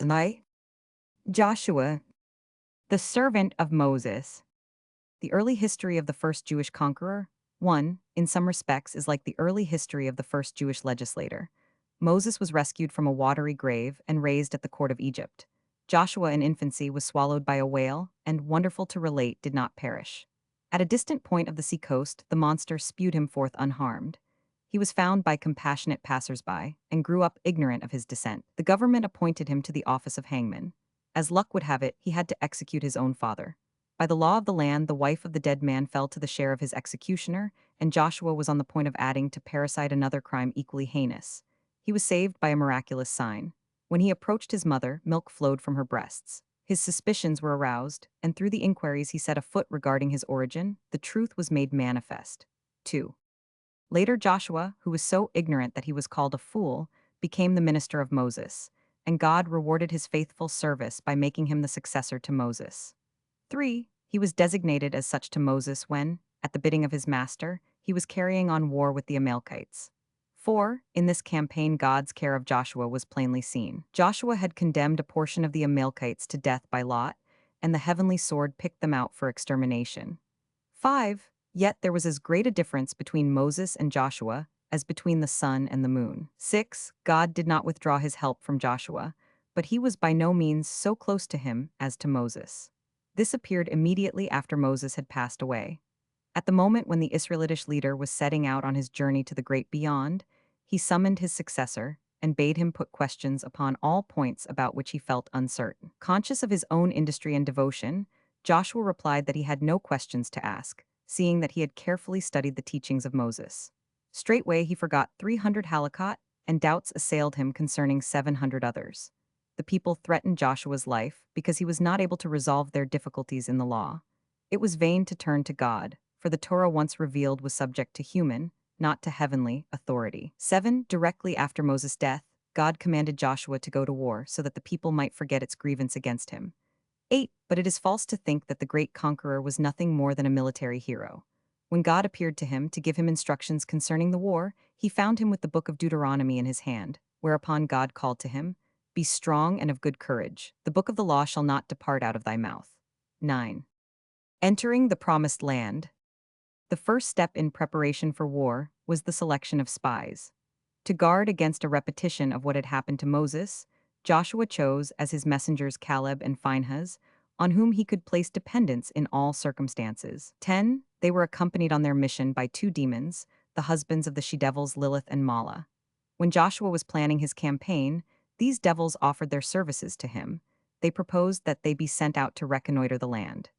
9. Joshua, the servant of Moses. The early history of the first Jewish conqueror, 1, in some respects, is like the early history of the first Jewish legislator. Moses was rescued from a watery grave and raised at the court of Egypt. Joshua in infancy was swallowed by a whale, and, wonderful to relate, did not perish. At a distant point of the sea-coast, the monster spewed him forth unharmed. He was found by compassionate passers-by, and grew up ignorant of his descent. The government appointed him to the office of hangman. As luck would have it, he had to execute his own father. By the law of the land, the wife of the dead man fell to the share of his executioner, and Joshua was on the point of adding to parricide another crime equally heinous. He was saved by a miraculous sign. When he approached his mother, milk flowed from her breasts. His suspicions were aroused, and through the inquiries he set afoot regarding his origin, the truth was made manifest. 2. Later Joshua, who was so ignorant that he was called a fool, became the minister of Moses, and God rewarded his faithful service by making him the successor to Moses. 3. He was designated as such to Moses when, at the bidding of his master, he was carrying on war with the Amalekites. 4. In this campaign God's care of Joshua was plainly seen. Joshua had condemned a portion of the Amalekites to death by lot, and the heavenly sword picked them out for extermination. 5. Yet there was as great a difference between Moses and Joshua as between the sun and the moon. 6. God did not withdraw his help from Joshua, but he was by no means so close to him as to Moses. This appeared immediately after Moses had passed away. At the moment when the Israelitish leader was setting out on his journey to the great beyond, he summoned his successor and bade him put questions upon all points about which he felt uncertain. Conscious of his own industry and devotion, Joshua replied that he had no questions to ask, seeing that he had carefully studied the teachings of Moses. Straightway he forgot 300 halakot, and doubts assailed him concerning 700 others. The people threatened Joshua's life because he was not able to resolve their difficulties in the law. It was vain to turn to God, for the Torah once revealed was subject to human, not to heavenly, authority. 7. Directly after Moses' death, God commanded Joshua to go to war so that the people might forget its grievance against him. 8. But it is false to think that the great conqueror was nothing more than a military hero. When God appeared to him to give him instructions concerning the war, he found him with the book of Deuteronomy in his hand, whereupon God called to him, "Be strong and of good courage. The book of the law shall not depart out of thy mouth." 9. Entering the promised land. The first step in preparation for war was the selection of spies. To guard against a repetition of what had happened to Moses, Joshua chose as his messengers Caleb and Phinehas, on whom he could place dependence in all circumstances. 10. They were accompanied on their mission by 2 demons, the husbands of the she-devils Lilith and Mala. When Joshua was planning his campaign, these devils offered their services to him. They proposed that they be sent out to reconnoiter the land.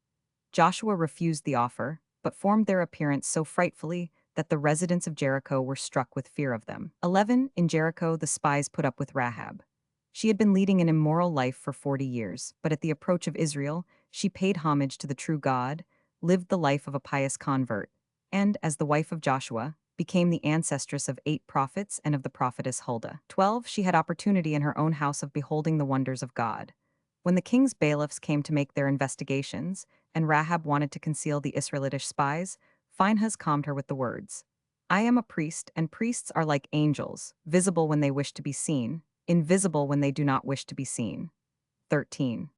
Joshua refused the offer, but formed their appearance so frightfully that the residents of Jericho were struck with fear of them. 11. In Jericho, the spies put up with Rahab. She had been leading an immoral life for 40 years, but at the approach of Israel, she paid homage to the true God, lived the life of a pious convert, and, as the wife of Joshua, became the ancestress of 8 prophets and of the prophetess Huldah. 12. She had opportunity in her own house of beholding the wonders of God. When the king's bailiffs came to make their investigations, and Rahab wanted to conceal the Israelitish spies, Phinehas calmed her with the words, "I am a priest, and priests are like angels, visible when they wish to be seen, invisible when they do not wish to be seen." 13.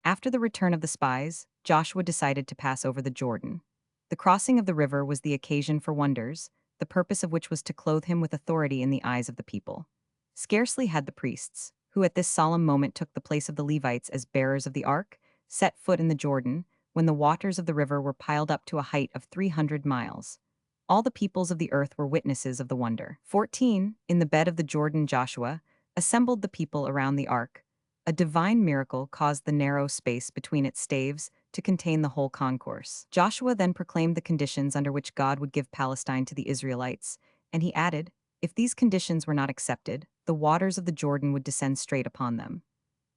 After the return of the spies, Joshua decided to pass over the Jordan. The crossing of the river was the occasion for wonders, the purpose of which was to clothe him with authority in the eyes of the people. Scarcely had the priests, who at this solemn moment took the place of the Levites as bearers of the ark, set foot in the Jordan, when the waters of the river were piled up to a height of 300 miles. All the peoples of the earth were witnesses of the wonder. 14. In the bed of the Jordan Joshua assembled the people around the ark. A divine miracle caused the narrow space between its staves to contain the whole concourse. Joshua then proclaimed the conditions under which God would give Palestine to the Israelites, and he added, if these conditions were not accepted, the waters of the Jordan would descend straight upon them.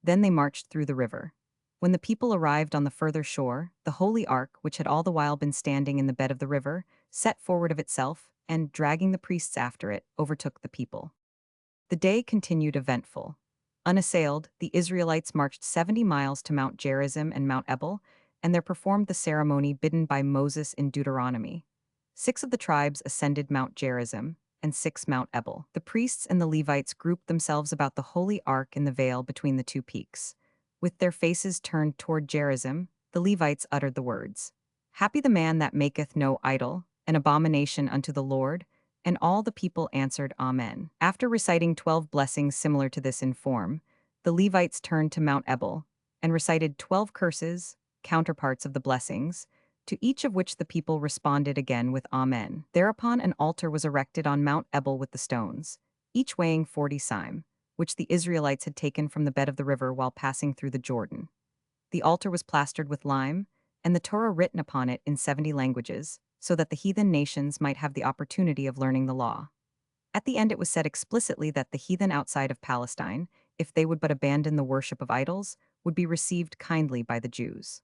Then they marched through the river. When the people arrived on the further shore, the holy ark, which had all the while been standing in the bed of the river, set forward of itself, and, dragging the priests after it, overtook the people. The day continued eventful. Unassailed, the Israelites marched 70 miles to Mount Gerizim and Mount Ebal, and there performed the ceremony bidden by Moses in Deuteronomy. 6 of the tribes ascended Mount Gerizim, and 6 Mount Ebal. The priests and the Levites grouped themselves about the holy ark in the vale between the two peaks. With their faces turned toward Gerizim, the Levites uttered the words, "Happy the man that maketh no idol, an abomination unto the Lord," and all the people answered Amen. After reciting 12 blessings similar to this in form, the Levites turned to Mount Ebal and recited 12 curses, counterparts of the blessings, to each of which the people responded again with Amen. Thereupon an altar was erected on Mount Ebal with the stones, each weighing 40 sime, which the Israelites had taken from the bed of the river while passing through the Jordan. The altar was plastered with lime, and the Torah written upon it in 70 languages, so that the heathen nations might have the opportunity of learning the law. At the end it was said explicitly that the heathen outside of Palestine, if they would but abandon the worship of idols, would be received kindly by the Jews.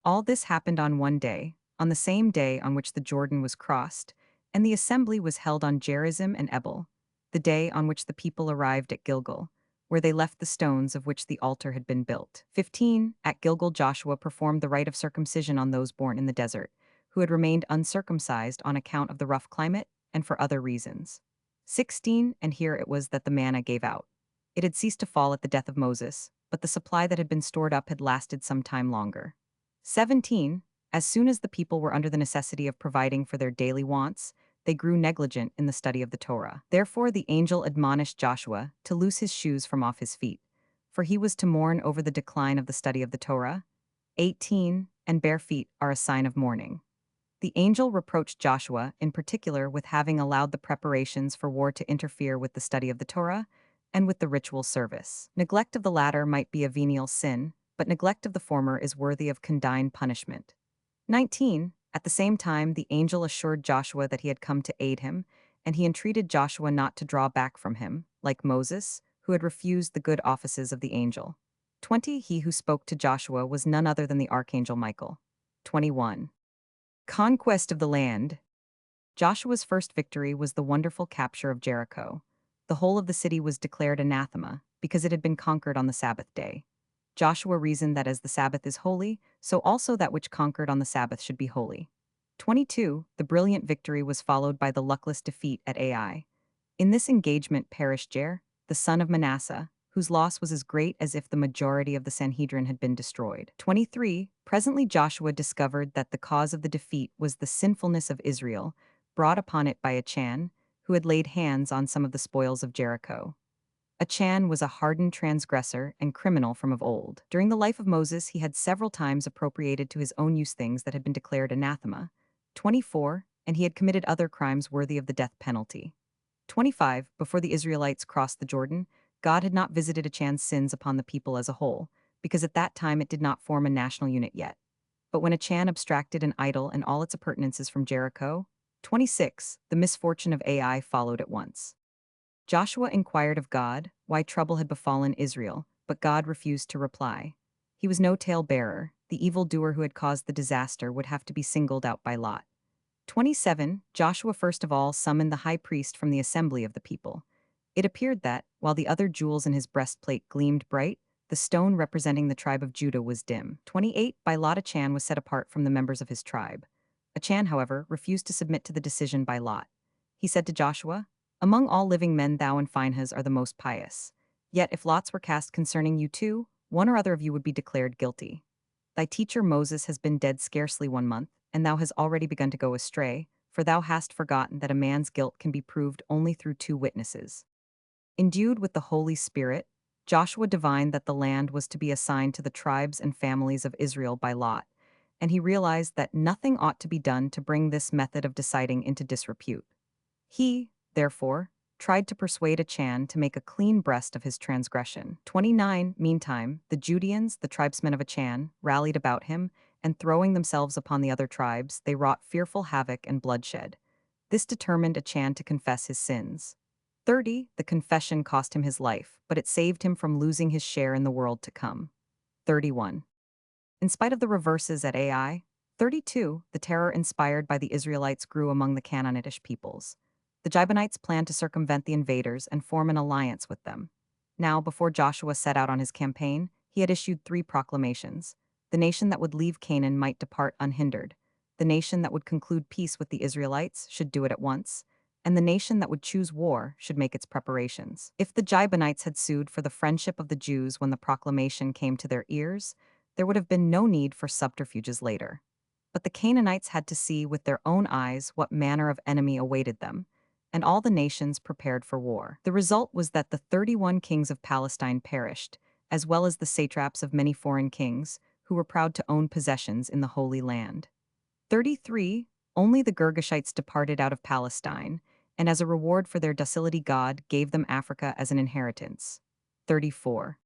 All this happened on one day, on the same day on which the Jordan was crossed, and the assembly was held on Gerizim and Ebal, the day on which the people arrived at Gilgal, where they left the stones of which the altar had been built. 15. At Gilgal Joshua performed the rite of circumcision on those born in the desert, who had remained uncircumcised on account of the rough climate and for other reasons. 16. And here it was that the manna gave out. It had ceased to fall at the death of Moses, but the supply that had been stored up had lasted some time longer. 17. As soon as the people were under the necessity of providing for their daily wants, they grew negligent in the study of the Torah. Therefore the angel admonished Joshua to loose his shoes from off his feet, for he was to mourn over the decline of the study of the Torah. 18. And bare feet are a sign of mourning. The angel reproached Joshua, in particular, with having allowed the preparations for war to interfere with the study of the Torah and with the ritual service. Neglect of the latter might be a venial sin, but neglect of the former is worthy of condign punishment. 19. At the same time, the angel assured Joshua that he had come to aid him, and he entreated Joshua not to draw back from him, like Moses, who had refused the good offices of the angel. 20. He who spoke to Joshua was none other than the archangel Michael. 21. Conquest of the land. Joshua's first victory was the wonderful capture of Jericho. The whole of the city was declared anathema, because it had been conquered on the Sabbath day. Joshua reasoned that as the Sabbath is holy, so also that which conquered on the Sabbath should be holy. 22. The brilliant victory was followed by the luckless defeat at Ai. In this engagement perished Jair, the son of Manasseh, whose loss was as great as if the majority of the Sanhedrin had been destroyed. 23. Presently Joshua discovered that the cause of the defeat was the sinfulness of Israel, brought upon it by Achan, who had laid hands on some of the spoils of Jericho. Achan was a hardened transgressor and criminal from of old. During the life of Moses, he had several times appropriated to his own use things that had been declared anathema. 24. And he had committed other crimes worthy of the death penalty. 25. Before the Israelites crossed the Jordan, God had not visited Achan's sins upon the people as a whole, because at that time it did not form a national unit yet. But when Achan abstracted an idol and all its appurtenances from Jericho, 26. The misfortune of Ai followed at once. Joshua inquired of God why trouble had befallen Israel, but God refused to reply. He was no tale-bearer. The evildoer who had caused the disaster would have to be singled out by lot. 27. Joshua first of all summoned the high priest from the assembly of the people. It appeared that, while the other jewels in his breastplate gleamed bright, the stone representing the tribe of Judah was dim. 28. By lot Achan was set apart from the members of his tribe. Achan, however, refused to submit to the decision by lot. He said to Joshua, "Among all living men thou and Phinehas are the most pious. Yet if lots were cast concerning you two, one or other of you would be declared guilty. Thy teacher Moses has been dead scarcely 1 month, and thou hast already begun to go astray, for thou hast forgotten that a man's guilt can be proved only through 2 witnesses." Endued with the Holy Spirit, Joshua divined that the land was to be assigned to the tribes and families of Israel by lot, and he realized that nothing ought to be done to bring this method of deciding into disrepute. He, therefore, tried to persuade Achan to make a clean breast of his transgression. 29. Meantime, the Judeans, the tribesmen of Achan, rallied about him, and throwing themselves upon the other tribes, they wrought fearful havoc and bloodshed. This determined Achan to confess his sins. 30. The confession cost him his life, but it saved him from losing his share in the world to come. 31. In spite of the reverses at Ai, 32. The terror inspired by the Israelites grew among the Canaanitish peoples. The Gibeonites planned to circumvent the invaders and form an alliance with them. Now, before Joshua set out on his campaign, he had issued 3 proclamations. The nation that would leave Canaan might depart unhindered. The nation that would conclude peace with the Israelites should do it at once. and the nation that would choose war should make its preparations. If the Gibeonites had sued for the friendship of the Jews when the proclamation came to their ears, there would have been no need for subterfuges later. But the Canaanites had to see with their own eyes what manner of enemy awaited them, and all the nations prepared for war. The result was that the 31 kings of Palestine perished, as well as the satraps of many foreign kings, who were proud to own possessions in the Holy Land. 33. Only the Girgashites departed out of Palestine, and as a reward for their docility God gave them Africa as an inheritance. 34.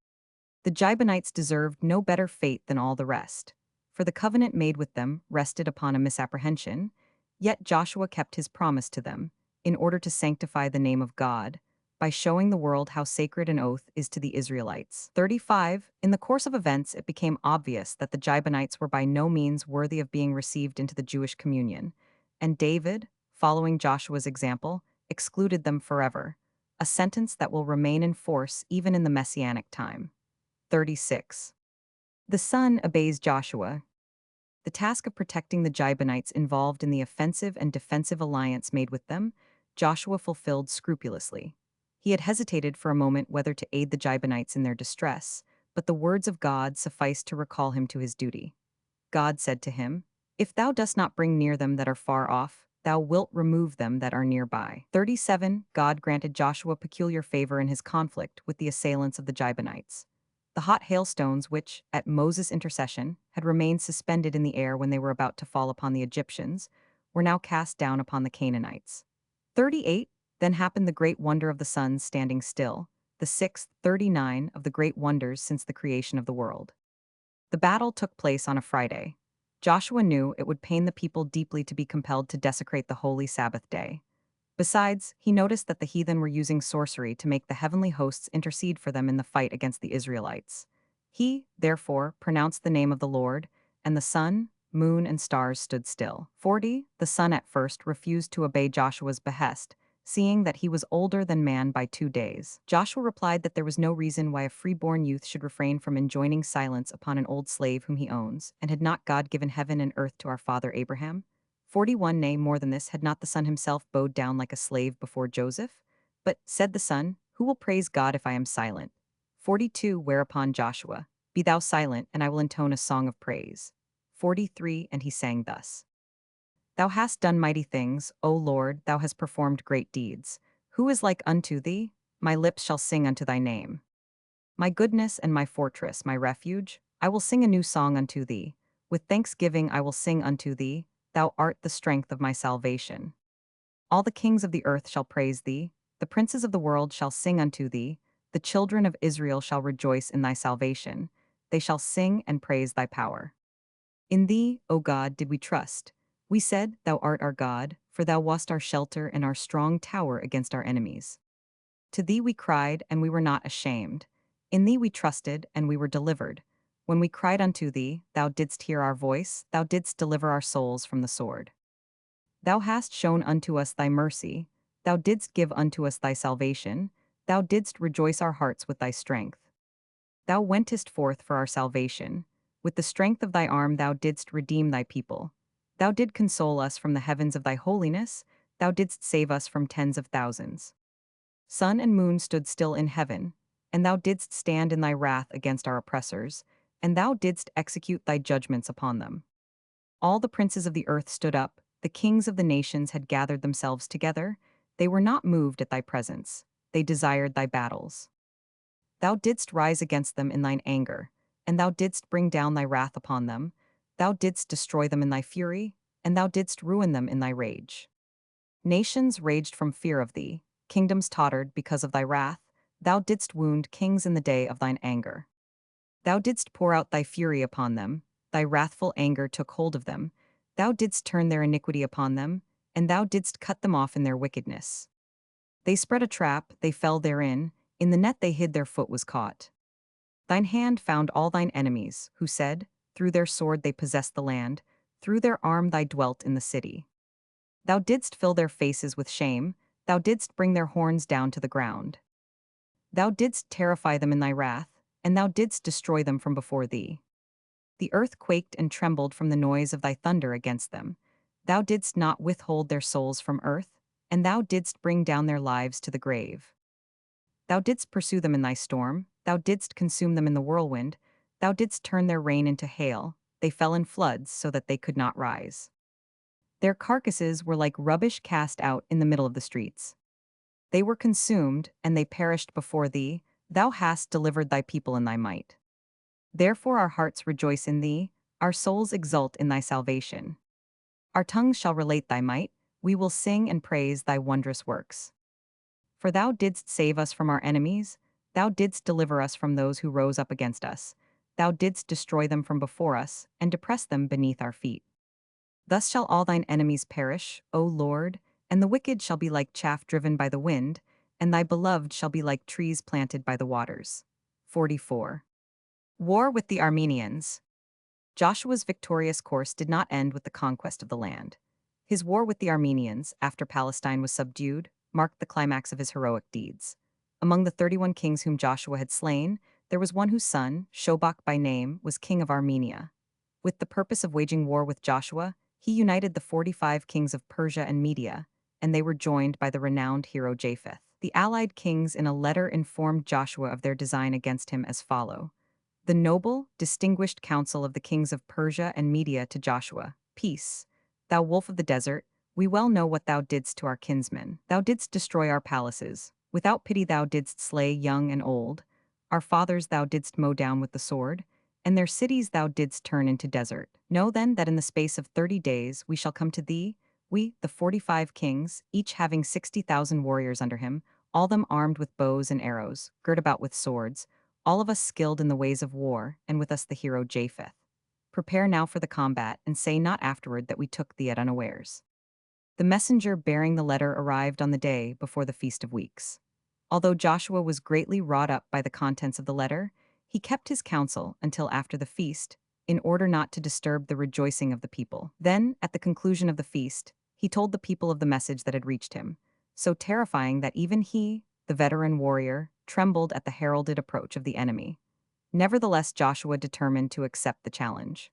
The Gibeonites deserved no better fate than all the rest, for the covenant made with them rested upon a misapprehension, yet Joshua kept his promise to them, in order to sanctify the name of God, by showing the world how sacred an oath is to the Israelites. 35. In the course of events, it became obvious that the Gibeonites were by no means worthy of being received into the Jewish communion, and David, following Joshua's example, excluded them forever, a sentence that will remain in force even in the Messianic time. 36. The son obeys Joshua. The task of protecting the Gibeonites involved in the offensive and defensive alliance made with them, Joshua fulfilled scrupulously. He had hesitated for a moment whether to aid the Gibeonites in their distress, but the words of God sufficed to recall him to his duty. God said to him, "If thou dost not bring near them that are far off, thou wilt remove them that are nearby." 37. God granted Joshua peculiar favor in his conflict with the assailants of the Gibeonites. The hot hailstones which, at Moses' intercession, had remained suspended in the air when they were about to fall upon the Egyptians, were now cast down upon the Canaanites. 38. Then happened the great wonder of the sun standing still, the sixth 39 of the great wonders since the creation of the world. The battle took place on a Friday. Joshua knew it would pain the people deeply to be compelled to desecrate the holy Sabbath day. Besides, he noticed that the heathen were using sorcery to make the heavenly hosts intercede for them in the fight against the Israelites. He, therefore, pronounced the name of the Lord, and the sun, moon, and stars stood still. 40. The sun at first refused to obey Joshua's behest, seeing that he was older than man by 2 days. Joshua replied that there was no reason why a freeborn youth should refrain from enjoining silence upon an old slave whom he owns, and had not God given heaven and earth to our father Abraham? 41. Nay, more than this, had not the son himself bowed down like a slave before Joseph? But, said the son, who will praise God if I am silent? 42. Whereupon Joshua, be thou silent, and I will intone a song of praise. 43. And he sang thus. Thou hast done mighty things, O Lord, thou hast performed great deeds. Who is like unto thee? My lips shall sing unto thy name. My goodness and my fortress, my refuge, I will sing a new song unto thee. With thanksgiving I will sing unto thee, thou art the strength of my salvation. All the kings of the earth shall praise thee, the princes of the world shall sing unto thee, the children of Israel shall rejoice in thy salvation, they shall sing and praise thy power. In thee, O God, did we trust. We said, Thou art our God, for thou wast our shelter and our strong tower against our enemies. To thee we cried, and we were not ashamed. In thee we trusted, and we were delivered. When we cried unto thee, thou didst hear our voice, thou didst deliver our souls from the sword. Thou hast shown unto us thy mercy, thou didst give unto us thy salvation, thou didst rejoice our hearts with thy strength. Thou wentest forth for our salvation, with the strength of thy arm thou didst redeem thy people. Thou did console us from the heavens of thy holiness, thou didst save us from tens of thousands. Sun and moon stood still in heaven, and thou didst stand in thy wrath against our oppressors, and thou didst execute thy judgments upon them. All the princes of the earth stood up, the kings of the nations had gathered themselves together, they were not moved at thy presence, they desired thy battles. Thou didst rise against them in thine anger, and thou didst bring down thy wrath upon them, thou didst destroy them in thy fury, and thou didst ruin them in thy rage. Nations raged from fear of thee, kingdoms tottered because of thy wrath, thou didst wound kings in the day of thine anger. Thou didst pour out thy fury upon them, thy wrathful anger took hold of them, thou didst turn their iniquity upon them, and thou didst cut them off in their wickedness. They spread a trap, they fell therein, in the net they hid their foot was caught. Thine hand found all thine enemies, who said, through their sword they possessed the land, through their arm thy dwelt in the city. Thou didst fill their faces with shame, thou didst bring their horns down to the ground. Thou didst terrify them in thy wrath, and thou didst destroy them from before thee. The earth quaked and trembled from the noise of thy thunder against them. Thou didst not withhold their souls from earth, and thou didst bring down their lives to the grave. Thou didst pursue them in thy storm, thou didst consume them in the whirlwind, thou didst turn their rain into hail, they fell in floods so that they could not rise. Their carcasses were like rubbish cast out in the middle of the streets. They were consumed, and they perished before thee, thou hast delivered thy people in thy might. Therefore our hearts rejoice in thee, our souls exult in thy salvation. Our tongues shall relate thy might, we will sing and praise thy wondrous works. For thou didst save us from our enemies, thou didst deliver us from those who rose up against us, thou didst destroy them from before us, and depress them beneath our feet. Thus shall all thine enemies perish, O Lord, and the wicked shall be like chaff driven by the wind, and thy beloved shall be like trees planted by the waters. 44. War with the Arameans. Joshua's victorious course did not end with the conquest of the land. His war with the Arameans, after Palestine was subdued, marked the climax of his heroic deeds. Among the 31 kings whom Joshua had slain, there was one whose son, Shobach by name, was king of Armenia. With the purpose of waging war with Joshua, he united the 45 kings of Persia and Media, and they were joined by the renowned hero Japheth. The allied kings in a letter informed Joshua of their design against him as follow. The noble, distinguished counsel of the kings of Persia and Media to Joshua, peace. Thou wolf of the desert, we well know what thou didst to our kinsmen. Thou didst destroy our palaces. Without pity thou didst slay young and old. Our fathers thou didst mow down with the sword, and their cities thou didst turn into desert. Know then that in the space of 30 days we shall come to thee, we, the 45 kings, each having 60,000 warriors under him, all them armed with bows and arrows, girt about with swords, all of us skilled in the ways of war, and with us the hero Japheth. Prepare now for the combat, and say not afterward that we took thee at unawares. The messenger bearing the letter arrived on the day before the Feast of Weeks. Although Joshua was greatly wrought up by the contents of the letter, he kept his counsel until after the feast, in order not to disturb the rejoicing of the people. Then, at the conclusion of the feast, he told the people of the message that had reached him, so terrifying that even he, the veteran warrior, trembled at the heralded approach of the enemy. Nevertheless, Joshua determined to accept the challenge.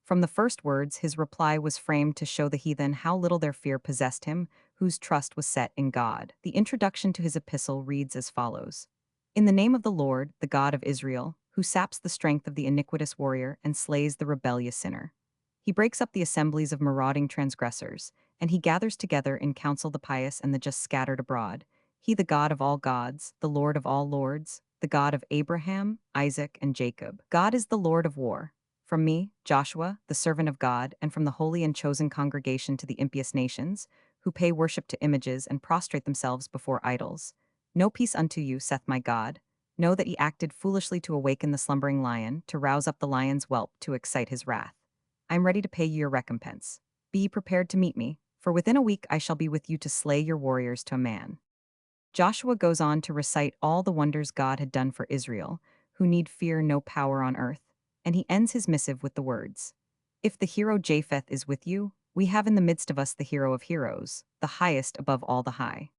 From the first words, his reply was framed to show the heathen how little their fear possessed him, whose trust was set in God. The introduction to his epistle reads as follows. In the name of the Lord, the God of Israel, who saps the strength of the iniquitous warrior and slays the rebellious sinner. He breaks up the assemblies of marauding transgressors, and he gathers together in council the pious and the just scattered abroad. He, the God of all gods, the Lord of all lords, the God of Abraham, Isaac, and Jacob. God is the Lord of war. From me, Joshua, the servant of God, and from the holy and chosen congregation to the impious nations, who pay worship to images and prostrate themselves before idols. No peace unto you, saith my God. Know that ye acted foolishly to awaken the slumbering lion, to rouse up the lion's whelp, to excite his wrath. I am ready to pay you your recompense. Be ye prepared to meet me, for within a week I shall be with you to slay your warriors to a man. Joshua goes on to recite all the wonders God had done for Israel, who need fear no power on earth, and he ends his missive with the words, If the hero Japheth is with you, we have in the midst of us the hero of heroes, the highest above all the high.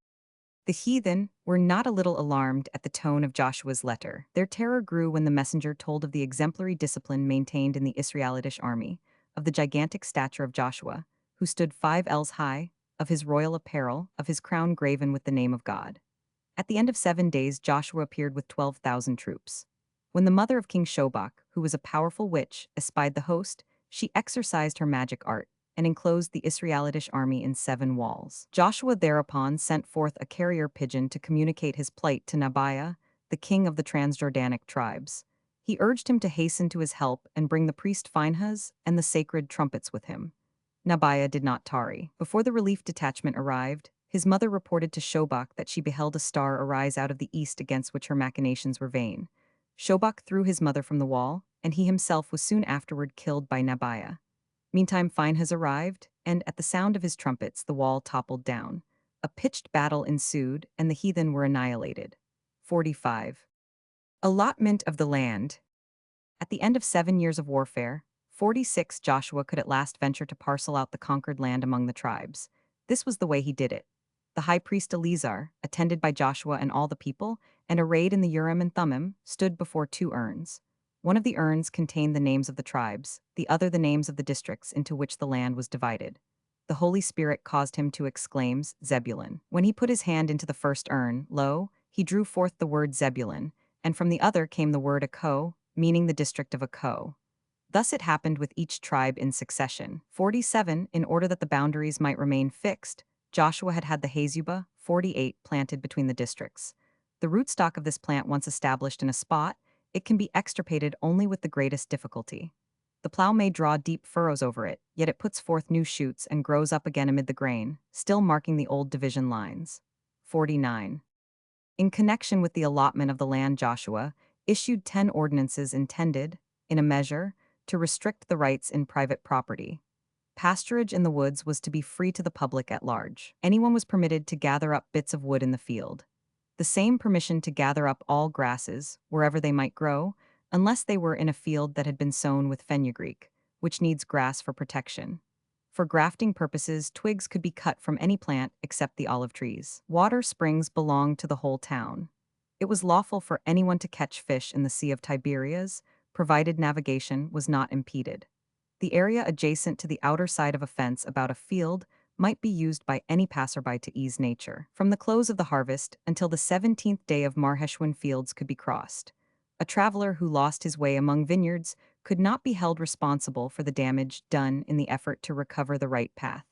The heathen were not a little alarmed at the tone of Joshua's letter. Their terror grew when the messenger told of the exemplary discipline maintained in the Israelitish army, of the gigantic stature of Joshua, who stood 5 ells high, of his royal apparel, of his crown graven with the name of God. At the end of 7 days Joshua appeared with 12,000 troops. When the mother of King Shobach, who was a powerful witch, espied the host, she exercised her magic art, and enclosed the Israelitish army in 7 walls. Joshua thereupon sent forth a carrier pigeon to communicate his plight to Nabiah, the king of the Transjordanic tribes. He urged him to hasten to his help and bring the priest Phinehas and the sacred trumpets with him. Nabiah did not tarry. Before the relief detachment arrived, his mother reported to Shobach that she beheld a star arise out of the east against which her machinations were vain. Shobach threw his mother from the wall, and he himself was soon afterward killed by Nabiah. Meantime Phinehas arrived, and at the sound of his trumpets the wall toppled down. A pitched battle ensued, and the heathen were annihilated. 45. Allotment of the land. At the end of 7 years of warfare, 46 Joshua could at last venture to parcel out the conquered land among the tribes. This was the way he did it. The high priest Eleazar, attended by Joshua and all the people, and arrayed in the Urim and Thummim, stood before 2 urns. One of the urns contained the names of the tribes, the other the names of the districts into which the land was divided. the Holy Spirit caused him to exclaim, Zebulun. When he put his hand into the first urn, lo, he drew forth the word Zebulun, and from the other came the word Akko, meaning the district of Akko. Thus it happened with each tribe in succession. 47. In order that the boundaries might remain fixed, Joshua had the Hazubah, 48, planted between the districts. The rootstock of this plant once established in a spot, it can be extirpated only with the greatest difficulty. The plow may draw deep furrows over it, yet it puts forth new shoots and grows up again amid the grain, still marking the old division lines. 49. In connection with the allotment of the land, Joshua issued 10 ordinances intended, in a measure, to restrict the rights in private property. Pasturage in the woods was to be free to the public at large. Anyone was permitted to gather up bits of wood in the field. The same permission to gather up all grasses, wherever they might grow, unless they were in a field that had been sown with fenugreek, which needs grass for protection. For grafting purposes, twigs could be cut from any plant except the olive trees. Water springs belonged to the whole town. It was lawful for anyone to catch fish in the Sea of Tiberias, provided navigation was not impeded. The area adjacent to the outer side of a fence about a field might be used by any passerby to ease nature. From the close of the harvest until the 17th day of Marheshwan, fields could be crossed. A traveler who lost his way among vineyards could not be held responsible for the damage done in the effort to recover the right path.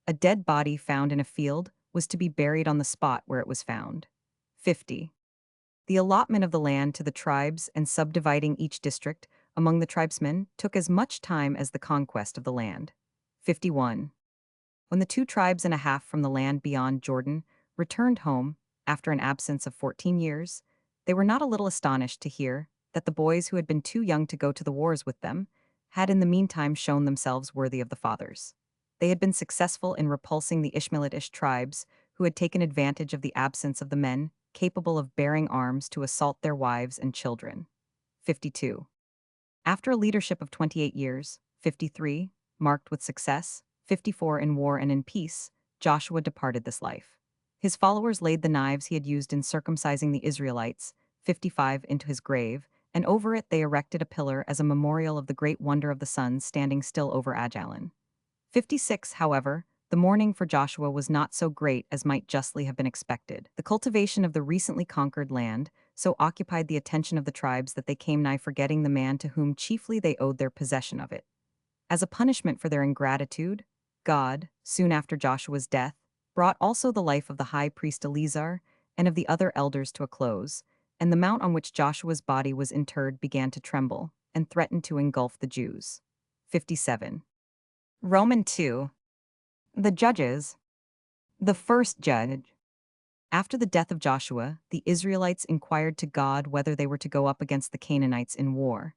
A dead body found in a field was to be buried on the spot where it was found. 50. The allotment of the land to the tribes and subdividing each district among the tribesmen took as much time as the conquest of the land. 51. When the 2 tribes and a half from the land beyond Jordan returned home, after an absence of 14 years, they were not a little astonished to hear that the boys who had been too young to go to the wars with them had in the meantime shown themselves worthy of the fathers. They had been successful in repulsing the Ishmaelitish tribes, who had taken advantage of the absence of the men capable of bearing arms to assault their wives and children. 52. After a leadership of 28 years, 53, marked with success, 54 in war and in peace, Joshua departed this life. His followers laid the knives he had used in circumcising the Israelites, 55, into his grave, and over it they erected a pillar as a memorial of the great wonder of the sun standing still over Ajalon. 56, however, the mourning for Joshua was not so great as might justly have been expected. The cultivation of the recently conquered land so occupied the attention of the tribes that they came nigh forgetting the man to whom chiefly they owed their possession of it. As a punishment for their ingratitude, God, soon after Joshua's death, brought also the life of the high priest Eleazar and of the other elders to a close, and the mount on which Joshua's body was interred began to tremble and threatened to engulf the Jews. 57. Roman 2. The Judges. The first judge. After the death of Joshua, the Israelites inquired to God whether they were to go up against the Canaanites in war.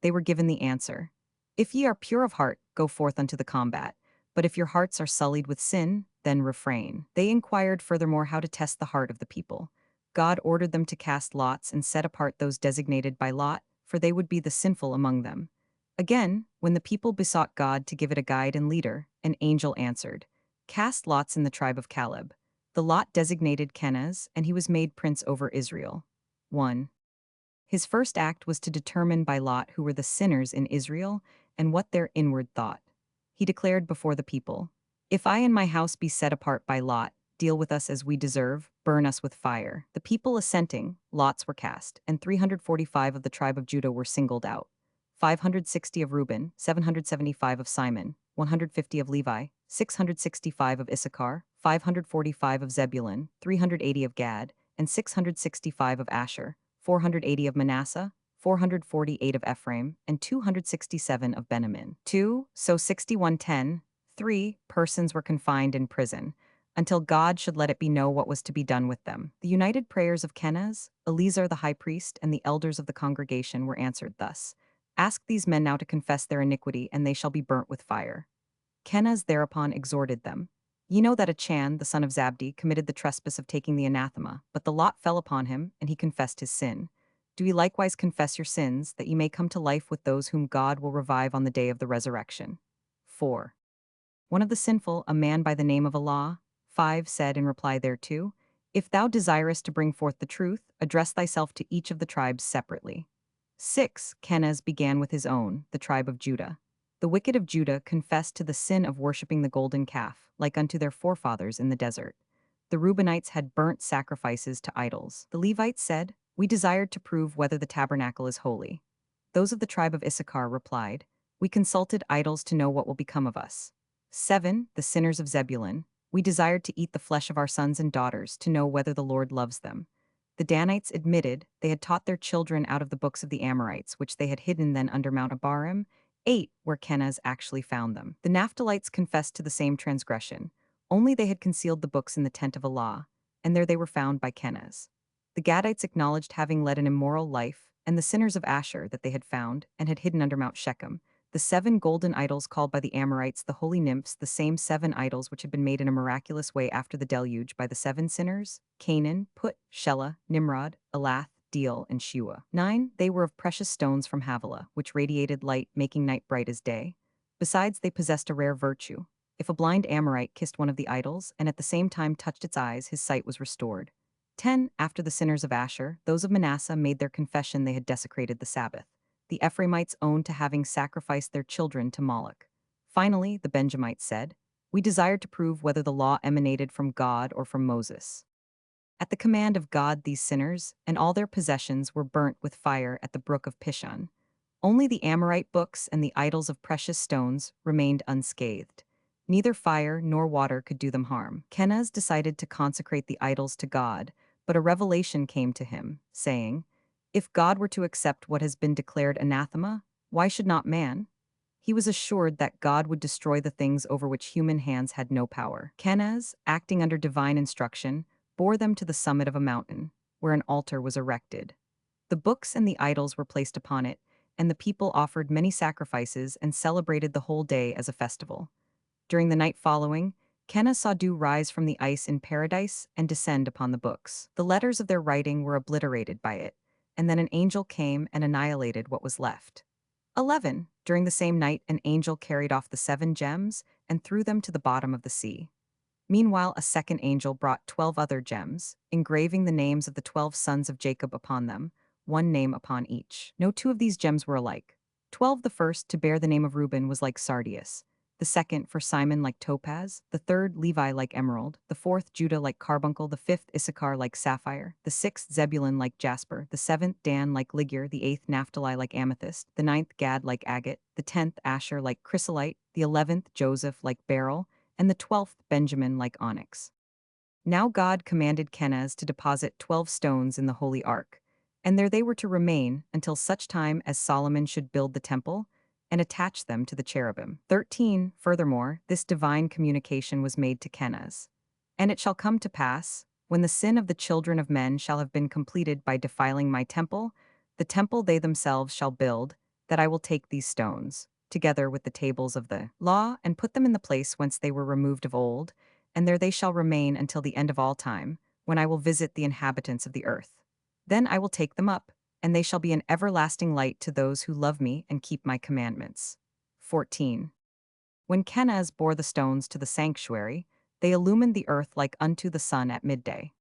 They were given the answer, "If ye are pure of heart, go forth unto the combat. But if your hearts are sullied with sin, then refrain." They inquired furthermore how to test the heart of the people. God ordered them to cast lots and set apart those designated by lot, for they would be the sinful among them. Again, when the people besought God to give it a guide and leader, an angel answered, "Cast lots in the tribe of Caleb." The lot designated Kenaz, and he was made prince over Israel. 1. His first act was to determine by lot who were the sinners in Israel and what their inward thought. He declared before the people, "If I and my house be set apart by lot, deal with us as we deserve, burn us with fire." The people assenting, lots were cast, and 345 of the tribe of Judah were singled out. 560 of Reuben, 775 of Simon, 150 of Levi, 665 of Issachar, 545 of Zebulun, 380 of Gad, and 665 of Asher, 480 of Manasseh, 448 of Ephraim, and 267 of Benjamin. 2. So 6110, 3 persons were confined in prison, until God should let it be know what was to be done with them. The united prayers of Kenaz, Eleazar the high priest, and the elders of the congregation were answered thus, "Ask these men now to confess their iniquity, and they shall be burnt with fire." Kenaz thereupon exhorted them, "Ye know that Achan, the son of Zabdi, committed the trespass of taking the anathema, but the lot fell upon him, and he confessed his sin. Do ye likewise confess your sins, that ye may come to life with those whom God will revive on the day of the resurrection." 4. One of the sinful, a man by the name of Allah, 5, said in reply thereto, "If thou desirest to bring forth the truth, address thyself to each of the tribes separately." 6. Kenaz began with his own, the tribe of Judah. The wicked of Judah confessed to the sin of worshipping the golden calf, like unto their forefathers in the desert. The Reubenites had burnt sacrifices to idols. The Levites said, "We desired to prove whether the tabernacle is holy." Those of the tribe of Issachar replied, "We consulted idols to know what will become of us." 7. The sinners of Zebulun. We desired to eat the flesh of our sons and daughters to know whether the Lord loves them. The Danites admitted they had taught their children out of the books of the Amorites, which they had hidden then under Mount Abarim. 8. Where Kenaz actually found them. The Naphtalites confessed to the same transgression, only they had concealed the books in the tent of Allah, and there they were found by Kenaz. The Gadites acknowledged having led an immoral life, and the sinners of Asher that they had found and had hidden under Mount Shechem. The 7 golden idols called by the Amorites the holy nymphs, the same 7 idols which had been made in a miraculous way after the deluge by the 7 sinners, Canaan, Put, Shelah, Nimrod, Elath, Deal, and Shua. 9. They were of precious stones from Havilah, which radiated light, making night bright as day. Besides, they possessed a rare virtue. If a blind Amorite kissed one of the idols and at the same time touched its eyes, his sight was restored. 10. After the sinners of Asher, those of Manasseh made their confession they had desecrated the Sabbath. The Ephraimites owned to having sacrificed their children to Moloch. Finally, the Benjamites said, "We desired to prove whether the law emanated from God or from Moses." At the command of God, these sinners and all their possessions were burnt with fire at the brook of Pishon. Only the Amorite books and the idols of precious stones remained unscathed. Neither fire nor water could do them harm. Kenaz decided to consecrate the idols to God, but a revelation came to him, saying, "If God were to accept what has been declared anathema, why should not man?" He was assured that God would destroy the things over which human hands had no power. Kenaz, acting under divine instruction, bore them to the summit of a mountain, where an altar was erected. The books and the idols were placed upon it, and the people offered many sacrifices and celebrated the whole day as a festival. During the night following, Kenaz saw dew rise from the ice in paradise and descend upon the books. The letters of their writing were obliterated by it, and then an angel came and annihilated what was left. 11. During the same night, an angel carried off the 7 gems and threw them to the bottom of the sea. Meanwhile, a second angel brought 12 other gems, engraving the names of the 12 sons of Jacob upon them, one name upon each. No 2 of these gems were alike. 12. The first, to bear the name of Reuben, was like sardius. The second, for Simon, like topaz. The third, Levi, like emerald. The fourth, Judah, like carbuncle. The fifth, Issachar, like sapphire. The sixth, Zebulun, like jasper. The seventh, Dan, like ligure. The eighth, Naphtali, like amethyst. The ninth, Gad, like agate. The 10th, Asher, like chrysolite. The 11th, Joseph, like beryl. And the 12th, Benjamin, like onyx. Now God commanded Kenaz to deposit 12 stones in the holy ark, and there they were to remain until such time as Solomon should build the temple and attach them to the cherubim. 13. Furthermore, this divine communication was made to Kenaz. And it shall come to pass, when the sin of the children of men shall have been completed by defiling my temple, the temple they themselves shall build, that I will take these stones, together with the tables of the law, and put them in the place whence they were removed of old, and there they shall remain until the end of all time, when I will visit the inhabitants of the earth. Then I will take them up, and they shall be an everlasting light to those who love me and keep my commandments. 14. When Kenaz bore the stones to the sanctuary, they illumined the earth like unto the sun at midday.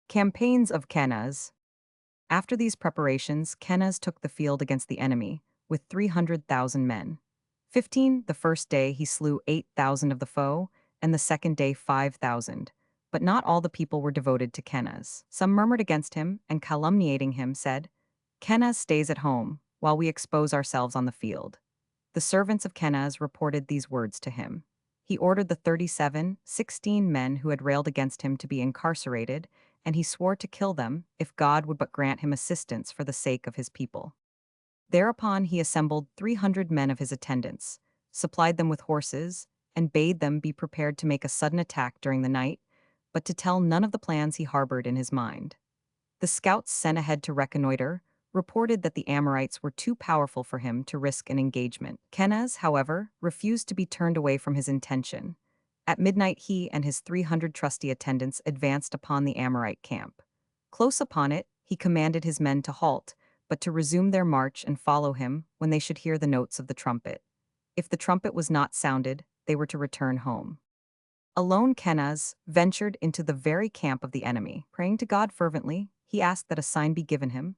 Campaigns of Kenaz. After these preparations, Kenaz took the field against the enemy, with 300,000 men. 15. The first day he slew 8,000 of the foe, and the second day 5,000. But not all the people were devoted to Kenaz. Some murmured against him, and calumniating him said, "Kenaz stays at home, while we expose ourselves on the field." The servants of Kenaz reported these words to him. He ordered the 16 men who had railed against him to be incarcerated, and he swore to kill them if God would but grant him assistance for the sake of his people. Thereupon he assembled 300 men of his attendants, supplied them with horses, and bade them be prepared to make a sudden attack during the night, but to tell none of the plans he harbored in his mind. The scouts sent ahead to reconnoiter reported that the Amorites were too powerful for him to risk an engagement. Kenaz, however, refused to be turned away from his intention. At midnight he and his 300 trusty attendants advanced upon the Amorite camp. Close upon it, he commanded his men to halt, but to resume their march and follow him when they should hear the notes of the trumpet. If the trumpet was not sounded, they were to return home. Alone Kenaz ventured into the very camp of the enemy. Praying to God fervently, he asked that a sign be given him.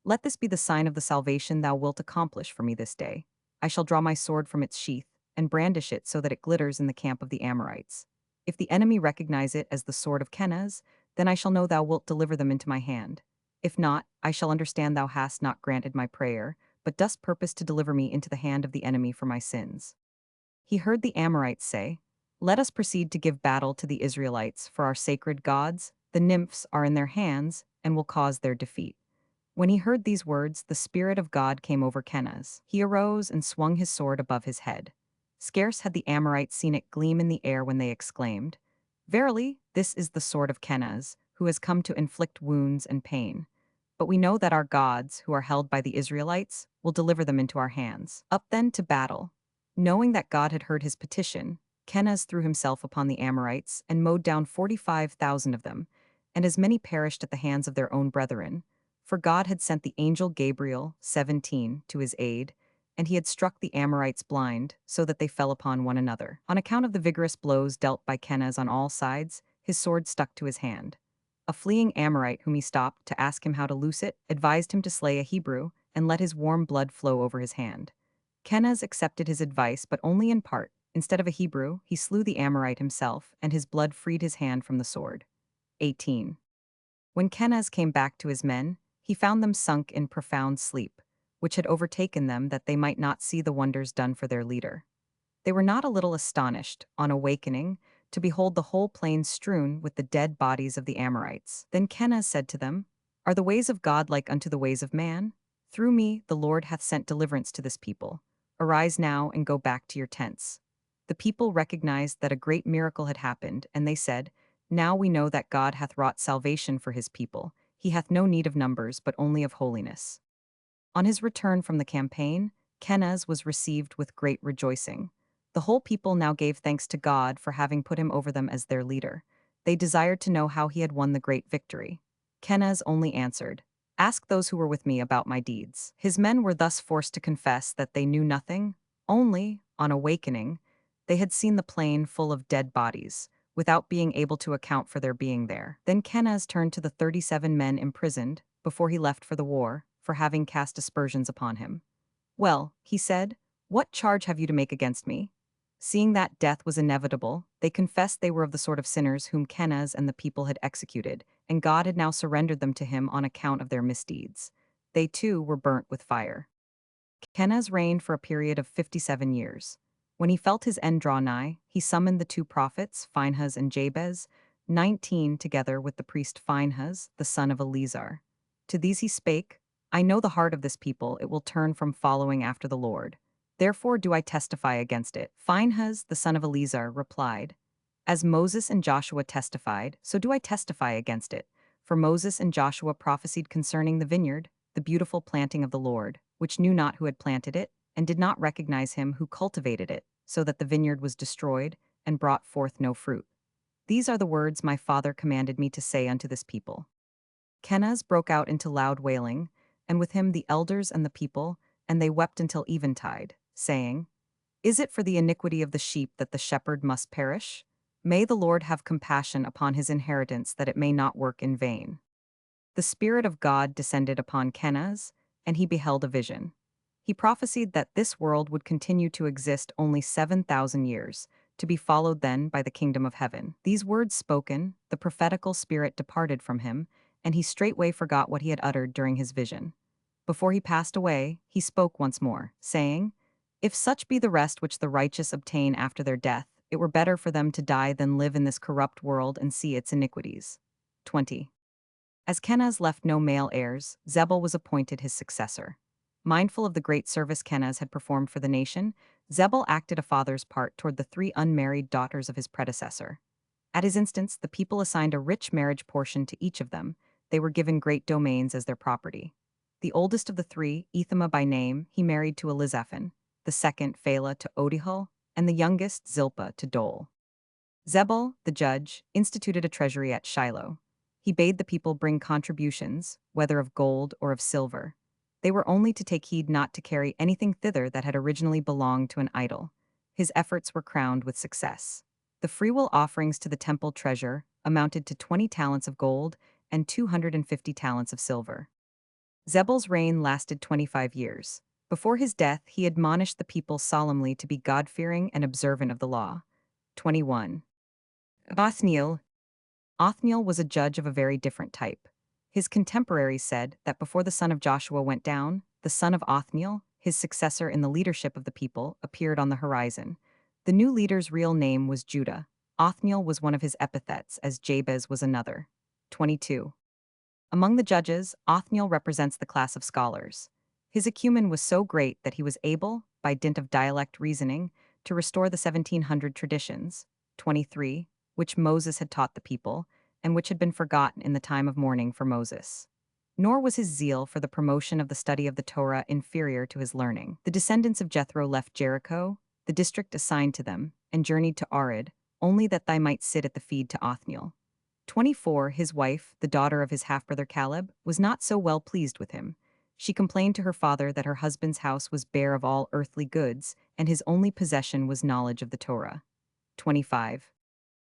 "Let this be the sign of the salvation thou wilt accomplish for me this day. I shall draw my sword from its sheath, and brandish it so that it glitters in the camp of the Amorites. If the enemy recognize it as the sword of Kenaz, then I shall know thou wilt deliver them into my hand. If not, I shall understand thou hast not granted my prayer, but dost purpose to deliver me into the hand of the enemy for my sins. He heard the Amorites say, Let us proceed to give battle to the Israelites, for our sacred gods, the nymphs, are in their hands, and will cause their defeat. When he heard these words, the Spirit of God came over Kenaz. He arose and swung his sword above his head. Scarce had the Amorites seen it gleam in the air when they exclaimed, Verily, this is the sword of Kenaz, who has come to inflict wounds and pain. But we know that our gods, who are held by the Israelites, will deliver them into our hands. Up then to battle. Knowing that God had heard his petition, Kenaz threw himself upon the Amorites and mowed down 45,000 of them, and as many perished at the hands of their own brethren. For God had sent the angel Gabriel, 17, to his aid, and he had struck the Amorites blind, so that they fell upon one another. On account of the vigorous blows dealt by Kenaz on all sides, his sword stuck to his hand. A fleeing Amorite whom he stopped to ask him how to loose it advised him to slay a Hebrew and let his warm blood flow over his hand. Kenaz accepted his advice, but only in part. Instead of a Hebrew, he slew the Amorite himself, and his blood freed his hand from the sword. 18. When Kenaz came back to his men, he found them sunk in profound sleep, which had overtaken them that they might not see the wonders done for their leader. They were not a little astonished, on awakening, to behold the whole plain strewn with the dead bodies of the Amorites. Then Kenaz said to them, Are the ways of God like unto the ways of man? Through me the Lord hath sent deliverance to this people. Arise now and go back to your tents. The people recognized that a great miracle had happened, and they said, Now we know that God hath wrought salvation for his people. He hath no need of numbers, but only of holiness. On his return from the campaign, Kenaz was received with great rejoicing. The whole people now gave thanks to God for having put him over them as their leader. They desired to know how he had won the great victory. Kenaz only answered, Ask those who were with me about my deeds. His men were thus forced to confess that they knew nothing, only, on awakening, they had seen the plain full of dead bodies, without being able to account for their being there. Then Kenaz turned to the 37 men imprisoned, before he left for the war, for having cast aspersions upon him. Well, he said, What charge have you to make against me? Seeing that death was inevitable, they confessed they were of the sort of sinners whom Kenaz and the people had executed, and God had now surrendered them to him on account of their misdeeds. They too were burnt with fire. Kenaz reigned for a period of 57 years. When he felt his end draw nigh, he summoned the two prophets, Phinehas and Jabez, 19 together with the priest Phinehas, the son of Eleazar. To these he spake, I know the heart of this people, it will turn from following after the Lord. Therefore do I testify against it. Phinehas, the son of Eleazar, replied, As Moses and Joshua testified, so do I testify against it. For Moses and Joshua prophesied concerning the vineyard, the beautiful planting of the Lord, which knew not who had planted it, and did not recognize him who cultivated it, so that the vineyard was destroyed, and brought forth no fruit. These are the words my father commanded me to say unto this people. Kenaz broke out into loud wailing, and with him the elders and the people, and they wept until eventide, saying, Is it for the iniquity of the sheep that the shepherd must perish? May the Lord have compassion upon his inheritance, that it may not work in vain. The Spirit of God descended upon Kenaz, and he beheld a vision. He prophesied that this world would continue to exist only 7,000 years, to be followed then by the kingdom of heaven. These words spoken, the prophetical spirit departed from him, and he straightway forgot what he had uttered during his vision. Before he passed away, he spoke once more, saying, If such be the rest which the righteous obtain after their death, it were better for them to die than live in this corrupt world and see its iniquities. 20. As Kenaz left no male heirs, Zebul was appointed his successor. Mindful of the great service Kenaz had performed for the nation, Zebul acted a father's part toward the 3 unmarried daughters of his predecessor. At his instance, the people assigned a rich marriage portion to each of them. They were given great domains as their property. The oldest of the 3, Ethema by name, he married to Elizaphan, the second, Phalah, to Odihel, and the youngest, Zilpah, to Dol. Zebul, the judge, instituted a treasury at Shiloh. He bade the people bring contributions, whether of gold or of silver. They were only to take heed not to carry anything thither that had originally belonged to an idol. His efforts were crowned with success. The freewill offerings to the temple treasure amounted to 20 talents of gold and 250 talents of silver. Zebul's reign lasted 25 years. Before his death, he admonished the people solemnly to be God-fearing and observant of the law. 21. Othniel. Othniel was a judge of a very different type. His contemporaries said that before the son of Joshua went down, the son of Othniel, his successor in the leadership of the people, appeared on the horizon. The new leader's real name was Judah. Othniel was one of his epithets, as Jabez was another. 22. Among the judges, Othniel represents the class of scholars. His acumen was so great that he was able, by dint of dialect reasoning, to restore the 1700 traditions, 23, which Moses had taught the people, and which had been forgotten in the time of mourning for Moses. Nor was his zeal for the promotion of the study of the Torah inferior to his learning. The descendants of Jethro left Jericho, the district assigned to them, and journeyed to Arid, only that they might sit at the feed to Othniel. 24. His wife, the daughter of his half-brother Caleb, was not so well pleased with him. She complained to her father that her husband's house was bare of all earthly goods, and his only possession was knowledge of the Torah. 25.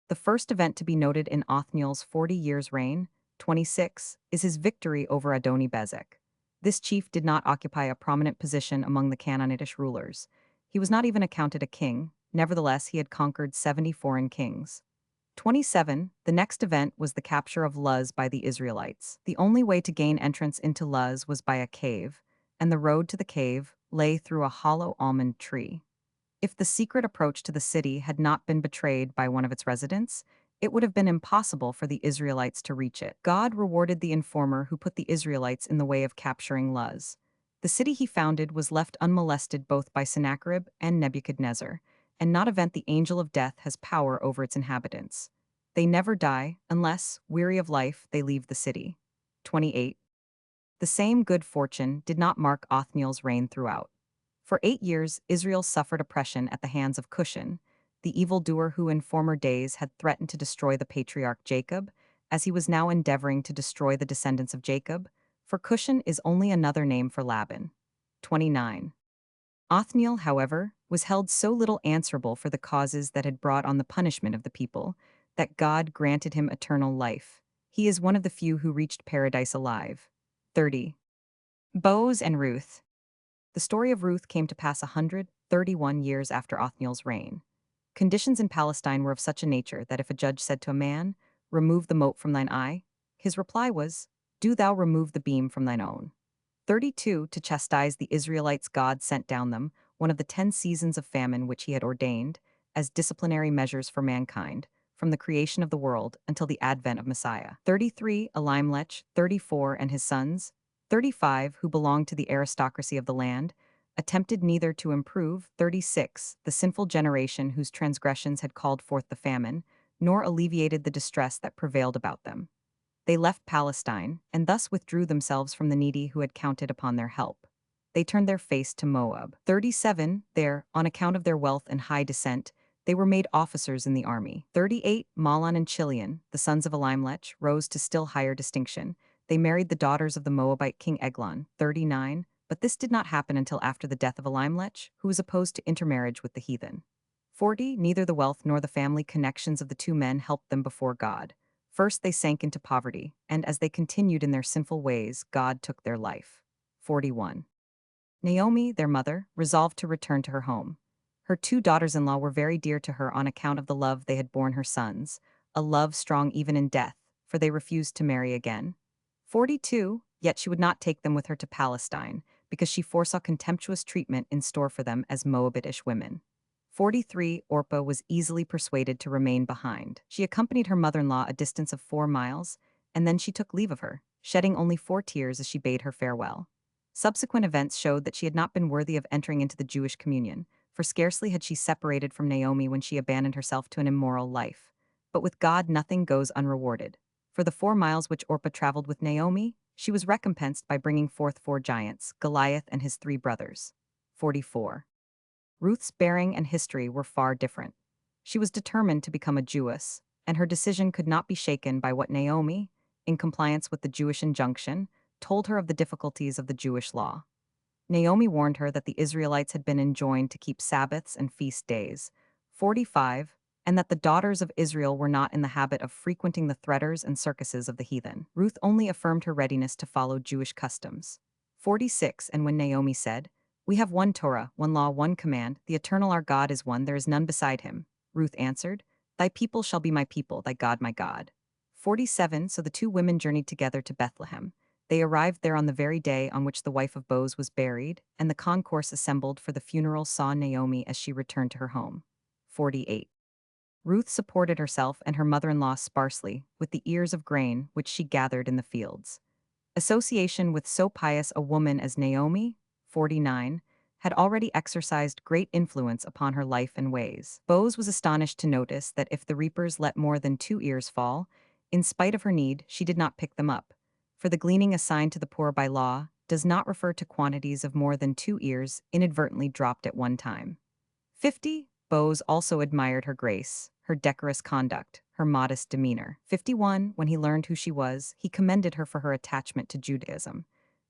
The first event to be noted in Othniel's 40 years' reign, 26, is his victory over Adoni-Bezek. This chief did not occupy a prominent position among the Canaanitish rulers. He was not even accounted a king, nevertheless he had conquered 70 foreign kings. 27. The next event was the capture of Luz by the Israelites. The only way to gain entrance into Luz was by a cave, and the road to the cave lay through a hollow almond tree. If the secret approach to the city had not been betrayed by one of its residents, it would have been impossible for the Israelites to reach it. God rewarded the informer who put the Israelites in the way of capturing Luz. The city he founded was left unmolested both by Sennacherib and Nebuchadnezzar, and not event the angel of death has power over its inhabitants. They never die, unless, weary of life, they leave the city. 28. The same good fortune did not mark Othniel's reign throughout. For 8 years, Israel suffered oppression at the hands of Cushan, the evildoer who in former days had threatened to destroy the patriarch Jacob, as he was now endeavoring to destroy the descendants of Jacob, for Cushan is only another name for Laban. 29. Othniel, however, was held so little answerable for the causes that had brought on the punishment of the people, that God granted him eternal life. He is one of the few who reached paradise alive. 30. Boaz and Ruth. The story of Ruth came to pass 131 years after Othniel's reign. Conditions in Palestine were of such a nature that if a judge said to a man, "Remove the mote from thine eye," his reply was, "Do thou remove the beam from thine own." 32. To chastise the Israelites, God sent down them one of the 10 seasons of famine which he had ordained, as disciplinary measures for mankind, from the creation of the world until the advent of Messiah. 33. Elimelech, 34, and his sons, 35, who belonged to the aristocracy of the land, attempted neither to improve, 36, the sinful generation whose transgressions had called forth the famine, nor alleviated the distress that prevailed about them. They left Palestine, and thus withdrew themselves from the needy who had counted upon their help. They turned their face to Moab. 37, there, on account of their wealth and high descent, they were made officers in the army. 38, Mahlon and Chilion, the sons of Elimelech, rose to still higher distinction. They married the daughters of the Moabite king Eglon. 39, but this did not happen until after the death of Elimelech, who was opposed to intermarriage with the heathen. 40, neither the wealth nor the family connections of the two men helped them before God. First they sank into poverty, and as they continued in their sinful ways, God took their life. 41. Naomi, their mother, resolved to return to her home. Her 2 daughters-in-law were very dear to her on account of the love they had borne her sons, a love strong even in death, for they refused to marry again. 42. Yet she would not take them with her to Palestine, because she foresaw contemptuous treatment in store for them as Moabitish women. 43. Orpah was easily persuaded to remain behind. She accompanied her mother-in-law a distance of 4 miles, and then she took leave of her, shedding only 4 tears as she bade her farewell. Subsequent events showed that she had not been worthy of entering into the Jewish communion, for scarcely had she separated from Naomi when she abandoned herself to an immoral life. But with God nothing goes unrewarded. For the 4 miles which Orpah traveled with Naomi, she was recompensed by bringing forth 4 giants, Goliath and his 3 brothers. 44. Ruth's bearing and history were far different. She was determined to become a Jewess, and her decision could not be shaken by what Naomi, in compliance with the Jewish injunction, told her of the difficulties of the Jewish law. Naomi warned her that the Israelites had been enjoined to keep Sabbaths and feast days. 45. And that the daughters of Israel were not in the habit of frequenting the theaters and circuses of the heathen. Ruth only affirmed her readiness to follow Jewish customs. 46. And when Naomi said, We have one Torah, one law, one command. The eternal our God is one, there is none beside him. Ruth answered, Thy people shall be my people, thy God my God. 47 So the two women journeyed together to Bethlehem. They arrived there on the very day on which the wife of Boaz was buried, and the concourse assembled for the funeral saw Naomi as she returned to her home. 48 Ruth supported herself and her mother-in-law sparsely, with the ears of grain which she gathered in the fields. Association with so pious a woman as Naomi, 49, had already exercised great influence upon her life and ways. Boaz was astonished to notice that if the reapers let more than 2 ears fall, in spite of her need, she did not pick them up. For the gleaning assigned to the poor by law does not refer to quantities of more than 2 ears inadvertently dropped at one time. 50. Boaz also admired her grace, her decorous conduct, her modest demeanor. 51. When he learned who she was, he commended her for her attachment to Judaism.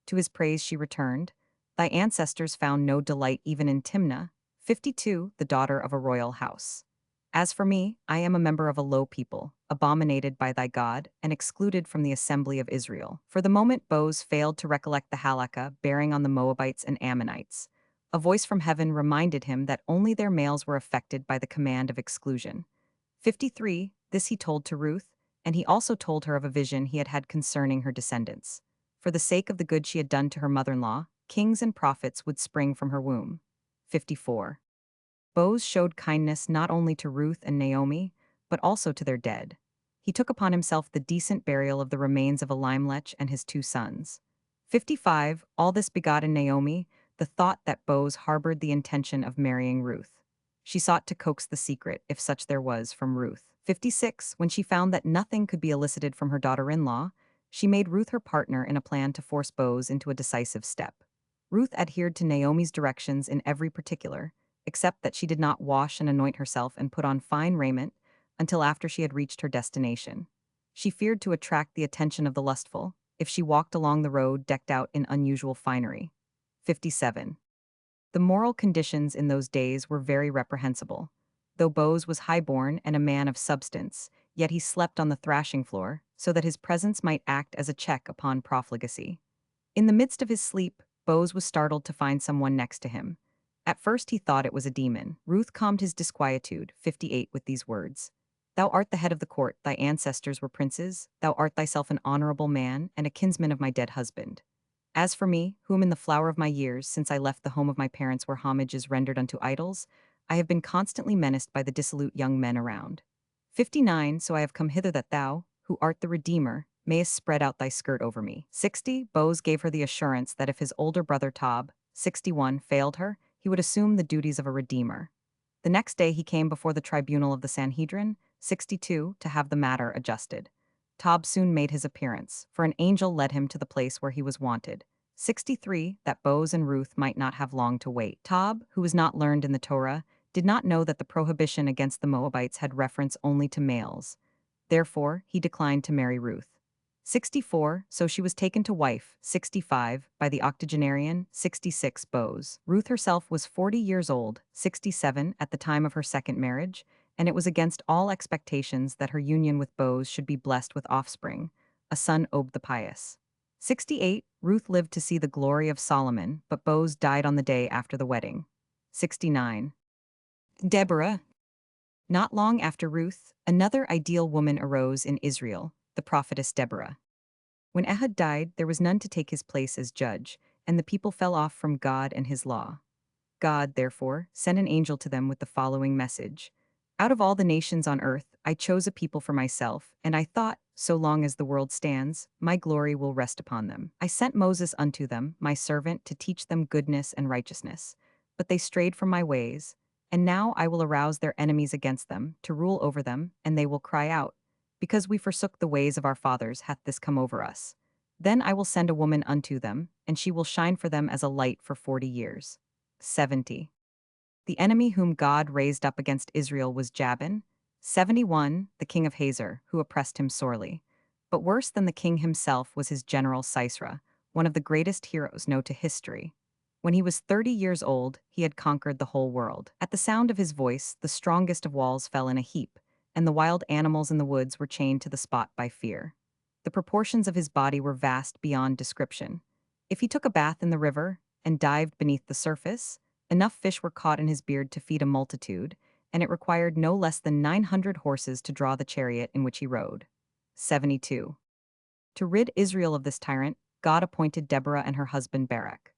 To his praise she returned, Thy ancestors found no delight even in Timnah. 52. The daughter of a royal house. As for me, I am a member of a low people, abominated by thy God, and excluded from the assembly of Israel. For the moment Boaz failed to recollect the halakha bearing on the Moabites and Ammonites. A voice from heaven reminded him that only their males were affected by the command of exclusion. 53. This he told to Ruth, and he also told her of a vision he had had concerning her descendants. For the sake of the good she had done to her mother-in-law, kings and prophets would spring from her womb. 54. Boaz showed kindness not only to Ruth and Naomi, but also to their dead. He took upon himself the decent burial of the remains of Elimelech and his 2 sons. 55. All this begot in Naomi the thought that Boaz harbored the intention of marrying Ruth. She sought to coax the secret, if such there was, from Ruth. 56. When she found that nothing could be elicited from her daughter-in-law, she made Ruth her partner in a plan to force Boaz into a decisive step. Ruth adhered to Naomi's directions in every particular, except that she did not wash and anoint herself and put on fine raiment until after she had reached her destination. She feared to attract the attention of the lustful if she walked along the road decked out in unusual finery. 57. The moral conditions in those days were very reprehensible. Though Boaz was highborn and a man of substance, yet he slept on the thrashing floor, so that his presence might act as a check upon profligacy. In the midst of his sleep, Boaz was startled to find someone next to him. At first he thought it was a demon. Ruth calmed his disquietude, 58, with these words. Thou art the head of the court, thy ancestors were princes, thou art thyself an honorable man, and a kinsman of my dead husband. As for me, whom in the flower of my years, since I left the home of my parents where homage is rendered unto idols, I have been constantly menaced by the dissolute young men around. 59. So I have come hither that thou, who art the Redeemer, mayest spread out thy skirt over me. 60. Boaz gave her the assurance that if his older brother Tob, 61, failed her, he would assume the duties of a redeemer. The next day he came before the tribunal of the Sanhedrin, 62, to have the matter adjusted. Tob soon made his appearance, for an angel led him to the place where he was wanted. 63. That Boaz and Ruth might not have long to wait. Tob, who was not learned in the Torah, did not know that the prohibition against the Moabites had reference only to males. Therefore, he declined to marry Ruth. 64. So she was taken to wife, 65, by the octogenarian, 66, Boaz. Ruth herself was 40 years old, 67, at the time of her second marriage, and it was against all expectations that her union with Boaz should be blessed with offspring, a son Ob the Pious. 68. Ruth lived to see the glory of Solomon, but Boaz died on the day after the wedding. 69. Deborah. Not long after Ruth, another ideal woman arose in Israel, the prophetess Deborah. When Ehud died, there was none to take his place as judge, and the people fell off from God and his law. God, therefore, sent an angel to them with the following message. Out of all the nations on earth, I chose a people for myself, and I thought, so long as the world stands, my glory will rest upon them. I sent Moses unto them, my servant, to teach them goodness and righteousness. But they strayed from my ways, and now I will arouse their enemies against them, to rule over them, and they will cry out, because we forsook the ways of our fathers hath this come over us. Then I will send a woman unto them, and she will shine for them as a light for 40 years. 70. The enemy whom God raised up against Israel was Jabin. 71. The king of Hazor, who oppressed him sorely. But worse than the king himself was his general Sisera, one of the greatest heroes known to history. When he was 30 years old, he had conquered the whole world. At the sound of his voice, the strongest of walls fell in a heap, and the wild animals in the woods were chained to the spot by fear. The proportions of his body were vast beyond description. If he took a bath in the river, and dived beneath the surface, enough fish were caught in his beard to feed a multitude, and it required no less than 900 horses to draw the chariot in which he rode. 72. To rid Israel of this tyrant, God appointed Deborah and her husband Barak.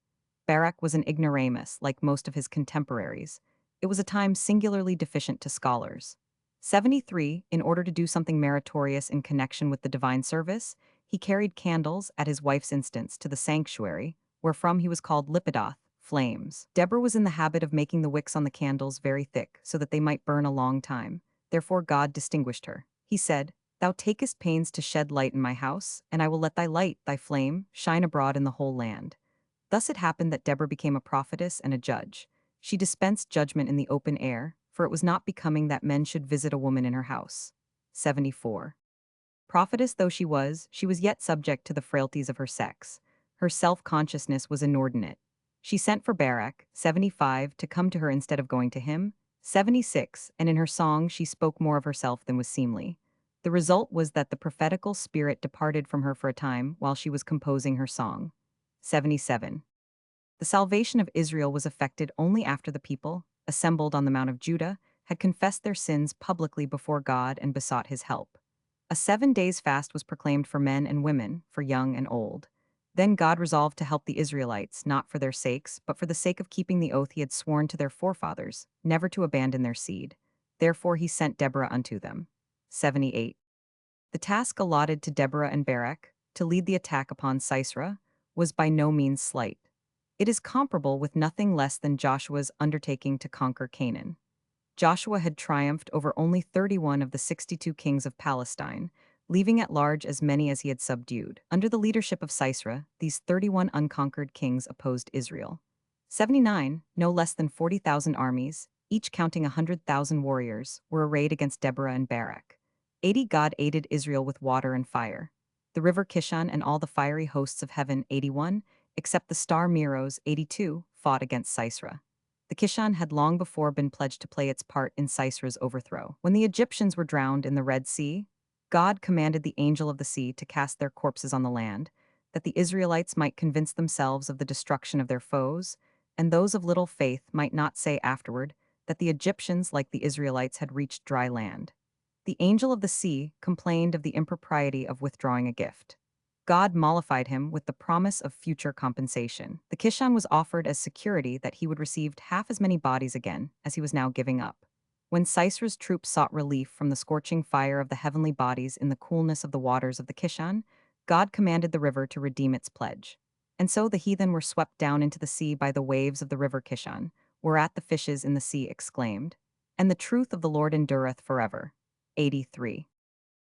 Barak was an ignoramus, like most of his contemporaries. It was a time singularly deficient to scholars. 73. In order to do something meritorious in connection with the divine service, he carried candles, at his wife's instance, to the sanctuary, wherefrom he was called Lipidoth, flames. Deborah was in the habit of making the wicks on the candles very thick, so that they might burn a long time. Therefore God distinguished her. He said, Thou takest pains to shed light in my house, and I will let thy light, thy flame, shine abroad in the whole land. Thus it happened that Deborah became a prophetess and a judge. She dispensed judgment in the open air, for it was not becoming that men should visit a woman in her house. 74. Prophetess though she was yet subject to the frailties of her sex. Her self-consciousness was inordinate. She sent for Barak, 75, to come to her instead of going to him, 76, and in her song she spoke more of herself than was seemly. The result was that the prophetical spirit departed from her for a time while she was composing her song. 77. The salvation of Israel was effected only after the people, assembled on the Mount of Judah, had confessed their sins publicly before God and besought his help. A 7 days fast was proclaimed for men and women, for young and old. Then God resolved to help the Israelites, not for their sakes, but for the sake of keeping the oath he had sworn to their forefathers, never to abandon their seed. Therefore he sent Deborah unto them. 78. The task allotted to Deborah and Barak, to lead the attack upon Sisera, was by no means slight. It is comparable with nothing less than Joshua's undertaking to conquer Canaan. Joshua had triumphed over only 31 of the 62 kings of Palestine, leaving at large as many as he had subdued. Under the leadership of Sisera, these 31 unconquered kings opposed Israel. 79, no less than 40,000 armies, each counting 100,000 warriors, were arrayed against Deborah and Barak. 80 God aided Israel with water and fire. The river Kishon and all the fiery hosts of heaven, 81, except the star Meroz, 82, fought against Sisera. The Kishon had long before been pledged to play its part in Sisera's overthrow. When the Egyptians were drowned in the Red Sea, God commanded the angel of the sea to cast their corpses on the land, that the Israelites might convince themselves of the destruction of their foes, and those of little faith might not say afterward that the Egyptians, like the Israelites, had reached dry land. The angel of the sea complained of the impropriety of withdrawing a gift. God mollified him with the promise of future compensation. The Kishon was offered as security that he would receive half as many bodies again as he was now giving up. When Sisera's troops sought relief from the scorching fire of the heavenly bodies in the coolness of the waters of the Kishon, God commanded the river to redeem its pledge. And so the heathen were swept down into the sea by the waves of the river Kishon, whereat the fishes in the sea exclaimed, And the truth of the Lord endureth forever. 83.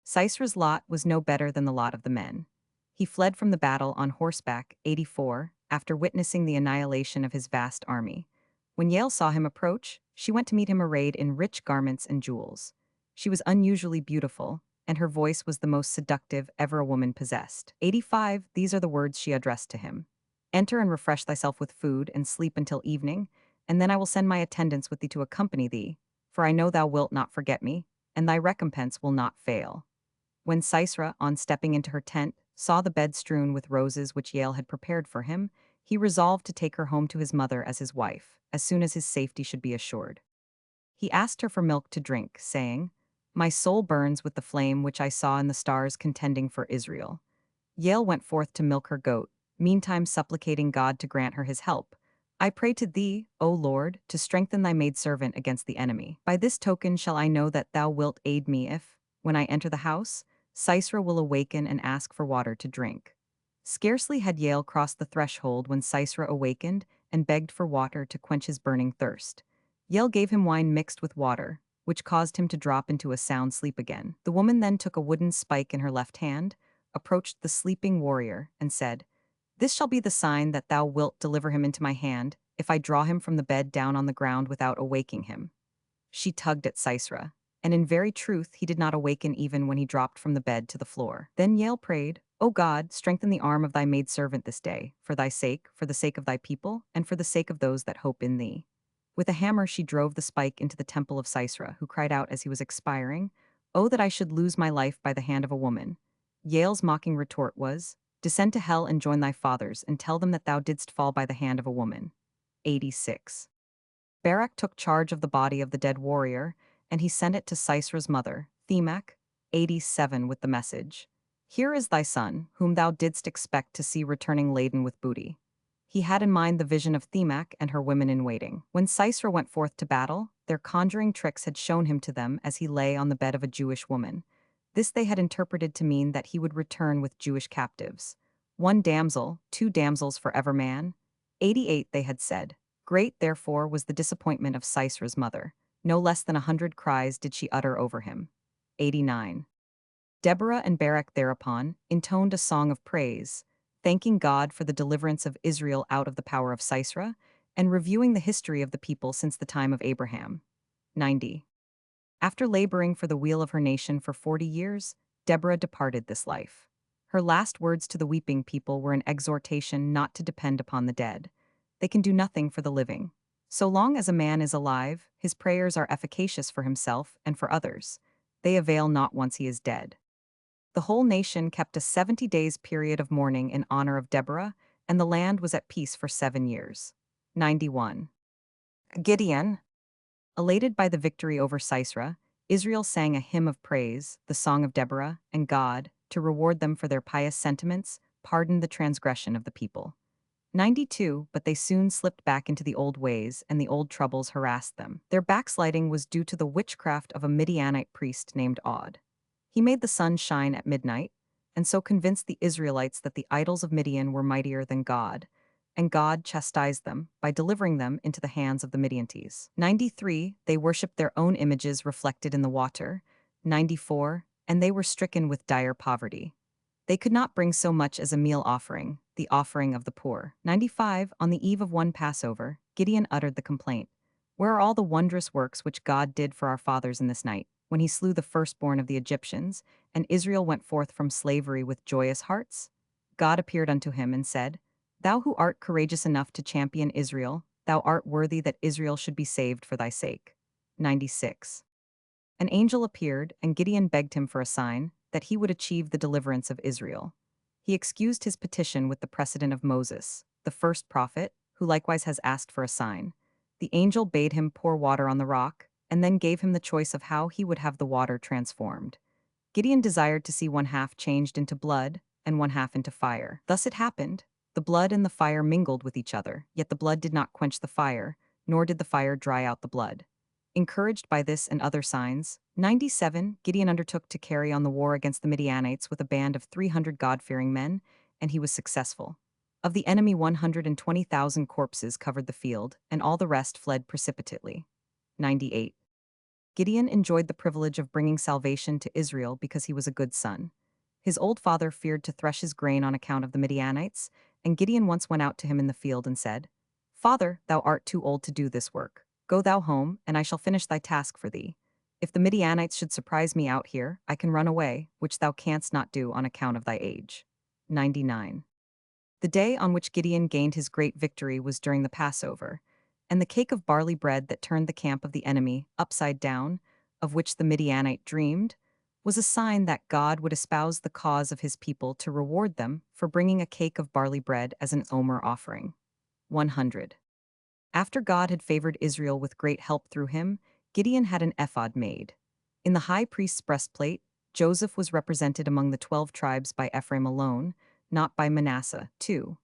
Sisera's lot was no better than the lot of the men. He fled from the battle on horseback, 84, after witnessing the annihilation of his vast army. When Yael saw him approach, she went to meet him arrayed in rich garments and jewels. She was unusually beautiful, and her voice was the most seductive ever a woman possessed. 85, these are the words she addressed to him. Enter and refresh thyself with food, and sleep until evening, and then I will send my attendants with thee to accompany thee, for I know thou wilt not forget me, and thy recompense will not fail. When Sisera, on stepping into her tent, saw the bed strewn with roses which Yael had prepared for him, he resolved to take her home to his mother as his wife, as soon as his safety should be assured. He asked her for milk to drink, saying, My soul burns with the flame which I saw in the stars contending for Israel. Yael went forth to milk her goat, meantime supplicating God to grant her his help. I pray to thee, O Lord, to strengthen thy maidservant against the enemy. By this token shall I know that thou wilt aid me if, when I enter the house, Sisera will awaken and ask for water to drink. Scarcely had Yael crossed the threshold when Sisera awakened and begged for water to quench his burning thirst. Yael gave him wine mixed with water, which caused him to drop into a sound sleep again. The woman then took a wooden spike in her left hand, approached the sleeping warrior, and said, This shall be the sign that thou wilt deliver him into my hand, if I draw him from the bed down on the ground without awaking him. She tugged at Sisera, and in very truth he did not awaken even when he dropped from the bed to the floor. Then Yael prayed, O God, strengthen the arm of thy maidservant this day, for thy sake, for the sake of thy people, and for the sake of those that hope in thee. With a hammer she drove the spike into the temple of Sisera, who cried out as he was expiring, Oh, that I should lose my life by the hand of a woman. Yael's mocking retort was, Descend to hell and join thy fathers, and tell them that thou didst fall by the hand of a woman. 86. Barak took charge of the body of the dead warrior, and he sent it to Sisera's mother, Themach, 87, with the message, Here is thy son, whom thou didst expect to see returning laden with booty. He had in mind the vision of Themach and her women in waiting. When Sisera went forth to battle, their conjuring tricks had shown him to them as he lay on the bed of a Jewish woman. This they had interpreted to mean that he would return with Jewish captives. One damsel, two damsels for every man. 88, they had said. Great, therefore, was the disappointment of Sisera's mother. No less than 100 cries did she utter over him. 89. Deborah and Barak thereupon intoned a song of praise, thanking God for the deliverance of Israel out of the power of Sisera, and reviewing the history of the people since the time of Abraham. 90. After laboring for the weal of her nation for 40 years, Deborah departed this life. Her last words to the weeping people were an exhortation not to depend upon the dead. They can do nothing for the living. So long as a man is alive, his prayers are efficacious for himself and for others. They avail not once he is dead. The whole nation kept a 70 days period of mourning in honor of Deborah, and the land was at peace for 7 years. 91. Gideon. Elated by the victory over Sisera, Israel sang a hymn of praise, the Song of Deborah, and God, to reward them for their pious sentiments, pardoned the transgression of the people. 92, but they soon slipped back into the old ways, and the old troubles harassed them. Their backsliding was due to the witchcraft of a Midianite priest named Od. He made the sun shine at midnight, and so convinced the Israelites that the idols of Midian were mightier than God, and God chastised them by delivering them into the hands of the Midianites. 93, they worshipped their own images reflected in the water. 94, and they were stricken with dire poverty. They could not bring so much as a meal offering, the offering of the poor. 95, on the eve of one Passover, Gideon uttered the complaint, Where are all the wondrous works which God did for our fathers in this night, when he slew the firstborn of the Egyptians, and Israel went forth from slavery with joyous hearts? God appeared unto him and said, Thou who art courageous enough to champion Israel, thou art worthy that Israel should be saved for thy sake. 96. An angel appeared, and Gideon begged him for a sign, that he would achieve the deliverance of Israel. He excused his petition with the precedent of Moses, the first prophet, who likewise has asked for a sign. The angel bade him pour water on the rock, and then gave him the choice of how he would have the water transformed. Gideon desired to see one half changed into blood, and one half into fire. Thus it happened. The blood and the fire mingled with each other, yet the blood did not quench the fire, nor did the fire dry out the blood. Encouraged by this and other signs, 97, Gideon undertook to carry on the war against the Midianites with a band of 300 God-fearing men, and he was successful. Of the enemy 120,000 corpses covered the field, and all the rest fled precipitately. 98. Gideon enjoyed the privilege of bringing salvation to Israel because he was a good son. His old father feared to thresh his grain on account of the Midianites, and Gideon once went out to him in the field and said, Father, thou art too old to do this work. Go thou home, and I shall finish thy task for thee. If the Midianites should surprise me out here, I can run away, which thou canst not do on account of thy age. 99. The day on which Gideon gained his great victory was during the Passover, and the cake of barley bread that turned the camp of the enemy upside down, of which the Midianite dreamed, was a sign that God would espouse the cause of his people to reward them for bringing a cake of barley bread as an omer offering. 100. After God had favored Israel with great help through him, Gideon had an ephod made. In the high priest's breastplate, Joseph was represented among the 12 tribes by Ephraim alone, not by Manasseh. 2.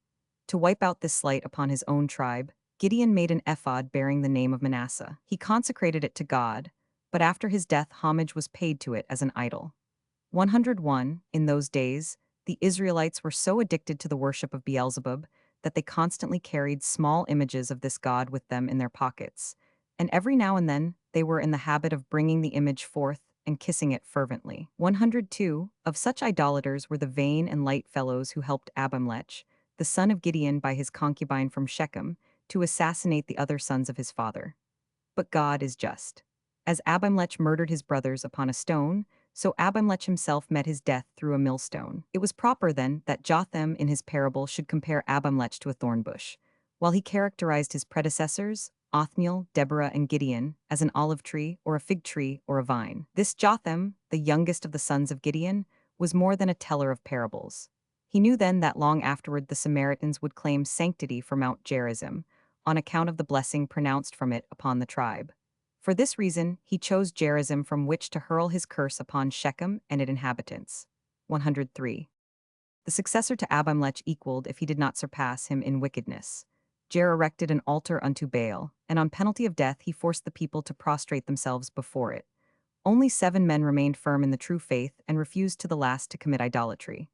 To wipe out this slight upon his own tribe, Gideon made an ephod bearing the name of Manasseh. He consecrated it to God, but after his death homage was paid to it as an idol. 101. In those days, the Israelites were so addicted to the worship of Beelzebub that they constantly carried small images of this god with them in their pockets, and every now and then they were in the habit of bringing the image forth and kissing it fervently. 102. Of such idolaters were the vain and light fellows who helped Abimelech, the son of Gideon by his concubine from Shechem, to assassinate the other sons of his father. But God is just. As Abimelech murdered his brothers upon a stone, so Abimelech himself met his death through a millstone. It was proper, then, that Jotham in his parable should compare Abimelech to a thorn bush, while he characterized his predecessors, Othniel, Deborah, and Gideon, as an olive tree or a fig tree or a vine. This Jotham, the youngest of the sons of Gideon, was more than a teller of parables. He knew then that long afterward the Samaritans would claim sanctity for Mount Gerizim, on account of the blessing pronounced from it upon the tribe. For this reason, he chose Gerizim from which to hurl his curse upon Shechem and its inhabitants. 103. The successor to Abimelech equaled if he did not surpass him in wickedness. Jer erected an altar unto Baal, and on penalty of death he forced the people to prostrate themselves before it. Only 7 men remained firm in the true faith and refused to the last to commit idolatry.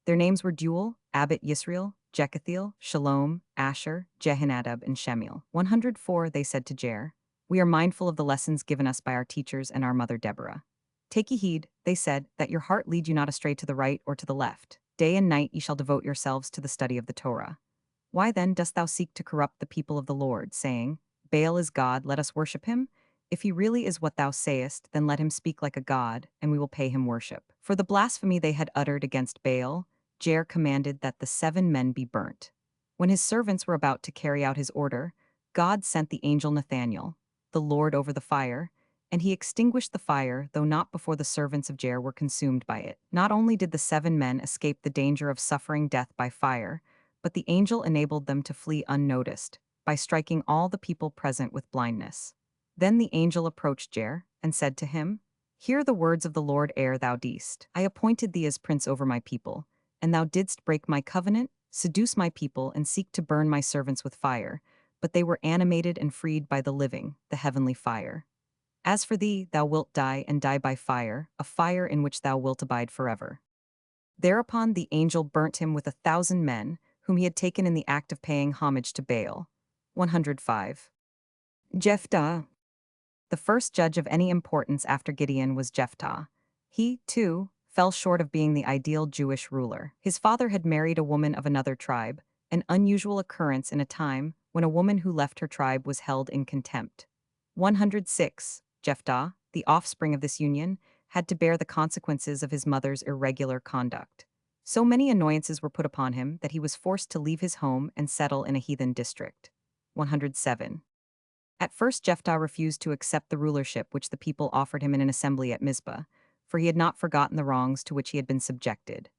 Their names were Duel, Abbot Yisrael, Jekathiel, Shalom, Asher, Jehonadab, and Shemiel. 104 They said to Jer, "We are mindful of the lessons given us by our teachers and our mother Deborah. Take ye heed," they said, "that your heart lead you not astray to the right or to the left. Day and night ye shall devote yourselves to the study of the Torah. Why then dost thou seek to corrupt the people of the Lord, saying, Baal is God, let us worship him? If he really is what thou sayest, then let him speak like a god, and we will pay him worship." For the blasphemy they had uttered against Baal, Jer commanded that the 7 men be burnt. When his servants were about to carry out his order, God sent the angel Nathaniel, the Lord over the fire, and he extinguished the fire, though not before the servants of Jer were consumed by it. Not only did the 7 men escape the danger of suffering death by fire, but the angel enabled them to flee unnoticed, by striking all the people present with blindness. Then the angel approached Jer, and said to him, "Hear the words of the Lord ere thou deest. I appointed thee as prince over my people, and thou didst break my covenant, seduce my people, and seek to burn my servants with fire, but they were animated and freed by the living, the heavenly fire. As for thee, thou wilt die and die by fire, a fire in which thou wilt abide forever." Thereupon the angel burnt him with 1,000 men, whom he had taken in the act of paying homage to Baal. 105. Jephthah. The first judge of any importance after Gideon was Jephthah. He, too, fell short of being the ideal Jewish ruler. His father had married a woman of another tribe, an unusual occurrence in a time when a woman who left her tribe was held in contempt. 106. Jephthah, the offspring of this union, had to bear the consequences of his mother's irregular conduct. So many annoyances were put upon him that he was forced to leave his home and settle in a heathen district. 107. At first Jephthah refused to accept the rulership which the people offered him in an assembly at Mizpah, for he had not forgotten the wrongs to which he had been subjected.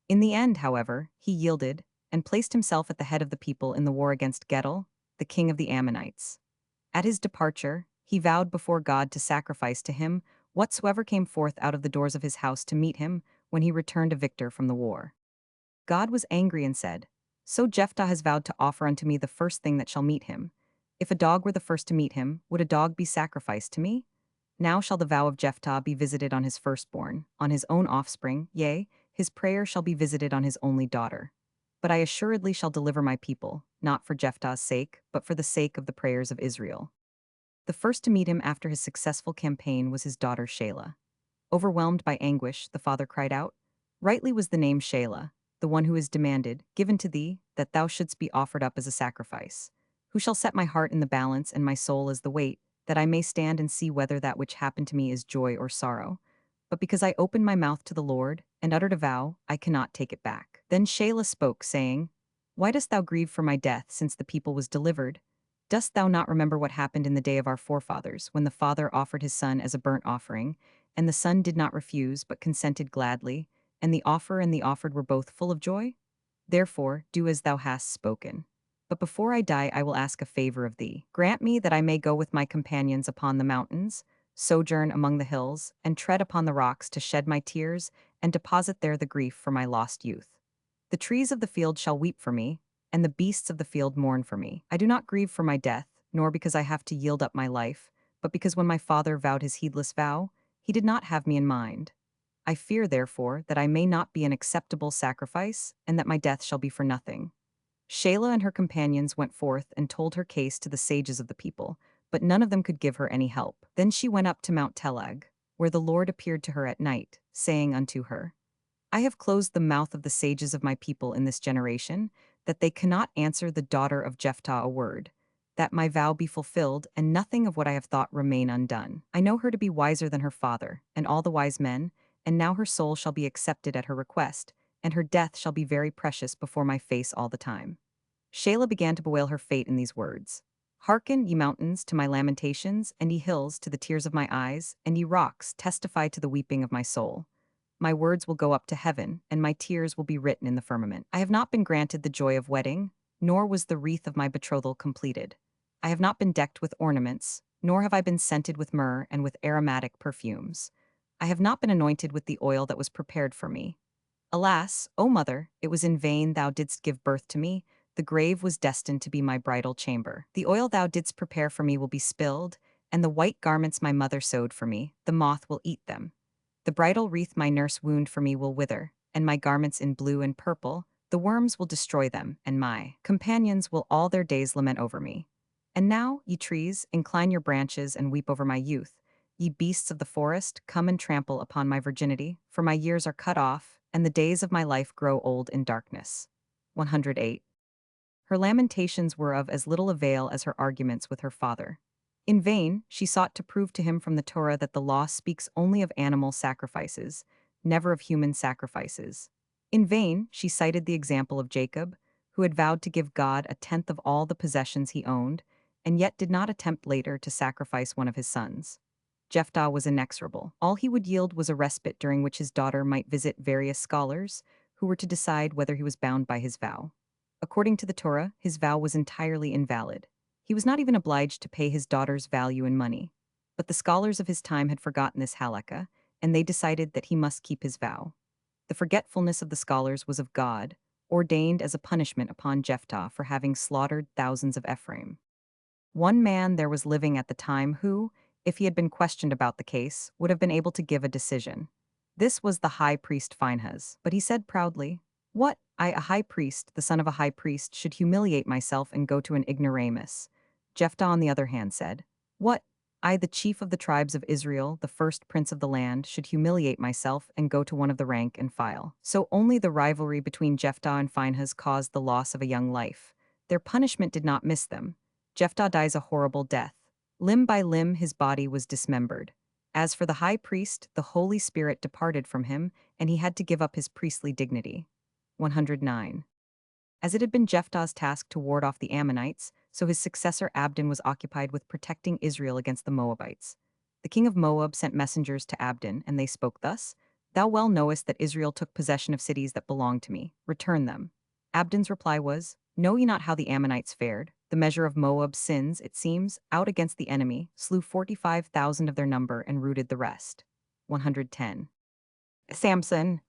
In the end, however, he yielded, and placed himself at the head of the people in the war against Gedal, the king of the Ammonites. At his departure, he vowed before God to sacrifice to him whatsoever came forth out of the doors of his house to meet him when he returned a victor from the war. God was angry and said, "So Jephthah has vowed to offer unto me the first thing that shall meet him. If a dog were the first to meet him, would a dog be sacrificed to me? Now shall the vow of Jephthah be visited on his firstborn, on his own offspring, yea, his prayer shall be visited on his only daughter. But I assuredly shall deliver my people, not for Jephthah's sake, but for the sake of the prayers of Israel." The first to meet him after his successful campaign was his daughter Shelah. Overwhelmed by anguish, the father cried out, "Rightly was the name Shelah, the one who is demanded, given to thee, that thou shouldst be offered up as a sacrifice. Who shall set my heart in the balance and my soul as the weight, that I may stand and see whether that which happened to me is joy or sorrow? But because I opened my mouth to the Lord, and uttered a vow, I cannot take it back." Then Shelah spoke, saying, "Why dost thou grieve for my death, since the people was delivered? Dost thou not remember what happened in the day of our forefathers, when the father offered his son as a burnt offering, and the son did not refuse, but consented gladly, and the offer and the offered were both full of joy? Therefore, do as thou hast spoken. But before I die, I will ask a favor of thee. Grant me that I may go with my companions upon the mountains, sojourn among the hills, and tread upon the rocks to shed my tears, and deposit there the grief for my lost youth. The trees of the field shall weep for me, and the beasts of the field mourn for me. I do not grieve for my death, nor because I have to yield up my life, but because when my father vowed his heedless vow, he did not have me in mind. I fear, therefore, that I may not be an acceptable sacrifice, and that my death shall be for nothing." Shelah and her companions went forth and told her case to the sages of the people, but none of them could give her any help. Then she went up to Mount Telag, where the Lord appeared to her at night, saying unto her, "I have closed the mouth of the sages of my people in this generation, that they cannot answer the daughter of Jephthah a word, that my vow be fulfilled, and nothing of what I have thought remain undone. I know her to be wiser than her father, and all the wise men, and now her soul shall be accepted at her request, and her death shall be very precious before my face all the time." Shelah began to bewail her fate in these words: "Hearken, ye mountains, to my lamentations, and ye hills, to the tears of my eyes, and ye rocks, testify to the weeping of my soul. my words will go up to heaven, and my tears will be written in the firmament. I have not been granted the joy of wedding, nor was the wreath of my betrothal completed. I have not been decked with ornaments, nor have I been scented with myrrh and with aromatic perfumes. I have not been anointed with the oil that was prepared for me. Alas, O mother, it was in vain thou didst give birth to me. The grave was destined to be my bridal chamber. The oil thou didst prepare for me will be spilled, and the white garments my mother sewed for me, the moth will eat them. The bridal wreath my nurse wound for me will wither, and my garments in blue and purple, the worms will destroy them, and my companions will all their days lament over me. And now, ye trees, incline your branches and weep over my youth. Ye beasts of the forest, come and trample upon my virginity, for my years are cut off, and the days of my life grow old in darkness. 108. Her lamentations were of as little avail as her arguments with her father. In vain, she sought to prove to him from the Torah that the law speaks only of animal sacrifices, never of human sacrifices. In vain, she cited the example of Jacob, who had vowed to give God a tenth of all the possessions he owned, and yet did not attempt later to sacrifice one of his sons. Jephthah was inexorable. All he would yield was a respite during which his daughter might visit various scholars, who were to decide whether he was bound by his vow. According to the Torah, his vow was entirely invalid. He was not even obliged to pay his daughter's value in money. But the scholars of his time had forgotten this halakha, and they decided that he must keep his vow. The forgetfulness of the scholars was of God, ordained as a punishment upon Jephthah for having slaughtered thousands of Ephraim. One man there was living at the time who, if he had been questioned about the case, would have been able to give a decision. This was the high priest Phinehas, but he said proudly, "What, I, a high priest, the son of a high priest, should humiliate myself and go to an ignoramus?" Jephthah, on the other hand, said, "What, I, the chief of the tribes of Israel, the first prince of the land, should humiliate myself and go to one of the rank and file." So only the rivalry between Jephthah and Phinehas caused the loss of a young life. Their punishment did not miss them. Jephthah dies a horrible death. Limb by limb his body was dismembered. As for the high priest, the Holy Spirit departed from him, and he had to give up his priestly dignity. 109. As it had been Jephthah's task to ward off the Ammonites, so his successor Abdon was occupied with protecting Israel against the Moabites. The king of Moab sent messengers to Abdon, and they spoke thus: "Thou well knowest that Israel took possession of cities that belonged to me. Return them." Abdon's reply was, "Know ye not how the Ammonites fared? The measure of Moab's sins, it seems, out against the enemy, slew 45,000 of their number and routed the rest." 110. Samson.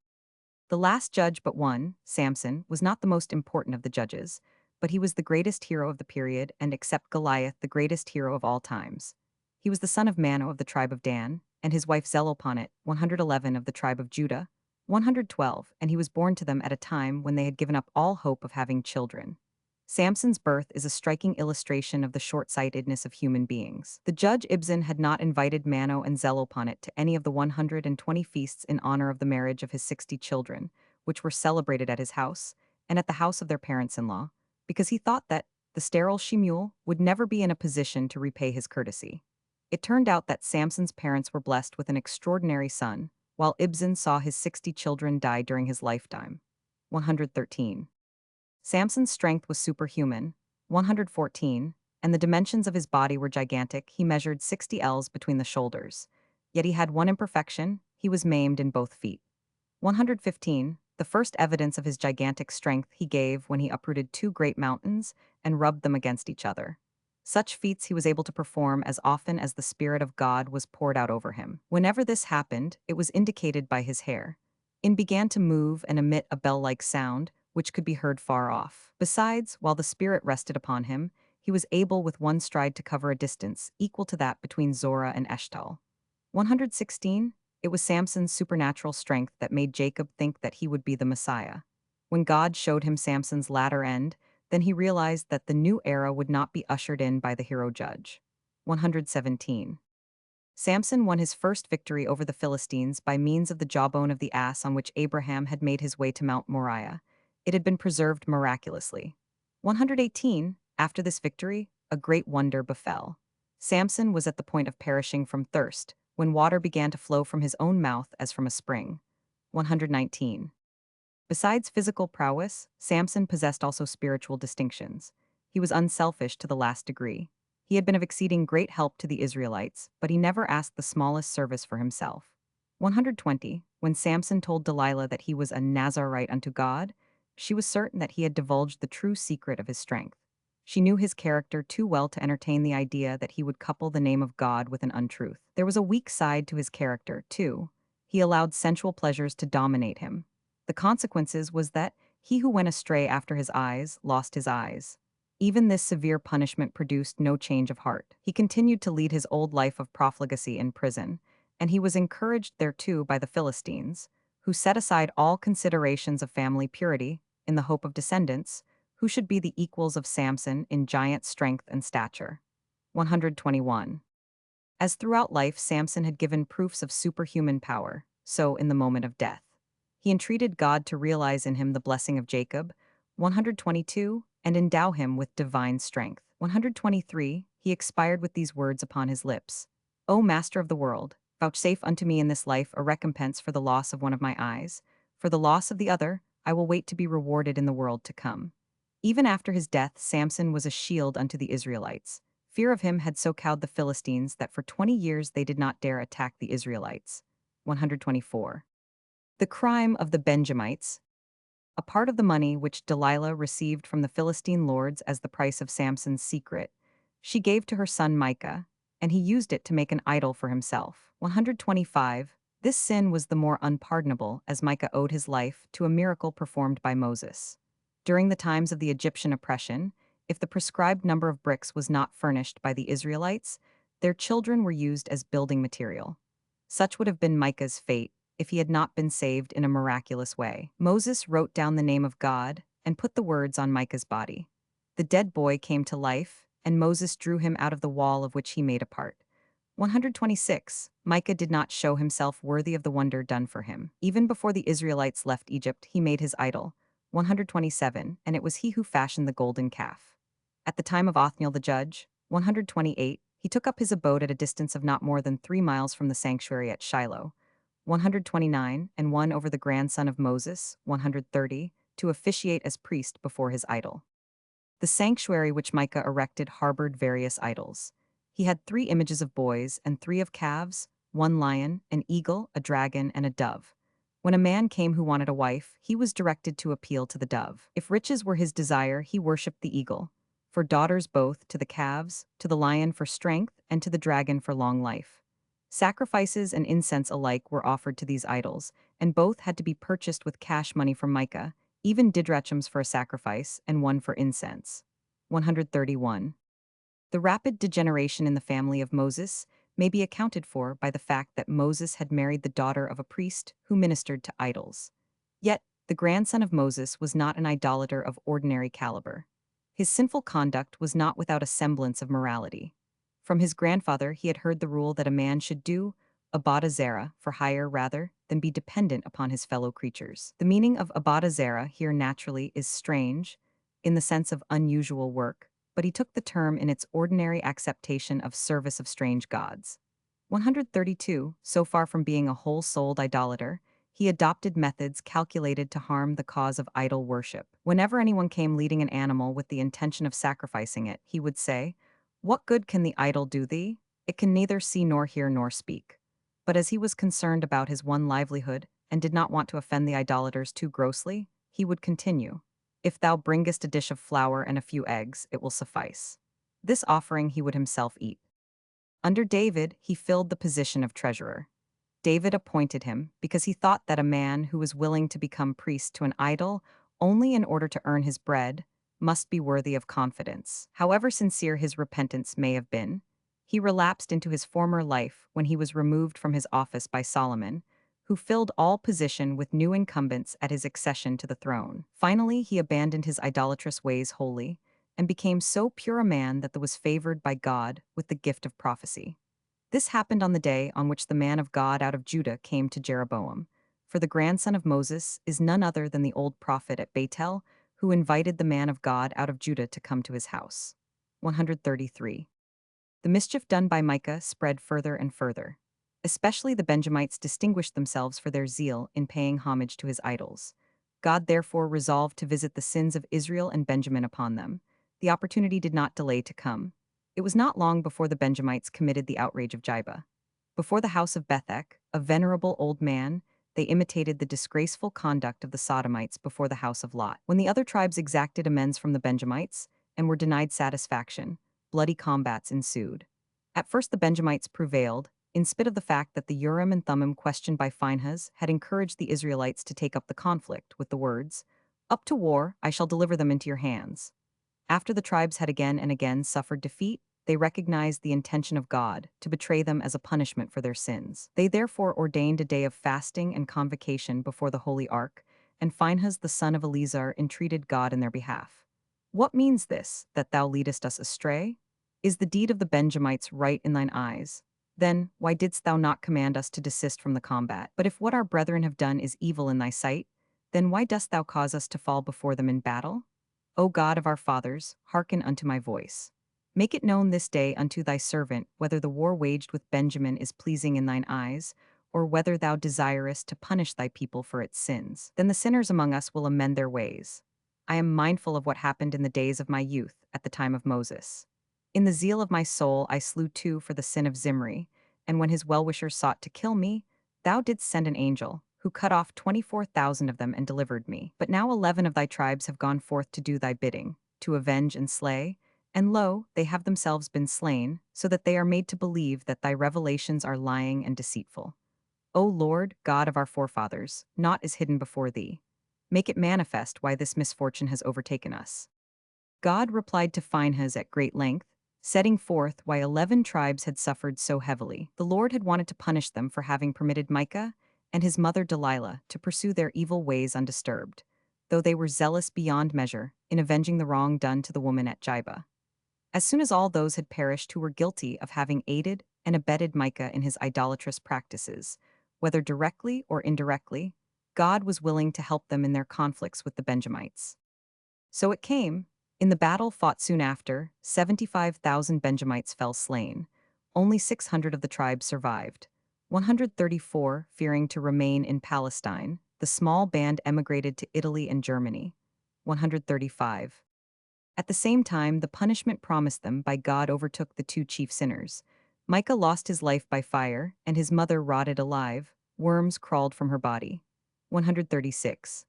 The last judge but one, Samson, was not the most important of the judges, but he was the greatest hero of the period and, except Goliath, the greatest hero of all times. He was the son of Mano of the tribe of Dan, and his wife Zeloponit, 111 of the tribe of Judah, 112, and he was born to them at a time when they had given up all hope of having children. Samson's birth is a striking illustration of the short-sightedness of human beings. The judge Ibzan had not invited Mano and Zeloponit to any of the 120 feasts in honor of the marriage of his 60 children, which were celebrated at his house, and at the house of their parents-in-law, because he thought that the sterile Shemuel would never be in a position to repay his courtesy. It turned out that Samson's parents were blessed with an extraordinary son, while Ibzan saw his 60 children die during his lifetime. 113. Samson's strength was superhuman, 114, and the dimensions of his body were gigantic. He measured 60 ells between the shoulders. Yet he had one imperfection: he was maimed in both feet. 115, the first evidence of his gigantic strength he gave when he uprooted two great mountains and rubbed them against each other. Such feats he was able to perform as often as the Spirit of God was poured out over him. Whenever this happened, it was indicated by his hair. It began to move and emit a bell-like sound, which could be heard far off. Besides, while the Spirit rested upon him, he was able with one stride to cover a distance equal to that between Zorah and Eshtal. 116, it was Samson's supernatural strength that made Jacob think that he would be the Messiah. When God showed him Samson's latter end, then he realized that the new era would not be ushered in by the hero judge. 117. Samson won his first victory over the Philistines by means of the jawbone of the ass on which Abraham had made his way to Mount Moriah. It had been preserved miraculously. 118. After this victory, a great wonder befell. Samson was at the point of perishing from thirst, when water began to flow from his own mouth as from a spring. 119. Besides physical prowess, Samson possessed also spiritual distinctions. He was unselfish to the last degree. He had been of exceeding great help to the Israelites, but he never asked the smallest service for himself. 120. When Samson told Delilah that he was a Nazarite unto God, she was certain that he had divulged the true secret of his strength. She knew his character too well to entertain the idea that he would couple the name of God with an untruth. There was a weak side to his character, too. He allowed sensual pleasures to dominate him. The consequences was that he who went astray after his eyes lost his eyes. Even this severe punishment produced no change of heart. He continued to lead his old life of profligacy in prison, and he was encouraged thereto by the Philistines, who set aside all considerations of family purity in the hope of descendants, who should be the equals of Samson in giant strength and stature. 121. As throughout life Samson had given proofs of superhuman power, so in the moment of death. He entreated God to realize in him the blessing of Jacob, 122, and endow him with divine strength. 123, he expired with these words upon his lips. O Master of the world, vouchsafe unto me in this life a recompense for the loss of one of my eyes. For the loss of the other, I will wait to be rewarded in the world to come. Even after his death, Samson was a shield unto the Israelites. Fear of him had so cowed the Philistines that for 20 years they did not dare attack the Israelites. 124. The crime of the Benjamites. A part of the money which Delilah received from the Philistine lords as the price of Samson's secret, she gave to her son Micah, and he used it to make an idol for himself. 125. This sin was the more unpardonable as Micah owed his life to a miracle performed by Moses. During the times of the Egyptian oppression, if the prescribed number of bricks was not furnished by the Israelites, their children were used as building material. Such would have been Micah's fate if he had not been saved in a miraculous way. Moses wrote down the name of God and put the words on Micah's body. The dead boy came to life, and Moses drew him out of the wall of which he made a part. 126. Micah did not show himself worthy of the wonder done for him. Even before the Israelites left Egypt, he made his idol. 127. And it was he who fashioned the golden calf. At the time of Othniel the judge, 128, he took up his abode at a distance of not more than 3 miles from the sanctuary at Shiloh. 129, and won over the grandson of Moses, 130, to officiate as priest before his idol. The sanctuary which Micah erected harbored various idols. He had 3 images of boys and 3 of calves, 1 lion, an eagle, a dragon, and a dove. When a man came who wanted a wife, he was directed to appeal to the dove. If riches were his desire, he worshipped the eagle. For daughters both, to the calves, to the lion for strength, and to the dragon for long life. Sacrifices and incense alike were offered to these idols, and both had to be purchased with cash money from Micah, even didrachms for a sacrifice and 1 for incense. 131. The rapid degeneration in the family of Moses may be accounted for by the fact that Moses had married the daughter of a priest who ministered to idols. Yet, the grandson of Moses was not an idolater of ordinary caliber. His sinful conduct was not without a semblance of morality. From his grandfather he had heard the rule that a man should do abada zera for hire rather than be dependent upon his fellow creatures. The meaning of abada zera here naturally is strange, in the sense of unusual work, but he took the term in its ordinary acceptation of service of strange gods. 132, so far from being a whole-souled idolater, he adopted methods calculated to harm the cause of idol worship. Whenever anyone came leading an animal with the intention of sacrificing it, he would say, "What good can the idol do thee? It can neither see nor hear nor speak." But as he was concerned about his one livelihood and did not want to offend the idolaters too grossly, he would continue, "If thou bringest a dish of flour and a few eggs, it will suffice." This offering he would himself eat. Under David, he filled the position of treasurer. David appointed him because he thought that a man who was willing to become priest to an idol only in order to earn his bread must be worthy of confidence. However sincere his repentance may have been, he relapsed into his former life when he was removed from his office by Solomon, who filled all position with new incumbents at his accession to the throne. Finally, he abandoned his idolatrous ways wholly and became so pure a man that was favored by God with the gift of prophecy. This happened on the day on which the man of God out of Judah came to Jeroboam, for the grandson of Moses is none other than the old prophet at Bethel, who invited the man of God out of Judah to come to his house. 133. The mischief done by Micah spread further and further. Especially the Benjamites distinguished themselves for their zeal in paying homage to his idols. God therefore resolved to visit the sins of Israel and Benjamin upon them. The opportunity did not delay to come. It was not long before the Benjamites committed the outrage of Gibeah. Before the house of Bethek, a venerable old man, they imitated the disgraceful conduct of the Sodomites before the house of Lot. When the other tribes exacted amends from the Benjamites and were denied satisfaction, bloody combats ensued. At first the Benjamites prevailed, in spite of the fact that the Urim and Thummim questioned by Phinehas had encouraged the Israelites to take up the conflict with the words, "Up to war, I shall deliver them into your hands." After the tribes had again and again suffered defeat, they recognized the intention of God to betray them as a punishment for their sins. They therefore ordained a day of fasting and convocation before the Holy Ark, and Phinehas the son of Eleazar entreated God in their behalf. "What means this, that thou leadest us astray? Is the deed of the Benjamites right in thine eyes? Then why didst thou not command us to desist from the combat? But if what our brethren have done is evil in thy sight, then why dost thou cause us to fall before them in battle? O God of our fathers, hearken unto my voice. Make it known this day unto thy servant whether the war waged with Benjamin is pleasing in thine eyes, or whether thou desirest to punish thy people for its sins. Then the sinners among us will amend their ways. I am mindful of what happened in the days of my youth, at the time of Moses. In the zeal of my soul I slew two for the sin of Zimri, and when his well-wishers sought to kill me, thou didst send an angel, who cut off 24,000 of them and delivered me. But now 11 of thy tribes have gone forth to do thy bidding, to avenge and slay, and lo, they have themselves been slain, so that they are made to believe that thy revelations are lying and deceitful. O Lord, God of our forefathers, naught is hidden before thee. Make it manifest why this misfortune has overtaken us." God replied to Phinehas at great length, setting forth why 11 tribes had suffered so heavily. The Lord had wanted to punish them for having permitted Micah and his mother Delilah to pursue their evil ways undisturbed, though they were zealous beyond measure in avenging the wrong done to the woman at Gibeah. As soon as all those had perished who were guilty of having aided and abetted Micah in his idolatrous practices, whether directly or indirectly, God was willing to help them in their conflicts with the Benjamites. So it came. In the battle fought soon after, 75,000 Benjamites fell slain. Only 600 of the tribes survived. 134, fearing to remain in Palestine, the small band emigrated to Italy and Germany. 135. At the same time, the punishment promised them by God overtook the two chief sinners. Micah lost his life by fire, and his mother rotted alive. Worms crawled from her body. 136.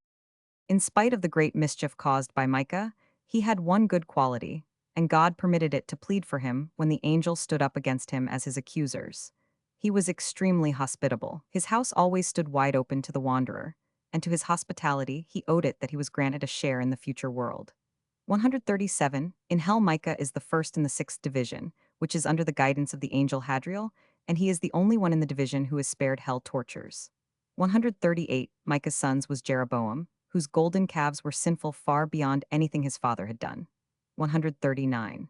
In spite of the great mischief caused by Micah, he had one good quality, and God permitted it to plead for him when the angels stood up against him as his accusers. He was extremely hospitable. His house always stood wide open to the wanderer, and to his hospitality he owed it that he was granted a share in the future world. 137. In hell Micah is the first in the 6th division, which is under the guidance of the angel Hadriel, and he is the only one in the division who is spared hell tortures. 138. Micah's sons was Jeroboam, whose golden calves were sinful far beyond anything his father had done. 139.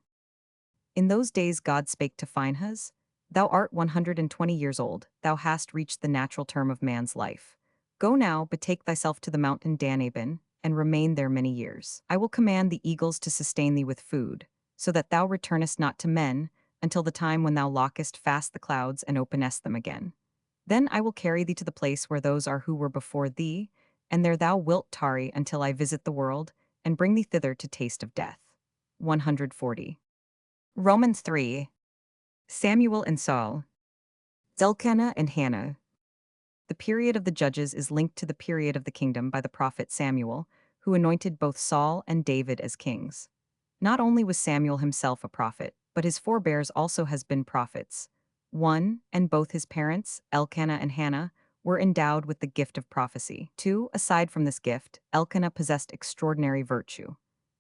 In those days God spake to Phinehas, "Thou art 120 years old, thou hast reached the natural term of man's life. Go now, betake thyself to the mountain Danabin, and remain there many years. I will command the eagles to sustain thee with food, so that thou returnest not to men, until the time when thou lockest fast the clouds and openest them again. Then I will carry thee to the place where those are who were before thee, and there thou wilt tarry until I visit the world, and bring thee thither to taste of death." 140. Romans 3. Samuel and Saul. Elkanah and Hannah. The period of the judges is linked to the period of the kingdom by the prophet Samuel, who anointed both Saul and David as kings. Not only was Samuel himself a prophet, but his forebears also has been prophets. 1. And both his parents, Elkanah and Hannah, were endowed with the gift of prophecy. 2. Aside from this gift, Elkanah possessed extraordinary virtue.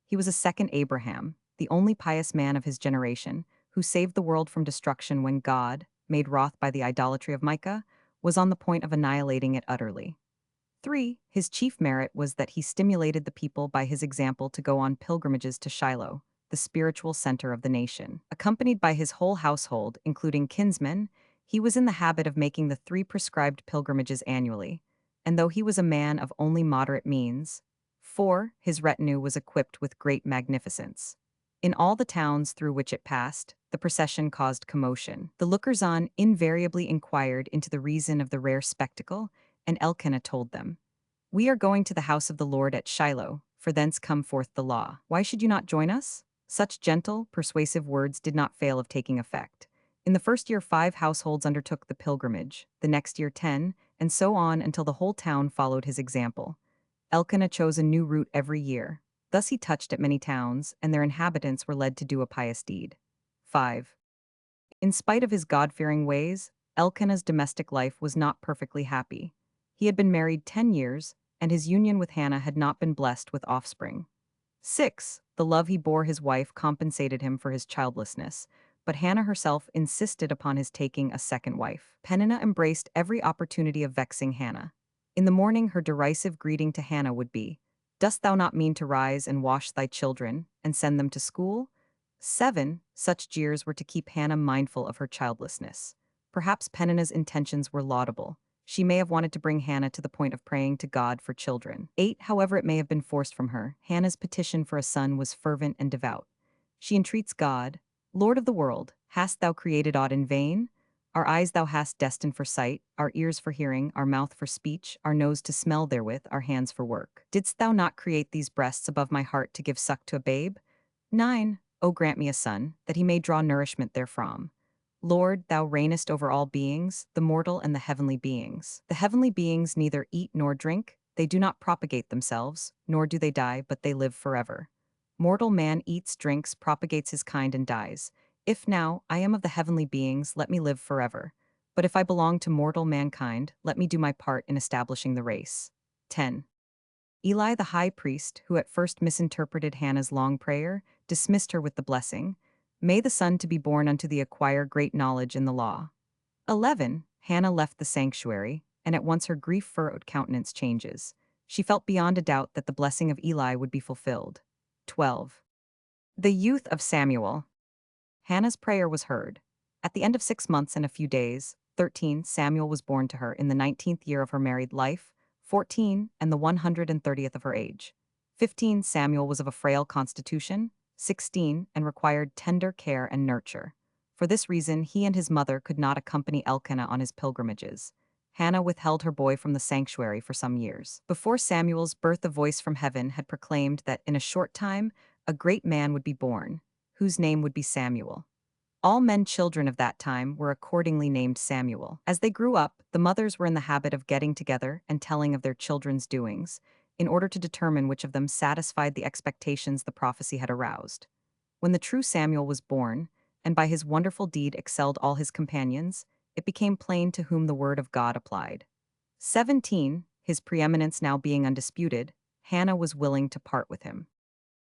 He was a second Abraham, the only pious man of his generation, who saved the world from destruction when God, made wroth by the idolatry of Micah, was on the point of annihilating it utterly. 3. His chief merit was that he stimulated the people by his example to go on pilgrimages to Shiloh, the spiritual center of the nation. Accompanied by his whole household, including kinsmen, he was in the habit of making the 3 prescribed pilgrimages annually, and though he was a man of only moderate means, 4. His retinue was equipped with great magnificence. In all the towns through which it passed, the procession caused commotion. The lookers-on invariably inquired into the reason of the rare spectacle, and Elkanah told them, "We are going to the house of the Lord at Shiloh, for thence come forth the law. Why should you not join us?" Such gentle, persuasive words did not fail of taking effect. In the first year 5 households undertook the pilgrimage, the next year 10, and so on until the whole town followed his example. Elkanah chose a new route every year. Thus he touched at many towns, and their inhabitants were led to do a pious deed. 5. In spite of his God-fearing ways, Elkanah's domestic life was not perfectly happy. He had been married 10 years, and his union with Hannah had not been blessed with offspring. 6. The love he bore his wife compensated him for his childlessness, but Hannah herself insisted upon his taking a second wife. Peninnah embraced every opportunity of vexing Hannah. In the morning her derisive greeting to Hannah would be, "Dost thou not mean to rise and wash thy children, and send them to school?" 7. Such jeers were to keep Hannah mindful of her childlessness. Perhaps Peninnah's intentions were laudable. She may have wanted to bring Hannah to the point of praying to God for children. 8. However it may have been forced from her, Hannah's petition for a son was fervent and devout. She entreats God, "Lord of the world, hast thou created aught in vain? Our eyes thou hast destined for sight, our ears for hearing, our mouth for speech, our nose to smell therewith, our hands for work. Didst thou not create these breasts above my heart to give suck to a babe? 9. O grant me a son, that he may draw nourishment therefrom. Lord, thou reignest over all beings, the mortal and the heavenly beings. The heavenly beings neither eat nor drink, they do not propagate themselves, nor do they die, but they live forever. Mortal man eats, drinks, propagates his kind, and dies. If now I am of the heavenly beings, let me live forever. But if I belong to mortal mankind, let me do my part in establishing the race." 10. Eli the high priest, who at first misinterpreted Hannah's long prayer, dismissed her with the blessing, "May the son to be born unto thee acquire great knowledge in the law." 11. Hannah left the sanctuary, and at once her grief-furrowed countenance changes. She felt beyond a doubt that the blessing of Eli would be fulfilled. 12. The youth of Samuel. Hannah's prayer was heard. At the end of 6 months and a few days, 13, Samuel was born to her in the 19th year of her married life, 14, and the 130th of her age. 15, Samuel was of a frail constitution, 16, and required tender care and nurture. For this reason, he and his mother could not accompany Elkanah on his pilgrimages. Hannah withheld her boy from the sanctuary for some years. Before Samuel's birth, a voice from heaven had proclaimed that in a short time, a great man would be born, whose name would be Samuel. All men children of that time were accordingly named Samuel. As they grew up, the mothers were in the habit of getting together and telling of their children's doings, in order to determine which of them satisfied the expectations the prophecy had aroused. When the true Samuel was born, and by his wonderful deed excelled all his companions, it became plain to whom the word of God applied. 17, his preeminence now being undisputed, Hannah was willing to part with him.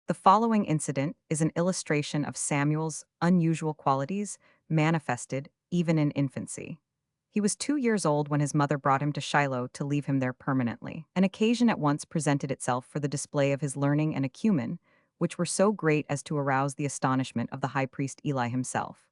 The following incident is an illustration of Samuel's unusual qualities manifested even in infancy. He was 2 years old when his mother brought him to Shiloh to leave him there permanently. An occasion at once presented itself for the display of his learning and acumen, which were so great as to arouse the astonishment of the high priest Eli himself.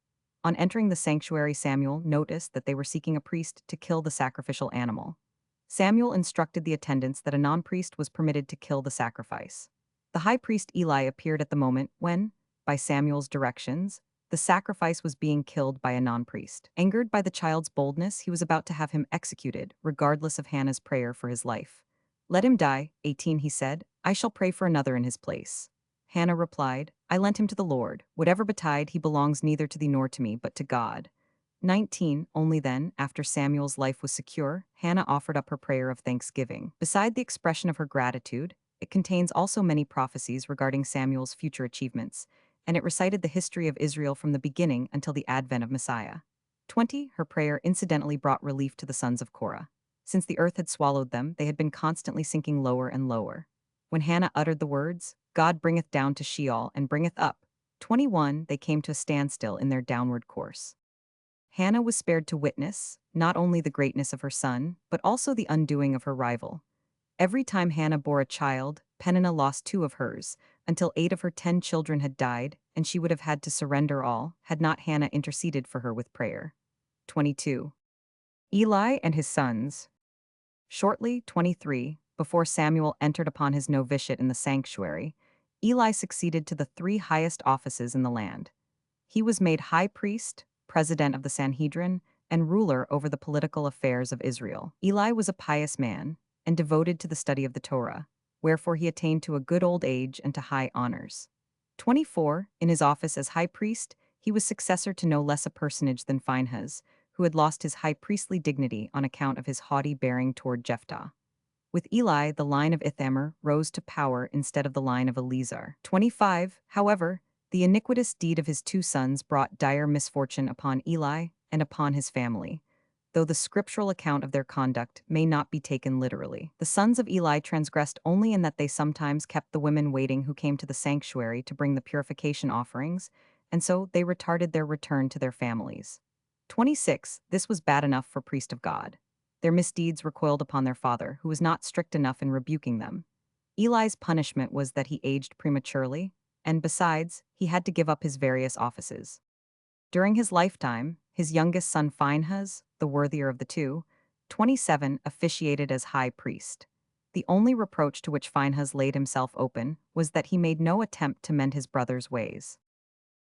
On entering the sanctuary, Samuel noticed that they were seeking a priest to kill the sacrificial animal. Samuel instructed the attendants that a non-priest was permitted to kill the sacrifice. The high priest Eli appeared at the moment when, by Samuel's directions, the sacrifice was being killed by a non-priest. Angered by the child's boldness, he was about to have him executed, regardless of Hannah's prayer for his life. "Let him die," 18, he said. "I shall pray for another in his place." Hannah replied, "I lent him to the Lord. Whatever betide, he belongs neither to thee nor to me, but to God." 19. Only then, after Samuel's life was secure, Hannah offered up her prayer of thanksgiving. Beside the expression of her gratitude, it contains also many prophecies regarding Samuel's future achievements, and it recited the history of Israel from the beginning until the advent of Messiah. 20. Her prayer incidentally brought relief to the sons of Korah. Since the earth had swallowed them, they had been constantly sinking lower and lower. When Hannah uttered the words, "God bringeth down to Sheol and bringeth up," 21, they came to a standstill in their downward course. Hannah was spared to witness, not only the greatness of her son, but also the undoing of her rival. Every time Hannah bore a child, Peninnah lost 2 of hers, until 8 of her 10 children had died, and she would have had to surrender all, had not Hannah interceded for her with prayer. 22. Eli and his sons. Shortly, 23, before Samuel entered upon his novitiate in the sanctuary, Eli succeeded to the 3 highest offices in the land. He was made high priest, president of the Sanhedrin, and ruler over the political affairs of Israel. Eli was a pious man, and devoted to the study of the Torah, wherefore he attained to a good old age and to high honors. 24. In his office as high priest, he was successor to no less a personage than Phinehas, who had lost his high priestly dignity on account of his haughty bearing toward Jephthah. With Eli, the line of Ithamar rose to power instead of the line of Eleazar. 25. However, the iniquitous deed of his two sons brought dire misfortune upon Eli and upon his family, though the scriptural account of their conduct may not be taken literally. The sons of Eli transgressed only in that they sometimes kept the women waiting who came to the sanctuary to bring the purification offerings, and so they retarded their return to their families. 26. This was bad enough for priest of God. Their misdeeds recoiled upon their father, who was not strict enough in rebuking them. Eli's punishment was that he aged prematurely, and besides, he had to give up his various offices. During his lifetime, his youngest son Phinehas, the worthier of the two, 27, officiated as high priest. The only reproach to which Phinehas laid himself open was that he made no attempt to mend his brother's ways.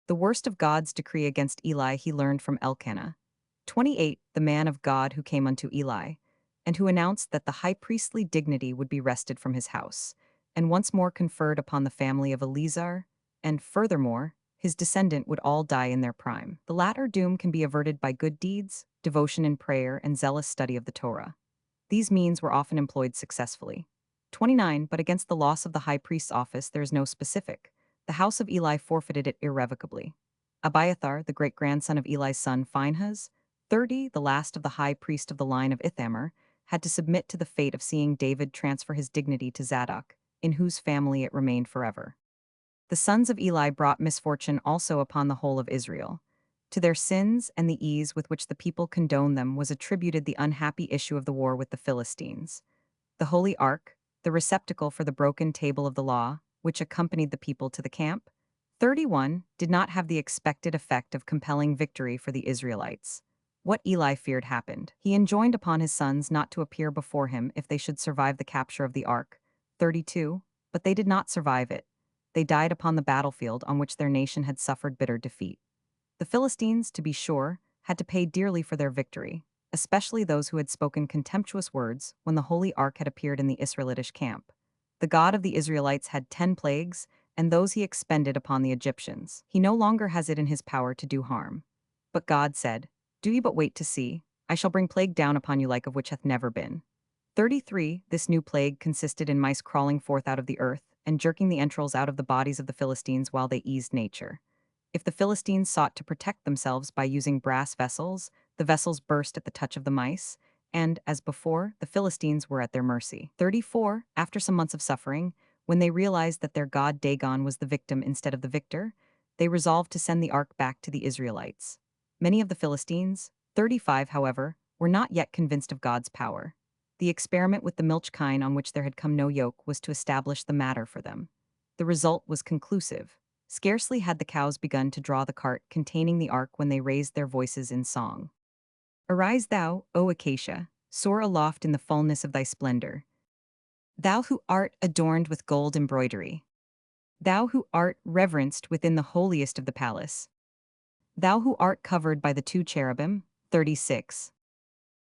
The worst of God's decree against Eli he learned from Elkanah, 28, the man of God who came unto Eli, and who announced that the high priestly dignity would be wrested from his house, and once more conferred upon the family of Eleazar, and furthermore, his descendant would all die in their prime. The latter doom can be averted by good deeds, devotion in prayer, and zealous study of the Torah. These means were often employed successfully. 29, but against the loss of the high priest's office there is no specific. The house of Eli forfeited it irrevocably. Abiathar, the great-grandson of Eli's son Phinehas, 30, the last of the high priest of the line of Ithamar, had to submit to the fate of seeing David transfer his dignity to Zadok, in whose family it remained forever. The sons of Eli brought misfortune also upon the whole of Israel. To their sins and the ease with which the people condoned them was attributed the unhappy issue of the war with the Philistines. The Holy Ark, the receptacle for the broken table of the law, which accompanied the people to the camp, 31, did not have the expected effect of compelling victory for the Israelites. What Eli feared happened. He enjoined upon his sons not to appear before him if they should survive the capture of the ark. 32, but they did not survive it. They died upon the battlefield on which their nation had suffered bitter defeat. The Philistines, to be sure, had to pay dearly for their victory, especially those who had spoken contemptuous words when the Holy Ark had appeared in the Israelitish camp. The God of the Israelites had 10 plagues, and those he expended upon the Egyptians. He no longer has it in his power to do harm. But God said, "Do ye but wait to see, I shall bring plague down upon you like of which hath never been." 33, this new plague consisted in mice crawling forth out of the earth and jerking the entrails out of the bodies of the Philistines while they eased nature. If the Philistines sought to protect themselves by using brass vessels, the vessels burst at the touch of the mice, and, as before, the Philistines were at their mercy. 34, after some months of suffering, when they realized that their god Dagon was the victim instead of the victor, they resolved to send the ark back to the Israelites. Many of the Philistines, 35, however, were not yet convinced of God's power. The experiment with the milch kine on which there had come no yoke was to establish the matter for them. The result was conclusive. Scarcely had the cows begun to draw the cart containing the ark when they raised their voices in song. Arise thou, O acacia, soar aloft in the fullness of thy splendor. Thou who art adorned with gold embroidery. Thou who art reverenced within the holiest of the palace. Thou who art covered by the two cherubim. 36.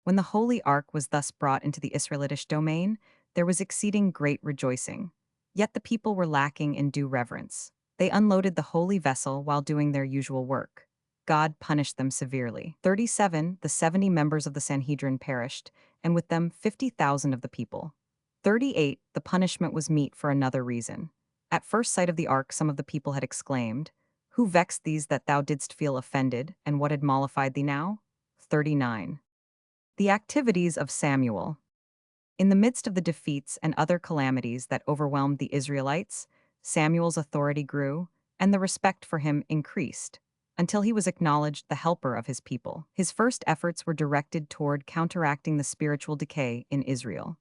When the holy ark was thus brought into the Israelitish domain, there was exceeding great rejoicing. Yet the people were lacking in due reverence. They unloaded the holy vessel while doing their usual work. God punished them severely. 37, the 70 members of the Sanhedrin perished, and with them 50,000 of the people. 38, the punishment was meet for another reason. At first sight of the ark, some of the people had exclaimed, "Who vexed these that thou didst feel offended, and what had mollified thee now?" 39. The activities of Samuel. In the midst of the defeats and other calamities that overwhelmed the Israelites, Samuel's authority grew, and the respect for him increased, until he was acknowledged the helper of his people. His first efforts were directed toward counteracting the spiritual decay in Israel.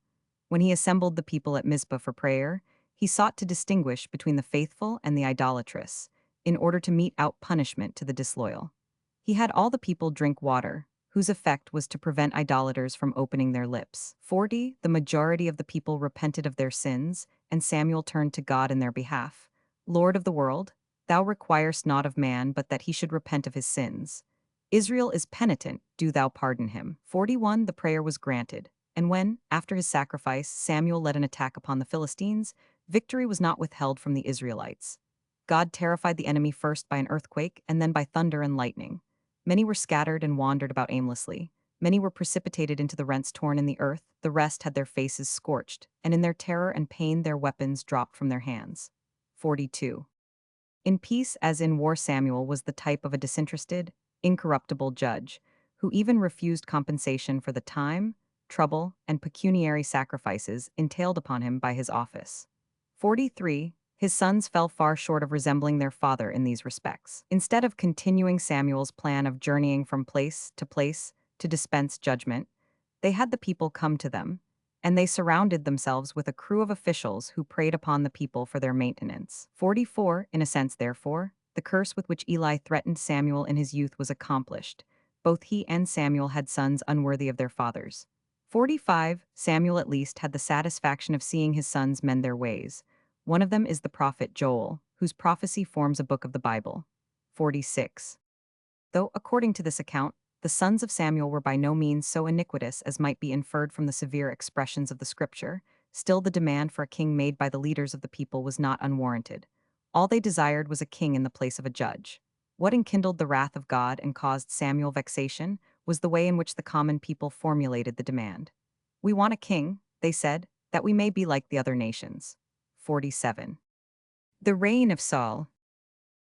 When he assembled the people at Mizpah for prayer, he sought to distinguish between the faithful and the idolatrous, in order to mete out punishment to the disloyal. He had all the people drink water, whose effect was to prevent idolaters from opening their lips. 40, the majority of the people repented of their sins, and Samuel turned to God in their behalf. Lord of the world, thou requirest not of man but that he should repent of his sins. Israel is penitent, do thou pardon him. 41, the prayer was granted, and when, after his sacrifice, Samuel led an attack upon the Philistines, victory was not withheld from the Israelites. God terrified the enemy first by an earthquake and then by thunder and lightning. Many were scattered and wandered about aimlessly. Many were precipitated into the rents torn in the earth, the rest had their faces scorched, and in their terror and pain their weapons dropped from their hands. 42. In peace as in war, Samuel was the type of a disinterested, incorruptible judge, who even refused compensation for the time, trouble, and pecuniary sacrifices entailed upon him by his office. 43. His sons fell far short of resembling their father in these respects. Instead of continuing Samuel's plan of journeying from place to dispense judgment, they had the people come to them, and they surrounded themselves with a crew of officials who preyed upon the people for their maintenance. 44. In a sense, therefore, the curse with which Eli threatened Samuel in his youth was accomplished. Both he and Samuel had sons unworthy of their fathers. 45. Samuel at least had the satisfaction of seeing his sons mend their ways. One of them is the prophet Joel, whose prophecy forms a book of the Bible. 46. Though, according to this account, the sons of Samuel were by no means so iniquitous as might be inferred from the severe expressions of the scripture, still the demand for a king made by the leaders of the people was not unwarranted. All they desired was a king in the place of a judge. What enkindled the wrath of God and caused Samuel vexation was the way in which the common people formulated the demand. We want a king, they said, that we may be like the other nations. 47. The reign of Saul.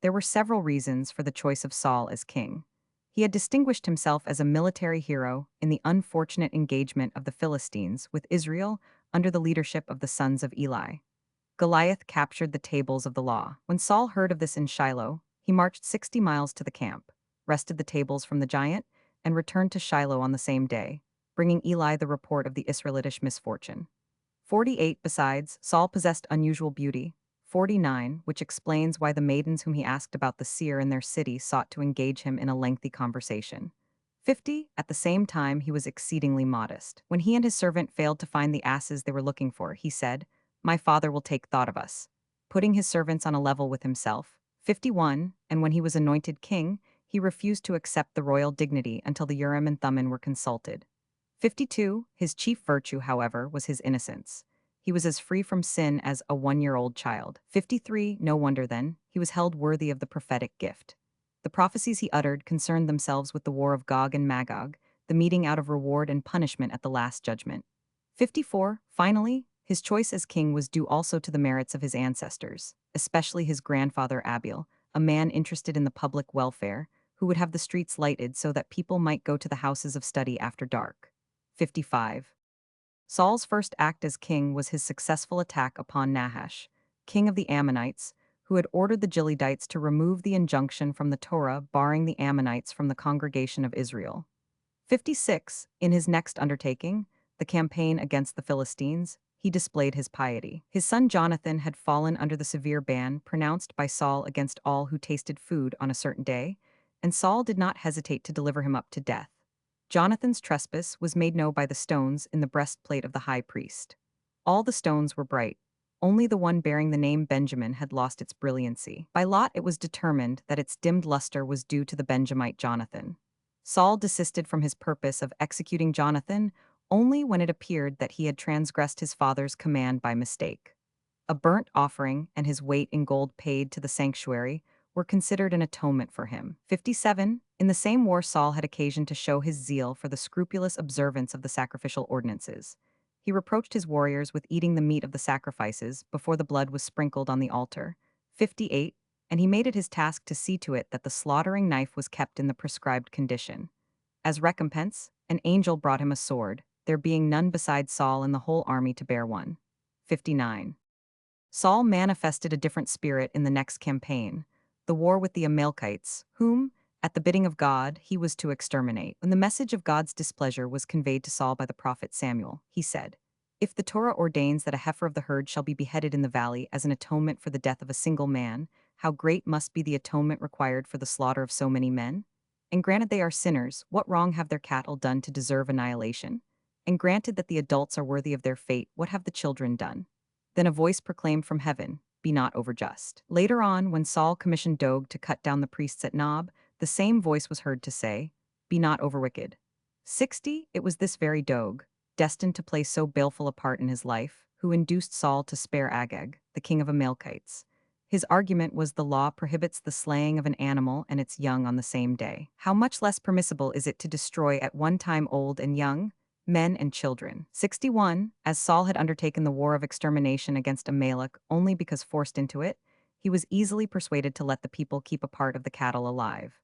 There were several reasons for the choice of Saul as king. He had distinguished himself as a military hero in the unfortunate engagement of the Philistines with Israel under the leadership of the sons of Eli. Goliath captured the tables of the law. When Saul heard of this in Shiloh, he marched 60 miles to the camp, wrested the tables from the giant, and returned to Shiloh on the same day, bringing Eli the report of the Israelitish misfortune. 48. Besides, Saul possessed unusual beauty. 49, which explains why the maidens whom he asked about the seer in their city sought to engage him in a lengthy conversation. 50. At the same time, he was exceedingly modest. When he and his servant failed to find the asses they were looking for, he said, "My father will take thought of us," putting his servants on a level with himself. 51. And when he was anointed king, he refused to accept the royal dignity until the Urim and Thummim were consulted. 52. His chief virtue, however, was his innocence. He was as free from sin as a 1-year-old child. 53. No wonder, then, he was held worthy of the prophetic gift. The prophecies he uttered concerned themselves with the war of Gog and Magog, the meting out of reward and punishment at the last judgment. 54. Finally, his choice as king was due also to the merits of his ancestors, especially his grandfather Abiel, a man interested in the public welfare, who would have the streets lighted so that people might go to the houses of study after dark. 55. Saul's first act as king was his successful attack upon Nahash, king of the Ammonites, who had ordered the Gileadites to remove the injunction from the Torah barring the Ammonites from the congregation of Israel. 56. In his next undertaking, the campaign against the Philistines, he displayed his piety. His son Jonathan had fallen under the severe ban pronounced by Saul against all who tasted food on a certain day, and Saul did not hesitate to deliver him up to death. Jonathan's trespass was made known by the stones in the breastplate of the high priest. All the stones were bright. Only the one bearing the name Benjamin had lost its brilliancy. By lot it was determined that its dimmed luster was due to the Benjamite Jonathan. Saul desisted from his purpose of executing Jonathan only when it appeared that he had transgressed his father's command by mistake. A burnt offering and his weight in gold paid to the sanctuary were considered an atonement for him. 57. In the same war, Saul had occasion to show his zeal for the scrupulous observance of the sacrificial ordinances. He reproached his warriors with eating the meat of the sacrifices before the blood was sprinkled on the altar. 58. And he made it his task to see to it that the slaughtering knife was kept in the prescribed condition. As recompense, an angel brought him a sword, there being none beside Saul in the whole army to bear one. 59. Saul manifested a different spirit in the next campaign, the war with the Amalekites, whom, at the bidding of God, he was to exterminate. When the message of God's displeasure was conveyed to Saul by the prophet Samuel, he said, "If the Torah ordains that a heifer of the herd shall be beheaded in the valley as an atonement for the death of a single man, how great must be the atonement required for the slaughter of so many men? And granted they are sinners, what wrong have their cattle done to deserve annihilation? And granted that the adults are worthy of their fate, what have the children done?" Then a voice proclaimed from heaven, "Be not overjust." Later on, when Saul commissioned Doeg to cut down the priests at Nob, the same voice was heard to say, "Be not overwicked." 60. It was this very Doeg, destined to play so baleful a part in his life, who induced Saul to spare Agag, the king of Amalekites. His argument was the law prohibits the slaying of an animal and its young on the same day. How much less permissible is it to destroy at one time old and young, men and children? 61. As Saul had undertaken the war of extermination against Amalek only because forced into it, he was easily persuaded to let the people keep a part of the cattle alive.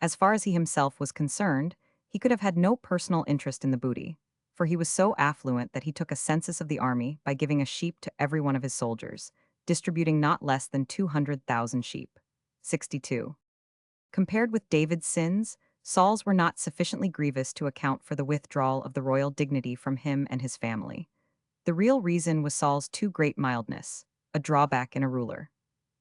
As far as he himself was concerned, he could have had no personal interest in the booty, for he was so affluent that he took a census of the army by giving a sheep to every one of his soldiers, distributing not less than 200,000 sheep. 62. Compared with David's sins, Saul's were not sufficiently grievous to account for the withdrawal of the royal dignity from him and his family. The real reason was Saul's too great mildness, a drawback in a ruler.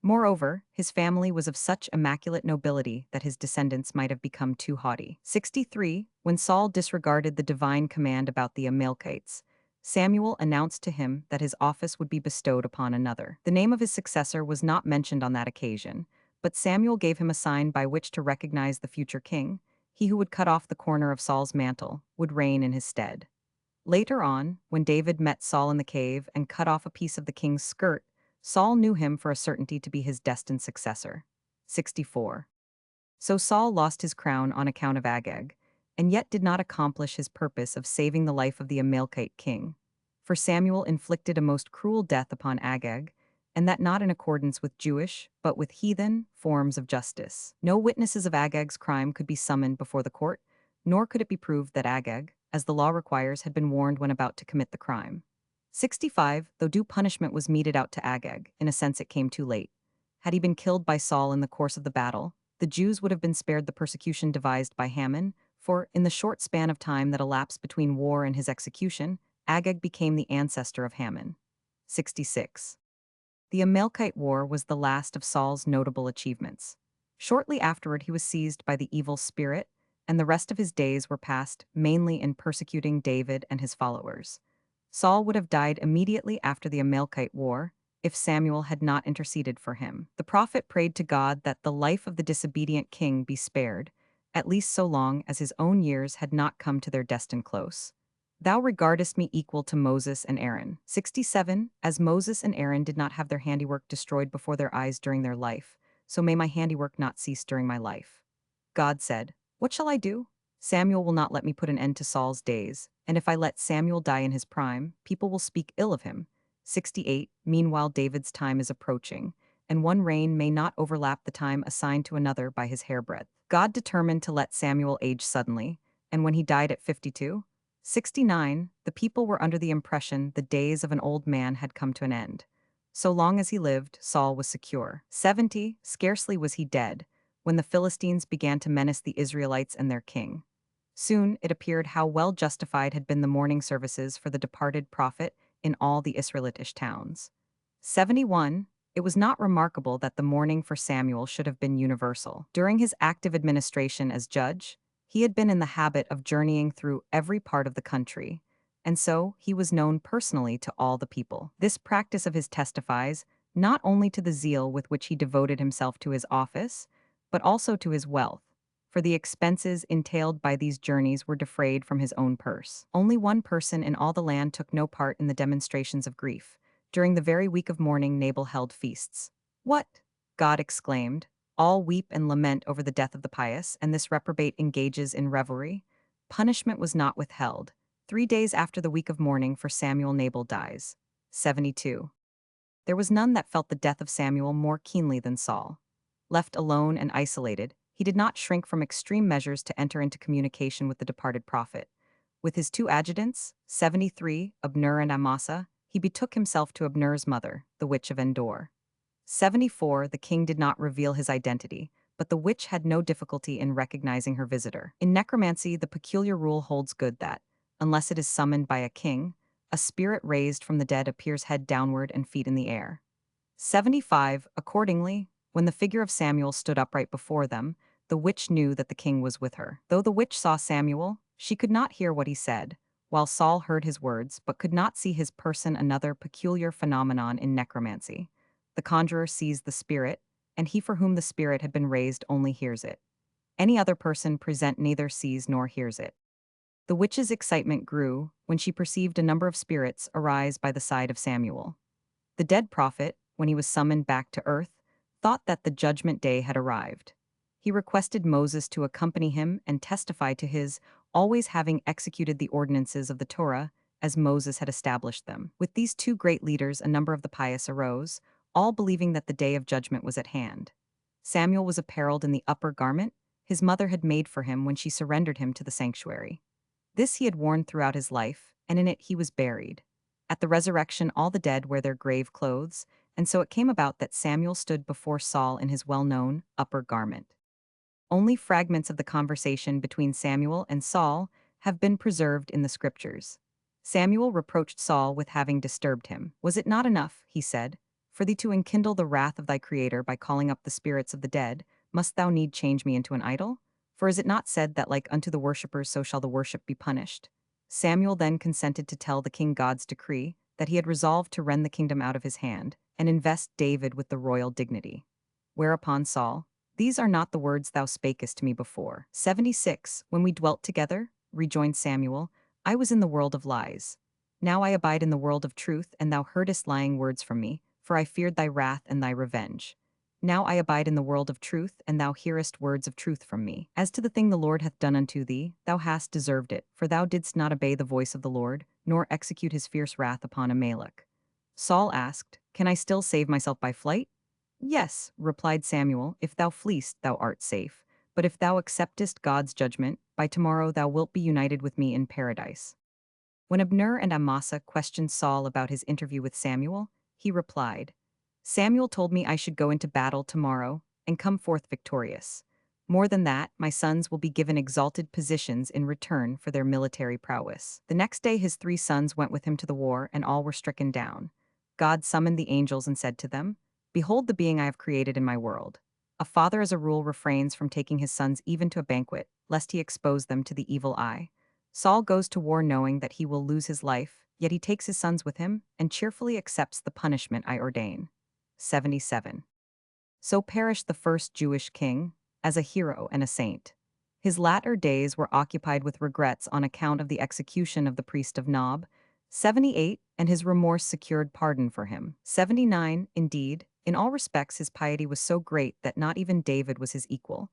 Moreover, his family was of such immaculate nobility that his descendants might have become too haughty. 63. When Saul disregarded the divine command about the Amalekites, Samuel announced to him that his office would be bestowed upon another. The name of his successor was not mentioned on that occasion, but Samuel gave him a sign by which to recognize the future king. He who would cut off the corner of Saul's mantle would reign in his stead. Later on, when David met Saul in the cave and cut off a piece of the king's skirt, Saul knew him for a certainty to be his destined successor. 64. So Saul lost his crown on account of Agag, and yet did not accomplish his purpose of saving the life of the Amalekite king. For Samuel inflicted a most cruel death upon Agag, and that not in accordance with Jewish, but with heathen, forms of justice. No witnesses of Agag's crime could be summoned before the court, nor could it be proved that Agag, as the law requires, had been warned when about to commit the crime. 65. Though due punishment was meted out to Agag, in a sense it came too late. Had he been killed by Saul in the course of the battle, the Jews would have been spared the persecution devised by Haman, for, in the short span of time that elapsed between war and his execution, Agag became the ancestor of Haman. 66. The Amalekite War was the last of Saul's notable achievements. Shortly afterward he was seized by the evil spirit, and the rest of his days were passed mainly in persecuting David and his followers. Saul would have died immediately after the Amalekite War if Samuel had not interceded for him. The prophet prayed to God that the life of the disobedient king be spared, at least so long as his own years had not come to their destined close. Thou regardest me equal to Moses and Aaron. 67. As Moses and Aaron did not have their handiwork destroyed before their eyes during their life, so may my handiwork not cease during my life. God said, What shall I do? Samuel will not let me put an end to Saul's days, and if I let Samuel die in his prime, people will speak ill of him. 68. Meanwhile David's time is approaching, and one reign may not overlap the time assigned to another by his hairbreadth. God determined to let Samuel age suddenly, and when he died at 52, 69, the people were under the impression the days of an old man had come to an end. So long as he lived, Saul was secure. 70, scarcely was he dead, when the Philistines began to menace the Israelites and their king. Soon it appeared how well justified had been the mourning services for the departed prophet in all the Israelitish towns. 71, it was not remarkable that the mourning for Samuel should have been universal. During his active administration as judge, he had been in the habit of journeying through every part of the country, and so he was known personally to all the people. This practice of his testifies not only to the zeal with which he devoted himself to his office, but also to his wealth, for the expenses entailed by these journeys were defrayed from his own purse. Only one person in all the land took no part in the demonstrations of grief. During the very week of mourning Nabal held feasts. What? God exclaimed. All weep and lament over the death of the pious, and this reprobate engages in revelry. Punishment was not withheld. 3 days after the week of mourning for Samuel Nabal dies. 72. There was none that felt the death of Samuel more keenly than Saul. Left alone and isolated, he did not shrink from extreme measures to enter into communication with the departed prophet. With his 2 adjutants, 73, Abner and Amasa, he betook himself to Abner's mother, the witch of Endor. 74. The king did not reveal his identity, but the witch had no difficulty in recognizing her visitor. In necromancy, the peculiar rule holds good that, unless it is summoned by a king, a spirit raised from the dead appears head downward and feet in the air. 75. Accordingly, when the figure of Samuel stood upright before them, the witch knew that the king was with her. Though the witch saw Samuel, she could not hear what he said, while Saul heard his words but could not see his person. Another peculiar phenomenon in necromancy. The conjurer sees the spirit, and he for whom the spirit had been raised only hears it. Any other person present neither sees nor hears it. The witch's excitement grew when she perceived a number of spirits arise by the side of Samuel. The dead prophet, when he was summoned back to earth, thought that the judgment day had arrived. He requested Moses to accompany him and testify to his always having executed the ordinances of the Torah as Moses had established them. With these two great leaders, a number of the pious arose, all believing that the day of judgment was at hand. Samuel was apparelled in the upper garment his mother had made for him when she surrendered him to the sanctuary. This he had worn throughout his life, and in it he was buried. At the resurrection, all the dead wear their grave clothes, and so it came about that Samuel stood before Saul in his well-known upper garment. Only fragments of the conversation between Samuel and Saul have been preserved in the scriptures. Samuel reproached Saul with having disturbed him. "Was it not enough," he said, "for thee to enkindle the wrath of thy Creator by calling up the spirits of the dead? Must thou need change me into an idol? For is it not said that like unto the worshippers so shall the worship be punished?" Samuel then consented to tell the king God's decree, that he had resolved to rend the kingdom out of his hand, and invest David with the royal dignity. Whereupon Saul, "These are not the words thou spakest to me before." 76. When we dwelt together, rejoined Samuel, I was in the world of lies. Now I abide in the world of truth, and thou heardest lying words from me, for I feared thy wrath and thy revenge. Now I abide in the world of truth, and thou hearest words of truth from me. As to the thing the Lord hath done unto thee, thou hast deserved it, for thou didst not obey the voice of the Lord, nor execute his fierce wrath upon Amalek. Saul asked, Can I still save myself by flight? Yes, replied Samuel, if thou fleest, thou art safe. But if thou acceptest God's judgment, by tomorrow thou wilt be united with me in paradise. When Abner and Amasa questioned Saul about his interview with Samuel, he replied, Samuel told me I should go into battle tomorrow and come forth victorious. More than that, my sons will be given exalted positions in return for their military prowess. The next day his 3 sons went with him to the war, and all were stricken down. God summoned the angels and said to them, Behold the being I have created in my world. A father as a rule refrains from taking his sons even to a banquet, lest he expose them to the evil eye. Saul goes to war knowing that he will lose his life, yet he takes his sons with him and cheerfully accepts the punishment I ordain. 77. So perished the first Jewish king, as a hero and a saint. His latter days were occupied with regrets on account of the execution of the priest of Nob. 78, and his remorse secured pardon for him. 79, indeed, in all respects his piety was so great that not even David was his equal.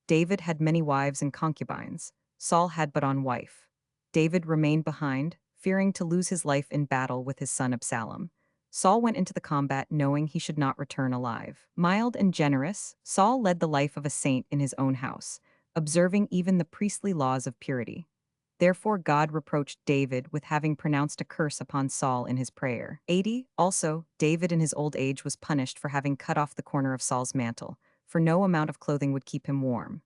David had many wives and concubines. Saul had but one wife. David remained behind, fearing to lose his life in battle with his son Absalom. Saul went into the combat knowing he should not return alive. Mild and generous, Saul led the life of a saint in his own house, observing even the priestly laws of purity. Therefore God reproached David with having pronounced a curse upon Saul in his prayer. 80. Also, David in his old age was punished for having cut off the corner of Saul's mantle, for no amount of clothing would keep him warm.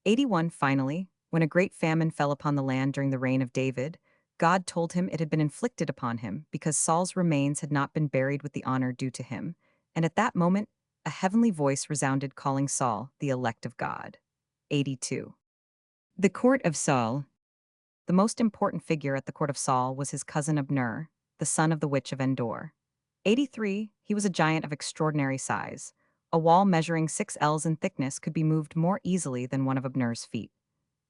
81. Finally, when a great famine fell upon the land during the reign of David, God told him it had been inflicted upon him because Saul's remains had not been buried with the honor due to him, and at that moment, a heavenly voice resounded calling Saul the elect of God. 82. The court of Saul. The most important figure at the court of Saul was his cousin Abner, the son of the witch of Endor. 83. He was a giant of extraordinary size. A wall measuring 6 ells in thickness could be moved more easily than one of Abner's feet.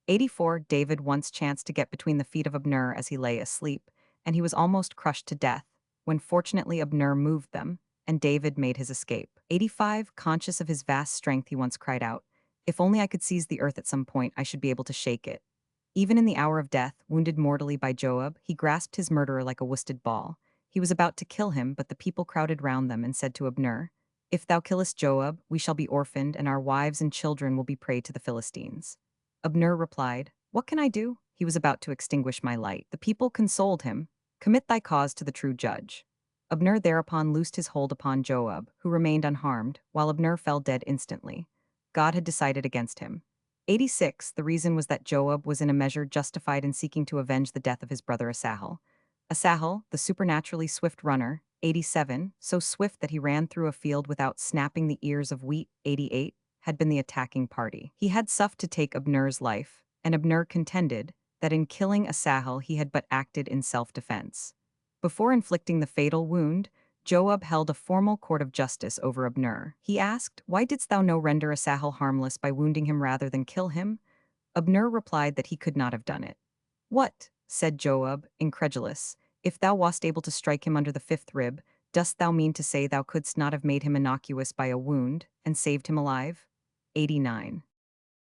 84. David once chanced to get between the feet of Abner as he lay asleep, and he was almost crushed to death, when fortunately Abner moved them, and David made his escape. 85. Conscious of his vast strength, he once cried out, If only I could seize the earth at some point, I should be able to shake it. Even in the hour of death, wounded mortally by Joab, he grasped his murderer like a worsted ball. He was about to kill him, but the people crowded round them and said to Abner, If thou killest Joab, we shall be orphaned, and our wives and children will be prey to the Philistines. Abner replied, What can I do? He was about to extinguish my light. The people consoled him, Commit thy cause to the true judge. Abner thereupon loosed his hold upon Joab, who remained unharmed, while Abner fell dead instantly. God had decided against him. 86. The reason was that Joab was in a measure justified in seeking to avenge the death of his brother Asahel. Asahel, the supernaturally swift runner. 87. So swift that he ran through a field without snapping the ears of wheat. 88. Had been the attacking party. He had sought to take Abner's life, and Abner contended that in killing Asahel he had but acted in self-defense. Before inflicting the fatal wound, Joab held a formal court of justice over Abner. He asked, Why didst thou no render Asahel harmless by wounding him rather than kill him? Abner replied that he could not have done it. What? Said Joab, incredulous. If thou wast able to strike him under the 5th rib, Dost thou mean to say thou couldst not have made him innocuous by a wound, and saved him alive? 89.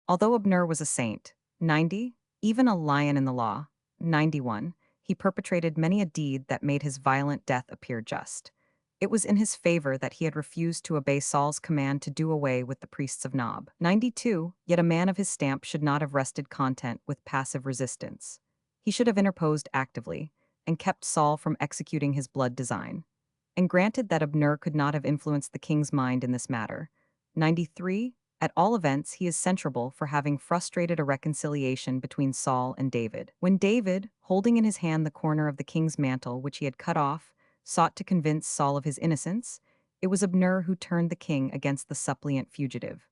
Although Abner was a saint, 90, even a lion in the law, 91, he perpetrated many a deed that made his violent death appear just. It was in his favor that he had refused to obey Saul's command to do away with the priests of Nob. 92, yet a man of his stamp should not have rested content with passive resistance. He should have interposed actively, and kept Saul from executing his blood design. And granted that Abner could not have influenced the king's mind in this matter. 93, at all events, he is censurable for having frustrated a reconciliation between Saul and David. When David, holding in his hand the corner of the king's mantle which he had cut off, sought to convince Saul of his innocence, it was Abner who turned the king against the suppliant fugitive.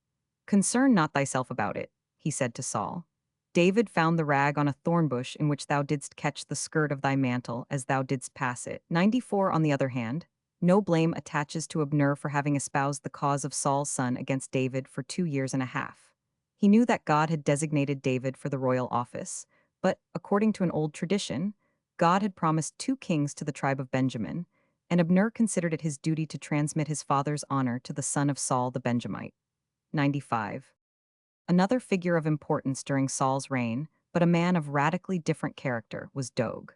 "Concern not thyself about it," he said to Saul. "David found the rag on a thorn bush in which thou didst catch the skirt of thy mantle as thou didst pass it." 94, on the other hand, no blame attaches to Abner for having espoused the cause of Saul's son against David for 2 years and a half. He knew that God had designated David for the royal office, but, according to an old tradition, God had promised 2 kings to the tribe of Benjamin, and Abner considered it his duty to transmit his father's honor to the son of Saul the Benjamite. 95. Another figure of importance during Saul's reign, but a man of radically different character, was Dog.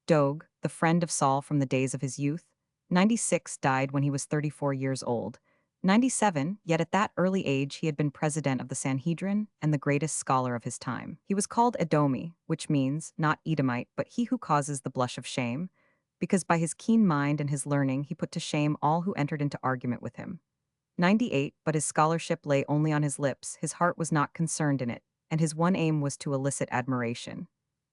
Dog, the friend of Saul from the days of his youth, 96, died when he was 34 years old. 97, yet at that early age he had been president of the Sanhedrin and the greatest scholar of his time. He was called Edomi, which means, not Edomite, but he who causes the blush of shame, because by his keen mind and his learning he put to shame all who entered into argument with him. 98, but his scholarship lay only on his lips, his heart was not concerned in it, and his one aim was to elicit admiration.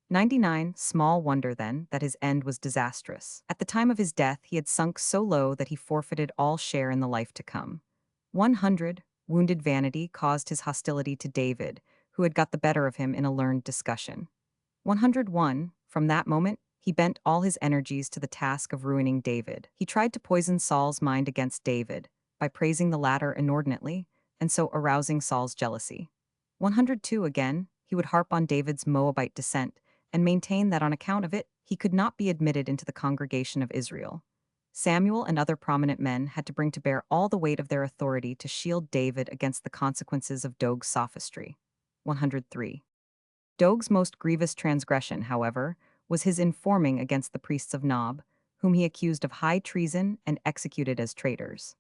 99, small wonder then that his end was disastrous. At the time of his death he had sunk so low that he forfeited all share in the life to come. 100, wounded vanity caused his hostility to David, who had got the better of him in a learned discussion. 101, from that moment, he bent all his energies to the task of ruining David. He tried to poison Saul's mind against David, by praising the latter inordinately, and so arousing Saul's jealousy. 102, again, he would harp on David's Moabite descent, and maintain that on account of it, he could not be admitted into the congregation of Israel. Samuel and other prominent men had to bring to bear all the weight of their authority to shield David against the consequences of Dog's sophistry. 103. Dog's most grievous transgression, however, was his informing against the priests of Nob, whom he accused of high treason and executed as traitors.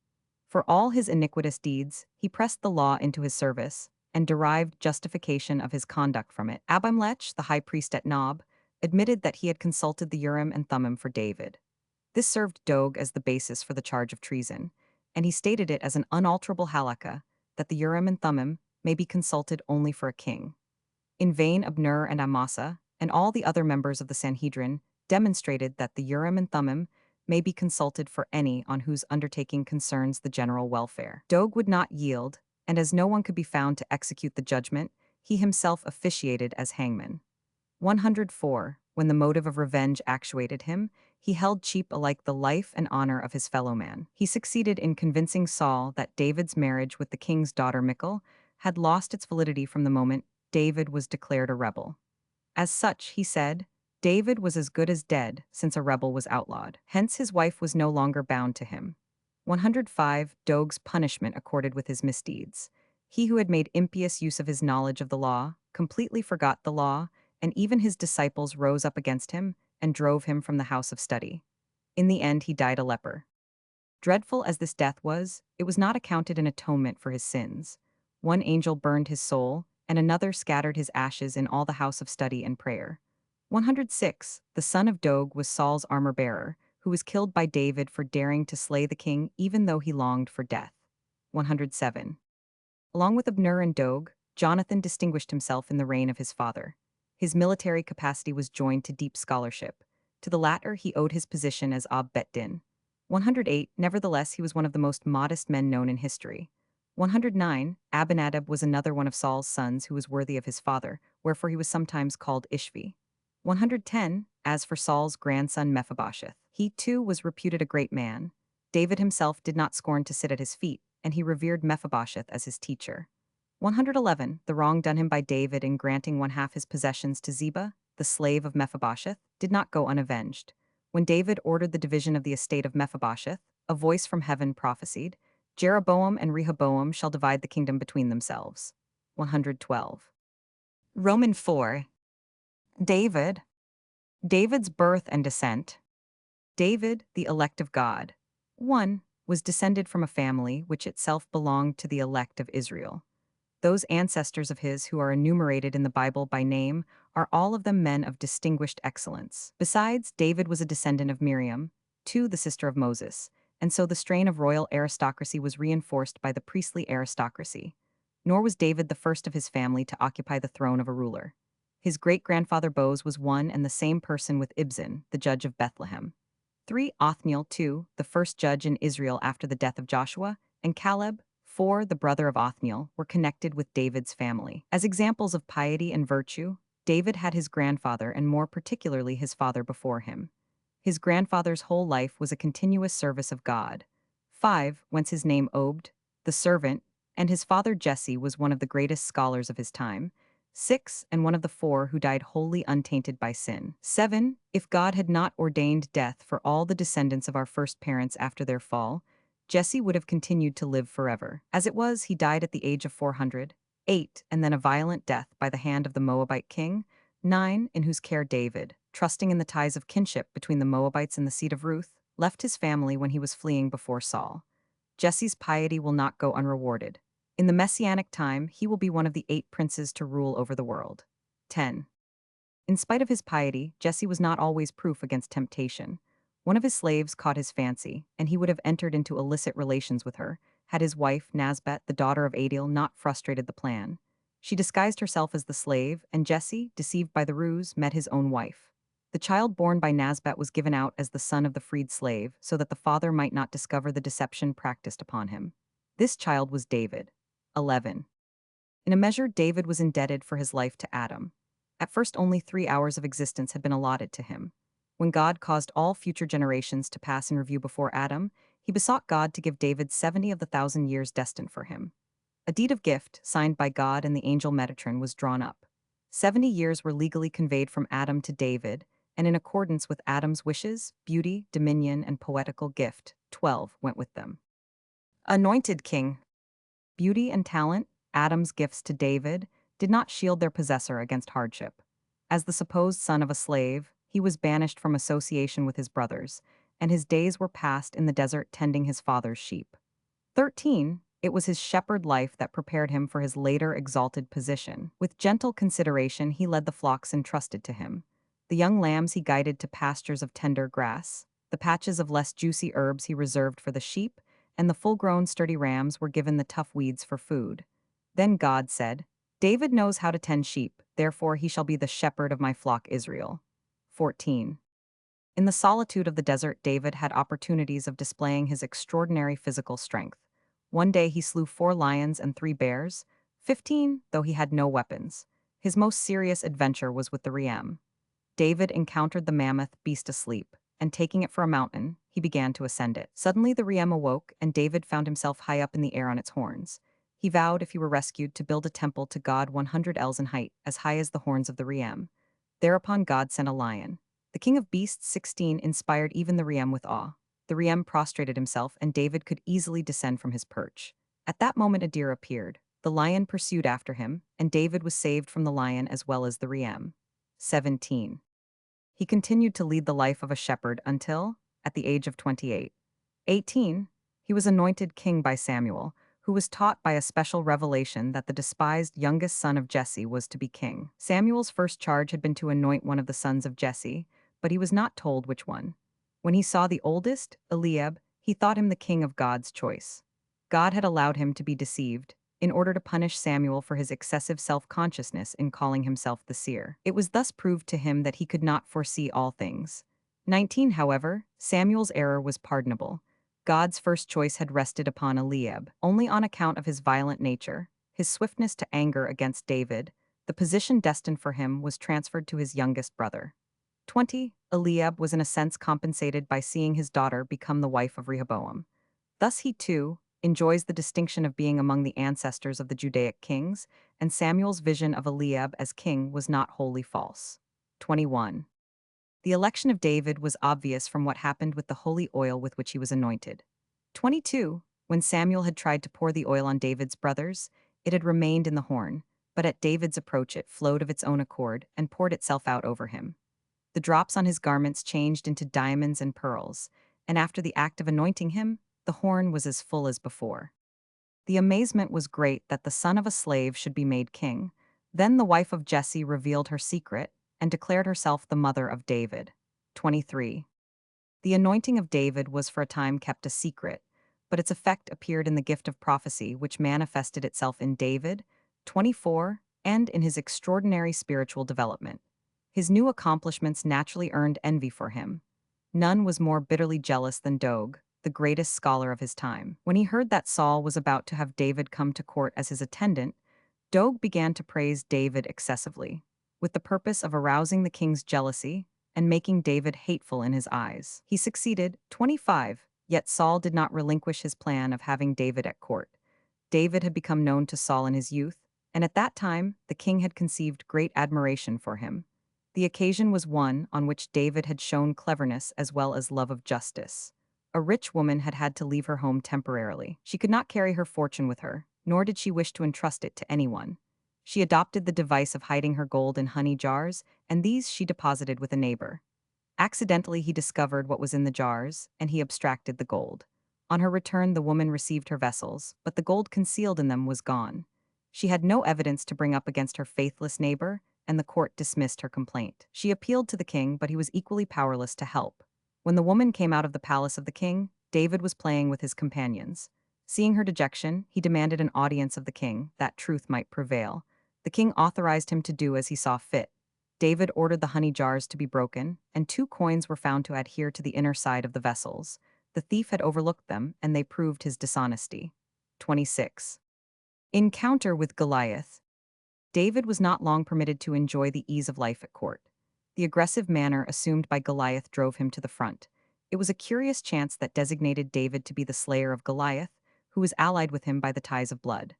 For all his iniquitous deeds, he pressed the law into his service, and derived justification of his conduct from it. Abimelech, the high priest at Nob, admitted that he had consulted the Urim and Thummim for David. This served Dog as the basis for the charge of treason, and he stated it as an unalterable halakha, that the Urim and Thummim may be consulted only for a king. In vain Abner and Amasa, and all the other members of the Sanhedrin, demonstrated that the Urim and Thummim may be consulted for any on whose undertaking concerns the general welfare. Dog would not yield, and as no one could be found to execute the judgment, he himself officiated as hangman. 104, when the motive of revenge actuated him, he held cheap alike the life and honor of his fellow man. He succeeded in convincing Saul that David's marriage with the king's daughter Michal had lost its validity from the moment David was declared a rebel. As such, he said, David was as good as dead since a rebel was outlawed. Hence his wife was no longer bound to him. 105, Dog's punishment accorded with his misdeeds. He who had made impious use of his knowledge of the law completely forgot the law, and even his disciples rose up against him and drove him from the house of study. In the end he died a leper. Dreadful as this death was, it was not accounted an atonement for his sins. One angel burned his soul, and another scattered his ashes in all the house of study and prayer. 106, the son of Dog was Saul's armor-bearer, who was killed by David for daring to slay the king even though he longed for death. 107. Along with Abner and Dog, Jonathan distinguished himself in the reign of his father. His military capacity was joined to deep scholarship. To the latter he owed his position as Ab-Bet-Din. 108, nevertheless he was one of the most modest men known in history. 109, Abinadab was another one of Saul's sons who was worthy of his father, wherefore he was sometimes called Ishvi. 110, as for Saul's grandson Mephibosheth, he too was reputed a great man. David himself did not scorn to sit at his feet, and he revered Mephibosheth as his teacher. 111, the wrong done him by David in granting one half his possessions to Ziba, the slave of Mephibosheth, did not go unavenged. When David ordered the division of the estate of Mephibosheth, a voice from heaven prophesied, Jeroboam and Rehoboam shall divide the kingdom between themselves. 112. Roman 4. David. David's birth and descent. David, the elect of God. 1. Was descended from a family which itself belonged to the elect of Israel. Those ancestors of his who are enumerated in the Bible by name are all of them men of distinguished excellence. Besides, David was a descendant of Miriam, 2. The sister of Moses, and so the strain of royal aristocracy was reinforced by the priestly aristocracy. Nor was David the first of his family to occupy the throne of a ruler. His great-grandfather Boaz was one and the same person with Ibzan, the judge of Bethlehem. 3. Othniel, 2. The first judge in Israel after the death of Joshua, and Caleb, 4. The brother of Othniel, were connected with David's family. As examples of piety and virtue, David had his grandfather and more particularly his father before him. His grandfather's whole life was a continuous service of God. 5. Whence his name Obed, the servant, and his father Jesse was one of the greatest scholars of his time. 6. And one of the 4 who died wholly untainted by sin. 7. If God had not ordained death for all the descendants of our first parents after their fall, Jesse would have continued to live forever. As it was, he died at the age of 400. 8. And then a violent death by the hand of the Moabite king. 9. In whose care David, trusting in the ties of kinship between the Moabites and the seed of Ruth, left his family when he was fleeing before Saul. Jesse's piety will not go unrewarded. In the Messianic time, he will be one of the 8 princes to rule over the world. 10. In spite of his piety, Jesse was not always proof against temptation. One of his slaves caught his fancy, and he would have entered into illicit relations with her, had his wife, Nazbet, the daughter of Adil, not frustrated the plan. She disguised herself as the slave, and Jesse, deceived by the ruse, met his own wife. The child born by Nazbet was given out as the son of the freed slave, so that the father might not discover the deception practiced upon him. This child was David. 11. In a measure, David was indebted for his life to Adam. At first, only 3 hours of existence had been allotted to him. When God caused all future generations to pass in review before Adam, he besought God to give David 70 of the 1,000 years destined for him. A deed of gift, signed by God and the angel Metatron, was drawn up. 70 years were legally conveyed from Adam to David, and in accordance with Adam's wishes, beauty, dominion, and poetical gift, 12 went with them. Anointed king. Beauty and talent, Adam's gifts to David, did not shield their possessor against hardship. As the supposed son of a slave, he was banished from association with his brothers, and his days were passed in the desert tending his father's sheep. 13. It was his shepherd life that prepared him for his later exalted position. With gentle consideration, he led the flocks entrusted to him. The young lambs he guided to pastures of tender grass. The patches of less juicy herbs he reserved for the sheep, and the full-grown sturdy rams were given the tough weeds for food. Then God said, David knows how to tend sheep, therefore he shall be the shepherd of my flock Israel. 14. In the solitude of the desert, David had opportunities of displaying his extraordinary physical strength. One day he slew 4 lions and 3 bears. 15, though he had no weapons. His most serious adventure was with the Reem. David encountered the mammoth beast asleep, and taking it for a mountain, he began to ascend it. Suddenly the Reem awoke, and David found himself high up in the air on its horns. He vowed, if he were rescued, to build a temple to God 100 ells in height, as high as the horns of the Reem. Thereupon God sent a lion. The king of beasts, 16, inspired even the Reem with awe. The Reem prostrated himself, and David could easily descend from his perch. At that moment a deer appeared. The lion pursued after him, and David was saved from the lion as well as the Reem. 17. He continued to lead the life of a shepherd until, at the age of 28. 18. He was anointed king by Samuel, who was taught by a special revelation that the despised youngest son of Jesse was to be king. Samuel's first charge had been to anoint one of the sons of Jesse, but he was not told which one. When he saw the oldest, Eliab, he thought him the king of God's choice. God had allowed him to be deceived, in order to punish Samuel for his excessive self-consciousness in calling himself the seer. It was thus proved to him that he could not foresee all things. 19, however, Samuel's error was pardonable. God's first choice had rested upon Eliab. Only on account of his violent nature, his swiftness to anger against David, the position destined for him was transferred to his youngest brother. 20. Eliab was in a sense compensated by seeing his daughter become the wife of Rehoboam. Thus he, too, enjoys the distinction of being among the ancestors of the Judaic kings, and Samuel's vision of Eliab as king was not wholly false. 21. The election of David was obvious from what happened with the holy oil with which he was anointed. 22. When Samuel had tried to pour the oil on David's brothers, it had remained in the horn, but at David's approach it flowed of its own accord and poured itself out over him. The drops on his garments changed into diamonds and pearls, and after the act of anointing him, the horn was as full as before. The amazement was great that the son of a slave should be made king. Then the wife of Jesse revealed her secret and declared herself the mother of David. 23. The anointing of David was for a time kept a secret, but its effect appeared in the gift of prophecy, which manifested itself in David. 24. And in his extraordinary spiritual development. His new accomplishments naturally earned envy for him. None was more bitterly jealous than Doeg, the greatest scholar of his time. When he heard that Saul was about to have David come to court as his attendant, Doeg began to praise David excessively, with the purpose of arousing the king's jealousy and making David hateful in his eyes. He succeeded. 25. Yet Saul did not relinquish his plan of having David at court. David had become known to Saul in his youth, and at that time the king had conceived great admiration for him. The occasion was one on which David had shown cleverness as well as love of justice. A rich woman had had to leave her home temporarily. She could not carry her fortune with her, nor did she wish to entrust it to anyone. She adopted the device of hiding her gold in honey jars, and these she deposited with a neighbor. Accidentally, he discovered what was in the jars, and he abstracted the gold. On her return, the woman received her vessels, but the gold concealed in them was gone. She had no evidence to bring up against her faithless neighbor, and the court dismissed her complaint. She appealed to the king, but he was equally powerless to help. When the woman came out of the palace of the king, David was playing with his companions. Seeing her dejection, he demanded an audience of the king, that truth might prevail. The king authorized him to do as he saw fit. David ordered the honey jars to be broken, and 2 coins were found to adhere to the inner side of the vessels. The thief had overlooked them, and they proved his dishonesty. 26. Encounter with Goliath. David was not long permitted to enjoy the ease of life at court. The aggressive manner assumed by Goliath drove him to the front. It was a curious chance that designated David to be the slayer of Goliath, who was allied with him by the ties of blood.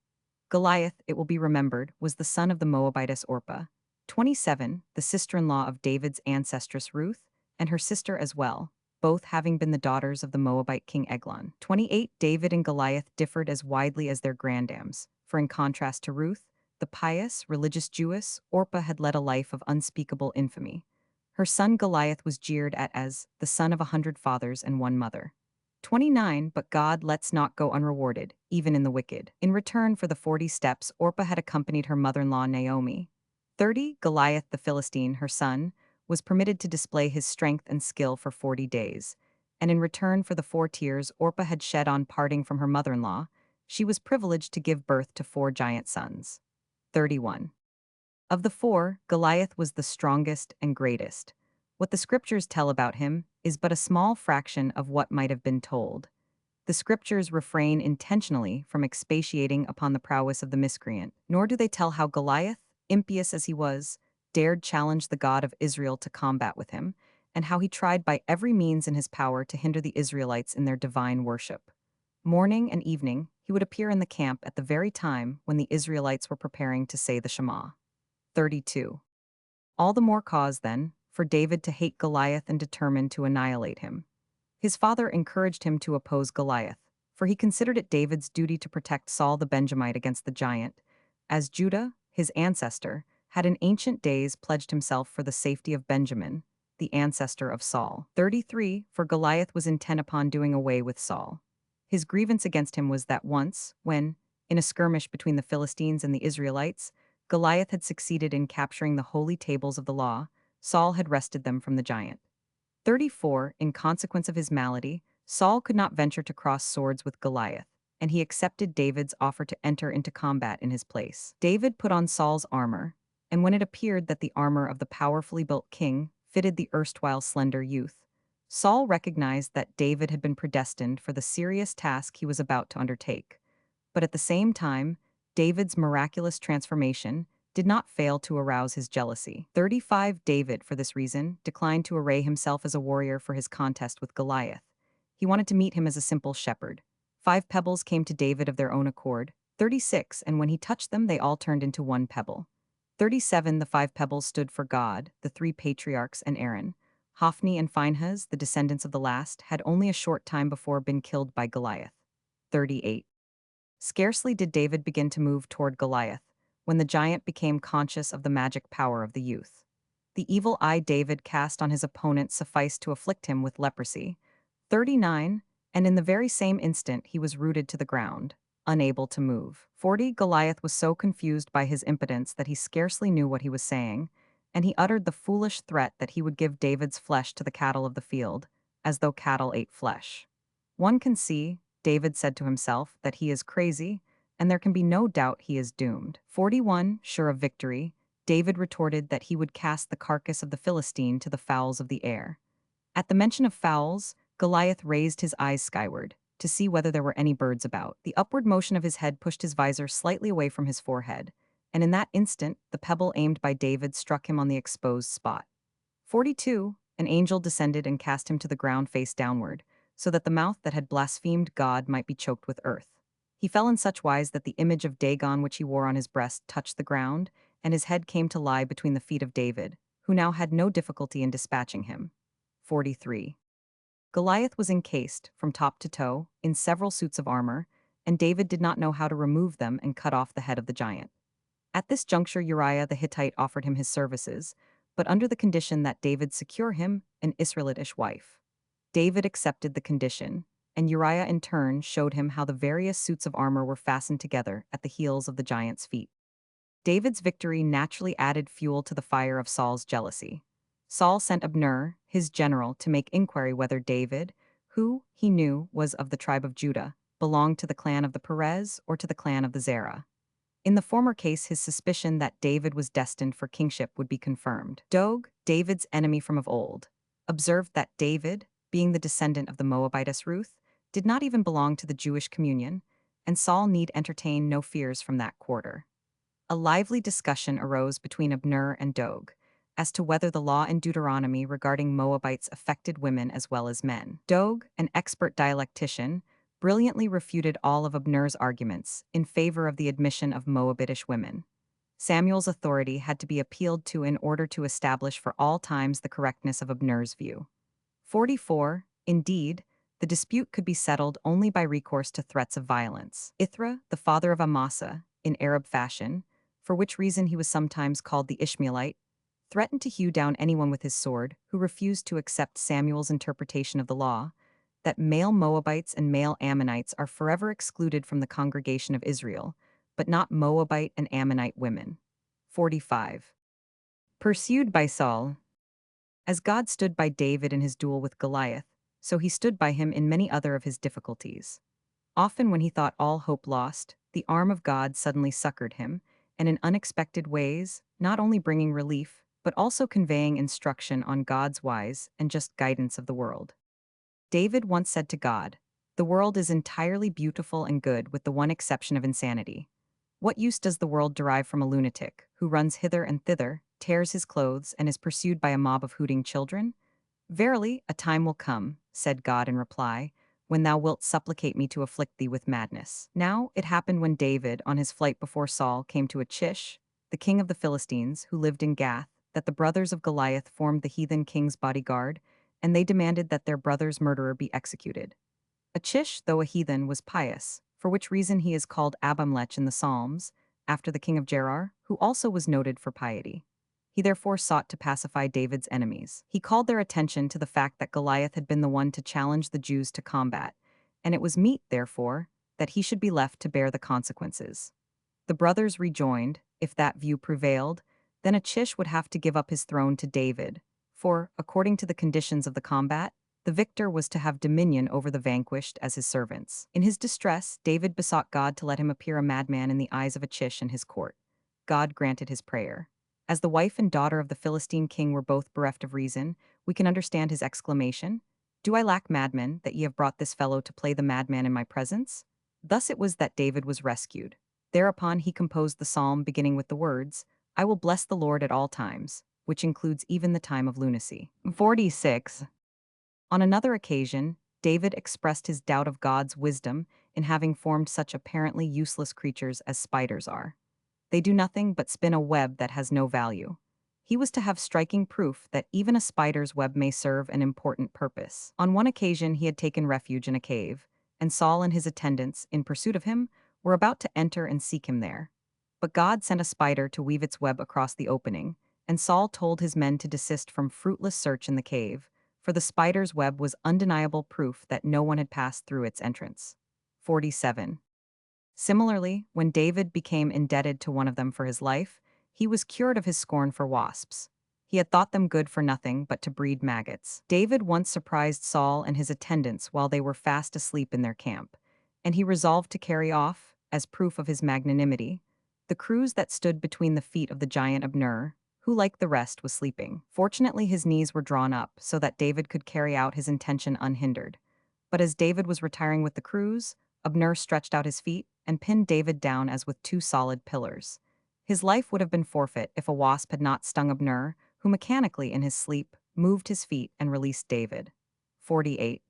Goliath, it will be remembered, was the son of the Moabitess Orpah. 27. The sister-in-law of David's ancestress Ruth, and her sister as well, both having been the daughters of the Moabite king Eglon. 28. David and Goliath differed as widely as their grandams, for in contrast to Ruth, the pious, religious Jewess, Orpah had led a life of unspeakable infamy. Her son Goliath was jeered at as the son of 100 fathers and 1 mother. 29. But God lets not go unrewarded, even in the wicked. In return for the 40 steps, Orpah had accompanied her mother-in-law Naomi. 30. Goliath the Philistine, her son, was permitted to display his strength and skill for 40 days, and in return for the 4 tears Orpah had shed on parting from her mother-in-law, she was privileged to give birth to 4 giant sons. 31. Of the 4, Goliath was the strongest and greatest. What the scriptures tell about him is but a small fraction of what might have been told. The scriptures refrain intentionally from expatiating upon the prowess of the miscreant, nor do they tell how Goliath, impious as he was, dared challenge the God of Israel to combat with him, and how he tried by every means in his power to hinder the Israelites in their divine worship. Morning and evening, he would appear in the camp at the very time when the Israelites were preparing to say the Shema. 32. All the more cause, then, for David to hate Goliath and determine to annihilate him. His father encouraged him to oppose Goliath, for he considered it David's duty to protect Saul the Benjamite against the giant, as Judah, his ancestor, had in ancient days pledged himself for the safety of Benjamin, the ancestor of Saul. 33. For Goliath was intent upon doing away with Saul. His grievance against him was that once, when, in a skirmish between the Philistines and the Israelites, Goliath had succeeded in capturing the holy tables of the law, Saul had wrested them from the giant. 34. In consequence of his malady, Saul could not venture to cross swords with Goliath, and he accepted David's offer to enter into combat in his place. David put on Saul's armor, and when it appeared that the armor of the powerfully built king fitted the erstwhile slender youth, Saul recognized that David had been predestined for the serious task he was about to undertake. But at the same time, David's miraculous transformation did not fail to arouse his jealousy. 35. David, for this reason, declined to array himself as a warrior for his contest with Goliath. He wanted to meet him as a simple shepherd. 5 pebbles came to David of their own accord. 36. And when he touched them, they all turned into 1 pebble. 37. The 5 pebbles stood for God, the 3 patriarchs, and Aaron. Hophni and Phinehas, the descendants of the last, had only a short time before been killed by Goliath. 38. Scarcely did David begin to move toward Goliath, when the giant became conscious of the magic power of the youth. The evil eye David cast on his opponent sufficed to afflict him with leprosy. 39. And in the very same instant he was rooted to the ground, unable to move. 40. Goliath was so confused by his impotence that he scarcely knew what he was saying, and he uttered the foolish threat that he would give David's flesh to the cattle of the field, as though cattle ate flesh. One can see, David said to himself, that he is crazy, and there can be no doubt he is doomed. 41. Sure of victory, David retorted that he would cast the carcass of the Philistine to the fowls of the air. At the mention of fowls, Goliath raised his eyes skyward, to see whether there were any birds about. The upward motion of his head pushed his visor slightly away from his forehead, and in that instant, the pebble aimed by David struck him on the exposed spot. 42. An angel descended and cast him to the ground face downward, so that the mouth that had blasphemed God might be choked with earth. He fell in such wise that the image of Dagon which he wore on his breast touched the ground, and his head came to lie between the feet of David, who now had no difficulty in dispatching him. 43. Goliath was encased, from top to toe, in several suits of armor, and David did not know how to remove them and cut off the head of the giant. At this juncture Uriah the Hittite offered him his services, but under the condition that David secure him an Israelitish wife. David accepted the condition, and Uriah in turn showed him how the various suits of armor were fastened together at the heels of the giant's feet. David's victory naturally added fuel to the fire of Saul's jealousy. Saul sent Abner, his general, to make inquiry whether David, who, he knew, was of the tribe of Judah, belonged to the clan of the Perez or to the clan of the Zerah. In the former case, his suspicion that David was destined for kingship would be confirmed. Doeg, David's enemy from of old, observed that David, being the descendant of the Moabitess Ruth, did not even belong to the Jewish communion, and Saul need entertain no fears from that quarter. A lively discussion arose between Abner and Doeg as to whether the law in Deuteronomy regarding Moabites affected women as well as men. Doeg, an expert dialectician, brilliantly refuted all of Abner's arguments in favor of the admission of Moabitish women. Samuel's authority had to be appealed to in order to establish for all times the correctness of Abner's view. 44. Indeed, the dispute could be settled only by recourse to threats of violence. Ithra, the father of Amasa, in Arab fashion, for which reason he was sometimes called the Ishmaelite, threatened to hew down anyone with his sword who refused to accept Samuel's interpretation of the law, that male Moabites and male Ammonites are forever excluded from the congregation of Israel, but not Moabite and Ammonite women. 45. Pursued by Saul. As God stood by David in his duel with Goliath, so he stood by him in many other of his difficulties. Often when he thought all hope lost, the arm of God suddenly succored him, and in unexpected ways, not only bringing relief, but also conveying instruction on God's wise and just guidance of the world. David once said to God, "The world is entirely beautiful and good with the one exception of insanity. What use does the world derive from a lunatic, who runs hither and thither, tears his clothes, and is pursued by a mob of hooting children? Verily, a time will come," said God in reply, "when thou wilt supplicate me to afflict thee with madness." Now, it happened when David, on his flight before Saul, came to Achish, the king of the Philistines, who lived in Gath, that the brothers of Goliath formed the heathen king's bodyguard, and they demanded that their brother's murderer be executed. Achish, though a heathen, was pious, for which reason he is called Abimelech in the Psalms, after the king of Gerar, who also was noted for piety. He therefore sought to pacify David's enemies. He called their attention to the fact that Goliath had been the one to challenge the Jews to combat, and it was meet, therefore, that he should be left to bear the consequences. The brothers rejoined, if that view prevailed, then Achish would have to give up his throne to David, for, according to the conditions of the combat, the victor was to have dominion over the vanquished as his servants. In his distress, David besought God to let him appear a madman in the eyes of Achish and his court. God granted his prayer. As the wife and daughter of the Philistine king were both bereft of reason, we can understand his exclamation, "Do I lack madmen, that ye have brought this fellow to play the madman in my presence?" Thus it was that David was rescued. Thereupon he composed the psalm beginning with the words, "I will bless the Lord at all times," which includes even the time of lunacy. 46. On another occasion, David expressed his doubt of God's wisdom in having formed such apparently useless creatures as spiders are. They do nothing but spin a web that has no value. He was to have striking proof that even a spider's web may serve an important purpose. On one occasion, he had taken refuge in a cave, and Saul and his attendants, in pursuit of him, were about to enter and seek him there. But God sent a spider to weave its web across the opening, and Saul told his men to desist from fruitless search in the cave, for the spider's web was undeniable proof that no one had passed through its entrance. 47. Similarly, when David became indebted to one of them for his life, he was cured of his scorn for wasps. He had thought them good for nothing but to breed maggots. David once surprised Saul and his attendants while they were fast asleep in their camp, and he resolved to carry off, as proof of his magnanimity, the cruse that stood between the feet of the giant Abner, who, like the rest, was sleeping. Fortunately, his knees were drawn up so that David could carry out his intention unhindered. But as David was retiring with the cruse, Abner stretched out his feet and pinned David down as with two solid pillars. His life would have been forfeit if a wasp had not stung Abner, who mechanically, in his sleep, moved his feet and released David. 48.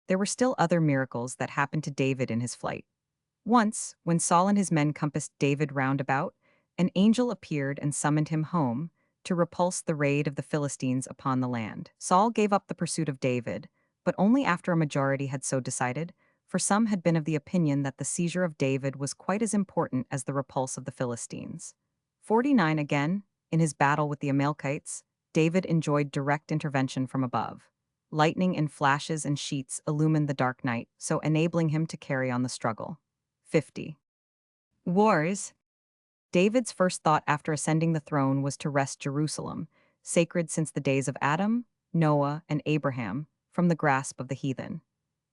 There were still other miracles that happened to David in his flight. Once, when Saul and his men compassed David round about, an angel appeared and summoned him home to repulse the raid of the Philistines upon the land. Saul gave up the pursuit of David, but only after a majority had so decided, for some had been of the opinion that the seizure of David was quite as important as the repulse of the Philistines. 49. Again, in his battle with the Amalekites, David enjoyed direct intervention from above. Lightning in flashes and sheets illumined the dark night, so enabling him to carry on the struggle. 50. Wars. David's first thought after ascending the throne was to wrest Jerusalem, sacred since the days of Adam, Noah, and Abraham, from the grasp of the heathen.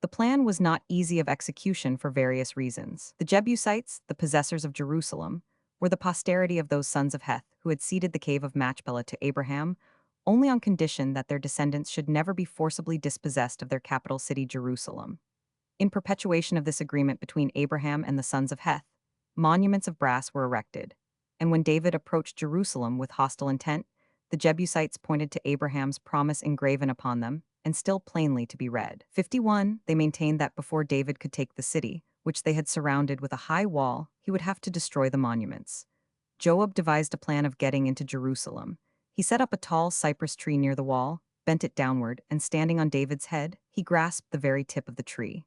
The plan was not easy of execution for various reasons. The Jebusites, the possessors of Jerusalem, were the posterity of those sons of Heth who had ceded the cave of Machpelah to Abraham, only on condition that their descendants should never be forcibly dispossessed of their capital city Jerusalem. In perpetuation of this agreement between Abraham and the sons of Heth, monuments of brass were erected, and when David approached Jerusalem with hostile intent, the Jebusites pointed to Abraham's promise engraven upon them, and still plainly to be read. 51. They maintained that before David could take the city, which they had surrounded with a high wall, he would have to destroy the monuments. Joab devised a plan of getting into Jerusalem. He set up a tall cypress tree near the wall, bent it downward, and standing on David's head, he grasped the very tip of the tree.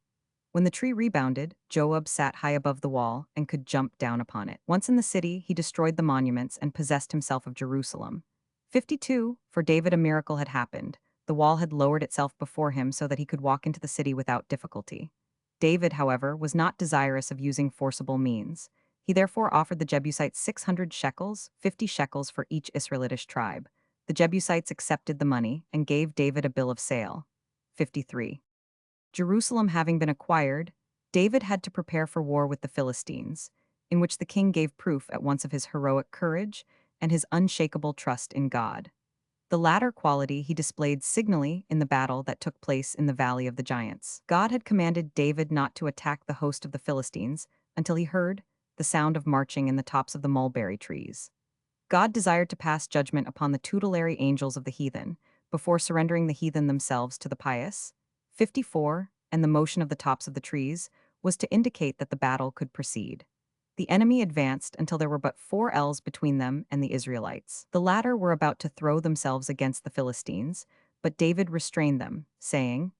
When the tree rebounded, Joab sat high above the wall and could jump down upon it. Once in the city, he destroyed the monuments and possessed himself of Jerusalem. 52. For David a miracle had happened. The wall had lowered itself before him so that he could walk into the city without difficulty. David, however, was not desirous of using forcible means. He therefore offered the Jebusites 600 shekels, 50 shekels for each Israelitish tribe. The Jebusites accepted the money and gave David a bill of sale. 53. Jerusalem having been acquired, David had to prepare for war with the Philistines, in which the king gave proof at once of his heroic courage and his unshakable trust in God. The latter quality he displayed signally in the battle that took place in the Valley of the Giants. God had commanded David not to attack the host of the Philistines until he heard the sound of marching in the tops of the mulberry trees. God desired to pass judgment upon the tutelary angels of the heathen before surrendering the heathen themselves to the pious. 54. And the motion of the tops of the trees was to indicate that the battle could proceed. The enemy advanced until there were but 4 ells between them and the Israelites. The latter were about to throw themselves against the Philistines, but David restrained them, saying,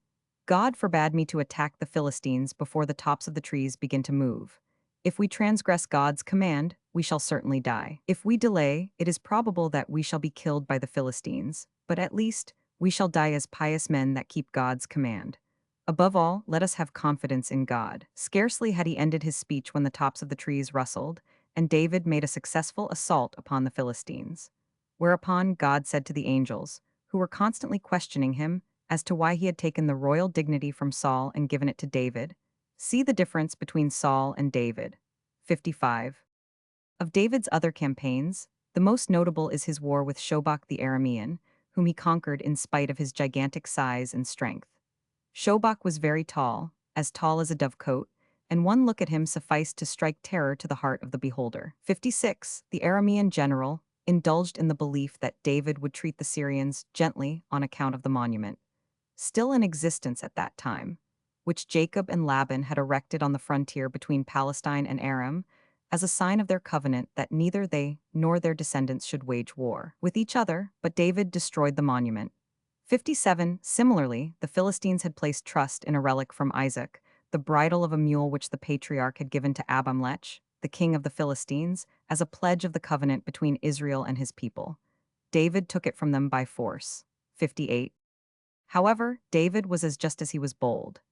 God forbade me to attack the Philistines before the tops of the trees begin to move. If we transgress God's command, we shall certainly die. If we delay, it is probable that we shall be killed by the Philistines, but at least we shall die as pious men that keep God's command. Above all, let us have confidence in God. Scarcely had he ended his speech when the tops of the trees rustled, and David made a successful assault upon the Philistines. Whereupon God said to the angels, who were constantly questioning him as to why he had taken the royal dignity from Saul and given it to David, see the difference between Saul and David. 55. Of David's other campaigns, the most notable is his war with Shobach the Aramean, whom he conquered in spite of his gigantic size and strength. Shobach was very tall as a dovecote, and one look at him sufficed to strike terror to the heart of the beholder. 56. The Aramean general indulged in the belief that David would treat the Syrians gently on account of the monument, still in existence at that time, which Jacob and Laban had erected on the frontier between Palestine and Aram, as a sign of their covenant that neither they nor their descendants should wage war with each other, but David destroyed the monument. 57. Similarly, the Philistines had placed trust in a relic from Isaac, the bridle of a mule which the patriarch had given to Abimelech, the king of the Philistines, as a pledge of the covenant between Israel and his people. David took it from them by force. 58. However, David was as just as he was bold.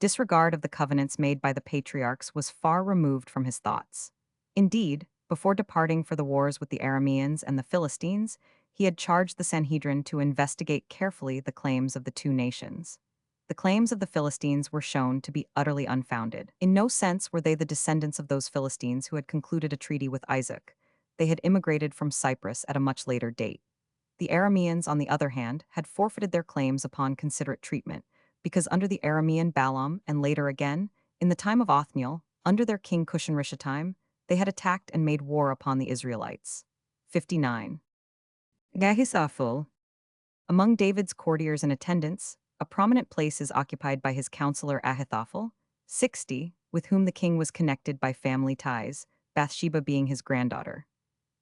Disregard of the covenants made by the patriarchs was far removed from his thoughts. Indeed, before departing for the wars with the Arameans and the Philistines, he had charged the Sanhedrin to investigate carefully the claims of the two nations. The claims of the Philistines were shown to be utterly unfounded. In no sense were they the descendants of those Philistines who had concluded a treaty with Isaac. They had immigrated from Cyprus at a much later date. The Arameans, on the other hand, had forfeited their claims upon considerate treatment, because under the Aramean Balaam and later again, in the time of Othniel, under their king Cushan-Rishathaim, they had attacked and made war upon the Israelites. 59. Gahisaphul. Among David's courtiers and attendants, a prominent place is occupied by his counselor Ahithophel, 60, with whom the king was connected by family ties, Bathsheba being his granddaughter.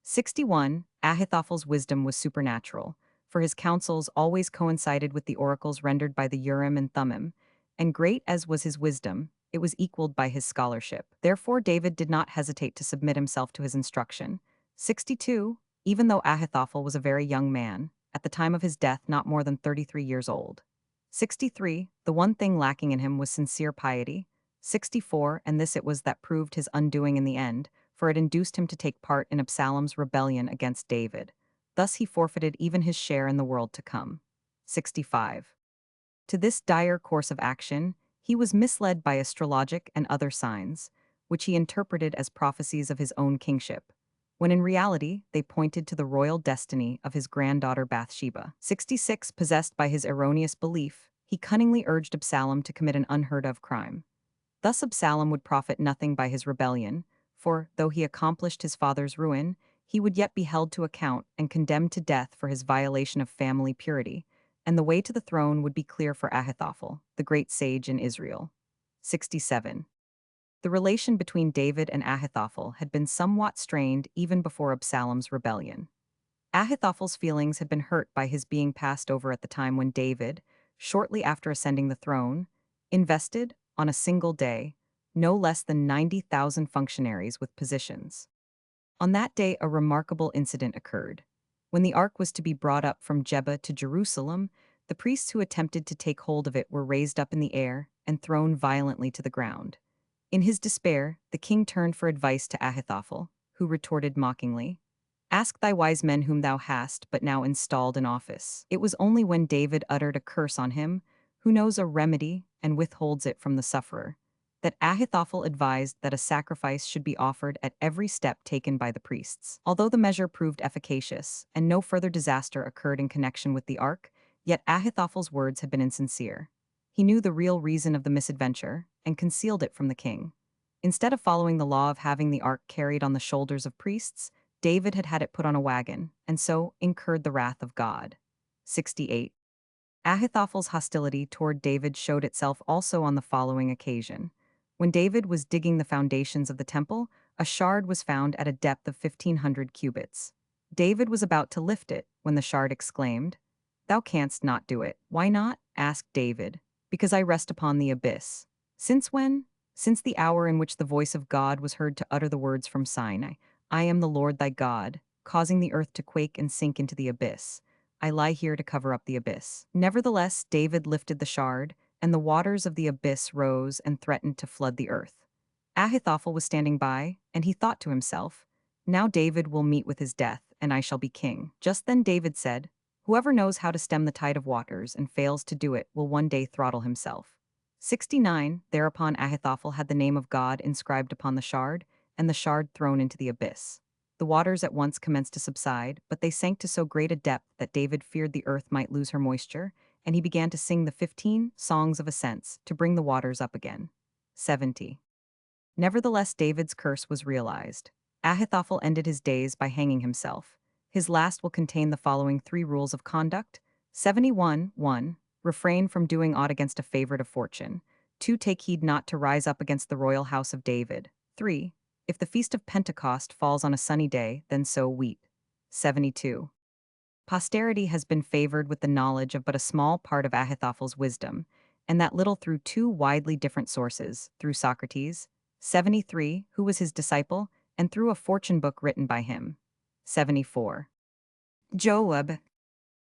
61. Ahithophel's wisdom was supernatural, for his counsels always coincided with the oracles rendered by the Urim and Thummim, and great as was his wisdom, it was equaled by his scholarship. Therefore David did not hesitate to submit himself to his instruction. 62. Even though Ahithophel was a very young man, at the time of his death not more than 33 years old. 63. The one thing lacking in him was sincere piety. 64. And this it was that proved his undoing in the end, for it induced him to take part in Absalom's rebellion against David. Thus he forfeited even his share in the world to come. 65. To this dire course of action, he was misled by astrologic and other signs, which he interpreted as prophecies of his own kingship, when in reality they pointed to the royal destiny of his granddaughter Bathsheba. 66. Possessed by his erroneous belief, he cunningly urged Absalom to commit an unheard-of crime. Thus Absalom would profit nothing by his rebellion, for, though he accomplished his father's ruin, he would yet be held to account and condemned to death for his violation of family purity, and the way to the throne would be clear for Ahithophel, the great sage in Israel. 67. The relation between David and Ahithophel had been somewhat strained even before Absalom's rebellion. Ahithophel's feelings had been hurt by his being passed over at the time when David, shortly after ascending the throne, invested, on a single day, no less than 90,000 functionaries with positions. On that day a remarkable incident occurred. When the ark was to be brought up from Jebah to Jerusalem, the priests who attempted to take hold of it were raised up in the air and thrown violently to the ground. In his despair, the king turned for advice to Ahithophel, who retorted mockingly, "Ask thy wise men whom thou hast but now installed in office." It was only when David uttered a curse on him, who knows a remedy and withholds it from the sufferer, that Ahithophel advised that a sacrifice should be offered at every step taken by the priests. Although the measure proved efficacious, and no further disaster occurred in connection with the ark, yet Ahithophel's words had been insincere. He knew the real reason of the misadventure, and concealed it from the king. Instead of following the law of having the ark carried on the shoulders of priests, David had had it put on a wagon, and so incurred the wrath of God. 68. Ahithophel's hostility toward David showed itself also on the following occasion. When David was digging the foundations of the temple, a shard was found at a depth of 1,500 cubits. David was about to lift it, when the shard exclaimed, "Thou canst not do it." "Why not?" asked David. "Because I rest upon the abyss." Since when? Since the hour in which the voice of God was heard to utter the words from Sinai, "I am the Lord thy God, causing the earth to quake and sink into the abyss. I lie here to cover up the abyss." Nevertheless, David lifted the shard, and the waters of the abyss rose and threatened to flood the earth. Ahithophel was standing by, and he thought to himself, "Now David will meet with his death, and I shall be king." Just then David said, "Whoever knows how to stem the tide of waters and fails to do it will one day throttle himself." 69. Thereupon Ahithophel had the name of God inscribed upon the shard, and the shard thrown into the abyss. The waters at once commenced to subside, but they sank to so great a depth that David feared the earth might lose her moisture, and he began to sing the 15 songs of ascents to bring the waters up again. 70. Nevertheless, David's curse was realized. Ahithophel ended his days by hanging himself. His last will contain the following 3 rules of conduct. 71. 1. Refrain from doing aught against a favorite of fortune. 2. Take heed not to rise up against the royal house of David. 3. If the feast of Pentecost falls on a sunny day, then sow wheat. 72. Posterity has been favored with the knowledge of but a small part of Ahithophel's wisdom, and that little through two widely different sources, through Socrates, 73, who was his disciple, and through a fortune book written by him. 74. Joab.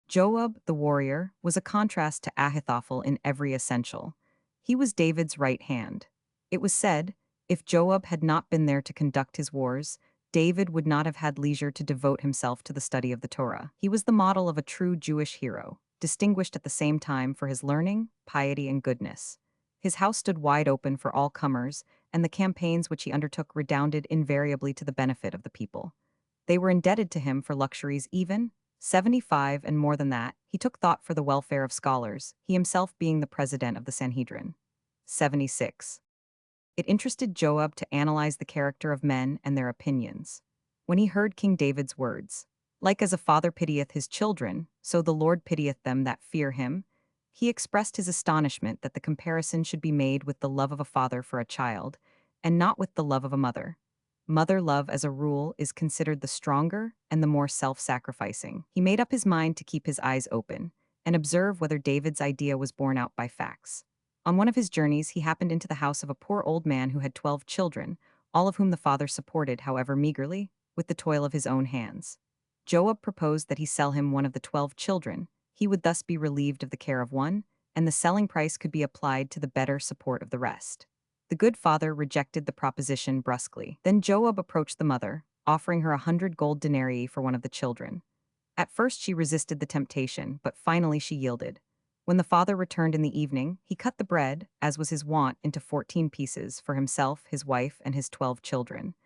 Joab, the warrior, was a contrast to Ahithophel in every essential. He was David's right hand. It was said, if Joab had not been there to conduct his wars, David would not have had leisure to devote himself to the study of the Torah. He was the model of a true Jewish hero, distinguished at the same time for his learning, piety, and goodness. His house stood wide open for all comers, and the campaigns which he undertook redounded invariably to the benefit of the people. They were indebted to him for luxuries even, 75 and more than that, he took thought for the welfare of scholars, he himself being the president of the Sanhedrin. 76. It interested Joab to analyze the character of men and their opinions. When he heard King David's words, like as a father pitieth his children, so the Lord pitieth them that fear him, he expressed his astonishment that the comparison should be made with the love of a father for a child, and not with the love of a mother. Mother love, as a rule, is considered the stronger and the more self-sacrificing. He made up his mind to keep his eyes open and observe whether David's idea was borne out by facts. On one of his journeys, he happened into the house of a poor old man who had 12 children, all of whom the father supported, however meagerly, with the toil of his own hands. Joab proposed that he sell him one of the 12 children. He would thus be relieved of the care of one, and the selling price could be applied to the better support of the rest. The good father rejected the proposition brusquely. Then Joab approached the mother, offering her 100 gold denarii for one of the children. At first she resisted the temptation, but finally she yielded. When the father returned in the evening, he cut the bread, as was his wont, into 14 pieces for himself, his wife, and his 12 children.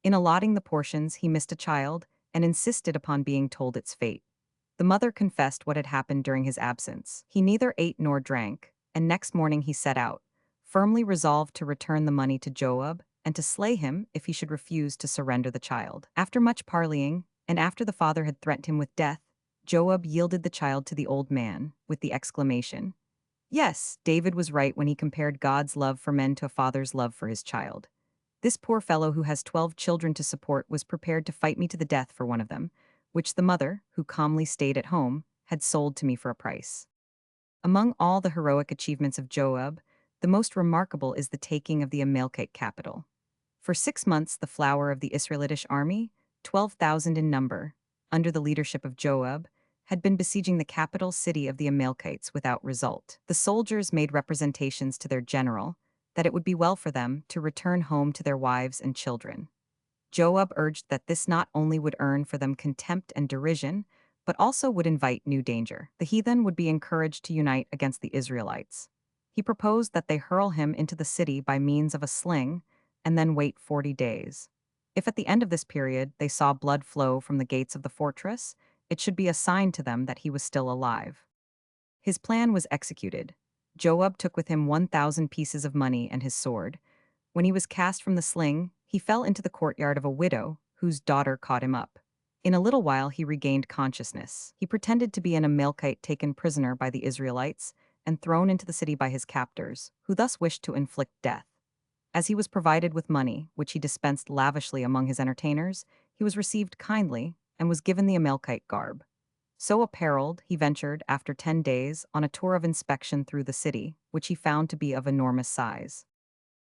In allotting the portions, he missed a child and insisted upon being told its fate. The mother confessed what had happened during his absence. He neither ate nor drank, and next morning he set out, firmly resolved to return the money to Joab and to slay him if he should refuse to surrender the child. After much parleying, and after the father had threatened him with death, Joab yielded the child to the old man, with the exclamation, "Yes, David was right when he compared God's love for men to a father's love for his child. This poor fellow who has 12 children to support was prepared to fight me to the death for one of them, which the mother, who calmly stayed at home, had sold to me for a price." Among all the heroic achievements of Joab, the most remarkable is the taking of the Amalekite capital. For 6 months the flower of the Israelitish army, 12,000 in number, under the leadership of Joab, had been besieging the capital city of the Amalekites without result. The soldiers made representations to their general that it would be well for them to return home to their wives and children. Joab urged that this not only would earn for them contempt and derision, but also would invite new danger. The heathen would be encouraged to unite against the Israelites. He proposed that they hurl him into the city by means of a sling and then wait 40 days. If at the end of this period they saw blood flow from the gates of the fortress, it should be a sign to them that he was still alive. His plan was executed. Joab took with him 1,000 pieces of money and his sword. When he was cast from the sling, he fell into the courtyard of a widow, whose daughter caught him up. In a little while he regained consciousness. He pretended to be an Amalekite taken prisoner by the Israelites and thrown into the city by his captors, who thus wished to inflict death. As he was provided with money, which he dispensed lavishly among his entertainers, he was received kindly and was given the Amalekite garb. So apparelled, he ventured, after 10 days, on a tour of inspection through the city, which he found to be of enormous size.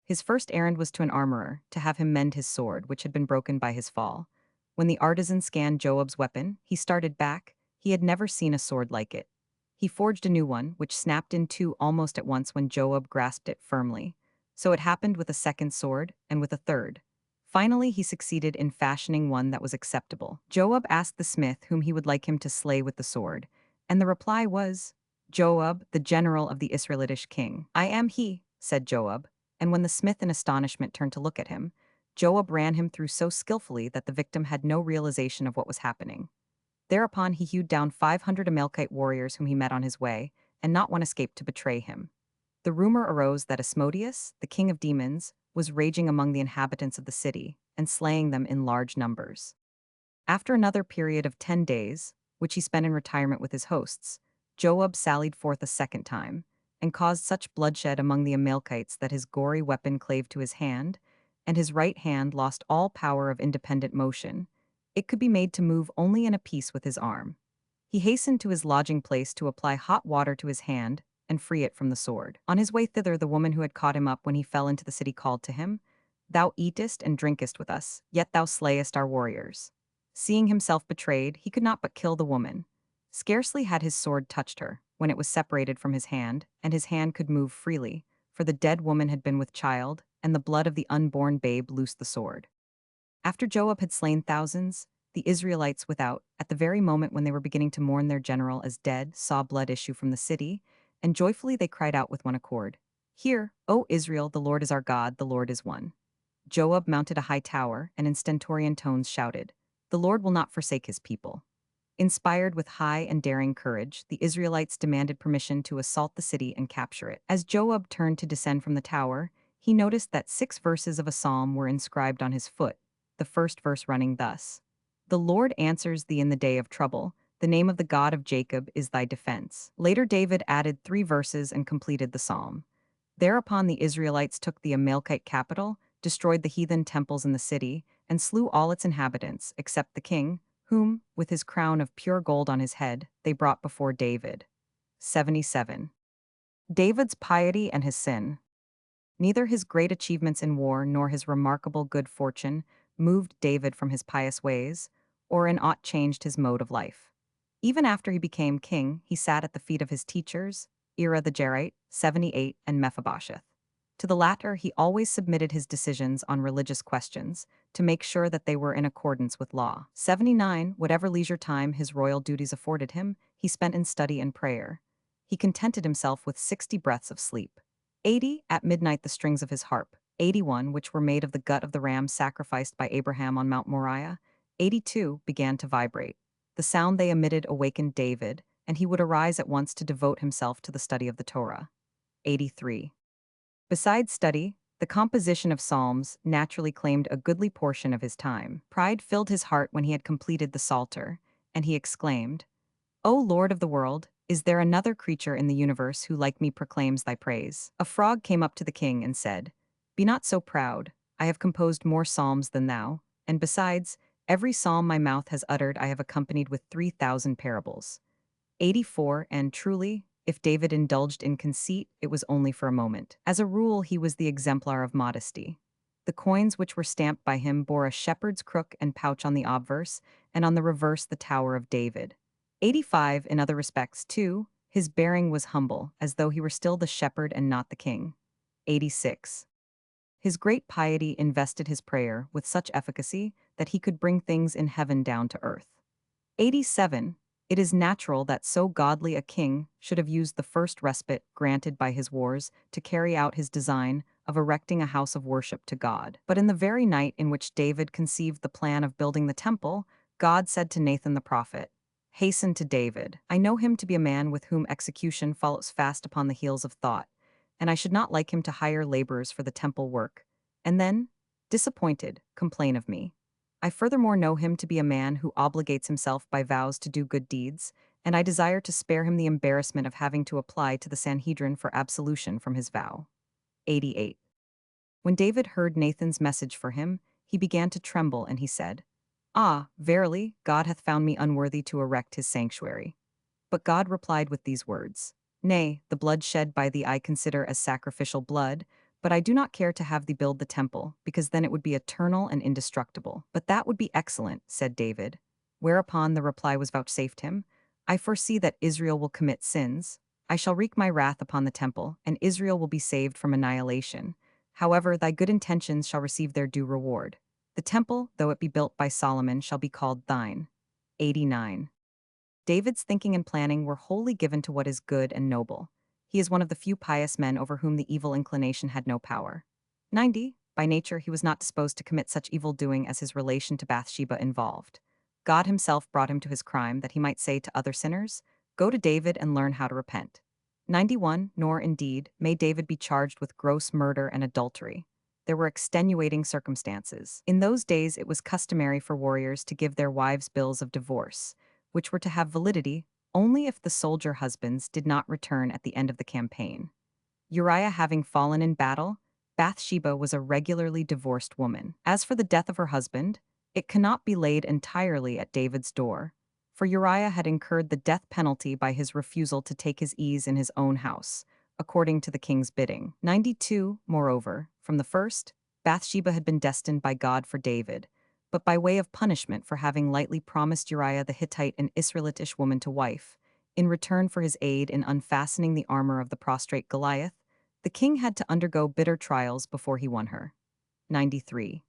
His first errand was to an armorer, to have him mend his sword, which had been broken by his fall. When the artisan scanned Joab's weapon, he started back. He had never seen a sword like it. He forged a new one, which snapped in two almost at once when Joab grasped it firmly. So it happened with a second sword, and with a third. Finally, he succeeded in fashioning one that was acceptable. Joab asked the smith whom he would like him to slay with the sword, and the reply was, "Joab, the general of the Israelitish king." "I am he," said Joab, and when the smith in astonishment turned to look at him, Joab ran him through so skillfully that the victim had no realization of what was happening. Thereupon he hewed down 500 Amalekite warriors whom he met on his way, and not one escaped to betray him. The rumor arose that Asmodeus, the king of demons, was raging among the inhabitants of the city and slaying them in large numbers. After another period of 10 days, which he spent in retirement with his hosts, Joab sallied forth a second time, and caused such bloodshed among the Amalekites that his gory weapon clave to his hand, and his right hand lost all power of independent motion. It could be made to move only in a piece with his arm. He hastened to his lodging place to apply hot water to his hand and free it from the sword. On his way thither, the woman who had caught him up when he fell into the city called to him, "Thou eatest and drinkest with us, yet thou slayest our warriors." Seeing himself betrayed, he could not but kill the woman. Scarcely had his sword touched her, when it was separated from his hand, and his hand could move freely, for the dead woman had been with child, and the blood of the unborn babe loosed the sword. After Joab had slain thousands, the Israelites without, at the very moment when they were beginning to mourn their general as dead, saw blood issue from the city, and joyfully they cried out with one accord, "Hear, O Israel, the Lord is our God, the Lord is one." Joab mounted a high tower, and in stentorian tones shouted, "The Lord will not forsake his people." Inspired with high and daring courage, the Israelites demanded permission to assault the city and capture it. As Joab turned to descend from the tower, he noticed that 6 verses of a psalm were inscribed on his foot, the first verse running thus: "The Lord answers thee in the day of trouble. The name of the God of Jacob is thy defense." Later, David added 3 verses and completed the psalm. Thereupon the Israelites took the Amalekite capital, destroyed the heathen temples in the city, and slew all its inhabitants, except the king, whom, with his crown of pure gold on his head, they brought before David. 77. David's piety and his sin. Neither his great achievements in war nor his remarkable good fortune moved David from his pious ways, or in aught changed his mode of life. Even after he became king, he sat at the feet of his teachers, Ira the Jarite, 78, and Mephibosheth. To the latter, he always submitted his decisions on religious questions, to make sure that they were in accordance with law. 79. Whatever leisure time his royal duties afforded him, he spent in study and prayer. He contented himself with 60 breaths of sleep. 80. At midnight the strings of his harp, 81, which were made of the gut of the ram sacrificed by Abraham on Mount Moriah, 82, began to vibrate. The sound they emitted awakened David, and he would arise at once to devote himself to the study of the Torah. 83. Besides study, the composition of psalms naturally claimed a goodly portion of his time. Pride filled his heart when he had completed the Psalter, and he exclaimed, "O Lord of the world, is there another creature in the universe who like me proclaims thy praise?" A frog came up to the king and said, "Be not so proud, I have composed more psalms than thou, and besides, every psalm my mouth has uttered I have accompanied with 3,000 parables." 84. And truly, if David indulged in conceit, it was only for a moment. As a rule, he was the exemplar of modesty. The coins which were stamped by him bore a shepherd's crook and pouch on the obverse, and on the reverse the Tower of David. 85. In other respects, too, his bearing was humble, as though he were still the shepherd and not the king. 86. His great piety invested his prayer with such efficacy that he could bring things in heaven down to earth. 87. It is natural that so godly a king should have used the first respite granted by his wars to carry out his design of erecting a house of worship to God. But in the very night in which David conceived the plan of building the temple, God said to Nathan the prophet, "Hasten to David. I know him to be a man with whom execution follows fast upon the heels of thought, and I should not like him to hire laborers for the temple work, and then, disappointed, complain of me. I furthermore know him to be a man who obligates himself by vows to do good deeds, and I desire to spare him the embarrassment of having to apply to the Sanhedrin for absolution from his vow." 88. When David heard Nathan's message for him, he began to tremble, and he said, "Ah, verily, God hath found me unworthy to erect his sanctuary." But God replied with these words, "Nay, the blood shed by thee I consider as sacrificial blood, but I do not care to have thee build the temple, because then it would be eternal and indestructible." "But that would be excellent," said David. Whereupon the reply was vouchsafed him, "I foresee that Israel will commit sins. I shall wreak my wrath upon the temple, and Israel will be saved from annihilation. However, thy good intentions shall receive their due reward. The temple, though it be built by Solomon, shall be called thine." 89. David's thinking and planning were wholly given to what is good and noble. He is one of the few pious men over whom the evil inclination had no power. 90. By nature, he was not disposed to commit such evil doing as his relation to Bathsheba involved. God himself brought him to his crime that he might say to other sinners, "Go to David and learn how to repent." 91. Nor, indeed, may David be charged with gross murder and adultery. There were extenuating circumstances. In those days, it was customary for warriors to give their wives bills of divorce, which were to have validity only if the soldier husbands did not return at the end of the campaign. Uriah having fallen in battle, Bathsheba was a regularly divorced woman. As for the death of her husband, it cannot be laid entirely at David's door, for Uriah had incurred the death penalty by his refusal to take his ease in his own house, according to the king's bidding. 92, moreover, from the first, Bathsheba had been destined by God for David, but by way of punishment for having lightly promised Uriah the Hittite an Israelitish woman to wife, in return for his aid in unfastening the armor of the prostrate Goliath, the king had to undergo bitter trials before he won her. 93.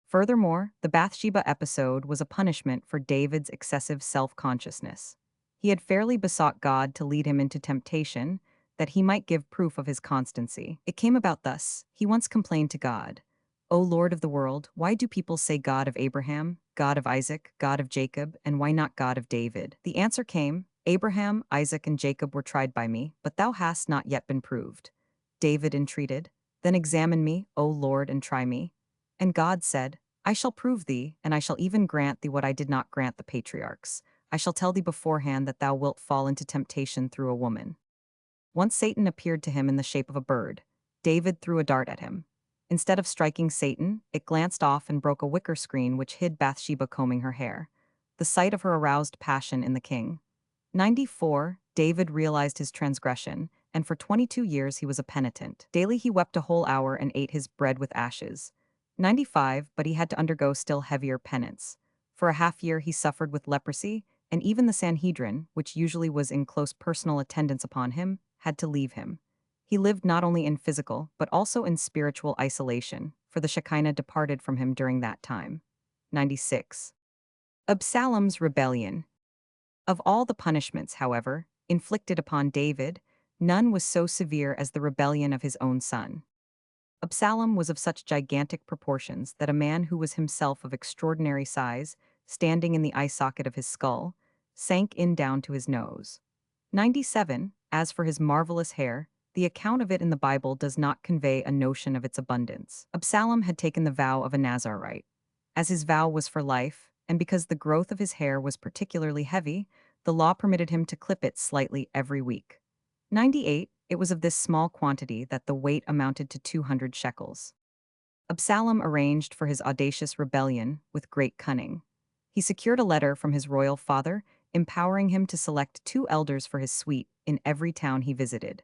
Furthermore, the Bathsheba episode was a punishment for David's excessive self-consciousness. He had fairly besought God to lead him into temptation, that he might give proof of his constancy. It came about thus. He once complained to God, "O Lord of the world, why do people say God of Abraham, God of Isaac, God of Jacob, and why not God of David?" The answer came, "Abraham, Isaac, and Jacob were tried by me, but thou hast not yet been proved." David entreated, "Then examine me, O Lord, and try me." And God said, "I shall prove thee, and I shall even grant thee what I did not grant the patriarchs. I shall tell thee beforehand that thou wilt fall into temptation through a woman." Once Satan appeared to him in the shape of a bird. David threw a dart at him. Instead of striking Satan, it glanced off and broke a wicker screen which hid Bathsheba combing her hair. The sight of her aroused passion in the king. 94. David realized his transgression, and for 22 years he was a penitent. Daily he wept a whole hour and ate his bread with ashes. 95. But he had to undergo still heavier penance. For a half year he suffered with leprosy, and even the Sanhedrin, which usually was in close personal attendance upon him, had to leave him. He lived not only in physical, but also in spiritual isolation, for the Shekinah departed from him during that time. 96. Absalom's rebellion. Of all the punishments, however, inflicted upon David, none was so severe as the rebellion of his own son. Absalom was of such gigantic proportions that a man who was himself of extraordinary size, standing in the eye socket of his skull, sank in down to his nose. 97. As for his marvelous hair, the account of it in the Bible does not convey a notion of its abundance. Absalom had taken the vow of a Nazarite. As his vow was for life, and because the growth of his hair was particularly heavy, the law permitted him to clip it slightly every week. 98. It was of this small quantity that the weight amounted to 200 shekels. Absalom arranged for his audacious rebellion with great cunning. He secured a letter from his royal father, empowering him to select 2 elders for his suite in every town he visited.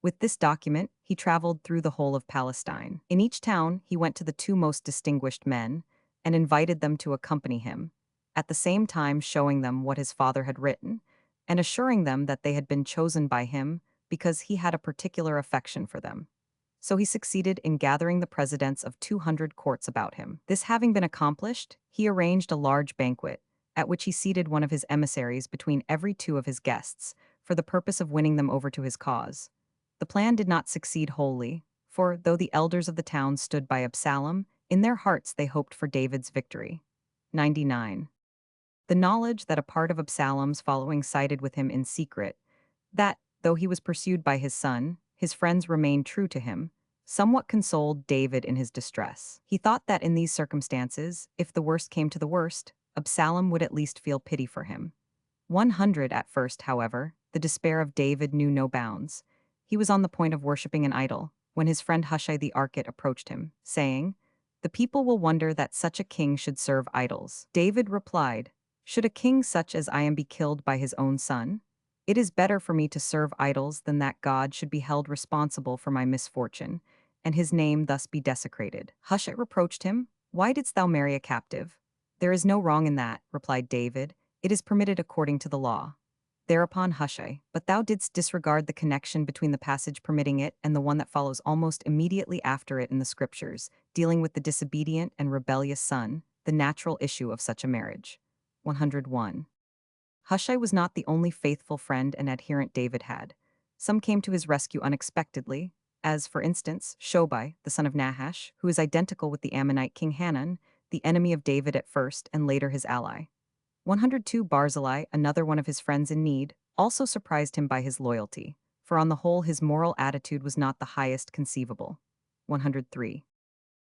With this document, he traveled through the whole of Palestine. In each town, he went to the 2 most distinguished men and invited them to accompany him, at the same time showing them what his father had written and assuring them that they had been chosen by him because he had a particular affection for them. So he succeeded in gathering the presidents of 200 courts about him. This having been accomplished, he arranged a large banquet, at which he seated one of his emissaries between every 2 of his guests, for the purpose of winning them over to his cause. The plan did not succeed wholly, for though the elders of the town stood by Absalom, in their hearts they hoped for David's victory. 99. The knowledge that a part of Absalom's following sided with him in secret, that, though he was pursued by his son, his friends remained true to him, somewhat consoled David in his distress. He thought that in these circumstances, if the worst came to the worst, Absalom would at least feel pity for him. 100 at first, however, the despair of David knew no bounds. He was on the point of worshipping an idol, when his friend Hushai the Archite approached him, saying, "The people will wonder that such a king should serve idols." David replied, "Should a king such as I am be killed by his own son? It is better for me to serve idols than that God should be held responsible for my misfortune, and his name thus be desecrated." Hushai reproached him, "Why didst thou marry a captive?" "There is no wrong in that," replied David. "It is permitted according to the law." Thereupon Hushai, "But thou didst disregard the connection between the passage permitting it and the one that follows almost immediately after it in the scriptures, dealing with the disobedient and rebellious son, the natural issue of such a marriage." 101. Hushai was not the only faithful friend and adherent David had. Some came to his rescue unexpectedly, as, for instance, Shobai, the son of Nahash, who is identical with the Ammonite king Hanun, the enemy of David at first and later his ally. 102. Barzillai, another one of his friends in need, also surprised him by his loyalty, for on the whole his moral attitude was not the highest conceivable. 103.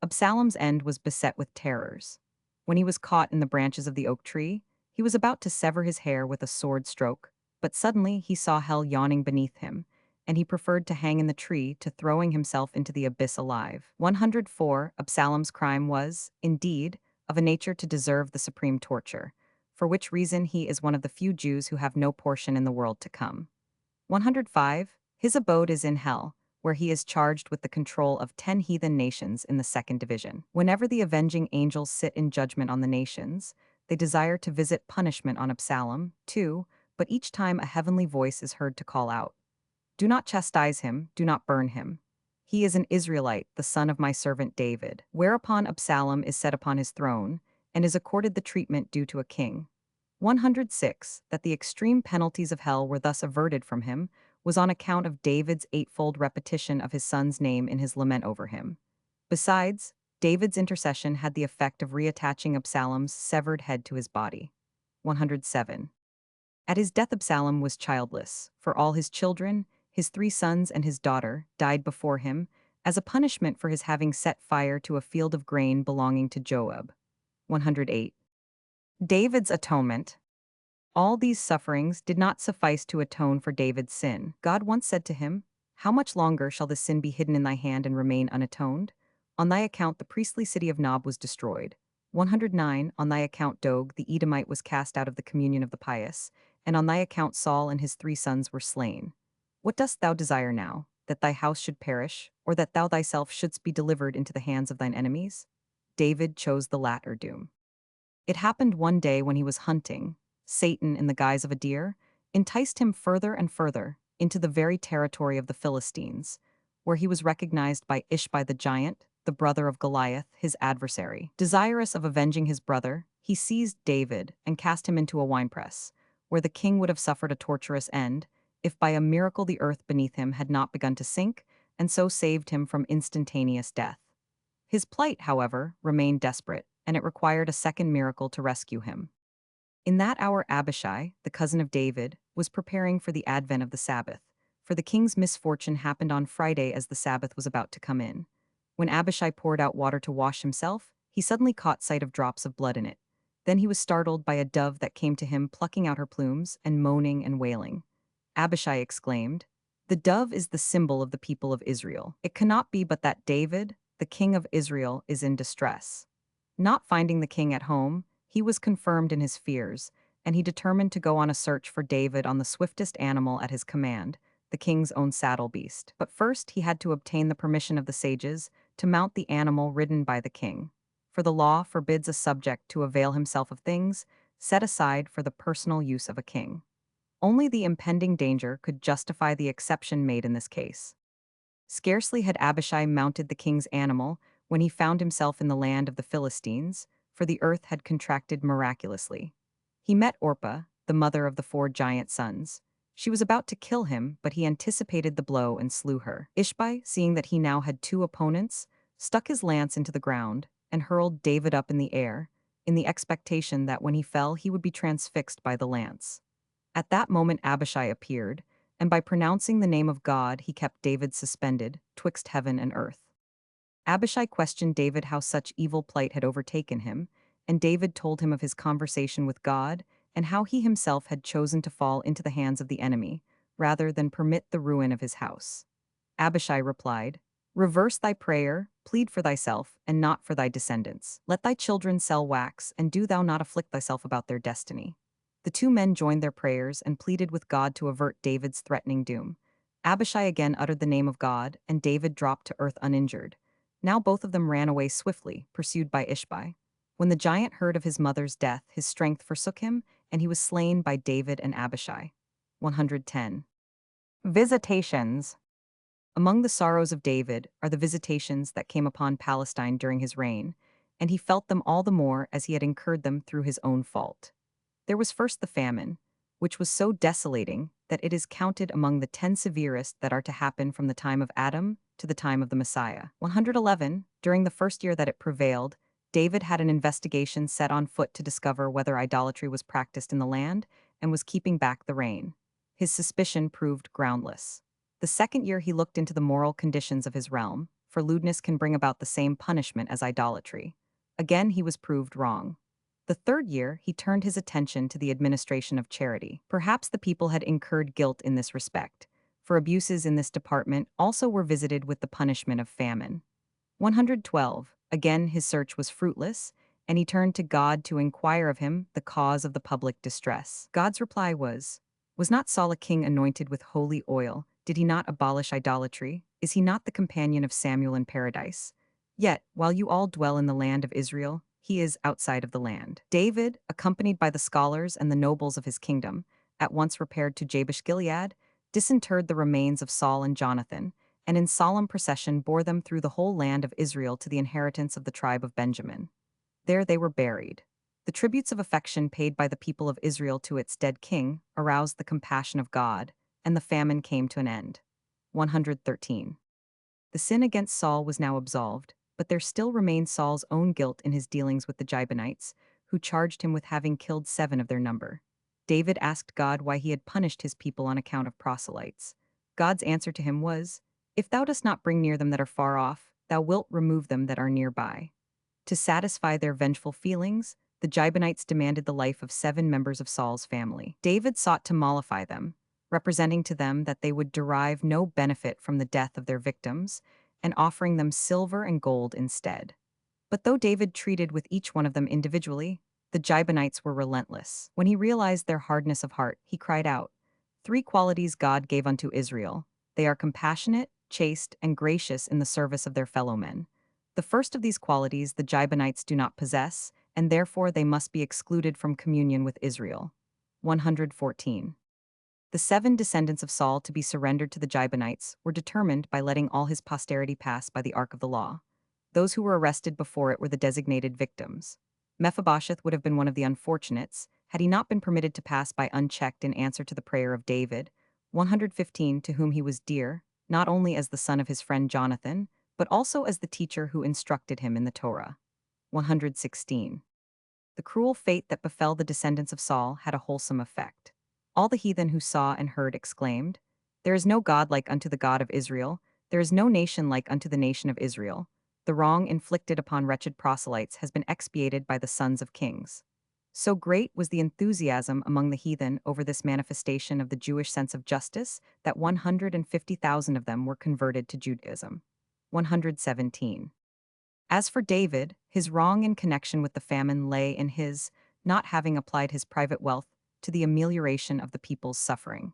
Absalom's end was beset with terrors. When he was caught in the branches of the oak tree, he was about to sever his hair with a sword stroke, but suddenly he saw hell yawning beneath him, and he preferred to hang in the tree to throwing himself into the abyss alive. 104. Absalom's crime was, indeed, of a nature to deserve the supreme torture, for which reason he is one of the few Jews who have no portion in the world to come. 105. His abode is in hell, where he is charged with the control of 10 heathen nations in the second division. Whenever the avenging angels sit in judgment on the nations, they desire to visit punishment on Absalom, too, but each time a heavenly voice is heard to call out, "Do not chastise him, do not burn him. He is an Israelite, the son of my servant David." Whereupon Absalom is set upon his throne, and is accorded the treatment due to a king. 106. That the extreme penalties of hell were thus averted from him was on account of David's eightfold repetition of his son's name in his lament over him. Besides, David's intercession had the effect of reattaching Absalom's severed head to his body. 107. At his death Absalom was childless, for all his children, his 3 sons and his daughter, died before him, as a punishment for his having set fire to a field of grain belonging to Joab. 108. David's atonement. All these sufferings did not suffice to atone for David's sin. God once said to him, "How much longer shall this sin be hidden in thy hand and remain unatoned? On thy account the priestly city of Nob was destroyed. 109. On thy account Dog the Edomite was cast out of the communion of the pious, and on thy account Saul and his 3 sons were slain. What dost thou desire now, that thy house should perish, or that thou thyself shouldst be delivered into the hands of thine enemies?" David chose the latter doom. It happened one day when he was hunting, Satan, in the guise of a deer, enticed him further and further into the very territory of the Philistines, where he was recognized by Ishbi the giant, the brother of Goliath, his adversary. Desirous of avenging his brother, he seized David and cast him into a winepress, where the king would have suffered a torturous end if by a miracle the earth beneath him had not begun to sink, and so saved him from instantaneous death. His plight, however, remained desperate, and it required a second miracle to rescue him. In that hour Abishai, the cousin of David, was preparing for the advent of the Sabbath, for the king's misfortune happened on Friday as the Sabbath was about to come in. When Abishai poured out water to wash himself, he suddenly caught sight of drops of blood in it. Then he was startled by a dove that came to him plucking out her plumes and moaning and wailing. Abishai exclaimed, "The dove is the symbol of the people of Israel. It cannot be but that David, the king of Israel, is in distress." Not finding the king at home, he was confirmed in his fears, and he determined to go on a search for David on the swiftest animal at his command, the king's own saddle beast. But first he had to obtain the permission of the sages to mount the animal ridden by the king. For the law forbids a subject to avail himself of things set aside for the personal use of a king. Only the impending danger could justify the exception made in this case. Scarcely had Abishai mounted the king's animal when he found himself in the land of the Philistines, for the earth had contracted miraculously. He met Orpah, the mother of the 4 giant sons. She was about to kill him, but he anticipated the blow and slew her. Ishbi, seeing that he now had 2 opponents, stuck his lance into the ground and hurled David up in the air, in the expectation that when he fell he would be transfixed by the lance. At that moment Abishai appeared, and by pronouncing the name of God he kept David suspended, twixt heaven and earth. Abishai questioned David how such evil plight had overtaken him, and David told him of his conversation with God and how he himself had chosen to fall into the hands of the enemy, rather than permit the ruin of his house. Abishai replied, "Reverse thy prayer, plead for thyself, and not for thy descendants. Let thy children sell wax, and do thou not afflict thyself about their destiny." The 2 men joined their prayers and pleaded with God to avert David's threatening doom. Abishai again uttered the name of God, and David dropped to earth uninjured. Now both of them ran away swiftly, pursued by Ishbi. When the giant heard of his mother's death, his strength forsook him, and he was slain by David and Abishai. 110. Visitations. Among the sorrows of David are the visitations that came upon Palestine during his reign, and he felt them all the more as he had incurred them through his own fault. There was first the famine, which was so desolating that it is counted among the 10 severest that are to happen from the time of Adam to the time of the Messiah. 111. During the first year that it prevailed, David had an investigation set on foot to discover whether idolatry was practiced in the land and was keeping back the rain. His suspicion proved groundless. The second year he looked into the moral conditions of his realm, for lewdness can bring about the same punishment as idolatry. Again he was proved wrong. The third year he turned his attention to the administration of charity. Perhaps the people had incurred guilt in this respect, for abuses in this department also were visited with the punishment of famine. 112. Again his search was fruitless, and he turned to God to inquire of him the cause of the public distress. God's reply was not Saul a king anointed with holy oil? Did he not abolish idolatry? Is he not the companion of Samuel in paradise? Yet, while you all dwell in the land of Israel, he is outside of the land. David, accompanied by the scholars and the nobles of his kingdom, at once repaired to Jabesh-Gilead, disinterred the remains of Saul and Jonathan, and in solemn procession bore them through the whole land of Israel to the inheritance of the tribe of Benjamin. There they were buried. The tributes of affection paid by the people of Israel to its dead king aroused the compassion of God, and the famine came to an end. 113. The sin against Saul was now absolved, but there still remained Saul's own guilt in his dealings with the Gibeonites, who charged him with having killed 7 of their number. David asked God why he had punished his people on account of proselytes. God's answer to him was, "If thou dost not bring near them that are far off, thou wilt remove them that are nearby." To satisfy their vengeful feelings, the Gibeonites demanded the life of 7 members of Saul's family. David sought to mollify them, representing to them that they would derive no benefit from the death of their victims, and offering them silver and gold instead. But though David treated with each one of them individually, the Gibeonites were relentless. When he realized their hardness of heart, he cried out, "3 qualities God gave unto Israel. They are compassionate, chaste, and gracious in the service of their fellow men. The first of these qualities the Gibeonites do not possess, and therefore they must be excluded from communion with Israel." 114. The 7 descendants of Saul to be surrendered to the Gibeonites were determined by letting all his posterity pass by the ark of the law. Those who were arrested before it were the designated victims. Mephibosheth would have been one of the unfortunates, had he not been permitted to pass by unchecked in answer to the prayer of David, 115, to whom he was dear, not only as the son of his friend Jonathan, but also as the teacher who instructed him in the Torah. 116. The cruel fate that befell the descendants of Saul had a wholesome effect. All the heathen who saw and heard exclaimed, "There is no God like unto the God of Israel, there is no nation like unto the nation of Israel. The wrong inflicted upon wretched proselytes has been expiated by the sons of kings." So great was the enthusiasm among the heathen over this manifestation of the Jewish sense of justice that 150,000 of them were converted to Judaism. 117. As for David, his wrong in connection with the famine lay in his not having applied his private wealth to the amelioration of the people's suffering.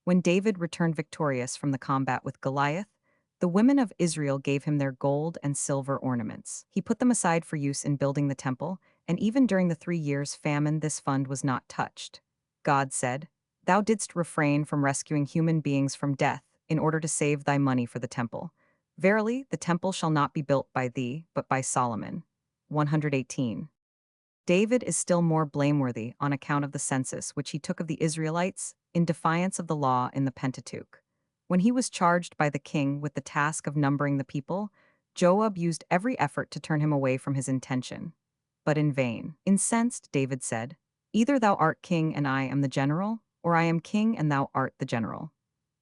When David returned victorious from the combat with Goliath, the women of Israel gave him their gold and silver ornaments. He put them aside for use in building the temple, and even during the 3 years' famine this fund was not touched. God said, "Thou didst refrain from rescuing human beings from death in order to save thy money for the temple. Verily, the temple shall not be built by thee, but by Solomon." 118. David is still more blameworthy on account of the census which he took of the Israelites in defiance of the law in the Pentateuch. When he was charged by the king with the task of numbering the people, Joab used every effort to turn him away from his intention. But in vain. Incensed, David said, "Either thou art king and I am the general, or I am king and thou art the general."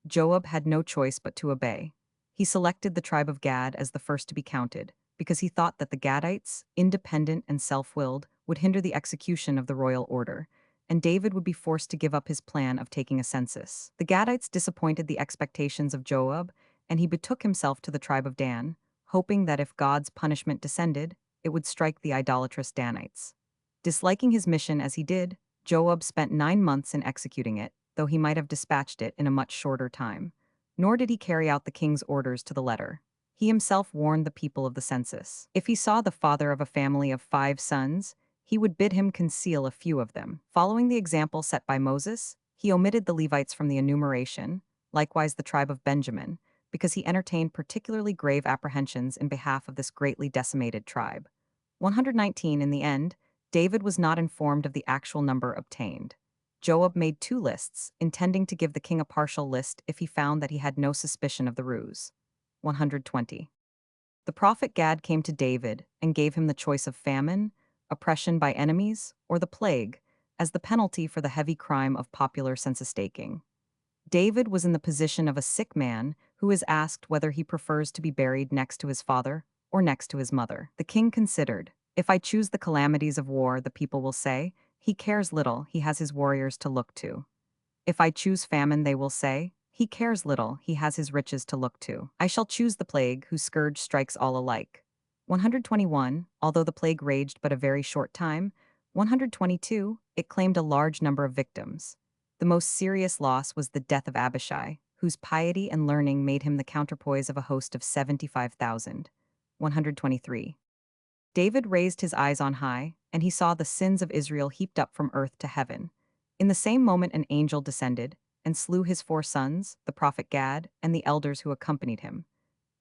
Joab had no choice but to obey. He selected the tribe of Gad as the first to be counted, because he thought that the Gadites, independent and self-willed, would hinder the execution of the royal order, and David would be forced to give up his plan of taking a census. The Gadites disappointed the expectations of Joab, and he betook himself to the tribe of Dan, hoping that if God's punishment descended, it would strike the idolatrous Danites. Disliking his mission as he did, Joab spent 9 months in executing it, though he might have dispatched it in a much shorter time. Nor did he carry out the king's orders to the letter. He himself warned the people of the census. If he saw the father of a family of 5 sons, he would bid him conceal a few of them. Following the example set by Moses, he omitted the Levites from the enumeration, likewise the tribe of Benjamin, because he entertained particularly grave apprehensions in behalf of this greatly decimated tribe. 119. In the end, David was not informed of the actual number obtained. Joab made 2 lists, intending to give the king a partial list if he found that he had no suspicion of the ruse. 120. The prophet Gad came to David and gave him the choice of famine, oppression by enemies, or the plague, as the penalty for the heavy crime of popular census-taking. David was in the position of a sick man who is asked whether he prefers to be buried next to his father or next to his mother. The king considered, "If I choose the calamities of war, the people will say, 'He cares little, he has his warriors to look to.' If I choose famine, they will say, He cares little, he has his riches to look to. I shall choose the plague, whose scourge strikes all alike. 121, although the plague raged but a very short time. 122, it claimed a large number of victims. The most serious loss was the death of Abishai, whose piety and learning made him the counterpoise of a host of 75,000. 123. David raised his eyes on high, and he saw the sins of Israel heaped up from earth to heaven. In the same moment an angel descended, and slew his 4 sons, the prophet Gad, and the elders who accompanied him.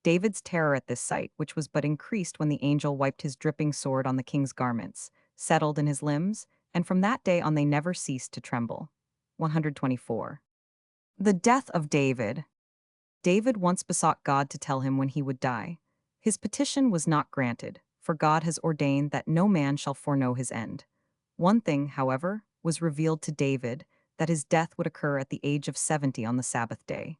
David's terror at this sight, which was but increased when the angel wiped his dripping sword on the king's garments, settled in his limbs, and from that day on they never ceased to tremble. 124. The death of David. David once besought God to tell him when he would die. His petition was not granted, for God has ordained that no man shall foreknow his end. One thing, however, was revealed to David, that his death would occur at the age of 70 on the Sabbath day.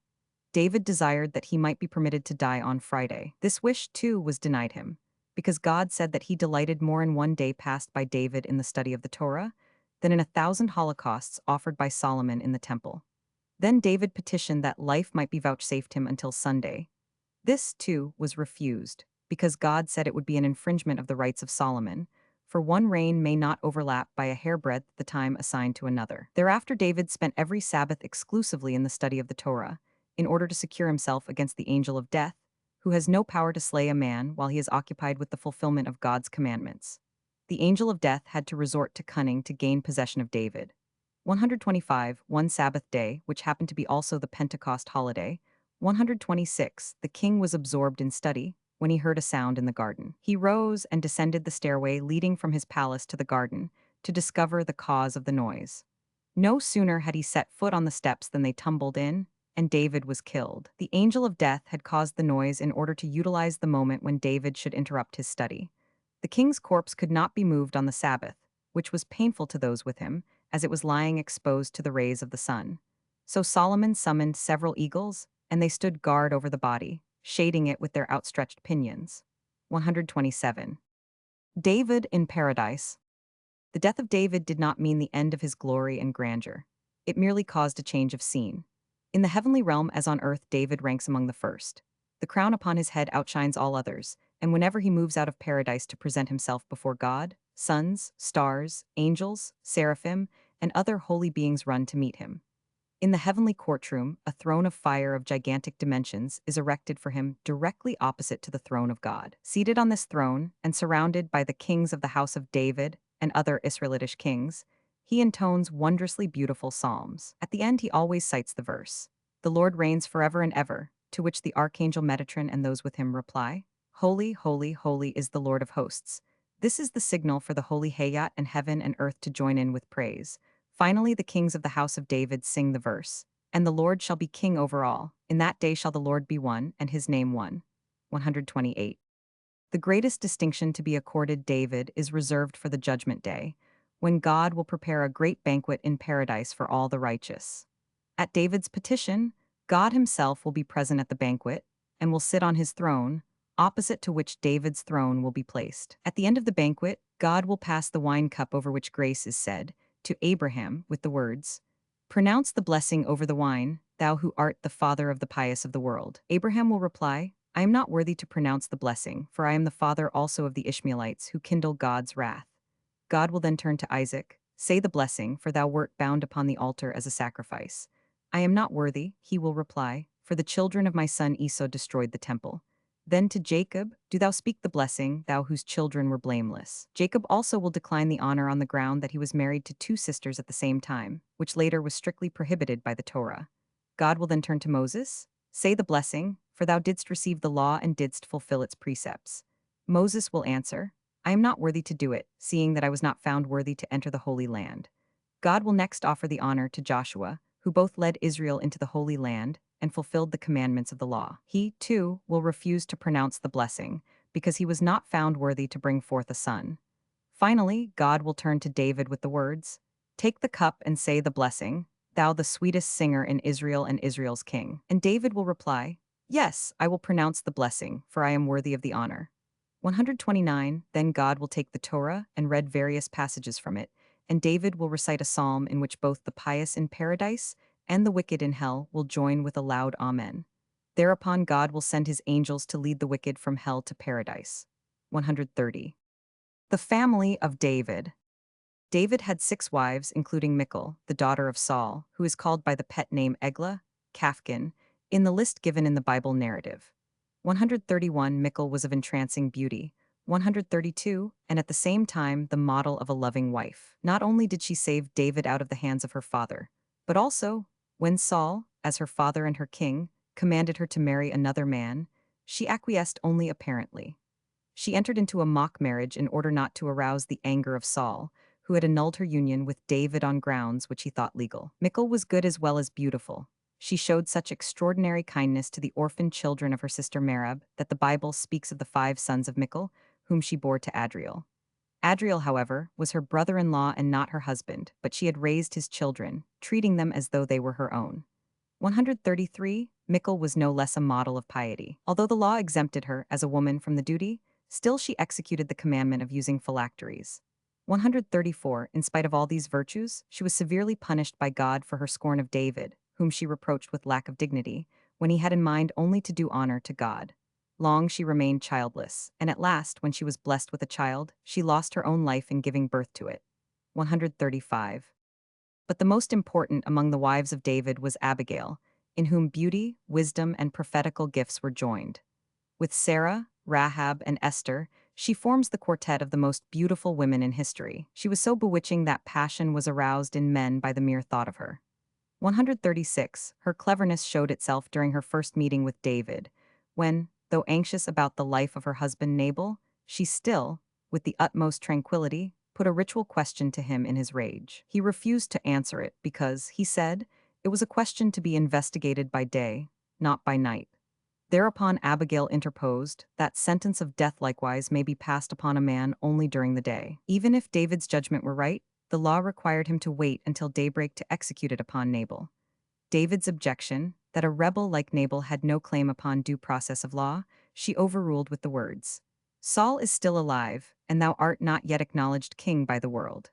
David desired that he might be permitted to die on Friday. This wish, too, was denied him, because God said that he delighted more in one day passed by David in the study of the Torah than in 1,000 holocausts offered by Solomon in the temple. Then David petitioned that life might be vouchsafed him until Sunday. This, too, was refused, because God said it would be an infringement of the rights of Solomon, for one reign may not overlap by a hairbreadth the time assigned to another. Thereafter David spent every Sabbath exclusively in the study of the Torah, in order to secure himself against the angel of death, who has no power to slay a man while he is occupied with the fulfillment of God's commandments. The angel of death had to resort to cunning to gain possession of David. 125, one Sabbath day, which happened to be also the Pentecost holiday. 126, the king was absorbed in study when he heard a sound in the garden. He rose and descended the stairway leading from his palace to the garden to discover the cause of the noise. No sooner had he set foot on the steps than they tumbled in, and David was killed. The angel of death had caused the noise in order to utilize the moment when David should interrupt his study. The king's corpse could not be moved on the Sabbath, which was painful to those with him, as it was lying exposed to the rays of the sun. So Solomon summoned several eagles, and they stood guard over the body, shading it with their outstretched pinions. 127. David in paradise. The death of David did not mean the end of his glory and grandeur. It merely caused a change of scene. In the heavenly realm as on earth, David ranks among the first. The crown upon his head outshines all others, and whenever he moves out of paradise to present himself before God, suns, stars, angels, seraphim, and other holy beings run to meet him. In the heavenly courtroom, a throne of fire of gigantic dimensions is erected for him directly opposite to the throne of God. Seated on this throne, and surrounded by the kings of the house of David and other Israelitish kings, he intones wondrously beautiful psalms. At the end he always cites the verse, "The Lord reigns forever and ever," to which the archangel Metatron and those with him reply, "Holy, holy, holy is the Lord of hosts." This is the signal for the holy Hayat and heaven and earth to join in with praise. Finally, the kings of the house of David sing the verse, "And the Lord shall be king over all. In that day shall the Lord be one, and his name one." 128. The greatest distinction to be accorded David is reserved for the judgment day, when God will prepare a great banquet in paradise for all the righteous. At David's petition, God himself will be present at the banquet, and will sit on his throne, opposite to which David's throne will be placed. At the end of the banquet, God will pass the wine cup over which grace is said, to Abraham with the words, "Pronounce the blessing over the wine, thou who art the father of the pious of the world." Abraham will reply, "I am not worthy to pronounce the blessing, for I am the father also of the Ishmaelites who kindle God's wrath." God will then turn to Isaac, "Say the blessing, for thou wert bound upon the altar as a sacrifice." "I am not worthy," he will reply, "for the children of my son Esau destroyed the temple." Then to Jacob, "Do thou speak the blessing, thou whose children were blameless." Jacob also will decline the honor on the ground that he was married to 2 sisters at the same time, which later was strictly prohibited by the Torah. God will then turn to Moses, "Say the blessing, for thou didst receive the law and didst fulfill its precepts." Moses will answer, "I am not worthy to do it, seeing that I was not found worthy to enter the Holy Land." God will next offer the honor to Joshua, who both led Israel into the Holy Land and fulfilled the commandments of the law. He, too, will refuse to pronounce the blessing, because he was not found worthy to bring forth a son. Finally, God will turn to David with the words, "Take the cup and say the blessing, thou the sweetest singer in Israel and Israel's king." And David will reply, "Yes, I will pronounce the blessing, for I am worthy of the honor." 129, then God will take the Torah and read various passages from it, and David will recite a psalm in which both the pious in paradise and the wicked in hell will join with a loud Amen. Thereupon God will send his angels to lead the wicked from hell to paradise. 130. The family of David. David had 6 wives, including Michal, the daughter of Saul, who is called by the pet name Eglah, Kafkin, in the list given in the Bible narrative. 131 Michal was of entrancing beauty. 132, and at the same time the model of a loving wife. Not only did she save David out of the hands of her father, but also, when Saul, as her father and her king, commanded her to marry another man, she acquiesced only apparently. She entered into a mock marriage in order not to arouse the anger of Saul, who had annulled her union with David on grounds which he thought legal. Michal was good as well as beautiful. She showed such extraordinary kindness to the orphaned children of her sister Merab that the Bible speaks of the 5 sons of Michal, whom she bore to Adriel. Adriel, however, was her brother-in-law and not her husband, but she had raised his children, treating them as though they were her own. 133 Michal was no less a model of piety. Although the law exempted her, as a woman, from the duty, still she executed the commandment of using phylacteries. 134 In spite of all these virtues, she was severely punished by God for her scorn of David, whom she reproached with lack of dignity, when he had in mind only to do honor to God. Long she remained childless, and at last, when she was blessed with a child, she lost her own life in giving birth to it. 135 But the most important among the wives of David was Abigail, in whom beauty, wisdom, and prophetical gifts were joined. With Sarah, Rahab, and Esther, she forms the quartet of the most beautiful women in history. She was so bewitching that passion was aroused in men by the mere thought of her. 136 Her cleverness showed itself during her first meeting with David, when, though anxious about the life of her husband Nabal, she still, with the utmost tranquility, put a ritual question to him in his rage. He refused to answer it because, he said, it was a question to be investigated by day, not by night. Thereupon Abigail interposed, that sentence of death likewise may be passed upon a man only during the day. Even if David's judgment were right, the law required him to wait until daybreak to execute it upon Nabal. David's objection, that a rebel like Nabal had no claim upon due process of law, she overruled with the words, Saul is still alive, and thou art not yet acknowledged king by the world.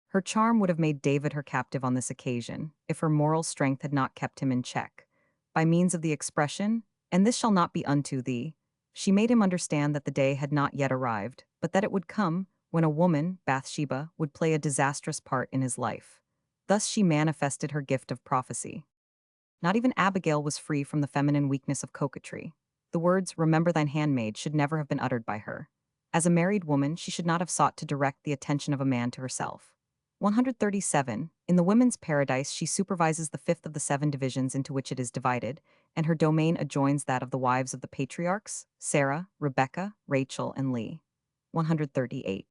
Her charm would have made David her captive on this occasion, if her moral strength had not kept him in check. By means of the expression, and this shall not be unto thee, she made him understand that the day had not yet arrived, but that it would come, when a woman, Bathsheba, would play a disastrous part in his life. Thus she manifested her gift of prophecy. Not even Abigail was free from the feminine weakness of coquetry. The words, remember thine handmaid, should never have been uttered by her. As a married woman, she should not have sought to direct the attention of a man to herself. 137 In the women's paradise, she supervises the 5th of the 7 divisions into which it is divided, and her domain adjoins that of the wives of the patriarchs, Sarah, Rebekah, Rachel, and Leah. 138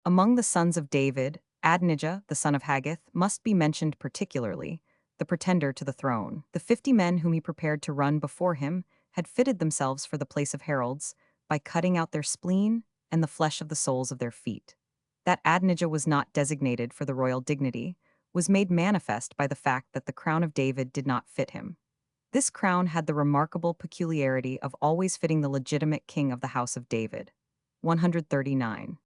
Among the sons of David, Adonijah, the son of Haggith, must be mentioned particularly, the pretender to the throne. The 50 men whom he prepared to run before him had fitted themselves for the place of heralds by cutting out their spleen and the flesh of the soles of their feet. That Adonijah was not designated for the royal dignity was made manifest by the fact that the crown of David did not fit him. This crown had the remarkable peculiarity of always fitting the legitimate king of the house of David. 139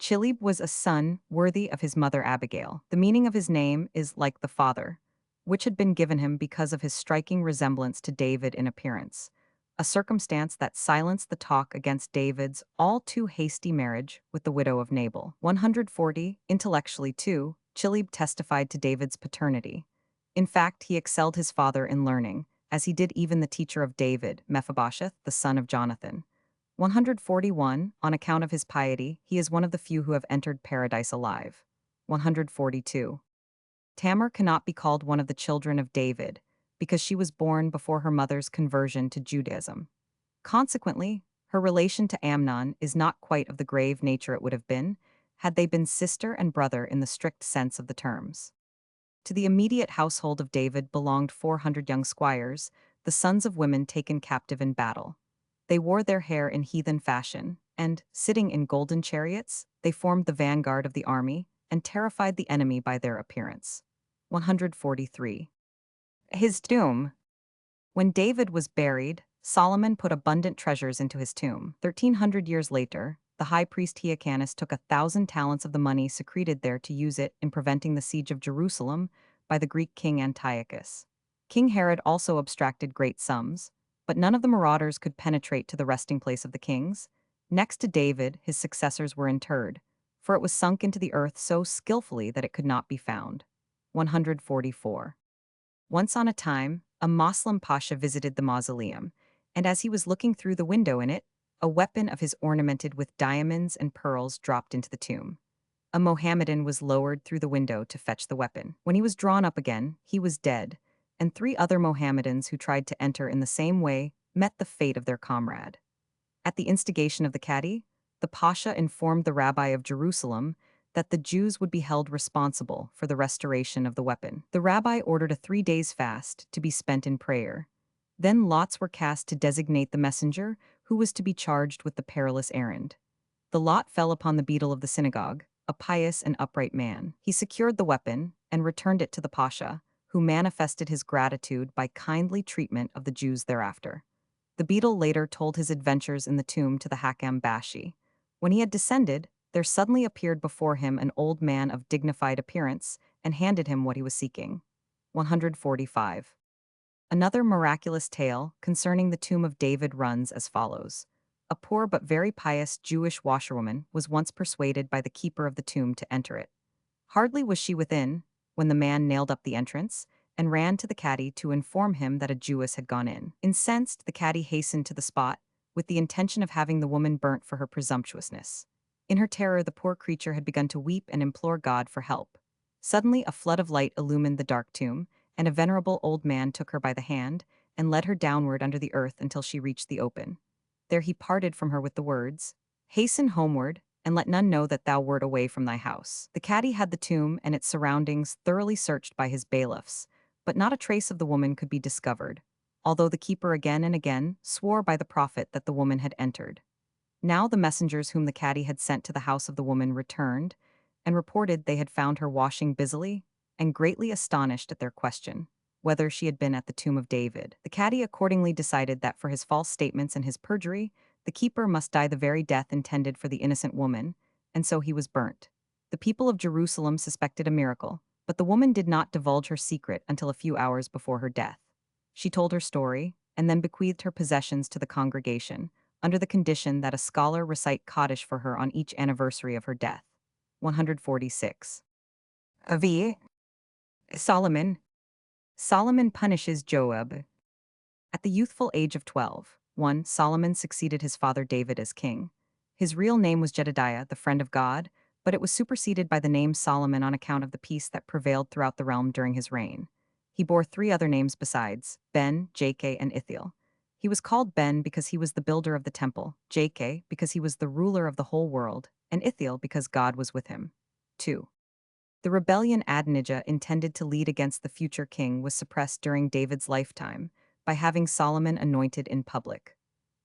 Chilib was a son worthy of his mother Abigail. The meaning of his name is like the father, which had been given him because of his striking resemblance to David in appearance, a circumstance that silenced the talk against David's all too hasty marriage with the widow of Nabal. 140 Intellectually, too, Chilib testified to David's paternity. In fact, he excelled his father in learning, as he did even the teacher of David, Mephibosheth, the son of Jonathan. 141 On account of his piety, he is one of the few who have entered paradise alive. 142 Tamar cannot be called one of the children of David, because she was born before her mother's conversion to Judaism. Consequently, her relation to Amnon is not quite of the grave nature it would have been, had they been sister and brother in the strict sense of the terms. To the immediate household of David belonged 400 young squires, the sons of women taken captive in battle. They wore their hair in heathen fashion, and, sitting in golden chariots, they formed the vanguard of the army and terrified the enemy by their appearance. 143 His tomb. When David was buried, Solomon put abundant treasures into his tomb. 1,300 years later, the high priest Hyrcanus took 1,000 talents of the money secreted there to use it in preventing the siege of Jerusalem by the Greek king Antiochus. King Herod also abstracted great sums, but none of the marauders could penetrate to the resting place of the kings. Next to David, his successors were interred, for it was sunk into the earth so skillfully that it could not be found. 144. Once on a time, a Moslem pasha visited the mausoleum, and as he was looking through the window in it, a weapon of his ornamented with diamonds and pearls dropped into the tomb. A Mohammedan was lowered through the window to fetch the weapon. When he was drawn up again, he was dead, and 3 other Mohammedans who tried to enter in the same way met the fate of their comrade. At the instigation of the Cadi, the Pasha informed the Rabbi of Jerusalem that the Jews would be held responsible for the restoration of the weapon. The Rabbi ordered a 3 days fast to be spent in prayer. Then lots were cast to designate the messenger who was to be charged with the perilous errand. The lot fell upon the beadle of the synagogue, a pious and upright man. He secured the weapon and returned it to the Pasha, who manifested his gratitude by kindly treatment of the Jews thereafter. The beadle later told his adventures in the tomb to the Hakam Bashi. When he had descended, there suddenly appeared before him an old man of dignified appearance and handed him what he was seeking. 145. Another miraculous tale concerning the tomb of David runs as follows. A poor but very pious Jewish washerwoman was once persuaded by the keeper of the tomb to enter it. Hardly was she within, when the man nailed up the entrance, and ran to the Cadi to inform him that a Jewess had gone in. Incensed, the Cadi hastened to the spot, with the intention of having the woman burnt for her presumptuousness. In her terror, the poor creature had begun to weep and implore God for help. Suddenly, a flood of light illumined the dark tomb, and a venerable old man took her by the hand and led her downward under the earth until she reached the open. There he parted from her with the words, "Hasten homeward, and let none know that thou wert away from thy house." The Cadi had the tomb and its surroundings thoroughly searched by his bailiffs, but not a trace of the woman could be discovered, although the keeper again and again swore by the prophet that the woman had entered. Now the messengers whom the Cadi had sent to the house of the woman returned, and reported they had found her washing busily, and greatly astonished at their question, whether she had been at the tomb of David. The Cadi accordingly decided that for his false statements and his perjury, the keeper must die the very death intended for the innocent woman, and so he was burnt. The people of Jerusalem suspected a miracle, but the woman did not divulge her secret until a few hours before her death. She told her story, and then bequeathed her possessions to the congregation, under the condition that a scholar recite Kaddish for her on each anniversary of her death. 146. Avi. Solomon. Solomon punishes Joab. At the youthful age of 12, Solomon succeeded his father David as king. His real name was Jedediah, the friend of God, but it was superseded by the name Solomon on account of the peace that prevailed throughout the realm during his reign. He bore 3 other names besides, Ben, Jakeh, and Ithiel. He was called Ben because he was the builder of the temple, Jakeh because he was the ruler of the whole world, and Ithiel because God was with him. 2. The rebellion Adonijah intended to lead against the future king was suppressed during David's lifetime by having Solomon anointed in public.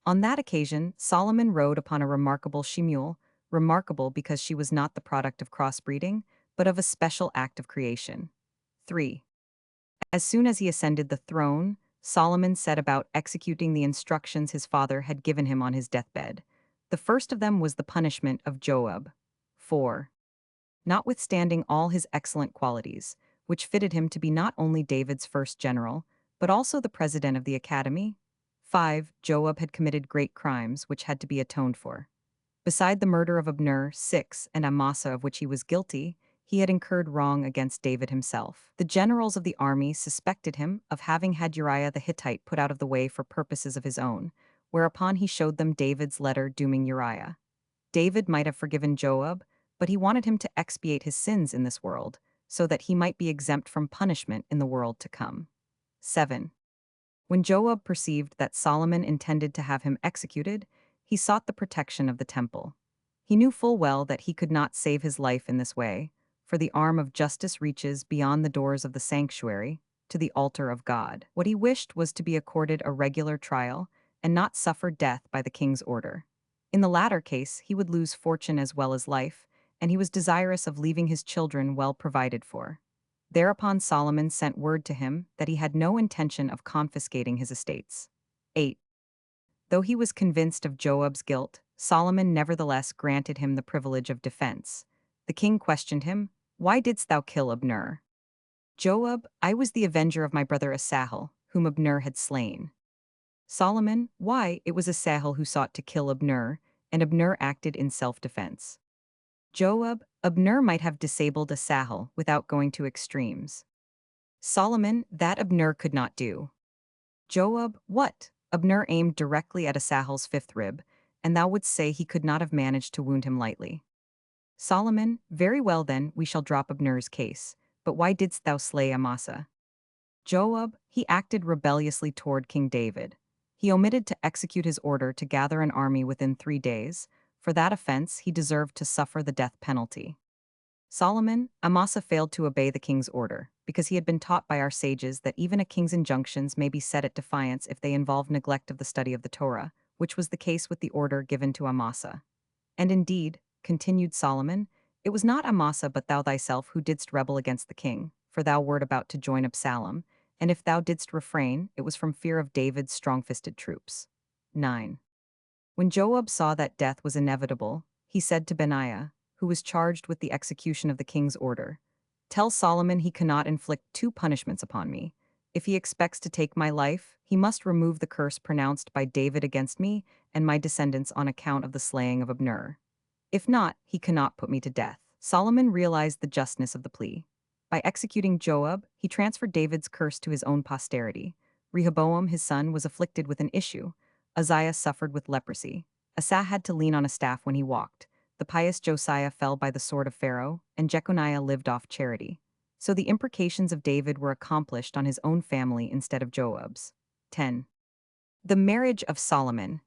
On that occasion, Solomon rode upon a remarkable she-mule, remarkable because she was not the product of crossbreeding, but of a special act of creation. 3. As soon as he ascended the throne, Solomon set about executing the instructions his father had given him on his deathbed. The first of them was the punishment of Joab. 4. Notwithstanding all his excellent qualities, which fitted him to be not only David's first general, but also the president of the academy, 5. Joab had committed great crimes which had to be atoned for. Beside the murder of Abner, 6, and Amasa of which he was guilty, he had incurred wrong against David himself. The generals of the army suspected him of having had Uriah the Hittite put out of the way for purposes of his own, whereupon he showed them David's letter dooming Uriah. David might have forgiven Joab, but he wanted him to expiate his sins in this world, so that he might be exempt from punishment in the world to come. 7. When Joab perceived that Solomon intended to have him executed, he sought the protection of the temple. He knew full well that he could not save his life in this way, for the arm of justice reaches beyond the doors of the sanctuary to the altar of God. What he wished was to be accorded a regular trial and not suffer death by the king's order. In the latter case, he would lose fortune as well as life, and he was desirous of leaving his children well provided for. Thereupon Solomon sent word to him that he had no intention of confiscating his estates. 8. Though he was convinced of Joab's guilt, Solomon nevertheless granted him the privilege of defense. The king questioned him, "Why didst thou kill Abner?" Joab, I was the avenger of my brother Asahel, whom Abner had slain. Solomon, why, it was Asahel who sought to kill Abner, and Abner acted in self-defense. Joab, Abner might have disabled Asahel without going to extremes. Solomon, that Abner could not do. Joab, what? Abner aimed directly at Asahel's fifth rib, and thou wouldst say he could not have managed to wound him lightly. Solomon, very well then, we shall drop Abner's case, but why didst thou slay Amasa? Joab, he acted rebelliously toward King David. He omitted to execute his order to gather an army within 3 days. For that offense, he deserved to suffer the death penalty. Solomon, Amasa failed to obey the king's order, because he had been taught by our sages that even a king's injunctions may be set at defiance if they involve neglect of the study of the Torah, which was the case with the order given to Amasa. And indeed, continued Solomon, it was not Amasa but thou thyself who didst rebel against the king, for thou wert about to join Absalom, and if thou didst refrain, it was from fear of David's strong-fisted troops. 9. When Joab saw that death was inevitable, he said to Benaiah, who was charged with the execution of the king's order, tell Solomon he cannot inflict 2 punishments upon me. If he expects to take my life, he must remove the curse pronounced by David against me and my descendants on account of the slaying of Abner. If not, he cannot put me to death. Solomon realized the justness of the plea. By executing Joab, he transferred David's curse to his own posterity. Rehoboam, his son, was afflicted with an issue. Uzziah suffered with leprosy. Asa had to lean on a staff when he walked. The pious Josiah fell by the sword of Pharaoh, and Jeconiah lived off charity. So the imprecations of David were accomplished on his own family instead of Joab's. 10. The marriage of Solomon.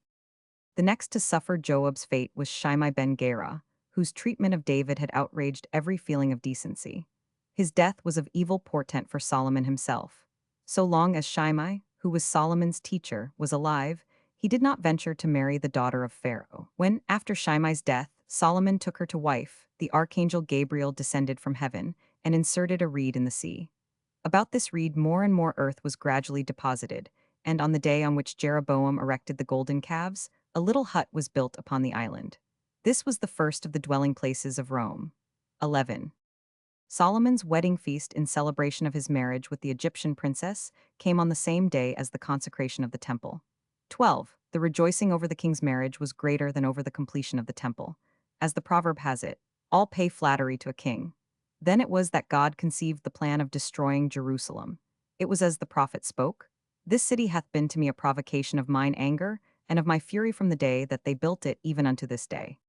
The next to suffer Joab's fate was Shimei ben Gera, whose treatment of David had outraged every feeling of decency. His death was of evil portent for Solomon himself. So long as Shimei, who was Solomon's teacher, was alive, he did not venture to marry the daughter of Pharaoh. When, after Shimei's death, Solomon took her to wife, the archangel Gabriel descended from heaven and inserted a reed in the sea. About this reed more and more earth was gradually deposited, and on the day on which Jeroboam erected the golden calves, a little hut was built upon the island. This was the first of the dwelling places of Rome. 11. Solomon's wedding feast in celebration of his marriage with the Egyptian princess came on the same day as the consecration of the temple. 12. The rejoicing over the king's marriage was greater than over the completion of the temple. As the proverb has it, all pay flattery to a king. Then it was that God conceived the plan of destroying Jerusalem. It was as the prophet spoke, this city hath been to me a provocation of mine anger, and of my fury from the day that they built it even unto this day.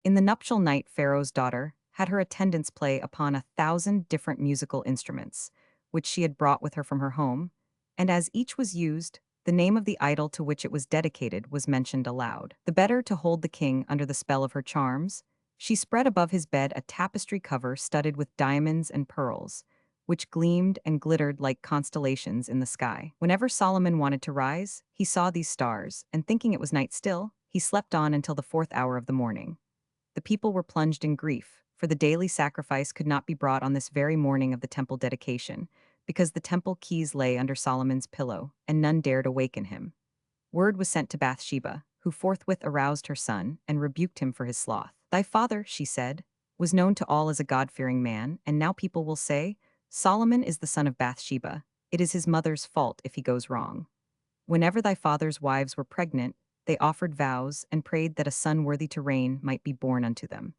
In the nuptial night Pharaoh's daughter had her attendants play upon 1,000 different musical instruments, which she had brought with her from her home, and as each was used, the name of the idol to which it was dedicated was mentioned aloud. The better to hold the king under the spell of her charms, she spread above his bed a tapestry cover studded with diamonds and pearls, which gleamed and glittered like constellations in the sky. Whenever Solomon wanted to rise, he saw these stars, and thinking it was night still, he slept on until the 4th hour of the morning. The people were plunged in grief, for the daily sacrifice could not be brought on this very morning of the temple dedication, because the temple keys lay under Solomon's pillow, and none dared awaken him. Word was sent to Bathsheba, who forthwith aroused her son and rebuked him for his sloth. Thy father, she said, was known to all as a God-fearing man, and now people will say, Solomon is the son of Bathsheba. It is his mother's fault if he goes wrong. Whenever thy father's wives were pregnant, they offered vows and prayed that a son worthy to reign might be born unto them.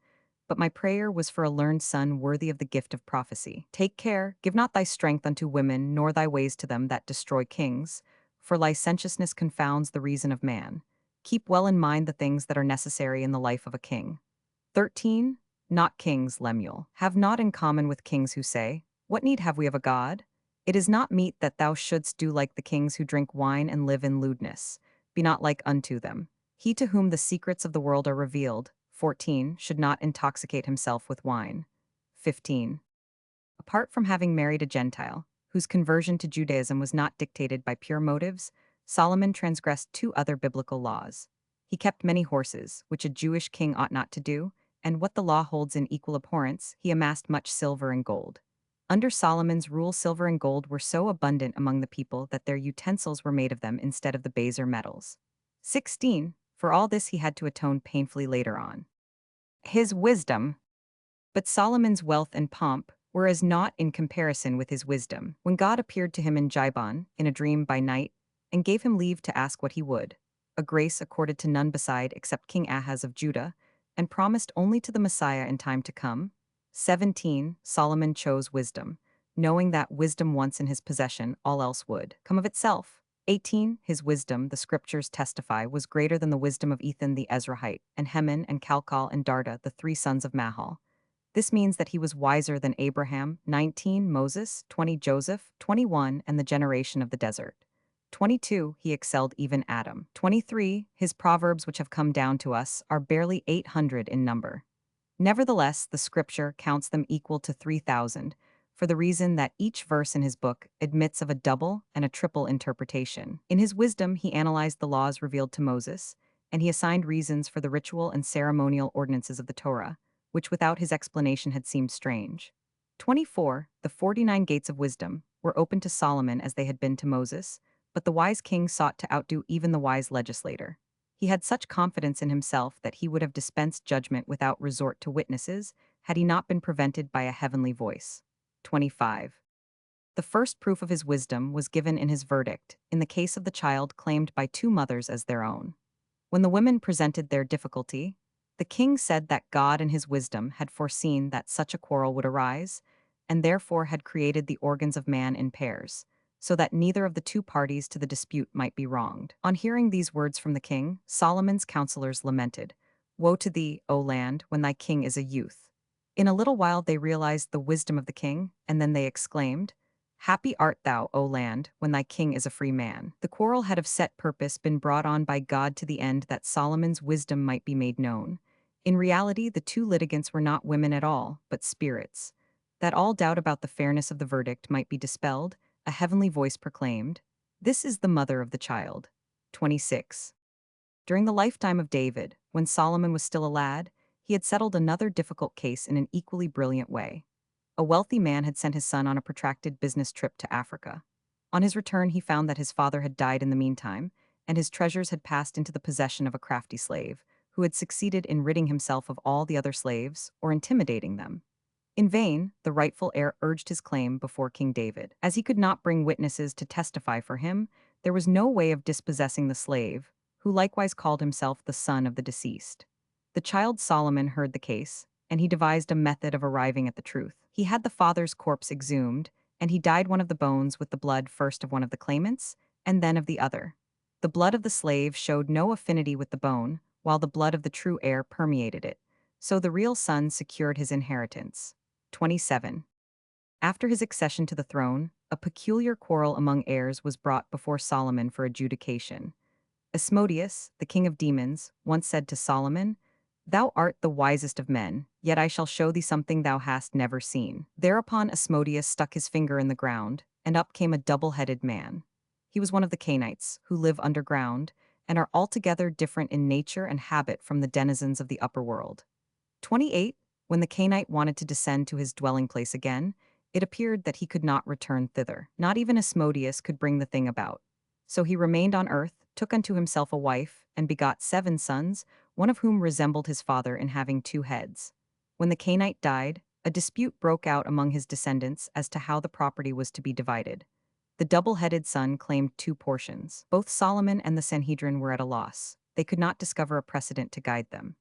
But my prayer was for a learned son worthy of the gift of prophecy. Take care, give not thy strength unto women, nor thy ways to them that destroy kings, for licentiousness confounds the reason of man. Keep well in mind the things that are necessary in the life of a king. 13. Not kings, Lemuel. Have not in common with kings who say, what need have we of a god? It is not meet that thou shouldst do like the kings who drink wine and live in lewdness. Be not like unto them. He to whom the secrets of the world are revealed, 14, should not intoxicate himself with wine. 15. Apart from having married a Gentile, whose conversion to Judaism was not dictated by pure motives, Solomon transgressed 2 other biblical laws. He kept many horses, which a Jewish king ought not to do, and what the law holds in equal abhorrence, he amassed much silver and gold. Under Solomon's rule, silver and gold were so abundant among the people that their utensils were made of them instead of the baser metals. 16. For all this he had to atone painfully later on. His wisdom. But Solomon's wealth and pomp were as naught in comparison with his wisdom. When God appeared to him in Gibon, in a dream by night, and gave him leave to ask what he would, a grace accorded to none beside except King Ahaz of Judah, and promised only to the Messiah in time to come. 17. Solomon chose wisdom, knowing that wisdom once in his possession, all else would come of itself. 18. His wisdom, the scriptures testify, was greater than the wisdom of Ethan the Ezrahite, and Heman and Calcol and Darda, the three sons of Mahal. This means that he was wiser than Abraham. 19. Moses. 20. Joseph. 21. And the generation of the desert. 22. He excelled even Adam. 23. His proverbs which have come down to us are barely 800 in number. Nevertheless, the scripture counts them equal to 3,000, for the reason that each verse in his book admits of a double and a triple interpretation. In his wisdom, he analyzed the laws revealed to Moses, and he assigned reasons for the ritual and ceremonial ordinances of the Torah, which without his explanation had seemed strange. 24. The 49 gates of wisdom were open to Solomon as they had been to Moses, but the wise king sought to outdo even the wise legislator. He had such confidence in himself that he would have dispensed judgment without resort to witnesses had he not been prevented by a heavenly voice. 25. The first proof of his wisdom was given in his verdict, in the case of the child claimed by two mothers as their own. When the women presented their difficulty, the king said that God in his wisdom had foreseen that such a quarrel would arise, and therefore had created the organs of man in pairs, so that neither of the two parties to the dispute might be wronged. On hearing these words from the king, Solomon's counselors lamented, "Woe to thee, O land, when thy king is a youth." In a little while they realized the wisdom of the king, and then they exclaimed, "Happy art thou, O land, when thy king is a free man." The quarrel had of set purpose been brought on by God to the end that Solomon's wisdom might be made known. In reality, the two litigants were not women at all, but spirits. That all doubt about the fairness of the verdict might be dispelled, a heavenly voice proclaimed, "This is the mother of the child." 26. During the lifetime of David, when Solomon was still a lad, he had settled another difficult case in an equally brilliant way. A wealthy man had sent his son on a protracted business trip to Africa. On his return, he found that his father had died in the meantime, and his treasures had passed into the possession of a crafty slave, who had succeeded in ridding himself of all the other slaves or intimidating them. In vain, the rightful heir urged his claim before King David. As he could not bring witnesses to testify for him, there was no way of dispossessing the slave, who likewise called himself the son of the deceased. The child Solomon heard the case, and he devised a method of arriving at the truth. He had the father's corpse exhumed, and he dyed one of the bones with the blood first of one of the claimants, and then of the other. The blood of the slave showed no affinity with the bone, while the blood of the true heir permeated it, so the real son secured his inheritance. 27. After his accession to the throne, a peculiar quarrel among heirs was brought before Solomon for adjudication. Asmodeus, the king of demons, once said to Solomon, "Thou art the wisest of men, yet I shall show thee something thou hast never seen." Thereupon Asmodeus stuck his finger in the ground, and up came a double-headed man. He was one of the Canaanites, who live underground, and are altogether different in nature and habit from the denizens of the upper world. 28. When the Canaanite wanted to descend to his dwelling place again, it appeared that he could not return thither. Not even Asmodeus could bring the thing about. So he remained on earth, took unto himself a wife, and begot 7 sons, one of whom resembled his father in having 2 heads. When the Canaanite died, a dispute broke out among his descendants as to how the property was to be divided. The double-headed son claimed 2 portions. Both Solomon and the Sanhedrin were at a loss. They could not discover a precedent to guide them.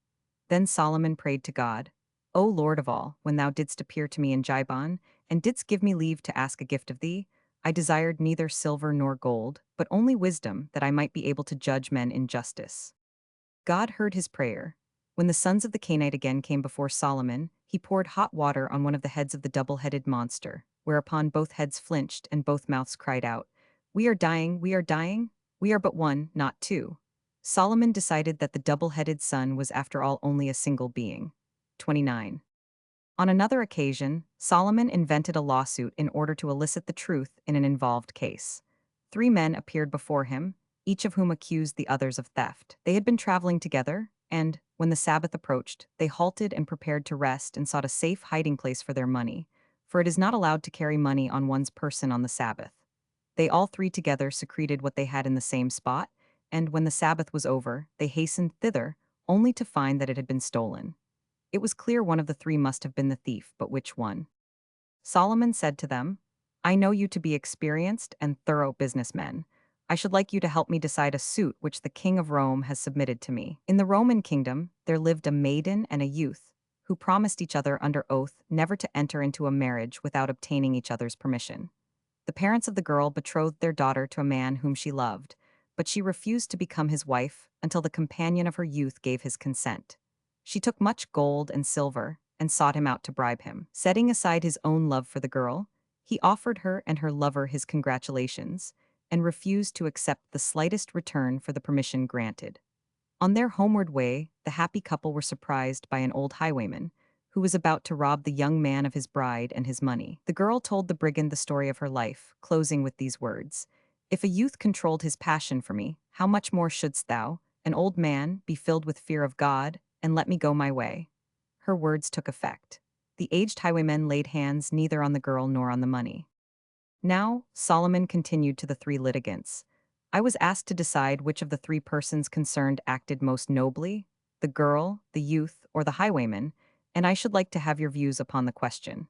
Then Solomon prayed to God, "O Lord of all, when thou didst appear to me in Gibon, and didst give me leave to ask a gift of thee, I desired neither silver nor gold, but only wisdom, that I might be able to judge men in justice." God heard his prayer. When the sons of the Canaanite again came before Solomon, he poured hot water on one of the heads of the double-headed monster, whereupon both heads flinched and both mouths cried out, "We are dying, we are dying, we are but one, not two." Solomon decided that the double-headed son was after all only a single being. 29. On another occasion, Solomon invented a lawsuit in order to elicit the truth in an involved case. 3 men appeared before him, each of whom accused the others of theft. They had been traveling together, and, when the Sabbath approached, they halted and prepared to rest and sought a safe hiding place for their money, for it is not allowed to carry money on one's person on the Sabbath. They all 3 together secreted what they had in the same spot, and when the Sabbath was over, they hastened thither, only to find that it had been stolen. It was clear one of the 3 must have been the thief, but which one? Solomon said to them, I know you to be experienced and thorough businessmen. I should like you to help me decide a suit which the king of Rome has submitted to me. In the Roman kingdom, there lived a maiden and a youth who promised each other under oath never to enter into a marriage without obtaining each other's permission. The parents of the girl betrothed their daughter to a man whom she loved, but she refused to become his wife until the companion of her youth gave his consent. She took much gold and silver and sought him out to bribe him. Setting aside his own love for the girl, he offered her and her lover his congratulations and refused to accept the slightest return for the permission granted. On their homeward way, the happy couple were surprised by an old highwayman who was about to rob the young man of his bride and his money. The girl told the brigand the story of her life, closing with these words, If a youth controlled his passion for me, how much more shouldst thou, an old man, be filled with fear of God, and let me go my way? Her words took effect. The aged highwayman laid hands neither on the girl nor on the money. Now, Solomon continued to the three litigants. I was asked to decide which of the three persons concerned acted most nobly, the girl, the youth, or the highwayman, and I should like to have your views upon the question.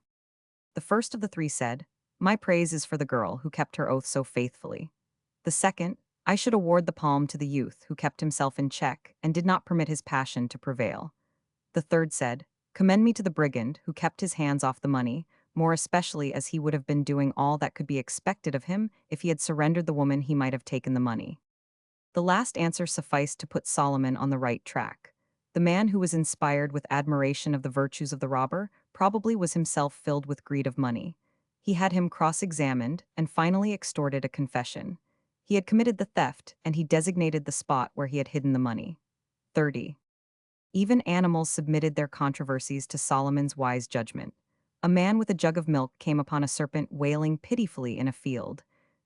The first of the three said, My praise is for the girl who kept her oath so faithfully. The second, I should award the palm to the youth who kept himself in check and did not permit his passion to prevail. The third said, Commend me to the brigand who kept his hands off the money, more especially as he would have been doing all that could be expected of him if he had surrendered the woman he might have taken the money. The last answer sufficed to put Solomon on the right track. The man who was inspired with admiration of the virtues of the robber probably was himself filled with greed of money. He had him cross-examined and finally extorted a confession. He had committed the theft, and he designated the spot where he had hidden the money. 30. Even animals submitted their controversies to Solomon's wise judgment. A man with a jug of milk came upon a serpent wailing pitifully in a field.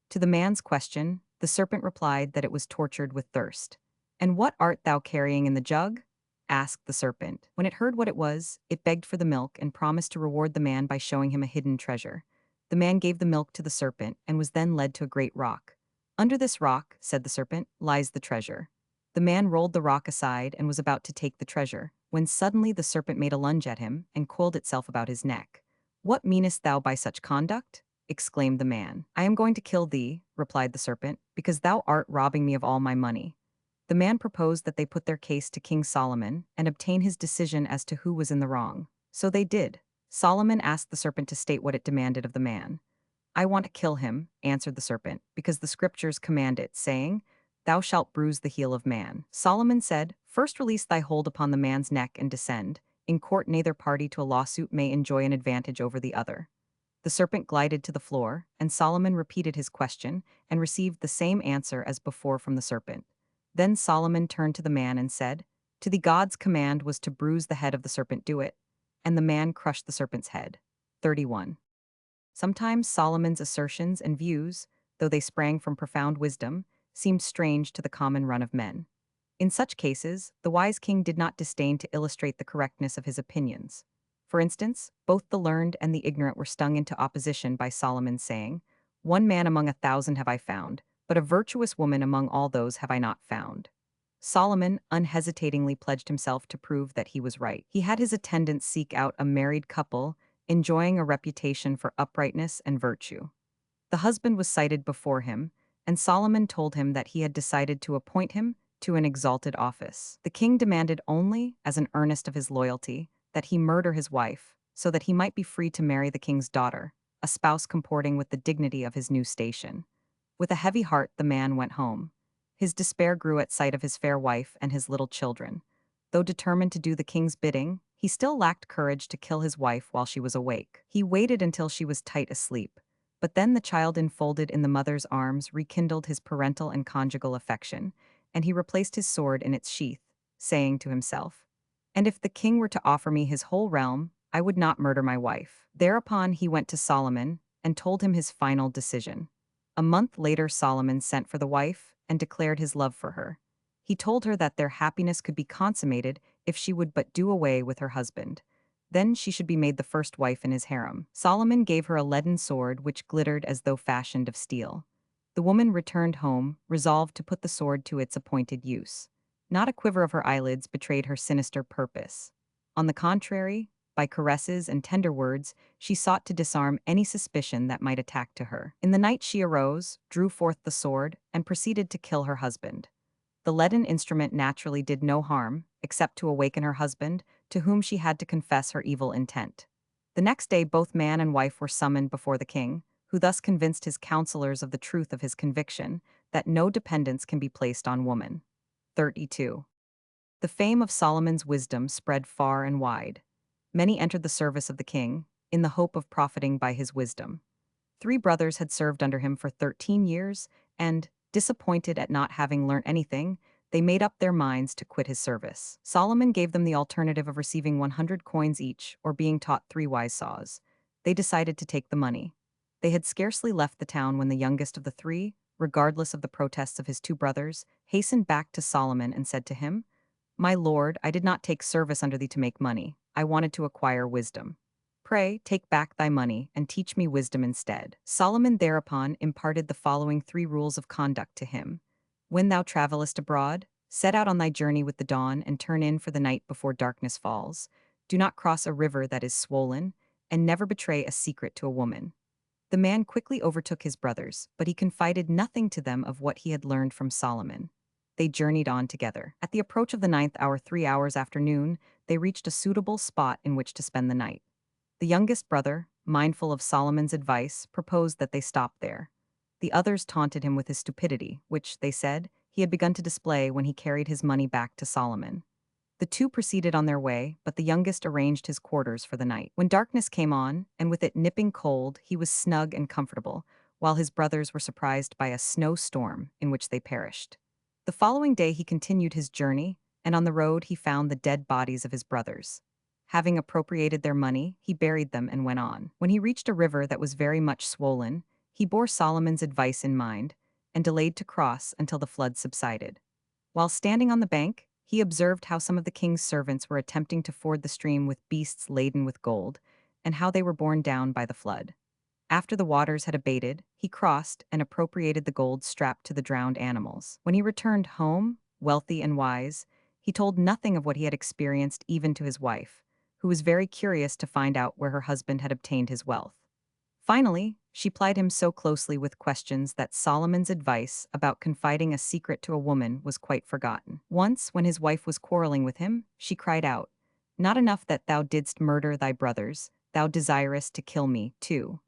To the man's question, the serpent replied that it was tortured with thirst. And what art thou carrying in the jug? Asked the serpent. When it heard what it was, it begged for the milk and promised to reward the man by showing him a hidden treasure. The man gave the milk to the serpent and was then led to a great rock. Under this rock, said the serpent, lies the treasure. The man rolled the rock aside and was about to take the treasure, when suddenly the serpent made a lunge at him and coiled itself about his neck. What meanest thou by such conduct? Exclaimed the man. I am going to kill thee, replied the serpent, because thou art robbing me of all my money. The man proposed that they put their case to King Solomon and obtain his decision as to who was in the wrong. So they did. Solomon asked the serpent to state what it demanded of the man. I want to kill him, answered the serpent, because the scriptures command it, saying, Thou shalt bruise the heel of man. Solomon said, First release thy hold upon the man's neck and descend. In court neither party to a lawsuit may enjoy an advantage over the other. The serpent glided to the floor, and Solomon repeated his question and received the same answer as before from the serpent. Then Solomon turned to the man and said, To thee God's command was to bruise the head of the serpent, do it. And the man crushed the serpent's head. 31. Sometimes Solomon's assertions and views, though they sprang from profound wisdom, seemed strange to the common run of men. In such cases, the wise king did not disdain to illustrate the correctness of his opinions. For instance, both the learned and the ignorant were stung into opposition by Solomon saying, One man among 1,000 have I found, but a virtuous woman among all those have I not found. Solomon unhesitatingly pledged himself to prove that he was right. He had his attendants seek out a married couple, enjoying a reputation for uprightness and virtue. The husband was cited before him, and Solomon told him that he had decided to appoint him to an exalted office. The king demanded only, as an earnest of his loyalty, that he murder his wife, so that he might be free to marry the king's daughter, a spouse comporting with the dignity of his new station. With a heavy heart the man went home. His despair grew at sight of his fair wife and his little children. Though determined to do the king's bidding, he still lacked courage to kill his wife while she was awake. He waited until she was tight asleep. But then the child enfolded in the mother's arms rekindled his parental and conjugal affection, and he replaced his sword in its sheath, saying to himself, And if the king were to offer me his whole realm, I would not murder my wife. Thereupon he went to Solomon and told him his final decision. A month later Solomon sent for the wife and declared his love for her. He told her that their happiness could be consummated if she would but do away with her husband. Then she should be made the first wife in his harem. Solomon gave her a leaden sword which glittered as though fashioned of steel. The woman returned home, resolved to put the sword to its appointed use. Not a quiver of her eyelids betrayed her sinister purpose. On the contrary, By caresses and tender words, she sought to disarm any suspicion that might attack to her. In the night she arose, drew forth the sword, and proceeded to kill her husband. The leaden instrument naturally did no harm, except to awaken her husband, to whom she had to confess her evil intent. The next day both man and wife were summoned before the king, who thus convinced his counselors of the truth of his conviction, that no dependence can be placed on woman. 32. The fame of Solomon's wisdom spread far and wide. Many entered the service of the king, in the hope of profiting by his wisdom. 3 brothers had served under him for 13 years, and, disappointed at not having learnt anything, they made up their minds to quit his service. Solomon gave them the alternative of receiving 100 coins each or being taught 3 wise saws. They decided to take the money. They had scarcely left the town when the youngest of the 3, regardless of the protests of his 2 brothers, hastened back to Solomon and said to him, "My lord, I did not take service under thee to make money. I wanted to acquire wisdom. Pray, take back thy money, and teach me wisdom instead." Solomon thereupon imparted the following 3 rules of conduct to him. When thou travellest abroad, set out on thy journey with the dawn and turn in for the night before darkness falls. Do not cross a river that is swollen, and never betray a secret to a woman. The man quickly overtook his brothers, but he confided nothing to them of what he had learned from Solomon. They journeyed on together. At the approach of the 9th hour, 3 hours after noon, they reached a suitable spot in which to spend the night. The youngest brother, mindful of Solomon's advice, proposed that they stop there. The others taunted him with his stupidity, which, they said, he had begun to display when he carried his money back to Solomon. The 2 proceeded on their way, but the youngest arranged his quarters for the night. When darkness came on, and with it nipping cold, he was snug and comfortable, while his brothers were surprised by a snowstorm in which they perished. The following day he continued his journey, and on the road he found the dead bodies of his brothers. Having appropriated their money, he buried them and went on. When he reached a river that was very much swollen, he bore Solomon's advice in mind, and delayed to cross until the flood subsided. While standing on the bank, he observed how some of the king's servants were attempting to ford the stream with beasts laden with gold, and how they were borne down by the flood. After the waters had abated, he crossed and appropriated the gold strapped to the drowned animals. When he returned home, wealthy and wise, he told nothing of what he had experienced even to his wife, who was very curious to find out where her husband had obtained his wealth. Finally, she plied him so closely with questions that Solomon's advice about confiding a secret to a woman was quite forgotten. Once, when his wife was quarreling with him, she cried out, "Not enough that thou didst murder thy brothers, thou desirest to kill me, too."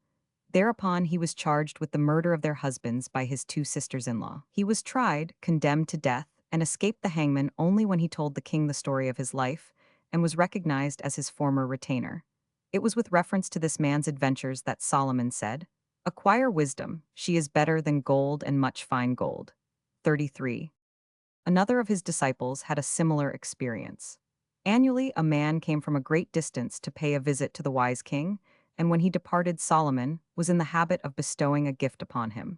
Thereupon he was charged with the murder of their husbands by his 2 sisters-in-law. He was tried, condemned to death, and escaped the hangman only when he told the king the story of his life, and was recognized as his former retainer. It was with reference to this man's adventures that Solomon said, "Acquire wisdom, she is better than gold and much fine gold." 33. Another of his disciples had a similar experience. Annually, a man came from a great distance to pay a visit to the wise king, and when he departed, Solomon was in the habit of bestowing a gift upon him.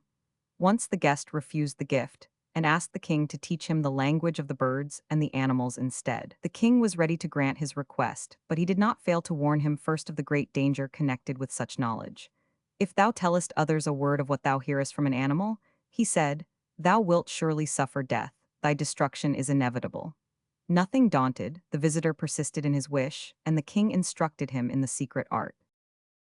Once the guest refused the gift, and asked the king to teach him the language of the birds and the animals instead. The king was ready to grant his request, but he did not fail to warn him first of the great danger connected with such knowledge. "If thou tellest others a word of what thou hearest from an animal," he said, "thou wilt surely suffer death, thy destruction is inevitable." Nothing daunted, the visitor persisted in his wish, and the king instructed him in the secret art.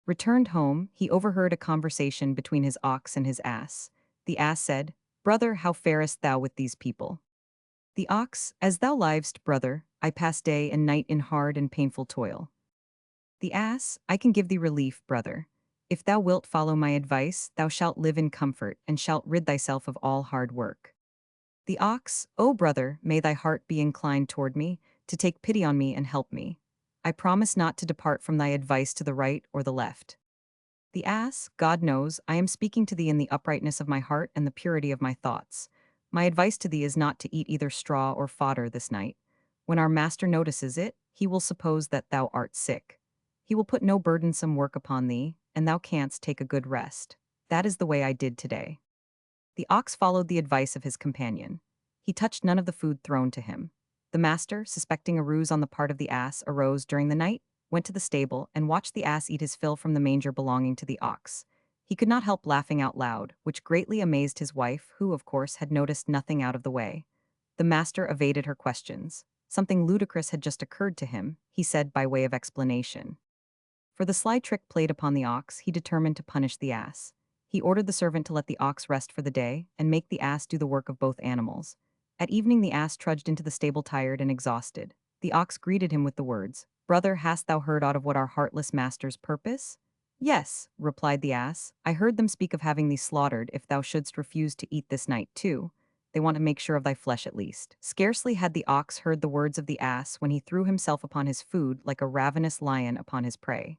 Returned home, he overheard a conversation between his ox and his ass. The ass said, "Brother, how farest thou with these people?" The ox, "As thou livest, brother, I pass day and night in hard and painful toil." The ass, "I can give thee relief, brother. If thou wilt follow my advice, thou shalt live in comfort, and shalt rid thyself of all hard work." The ox, "O brother, may thy heart be inclined toward me, to take pity on me and help me. I promise not to depart from thy advice to the right or the left." The ass, "God knows, I am speaking to thee in the uprightness of my heart and the purity of my thoughts. My advice to thee is not to eat either straw or fodder this night. When our master notices it, he will suppose that thou art sick. He will put no burdensome work upon thee, and thou canst take a good rest. That is the way I did today." The ox followed the advice of his companion. He touched none of the food thrown to him. The master, suspecting a ruse on the part of the ass, arose during the night, went to the stable, and watched the ass eat his fill from the manger belonging to the ox. He could not help laughing out loud, which greatly amazed his wife, who, of course, had noticed nothing out of the way. The master evaded her questions. Something ludicrous had just occurred to him, he said by way of explanation. For the sly trick played upon the ox, he determined to punish the ass. He ordered the servant to let the ox rest for the day and make the ass do the work of both animals. At evening the ass trudged into the stable tired and exhausted. The ox greeted him with the words, "Brother, hast thou heard aught of what our heartless masters purpose?" "Yes," replied the ass, "I heard them speak of having thee slaughtered if thou shouldst refuse to eat this night too. They want to make sure of thy flesh at least." Scarcely had the ox heard the words of the ass when he threw himself upon his food like a ravenous lion upon his prey.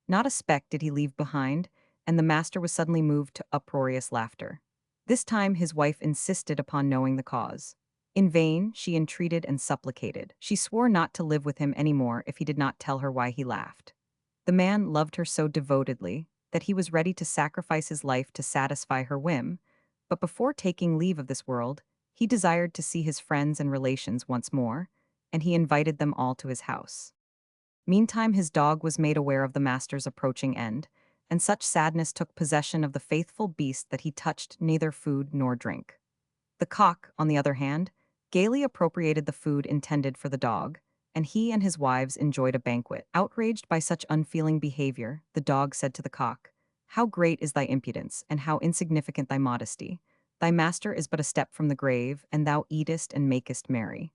Not a speck did he leave behind, and the master was suddenly moved to uproarious laughter. This time his wife insisted upon knowing the cause. In vain, she entreated and supplicated. She swore not to live with him any more if he did not tell her why he laughed. The man loved her so devotedly that he was ready to sacrifice his life to satisfy her whim, but before taking leave of this world, he desired to see his friends and relations once more, and he invited them all to his house. Meantime his dog was made aware of the master's approaching end, and such sadness took possession of the faithful beast that he touched neither food nor drink. The cock, on the other hand, gaily appropriated the food intended for the dog, and he and his wives enjoyed a banquet. Outraged by such unfeeling behavior, the dog said to the cock, "How great is thy impudence, and how insignificant thy modesty! Thy master is but a step from the grave, and thou eatest and makest merry."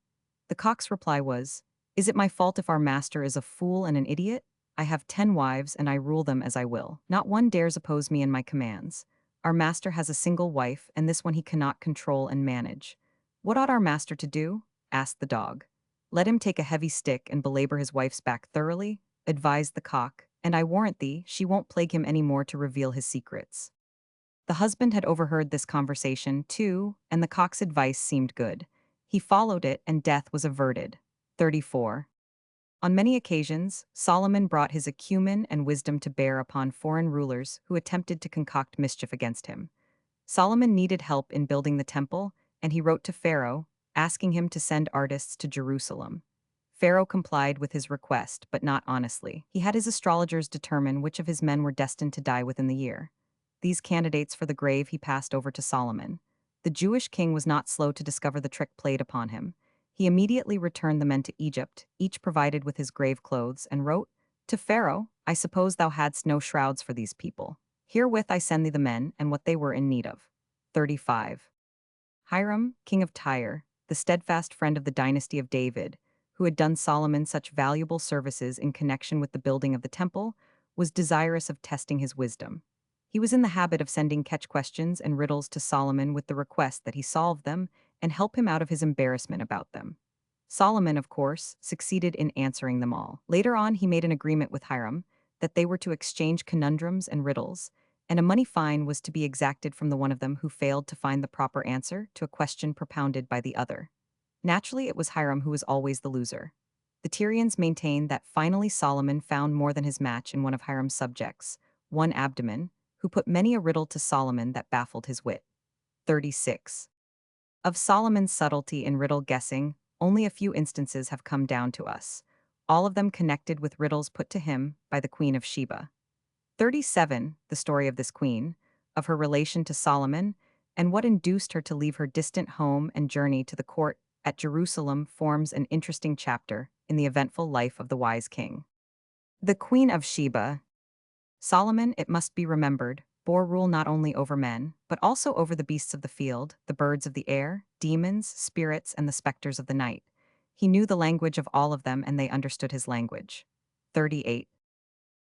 The cock's reply was, "Is it my fault if our master is a fool and an idiot? I have 10 wives, and I rule them as I will. Not one dares oppose me in my commands. Our master has a single wife, and this one he cannot control and manage. What ought our master to do?" asked the dog. "Let him take a heavy stick and belabor his wife's back thoroughly," advised the cock, "and I warrant thee, she won't plague him any more to reveal his secrets." The husband had overheard this conversation, too, and the cock's advice seemed good. He followed it, and death was averted. 34. On many occasions, Solomon brought his acumen and wisdom to bear upon foreign rulers who attempted to concoct mischief against him. Solomon needed help in building the temple, and he wrote to Pharaoh, asking him to send artists to Jerusalem. Pharaoh complied with his request, but not honestly. He had his astrologers determine which of his men were destined to die within the year. These candidates for the grave he passed over to Solomon. The Jewish king was not slow to discover the trick played upon him. He immediately returned the men to Egypt, each provided with his grave clothes, and wrote, "To Pharaoh, I suppose thou hadst no shrouds for these people. Herewith I send thee the men and what they were in need of." 35. Hiram, king of Tyre, the steadfast friend of the dynasty of David, who had done Solomon such valuable services in connection with the building of the temple, was desirous of testing his wisdom. He was in the habit of sending catch questions and riddles to Solomon with the request that he solve them and help him out of his embarrassment about them. Solomon, of course, succeeded in answering them all. Later on, he made an agreement with Hiram that they were to exchange conundrums and riddles, and a money fine was to be exacted from the one of them who failed to find the proper answer to a question propounded by the other. Naturally, it was Hiram who was always the loser. The Tyrians maintained that finally Solomon found more than his match in one of Hiram's subjects, one Abdomen, who put many a riddle to Solomon that baffled his wit. 36. Of Solomon's subtlety in riddle guessing, only a few instances have come down to us, all of them connected with riddles put to him by the Queen of Sheba. 37. The story of this queen, of her relation to Solomon, and what induced her to leave her distant home and journey to the court at Jerusalem forms an interesting chapter in the eventful life of the wise king. The Queen of Sheba. Solomon, it must be remembered, bore rule not only over men, but also over the beasts of the field, the birds of the air, demons, spirits, and the specters of the night. He knew the language of all of them, and they understood his language. 38.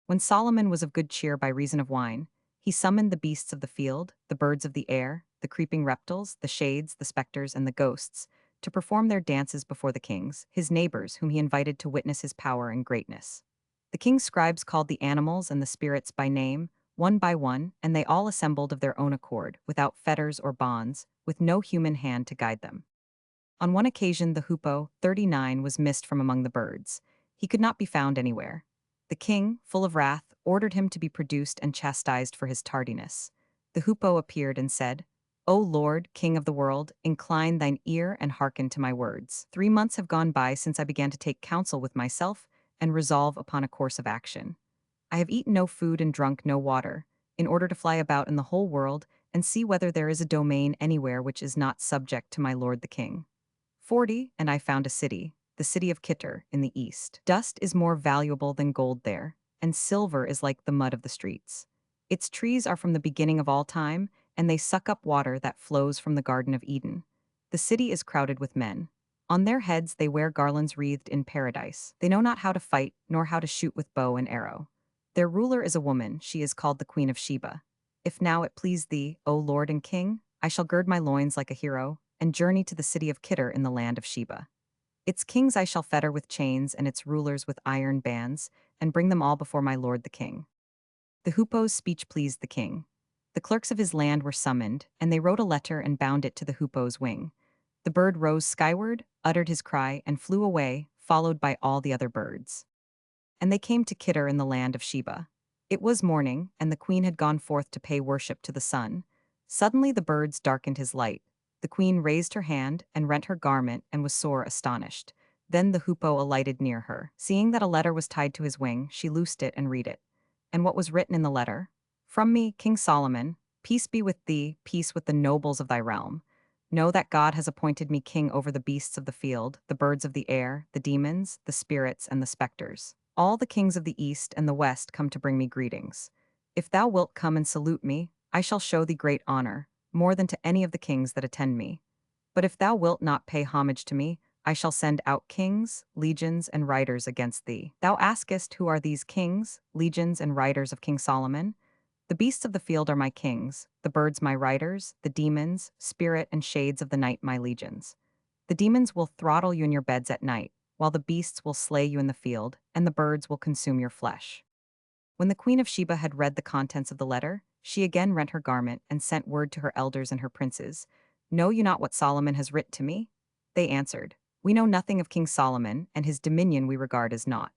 When Solomon was of good cheer by reason of wine, he summoned the beasts of the field, the birds of the air, the creeping reptiles, the shades, the specters, and the ghosts, to perform their dances before the kings, his neighbors, whom he invited to witness his power and greatness. The king's scribes called the animals and the spirits by name, one by one, and they all assembled of their own accord, without fetters or bonds, with no human hand to guide them. On one occasion the hoopoe, 39, was missed from among the birds. He could not be found anywhere. The king, full of wrath, ordered him to be produced and chastised for his tardiness. The hoopoe appeared and said, "O Lord, King of the world, incline thine ear and hearken to my words. 3 months have gone by since I began to take counsel with myself and resolve upon a course of action. I have eaten no food and drunk no water, in order to fly about in the whole world and see whether there is a domain anywhere which is not subject to my lord the king. 40, and I found a city. the city of Kittur in the east. Dust is more valuable than gold there, and silver is like the mud of the streets. Its trees are from the beginning of all time, and they suck up water that flows from the Garden of Eden. The city is crowded with men. On their heads they wear garlands wreathed in paradise. They know not how to fight, nor how to shoot with bow and arrow. Their ruler is a woman, she is called the Queen of Sheba. If now it please thee, O Lord and King, I shall gird my loins like a hero, and journey to the city of Kittur in the land of Sheba. Its kings I shall fetter with chains, and its rulers with iron bands, and bring them all before my lord the king. The hoopoe's speech pleased the king. The clerks of his land were summoned, and they wrote a letter and bound it to the hoopoe's wing. The bird rose skyward, uttered his cry, and flew away, followed by all the other birds. And they came to Kittur in the land of Sheba. It was morning, and the queen had gone forth to pay worship to the sun. Suddenly the birds darkened his light. The queen raised her hand and rent her garment and was sore astonished. Then the hoopoe alighted near her. Seeing that a letter was tied to his wing, she loosed it and read it. And what was written in the letter? From me, King Solomon, peace be with thee, peace with the nobles of thy realm. Know that God has appointed me king over the beasts of the field, the birds of the air, the demons, the spirits, and the specters. All the kings of the east and the west come to bring me greetings. If thou wilt come and salute me, I shall show thee great honor, more than to any of the kings that attend me. But if thou wilt not pay homage to me, I shall send out kings, legions, and riders against thee. Thou askest, who are these kings, legions, and riders of King Solomon? The beasts of the field are my kings, the birds my riders, the demons, spirit, and shades of the night my legions. The demons will throttle you in your beds at night, while the beasts will slay you in the field, and the birds will consume your flesh. When the queen of Sheba had read the contents of the letter, she again rent her garment and sent word to her elders and her princes, Know you not what Solomon has writ to me? They answered, We know nothing of King Solomon, and his dominion we regard as naught.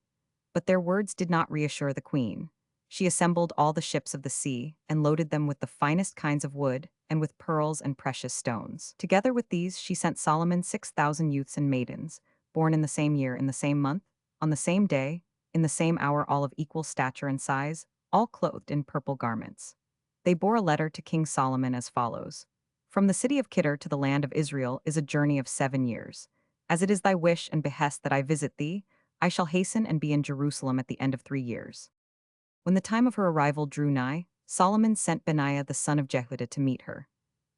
But their words did not reassure the queen. She assembled all the ships of the sea, and loaded them with the finest kinds of wood, and with pearls and precious stones. Together with these she sent Solomon 6,000 youths and maidens, born in the same year, in the same month, on the same day, in the same hour, all of equal stature and size, all clothed in purple garments. They bore a letter to King Solomon as follows. From the city of Kittur to the land of Israel is a journey of 7 years. As it is thy wish and behest that I visit thee, I shall hasten and be in Jerusalem at the end of 3 years. When the time of her arrival drew nigh, Solomon sent Benaiah the son of Jehoiada to meet her.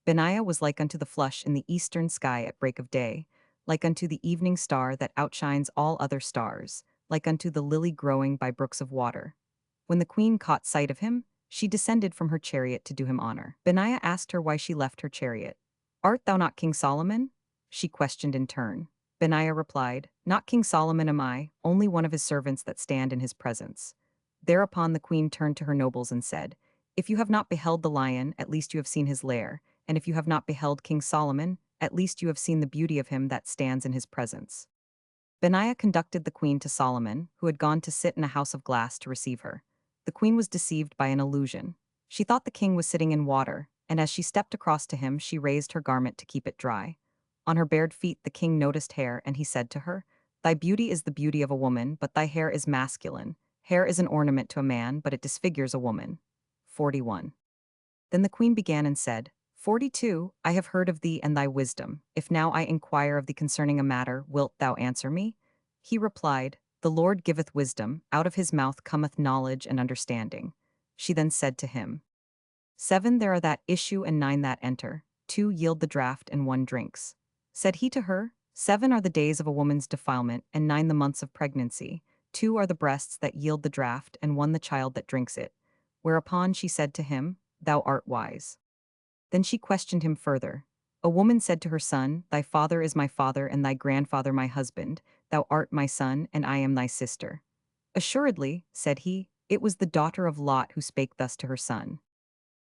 Benaiah was like unto the flush in the eastern sky at break of day, like unto the evening star that outshines all other stars, like unto the lily growing by brooks of water. When the queen caught sight of him, she descended from her chariot to do him honor. Benaiah asked her why she left her chariot. Art thou not King Solomon? She questioned in turn. Benaiah replied, Not King Solomon am I, only one of his servants that stand in his presence. Thereupon the queen turned to her nobles and said, If you have not beheld the lion, at least you have seen his lair, and if you have not beheld King Solomon, at least you have seen the beauty of him that stands in his presence. Benaiah conducted the queen to Solomon, who had gone to sit in a house of glass to receive her. The queen was deceived by an illusion. She thought the king was sitting in water, and as she stepped across to him, she raised her garment to keep it dry. On her bared feet the king noticed hair, and he said to her, Thy beauty is the beauty of a woman, but thy hair is masculine. Hair is an ornament to a man, but it disfigures a woman. 41. Then the queen began and said, 42. I have heard of thee and thy wisdom. If now I inquire of thee concerning a matter, wilt thou answer me? He replied, The Lord giveth wisdom, out of his mouth cometh knowledge and understanding. She then said to him, 7 there are that issue and 9 that enter, 2 yield the draught and 1 drinks. Said he to her, 7 are the days of a woman's defilement, and 9 the months of pregnancy. 2 are the breasts that yield the draught, and 1 the child that drinks it. Whereupon she said to him, Thou art wise. Then she questioned him further. A woman said to her son, Thy father is my father, and thy grandfather my husband. Thou art my son, and I am thy sister. Assuredly, said he, it was the daughter of Lot who spake thus to her son.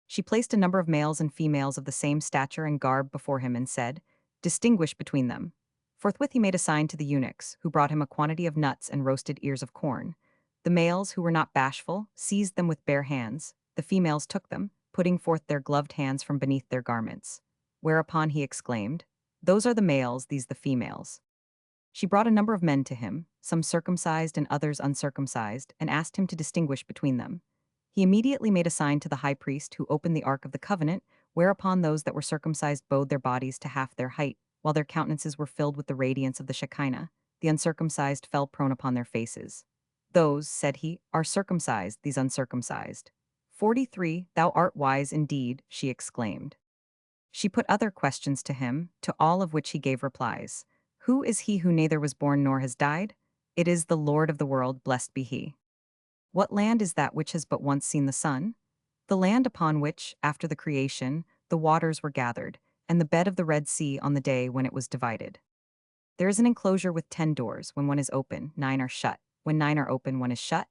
She placed a number of males and females of the same stature and garb before him and said, Distinguish between them. Forthwith he made a sign to the eunuchs, who brought him a quantity of nuts and roasted ears of corn. The males, who were not bashful, seized them with bare hands. The females took them, putting forth their gloved hands from beneath their garments. Whereupon he exclaimed, Those are the males, these the females. She brought a number of men to him, some circumcised and others uncircumcised, and asked him to distinguish between them. He immediately made a sign to the high priest, who opened the ark of the covenant, whereupon those that were circumcised bowed their bodies to half their height, while their countenances were filled with the radiance of the Shekinah, the uncircumcised fell prone upon their faces. Those, said he, are circumcised, these uncircumcised. 43, thou art wise indeed, she exclaimed. She put other questions to him, to all of which he gave replies. Who is he who neither was born nor has died? It is the Lord of the world, blessed be he. What land is that which has but once seen the sun? The land upon which, after the creation, the waters were gathered, and the bed of the Red Sea on the day when it was divided. There is an enclosure with 10 doors. When one is open, 9 are shut. When 9 are open, one is shut.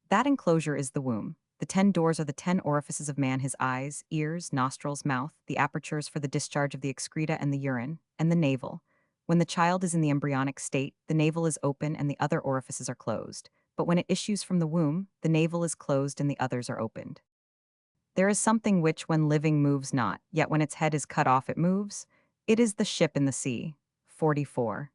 That enclosure is the womb. The 10 doors are the 10 orifices of man, his eyes, ears, nostrils, mouth, the apertures for the discharge of the excreta and the urine, and the navel. When the child is in the embryonic state, the navel is open and the other orifices are closed. But when it issues from the womb, the navel is closed and the others are opened. There is something which, when living, moves not, yet when its head is cut off, it moves. It is the ship in the sea. 44.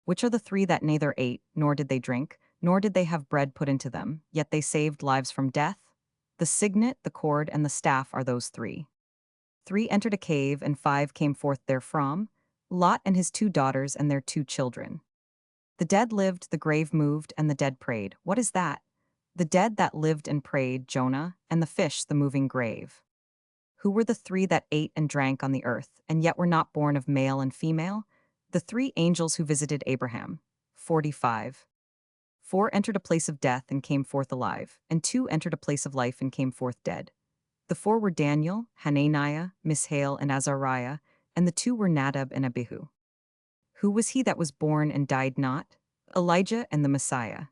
Which are the 3 that neither ate, nor did they drink, nor did they have bread put into them, yet they saved lives from death? The signet, the cord, and the staff are those 3. 3 entered a cave, and 5 came forth therefrom, Lot and his 2 daughters and their 2 children. The dead lived, the grave moved, and the dead prayed. What is that? The dead that lived and prayed, Jonah, and the fish, the moving grave. Who were the 3 that ate and drank on the earth, and yet were not born of male and female? The 3 angels who visited Abraham. 45. 4 entered a place of death and came forth alive, and 2 entered a place of life and came forth dead. The 4 were Daniel, Hananiah, Mishael, and Azariah, and the 2 were Nadab and Abihu. Who was he that was born and died not? Elijah and the Messiah.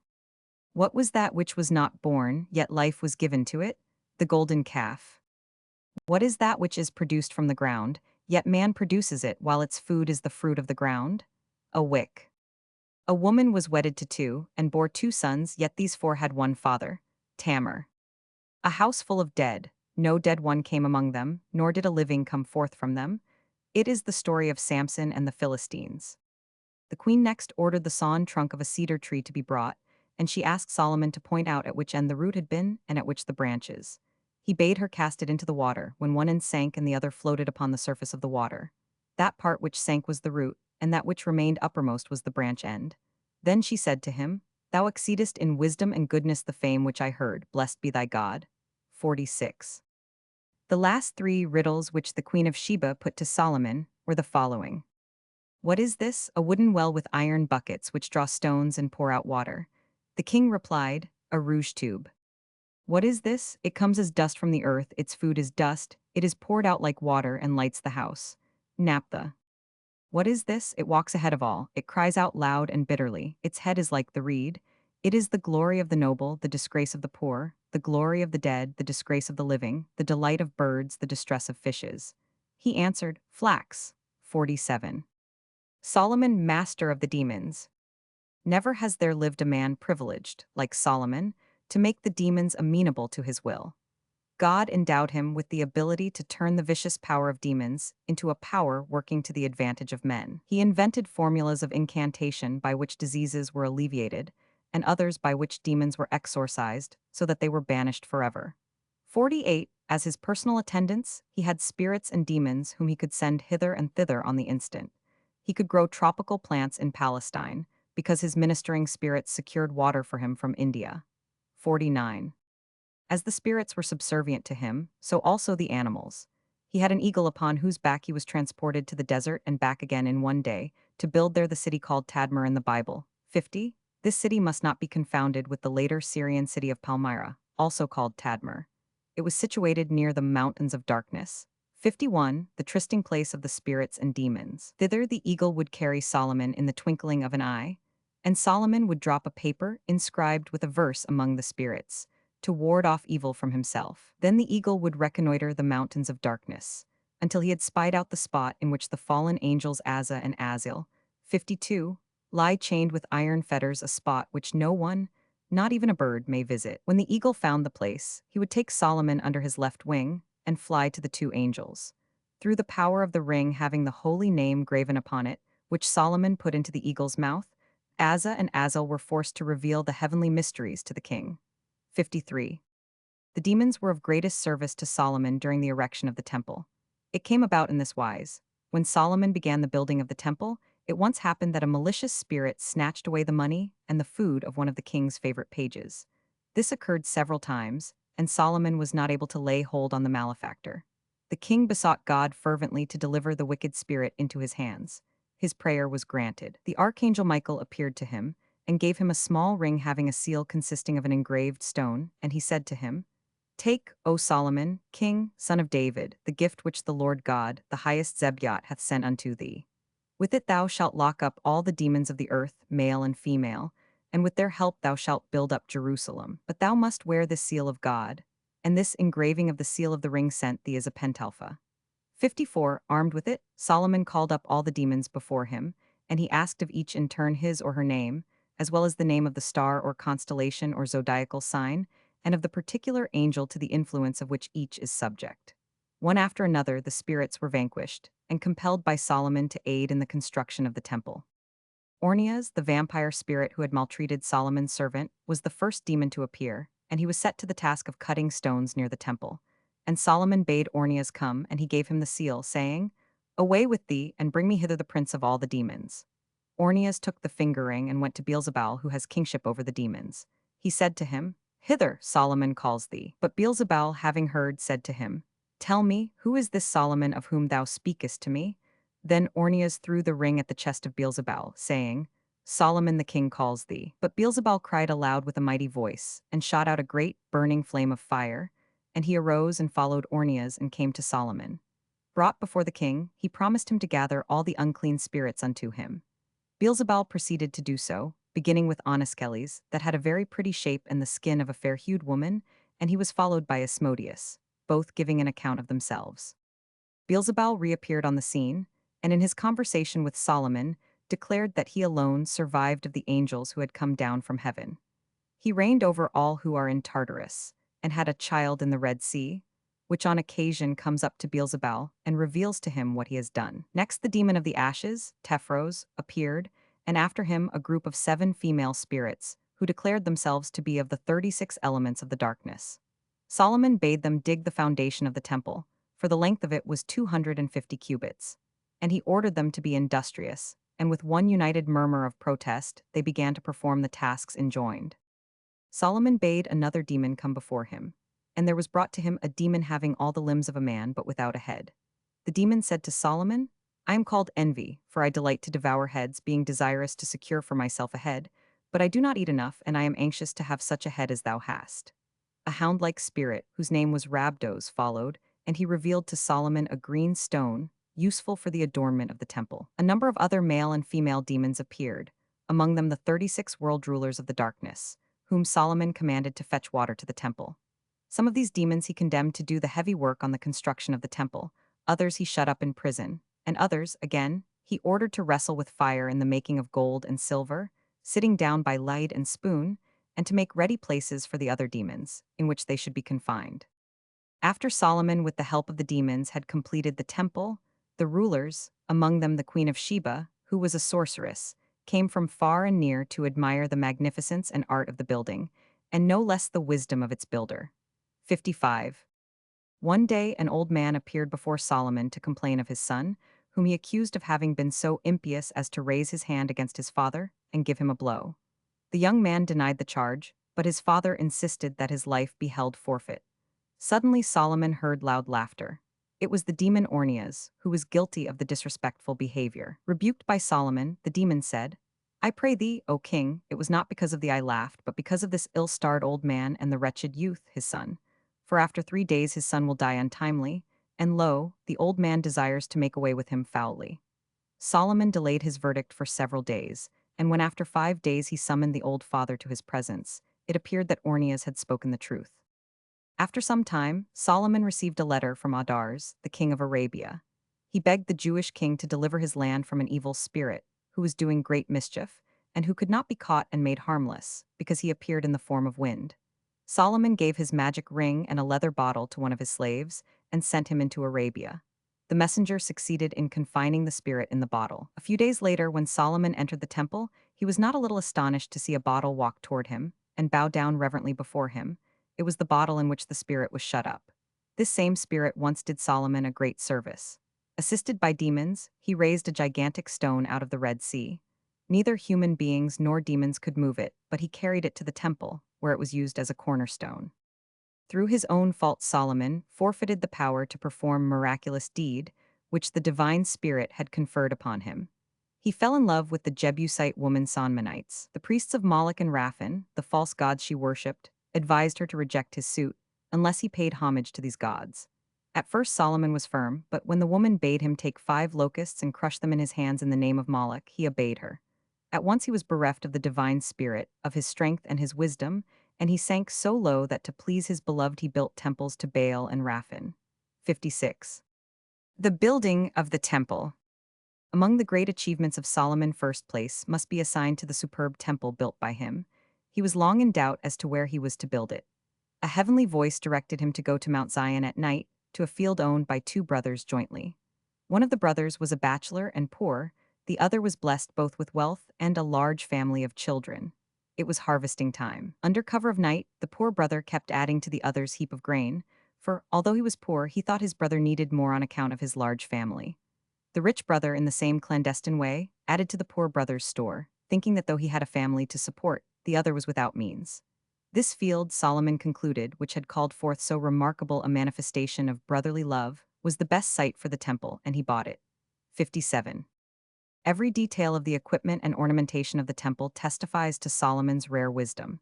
What was that which was not born, yet life was given to it? The golden calf. What is that which is produced from the ground, yet man produces it while its food is the fruit of the ground? A wick. A woman was wedded to 2, and bore 2 sons, yet these 4 had one father, Tamar. A house full of dead, no dead one came among them, nor did a living come forth from them. It is the story of Samson and the Philistines. The queen next ordered the sawn trunk of a cedar tree to be brought, and she asked Solomon to point out at which end the root had been, and at which the branches. He bade her cast it into the water, when one end sank and the other floated upon the surface of the water. That part which sank was the root, and that which remained uppermost was the branch end. Then she said to him, Thou exceedest in wisdom and goodness the fame which I heard, blessed be thy God. 46. The last 3 riddles which the queen of Sheba put to Solomon were the following. What is this? A wooden well with iron buckets which draw stones and pour out water. The king replied, A rouge tube. What is this? It comes as dust from the earth, its food is dust, it is poured out like water and lights the house. Naphtha. What is this? It walks ahead of all, it cries out loud and bitterly, its head is like the reed. It is the glory of the noble, the disgrace of the poor, the glory of the dead, the disgrace of the living, the delight of birds, the distress of fishes. He answered, Flax. 47. Solomon, master of the demons. Never has there lived a man privileged, like Solomon, to make the demons amenable to his will. God endowed him with the ability to turn the vicious power of demons into a power working to the advantage of men. He invented formulas of incantation by which diseases were alleviated, and others by which demons were exorcised, so that they were banished forever. 48. As his personal attendants, he had spirits and demons whom he could send hither and thither on the instant. He could grow tropical plants in Palestine, because his ministering spirits secured water for him from India. 49. As the spirits were subservient to him, so also the animals. He had an eagle upon whose back he was transported to the desert and back again in one day, to build there the city called Tadmor in the Bible. 50. This city must not be confounded with the later Syrian city of Palmyra, also called Tadmor. It was situated near the mountains of darkness. 51. The trysting place of the spirits and demons. Thither the eagle would carry Solomon in the twinkling of an eye, and Solomon would drop a paper inscribed with a verse among the spirits, to ward off evil from himself. Then the eagle would reconnoiter the mountains of darkness, until he had spied out the spot in which the fallen angels Asa and Azil, 52, lie chained with iron fetters, a spot which no one, not even a bird, may visit. When the eagle found the place, he would take Solomon under his left wing and fly to the 2 angels. Through the power of the ring having the holy name graven upon it, which Solomon put into the eagle's mouth, Asa and Azil were forced to reveal the heavenly mysteries to the king. 53. The demons were of greatest service to Solomon during the erection of the temple. It came about in this wise. When Solomon began the building of the temple, It once happened that a malicious spirit snatched away the money and the food of one of the king's favorite pages. This occurred several times, and Solomon was not able to lay hold on the malefactor. The king besought God fervently to deliver the wicked spirit into his hands. His prayer was granted. The archangel Michael appeared to him and gave him a small ring having a seal consisting of an engraved stone, and he said to him, "Take, O Solomon, king, son of David, the gift which the Lord God, the highest Zebaoth, hath sent unto thee. With it thou shalt lock up all the demons of the earth, male and female, and with their help thou shalt build up Jerusalem. But thou must wear this seal of God, and this engraving of the seal of the ring sent thee is a pentalpha." 54. Armed with it, Solomon called up all the demons before him, and he asked of each in turn his or her name, as well as the name of the star or constellation or zodiacal sign, and of the particular angel to the influence of which each is subject. One after another, the spirits were vanquished, and compelled by Solomon to aid in the construction of the temple. Ornias, the vampire spirit who had maltreated Solomon's servant, was the first demon to appear, and he was set to the task of cutting stones near the temple. And Solomon bade Ornias come, and he gave him the seal, saying, "Away with thee, and bring me hither the prince of all the demons." Ornias took the finger ring and went to Beelzebul, who has kingship over the demons. He said to him, "Hither, Solomon calls thee." But Beelzebul, having heard, said to him, "Tell me, who is this Solomon of whom thou speakest to me?" Then Ornias threw the ring at the chest of Beelzebul, saying, "Solomon the king calls thee." But Beelzebul cried aloud with a mighty voice, and shot out a great, burning flame of fire, and he arose and followed Ornias and came to Solomon. Brought before the king, he promised him to gather all the unclean spirits unto him. Beelzebul proceeded to do so, beginning with Oniskeles, that had a very pretty shape and the skin of a fair-hued woman, and he was followed by Asmodeus, both giving an account of themselves. Beelzebul reappeared on the scene, and in his conversation with Solomon, declared that he alone survived of the angels who had come down from heaven. He reigned over all who are in Tartarus, and had a child in the Red Sea, which on occasion comes up to Beelzebul and reveals to him what he has done. Next the demon of the ashes, Tephros, appeared, and after him a group of 7 female spirits, who declared themselves to be of the 36 elements of the darkness. Solomon bade them dig the foundation of the temple, for the length of it was 250 cubits. And he ordered them to be industrious, and with one united murmur of protest, they began to perform the tasks enjoined. Solomon bade another demon come before him, and there was brought to him a demon having all the limbs of a man but without a head. The demon said to Solomon, "I am called Envy, for I delight to devour heads, being desirous to secure for myself a head, but I do not eat enough, and I am anxious to have such a head as thou hast." A hound-like spirit, whose name was Rabdos, followed, and he revealed to Solomon a green stone, useful for the adornment of the temple. A number of other male and female demons appeared, among them the 36 world rulers of the darkness, whom Solomon commanded to fetch water to the temple. Some of these demons he condemned to do the heavy work on the construction of the temple, others he shut up in prison, and others, again, he ordered to wrestle with fire in the making of gold and silver, sitting down by light and spoon, and to make ready places for the other demons, in which they should be confined. After Solomon, with the help of the demons, had completed the temple, the rulers, among them the Queen of Sheba, who was a sorceress, came from far and near to admire the magnificence and art of the building, and no less the wisdom of its builder. 55. One day an old man appeared before Solomon to complain of his son, whom he accused of having been so impious as to raise his hand against his father and give him a blow. The young man denied the charge, but his father insisted that his life be held forfeit. Suddenly Solomon heard loud laughter. It was the demon Ornias, who was guilty of the disrespectful behavior. Rebuked by Solomon, the demon said, "I pray thee, O king, it was not because of thee I laughed, but because of this ill-starred old man and the wretched youth, his son. For after 3 days his son will die untimely, and lo, the old man desires to make away with him foully." Solomon delayed his verdict for several days, and when after 5 days he summoned the old father to his presence, it appeared that Ornias had spoken the truth. After some time, Solomon received a letter from Adars, the king of Arabia. He begged the Jewish king to deliver his land from an evil spirit, who was doing great mischief, and who could not be caught and made harmless, because he appeared in the form of wind. Solomon gave his magic ring and a leather bottle to one of his slaves, and sent him into Arabia. The messenger succeeded in confining the spirit in the bottle. A few days later, when Solomon entered the temple, he was not a little astonished to see a bottle walk toward him, and bow down reverently before him. It was the bottle in which the spirit was shut up. This same spirit once did Solomon a great service. Assisted by demons, he raised a gigantic stone out of the Red Sea. Neither human beings nor demons could move it, but he carried it to the temple, where it was used as a cornerstone. Through his own fault, Solomon forfeited the power to perform miraculous deed, which the divine spirit had conferred upon him. He fell in love with the Jebusite woman Sonmanites. The priests of Moloch and Raphan, the false gods she worshipped, advised her to reject his suit, unless he paid homage to these gods. At first Solomon was firm, but when the woman bade him take 5 locusts and crush them in his hands in the name of Moloch, he obeyed her. At once he was bereft of the divine spirit, of his strength and his wisdom, and he sank so low that to please his beloved he built temples to Baal and Raphan. 56. The building of the temple. Among the great achievements of Solomon, first place must be assigned to the superb temple built by him. He was long in doubt as to where he was to build it. A heavenly voice directed him to go to Mount Zion at night, to a field owned by 2 brothers jointly. One of the brothers was a bachelor and poor, the other was blessed both with wealth and a large family of children. It was harvesting time. Under cover of night, the poor brother kept adding to the other's heap of grain, for, although he was poor, he thought his brother needed more on account of his large family. The rich brother, in the same clandestine way, added to the poor brother's store, thinking that though he had a family to support, the other was without means. This field, Solomon concluded, which had called forth so remarkable a manifestation of brotherly love, was the best site for the temple, and he bought it. 57. Every detail of the equipment and ornamentation of the temple testifies to Solomon's rare wisdom.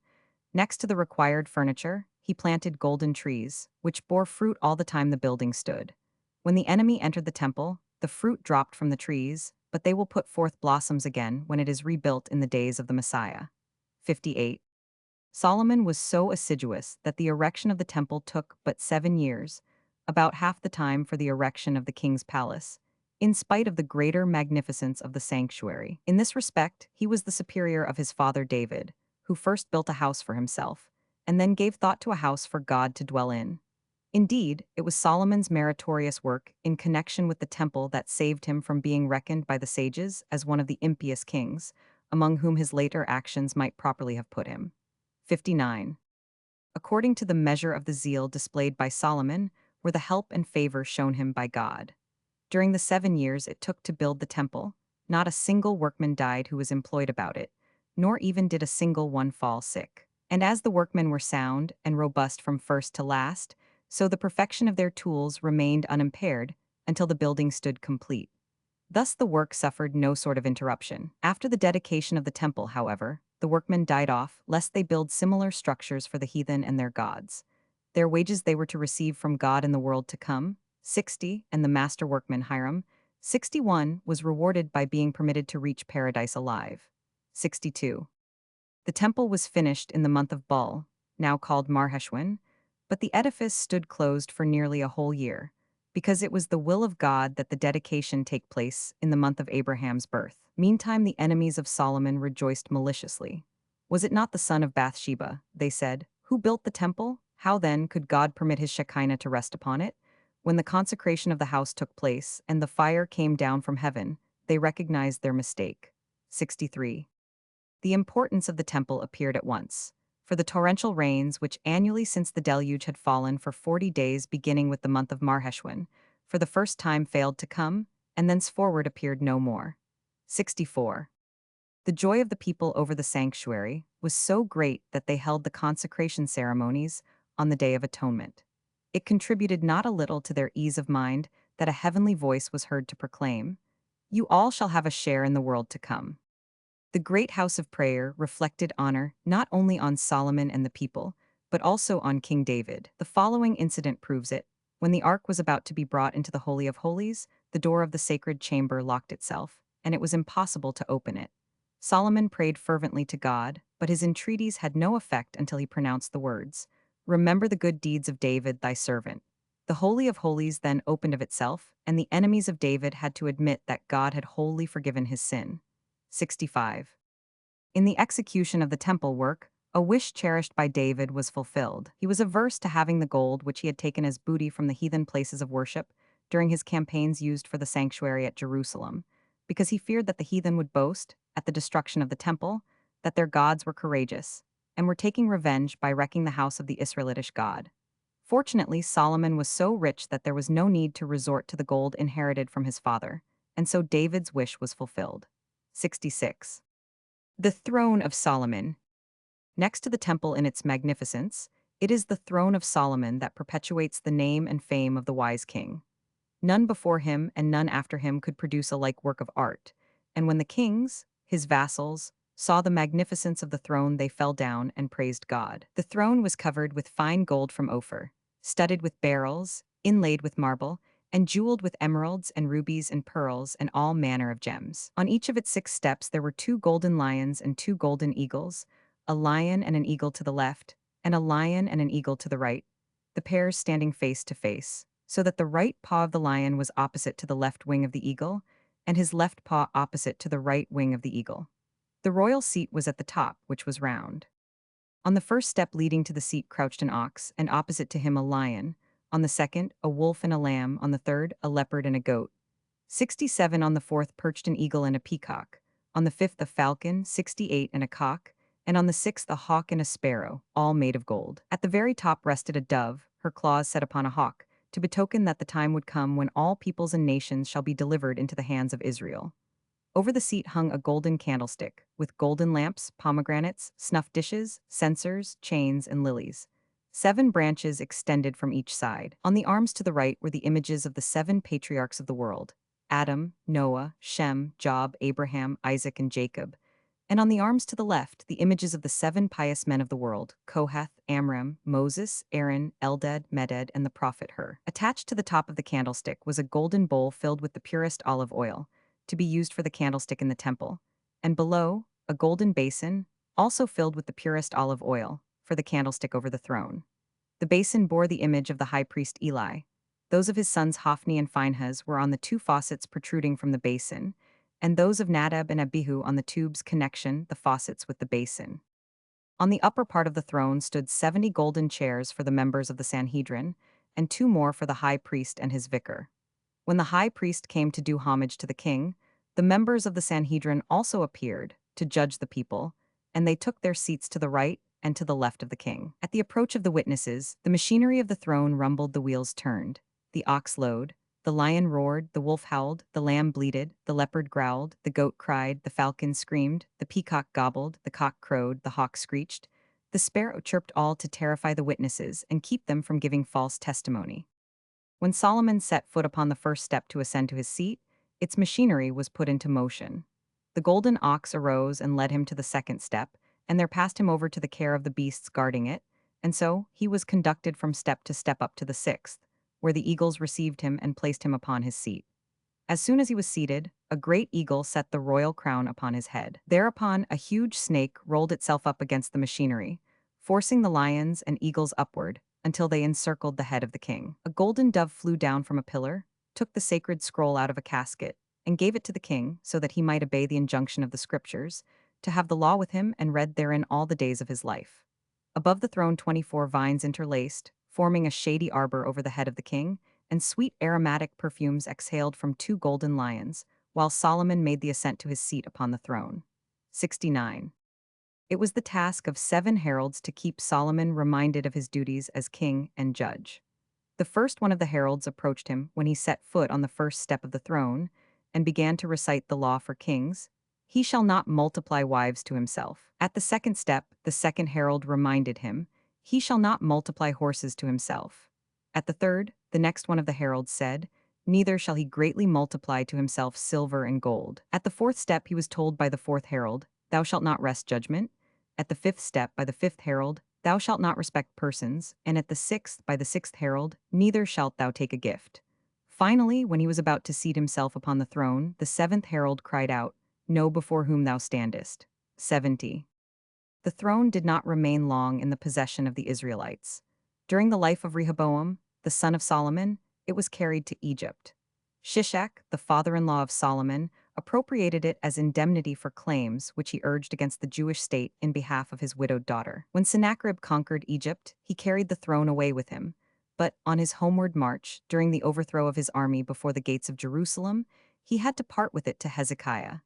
Next to the required furniture, he planted golden trees, which bore fruit all the time the building stood. When the enemy entered the temple, the fruit dropped from the trees, but they will put forth blossoms again when it is rebuilt in the days of the Messiah. 58. Solomon was so assiduous that the erection of the temple took but 7 years, about half the time for the erection of the king's palace, in spite of the greater magnificence of the sanctuary. In this respect, he was the superior of his father David, who first built a house for himself, and then gave thought to a house for God to dwell in. Indeed, it was Solomon's meritorious work in connection with the temple that saved him from being reckoned by the sages as one of the impious kings, among whom his later actions might properly have put him. 59. According to the measure of the zeal displayed by Solomon, were the help and favor shown him by God. During the 7 years it took to build the temple, not a single workman died who was employed about it, nor even did a single one fall sick. And as the workmen were sound and robust from first to last, so the perfection of their tools remained unimpaired until the building stood complete. Thus the work suffered no sort of interruption. After the dedication of the temple, however, the workmen died off, lest they build similar structures for the heathen and their gods. Their wages they were to receive from God in the world to come, 60, and the master workman Hiram, 61, was rewarded by being permitted to reach paradise alive. 62. The temple was finished in the month of Bul, now called Marheshwan, but the edifice stood closed for nearly a whole year, because it was the will of God that the dedication take place in the month of Abraham's birth. Meantime the enemies of Solomon rejoiced maliciously. Was it not the son of Bathsheba, they said, who built the temple? How then could God permit his Shekinah to rest upon it? When the consecration of the house took place and the fire came down from heaven, they recognized their mistake. 63. The importance of the temple appeared at once. For the torrential rains which annually since the deluge had fallen for 40 days beginning with the month of Marheshwan, for the first time failed to come, and thenceforward appeared no more. 64. The joy of the people over the sanctuary was so great that they held the consecration ceremonies on the Day of Atonement. It contributed not a little to their ease of mind that a heavenly voice was heard to proclaim, "You all shall have a share in the world to come." The great house of prayer reflected honor not only on Solomon and the people, but also on King David. The following incident proves it. When the ark was about to be brought into the Holy of Holies, the door of the sacred chamber locked itself, and it was impossible to open it. Solomon prayed fervently to God, but his entreaties had no effect until he pronounced the words, "Remember the good deeds of David, thy servant." The Holy of Holies then opened of itself, and the enemies of David had to admit that God had wholly forgiven his sin. 65. In the execution of the temple work, a wish cherished by David was fulfilled. He was averse to having the gold which he had taken as booty from the heathen places of worship during his campaigns used for the sanctuary at Jerusalem, because he feared that the heathen would boast, at the destruction of the temple, that their gods were courageous, and were taking revenge by wrecking the house of the Israelitish God. Fortunately, Solomon was so rich that there was no need to resort to the gold inherited from his father, and so David's wish was fulfilled. 66. The throne of Solomon. Next to the temple in its magnificence, it is the throne of Solomon that perpetuates the name and fame of the wise king. None before him and none after him could produce a like work of art, and when the kings, his vassals, saw the magnificence of the throne, they fell down and praised God. The throne was covered with fine gold from Ophir, studded with beryls, inlaid with marble, and jeweled with emeralds and rubies and pearls and all manner of gems. On each of its 6 steps there were 2 golden lions and 2 golden eagles, a lion and an eagle to the left, and a lion and an eagle to the right, the pairs standing face to face, so that the right paw of the lion was opposite to the left wing of the eagle, and his left paw opposite to the right wing of the eagle. The royal seat was at the top, which was round. On the first step leading to the seat crouched an ox, and opposite to him a lion. On the second, a wolf and a lamb. On the third, a leopard and a goat. 67 on the fourth perched an eagle and a peacock. On the fifth, a falcon. 68 and a cock. And on the sixth, a hawk and a sparrow, all made of gold. At the very top rested a dove, her claws set upon a hawk, to betoken that the time would come when all peoples and nations shall be delivered into the hands of Israel. Over the seat hung a golden candlestick, with golden lamps, pomegranates, snuff dishes, censers, chains, and lilies. 7 branches extended from each side. On the arms to the right were the images of the 7 patriarchs of the world: Adam, Noah, Shem, Job, Abraham, Isaac, and Jacob. And on the arms to the left, the images of the 7 pious men of the world: Kohath, Amram, Moses, Aaron, Eldad, Medad, and the prophet Hur. Attached to the top of the candlestick was a golden bowl filled with the purest olive oil, to be used for the candlestick in the temple, and below, a golden basin, also filled with the purest olive oil, for the candlestick over the throne. The basin bore the image of the high priest Eli. Those of his sons Hophni and Phinehas were on the 2 faucets protruding from the basin, and those of Nadab and Abihu on the tubes connection the faucets with the basin. On the upper part of the throne stood 70 golden chairs for the members of the Sanhedrin, and 2 more for the high priest and his vicar. When the high priest came to do homage to the king, the members of the Sanhedrin also appeared to judge the people, and they took their seats to the right and to the left of the king. At the approach of the witnesses, the machinery of the throne rumbled, the wheels turned, the ox lowed, the lion roared, the wolf howled, the lamb bleated, the leopard growled, the goat cried, the falcon screamed, the peacock gobbled, the cock crowed, the hawk screeched, the sparrow chirped, all to terrify the witnesses and keep them from giving false testimony. When Solomon set foot upon the first step to ascend to his seat, its machinery was put into motion. The golden ox arose and led him to the second step, and there passed him over to the care of the beasts guarding it, and so he was conducted from step to step up to the sixth, where the eagles received him and placed him upon his seat. As soon as he was seated, a great eagle set the royal crown upon his head. Thereupon a huge snake rolled itself up against the machinery, forcing the lions and eagles upward, until they encircled the head of the king. A golden dove flew down from a pillar, took the sacred scroll out of a casket, and gave it to the king so that he might obey the injunction of the scriptures, to have the law with him and read therein all the days of his life. Above the throne 24 vines interlaced, forming a shady arbor over the head of the king, and sweet aromatic perfumes exhaled from 2 golden lions, while Solomon made the ascent to his seat upon the throne. 69. It was the task of 7 heralds to keep Solomon reminded of his duties as king and judge. The first one of the heralds approached him when he set foot on the first step of the throne, and began to recite the law for kings. He shall not multiply wives to himself. At the second step, the second herald reminded him, he shall not multiply horses to himself. At the third, the next one of the heralds said, neither shall he greatly multiply to himself silver and gold. At the fourth step he was told by the fourth herald, thou shalt not wrest judgment. At the fifth step by the fifth herald, thou shalt not respect persons, and at the sixth by the sixth herald, neither shalt thou take a gift. Finally, when he was about to seat himself upon the throne, the 7th herald cried out, know before whom thou standest. 70. The throne did not remain long in the possession of the Israelites. During the life of Rehoboam, the son of Solomon, it was carried to Egypt. Shishak, the father-in-law of Solomon, appropriated it as indemnity for claims which he urged against the Jewish state in behalf of his widowed daughter. When Sennacherib conquered Egypt, he carried the throne away with him, but on his homeward march, during the overthrow of his army before the gates of Jerusalem, he had to part with it to Hezekiah.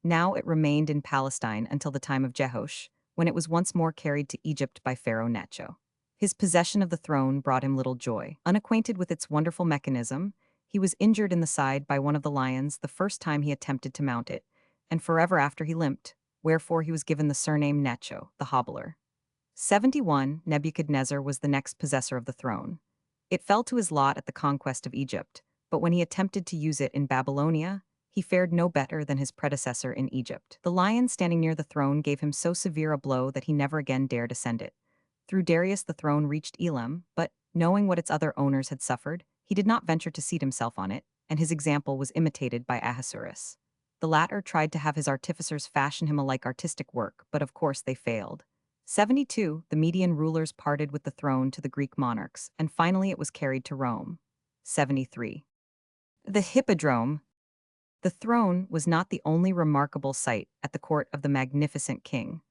Now it remained in Palestine until the time of Jehosh, when it was once more carried to Egypt by Pharaoh Necho. His possession of the throne brought him little joy. Unacquainted with its wonderful mechanism, he was injured in the side by one of the lions the first time he attempted to mount it, and forever after he limped, wherefore he was given the surname Necho, the hobbler. 71. Nebuchadnezzar was the next possessor of the throne. It fell to his lot at the conquest of Egypt, but when he attempted to use it in Babylonia, he fared no better than his predecessor in Egypt. The lion standing near the throne gave him so severe a blow that he never again dared ascend it. Through Darius the throne reached Elam, but, knowing what its other owners had suffered, he did not venture to seat himself on it, and his example was imitated by Ahasuerus. The latter tried to have his artificers fashion him a like artistic work, but of course they failed. 72. The Median rulers parted with the throne to the Greek monarchs, and finally it was carried to Rome. 73. The Hippodrome. The throne was not the only remarkable sight at the court of the magnificent king.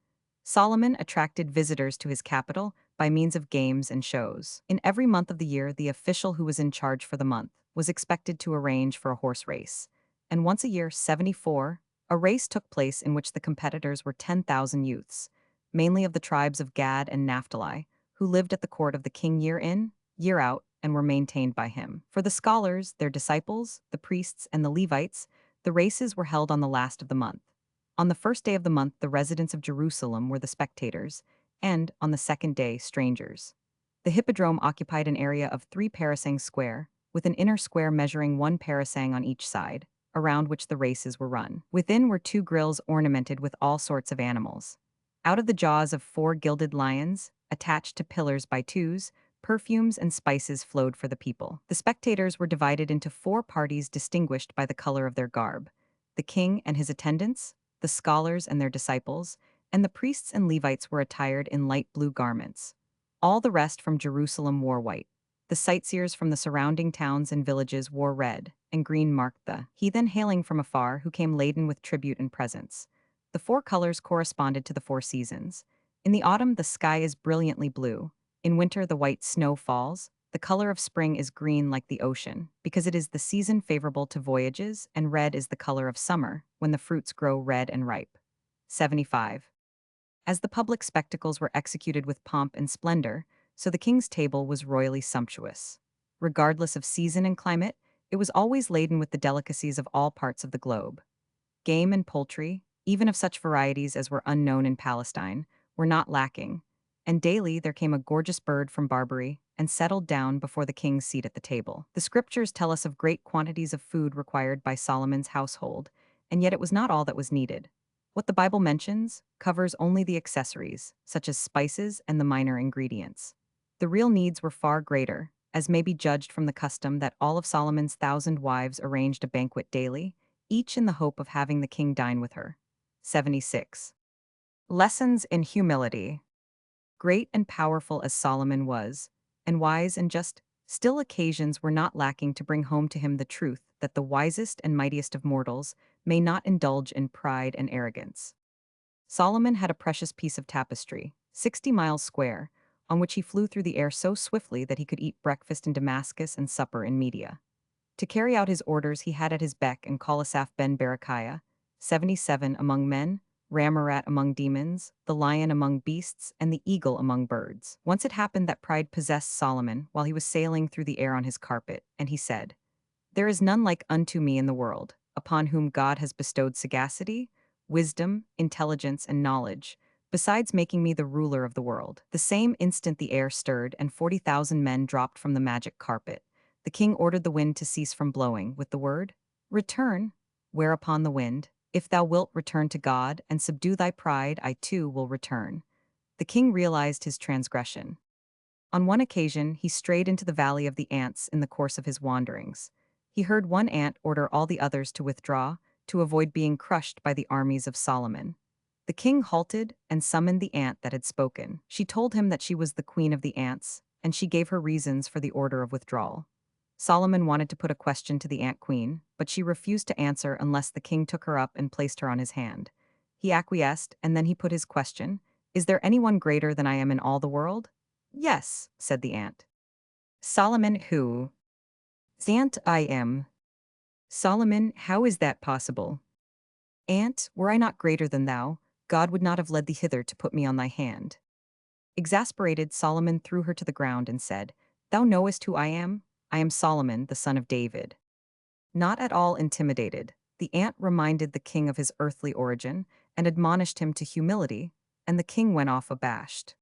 Solomon attracted visitors to his capital by means of games and shows. In every month of the year, the official who was in charge for the month was expected to arrange for a horse race. And once a year, 74, a race took place in which the competitors were 10,000 youths, mainly of the tribes of Gad and Naphtali, who lived at the court of the king year in, year out, and were maintained by him. For the scholars, their disciples, the priests, and the Levites, the races were held on the last of the month. On the first day of the month, the residents of Jerusalem were the spectators, and, on the second day, strangers. The hippodrome occupied an area of 3 parasangs square, with an inner square measuring 1 parasang on each side, around which the races were run. Within were 2 grills ornamented with all sorts of animals. Out of the jaws of 4 gilded lions, attached to pillars by twos, perfumes and spices flowed for the people. The spectators were divided into 4 parties distinguished by the color of their garb: the king and his attendants, the scholars and their disciples, and the priests and Levites were attired in light blue garments. All the rest from Jerusalem wore white. The sightseers from the surrounding towns and villages wore red, and green marked the heathen hailing from afar who came laden with tribute and presents. The 4 colors corresponded to the 4 seasons. In the autumn, the sky is brilliantly blue. In winter, the white snow falls. The color of spring is green like the ocean, because it is the season favorable to voyages, and red is the color of summer, when the fruits grow red and ripe. 75. As the public spectacles were executed with pomp and splendor, so the king's table was royally sumptuous. Regardless of season and climate, it was always laden with the delicacies of all parts of the globe. Game and poultry, even of such varieties as were unknown in Palestine, were not lacking, and daily there came a gorgeous bird from Barbary and settled down before the king's seat at the table. The scriptures tell us of great quantities of food required by Solomon's household, and yet it was not all that was needed. What the Bible mentions covers only the accessories, such as spices and the minor ingredients. The real needs were far greater, as may be judged from the custom that all of Solomon's 1,000 wives arranged a banquet daily, each in the hope of having the king dine with her. 76. Lessons in humility. Great and powerful as Solomon was, and wise and just, still occasions were not lacking to bring home to him the truth that the wisest and mightiest of mortals may not indulge in pride and arrogance. Solomon had a precious piece of tapestry, 60 miles square, on which he flew through the air so swiftly that he could eat breakfast in Damascus and supper in Media. To carry out his orders he had at his beck and Kolasaph ben Berechiah, 77 among men, Ramarat among demons, the lion among beasts, and the eagle among birds. Once it happened that pride possessed Solomon while he was sailing through the air on his carpet, and he said, "There is none like unto me in the world, upon whom God has bestowed sagacity, wisdom, intelligence, and knowledge, besides making me the ruler of the world." The same instant the air stirred, and 40,000 men dropped from the magic carpet. The king ordered the wind to cease from blowing, with the word, "Return," whereupon the wind, "If thou wilt return to God and subdue thy pride, I too will return." The king realized his transgression. On one occasion, he strayed into the valley of the ants in the course of his wanderings. He heard one ant order all the others to withdraw, to avoid being crushed by the armies of Solomon. The king halted and summoned the ant that had spoken. She told him that she was the queen of the ants, and she gave her reasons for the order of withdrawal. Solomon wanted to put a question to the ant queen, but she refused to answer unless the king took her up and placed her on his hand. He acquiesced, and then he put his question, "Is there anyone greater than I am in all the world?" "Yes," said the ant. "Solomon who?" "Ant I am." "Solomon, how is that possible?" "Ant, were I not greater than thou, God would not have led thee hither to put me on thy hand." Exasperated, Solomon threw her to the ground and said, "Thou knowest who I am? I am Solomon, the son of David." Not at all intimidated, the ant reminded the king of his earthly origin and admonished him to humility, and the king went off abashed.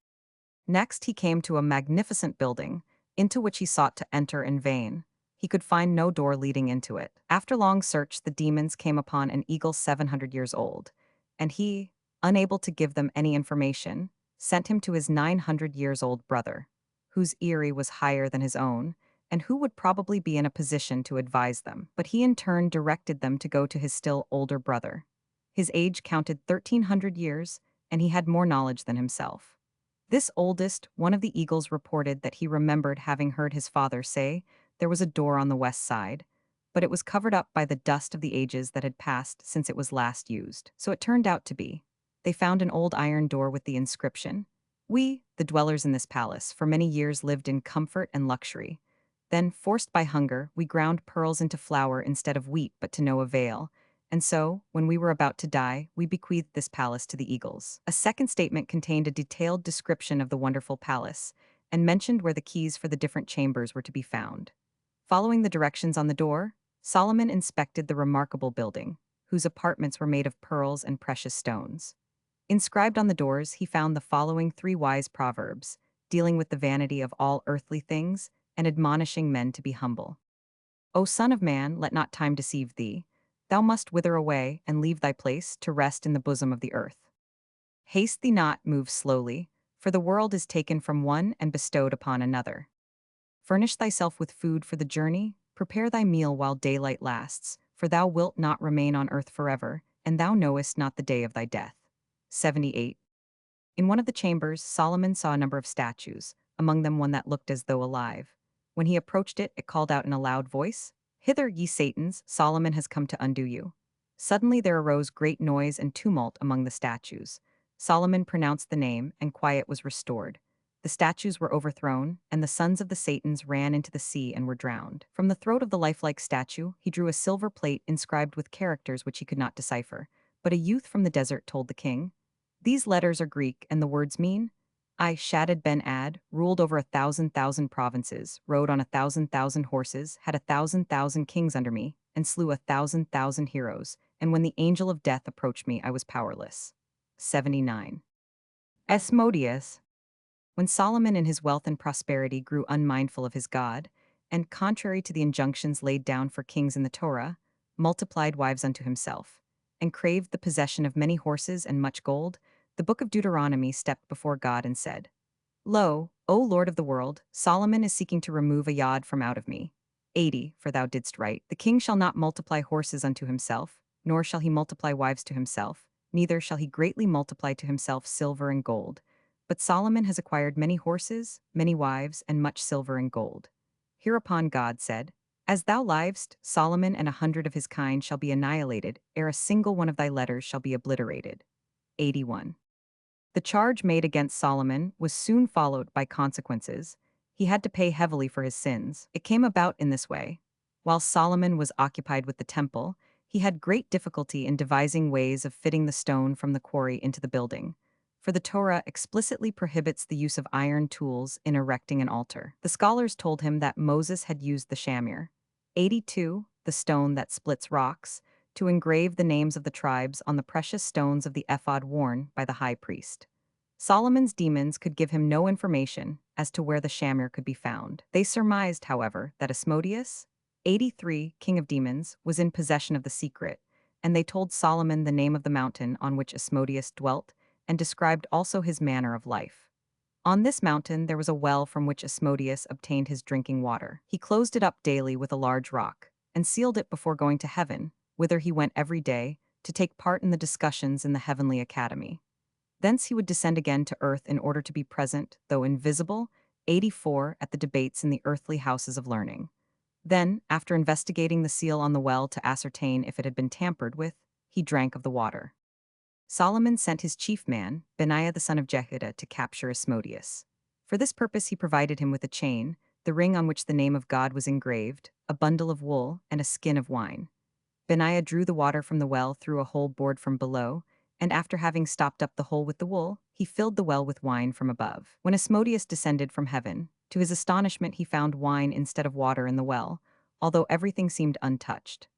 Next, he came to a magnificent building, into which he sought to enter in vain. He could find no door leading into it. After long search, the demons came upon an eagle 700 years old, and he, unable to give them any information, sent him to his 900 years old brother, whose eyrie was higher than his own, and who would probably be in a position to advise them. But he in turn directed them to go to his still older brother. His age counted 1,300 years, and he had more knowledge than himself. This oldest, one of the eagles, reported that he remembered having heard his father say there was a door on the west side, but it was covered up by the dust of the ages that had passed since it was last used. So it turned out to be. They found an old iron door with the inscription, "We, the dwellers in this palace, for many years lived in comfort and luxury. Then, forced by hunger, we ground pearls into flour instead of wheat, but to no avail. And so, when we were about to die, we bequeathed this palace to the eagles." A second statement contained a detailed description of the wonderful palace, and mentioned where the keys for the different chambers were to be found. Following the directions on the door, Solomon inspected the remarkable building, whose apartments were made of pearls and precious stones. Inscribed on the doors, he found the following three wise proverbs, dealing with the vanity of all earthly things and admonishing men to be humble. "O son of man, let not time deceive thee. Thou must wither away and leave thy place to rest in the bosom of the earth. Haste thee not, move slowly, for the world is taken from one and bestowed upon another. Furnish thyself with food for the journey, prepare thy meal while daylight lasts, for thou wilt not remain on earth forever, and thou knowest not the day of thy death." 78. In one of the chambers, Solomon saw a number of statues, among them one that looked as though alive. When he approached it, it called out in a loud voice, "Hither, ye Satans, Solomon has come to undo you." Suddenly there arose great noise and tumult among the statues. Solomon pronounced the name, and quiet was restored. The statues were overthrown, and the sons of the Satans ran into the sea and were drowned. From the throat of the lifelike statue, he drew a silver plate inscribed with characters which he could not decipher. But a youth from the desert told the king, "These letters are Greek, and the words mean, I, Shaddad ben Ad, ruled over 1,000,000 provinces, rode on 1,000,000 horses, had 1,000,000 kings under me, and slew 1,000,000 heroes, and when the angel of death approached me, I was powerless." 79. Asmodeus. When Solomon in his wealth and prosperity grew unmindful of his God, and contrary to the injunctions laid down for kings in the Torah, multiplied wives unto himself, and craved the possession of many horses and much gold, the book of Deuteronomy stepped before God and said, "Lo, O Lord of the world, Solomon is seeking to remove a yod from out of me." 80. For thou didst write, "The king shall not multiply horses unto himself, nor shall he multiply wives to himself, neither shall he greatly multiply to himself silver and gold. But Solomon has acquired many horses, many wives, and much silver and gold." Hereupon God said, "As thou livest, Solomon and 100 of his kind shall be annihilated, ere a single one of thy letters shall be obliterated." 81. The charge made against Solomon was soon followed by consequences. He had to pay heavily for his sins. It came about in this way. While Solomon was occupied with the temple, he had great difficulty in devising ways of fitting the stone from the quarry into the building, for the Torah explicitly prohibits the use of iron tools in erecting an altar. The scholars told him that Moses had used the shamir, 82, the stone that splits rocks, to engrave the names of the tribes on the precious stones of the ephod worn by the high priest. Solomon's demons could give him no information as to where the shamir could be found. They surmised, however, that Asmodeus, 83, king of demons, was in possession of the secret, and they told Solomon the name of the mountain on which Asmodeus dwelt, and described also his manner of life. On this mountain there was a well from which Asmodeus obtained his drinking water. He closed it up daily with a large rock, and sealed it before going to heaven, whither he went every day, to take part in the discussions in the heavenly academy. Thence he would descend again to earth in order to be present, though invisible, 84, at the debates in the earthly houses of learning. Then, after investigating the seal on the well to ascertain if it had been tampered with, he drank of the water. Solomon sent his chief man, Benaiah the son of Jehoiada, to capture Asmodeus. For this purpose he provided him with a chain, the ring on which the name of God was engraved, a bundle of wool, and a skin of wine. Benaiah drew the water from the well through a hole bored from below, and after having stopped up the hole with the wool, he filled the well with wine from above. When Asmodeus descended from heaven, to his astonishment he found wine instead of water in the well, although everything seemed untouched.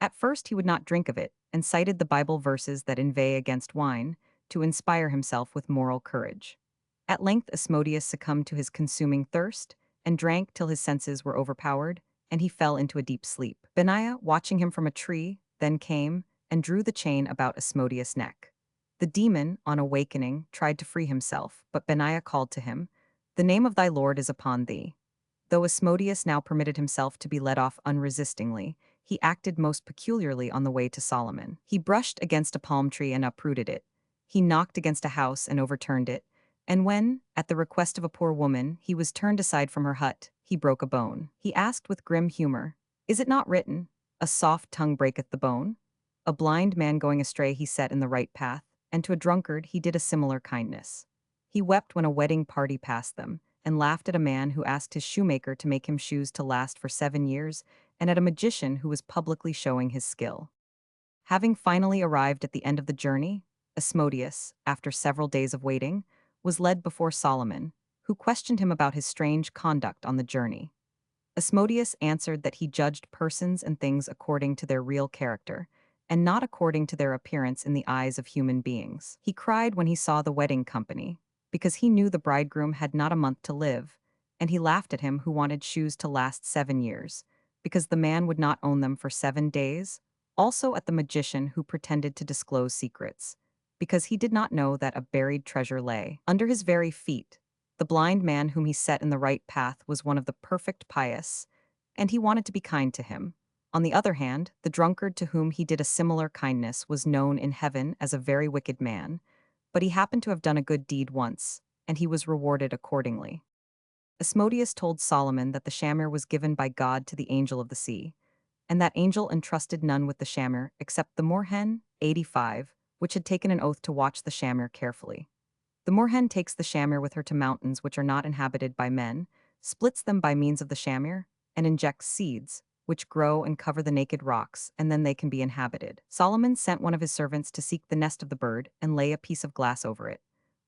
At first he would not drink of it, and cited the Bible verses that inveigh against wine, to inspire himself with moral courage. At length Asmodeus succumbed to his consuming thirst, and drank till his senses were overpowered, and he fell into a deep sleep. Benaiah, watching him from a tree, then came, and drew the chain about Asmodeus' neck. The demon, on awakening, tried to free himself, but Benaiah called to him, "The name of thy Lord is upon thee." Though Asmodeus now permitted himself to be led off unresistingly, he acted most peculiarly on the way to Solomon. He brushed against a palm tree and uprooted it. He knocked against a house and overturned it. And when, at the request of a poor woman, he was turned aside from her hut, he broke a bone. He asked with grim humor, "Is it not written, 'A soft tongue breaketh the bone'?" A blind man going astray he set in the right path, and to a drunkard he did a similar kindness. He wept when a wedding party passed them, and laughed at a man who asked his shoemaker to make him shoes to last for 7 years, and at a magician who was publicly showing his skill. Having finally arrived at the end of the journey, Asmodeus, after several days of waiting, was led before Solomon, who questioned him about his strange conduct on the journey. Asmodeus answered that he judged persons and things according to their real character, and not according to their appearance in the eyes of human beings. He cried when he saw the wedding company, because he knew the bridegroom had not a month to live, and he laughed at him who wanted shoes to last 7 years, because the man would not own them for 7 days, also at the magician who pretended to disclose secrets, because he did not know that a buried treasure lay under his very feet. The blind man whom he set in the right path was one of the perfect pious, and he wanted to be kind to him. On the other hand, the drunkard to whom he did a similar kindness was known in heaven as a very wicked man, but he happened to have done a good deed once, and he was rewarded accordingly. Asmodeus told Solomon that the shamir was given by God to the angel of the sea, and that angel entrusted none with the shamir except the moorhen, 85, which had taken an oath to watch the shamir carefully. The moorhen takes the shamir with her to mountains which are not inhabited by men, splits them by means of the shamir, and injects seeds, which grow and cover the naked rocks, and then they can be inhabited. Solomon sent one of his servants to seek the nest of the bird and lay a piece of glass over it.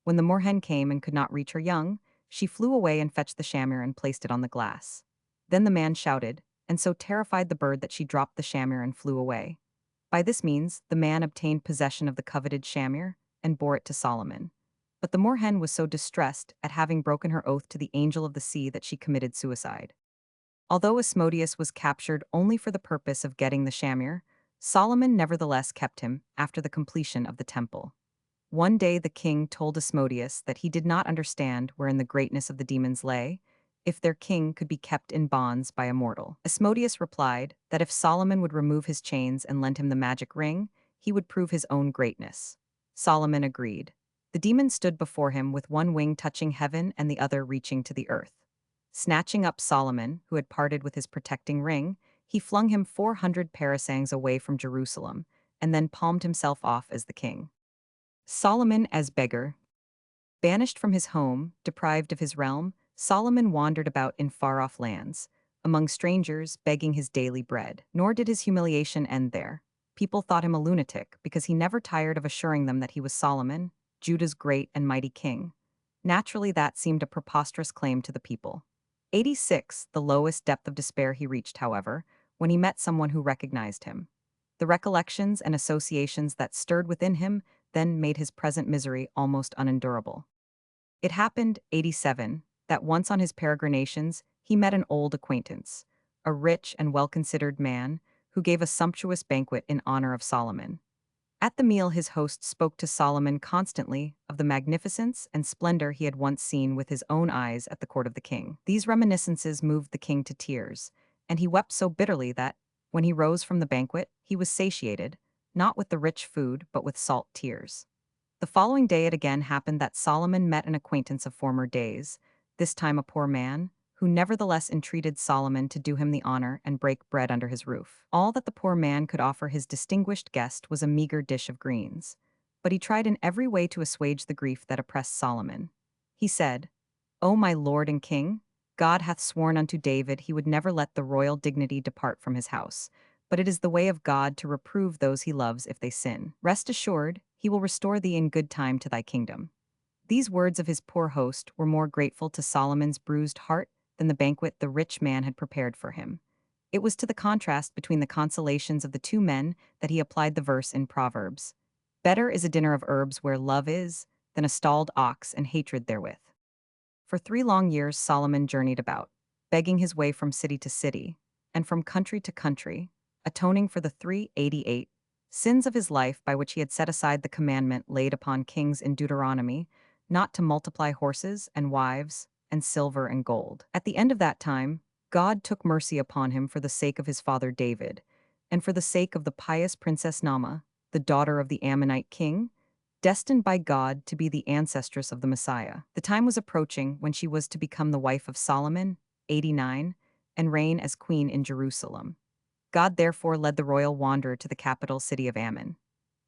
When the moorhen came and could not reach her young, she flew away and fetched the shamir and placed it on the glass. Then the man shouted, and so terrified the bird that she dropped the shamir and flew away. By this means, the man obtained possession of the coveted shamir and bore it to Solomon. But the moorhen was so distressed at having broken her oath to the angel of the sea that she committed suicide. Although Asmodeus was captured only for the purpose of getting the shamir, Solomon nevertheless kept him after the completion of the temple. One day the king told Asmodeus that he did not understand wherein the greatness of the demons lay, if their king could be kept in bonds by a mortal. Asmodeus replied that if Solomon would remove his chains and lend him the magic ring, he would prove his own greatness. Solomon agreed. The demon stood before him with one wing touching heaven and the other reaching to the earth. Snatching up Solomon, who had parted with his protecting ring, he flung him 400 parasangs away from Jerusalem, and then palmed himself off as the king. Solomon as beggar. Banished from his home, deprived of his realm, Solomon wandered about in far-off lands, among strangers, begging his daily bread. Nor did his humiliation end there. People thought him a lunatic because he never tired of assuring them that he was Solomon, Judah's great and mighty king. Naturally, that seemed a preposterous claim to the people. 86, the lowest depth of despair he reached, however, when he met someone who recognized him. The recollections and associations that stirred within him then made his present misery almost unendurable. It happened, 87, that once on his peregrinations he met an old acquaintance, a rich and well-considered man who gave a sumptuous banquet in honor of Solomon. At the meal his host spoke to Solomon constantly of the magnificence and splendor he had once seen with his own eyes at the court of the king. These reminiscences moved the king to tears, and he wept so bitterly that, when he rose from the banquet, he was satiated, not with the rich food but with salt tears. The following day it again happened that Solomon met an acquaintance of former days, this time a poor man, who nevertheless entreated Solomon to do him the honor and break bread under his roof. All that the poor man could offer his distinguished guest was a meager dish of greens, but he tried in every way to assuage the grief that oppressed Solomon. He said, "O my lord and king, God hath sworn unto David he would never let the royal dignity depart from his house, but it is the way of God to reprove those he loves if they sin. Rest assured, he will restore thee in good time to thy kingdom. These words of his poor host were more grateful to Solomon's bruised heart than the banquet the rich man had prepared for him. It was to the contrast between the consolations of the two men that he applied the verse in Proverbs. Better is a dinner of herbs where love is, than a stalled ox and hatred therewith. For 3 long years Solomon journeyed about, begging his way from city to city, and from country to country, atoning for the 388 sins of his life by which he had set aside the commandment laid upon kings in Deuteronomy, not to multiply horses and wives and silver and gold. At the end of that time, God took mercy upon him for the sake of his father David, and for the sake of the pious princess Naamah, the daughter of the Ammonite king, destined by God to be the ancestress of the Messiah. The time was approaching when she was to become the wife of Solomon, 89, and reign as queen in Jerusalem. God therefore led the royal wanderer to the capital city of Ammon.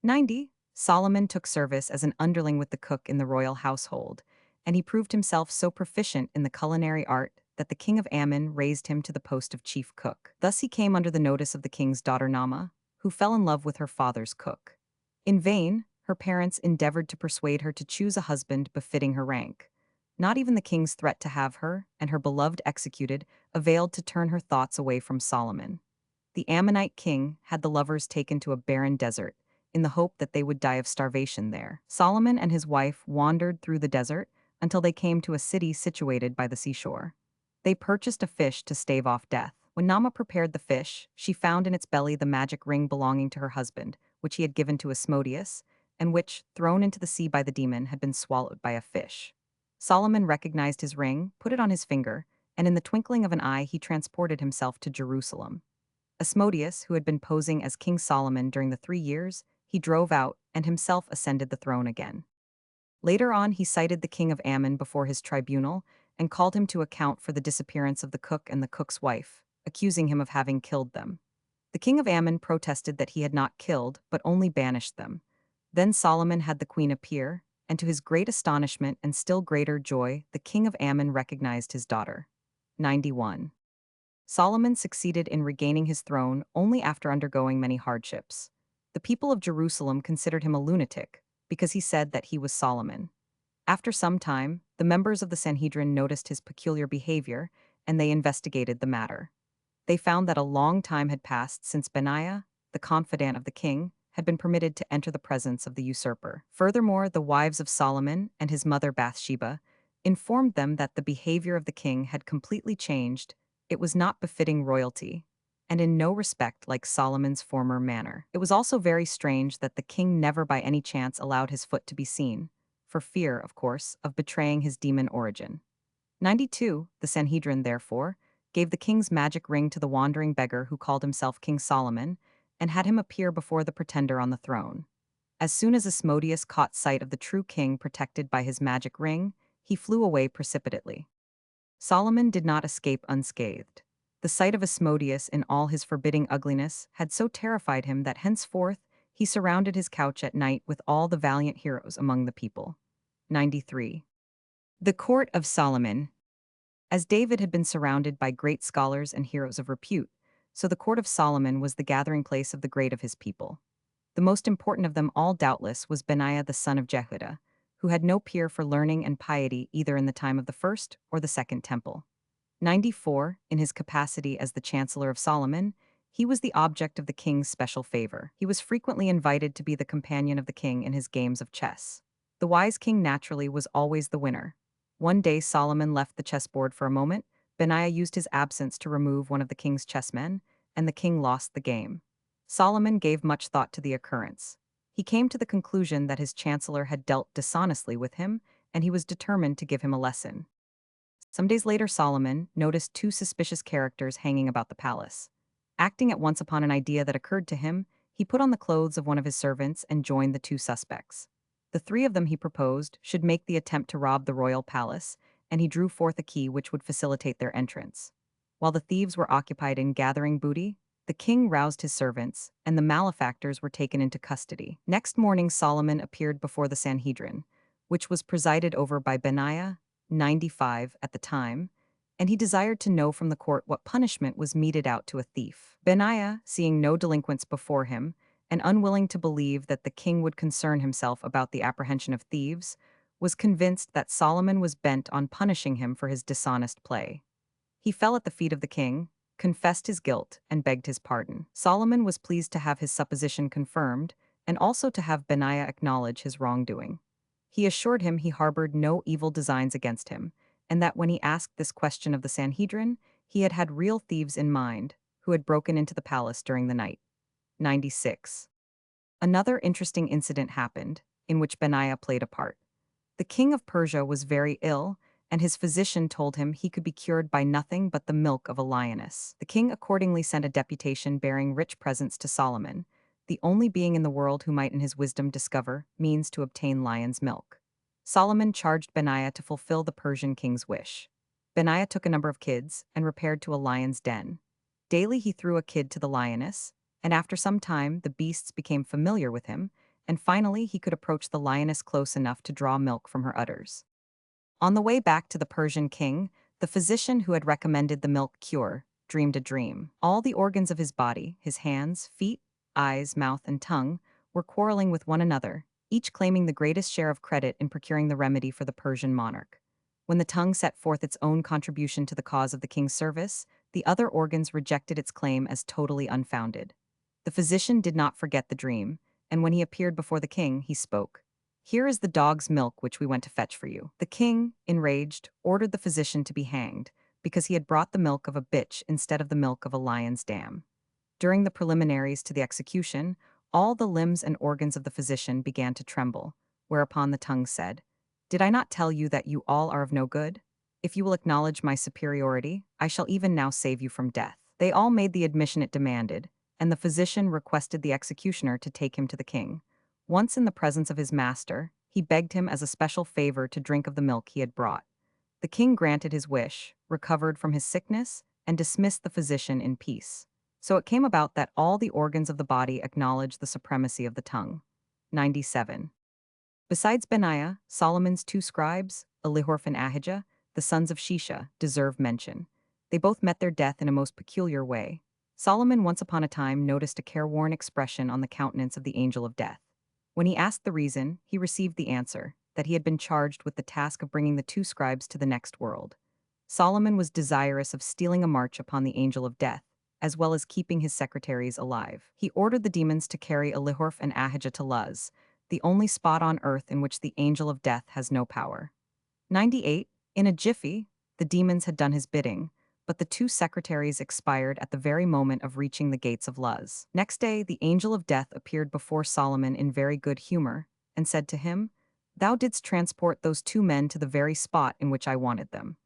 90. Solomon took service as an underling with the cook in the royal household, and he proved himself so proficient in the culinary art that the king of Ammon raised him to the post of chief cook. Thus he came under the notice of the king's daughter Naamah, who fell in love with her father's cook. In vain, her parents endeavored to persuade her to choose a husband befitting her rank. Not even the king's threat to have her and her beloved executed availed to turn her thoughts away from Solomon. The Ammonite king had the lovers taken to a barren desert, in the hope that they would die of starvation there. Solomon and his wife wandered through the desert until they came to a city situated by the seashore. They purchased a fish to stave off death. When Naamah prepared the fish, she found in its belly the magic ring belonging to her husband, which he had given to Asmodeus, and which, thrown into the sea by the demon, had been swallowed by a fish. Solomon recognized his ring, put it on his finger, and in the twinkling of an eye he transported himself to Jerusalem. Asmodeus, who had been posing as King Solomon during the 3 years, he drove out and himself ascended the throne again. Later on, he cited the king of Ammon before his tribunal and called him to account for the disappearance of the cook and the cook's wife, accusing him of having killed them. The king of Ammon protested that he had not killed, but only banished them. Then Solomon had the queen appear, and to his great astonishment and still greater joy, the king of Ammon recognized his daughter. 91. Solomon succeeded in regaining his throne only after undergoing many hardships. The people of Jerusalem considered him a lunatic, because he said that he was Solomon. After some time, the members of the Sanhedrin noticed his peculiar behavior, and they investigated the matter. They found that a long time had passed since Benaiah, the confidant of the king, had been permitted to enter the presence of the usurper. Furthermore, the wives of Solomon and his mother Bathsheba informed them that the behavior of the king had completely changed. It was not befitting royalty, and in no respect like Solomon's former manner. It was also very strange that the king never by any chance allowed his foot to be seen, for fear, of course, of betraying his demon origin. 92. The Sanhedrin, therefore, gave the king's magic ring to the wandering beggar who called himself King Solomon, and had him appear before the pretender on the throne. As soon as Asmodeus caught sight of the true king protected by his magic ring, he flew away precipitately. Solomon did not escape unscathed. The sight of Asmodeus in all his forbidding ugliness had so terrified him that henceforth he surrounded his couch at night with all the valiant heroes among the people. 93. The court of Solomon. As David had been surrounded by great scholars and heroes of repute, so the court of Solomon was the gathering place of the great of his people. The most important of them all, doubtless, was Benaiah the son of Jehoiada, who had no peer for learning and piety either in the time of the first or the second temple. 94. In his capacity as the chancellor of Solomon, he was the object of the king's special favor. He was frequently invited to be the companion of the king in his games of chess. The wise king naturally was always the winner. One day Solomon left the chessboard for a moment. Benaiah used his absence to remove one of the king's chessmen, and the king lost the game. Solomon gave much thought to the occurrence. He came to the conclusion that his chancellor had dealt dishonestly with him, and he was determined to give him a lesson. Some days later, Solomon noticed 2 suspicious characters hanging about the palace. Acting at once upon an idea that occurred to him, he put on the clothes of one of his servants and joined the 2 suspects. The 3 of them, he proposed, should make the attempt to rob the royal palace, and he drew forth a key which would facilitate their entrance. While the thieves were occupied in gathering booty, the king roused his servants, and the malefactors were taken into custody. Next morning Solomon appeared before the Sanhedrin, which was presided over by Benaiah, 95 at the time, and he desired to know from the court what punishment was meted out to a thief. Benaiah, seeing no delinquents before him, and unwilling to believe that the king would concern himself about the apprehension of thieves, was convinced that Solomon was bent on punishing him for his dishonest play. He fell at the feet of the king, confessed his guilt, and begged his pardon. Solomon was pleased to have his supposition confirmed, and also to have Benaiah acknowledge his wrongdoing. He assured him he harbored no evil designs against him, and that when he asked this question of the Sanhedrin, he had had real thieves in mind, who had broken into the palace during the night. 96. Another interesting incident happened, in which Benaiah played a part. The king of Persia was very ill, and his physician told him he could be cured by nothing but the milk of a lioness. The king accordingly sent a deputation bearing rich presents to Solomon, the only being in the world who might in his wisdom discover means to obtain lion's milk. Solomon charged Benaiah to fulfill the Persian king's wish. Benaiah took a number of kids and repaired to a lion's den. Daily he threw a kid to the lioness, and after some time the beasts became familiar with him, and finally he could approach the lioness close enough to draw milk from her udders. On the way back to the Persian king, the physician who had recommended the milk cure dreamed a dream. All the organs of his body, his hands, feet, eyes, mouth, and tongue, were quarreling with one another, each claiming the greatest share of credit in procuring the remedy for the Persian monarch. When the tongue set forth its own contribution to the cause of the king's service, the other organs rejected its claim as totally unfounded. The physician did not forget the dream, and when he appeared before the king, he spoke. "Here is the dog's milk which we went to fetch for you." The king, enraged, ordered the physician to be hanged, because he had brought the milk of a bitch instead of the milk of a lion's dam. During the preliminaries to the execution, all the limbs and organs of the physician began to tremble, whereupon the tongue said, "Did I not tell you that you all are of no good? If you will acknowledge my superiority, I shall even now save you from death." They all made the admission it demanded, and the physician requested the executioner to take him to the king. Once in the presence of his master, he begged him as a special favor to drink of the milk he had brought. The king granted his wish, recovered from his sickness, and dismissed the physician in peace. So it came about that all the organs of the body acknowledged the supremacy of the tongue. 97. Besides Benaiah, Solomon's two scribes, Elihorph and Ahijah, the sons of Shisha, deserve mention. They both met their death in a most peculiar way. Solomon once upon a time noticed a careworn expression on the countenance of the angel of death. When he asked the reason, he received the answer, that he had been charged with the task of bringing the two scribes to the next world. Solomon was desirous of stealing a march upon the angel of death, as well as keeping his secretaries alive. He ordered the demons to carry Elihorph and Ahijah to Luz, the only spot on earth in which the angel of death has no power. 98. In a jiffy, the demons had done his bidding, but the two secretaries expired at the very moment of reaching the gates of Luz. Next day, the angel of death appeared before Solomon in very good humor, and said to him, "Thou didst transport those two men to the very spot in which I wanted them."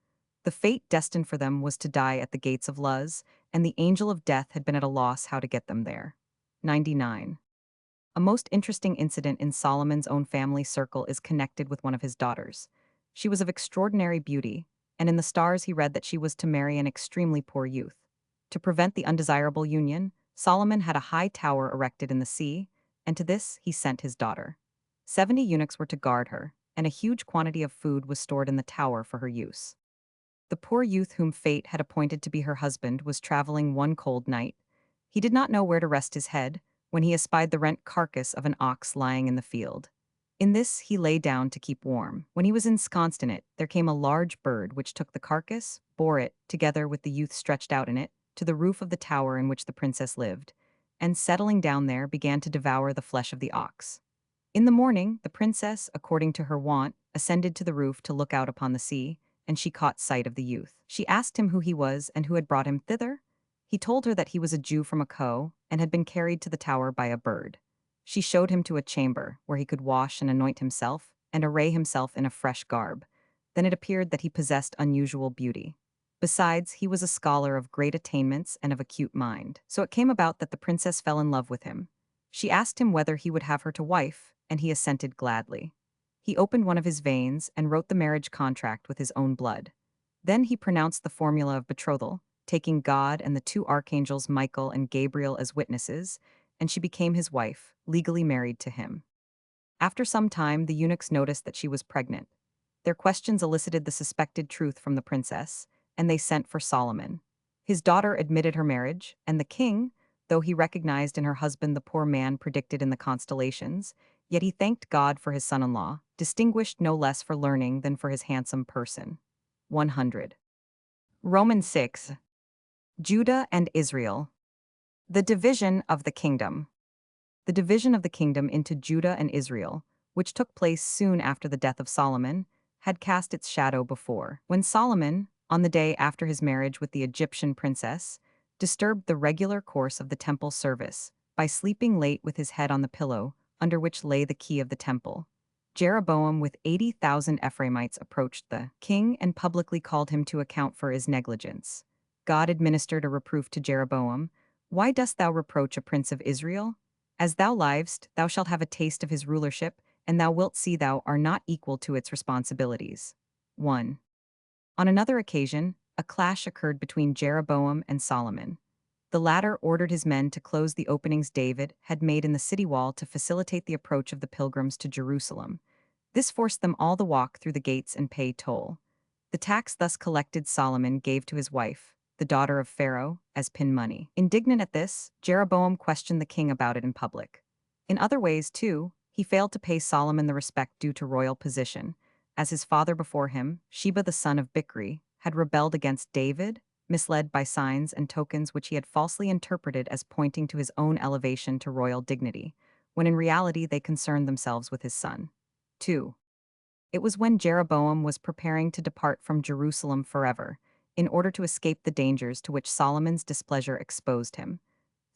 The fate destined for them was to die at the gates of Luz, and the angel of death had been at a loss how to get them there. 99. A most interesting incident in Solomon's own family circle is connected with one of his daughters. She was of extraordinary beauty, and in the stars he read that she was to marry an extremely poor youth. To prevent the undesirable union, Solomon had a high tower erected in the sea, and to this he sent his daughter. 70 eunuchs were to guard her, and a huge quantity of food was stored in the tower for her use. The poor youth whom fate had appointed to be her husband was traveling one cold night. He did not know where to rest his head, when he espied the rent carcass of an ox lying in the field. In this he lay down to keep warm. When he was ensconced in it, there came a large bird which took the carcass, bore it, together with the youth stretched out in it, to the roof of the tower in which the princess lived, and settling down there began to devour the flesh of the ox. In the morning, the princess, according to her wont, ascended to the roof to look out upon the sea, and she caught sight of the youth. She asked him who he was and who had brought him thither. He told her that he was a Jew from Akko, and had been carried to the tower by a bird. She showed him to a chamber, where he could wash and anoint himself, and array himself in a fresh garb. Then it appeared that he possessed unusual beauty. Besides, he was a scholar of great attainments and of acute mind. So it came about that the princess fell in love with him. She asked him whether he would have her to wife, and he assented gladly. He opened one of his veins and wrote the marriage contract with his own blood. Then he pronounced the formula of betrothal, taking God and the two archangels Michael and Gabriel as witnesses, and she became his wife, legally married to him. After some time, the eunuchs noticed that she was pregnant. Their questions elicited the suspected truth from the princess, and they sent for Solomon. His daughter admitted her marriage, and the king, Though he recognized in her husband the poor man predicted in the constellations, yet he thanked God for his son-in-law, distinguished no less for learning than for his handsome person. 100. Romans 6. Judah and Israel. The division of the kingdom. The division of the kingdom into Judah and Israel, which took place soon after the death of Solomon, had cast its shadow before. When Solomon, on the day after his marriage with the Egyptian princess, disturbed the regular course of the temple service by sleeping late with his head on the pillow under which lay the key of the temple, Jeroboam with 80,000 Ephraimites approached the king and publicly called him to account for his negligence. God administered a reproof to Jeroboam. Why dost thou reproach a prince of Israel? As thou livest, thou shalt have a taste of his rulership, and thou wilt see thou art not equal to its responsibilities. 1. On another occasion, a clash occurred between Jeroboam and Solomon. The latter ordered his men to close the openings David had made in the city wall to facilitate the approach of the pilgrims to Jerusalem. This forced them all to walk through the gates and pay toll. The tax thus collected Solomon gave to his wife, the daughter of Pharaoh, as pin money. Indignant at this, Jeroboam questioned the king about it in public. In other ways, too, he failed to pay Solomon the respect due to royal position, as his father before him, Sheba the son of Bichri, had rebelled against David, misled by signs and tokens which he had falsely interpreted as pointing to his own elevation to royal dignity, when in reality they concerned themselves with his son. 2. It was when Jeroboam was preparing to depart from Jerusalem forever, in order to escape the dangers to which Solomon's displeasure exposed him.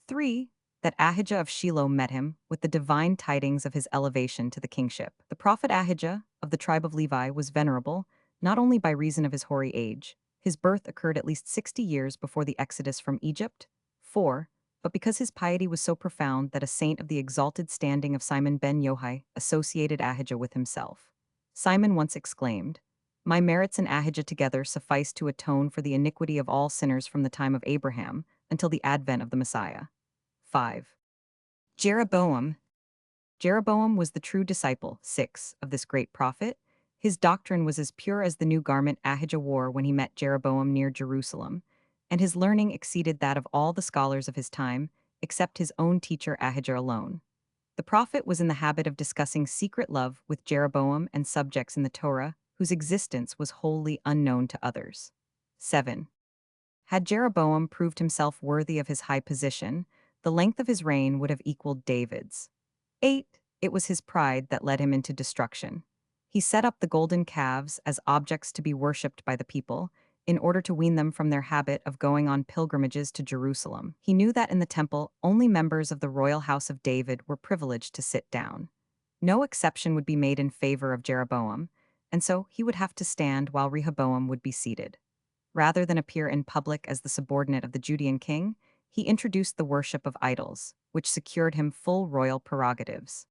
3. That Ahijah of Shiloh met him with the divine tidings of his elevation to the kingship. The prophet Ahijah, of the tribe of Levi, was venerable, not only by reason of his hoary age. His birth occurred at least 60 years before the exodus from Egypt. 4. But because his piety was so profound that a saint of the exalted standing of Simon ben Yohai associated Ahijah with himself. Simon once exclaimed, "My merits and Ahijah together suffice to atone for the iniquity of all sinners from the time of Abraham until the advent of the Messiah." 5. Jeroboam. Jeroboam was the true disciple, 6, of this great prophet. His doctrine was as pure as the new garment Ahijah wore when he met Jeroboam near Jerusalem, and his learning exceeded that of all the scholars of his time, except his own teacher Ahijah alone. The prophet was in the habit of discussing secret love with Jeroboam and subjects in the Torah whose existence was wholly unknown to others. 7. Had Jeroboam proved himself worthy of his high position, the length of his reign would have equaled David's. 8. It was his pride that led him into destruction. He set up the golden calves as objects to be worshipped by the people, in order to wean them from their habit of going on pilgrimages to Jerusalem. He knew that in the temple, only members of the royal house of David were privileged to sit down. No exception would be made in favor of Jeroboam, and so he would have to stand while Rehoboam would be seated. Rather than appear in public as the subordinate of the Judean king, he introduced the worship of idols, which secured him full royal prerogatives.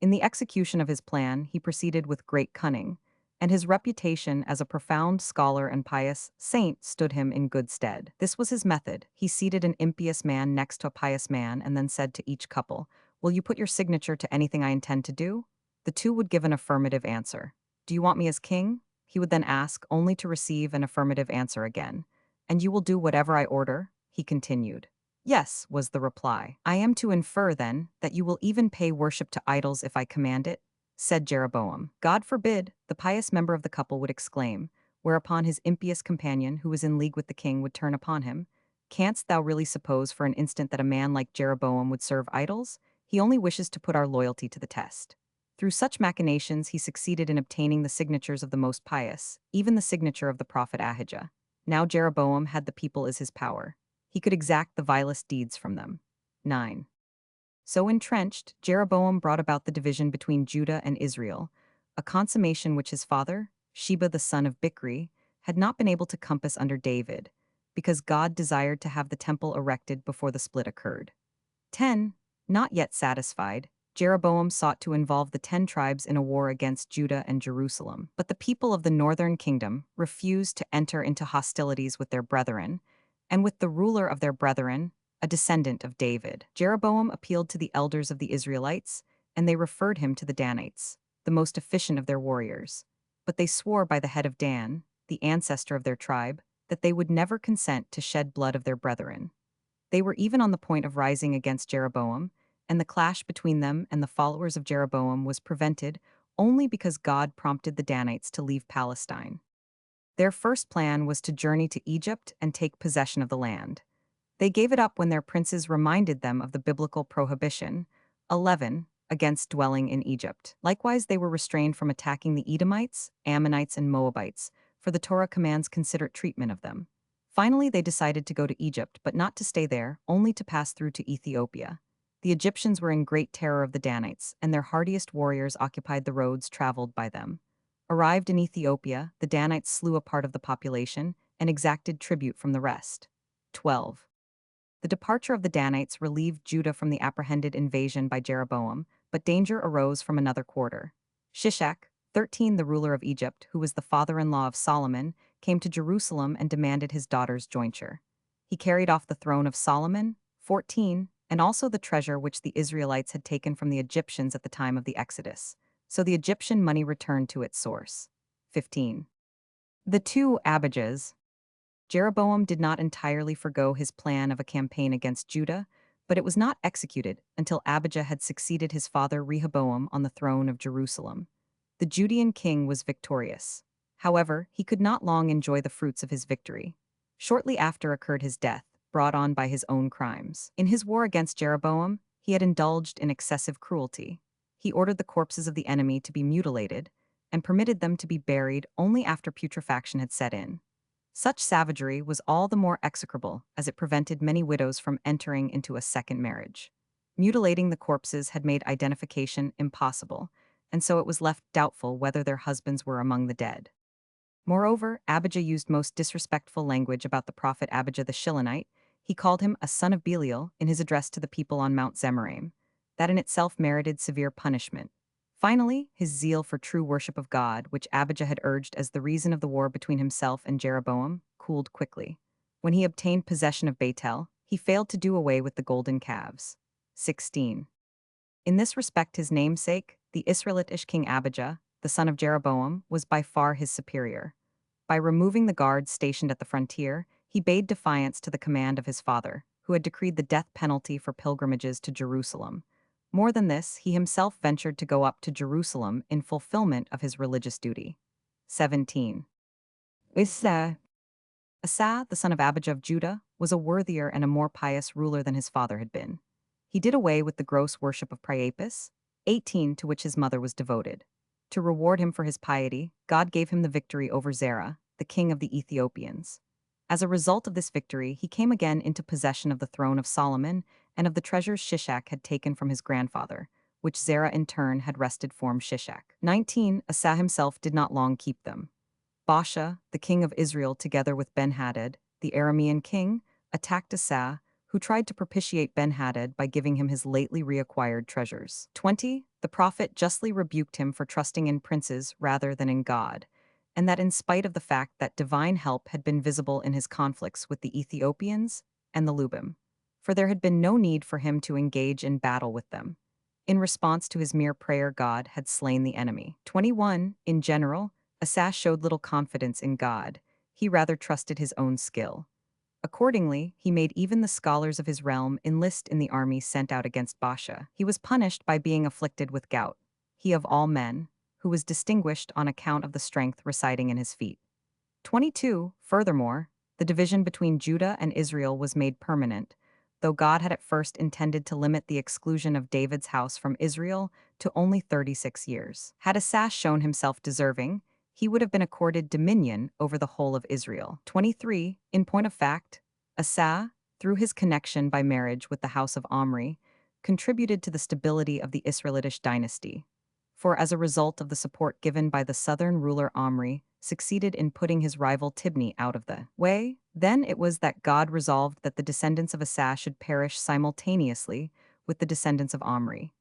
In the execution of his plan, he proceeded with great cunning, and his reputation as a profound scholar and pious saint stood him in good stead. This was his method. He seated an impious man next to a pious man and then said to each couple, "Will you put your signature to anything I intend to do?" The two would give an affirmative answer. "Do you want me as king?" He would then ask, only to receive an affirmative answer again. "And you will do whatever I order?" he continued. "Yes," was the reply. "I am to infer, then, that you will even pay worship to idols if I command it?" said Jeroboam. "God forbid," the pious member of the couple would exclaim, whereupon his impious companion, who was in league with the king, would turn upon him. "Canst thou really suppose for an instant that a man like Jeroboam would serve idols? He only wishes to put our loyalty to the test." Through such machinations he succeeded in obtaining the signatures of the most pious, even the signature of the prophet Ahijah. Now Jeroboam had the people as his power. He could exact the vilest deeds from them. 9. So entrenched, Jeroboam brought about the division between Judah and Israel, a consummation which his father, Sheba the son of Bichri, had not been able to compass under David, because God desired to have the temple erected before the split occurred. 10. Not yet satisfied, Jeroboam sought to involve the 10 tribes in a war against Judah and Jerusalem. But the people of the northern kingdom refused to enter into hostilities with their brethren, and with the ruler of their brethren, a descendant of David. Jeroboam appealed to the elders of the Israelites, and they referred him to the Danites, the most efficient of their warriors. But they swore by the head of Dan, the ancestor of their tribe, that they would never consent to shed blood of their brethren. They were even on the point of rising against Jeroboam, and the clash between them and the followers of Jeroboam was prevented only because God prompted the Danites to leave Palestine. Their first plan was to journey to Egypt and take possession of the land. They gave it up when their princes reminded them of the biblical prohibition, 11, against dwelling in Egypt. Likewise, they were restrained from attacking the Edomites, Ammonites, and Moabites, for the Torah commands considerate treatment of them. Finally, they decided to go to Egypt, but not to stay there, only to pass through to Ethiopia. The Egyptians were in great terror of the Danites, and their hardiest warriors occupied the roads traveled by them. Arrived in Ethiopia, the Danites slew a part of the population and exacted tribute from the rest. 12. The departure of the Danites relieved Judah from the apprehended invasion by Jeroboam, but danger arose from another quarter. Shishak, 13, the ruler of Egypt, who was the father-in-law of Solomon, came to Jerusalem and demanded his daughter's jointure. He carried off the throne of Solomon, 14, and also the treasure which the Israelites had taken from the Egyptians at the time of the Exodus. So the Egyptian money returned to its source. 15. The two Abijahs. Jeroboam did not entirely forgo his plan of a campaign against Judah, but it was not executed until Abijah had succeeded his father Rehoboam on the throne of Jerusalem. The Judean king was victorious. However, he could not long enjoy the fruits of his victory. Shortly after occurred his death, brought on by his own crimes. In his war against Jeroboam, he had indulged in excessive cruelty. He ordered the corpses of the enemy to be mutilated and permitted them to be buried only after putrefaction had set in. Such savagery was all the more execrable as it prevented many widows from entering into a second marriage. Mutilating the corpses had made identification impossible, and so it was left doubtful whether their husbands were among the dead. Moreover, Abijah used most disrespectful language about the prophet Abijah the Shilonite. He called him a son of Belial in his address to the people on Mount Zemaraim. That in itself merited severe punishment. Finally, his zeal for true worship of God, which Abijah had urged as the reason of the war between himself and Jeroboam, cooled quickly. When he obtained possession of Bethel, he failed to do away with the golden calves. 16. In this respect his namesake, the Israelitish king Abijah, the son of Jeroboam, was by far his superior. By removing the guards stationed at the frontier, he bade defiance to the command of his father, who had decreed the death penalty for pilgrimages to Jerusalem. More than this, he himself ventured to go up to Jerusalem in fulfillment of his religious duty. 17. Asa, the son of Abijah of Judah, was a worthier and a more pious ruler than his father had been. He did away with the gross worship of Priapus, 18, to which his mother was devoted. To reward him for his piety, God gave him the victory over Zerah, the king of the Ethiopians. As a result of this victory, he came again into possession of the throne of Solomon and of the treasures Shishak had taken from his grandfather, which Zerah in turn had wrested from Shishak. 19. Asa himself did not long keep them. Baasha, the king of Israel, together with Ben-Hadad, the Aramean king, attacked Asa, who tried to propitiate Ben-Hadad by giving him his lately reacquired treasures. 20. The prophet justly rebuked him for trusting in princes rather than in God, and that in spite of the fact that divine help had been visible in his conflicts with the Ethiopians and the Lubim, for there had been no need for him to engage in battle with them. In response to his mere prayer, God had slain the enemy. 21. In general, Asa showed little confidence in God. He rather trusted his own skill. Accordingly, he made even the scholars of his realm enlist in the army sent out against Baasha. He was punished by being afflicted with gout, he of all men, who was distinguished on account of the strength residing in his feet. 22. Furthermore, the division between Judah and Israel was made permanent, though God had at first intended to limit the exclusion of David's house from Israel to only 36 years. Had Asa shown himself deserving, he would have been accorded dominion over the whole of Israel. 23. In point of fact, Asa, through his connection by marriage with the house of Omri, contributed to the stability of the Israelitish dynasty. For as a result of the support given by the southern ruler Omri, succeeded in putting his rival Tibni out of the way, then it was that God resolved that the descendants of Asa should perish simultaneously with the descendants of Omri.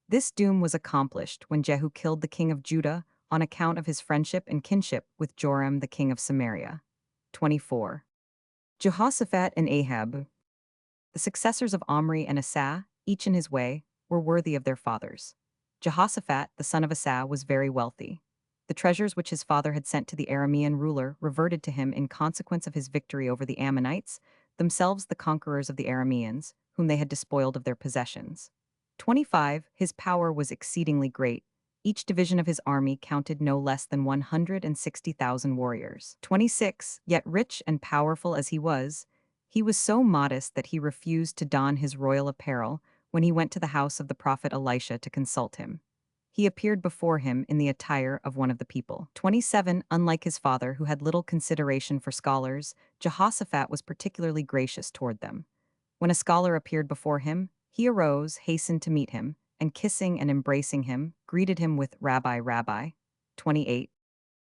This doom was accomplished when Jehu killed the king of Judah on account of his friendship and kinship with Joram the king of Samaria. 24. Jehoshaphat and Ahab. The successors of Omri and Asa, each in his way, were worthy of their fathers. Jehoshaphat, the son of Asa, was very wealthy. The treasures which his father had sent to the Aramean ruler reverted to him in consequence of his victory over the Ammonites, themselves the conquerors of the Arameans, whom they had despoiled of their possessions. 25. His power was exceedingly great. Each division of his army counted no less than 160,000 warriors. 26. Yet rich and powerful as he was so modest that he refused to don his royal apparel when he went to the house of the prophet Elisha to consult him. He appeared before him in the attire of one of the people. 27. Unlike his father, who had little consideration for scholars, Jehoshaphat was particularly gracious toward them. When a scholar appeared before him, he arose, hastened to meet him, and kissing and embracing him, greeted him with Rabbi, Rabbi. 28.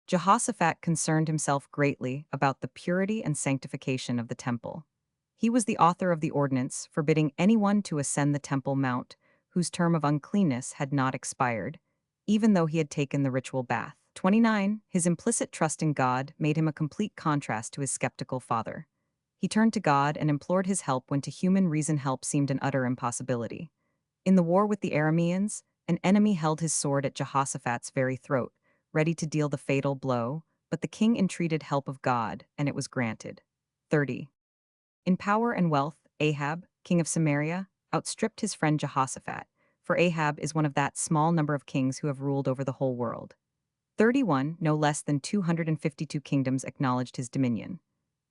Jehoshaphat concerned himself greatly about the purity and sanctification of the temple. He was the author of the ordinance forbidding anyone to ascend the Temple Mount whose term of uncleanness had not expired, even though he had taken the ritual bath. 29. His implicit trust in God made him a complete contrast to his skeptical father. He turned to God and implored his help when to human reason help seemed an utter impossibility. In the war with the Arameans, an enemy held his sword at Jehoshaphat's very throat, ready to deal the fatal blow, but the king entreated help of God, and it was granted. 30. In power and wealth, Ahab, king of Samaria, outstripped his friend Jehoshaphat, for Ahab is one of that small number of kings who have ruled over the whole world. 31. No less than 252 kingdoms acknowledged his dominion.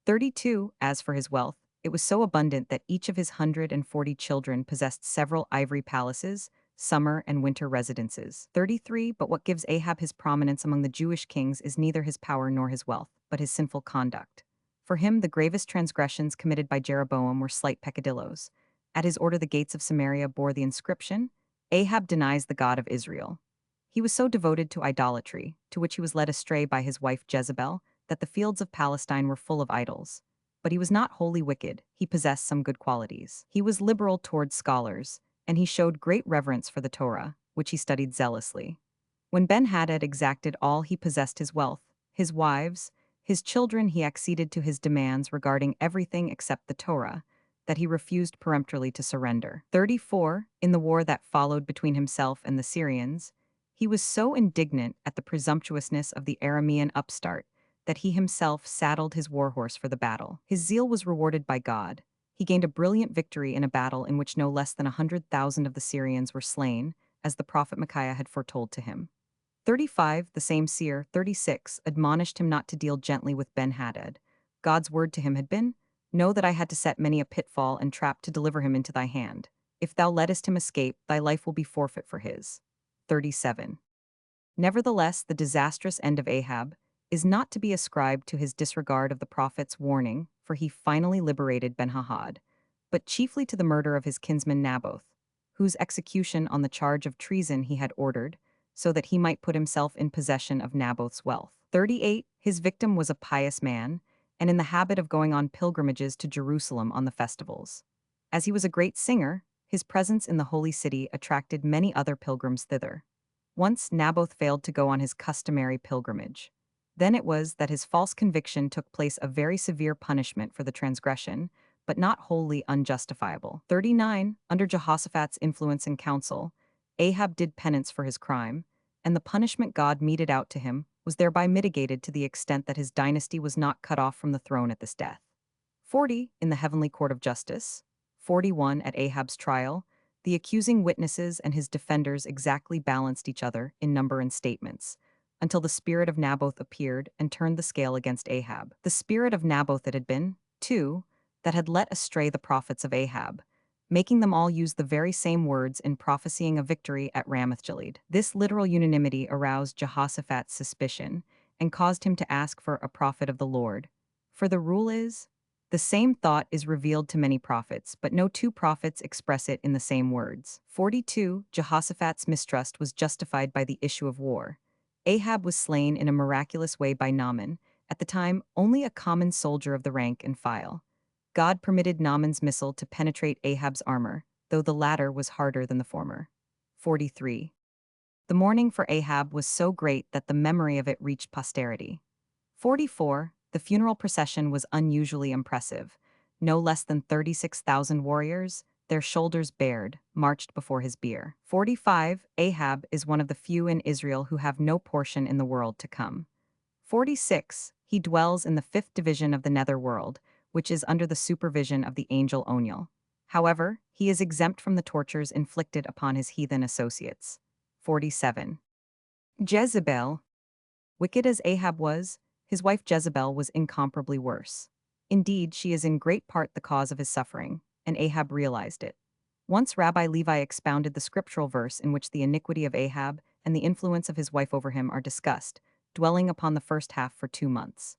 32. As for his wealth, it was so abundant that each of his 140 children possessed several ivory palaces, summer and winter residences. 33. But what gives Ahab his prominence among the Jewish kings is neither his power nor his wealth, but his sinful conduct. For him, the gravest transgressions committed by Jeroboam were slight peccadillos. At his order, the gates of Samaria bore the inscription, Ahab denies the God of Israel. He was so devoted to idolatry, to which he was led astray by his wife Jezebel, that the fields of Palestine were full of idols. But he was not wholly wicked, he possessed some good qualities. He was liberal towards scholars, and he showed great reverence for the Torah, which he studied zealously. When Ben-Hadad exacted all he possessed, his wealth, his wives, his children, he acceded to his demands regarding everything except the Torah, that he refused peremptorily to surrender. 34. In the war that followed between himself and the Syrians, he was so indignant at the presumptuousness of the Aramean upstart that he himself saddled his warhorse for the battle. His zeal was rewarded by God. He gained a brilliant victory in a battle in which no less than 100,000 of the Syrians were slain, as the prophet Micaiah had foretold to him. 35. The same seer, 36, admonished him not to deal gently with Ben-Hadad. God's word to him had been, know that I had to set many a pitfall and trap to deliver him into thy hand. If thou lettest him escape, thy life will be forfeit for his. 37. Nevertheless, the disastrous end of Ahab is not to be ascribed to his disregard of the prophet's warning, for he finally liberated Ben-Hadad, but chiefly to the murder of his kinsman Naboth, whose execution on the charge of treason he had ordered, so that he might put himself in possession of Naboth's wealth. 38. His victim was a pious man, and in the habit of going on pilgrimages to Jerusalem on the festivals. As he was a great singer, his presence in the holy city attracted many other pilgrims thither. Once Naboth failed to go on his customary pilgrimage. Then it was that his false conviction took place, a very severe punishment for the transgression, but not wholly unjustifiable. 39. Under Jehoshaphat's influence and counsel, Ahab did penance for his crime, and the punishment God meted out to him was thereby mitigated to the extent that his dynasty was not cut off from the throne at this death. 40. In the heavenly court of justice. 41. At Ahab's trial, the accusing witnesses and his defenders exactly balanced each other in number and statements, until the spirit of Naboth appeared and turned the scale against Ahab. The spirit of Naboth it had been, too, that had led astray the prophets of Ahab, making them all use the very same words in prophesying a victory at Ramoth-Gilead. This literal unanimity aroused Jehoshaphat's suspicion and caused him to ask for a prophet of the Lord. For the rule is, the same thought is revealed to many prophets, but no two prophets express it in the same words. 42. Jehoshaphat's mistrust was justified by the issue of war. Ahab was slain in a miraculous way by Naaman, at the time only a common soldier of the rank and file. God permitted Naaman's missile to penetrate Ahab's armor, though the latter was harder than the former. 43. The mourning for Ahab was so great that the memory of it reached posterity. 44. The funeral procession was unusually impressive. No less than 36,000 warriors, their shoulders bared, marched before his bier. 45. Ahab is one of the few in Israel who have no portion in the world to come. 46. He dwells in the fifth division of the netherworld, which is under the supervision of the angel Oniel. However, he is exempt from the tortures inflicted upon his heathen associates. 47. Jezebel. Wicked as Ahab was, his wife Jezebel was incomparably worse. Indeed, she is in great part the cause of his suffering, and Ahab realized it. Once Rabbi Levi expounded the scriptural verse in which the iniquity of Ahab and the influence of his wife over him are discussed, dwelling upon the first half for 2 months.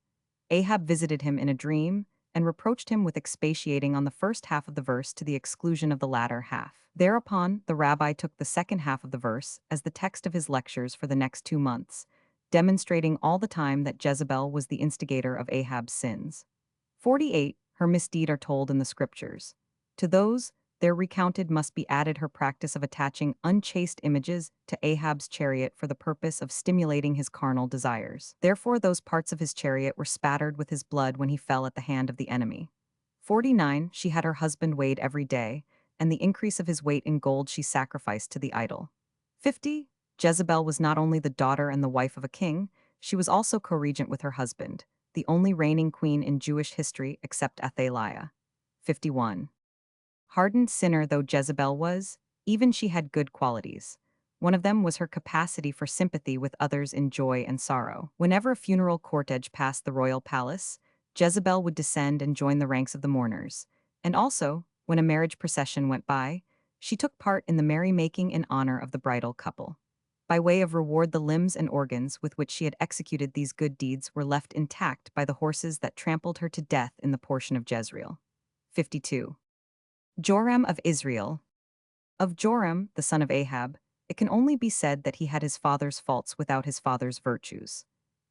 Ahab visited him in a dream and reproached him with expatiating on the first half of the verse to the exclusion of the latter half. Thereupon, the rabbi took the second half of the verse as the text of his lectures for the next 2 months, demonstrating all the time that Jezebel was the instigator of Ahab's sins. 48. Her misdeed are told in the scriptures. To those, there recounted must be added her practice of attaching unchaste images to Ahab's chariot for the purpose of stimulating his carnal desires. Therefore those parts of his chariot were spattered with his blood when he fell at the hand of the enemy. 49. She had her husband weighed every day, and the increase of his weight in gold she sacrificed to the idol. 50. Jezebel was not only the daughter and the wife of a king, she was also co-regent with her husband, the only reigning queen in Jewish history except Athaliah. 51. Hardened sinner though Jezebel was, even she had good qualities. One of them was her capacity for sympathy with others in joy and sorrow. Whenever a funeral cortege passed the royal palace, Jezebel would descend and join the ranks of the mourners. And also, when a marriage procession went by, she took part in the merrymaking in honor of the bridal couple. By way of reward, the limbs and organs with which she had executed these good deeds were left intact by the horses that trampled her to death in the portion of Jezreel. 52. Joram of Israel. Of Joram, the son of Ahab, it can only be said that he had his father's faults without his father's virtues.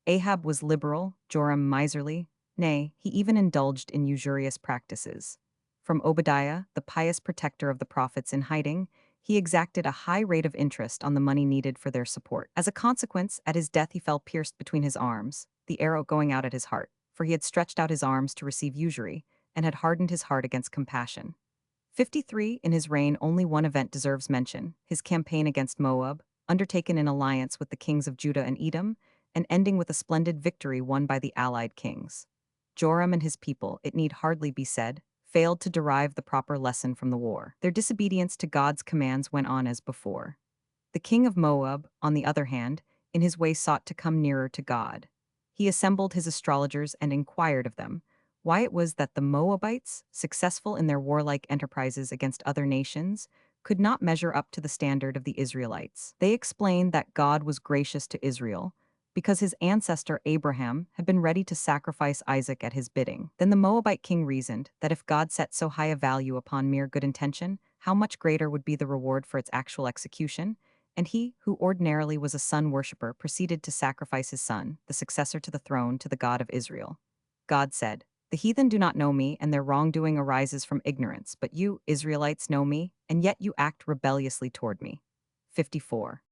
Ahab was liberal, Joram miserly, nay, he even indulged in usurious practices. From Obadiah, the pious protector of the prophets in hiding, he exacted a high rate of interest on the money needed for their support. As a consequence, at his death he fell pierced between his arms, the arrow going out at his heart, for he had stretched out his arms to receive usury, and had hardened his heart against compassion. 53. In his reign only one event deserves mention, his campaign against Moab, undertaken in alliance with the kings of Judah and Edom, and ending with a splendid victory won by the allied kings. Joram and his people, it need hardly be said, failed to derive the proper lesson from the war. Their disobedience to God's commands went on as before. The king of Moab, on the other hand, in his way sought to come nearer to God. He assembled his astrologers and inquired of them why it was that the Moabites, successful in their warlike enterprises against other nations, could not measure up to the standard of the Israelites. They explained that God was gracious to Israel because his ancestor Abraham had been ready to sacrifice Isaac at his bidding. Then the Moabite king reasoned that if God set so high a value upon mere good intention, how much greater would be the reward for its actual execution? And he, who ordinarily was a sun worshipper, proceeded to sacrifice his son, the successor to the throne, to the God of Israel. God said, "The heathen do not know me, and their wrongdoing arises from ignorance, but you, Israelites, know me, and yet you act rebelliously toward me." 54.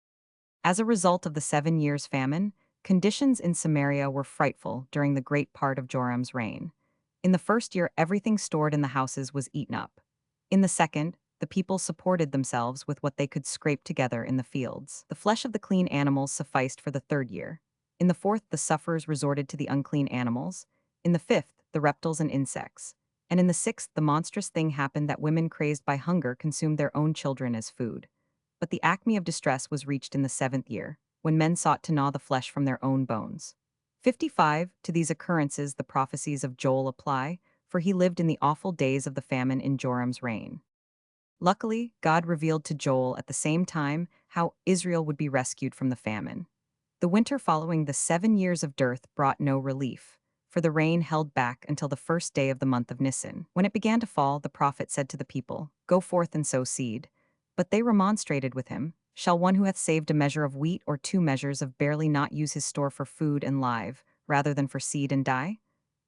As a result of the 7 years' famine, conditions in Samaria were frightful during the great part of Joram's reign. In the first year, everything stored in the houses was eaten up. In the second, the people supported themselves with what they could scrape together in the fields. The flesh of the clean animals sufficed for the third year. In the fourth, the sufferers resorted to the unclean animals. In the fifth, the reptiles and insects. And in the sixth, the monstrous thing happened that women crazed by hunger consumed their own children as food. But the acme of distress was reached in the 7th year, when men sought to gnaw the flesh from their own bones. 55. To these occurrences the prophecies of Joel apply, for he lived in the awful days of the famine in Joram's reign. Luckily, God revealed to Joel at the same time how Israel would be rescued from the famine. The winter following the 7 years of dearth brought no relief, for the rain held back until the first day of the month of Nisan. When it began to fall, the prophet said to the people, "Go forth and sow seed." But they remonstrated with him, "Shall one who hath saved a measure of wheat or 2 measures of barley not use his store for food and live, rather than for seed and die?"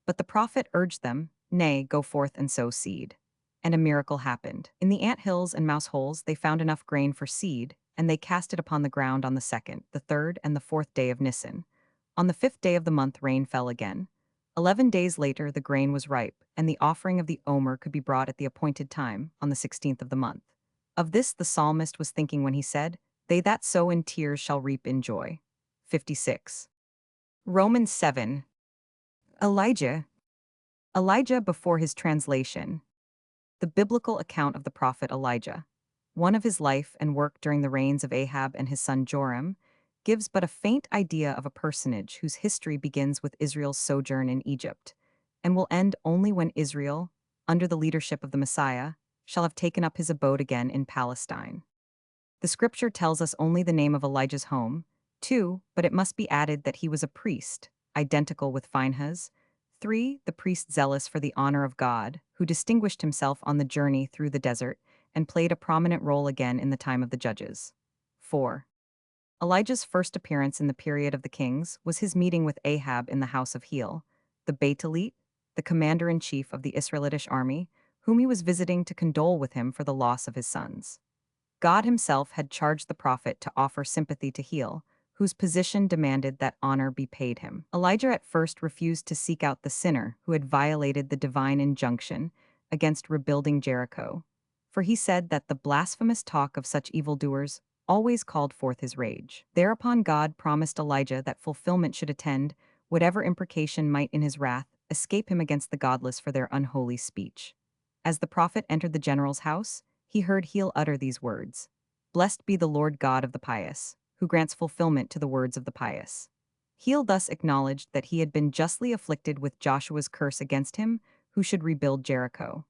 But the prophet urged them, "Nay, go forth and sow seed." And a miracle happened. In the ant hills and mouse holes they found enough grain for seed, and they cast it upon the ground on the 2nd, the 3rd, and the 4th day of Nisan. On the 5th day of the month rain fell again. 11 days later the grain was ripe, and the offering of the omer could be brought at the appointed time, on the 16th of the month. Of this the psalmist was thinking when he said, "They that sow in tears shall reap in joy." 56. Romans 7. Elijah. Elijah before his translation. The biblical account of the prophet Elijah, one of his life and work during the reigns of Ahab and his son Joram, gives but a faint idea of a personage whose history begins with Israel's sojourn in Egypt, and will end only when Israel, under the leadership of the Messiah, shall have taken up his abode again in Palestine. The scripture tells us only the name of Elijah's home, 2, but it must be added that he was a priest, identical with Phinehas. 3, the priest zealous for the honor of God, who distinguished himself on the journey through the desert and played a prominent role again in the time of the judges. 4. Elijah's first appearance in the period of the kings was his meeting with Ahab in the house of Heel, the Beit-Elit, the commander-in-chief of the Israelitish army, whom he was visiting to condole with him for the loss of his sons. God himself had charged the prophet to offer sympathy to Heel, whose position demanded that honor be paid him. Elijah at first refused to seek out the sinner who had violated the divine injunction against rebuilding Jericho, for he said that the blasphemous talk of such evildoers always called forth his rage. Thereupon God promised Elijah that fulfillment should attend, whatever imprecation might in his wrath escape him against the godless for their unholy speech. As the prophet entered the general's house, he heard Heel utter these words: "Blessed be the Lord God of the pious, who grants fulfillment to the words of the pious." Heel thus acknowledged that he had been justly afflicted with Joshua's curse against him, who should rebuild Jericho.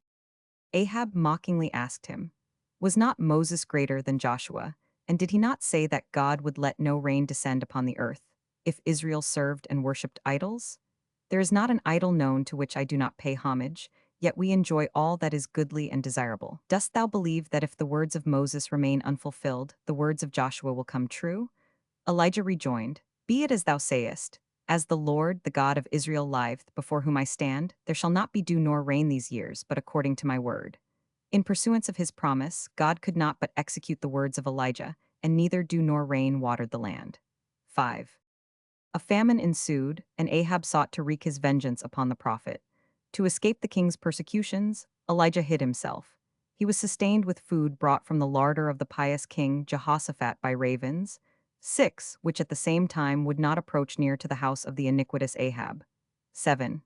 Ahab mockingly asked him, "Was not Moses greater than Joshua, and did he not say that God would let no rain descend upon the earth, if Israel served and worshipped idols? There is not an idol known to which I do not pay homage, yet we enjoy all that is goodly and desirable. Dost thou believe that if the words of Moses remain unfulfilled, the words of Joshua will come true?" Elijah rejoined, "Be it as thou sayest. As the Lord, the God of Israel liveth, before whom I stand, there shall not be dew nor rain these years, but according to my word." In pursuance of his promise, God could not but execute the words of Elijah, and neither dew nor rain watered the land. 5. A famine ensued, and Ahab sought to wreak his vengeance upon the prophet. To escape the king's persecutions, Elijah hid himself. He was sustained with food brought from the larder of the pious king Jehoshaphat by ravens, 6, which at the same time would not approach near to the house of the iniquitous Ahab. 7.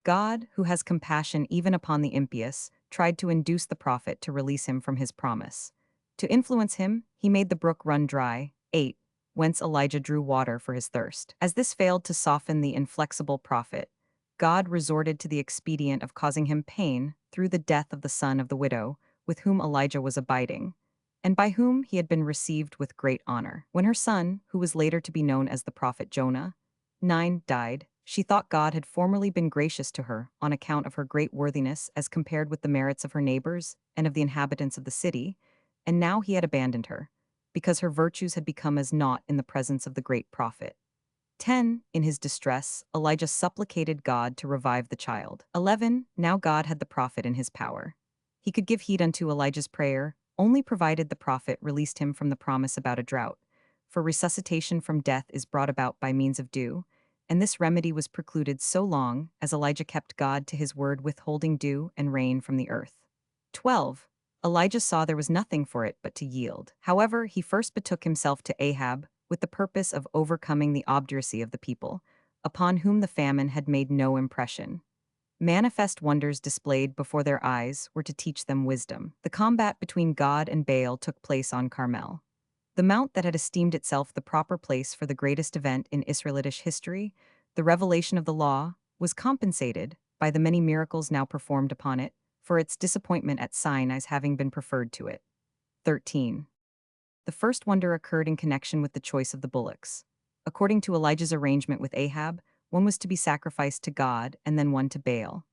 God, who has compassion even upon the impious, tried to induce the prophet to release him from his promise. To influence him, he made the brook run dry, 8, whence Elijah drew water for his thirst. As this failed to soften the inflexible prophet, God resorted to the expedient of causing him pain through the death of the son of the widow, with whom Elijah was abiding, and by whom he had been received with great honor. When her son, who was later to be known as the prophet Jonah, 9, died, she thought God had formerly been gracious to her on account of her great worthiness as compared with the merits of her neighbors and of the inhabitants of the city, and now he had abandoned her, because her virtues had become as naught in the presence of the great prophet. 10. In his distress, Elijah supplicated God to revive the child. 11. Now God had the prophet in his power. He could give heed unto Elijah's prayer, only provided the prophet released him from the promise about a drought, for resuscitation from death is brought about by means of dew, and this remedy was precluded so long as Elijah kept God to his word, withholding dew and rain from the earth. 12. Elijah saw there was nothing for it but to yield. However, he first betook himself to Ahab, with the purpose of overcoming the obduracy of the people, upon whom the famine had made no impression. Manifest wonders displayed before their eyes were to teach them wisdom. The combat between God and Baal took place on Carmel. The mount that had esteemed itself the proper place for the greatest event in Israelitish history, the revelation of the law, was compensated, by the many miracles now performed upon it, for its disappointment at Sinai's having been preferred to it. 13. The first wonder occurred in connection with the choice of the bullocks. According to Elijah's arrangement with Ahab, one was to be sacrificed to God and then one to Baal.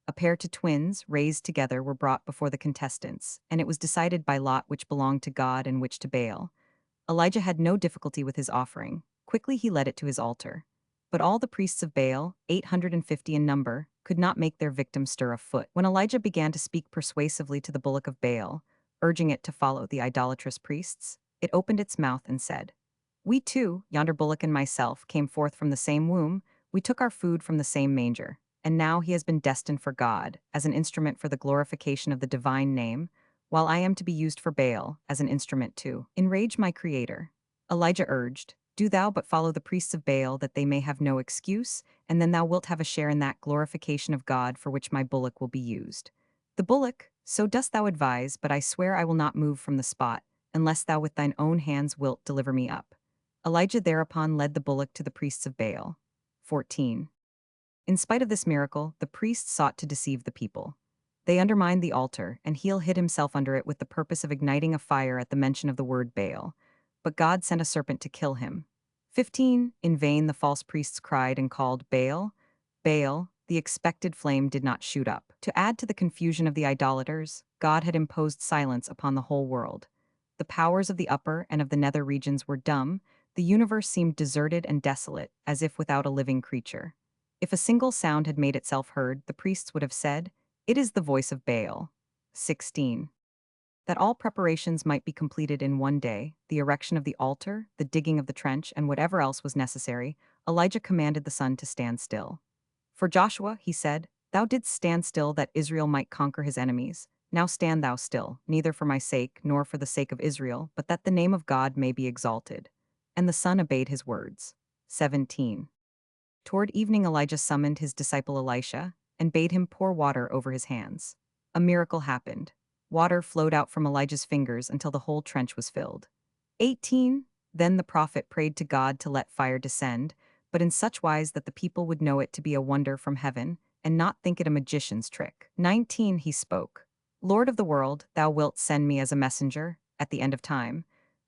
A pair to twins, raised together, were brought before the contestants, and it was decided by lot which belonged to God and which to Baal. Elijah had no difficulty with his offering. Quickly he led it to his altar. But all the priests of Baal, 850 in number, could not make their victim stir a foot. When Elijah began to speak persuasively to the bullock of Baal, urging it to follow the idolatrous priests, it opened its mouth and said, "We too, yonder bullock and myself, came forth from the same womb, we took our food from the same manger, and now he has been destined for God, as an instrument for the glorification of the divine name, while I am to be used for Baal, as an instrument to enrage my Creator." Elijah urged, Do thou but follow the priests of Baal, that they may have no excuse, and then thou wilt have a share in that glorification of God for which my bullock will be used. The bullock, so dost thou advise, but I swear I will not move from the spot, unless thou with thine own hands wilt deliver me up. Elijah thereupon led the bullock to the priests of Baal. 14. In spite of this miracle, the priests sought to deceive the people. They undermined the altar, and Heel hid himself under it with the purpose of igniting a fire at the mention of the word Baal. But God sent a serpent to kill him. 15. In vain the false priests cried and called Baal. Baal, the expected flame did not shoot up. To add to the confusion of the idolaters, God had imposed silence upon the whole world. The powers of the upper and of the nether regions were dumb. The universe seemed deserted and desolate, as if without a living creature. If a single sound had made itself heard, the priests would have said, "It is the voice of Baal." 16. That all preparations might be completed in one day, the erection of the altar, the digging of the trench, and whatever else was necessary, Elijah commanded the sun to stand still. For Joshua, he said, "Thou didst stand still that Israel might conquer his enemies. Now stand thou still, neither for my sake, nor for the sake of Israel, but that the name of God may be exalted." And the sun obeyed his words. 17. Toward evening Elijah summoned his disciple Elisha, and bade him pour water over his hands. A miracle happened. Water flowed out from Elijah's fingers until the whole trench was filled. 18. Then the prophet prayed to God to let fire descend, but in such wise that the people would know it to be a wonder from heaven, and not think it a magician's trick. 19. He spoke, "Lord of the world, thou wilt send me as a messenger, at the end of time.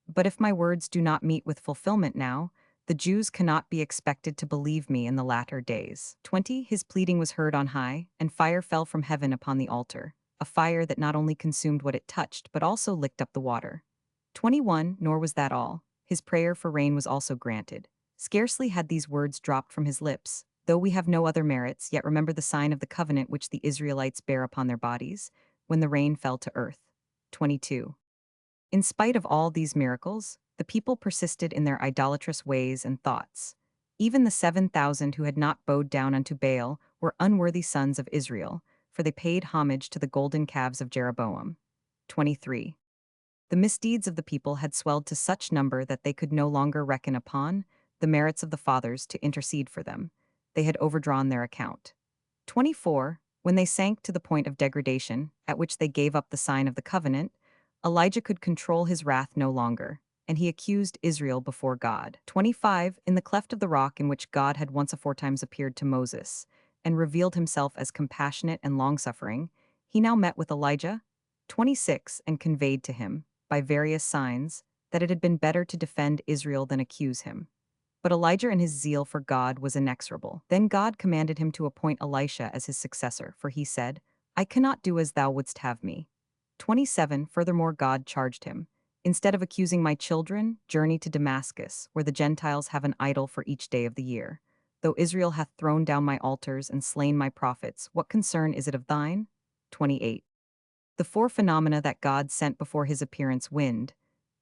But if my words do not meet with fulfillment now, the Jews cannot be expected to believe me in the latter days." 20. His pleading was heard on high, and fire fell from heaven upon the altar, a fire that not only consumed what it touched but also licked up the water. 21. Nor was that all. His prayer for rain was also granted. Scarcely had these words dropped from his lips, "Though we have no other merits, yet remember the sign of the covenant which the Israelites bear upon their bodies," when the rain fell to earth. 22. In spite of all these miracles, the people persisted in their idolatrous ways and thoughts. Even the 7,000 who had not bowed down unto Baal were unworthy sons of Israel, for they paid homage to the golden calves of Jeroboam. 23. The misdeeds of the people had swelled to such number that they could no longer reckon upon the merits of the fathers to intercede for them. They had overdrawn their account. 24. When they sank to the point of degradation, at which they gave up the sign of the covenant, Elijah could control his wrath no longer, and he accused Israel before God. 25. In the cleft of the rock in which God had once aforetimes appeared to Moses, and revealed himself as compassionate and long-suffering, he now met with Elijah. 26. And conveyed to him, by various signs, that it had been better to defend Israel than accuse him. But Elijah in his zeal for God was inexorable. Then God commanded him to appoint Elisha as his successor, for he said, "I cannot do as thou wouldst have me." 27. Furthermore God charged him, "Instead of accusing my children, journey to Damascus, where the Gentiles have an idol for each day of the year. Though Israel hath thrown down my altars and slain my prophets, what concern is it of thine?" 28. The four phenomena that God sent before his appearance: wind,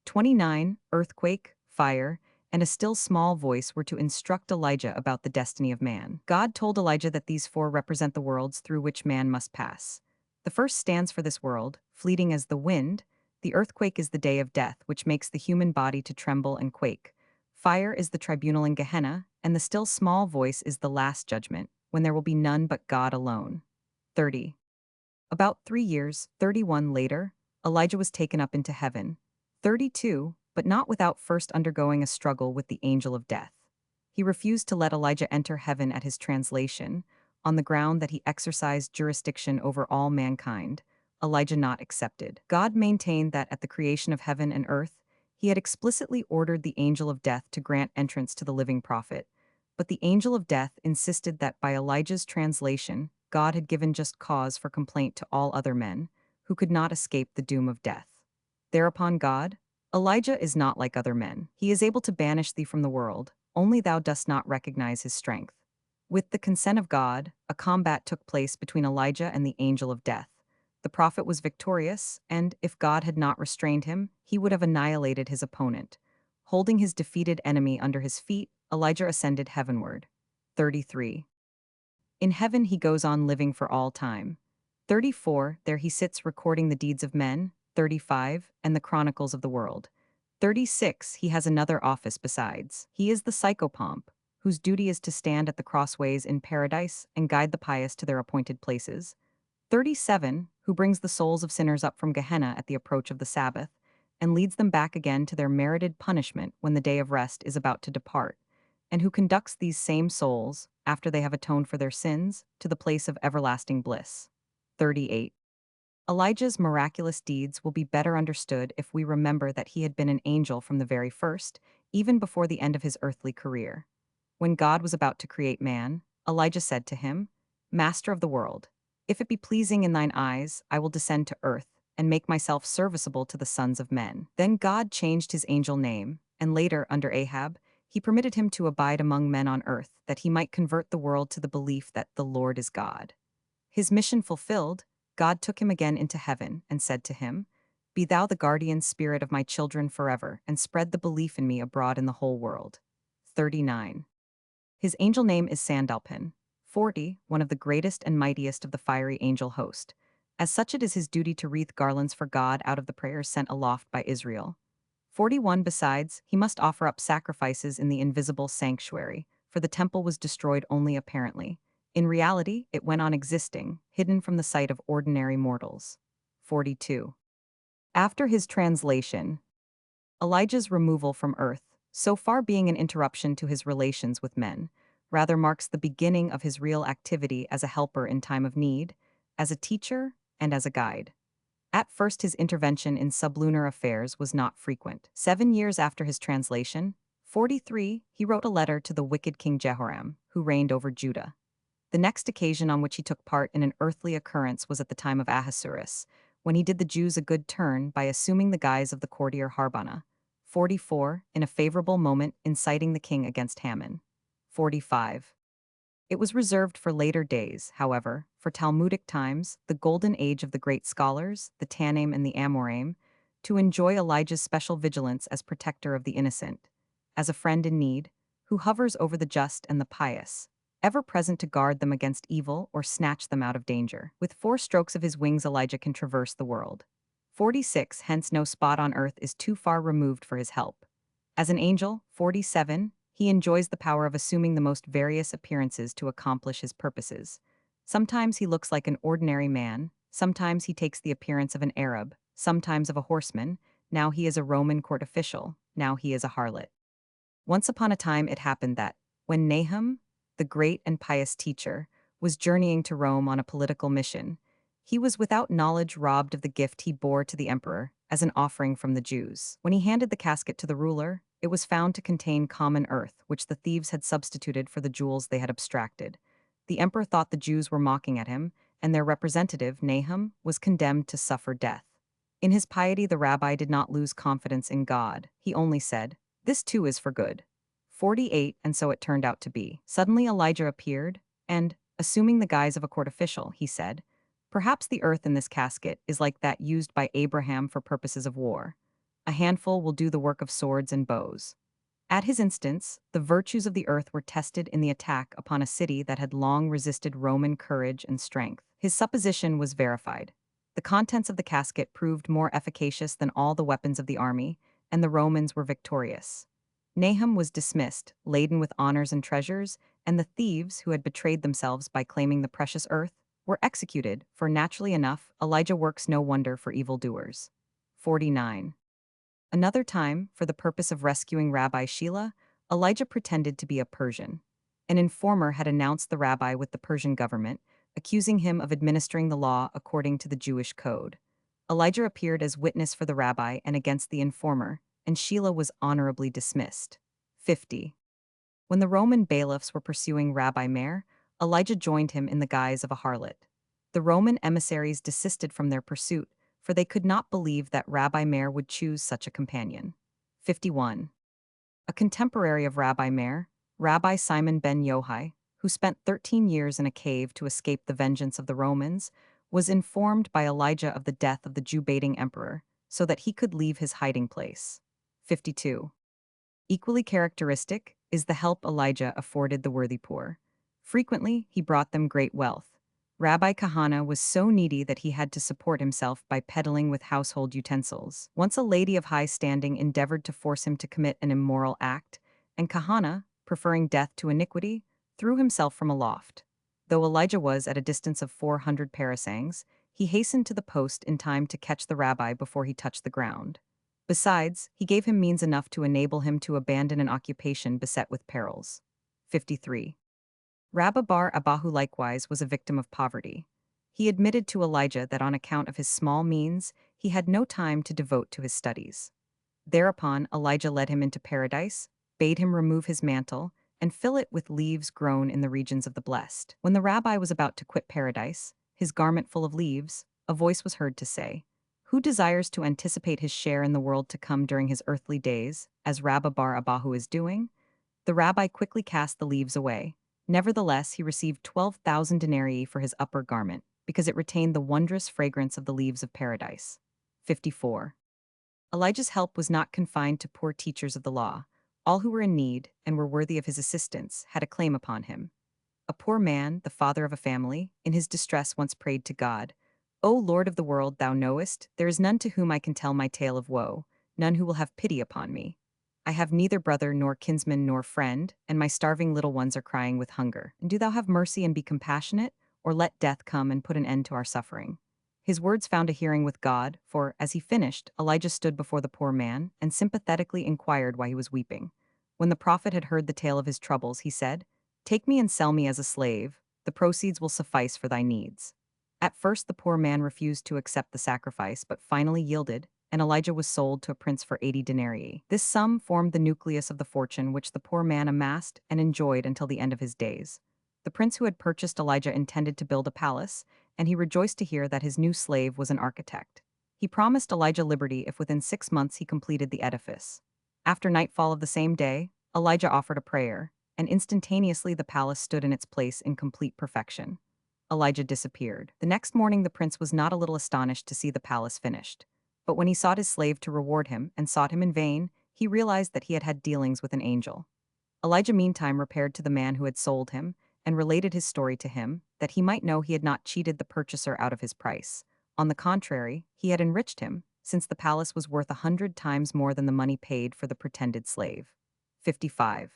29, earthquake, fire, and a still small voice were to instruct Elijah about the destiny of man. God told Elijah that these four represent the worlds through which man must pass. The first stands for this world, fleeting as the wind. The earthquake is the day of death, which makes the human body to tremble and quake. Fire is the tribunal in Gehenna, and the still small voice is the last judgment, when there will be none but God alone. 30. About 3 years, 31 later, Elijah was taken up into heaven. 32, but not without first undergoing a struggle with the angel of death. He refused to let Elijah enter heaven at his translation, on the ground that he exercised jurisdiction over all mankind, Elijah not excepted. God maintained that at the creation of heaven and earth, he had explicitly ordered the angel of death to grant entrance to the living prophet. But the angel of death insisted that by Elijah's translation, God had given just cause for complaint to all other men, who could not escape the doom of death. Thereupon God, "Elijah is not like other men. He is able to banish thee from the world, only thou dost not recognize his strength." With the consent of God, a combat took place between Elijah and the angel of death. The prophet was victorious, and, if God had not restrained him, he would have annihilated his opponent. Holding his defeated enemy under his feet, Elijah ascended heavenward. 33. In heaven he goes on living for all time. 34. There he sits recording the deeds of men. 35. And the chronicles of the world. 36. He has another office besides. He is the psychopomp, whose duty is to stand at the crossways in paradise and guide the pious to their appointed places. 37. Who brings the souls of sinners up from Gehenna at the approach of the Sabbath, and leads them back again to their merited punishment when the day of rest is about to depart, and who conducts these same souls, after they have atoned for their sins, to the place of everlasting bliss. 38. Elijah's miraculous deeds will be better understood if we remember that he had been an angel from the very first, even before the end of his earthly career. When God was about to create man, Elijah said to him, "Master of the world, if it be pleasing in thine eyes, I will descend to earth and make myself serviceable to the sons of men." Then God changed his angel name, and later, under Ahab, he permitted him to abide among men on earth, that he might convert the world to the belief that the Lord is God. His mission fulfilled, God took him again into heaven and said to him, "Be thou the guardian spirit of my children forever, and spread the belief in me abroad in the whole world." 39. His angel name is Sandalpin. 40. One of the greatest and mightiest of the fiery angel host. As such, it is his duty to wreath garlands for God out of the prayers sent aloft by Israel. 41. Besides, he must offer up sacrifices in the invisible sanctuary, for the temple was destroyed only apparently. In reality, it went on existing, hidden from the sight of ordinary mortals. 42. After his translation, Elijah's removal from earth, so far being an interruption to his relations with men, rather marks the beginning of his real activity as a helper in time of need, as a teacher, and as a guide. At first, his intervention in sublunar affairs was not frequent. 7 years after his translation, 43, he wrote a letter to the wicked King Jehoram, who reigned over Judah. The next occasion on which he took part in an earthly occurrence was at the time of Ahasuerus, when he did the Jews a good turn by assuming the guise of the courtier Harbonah. 44, in a favorable moment inciting the king against Haman. 45. It was reserved for later days, however, for Talmudic times, the golden age of the great scholars, the Tannaim and the Amoraim, to enjoy Elijah's special vigilance as protector of the innocent, as a friend in need, who hovers over the just and the pious, ever present to guard them against evil or snatch them out of danger. With 4 strokes of his wings Elijah can traverse the world. 46. Hence no spot on earth is too far removed for his help. As an angel, 47, he enjoys the power of assuming the most various appearances to accomplish his purposes. Sometimes he looks like an ordinary man, sometimes he takes the appearance of an Arab, sometimes of a horseman, now he is a Roman court official, now he is a harlot. Once upon a time it happened that, when Nahum, the great and pious teacher, was journeying to Rome on a political mission, he was without knowledge robbed of the gift he bore to the emperor as an offering from the Jews. When he handed the casket to the ruler, it was found to contain common earth, which the thieves had substituted for the jewels they had abstracted. The emperor thought the Jews were mocking at him, and their representative, Nahum, was condemned to suffer death. In his piety, the rabbi did not lose confidence in God. He only said, "This too is for good." 48, and so it turned out to be. Suddenly Elijah appeared, and, assuming the guise of a court official, he said, "Perhaps the earth in this casket is like that used by Abraham for purposes of war. A handful will do the work of swords and bows." At his instance, the virtues of the earth were tested in the attack upon a city that had long resisted Roman courage and strength. His supposition was verified. The contents of the casket proved more efficacious than all the weapons of the army, and the Romans were victorious. Nahum was dismissed, laden with honors and treasures, and the thieves, who had betrayed themselves by claiming the precious earth, were executed, for naturally enough, Elijah works no wonder for evildoers. 49. Another time, for the purpose of rescuing Rabbi Shelah, Elijah pretended to be a Persian. An informer had announced the rabbi with the Persian government, accusing him of administering the law according to the Jewish code. Elijah appeared as witness for the rabbi and against the informer, and Shelah was honorably dismissed. 50. When the Roman bailiffs were pursuing Rabbi Meir, Elijah joined him in the guise of a harlot. The Roman emissaries desisted from their pursuit, for they could not believe that Rabbi Meir would choose such a companion. 51. A contemporary of Rabbi Meir, Rabbi Simon ben Yohai, who spent 13 years in a cave to escape the vengeance of the Romans, was informed by Elijah of the death of the Jew-baiting emperor, so that he could leave his hiding place. 52. Equally characteristic is the help Elijah afforded the worthy poor. Frequently, he brought them great wealth. Rabbi Kahana was so needy that he had to support himself by peddling with household utensils. Once a lady of high standing endeavored to force him to commit an immoral act, and Kahana, preferring death to iniquity, threw himself from a loft. Though Elijah was at a distance of 400 parasangs, he hastened to the post in time to catch the rabbi before he touched the ground. Besides, he gave him means enough to enable him to abandon an occupation beset with perils. 53. Rabba bar Abahu likewise was a victim of poverty. He admitted to Elijah that on account of his small means, he had no time to devote to his studies. Thereupon, Elijah led him into paradise, bade him remove his mantle, and fill it with leaves grown in the regions of the blessed. When the rabbi was about to quit paradise, his garment full of leaves, a voice was heard to say, "Who desires to anticipate his share in the world to come during his earthly days, as Rabba bar Abahu is doing?" The rabbi quickly cast the leaves away. Nevertheless, he received 12,000 denarii for his upper garment, because it retained the wondrous fragrance of the leaves of paradise. 54. Elijah's help was not confined to poor teachers of the law. All who were in need, and were worthy of his assistance, had a claim upon him. A poor man, the father of a family, in his distress once prayed to God, "O Lord of the world, thou knowest, there is none to whom I can tell my tale of woe, none who will have pity upon me. I have neither brother nor kinsman nor friend, and my starving little ones are crying with hunger. And do thou have mercy and be compassionate, or let death come and put an end to our suffering." His words found a hearing with God, for, as he finished, Elijah stood before the poor man and sympathetically inquired why he was weeping. When the prophet had heard the tale of his troubles, he said, "Take me and sell me as a slave. The proceeds will suffice for thy needs." At first the poor man refused to accept the sacrifice, but finally yielded, and Elijah was sold to a prince for 80 denarii. This sum formed the nucleus of the fortune which the poor man amassed and enjoyed until the end of his days. The prince who had purchased Elijah intended to build a palace, and he rejoiced to hear that his new slave was an architect. He promised Elijah liberty if within 6 months he completed the edifice. After nightfall of the same day, Elijah offered a prayer, and instantaneously the palace stood in its place in complete perfection. Elijah disappeared. The next morning the prince was not a little astonished to see the palace finished. But when he sought his slave to reward him and sought him in vain, he realized that he had had dealings with an angel. Elijah meantime repaired to the man who had sold him and related his story to him, that he might know he had not cheated the purchaser out of his price. On the contrary, he had enriched him, since the palace was worth 100 times more than the money paid for the pretended slave. 55.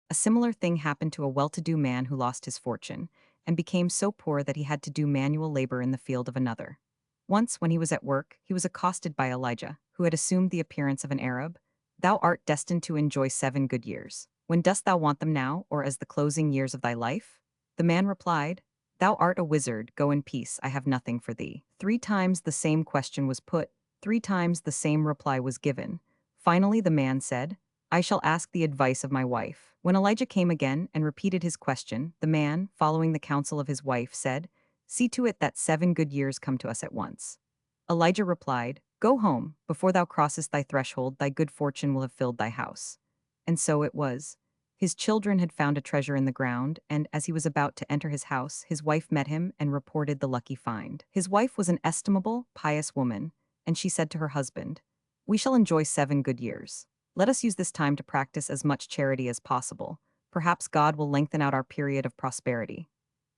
A similar thing happened to a well-to-do man who lost his fortune, and became so poor that he had to do manual labor in the field of another. Once, when he was at work, he was accosted by Elijah, who had assumed the appearance of an Arab. "Thou art destined to enjoy 7 good years. When dost thou want them now, or as the closing years of thy life?" The man replied, "Thou art a wizard, go in peace, I have nothing for thee." 3 times the same question was put, 3 times the same reply was given. Finally the man said, "I shall ask the advice of my wife." When Elijah came again and repeated his question, the man, following the counsel of his wife, said, "See to it that 7 good years come to us at once." Elijah replied, "Go home, before thou crossest thy threshold, thy good fortune will have filled thy house." And so it was. His children had found a treasure in the ground, and as he was about to enter his house, his wife met him and reported the lucky find. His wife was an estimable, pious woman, and she said to her husband, "We shall enjoy 7 good years. Let us use this time to practice as much charity as possible. Perhaps God will lengthen out our period of prosperity."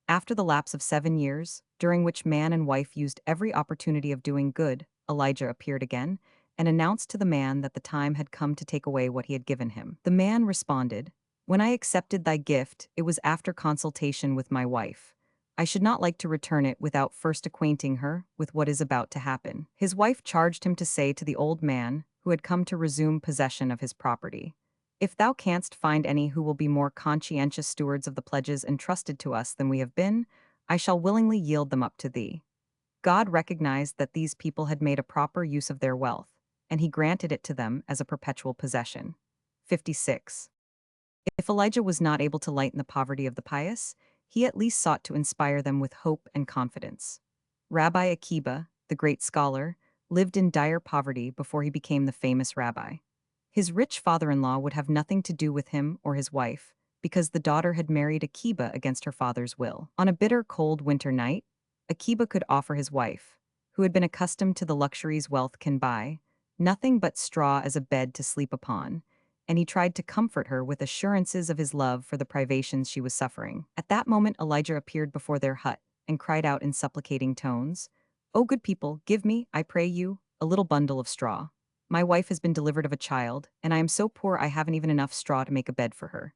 After the lapse of 7 years, during which man and wife used every opportunity of doing good, Elijah appeared again and announced to the man that the time had come to take away what he had given him. The man responded, "When I accepted thy gift, it was after consultation with my wife. I should not like to return it without first acquainting her with what is about to happen." His wife charged him to say to the old man, who had come to resume possession of his property, "If thou canst find any who will be more conscientious stewards of the pledges entrusted to us than we have been, I shall willingly yield them up to thee." God recognized that these people had made a proper use of their wealth, and he granted it to them as a perpetual possession. 56. If Elijah was not able to lighten the poverty of the pious, he at least sought to inspire them with hope and confidence. Rabbi Akiba, the great scholar, lived in dire poverty before he became the famous rabbi. His rich father-in-law would have nothing to do with him or his wife, because the daughter had married Akiba against her father's will. On a bitter, cold winter night, Akiba could offer his wife, who had been accustomed to the luxuries wealth can buy, nothing but straw as a bed to sleep upon, and he tried to comfort her with assurances of his love for the privations she was suffering. At that moment Elijah appeared before their hut, and cried out in supplicating tones, "O good people, give me, I pray you, a little bundle of straw. My wife has been delivered of a child, and I am so poor I haven't even enough straw to make a bed for her."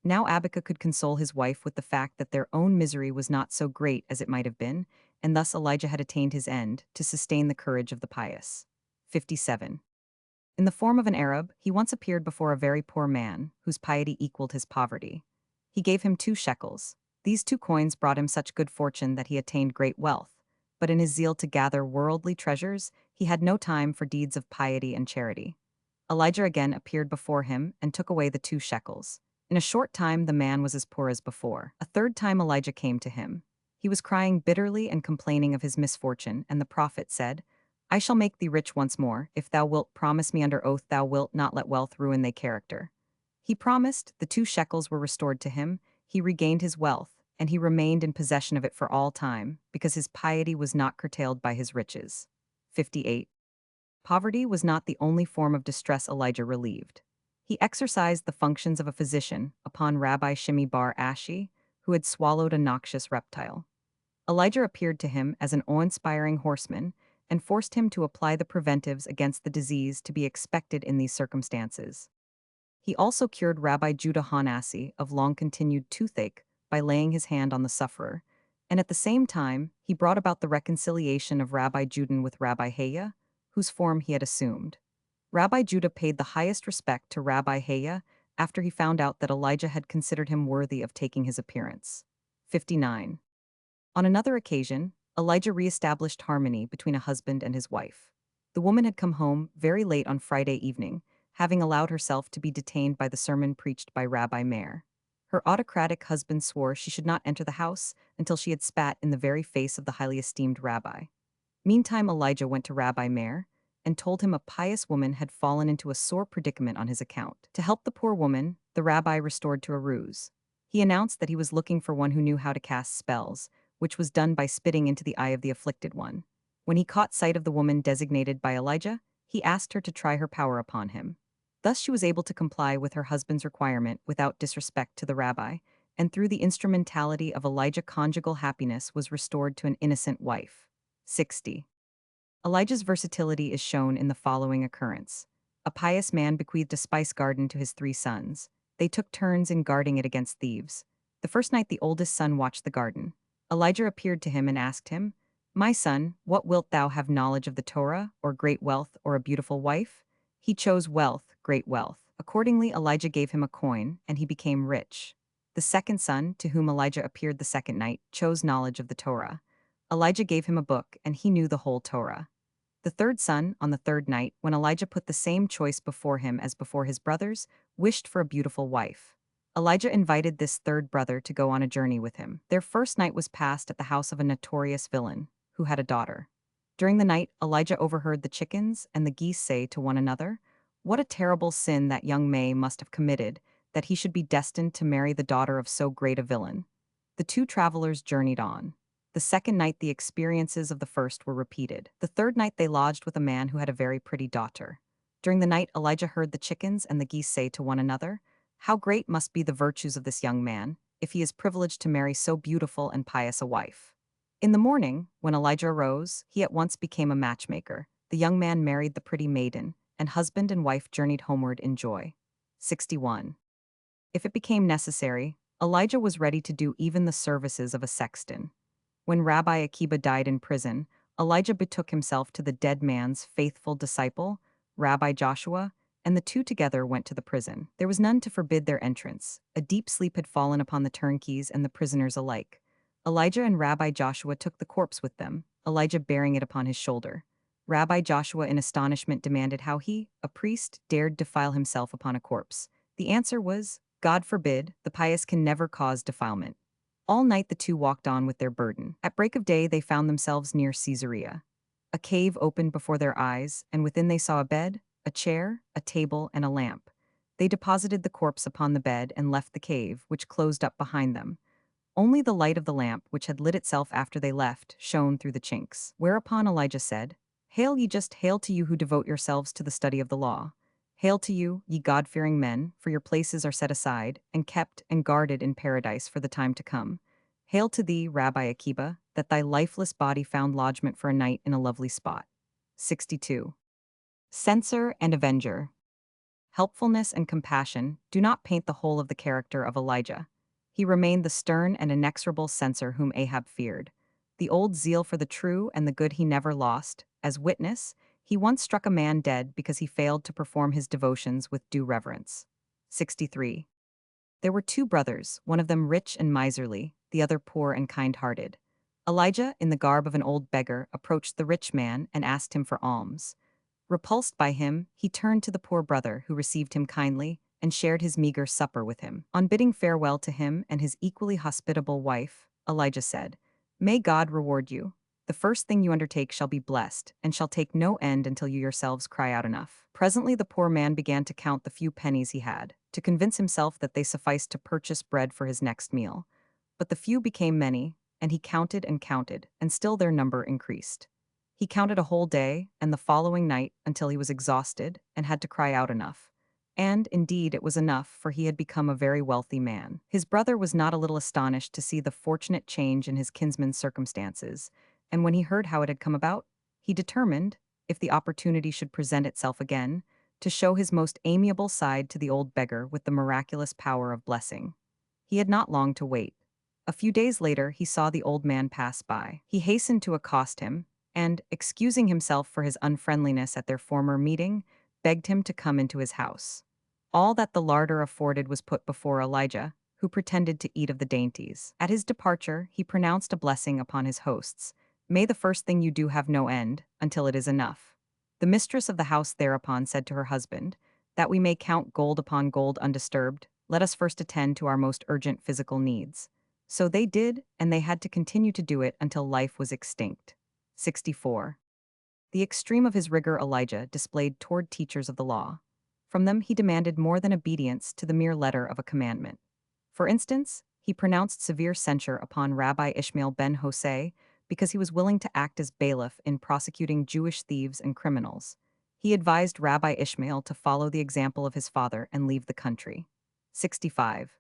Now Abika could console his wife with the fact that their own misery was not so great as it might have been, and thus Elijah had attained his end, to sustain the courage of the pious. 57. In the form of an Arab, he once appeared before a very poor man, whose piety equaled his poverty. He gave him 2 shekels. These 2 coins brought him such good fortune that he attained great wealth, but in his zeal to gather worldly treasures, he had no time for deeds of piety and charity. Elijah again appeared before him and took away the 2 shekels. In a short time the man was as poor as before. A third time Elijah came to him. He was crying bitterly and complaining of his misfortune, and the prophet said, "I shall make thee rich once more, if thou wilt promise me under oath thou wilt not let wealth ruin thy character." He promised, the 2 shekels were restored to him, he regained his wealth, and he remained in possession of it for all time, because his piety was not curtailed by his riches. 58. Poverty was not the only form of distress Elijah relieved. He exercised the functions of a physician upon Rabbi Shimi bar Ashi, who had swallowed a noxious reptile. Elijah appeared to him as an awe-inspiring horseman and forced him to apply the preventives against the disease to be expected in these circumstances. He also cured Rabbi Judah Hanasi of long-continued toothache by laying his hand on the sufferer, and at the same time, he brought about the reconciliation of Rabbi Judin with Rabbi Haya, whose form he had assumed. Rabbi Judah paid the highest respect to Rabbi Haya after he found out that Elijah had considered him worthy of taking his appearance. 59. On another occasion, Elijah re-established harmony between a husband and his wife. The woman had come home very late on Friday evening, having allowed herself to be detained by the sermon preached by Rabbi Meir. Her autocratic husband swore she should not enter the house until she had spat in the very face of the highly esteemed rabbi. Meantime Elijah went to Rabbi Meir and told him a pious woman had fallen into a sore predicament on his account. To help the poor woman, the rabbi restored to a ruse. He announced that he was looking for one who knew how to cast spells, which was done by spitting into the eye of the afflicted one. When he caught sight of the woman designated by Elijah, he asked her to try her power upon him. Thus she was able to comply with her husband's requirement without disrespect to the rabbi, and through the instrumentality of Elijah conjugal happiness was restored to an innocent wife. 60. Elijah's versatility is shown in the following occurrence. A pious man bequeathed a spice garden to his 3 sons. They took turns in guarding it against thieves. The first night the oldest son watched the garden. Elijah appeared to him and asked him, "My son, what wilt thou have, knowledge of the Torah, or great wealth, or a beautiful wife?" He chose wealth, great wealth. Accordingly Elijah gave him a coin, and he became rich. The second son, to whom Elijah appeared the second night, chose knowledge of the Torah. Elijah gave him a book, and he knew the whole Torah. The third son, on the third night, when Elijah put the same choice before him as before his brothers, wished for a beautiful wife. Elijah invited this third brother to go on a journey with him. Their first night was passed at the house of a notorious villain, who had a daughter. During the night, Elijah overheard the chickens and the geese say to one another, "What a terrible sin that young May must have committed, that he should be destined to marry the daughter of so great a villain." The 2 travelers journeyed on. The second night the experiences of the first were repeated. The third night they lodged with a man who had a very pretty daughter. During the night Elijah heard the chickens and the geese say to one another, "How great must be the virtues of this young man, if he is privileged to marry so beautiful and pious a wife." In the morning, when Elijah arose, he at once became a matchmaker. The young man married the pretty maiden, and husband and wife journeyed homeward in joy. 61. If it became necessary, Elijah was ready to do even the services of a sexton. When Rabbi Akiba died in prison, Elijah betook himself to the dead man's faithful disciple, Rabbi Joshua, and the 2 together went to the prison. There was none to forbid their entrance. A deep sleep had fallen upon the turnkeys and the prisoners alike. Elijah and Rabbi Joshua took the corpse with them, Elijah bearing it upon his shoulder. Rabbi Joshua in astonishment demanded how he, a priest, dared defile himself upon a corpse. The answer was, "God forbid, the pious can never cause defilement." All night the 2 walked on with their burden. At break of day they found themselves near Caesarea. A cave opened before their eyes, and within they saw a bed, a chair, a table, and a lamp. They deposited the corpse upon the bed and left the cave, which closed up behind them. Only the light of the lamp, which had lit itself after they left, shone through the chinks. Whereupon Elijah said, "Hail ye, just hail to you who devote yourselves to the study of the law. Hail to you, ye God-fearing men, for your places are set aside, and kept and guarded in paradise for the time to come. Hail to thee, Rabbi Akiba, that thy lifeless body found lodgment for a night in a lovely spot. 62. Censor and avenger. Helpfulness and compassion do not paint the whole of the character of Elijah. He remained the stern and inexorable censor whom Ahab feared. The old zeal for the true and the good he never lost. As witness, he once struck a man dead because he failed to perform his devotions with due reverence. 63. There were two brothers, one of them rich and miserly, the other poor and kind-hearted. Elijah, in the garb of an old beggar, approached the rich man and asked him for alms. Repulsed by him, he turned to the poor brother, who received him kindly and shared his meager supper with him. On bidding farewell to him and his equally hospitable wife, Elijah said, "May God reward you. The first thing you undertake shall be blessed, and shall take no end until you yourselves cry out enough." Presently the poor man began to count the few pennies he had, to convince himself that they sufficed to purchase bread for his next meal. But the few became many, and he counted, and still their number increased. He counted a whole day and the following night until he was exhausted and had to cry out enough. And, indeed, it was enough, for he had become a very wealthy man. His brother was not a little astonished to see the fortunate change in his kinsman's circumstances, and when he heard how it had come about, he determined, if the opportunity should present itself again, to show his most amiable side to the old beggar with the miraculous power of blessing. He had not long to wait. A few days later, he saw the old man pass by. He hastened to accost him, and, excusing himself for his unfriendliness at their former meeting, begged him to come into his house. All that the larder afforded was put before Elijah, who pretended to eat of the dainties. At his departure, he pronounced a blessing upon his hosts. "May the first thing you do have no end, until it is enough." The mistress of the house thereupon said to her husband, "That we may count gold upon gold undisturbed, let us first attend to our most urgent physical needs." So they did, and they had to continue to do it until life was extinct. 64. The extreme of his rigor Elijah displayed toward teachers of the law. From them he demanded more than obedience to the mere letter of a commandment. For instance, he pronounced severe censure upon Rabbi Ishmael ben Hosea because he was willing to act as bailiff in prosecuting Jewish thieves and criminals. He advised Rabbi Ishmael to follow the example of his father and leave the country. 65.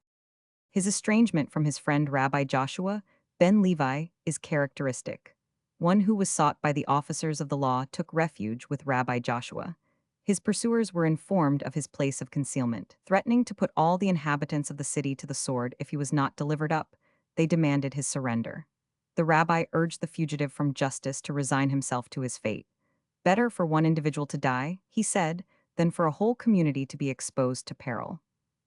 His estrangement from his friend Rabbi Joshua ben Levi is characteristic. One who was sought by the officers of the law took refuge with Rabbi Joshua. His pursuers were informed of his place of concealment. Threatening to put all the inhabitants of the city to the sword if he was not delivered up, they demanded his surrender. The rabbi urged the fugitive from justice to resign himself to his fate. "Better for one individual to die," he said, "than for a whole community to be exposed to peril."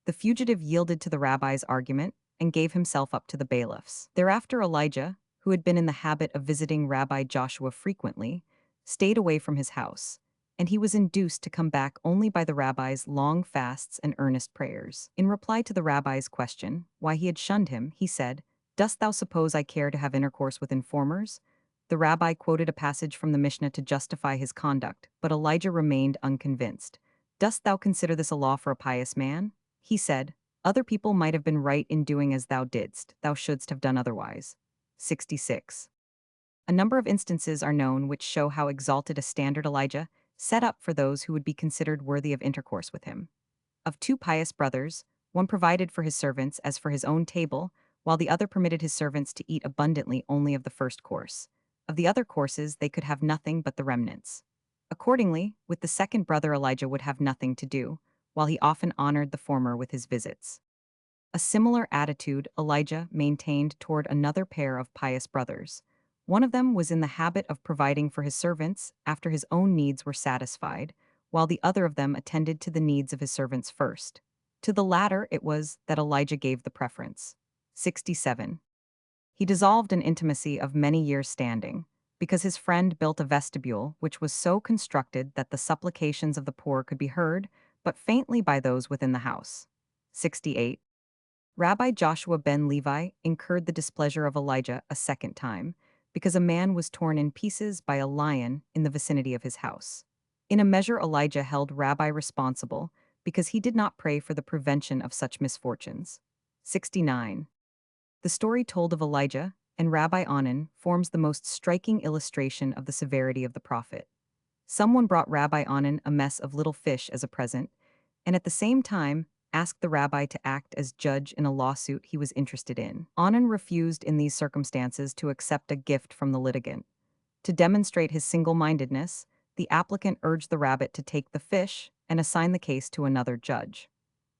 The fugitive yielded to the rabbi's argument and gave himself up to the bailiffs. Thereafter Elijah, who had been in the habit of visiting Rabbi Joshua frequently, stayed away from his house, and he was induced to come back only by the rabbi's long fasts and earnest prayers. In reply to the rabbi's question why he had shunned him, he said, "Dost thou suppose I care to have intercourse with informers?" The rabbi quoted a passage from the Mishnah to justify his conduct, but Elijah remained unconvinced. "Dost thou consider this a law for a pious man?" He said, "Other people might have been right in doing as thou didst, thou shouldst have done otherwise." 66. A number of instances are known which show how exalted a standard Elijah set up for those who would be considered worthy of intercourse with him. Of two pious brothers, one provided for his servants as for his own table, while the other permitted his servants to eat abundantly only of the first course. Of the other courses they could have nothing but the remnants. Accordingly, with the second brother Elijah would have nothing to do, while he often honored the former with his visits. A similar attitude Elijah maintained toward another pair of pious brothers. One of them was in the habit of providing for his servants after his own needs were satisfied, while the other of them attended to the needs of his servants first. To the latter it was that Elijah gave the preference. 67. He dissolved an intimacy of many years' standing, because his friend built a vestibule which was so constructed that the supplications of the poor could be heard, but faintly by those within the house. 68. Rabbi Joshua ben Levi incurred the displeasure of Elijah a second time, because a man was torn in pieces by a lion in the vicinity of his house. In a measure Elijah held Rabbi responsible, because he did not pray for the prevention of such misfortunes. 69. The story told of Elijah and Rabbi Onan forms the most striking illustration of the severity of the prophet. Someone brought Rabbi Onan a mess of little fish as a present, and at the same time asked the rabbi to act as judge in a lawsuit he was interested in. Onan refused in these circumstances to accept a gift from the litigant. To demonstrate his single-mindedness, the applicant urged the rabbit to take the fish and assign the case to another judge.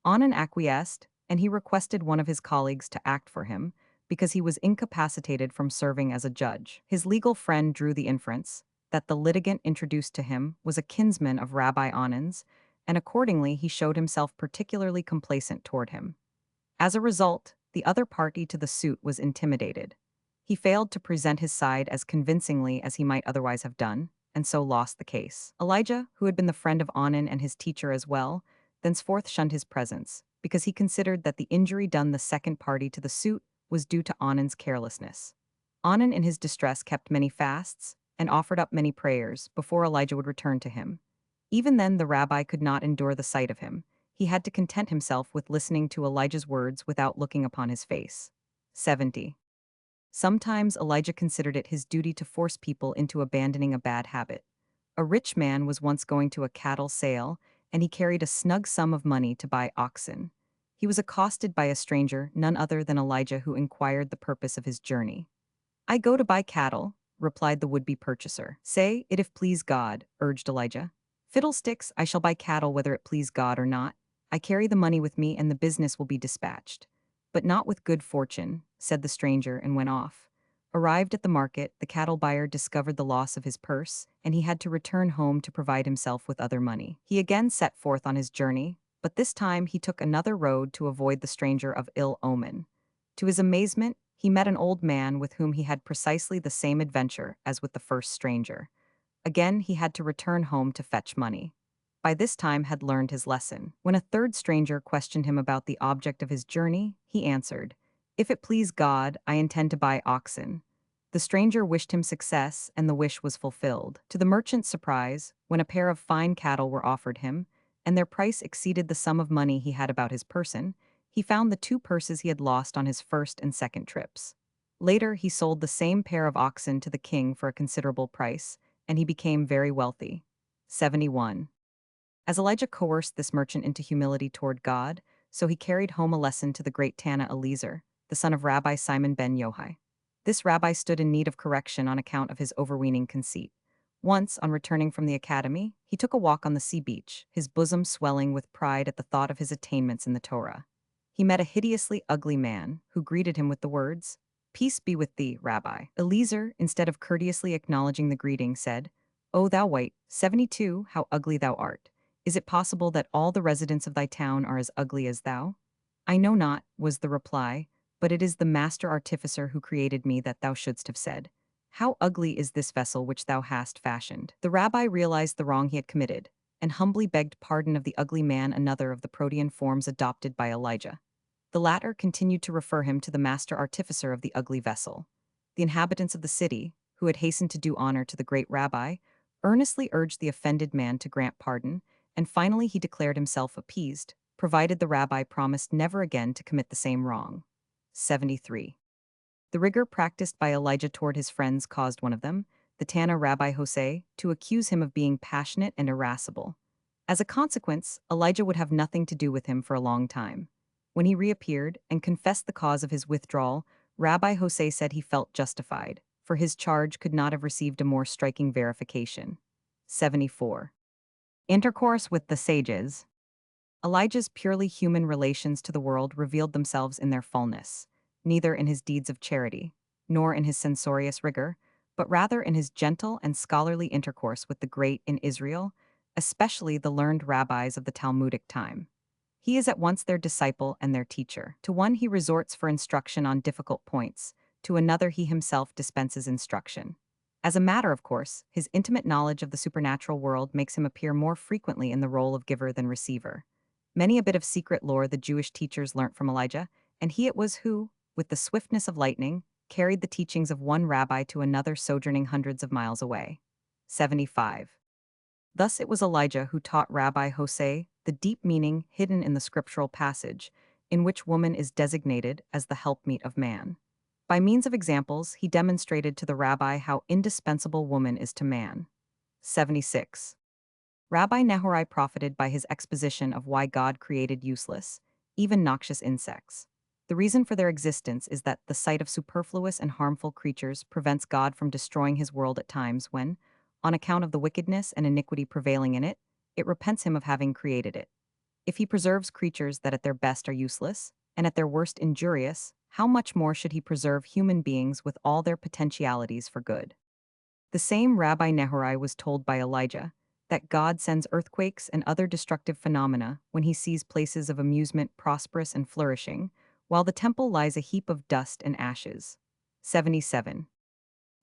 Onan acquiesced, and he requested one of his colleagues to act for him because he was incapacitated from serving as a judge. His legal friend drew the inference that the litigant introduced to him was a kinsman of Rabbi Onan's, and accordingly he showed himself particularly complacent toward him. As a result, the other party to the suit was intimidated. He failed to present his side as convincingly as he might otherwise have done, and so lost the case. Elijah, who had been the friend of Onan and his teacher as well, thenceforth shunned his presence, because he considered that the injury done the second party to the suit was due to Onan's carelessness. Onan in his distress kept many fasts and offered up many prayers before Elijah would return to him. Even then the rabbi could not endure the sight of him. He had to content himself with listening to Elijah's words without looking upon his face. 70. Sometimes Elijah considered it his duty to force people into abandoning a bad habit. A rich man was once going to a cattle sale, and he carried a snug sum of money to buy oxen. He was accosted by a stranger, none other than Elijah, who inquired the purpose of his journey. "I go to buy cattle," replied the would-be purchaser. "Say it if please God," urged Elijah. "Fiddlesticks, I shall buy cattle whether it please God or not. I carry the money with me and the business will be dispatched." "But not with good fortune," said the stranger and went off. Arrived at the market, the cattle buyer discovered the loss of his purse, and he had to return home to provide himself with other money. He again set forth on his journey, but this time he took another road to avoid the stranger of ill omen. To his amazement, he met an old man with whom he had precisely the same adventure as with the first stranger. Again he had to return home to fetch money. By this time had learned his lesson. When a third stranger questioned him about the object of his journey, he answered, "If it please God, I intend to buy oxen." The stranger wished him success, and the wish was fulfilled. To the merchant's surprise, when a pair of fine cattle were offered him, and their price exceeded the sum of money he had about his person, he found the two purses he had lost on his first and second trips. Later he sold the same pair of oxen to the king for a considerable price, and he became very wealthy. 71. As Elijah coerced this merchant into humility toward God, so he carried home a lesson to the great Tana Eliezer, the son of Rabbi Simon ben Yohai. This rabbi stood in need of correction on account of his overweening conceit. Once, on returning from the academy, he took a walk on the sea beach, his bosom swelling with pride at the thought of his attainments in the Torah. He met a hideously ugly man, who greeted him with the words, "Peace be with thee, Rabbi." Eliezer, instead of courteously acknowledging the greeting, said, "O thou wight, 72, how ugly thou art! Is it possible that all the residents of thy town are as ugly as thou?" "I know not," was the reply, "but it is the master artificer who created me that thou shouldst have said, 'How ugly is this vessel which thou hast fashioned.'" The rabbi realized the wrong he had committed, and humbly begged pardon of the ugly man, another of the protean forms adopted by Elijah. The latter continued to refer him to the master artificer of the ugly vessel. The inhabitants of the city, who had hastened to do honor to the great rabbi, earnestly urged the offended man to grant pardon, and finally he declared himself appeased, provided the rabbi promised never again to commit the same wrong. 73. The rigor practiced by Elijah toward his friends caused one of them, the Tana Rabbi Hosea, to accuse him of being passionate and irascible. As a consequence, Elijah would have nothing to do with him for a long time. When he reappeared and confessed the cause of his withdrawal, Rabbi Hosea said he felt justified, for his charge could not have received a more striking verification. 74. Intercourse with the sages. Elijah's purely human relations to the world revealed themselves in their fullness, neither in his deeds of charity, nor in his censorious rigor, but rather in his gentle and scholarly intercourse with the great in Israel, especially the learned rabbis of the Talmudic time. He is at once their disciple and their teacher. To one he resorts for instruction on difficult points, to another he himself dispenses instruction. As a matter of course, his intimate knowledge of the supernatural world makes him appear more frequently in the role of giver than receiver. Many a bit of secret lore the Jewish teachers learnt from Elijah, and he it was who, with the swiftness of lightning, carried the teachings of one rabbi to another sojourning hundreds of miles away. 75. Thus it was Elijah who taught Rabbi Hosea the deep meaning hidden in the scriptural passage, in which woman is designated as the helpmeet of man. By means of examples, he demonstrated to the rabbi how indispensable woman is to man. 76. Rabbi Nehorai profited by his exposition of why God created useless, even noxious insects. The reason for their existence is that the sight of superfluous and harmful creatures prevents God from destroying his world at times when, on account of the wickedness and iniquity prevailing in it, it repents him of having created it. If he preserves creatures that at their best are useless, and at their worst injurious, how much more should he preserve human beings with all their potentialities for good? The same Rabbi Nehorai was told by Elijah that God sends earthquakes and other destructive phenomena when he sees places of amusement prosperous and flourishing, while the temple lies a heap of dust and ashes. 77.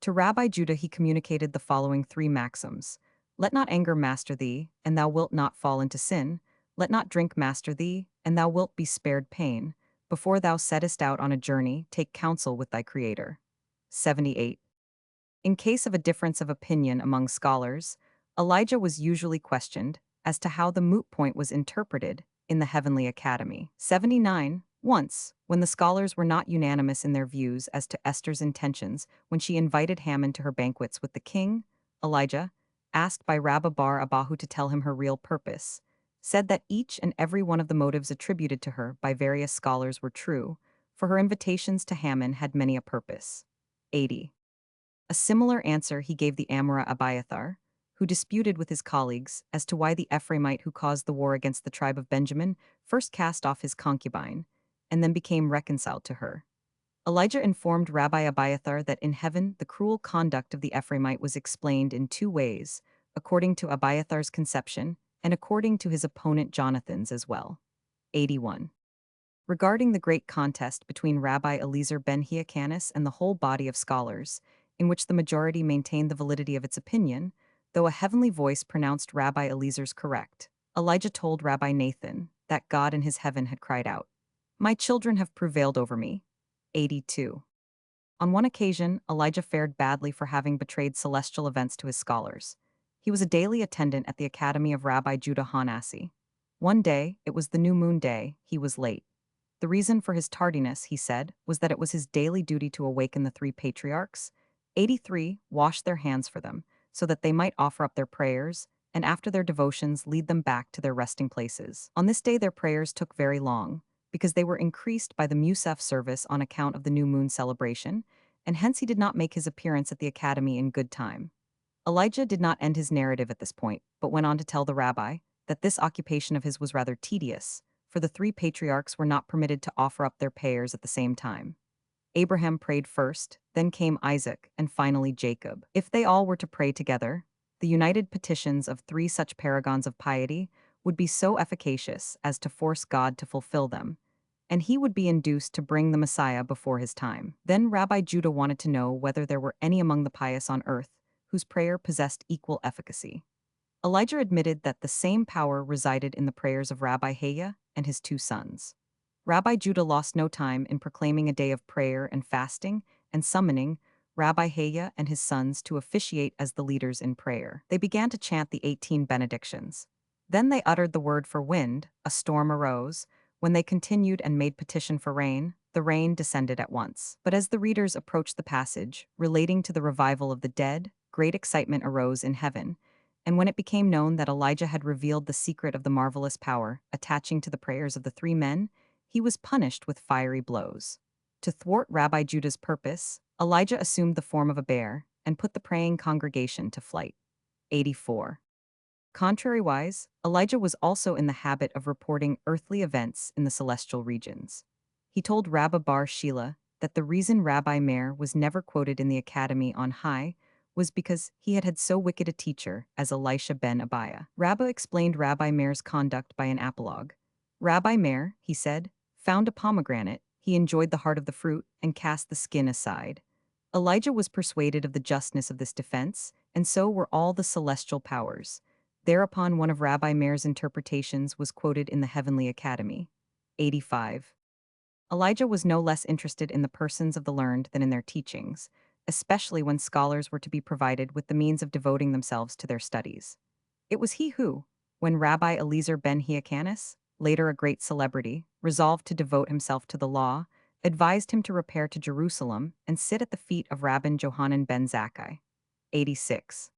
To Rabbi Judah he communicated the following three maxims. Let not anger master thee, and thou wilt not fall into sin. Let not drink master thee, and thou wilt be spared pain. Before thou settest out on a journey, take counsel with thy Creator. 78. In case of a difference of opinion among scholars, Elijah was usually questioned as to how the moot point was interpreted in the Heavenly Academy. 79. Once, when the scholars were not unanimous in their views as to Esther's intentions when she invited Haman to her banquets with the king, Elijah, asked by Rabbi Bar Abahu to tell him her real purpose, said that each and every one of the motives attributed to her by various scholars were true, for her invitations to Haman had many a purpose. 80. A similar answer he gave the Amorah Abiathar, who disputed with his colleagues as to why the Ephraimite who caused the war against the tribe of Benjamin first cast off his concubine, and then became reconciled to her. Elijah informed Rabbi Abiathar that in heaven the cruel conduct of the Ephraimite was explained in two ways, according to Abiathar's conception, and according to his opponent Jonathan's as well. 81. Regarding the great contest between Rabbi Eliezer ben Hyrcanus and the whole body of scholars, in which the majority maintained the validity of its opinion, though a heavenly voice pronounced Rabbi Eliezer's correct, Elijah told Rabbi Nathan that God in his heaven had cried out, "My children have prevailed over me." 82. On one occasion, Elijah fared badly for having betrayed celestial events to his scholars. He was a daily attendant at the academy of Rabbi Judah Hanasi. One day, it was the new moon day, he was late. The reason for his tardiness, he said, was that it was his daily duty to awaken the three patriarchs, 83, wash their hands for them, so that they might offer up their prayers, and after their devotions lead them back to their resting places. On this day their prayers took very long, because they were increased by the Musaf service on account of the new moon celebration, and hence he did not make his appearance at the academy in good time. Elijah did not end his narrative at this point, but went on to tell the rabbi that this occupation of his was rather tedious, for the three patriarchs were not permitted to offer up their prayers at the same time. Abraham prayed first, then came Isaac, and finally Jacob. If they all were to pray together, the united petitions of three such paragons of piety would be so efficacious as to force God to fulfill them, and he would be induced to bring the Messiah before his time. Then Rabbi Judah wanted to know whether there were any among the pious on earth whose prayer possessed equal efficacy. Elijah admitted that the same power resided in the prayers of Rabbi Haya and his two sons. Rabbi Judah lost no time in proclaiming a day of prayer and fasting and summoning Rabbi Haya and his sons to officiate as the leaders in prayer. They began to chant the 18 benedictions. Then they uttered the word for wind, a storm arose. When they continued and made petition for rain, the rain descended at once. But as the readers approached the passage relating to the revival of the dead, great excitement arose in heaven, and when it became known that Elijah had revealed the secret of the marvelous power attaching to the prayers of the three men, he was punished with fiery blows. To thwart Rabbi Judah's purpose, Elijah assumed the form of a bear and put the praying congregation to flight. 84. Contrariwise, Elijah was also in the habit of reporting earthly events in the celestial regions. He told Rabbi Bar Shila that the reason Rabbi Meir was never quoted in the academy on high was because he had had so wicked a teacher as Elisha ben Abiah. Rabbi explained Rabbi Meir's conduct by an apologue. Rabbi Meir, he said, found a pomegranate, he enjoyed the heart of the fruit, and cast the skin aside. Elijah was persuaded of the justness of this defense, and so were all the celestial powers. Thereupon one of Rabbi Meir's interpretations was quoted in the Heavenly Academy. 85. Elijah was no less interested in the persons of the learned than in their teachings, especially when scholars were to be provided with the means of devoting themselves to their studies. It was he who, when Rabbi Eliezer ben Hyrcanus, later a great celebrity, resolved to devote himself to the law, advised him to repair to Jerusalem and sit at the feet of Rabban Johanan ben Zakkai. 86.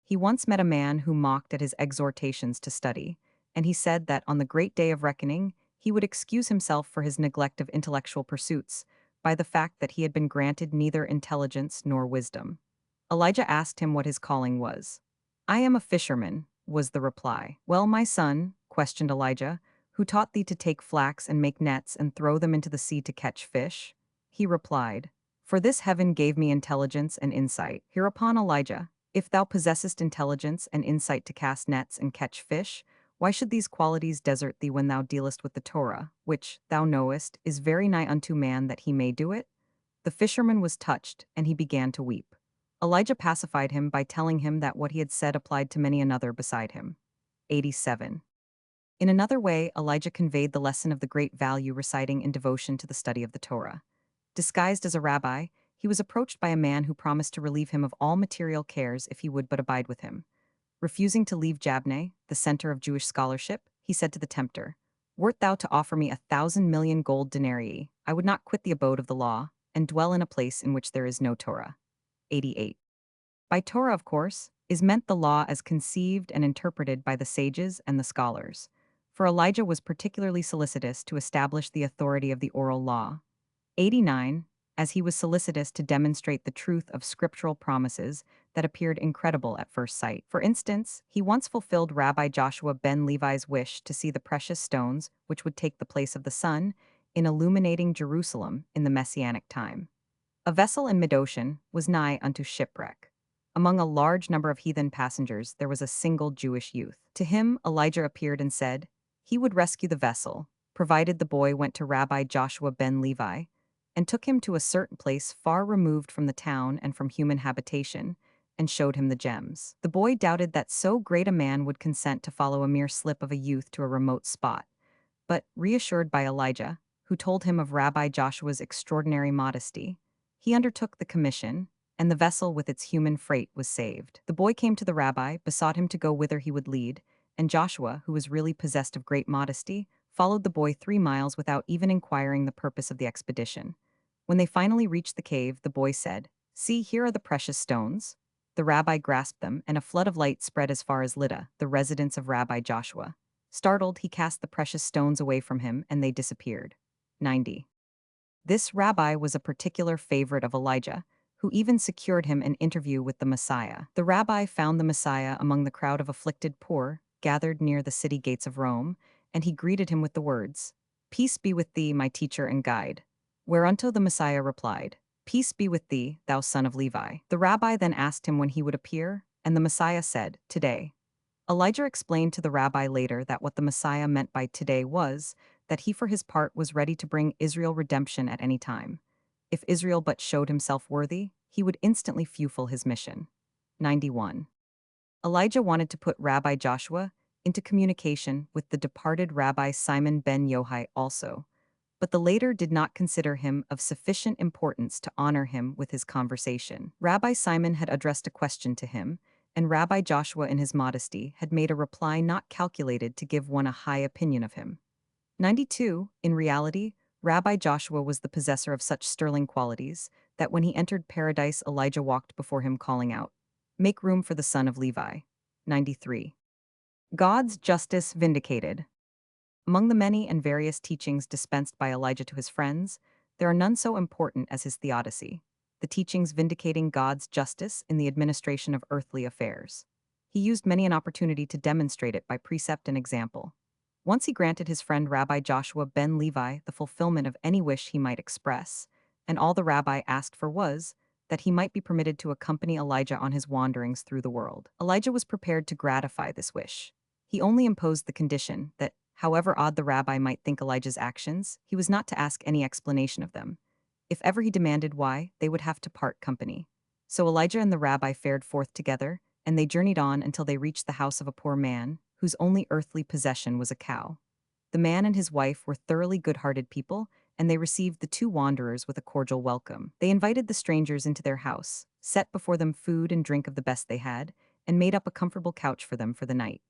He once met a man who mocked at his exhortations to study, and he said that on the great day of reckoning, he would excuse himself for his neglect of intellectual pursuits by the fact that he had been granted neither intelligence nor wisdom. Elijah asked him what his calling was. "I am a fisherman," was the reply. "Well, my son," questioned Elijah, "who taught thee to take flax and make nets and throw them into the sea to catch fish?" He replied, "For this heaven gave me intelligence and insight." Hereupon Elijah, "If thou possessest intelligence and insight to cast nets and catch fish, why should these qualities desert thee when thou dealest with the Torah, which, thou knowest, is very nigh unto man that he may do it?" The fisherman was touched, and he began to weep. Elijah pacified him by telling him that what he had said applied to many another beside him. 87. In another way, Elijah conveyed the lesson of the great value residing in devotion to the study of the Torah. Disguised as a rabbi, he was approached by a man who promised to relieve him of all material cares if he would but abide with him. Refusing to leave Jabneh, the center of Jewish scholarship, he said to the tempter, "Wert thou to offer me 1,000,000,000 gold denarii, I would not quit the abode of the law, and dwell in a place in which there is no Torah." 88. By Torah, of course, is meant the law as conceived and interpreted by the sages and the scholars. For Elijah was particularly solicitous to establish the authority of the oral law. 89, as he was solicitous to demonstrate the truth of scriptural promises that appeared incredible at first sight. For instance, he once fulfilled Rabbi Joshua ben Levi's wish to see the precious stones which would take the place of the sun in illuminating Jerusalem in the Messianic time. A vessel in mid-ocean was nigh unto shipwreck. Among a large number of heathen passengers there was a single Jewish youth. To him Elijah appeared and said he would rescue the vessel, provided the boy went to Rabbi Joshua ben Levi, and took him to a certain place far removed from the town and from human habitation, and showed him the gems. The boy doubted that so great a man would consent to follow a mere slip of a youth to a remote spot, but, reassured by Elijah, who told him of Rabbi Joshua's extraordinary modesty, he undertook the commission, and the vessel with its human freight was saved. The boy came to the rabbi, besought him to go whither he would lead, and Joshua, who was really possessed of great modesty, followed the boy 3 miles without even inquiring the purpose of the expedition. When they finally reached the cave, the boy said, "See, here are the precious stones." The rabbi grasped them, and a flood of light spread as far as Lydda, the residence of Rabbi Joshua. Startled, he cast the precious stones away from him, and they disappeared. 90. This rabbi was a particular favorite of Elijah, who even secured him an interview with the Messiah. The rabbi found the Messiah among the crowd of afflicted poor gathered near the city gates of Rome, and he greeted him with the words, "Peace be with thee, my teacher and guide." Whereunto the Messiah replied, "Peace be with thee, thou son of Levi." The rabbi then asked him when he would appear, and the Messiah said, "Today." Elijah explained to the rabbi later that what the Messiah meant by today was that he for his part was ready to bring Israel redemption at any time. If Israel but showed himself worthy, he would instantly fulfill his mission. 91. Elijah wanted to put Rabbi Joshua into communication with the departed Rabbi Simon ben Yohai also, but the latter did not consider him of sufficient importance to honor him with his conversation. Rabbi Simon had addressed a question to him, and Rabbi Joshua in his modesty had made a reply not calculated to give one a high opinion of him. 92. In reality, Rabbi Joshua was the possessor of such sterling qualities that when he entered paradise Elijah walked before him calling out, "Make room for the son of Levi." 93. God's justice vindicated. Among the many and various teachings dispensed by Elijah to his friends, there are none so important as his theodicy, the teachings vindicating God's justice in the administration of earthly affairs. He used many an opportunity to demonstrate it by precept and example. Once he granted his friend Rabbi Joshua ben Levi the fulfillment of any wish he might express, and all the rabbi asked for was that he might be permitted to accompany Elijah on his wanderings through the world. Elijah was prepared to gratify this wish. He only imposed the condition that, however odd the rabbi might think Elijah's actions, he was not to ask any explanation of them. If ever he demanded why, they would have to part company. So Elijah and the rabbi fared forth together, and they journeyed on until they reached the house of a poor man, whose only earthly possession was a cow. The man and his wife were thoroughly good-hearted people, and they received the 2 wanderers with a cordial welcome. They invited the strangers into their house, set before them food and drink of the best they had, and made up a comfortable couch for them for the night.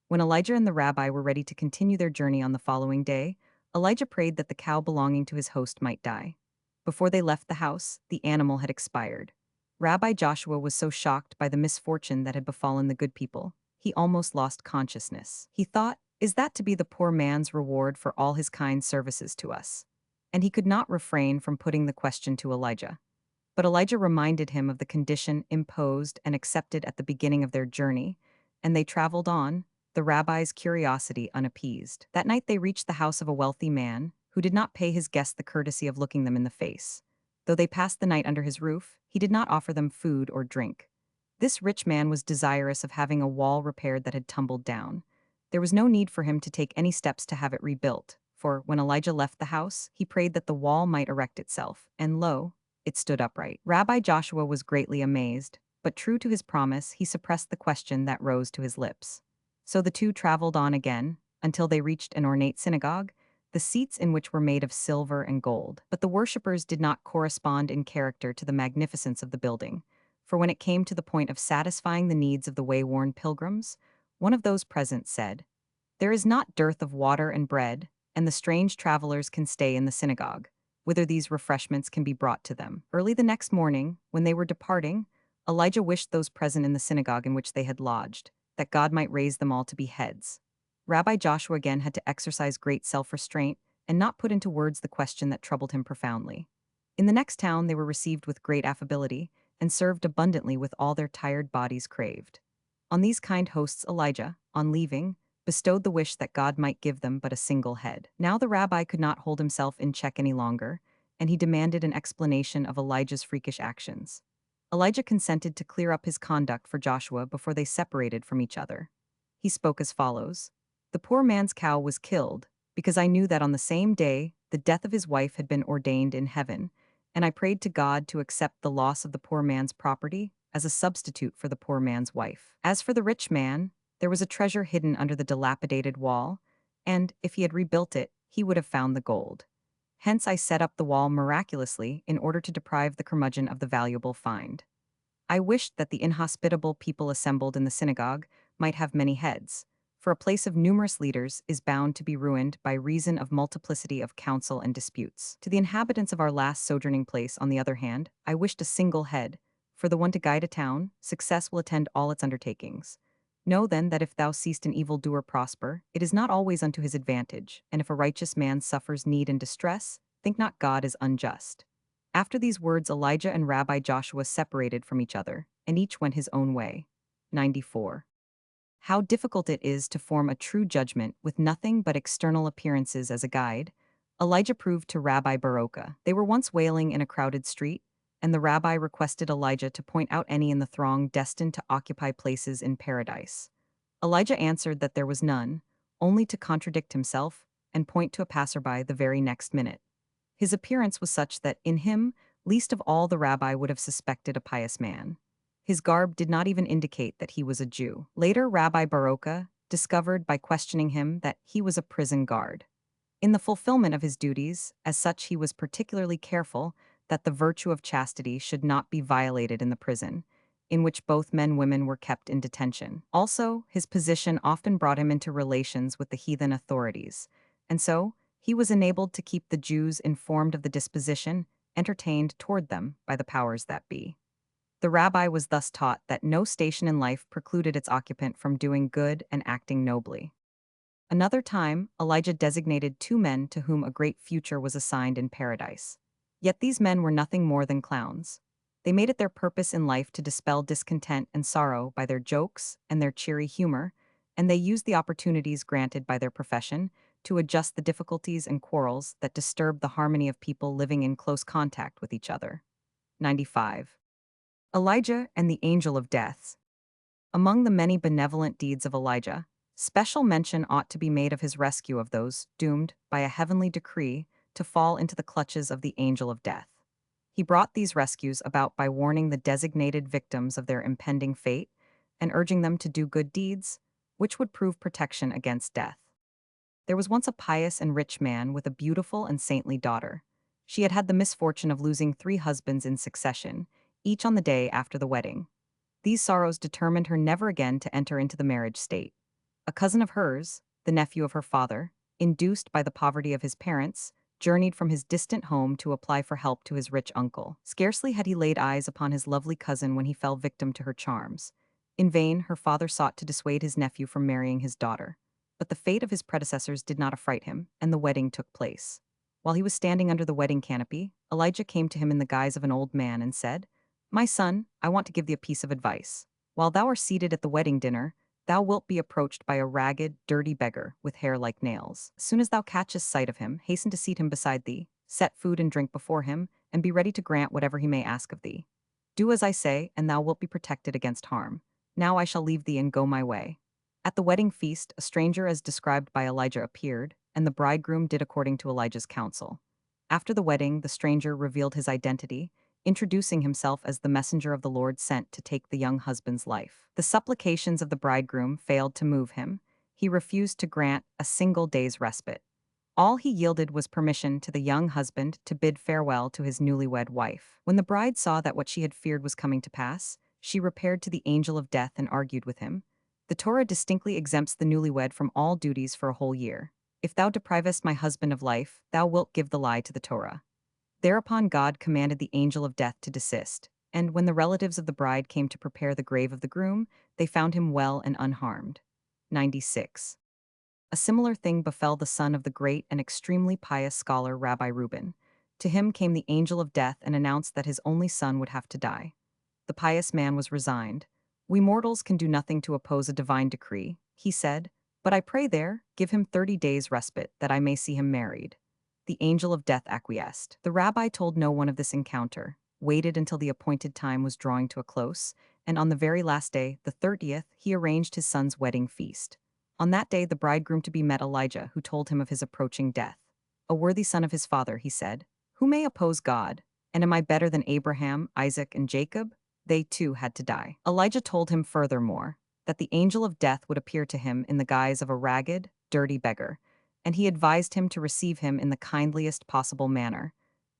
When Elijah and the rabbi were ready to continue their journey on the following day, Elijah prayed that the cow belonging to his host might die. Before they left the house, the animal had expired. Rabbi Joshua was so shocked by the misfortune that had befallen the good people, he almost lost consciousness. He thought, Is that to be the poor man's reward for all his kind services to us? And he could not refrain from putting the question to Elijah. But Elijah reminded him of the condition imposed and accepted at the beginning of their journey, and they traveled on, the rabbi's curiosity unappeased. That night they reached the house of a wealthy man, who did not pay his guests the courtesy of looking them in the face. Though they passed the night under his roof, he did not offer them food or drink. This rich man was desirous of having a wall repaired that had tumbled down. There was no need for him to take any steps to have it rebuilt, for when Elijah left the house, he prayed that the wall might erect itself, and lo, it stood upright. Rabbi Joshua was greatly amazed, but true to his promise, he suppressed the question that rose to his lips. So the two traveled on again, until they reached an ornate synagogue, the seats in which were made of silver and gold. But the worshippers did not correspond in character to the magnificence of the building, for when it came to the point of satisfying the needs of the way-worn pilgrims, one of those present said, "There is not dearth of water and bread, and the strange travelers can stay in the synagogue, whither these refreshments can be brought to them." Early the next morning, when they were departing, Elijah wished those present in the synagogue in which they had lodged, that God might raise them all to be heads. Rabbi Joshua again had to exercise great self-restraint and not put into words the question that troubled him profoundly. In the next town they were received with great affability, and served abundantly with all their tired bodies craved. On these kind hosts Elijah, on leaving, bestowed the wish that God might give them but a single head. Now the rabbi could not hold himself in check any longer, and he demanded an explanation of Elijah's freakish actions. Elijah consented to clear up his conduct for Joshua before they separated from each other. He spoke as follows: "The poor man's cow was killed, because I knew that on the same day the death of his wife had been ordained in heaven, and I prayed to God to accept the loss of the poor man's property as a substitute for the poor man's wife. As for the rich man, there was a treasure hidden under the dilapidated wall, and, if he had rebuilt it, he would have found the gold. Hence I set up the wall miraculously in order to deprive the curmudgeon of the valuable find. I wished that the inhospitable people assembled in the synagogue might have many heads, for a place of numerous leaders is bound to be ruined by reason of multiplicity of counsel and disputes. To the inhabitants of our last sojourning place, on the other hand, I wished a single head, for the one to guide a town, success will attend all its undertakings. Know then that if thou seest an evildoer prosper, it is not always unto his advantage, and if a righteous man suffers need and distress, think not God is unjust." After these words, Elijah and Rabbi Joshua separated from each other, and each went his own way. 94. How difficult it is to form a true judgment with nothing but external appearances as a guide, Elijah proved to Rabbi Baroka. They were once wailing in a crowded street, and the rabbi requested Elijah to point out any in the throng destined to occupy places in paradise. Elijah answered that there was none, only to contradict himself and point to a passerby the very next minute. His appearance was such that, in him, least of all the rabbi would have suspected a pious man. His garb did not even indicate that he was a Jew. Later, Rabbi Baroka discovered by questioning him that he was a prison guard. In the fulfillment of his duties, as such, he was particularly careful that the virtue of chastity should not be violated in the prison, in which both men and women were kept in detention. Also, his position often brought him into relations with the heathen authorities, and so he was enabled to keep the Jews informed of the disposition entertained toward them by the powers that be. The rabbi was thus taught that no station in life precluded its occupant from doing good and acting nobly. Another time, Elijah designated two men to whom a great future was assigned in paradise. Yet these men were nothing more than clowns. They made it their purpose in life to dispel discontent and sorrow by their jokes and their cheery humor, and they used the opportunities granted by their profession to adjust the difficulties and quarrels that disturbed the harmony of people living in close contact with each other. 95. Elijah and the Angel of Death. Among the many benevolent deeds of Elijah, special mention ought to be made of his rescue of those doomed, by a heavenly decree, to fall into the clutches of the Angel of Death. He brought these rescues about by warning the designated victims of their impending fate and urging them to do good deeds, which would prove protection against death. There was once a pious and rich man with a beautiful and saintly daughter. She had had the misfortune of losing 3 husbands in succession, each on the day after the wedding. These sorrows determined her never again to enter into the marriage state. A cousin of hers, the nephew of her father, induced by the poverty of his parents, journeyed from his distant home to apply for help to his rich uncle. Scarcely had he laid eyes upon his lovely cousin when he fell victim to her charms. In vain, her father sought to dissuade his nephew from marrying his daughter. But the fate of his predecessors did not affright him, and the wedding took place. While he was standing under the wedding canopy, Elijah came to him in the guise of an old man and said, "My son, I want to give thee a piece of advice. While thou art seated at the wedding dinner, thou wilt be approached by a ragged, dirty beggar with hair like nails. As soon as thou catchest sight of him, hasten to seat him beside thee, set food and drink before him, and be ready to grant whatever he may ask of thee. Do as I say, and thou wilt be protected against harm. Now I shall leave thee and go my way." At the wedding feast, a stranger as described by Elijah appeared, and the bridegroom did according to Elijah's counsel. After the wedding, the stranger revealed his identity, introducing himself as the messenger of the Lord sent to take the young husband's life. The supplications of the bridegroom failed to move him. He refused to grant a single day's respite. All he yielded was permission to the young husband to bid farewell to his newlywed wife. When the bride saw that what she had feared was coming to pass, she repaired to the angel of death and argued with him. The Torah distinctly exempts the newlywed from all duties for a whole year. If thou deprivest my husband of life, thou wilt give the lie to the Torah. Thereupon God commanded the angel of death to desist, and when the relatives of the bride came to prepare the grave of the groom, they found him well and unharmed. 96. A similar thing befell the son of the great and extremely pious scholar Rabbi Reuben. To him came the angel of death and announced that his only son would have to die. The pious man was resigned. "We mortals can do nothing to oppose a divine decree," he said, "but I pray there, give him 30 days' respite, that I may see him married." The angel of death acquiesced. The rabbi told no one of this encounter, waited until the appointed time was drawing to a close, and on the very last day, the 30th, he arranged his son's wedding feast. On that day the bridegroom-to-be met Elijah, who told him of his approaching death. "A worthy son of his father," he said, "who may oppose God? And am I better than Abraham, Isaac, and Jacob? They too had to die." Elijah told him furthermore that the angel of death would appear to him in the guise of a ragged, dirty beggar, and he advised him to receive him in the kindliest possible manner.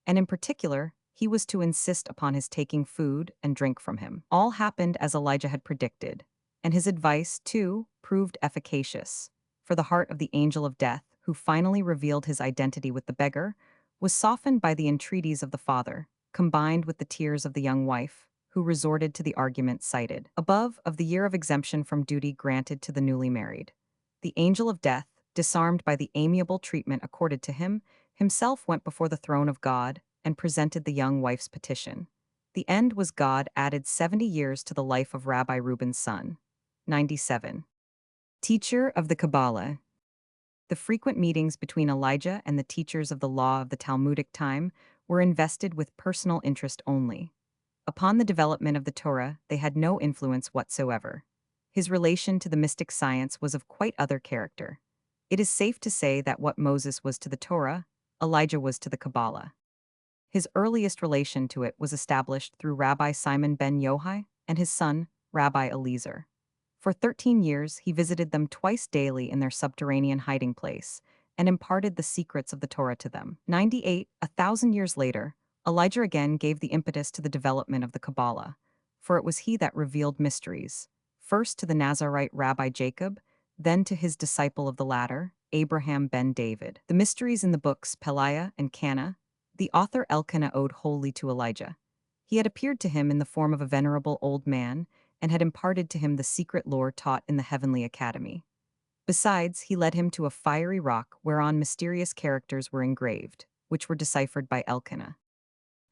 And in particular, he was to insist upon his taking food and drink from him. All happened as Elijah had predicted, and his advice, too, proved efficacious. For the heart of the angel of death, who finally revealed his identity with the beggar, was softened by the entreaties of the father, combined with the tears of the young wife, who resorted to the argument cited above of the year of exemption from duty granted to the newly married. The angel of death, disarmed by the amiable treatment accorded to him, himself went before the throne of God and presented the young wife's petition. The end was God added 70 years to the life of Rabbi Reuben's son. 97. Teacher of the Kabbalah. The frequent meetings between Elijah and the teachers of the law of the Talmudic time were invested with personal interest only. Upon the development of the Torah, they had no influence whatsoever. His relation to the mystic science was of quite other character. It is safe to say that what Moses was to the Torah, Elijah was to the Kabbalah. His earliest relation to it was established through Rabbi Simon ben Yohai and his son, Rabbi Eliezer. For 13 years, he visited them twice daily in their subterranean hiding place and imparted the secrets of the Torah to them. 98, 1,000 years later, Elijah again gave the impetus to the development of the Kabbalah, for it was he that revealed mysteries, first to the Nazarite Rabbi Jacob, then to his disciple of the latter, Abraham ben David. The mysteries in the books Peliah and Cana, the author Elkanah owed wholly to Elijah. He had appeared to him in the form of a venerable old man and had imparted to him the secret lore taught in the heavenly academy. Besides, he led him to a fiery rock whereon mysterious characters were engraved, which were deciphered by Elkanah.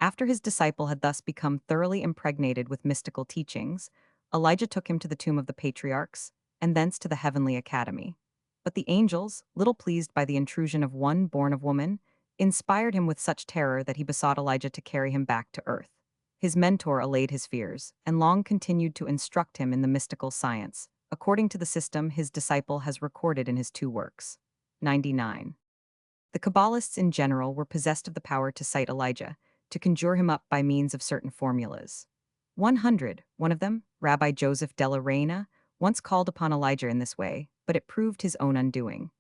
After his disciple had thus become thoroughly impregnated with mystical teachings, Elijah took him to the tomb of the patriarchs, and thence to the heavenly academy. But the angels, little pleased by the intrusion of one born of woman, inspired him with such terror that he besought Elijah to carry him back to earth. His mentor allayed his fears, and long continued to instruct him in the mystical science, according to the system his disciple has recorded in his two works. 99. The Kabbalists in general were possessed of the power to cite Elijah, to conjure him up by means of certain formulas. 100. One of them, Rabbi Joseph della Reina, once called upon Elijah in this way, but it proved his own undoing.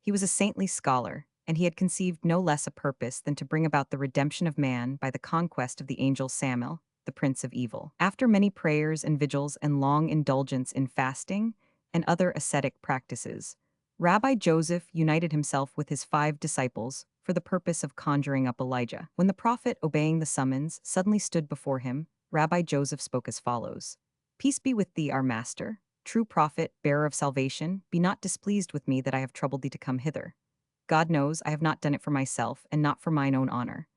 He was a saintly scholar, and he had conceived no less a purpose than to bring about the redemption of man by the conquest of the angel Samael, the prince of evil. After many prayers and vigils and long indulgence in fasting and other ascetic practices, Rabbi Joseph united himself with his 5 disciples for the purpose of conjuring up Elijah. When the prophet, obeying the summons, suddenly stood before him, Rabbi Joseph spoke as follows: "Peace be with thee, our master. True prophet, bearer of salvation, be not displeased with me that I have troubled thee to come hither. God knows I have not done it for myself, and not for mine own honor.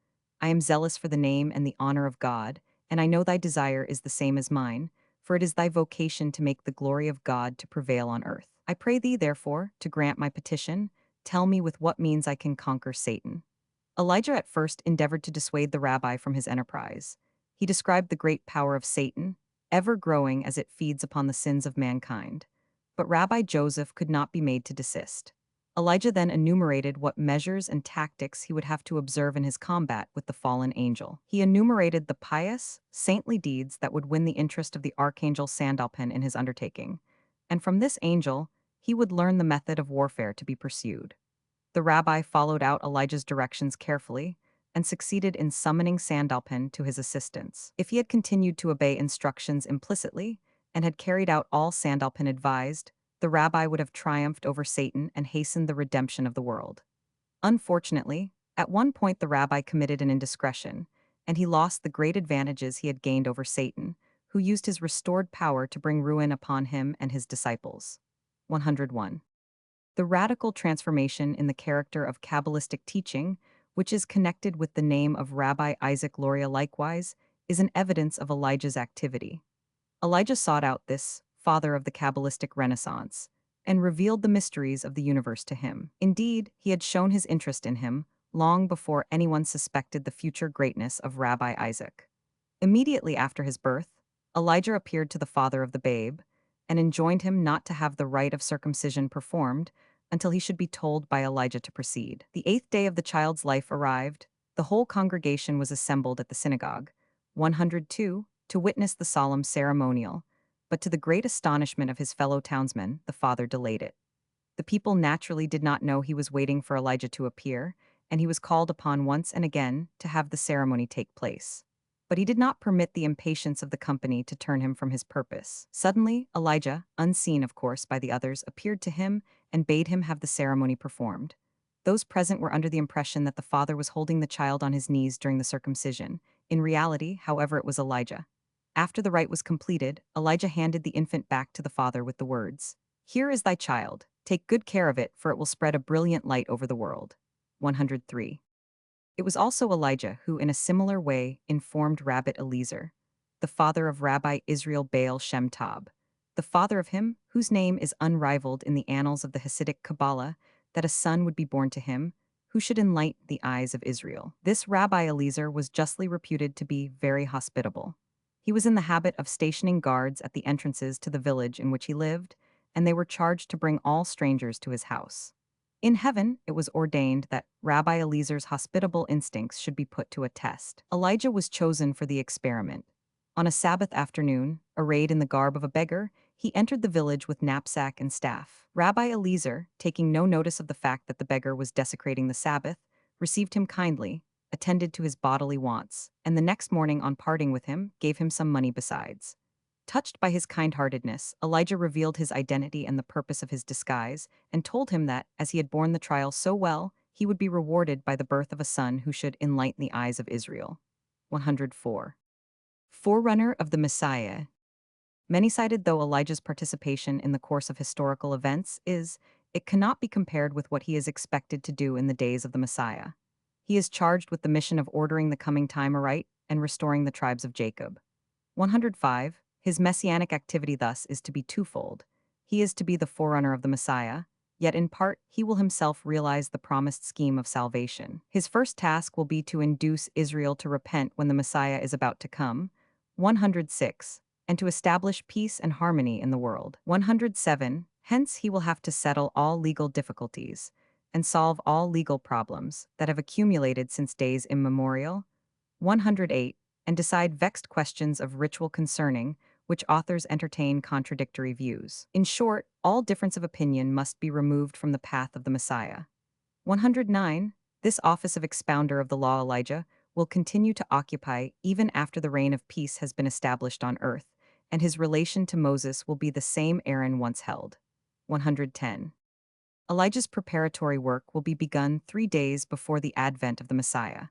I am zealous for the name and the honor of God, and I know thy desire is the same as mine, for it is thy vocation to make the glory of God to prevail on earth. I pray thee, therefore, to grant my petition. Tell me with what means I can conquer Satan. Elijah at first endeavored to dissuade the rabbi from his enterprise. He described the great power of Satan, ever growing as it feeds upon the sins of mankind. But Rabbi Joseph could not be made to desist. Elijah then enumerated what measures and tactics he would have to observe in his combat with the fallen angel. He enumerated the pious, saintly deeds that would win the interest of the archangel Sandalphon in his undertaking. And from this angel, he would learn the method of warfare to be pursued. The rabbi followed out Elijah's directions carefully and succeeded in summoning Sandalphon to his assistance. If he had continued to obey instructions implicitly and had carried out all Sandalphon advised, the rabbi would have triumphed over Satan and hastened the redemption of the world. Unfortunately, at one point the rabbi committed an indiscretion, and he lost the great advantages he had gained over Satan, who used his restored power to bring ruin upon him and his disciples. 101. The radical transformation in the character of Kabbalistic teaching, which is connected with the name of Rabbi Isaac Luria likewise, is an evidence of Elijah's activity. Elijah sought out this, father of the Kabbalistic Renaissance, and revealed the mysteries of the universe to him. Indeed, he had shown his interest in him long before anyone suspected the future greatness of Rabbi Isaac. Immediately after his birth, Elijah appeared to the father of the babe and enjoined him not to have the rite of circumcision performed until he should be told by Elijah to proceed. The 8th day of the child's life arrived. The whole congregation was assembled at the synagogue, 102, to witness the solemn ceremonial, but to the great astonishment of his fellow townsmen, the father delayed it. The people naturally did not know he was waiting for Elijah to appear, and he was called upon once and again to have the ceremony take place. But he did not permit the impatience of the company to turn him from his purpose. Suddenly, Elijah, unseen of course by the others, appeared to him and bade him have the ceremony performed. Those present were under the impression that the father was holding the child on his knees during the circumcision. In reality, however, it was Elijah. After the rite was completed, Elijah handed the infant back to the father with the words, "Here is thy child. Take good care of it, for it will spread a brilliant light over the world." 103. It was also Elijah who, in a similar way, informed Rabbi Eliezer, the father of Rabbi Israel Baal Shem Tab, the father of him whose name is unrivaled in the annals of the Hasidic Kabbalah, that a son would be born to him, who should enlighten the eyes of Israel. This Rabbi Eliezer was justly reputed to be very hospitable. He was in the habit of stationing guards at the entrances to the village in which he lived, and they were charged to bring all strangers to his house. In heaven, it was ordained that Rabbi Eliezer's hospitable instincts should be put to a test. Elijah was chosen for the experiment. On a Sabbath afternoon, arrayed in the garb of a beggar, he entered the village with knapsack and staff. Rabbi Eliezer, taking no notice of the fact that the beggar was desecrating the Sabbath, received him kindly, attended to his bodily wants, and the next morning on parting with him, gave him some money besides. Touched by his kind-heartedness, Elijah revealed his identity and the purpose of his disguise, and told him that, as he had borne the trial so well, he would be rewarded by the birth of a son who should enlighten the eyes of Israel. 104. Forerunner of the Messiah. Many-sided though Elijah's participation in the course of historical events is, it cannot be compared with what he is expected to do in the days of the Messiah. He is charged with the mission of ordering the coming time aright and restoring the tribes of Jacob. 105. His messianic activity thus is to be twofold. He is to be the forerunner of the Messiah, yet in part he will himself realize the promised scheme of salvation. His first task will be to induce Israel to repent when the Messiah is about to come. 106. And to establish peace and harmony in the world. 107. Hence he will have to settle all legal difficulties and solve all legal problems that have accumulated since days immemorial. 108. And decide vexed questions of ritual concerning which authors entertain contradictory views. In short, all difference of opinion must be removed from the path of the Messiah. 109. This office of expounder of the law Elijah will continue to occupy even after the reign of peace has been established on earth, and his relation to Moses will be the same Aaron once held. 110. Elijah's preparatory work will be begun 3 days before the advent of the Messiah.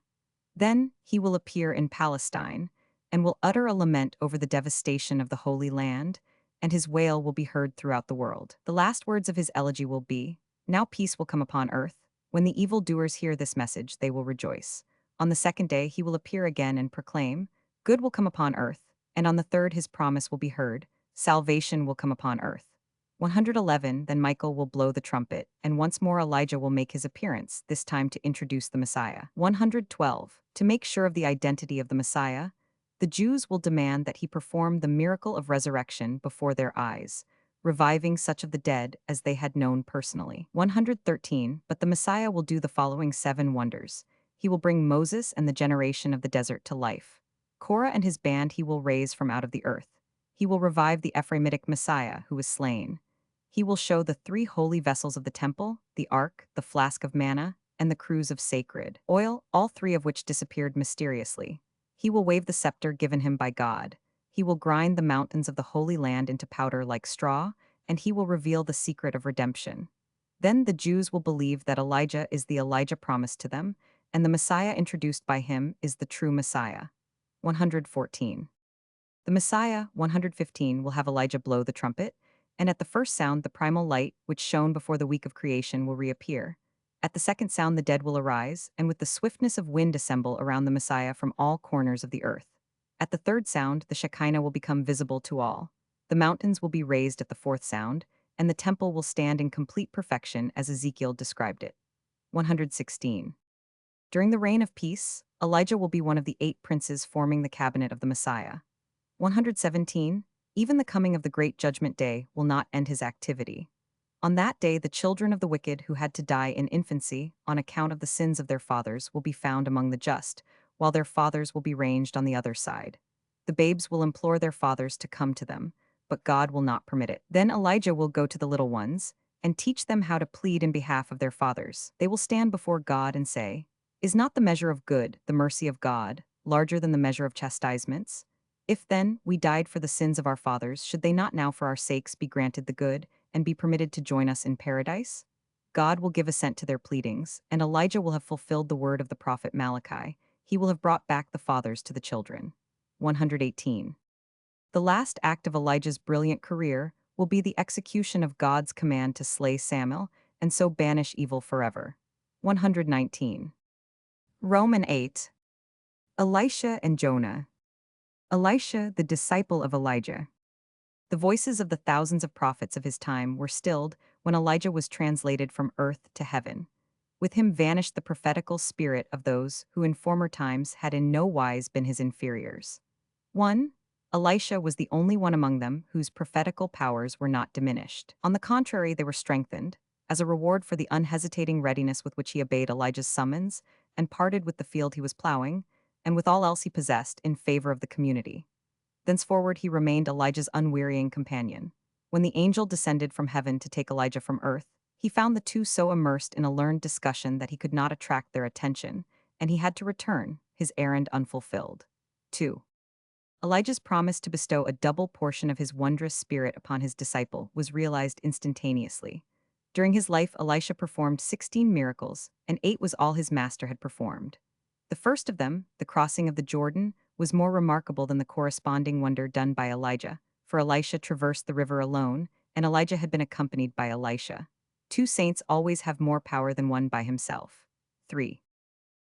Then he will appear in Palestine, and will utter a lament over the devastation of the Holy Land, and his wail will be heard throughout the world. The last words of his elegy will be, "Now peace will come upon earth. When the evildoers hear this message, they will rejoice. On the second day he will appear again and proclaim, 'Good will come upon earth,' and on the third his promise will be heard, 'Salvation will come upon earth.'" 111 Then Michael will blow the trumpet, and once more Elijah will make his appearance, this time to introduce the Messiah. 112 To make sure of the identity of the Messiah, the Jews will demand that he perform the miracle of resurrection before their eyes, reviving such of the dead as they had known personally. 113 But the Messiah will do the following 7 wonders. He will bring Moses and the generation of the desert to life. Korah and his band he will raise from out of the earth. He will revive the Ephraimitic Messiah who was slain. He will show the 3 holy vessels of the temple, the ark, the flask of manna, and the cruse of sacred oil, all 3 of which disappeared mysteriously. He will wave the scepter given him by God. He will grind the mountains of the Holy Land into powder like straw, and he will reveal the secret of redemption. Then the Jews will believe that Elijah is the Elijah promised to them, and the Messiah introduced by him is the true Messiah. 114 The Messiah, 115, will have Elijah blow the trumpet, and at the first sound the primal light, which shone before the week of creation, will reappear. At the second sound the dead will arise, and with the swiftness of wind assemble around the Messiah from all corners of the earth. At the third sound the Shekinah will become visible to all. The mountains will be raised at the fourth sound, and the temple will stand in complete perfection as Ezekiel described it. 116 During the reign of peace, Elijah will be one of the 8 princes forming the cabinet of the Messiah. 117 Even the coming of the great judgment day will not end his activity. On that day the children of the wicked who had to die in infancy on account of the sins of their fathers will be found among the just, while their fathers will be ranged on the other side. The babes will implore their fathers to come to them, but God will not permit it. Then Elijah will go to the little ones and teach them how to plead in behalf of their fathers. They will stand before God and say, "Is not the measure of good, the mercy of God, larger than the measure of chastisements? If then we died for the sins of our fathers, should they not now for our sakes be granted the good, and be permitted to join us in paradise?" God will give assent to their pleadings, and Elijah will have fulfilled the word of the prophet Malachi. He will have brought back the fathers to the children. 118 The last act of Elijah's brilliant career will be the execution of God's command to slay Samuel, and so banish evil forever. 119 Romans 8 Elisha and Jonah. Elisha, the disciple of Elijah. The voices of the thousands of prophets of his time were stilled when Elijah was translated from earth to heaven. With him vanished the prophetical spirit of those who in former times had in no wise been his inferiors. 1. Elisha was the only one among them whose prophetical powers were not diminished. On the contrary, they were strengthened, as a reward for the unhesitating readiness with which he obeyed Elijah's summons and parted with the field he was plowing, and with all else he possessed in favor of the community. Thenceforward he remained Elijah's unwearying companion. When the angel descended from heaven to take Elijah from earth, he found the two so immersed in a learned discussion that he could not attract their attention, and he had to return, his errand unfulfilled. 2. Elijah's promise to bestow a double portion of his wondrous spirit upon his disciple was realized instantaneously. During his life, Elisha performed 16 miracles, and 8 was all his master had performed. The first of them, the crossing of the Jordan, was more remarkable than the corresponding wonder done by Elijah, for Elisha traversed the river alone, and Elijah had been accompanied by Elisha. 2 saints always have more power than one by himself. 3.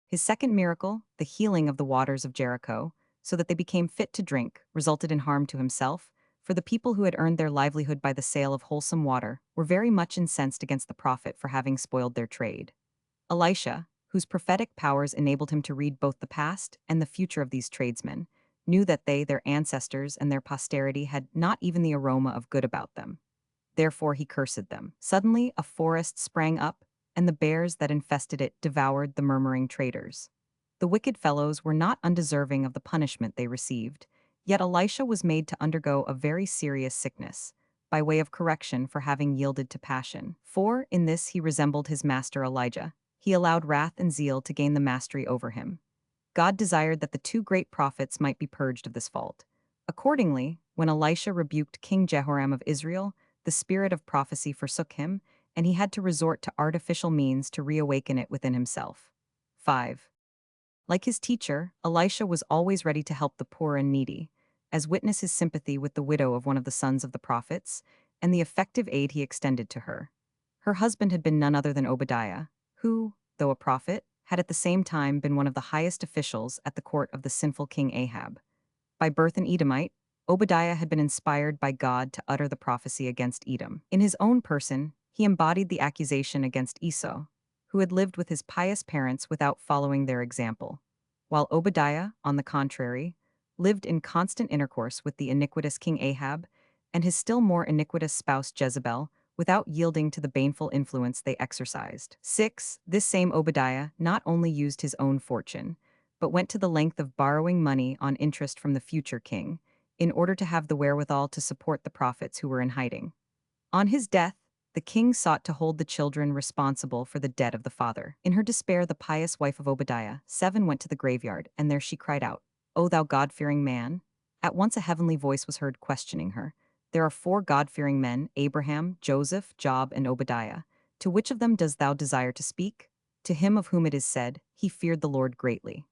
His second miracle, the healing of the waters of Jericho, so that they became fit to drink, resulted in harm to himself, for the people who had earned their livelihood by the sale of wholesome water were very much incensed against the prophet for having spoiled their trade. Elisha, whose prophetic powers enabled him to read both the past and the future of these tradesmen, knew that they, their ancestors, and their posterity had not even the aroma of good about them. Therefore he cursed them. Suddenly a forest sprang up, and the bears that infested it devoured the murmuring traders. The wicked fellows were not undeserving of the punishment they received, yet Elisha was made to undergo a very serious sickness, by way of correction for having yielded to passion. For, in this he resembled his master Elijah. He allowed wrath and zeal to gain the mastery over him. God desired that the 2 great prophets might be purged of this fault. Accordingly, when Elisha rebuked King Jehoram of Israel, the spirit of prophecy forsook him, and he had to resort to artificial means to reawaken it within himself. 5. Like his teacher, Elisha was always ready to help the poor and needy. as witness his sympathy with the widow of one of the sons of the prophets, and the effective aid he extended to her. Her husband had been none other than Obadiah, who, though a prophet, had at the same time been one of the highest officials at the court of the sinful king Ahab. By birth an Edomite, Obadiah had been inspired by God to utter the prophecy against Edom. In his own person, he embodied the accusation against Esau, who had lived with his pious parents without following their example, while Obadiah, on the contrary, lived in constant intercourse with the iniquitous King Ahab and his still more iniquitous spouse Jezebel, without yielding to the baneful influence they exercised. 6. This same Obadiah not only used his own fortune, but went to the length of borrowing money on interest from the future king, in order to have the wherewithal to support the prophets who were in hiding. On his death, the king sought to hold the children responsible for the debt of the father. In her despair, the pious wife of Obadiah, 7, went to the graveyard, and there she cried out, "O thou God-fearing man!" At once a heavenly voice was heard questioning her. "There are 4 God-fearing men, Abraham, Joseph, Job, and Obadiah. To which of them dost thou desire to speak?" To him of whom it is said, "He feared the Lord greatly."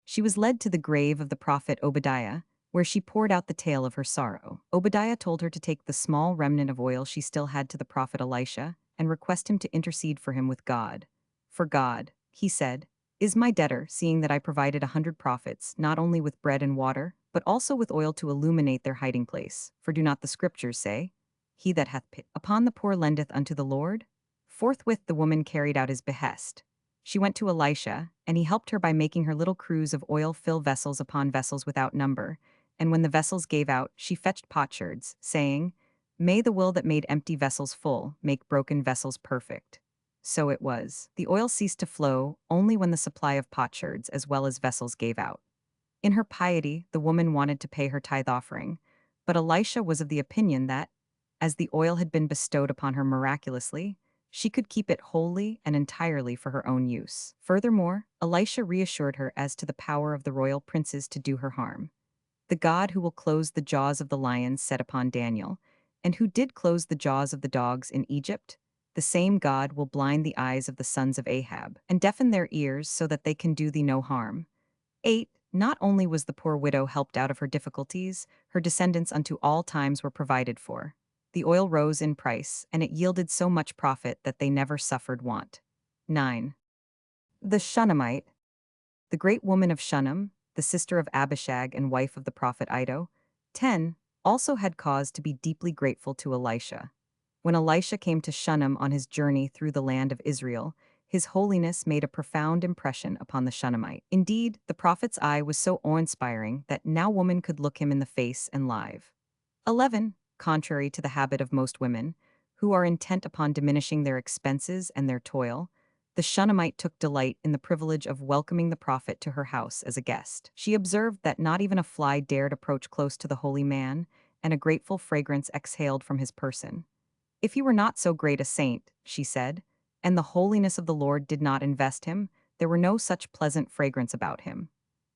She was led to the grave of the prophet Obadiah, where she poured out the tale of her sorrow. Obadiah told her to take the small remnant of oil she still had to the prophet Elisha and request him to intercede for him with God. "For God," he said, "is my debtor, seeing that I provided 100 prophets, not only with bread and water, but also with oil to illuminate their hiding place. For do not the scriptures say, 'He that hath pity upon the poor lendeth unto the Lord'?" Forthwith the woman carried out his behest. She went to Elisha, and he helped her by making her little cruse of oil fill vessels upon vessels without number, and when the vessels gave out, she fetched potsherds, saying, "May the will that made empty vessels full make broken vessels perfect." So it was. The oil ceased to flow only when the supply of potsherds as well as vessels gave out. In her piety, the woman wanted to pay her tithe offering, but Elisha was of the opinion that, as the oil had been bestowed upon her miraculously, she could keep it wholly and entirely for her own use. Furthermore, Elisha reassured her as to the power of the royal princes to do her harm. "The God who will close the jaws of the lions set upon Daniel, and who did close the jaws of the dogs in Egypt, the same God will blind the eyes of the sons of Ahab, and deafen their ears so that they can do thee no harm." 8. Not only was the poor widow helped out of her difficulties, her descendants unto all times were provided for. The oil rose in price, and it yielded so much profit that they never suffered want. 9. The Shunammite. The great woman of Shunem, the sister of Abishag and wife of the prophet Iddo, 10, also had cause to be deeply grateful to Elisha. When Elisha came to Shunem on his journey through the land of Israel, his holiness made a profound impression upon the Shunammite. Indeed, the prophet's eye was so awe-inspiring that now woman could look him in the face and live. 11. Contrary to the habit of most women, who are intent upon diminishing their expenses and their toil, the Shunammite took delight in the privilege of welcoming the prophet to her house as a guest. She observed that not even a fly dared approach close to the holy man, and a grateful fragrance exhaled from his person. "If he were not so great a saint," she said, "and the holiness of the Lord did not invest him, there were no such pleasant fragrance about him."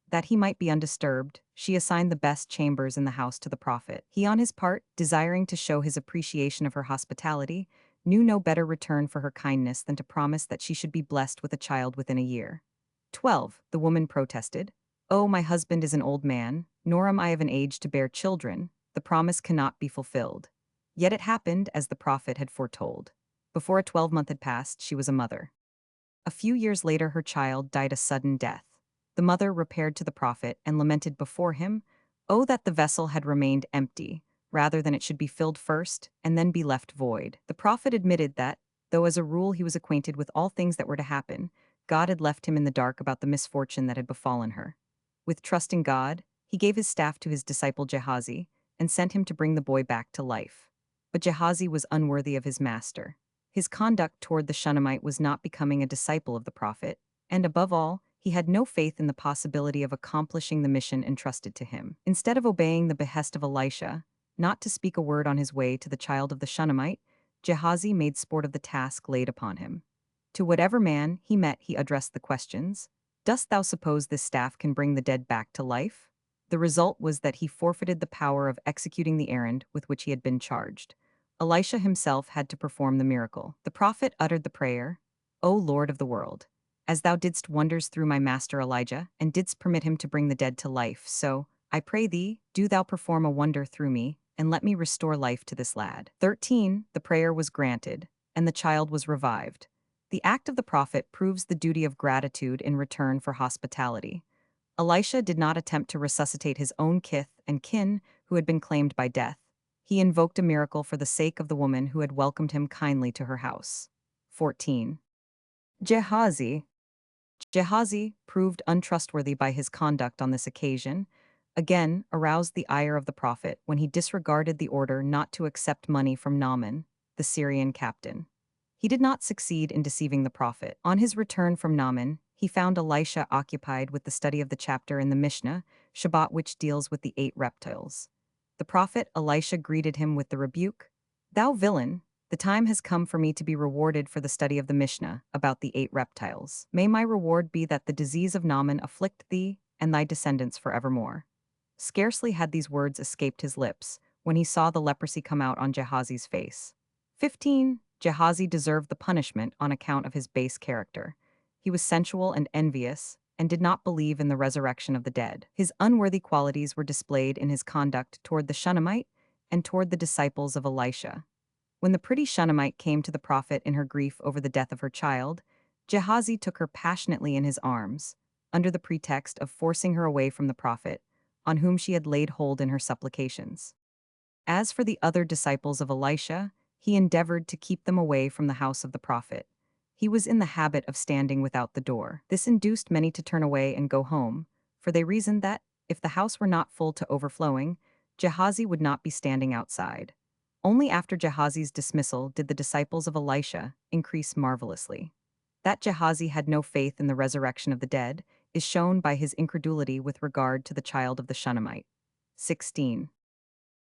That he might be undisturbed, she assigned the best chambers in the house to the prophet. He, on his part, desiring to show his appreciation of her hospitality, knew no better return for her kindness than to promise that she should be blessed with a child within a year. 12. The woman protested, "Oh, my husband is an old man, nor am I of an age to bear children. The promise cannot be fulfilled." Yet it happened as the prophet had foretold. Before a 12-month had passed, she was a mother. A few years later her child died a sudden death. The mother repaired to the prophet and lamented before him, "Oh, that the vessel had remained empty, rather than it should be filled first and then be left void." The prophet admitted that, though as a rule he was acquainted with all things that were to happen, God had left him in the dark about the misfortune that had befallen her. With trust in God, he gave his staff to his disciple Gehazi and sent him to bring the boy back to life. But Gehazi was unworthy of his master. His conduct toward the Shunammite was not becoming a disciple of the prophet, and above all, he had no faith in the possibility of accomplishing the mission entrusted to him. Instead of obeying the behest of Elisha, not to speak a word on his way to the child of the Shunammite, Gehazi made sport of the task laid upon him. To whatever man he met he addressed the questions, "Dost thou suppose this staff can bring the dead back to life?" The result was that he forfeited the power of executing the errand with which he had been charged. Elisha himself had to perform the miracle. The prophet uttered the prayer, "O Lord of the world, as thou didst wonders through my master Elijah, and didst permit him to bring the dead to life, so I pray thee, do thou perform a wonder through me, and let me restore life to this lad. 13. The prayer was granted, and the child was revived. The act of the prophet proves the duty of gratitude in return for hospitality. Elisha did not attempt to resuscitate his own kith and kin who had been claimed by death. He invoked a miracle for the sake of the woman who had welcomed him kindly to her house. 14. Gehazi. Gehazi, proved untrustworthy by his conduct on this occasion, again aroused the ire of the prophet when he disregarded the order not to accept money from Naaman, the Syrian captain. He did not succeed in deceiving the prophet. On his return from Naaman, he found Elisha occupied with the study of the chapter in the Mishnah, Shabbat, which deals with the 8 reptiles. The prophet Elisha greeted him with the rebuke, "Thou villain, the time has come for me to be rewarded for the study of the Mishnah about the 8 reptiles. May my reward be that the disease of Naaman afflict thee and thy descendants forevermore." Scarcely had these words escaped his lips when he saw the leprosy come out on Gehazi's face. 15. Gehazi deserved the punishment on account of his base character. He was sensual and envious, and did not believe in the resurrection of the dead. His unworthy qualities were displayed in his conduct toward the Shunammite and toward the disciples of Elisha. When the pretty Shunammite came to the prophet in her grief over the death of her child, Gehazi took her passionately in his arms, under the pretext of forcing her away from the prophet, on whom she had laid hold in her supplications. As for the other disciples of Elisha, he endeavored to keep them away from the house of the prophet. He was in the habit of standing without the door. This induced many to turn away and go home, for they reasoned that, if the house were not full to overflowing, Gehazi would not be standing outside. Only after Gehazi's dismissal did the disciples of Elisha increase marvelously. That Gehazi had no faith in the resurrection of the dead is shown by his incredulity with regard to the child of the Shunammite. 16.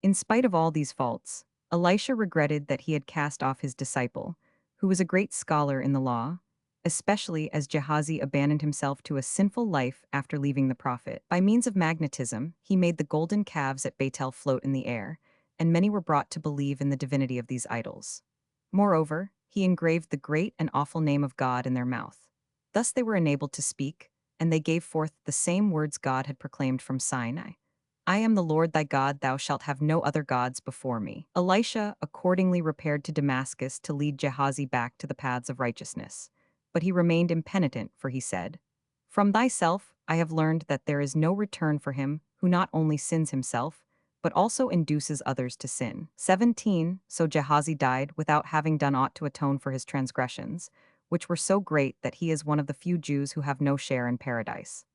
In spite of all these faults, Elisha regretted that he had cast off his disciple, who was a great scholar in the law, especially as Gehazi abandoned himself to a sinful life after leaving the prophet. By means of magnetism, he made the golden calves at Bethel float in the air, and many were brought to believe in the divinity of these idols. Moreover, he engraved the great and awful name of God in their mouth. Thus they were enabled to speak, and they gave forth the same words God had proclaimed from Sinai. "I am the Lord thy God, thou shalt have no other gods before me." Elisha accordingly repaired to Damascus to lead Gehazi back to the paths of righteousness. But he remained impenitent, for he said, "From thyself I have learned that there is no return for him who not only sins himself, but also induces others to sin." 17. So Gehazi died without having done aught to atone for his transgressions, which were so great that he is one of the few Jews who have no share in paradise.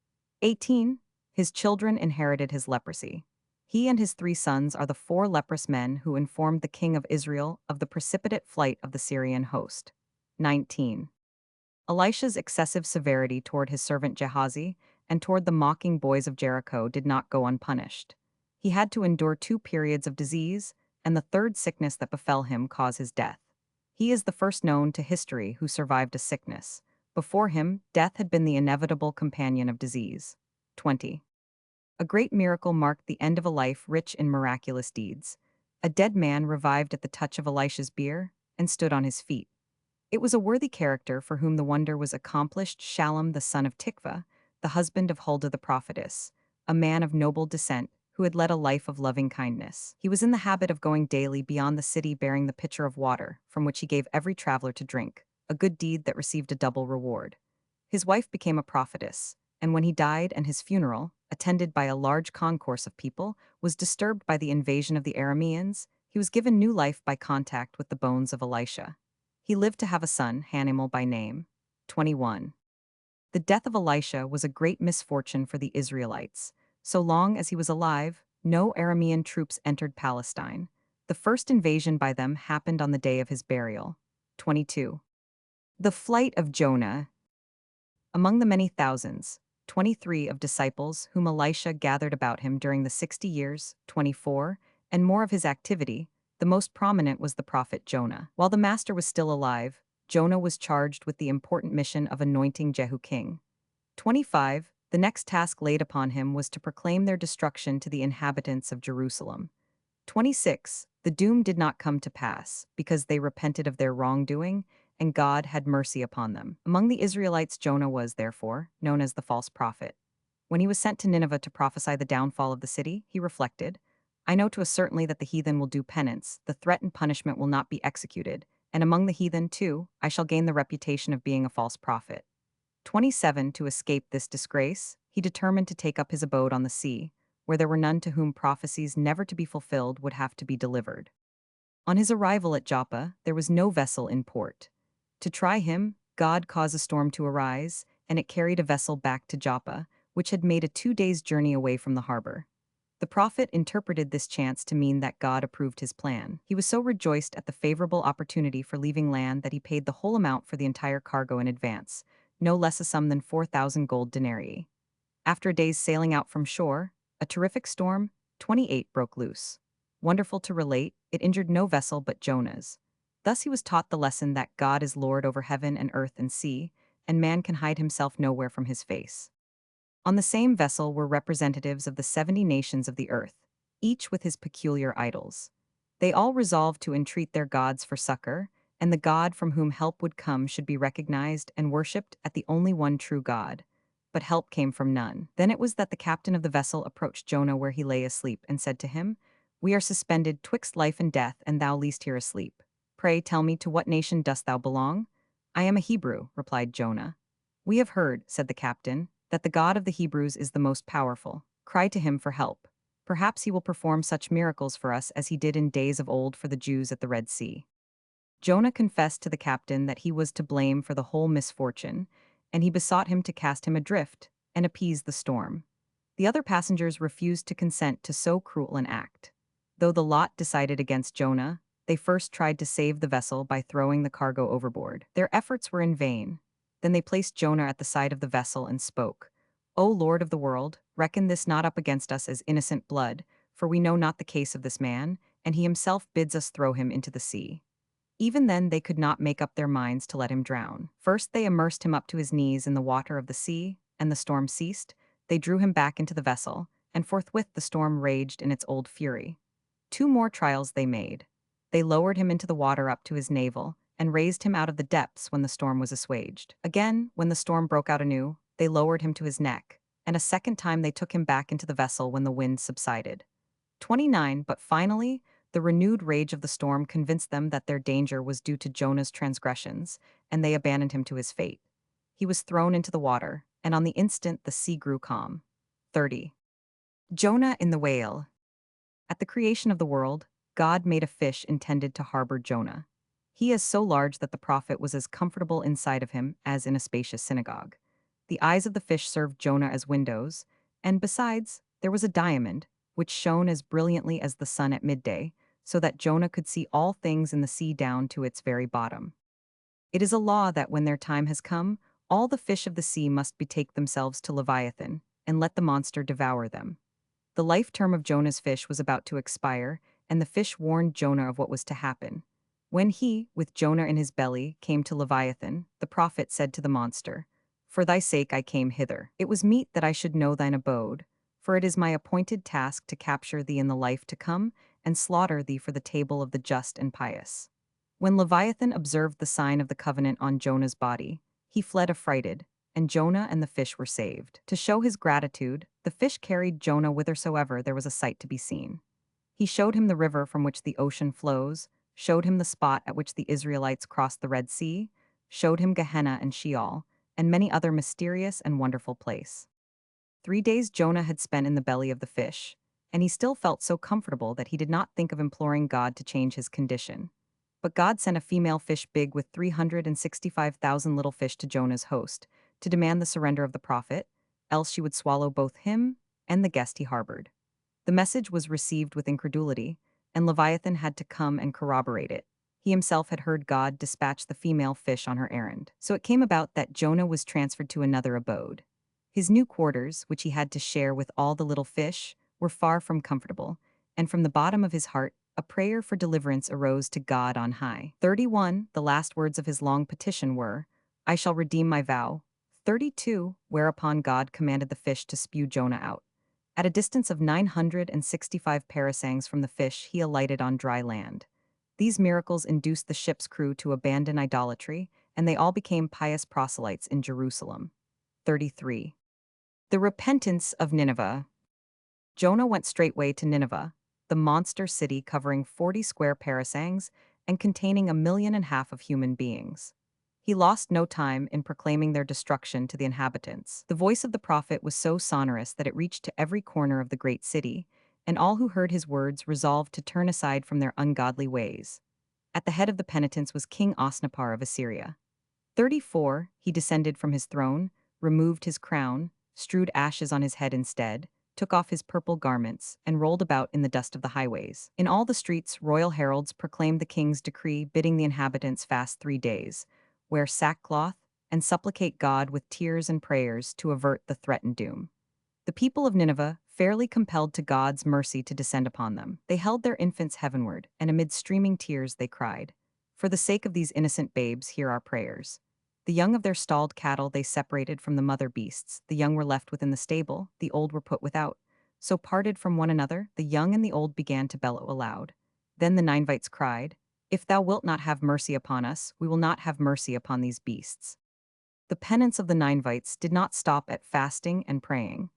18. His children inherited his leprosy. He and his 3 sons are the 4 leprous men who informed the king of Israel of the precipitate flight of the Syrian host. 19. Elisha's excessive severity toward his servant Gehazi and toward the mocking boys of Jericho did not go unpunished. He had to endure 2 periods of disease, and the 3rd sickness that befell him caused his death. He is the first known to history who survived a sickness. Before him, death had been the inevitable companion of disease. 20. A great miracle marked the end of a life rich in miraculous deeds. A dead man revived at the touch of Elisha's bier and stood on his feet. It was a worthy character for whom the wonder was accomplished. Shallum the son of Tikvah, the husband of Huldah the prophetess, a man of noble descent, who had led a life of loving kindness. He was in the habit of going daily beyond the city bearing the pitcher of water, from which he gave every traveler to drink, a good deed that received a double reward. His wife became a prophetess, and when he died and his funeral, attended by a large concourse of people, was disturbed by the invasion of the Arameans, he was given new life by contact with the bones of Elisha. He lived to have a son, Haniel by name. 21. The death of Elisha was a great misfortune for the Israelites. So long as he was alive, no Aramean troops entered Palestine. The first invasion by them happened on the day of his burial. 22. The flight of Jonah. Among the many thousands, 23 of disciples whom Elisha gathered about him during the 60 years, 24, and more of his activity, the most prominent was the prophet Jonah. While the master was still alive, Jonah was charged with the important mission of anointing Jehu king. 25. The next task laid upon him was to proclaim their destruction to the inhabitants of Jerusalem. 26. The doom did not come to pass, because they repented of their wrongdoing, and God had mercy upon them. Among the Israelites Jonah was, therefore, known as the false prophet. When he was sent to Nineveh to prophesy the downfall of the city, he reflected, I know to a certainty that the heathen will do penance, the threatened punishment will not be executed, and among the heathen, too, I shall gain the reputation of being a false prophet. 27 To escape this disgrace, he determined to take up his abode on the sea, where there were none to whom prophecies never to be fulfilled would have to be delivered. On his arrival at Joppa, there was no vessel in port. To try him, God caused a storm to arise, and it carried a vessel back to Joppa, which had made a 2 days' journey away from the harbor. The prophet interpreted this chance to mean that God approved his plan. He was so rejoiced at the favorable opportunity for leaving land that he paid the whole amount for the entire cargo in advance, no less a sum than 4,000 gold denarii. After a day's sailing out from shore, a terrific storm, 28, broke loose. Wonderful to relate, it injured no vessel but Jonah's. Thus he was taught the lesson that God is Lord over heaven and earth and sea, and man can hide himself nowhere from his face. On the same vessel were representatives of the 70 nations of the earth, each with his peculiar idols. They all resolved to entreat their gods for succor, and the God from whom help would come should be recognized and worshipped at the only one true God. But help came from none. Then it was that the captain of the vessel approached Jonah where he lay asleep and said to him, We are suspended twixt life and death, and thou liest here asleep. Pray tell me, to what nation dost thou belong? I am a Hebrew, replied Jonah. We have heard, said the captain, that the God of the Hebrews is the most powerful. Cry to him for help. Perhaps he will perform such miracles for us as he did in days of old for the Jews at the Red Sea. Jonah confessed to the captain that he was to blame for the whole misfortune, and he besought him to cast him adrift and appease the storm. The other passengers refused to consent to so cruel an act. Though the lot decided against Jonah, they first tried to save the vessel by throwing the cargo overboard. Their efforts were in vain. Then they placed Jonah at the side of the vessel and spoke, O Lord of the world, reckon this not up against us as innocent blood, for we know not the case of this man, and he himself bids us throw him into the sea. Even then they could not make up their minds to let him drown. First they immersed him up to his knees in the water of the sea, and the storm ceased. They drew him back into the vessel, and forthwith the storm raged in its old fury. 2 more trials they made. They lowered him into the water up to his navel, and raised him out of the depths when the storm was assuaged. Again, when the storm broke out anew, they lowered him to his neck, and a second time they took him back into the vessel when the wind subsided. 29 But finally, the renewed rage of the storm convinced them that their danger was due to Jonah's transgressions, and they abandoned him to his fate. He was thrown into the water, and on the instant the sea grew calm. 30. Jonah in the whale. At the creation of the world, God made a fish intended to harbor Jonah. He is so large that the prophet was as comfortable inside of him as in a spacious synagogue. The eyes of the fish served Jonah as windows, and besides, there was a diamond, which shone as brilliantly as the sun at midday, so that Jonah could see all things in the sea down to its very bottom. It is a law that when their time has come, all the fish of the sea must betake themselves to Leviathan, and let the monster devour them. The life term of Jonah's fish was about to expire, and the fish warned Jonah of what was to happen. When he, with Jonah in his belly, came to Leviathan, the prophet said to the monster, For thy sake I came hither. It was meet that I should know thine abode, for it is my appointed task to capture thee in the life to come, and slaughter thee for the table of the just and pious. When Leviathan observed the sign of the covenant on Jonah's body, he fled affrighted, and Jonah and the fish were saved. To show his gratitude, the fish carried Jonah whithersoever there was a sight to be seen. He showed him the river from which the ocean flows, showed him the spot at which the Israelites crossed the Red Sea, showed him Gehenna and Sheol, and many other mysterious and wonderful places. 3 days Jonah had spent in the belly of the fish, and he still felt so comfortable that he did not think of imploring God to change his condition. But God sent a female fish big with 365,000 little fish to Jonah's host, to demand the surrender of the prophet, else she would swallow both him and the guest he harbored. The message was received with incredulity, and Leviathan had to come and corroborate it. He himself had heard God dispatch the female fish on her errand. So it came about that Jonah was transferred to another abode. His new quarters, which he had to share with all the little fish, were far from comfortable, and from the bottom of his heart, a prayer for deliverance arose to God on high. 31 The last words of his long petition were, I shall redeem my vow. 32 Whereupon God commanded the fish to spew Jonah out. At a distance of 965 parasangs from the fish, he alighted on dry land. These miracles induced the ship's crew to abandon idolatry, and they all became pious proselytes in Jerusalem. 33 The repentance of Nineveh. Jonah went straightway to Nineveh, the monster city covering 40 square parasangs and containing 1.5 million of human beings. He lost no time in proclaiming their destruction to the inhabitants. The voice of the prophet was so sonorous that it reached to every corner of the great city, and all who heard his words resolved to turn aside from their ungodly ways. At the head of the penitents was King Osnapar of Assyria. 34, he descended from his throne, removed his crown, strewed ashes on his head instead, took off his purple garments, and rolled about in the dust of the highways. In all the streets, royal heralds proclaimed the king's decree bidding the inhabitants fast 3 days, wear sackcloth, and supplicate God with tears and prayers to avert the threatened doom. The people of Nineveh, fairly compelled to God's mercy to descend upon them, they held their infants heavenward, and amid streaming tears they cried, "For the sake of these innocent babes, hear our prayers." The young of their stalled cattle they separated from the mother beasts, the young were left within the stable, the old were put without. So parted from one another, the young and the old began to bellow aloud. Then the Ninevites cried, "If thou wilt not have mercy upon us, we will not have mercy upon these beasts." The penance of the Ninevites did not stop at fasting and praying.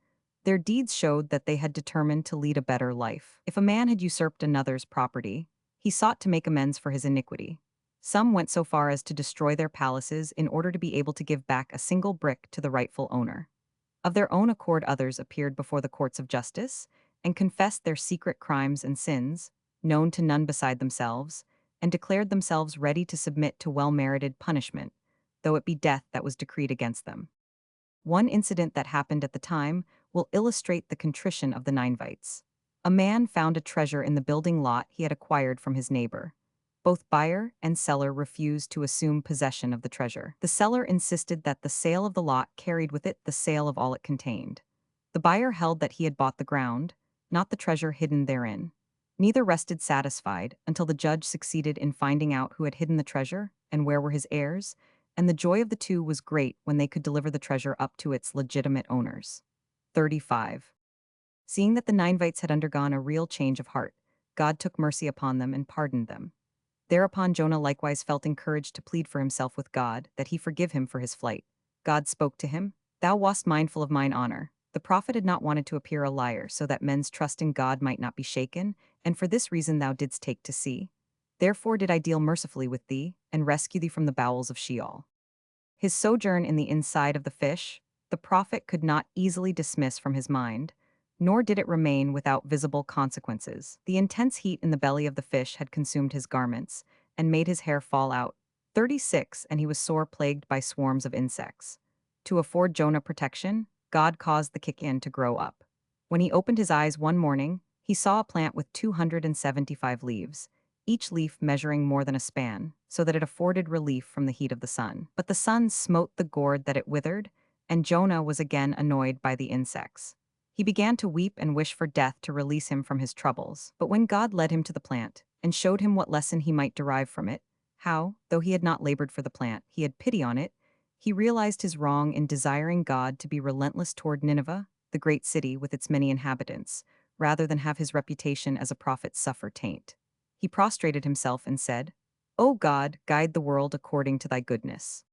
Their deeds showed that they had determined to lead a better life. If a man had usurped another's property, he sought to make amends for his iniquity. Some went so far as to destroy their palaces in order to be able to give back a single brick to the rightful owner. Of their own accord, others appeared before the courts of justice and confessed their secret crimes and sins, known to none beside themselves, and declared themselves ready to submit to well-merited punishment, though it be death that was decreed against them. One incident that happened at the time will illustrate the contrition of the Ninevites. A man found a treasure in the building lot he had acquired from his neighbor. Both buyer and seller refused to assume possession of the treasure. The seller insisted that the sale of the lot carried with it the sale of all it contained. The buyer held that he had bought the ground, not the treasure hidden therein. Neither rested satisfied until the judge succeeded in finding out who had hidden the treasure and where were his heirs, and the joy of the two was great when they could deliver the treasure up to its legitimate owners. 35. Seeing that the Ninevites had undergone a real change of heart, God took mercy upon them and pardoned them. Thereupon Jonah likewise felt encouraged to plead for himself with God, that he forgive him for his flight. God spoke to him, "Thou wast mindful of mine honor." The prophet had not wanted to appear a liar, so that men's trust in God might not be shaken, and for this reason thou didst take to sea. Therefore did I deal mercifully with thee, and rescue thee from the bowels of Sheol. His sojourn in the inside of the fish, the prophet could not easily dismiss from his mind, nor did it remain without visible consequences. The intense heat in the belly of the fish had consumed his garments, and made his hair fall out. 36, and he was sore plagued by swarms of insects. To afford Jonah protection, God caused the kikin to grow up. When he opened his eyes one morning, he saw a plant with 275 leaves, each leaf measuring more than a span, so that it afforded relief from the heat of the sun. But the sun smote the gourd that it withered, and Jonah was again annoyed by the insects. He began to weep and wish for death to release him from his troubles. But when God led him to the plant, and showed him what lesson he might derive from it, how, though he had not labored for the plant, he had pity on it, he realized his wrong in desiring God to be relentless toward Nineveh, the great city with its many inhabitants, rather than have his reputation as a prophet suffer taint. He prostrated himself and said, "O God, guide the world according to thy goodness."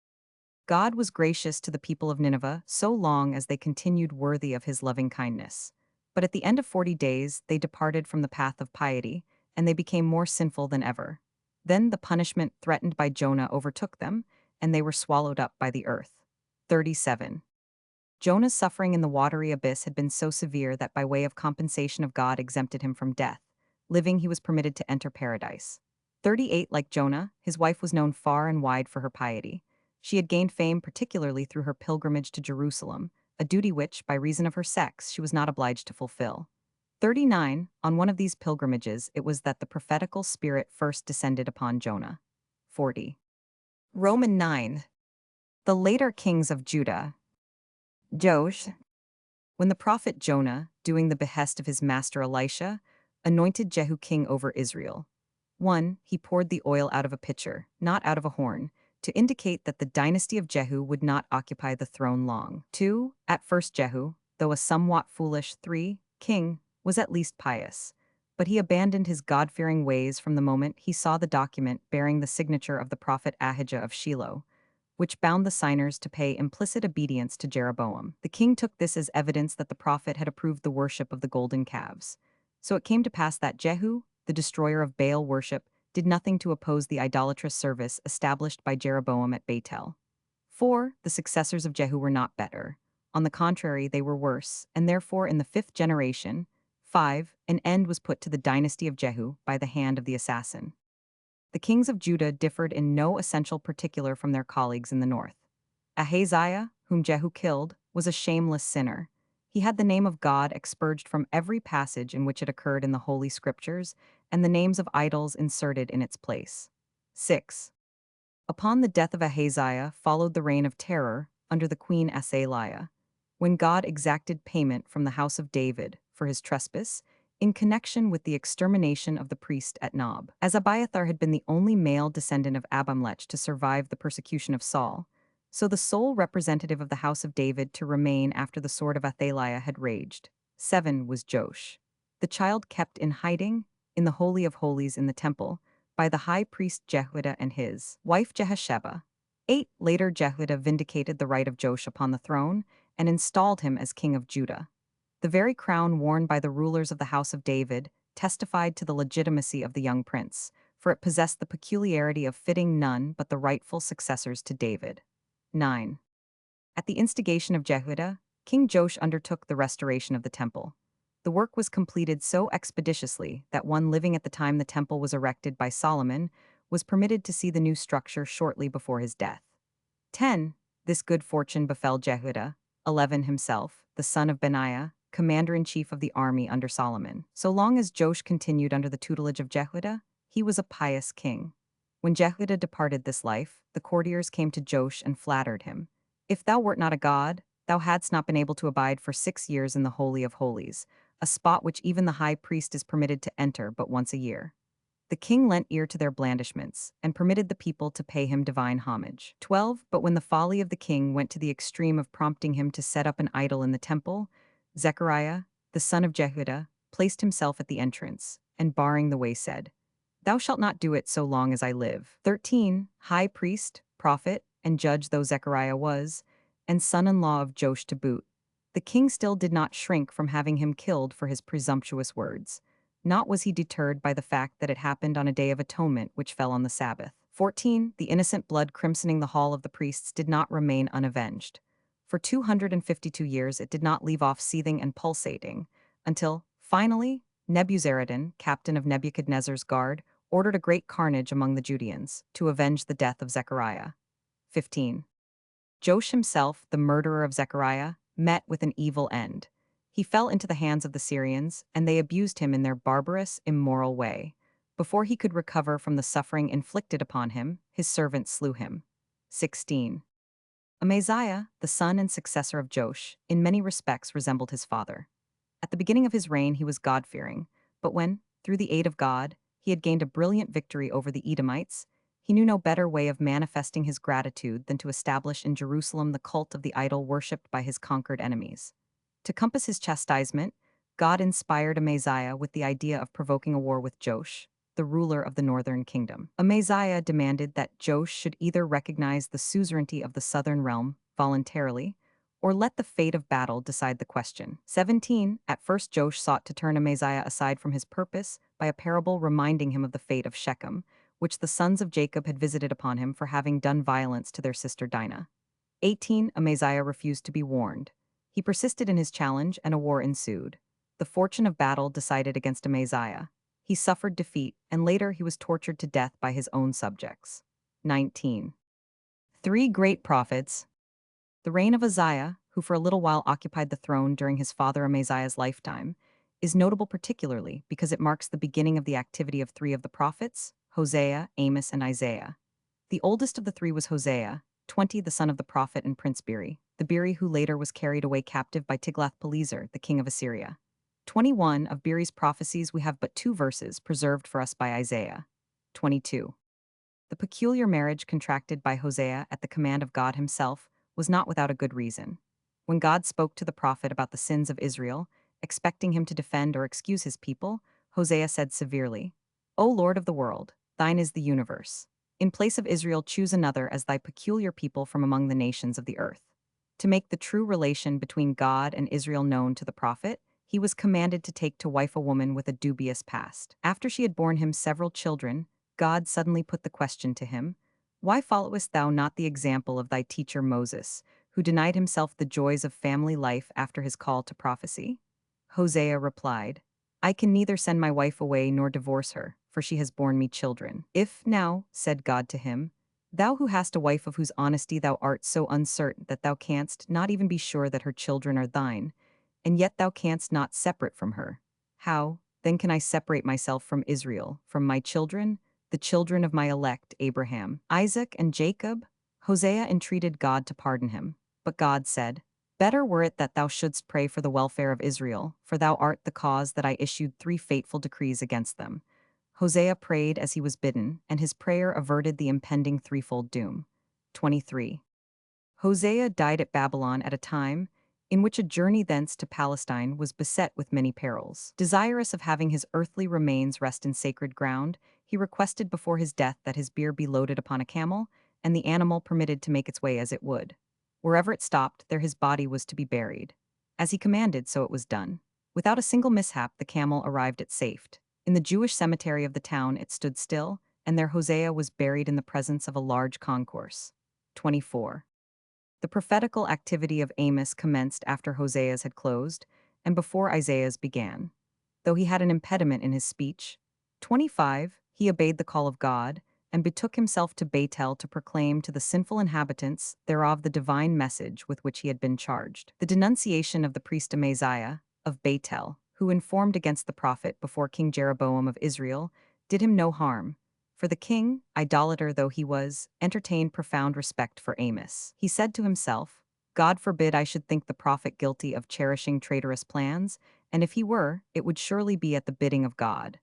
God was gracious to the people of Nineveh so long as they continued worthy of his loving kindness. But at the end of 40 days they departed from the path of piety, and they became more sinful than ever. Then the punishment threatened by Jonah overtook them, and they were swallowed up by the earth. 37. Jonah's suffering in the watery abyss had been so severe that by way of compensation of God exempted him from death. Living, he was permitted to enter paradise. 38. Like Jonah, his wife was known far and wide for her piety. She had gained fame particularly through her pilgrimage to Jerusalem, a duty which, by reason of her sex, she was not obliged to fulfill. 39. On one of these pilgrimages, it was that the prophetical spirit first descended upon Jonah. 40. Roman 9. The later kings of Judah. Josh. When the prophet Jonah, doing the behest of his master Elisha, anointed Jehu king over Israel. 1. He poured the oil out of a pitcher, not out of a horn, to indicate that the dynasty of Jehu would not occupy the throne long. 2. At first Jehu, though a somewhat foolish 3. king, was at least pious, but he abandoned his God-fearing ways from the moment he saw the document bearing the signature of the prophet Ahijah of Shiloh, which bound the signers to pay implicit obedience to Jeroboam. The king took this as evidence that the prophet had approved the worship of the golden calves. So it came to pass that Jehu, the destroyer of Baal worship, did nothing to oppose the idolatrous service established by Jeroboam at Bethel. 4. The successors of Jehu were not better. On the contrary, they were worse, and therefore in the fifth generation, 5, an end was put to the dynasty of Jehu by the hand of the assassin. The kings of Judah differed in no essential particular from their colleagues in the north. Ahaziah, whom Jehu killed, was a shameless sinner. He had the name of God expurged from every passage in which it occurred in the Holy Scriptures, and the names of idols inserted in its place. 6. Upon the death of Ahaziah followed the reign of terror under the queen Athaliah, when God exacted payment from the house of David for his trespass in connection with the extermination of the priest at Nob. As Abiathar had been the only male descendant of Abimelech to survive the persecution of Saul, so the sole representative of the house of David to remain after the sword of Athaliah had raged. 7 was Joash, the child kept in hiding in the Holy of Holies in the temple by the high priest Jehoiada and his wife Jehosheba. 8 Later Jehoiada vindicated the right of Joash upon the throne and installed him as king of Judah. The very crown worn by the rulers of the house of David testified to the legitimacy of the young prince, for it possessed the peculiarity of fitting none but the rightful successors to David. 9. At the instigation of Jehoiada, King Joash undertook the restoration of the temple. The work was completed so expeditiously that one living at the time the temple was erected by Solomon was permitted to see the new structure shortly before his death. 10. This good fortune befell Jehoiada, 11 himself, the son of Benaiah, commander-in-chief of the army under Solomon. So long as Joash continued under the tutelage of Jehoiada, he was a pious king. When Jehoiada departed this life, the courtiers came to Joash and flattered him. If thou wert not a god, thou hadst not been able to abide for 6 years in the Holy of Holies, a spot which even the high priest is permitted to enter but once a year. The king lent ear to their blandishments, and permitted the people to pay him divine homage. 12 But when the folly of the king went to the extreme of prompting him to set up an idol in the temple, Zechariah, the son of Jehoiada, placed himself at the entrance, and barring the way said, Thou shalt not do it so long as I live. 13 High priest, prophet, and judge though Zechariah was, and son-in-law of Joash to boot, the king still did not shrink from having him killed for his presumptuous words. Not was he deterred by the fact that it happened on a day of atonement which fell on the Sabbath. 14 The innocent blood crimsoning the hall of the priests did not remain unavenged. For 252 years it did not leave off seething and pulsating, until, finally, Nebuzaradan, captain of Nebuchadnezzar's guard, ordered a great carnage among the Judeans, to avenge the death of Zechariah. 15 Joash himself, the murderer of Zechariah, met with an evil end. He fell into the hands of the Syrians, and they abused him in their barbarous, immoral way. Before he could recover from the suffering inflicted upon him, his servants slew him. 16 Amaziah, the son and successor of Joash, in many respects resembled his father. At the beginning of his reign he was God-fearing, but when, through the aid of God, he had gained a brilliant victory over the Edomites, he knew no better way of manifesting his gratitude than to establish in Jerusalem the cult of the idol worshipped by his conquered enemies. To compass his chastisement, God inspired Amaziah with the idea of provoking a war with Joash, the ruler of the northern kingdom. Amaziah demanded that Joash should either recognize the suzerainty of the southern realm voluntarily, or let the fate of battle decide the question. 17 At first Joash sought to turn Amaziah aside from his purpose by a parable reminding him of the fate of Shechem, which the sons of Jacob had visited upon him for having done violence to their sister Dinah. 18 Amaziah refused to be warned. He persisted in his challenge, and a war ensued. The fortune of battle decided against Amaziah. He suffered defeat, and later he was tortured to death by his own subjects. 19 Three great prophets. The reign of Uzziah, who for a little while occupied the throne during his father Amaziah's lifetime, is notable particularly because it marks the beginning of the activity of 3 of the prophets, Hosea, Amos, and Isaiah. The oldest of the 3 was Hosea, 20 the son of the prophet and Prince Beri, the Beri who later was carried away captive by Tiglath-Pileser, the king of Assyria. 21 Of Beri's prophecies we have but 2 verses preserved for us by Isaiah. 22 The peculiar marriage contracted by Hosea at the command of God himself was not without a good reason. When God spoke to the prophet about the sins of Israel, expecting him to defend or excuse his people, Hosea said severely, O Lord of the world, thine is the universe. In place of Israel, choose another as thy peculiar people from among the nations of the earth. To make the true relation between God and Israel known to the prophet, he was commanded to take to wife a woman with a dubious past. After she had borne him several children, God suddenly put the question to him, why followest thou not the example of thy teacher Moses, who denied himself the joys of family life after his call to prophecy? Hosea replied, I can neither send my wife away nor divorce her, for she has borne me children. If now, said God to him, thou who hast a wife of whose honesty thou art so uncertain that thou canst not even be sure that her children are thine, and yet thou canst not separate from her, how, then can I separate myself from Israel, from my children, the children of my elect Abraham, Isaac, and Jacob? Hosea entreated God to pardon him, but God said, better were it that thou shouldst pray for the welfare of Israel, for thou art the cause that I issued 3 fateful decrees against them. Hosea prayed as he was bidden, and his prayer averted the impending threefold doom. 23. Hosea died at Babylon at a time in which a journey thence to Palestine was beset with many perils. Desirous of having his earthly remains rest in sacred ground, he requested before his death that his bier be loaded upon a camel, and the animal permitted to make its way as it would. Wherever it stopped, there his body was to be buried. As he commanded, so it was done. Without a single mishap, the camel arrived at safety. In the Jewish cemetery of the town it stood still, and there Hosea was buried in the presence of a large concourse. 24. The prophetical activity of Amos commenced after Hosea's had closed, and before Isaiah's began. Though he had an impediment in his speech. 25. He obeyed the call of God, and betook himself to Bethel to proclaim to the sinful inhabitants thereof the divine message with which he had been charged. The denunciation of the priest Amaziah, of Bethel, who informed against the prophet before King Jeroboam of Israel, did him no harm, for the king, idolater though he was, entertained profound respect for Amos. He said to himself, God forbid I should think the prophet guilty of cherishing traitorous plans, and if he were, it would surely be at the bidding of God.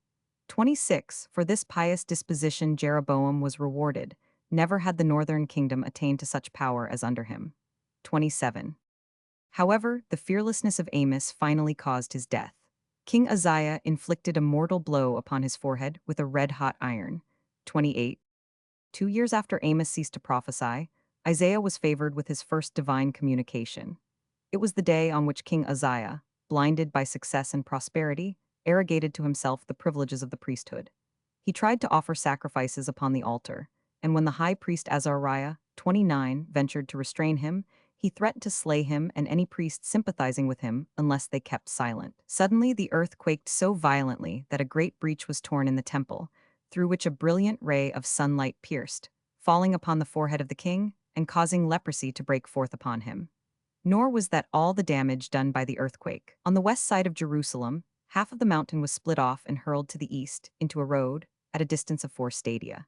26. For this pious disposition Jeroboam was rewarded. Never had the northern kingdom attained to such power as under him. 27. However, the fearlessness of Amos finally caused his death. King Uzziah inflicted a mortal blow upon his forehead with a red-hot iron. 28. 2 years after Amos ceased to prophesy, Isaiah was favored with his first divine communication. It was the day on which King Uzziah, blinded by success and prosperity, arrogated to himself the privileges of the priesthood. He tried to offer sacrifices upon the altar, and when the high priest Azariah, 29, ventured to restrain him, he threatened to slay him and any priest sympathizing with him unless they kept silent. Suddenly the earth quaked so violently that a great breach was torn in the temple, through which a brilliant ray of sunlight pierced, falling upon the forehead of the king and causing leprosy to break forth upon him. Nor was that all the damage done by the earthquake. On the west side of Jerusalem, half of the mountain was split off and hurled to the east, into a road, at a distance of 4 stadia.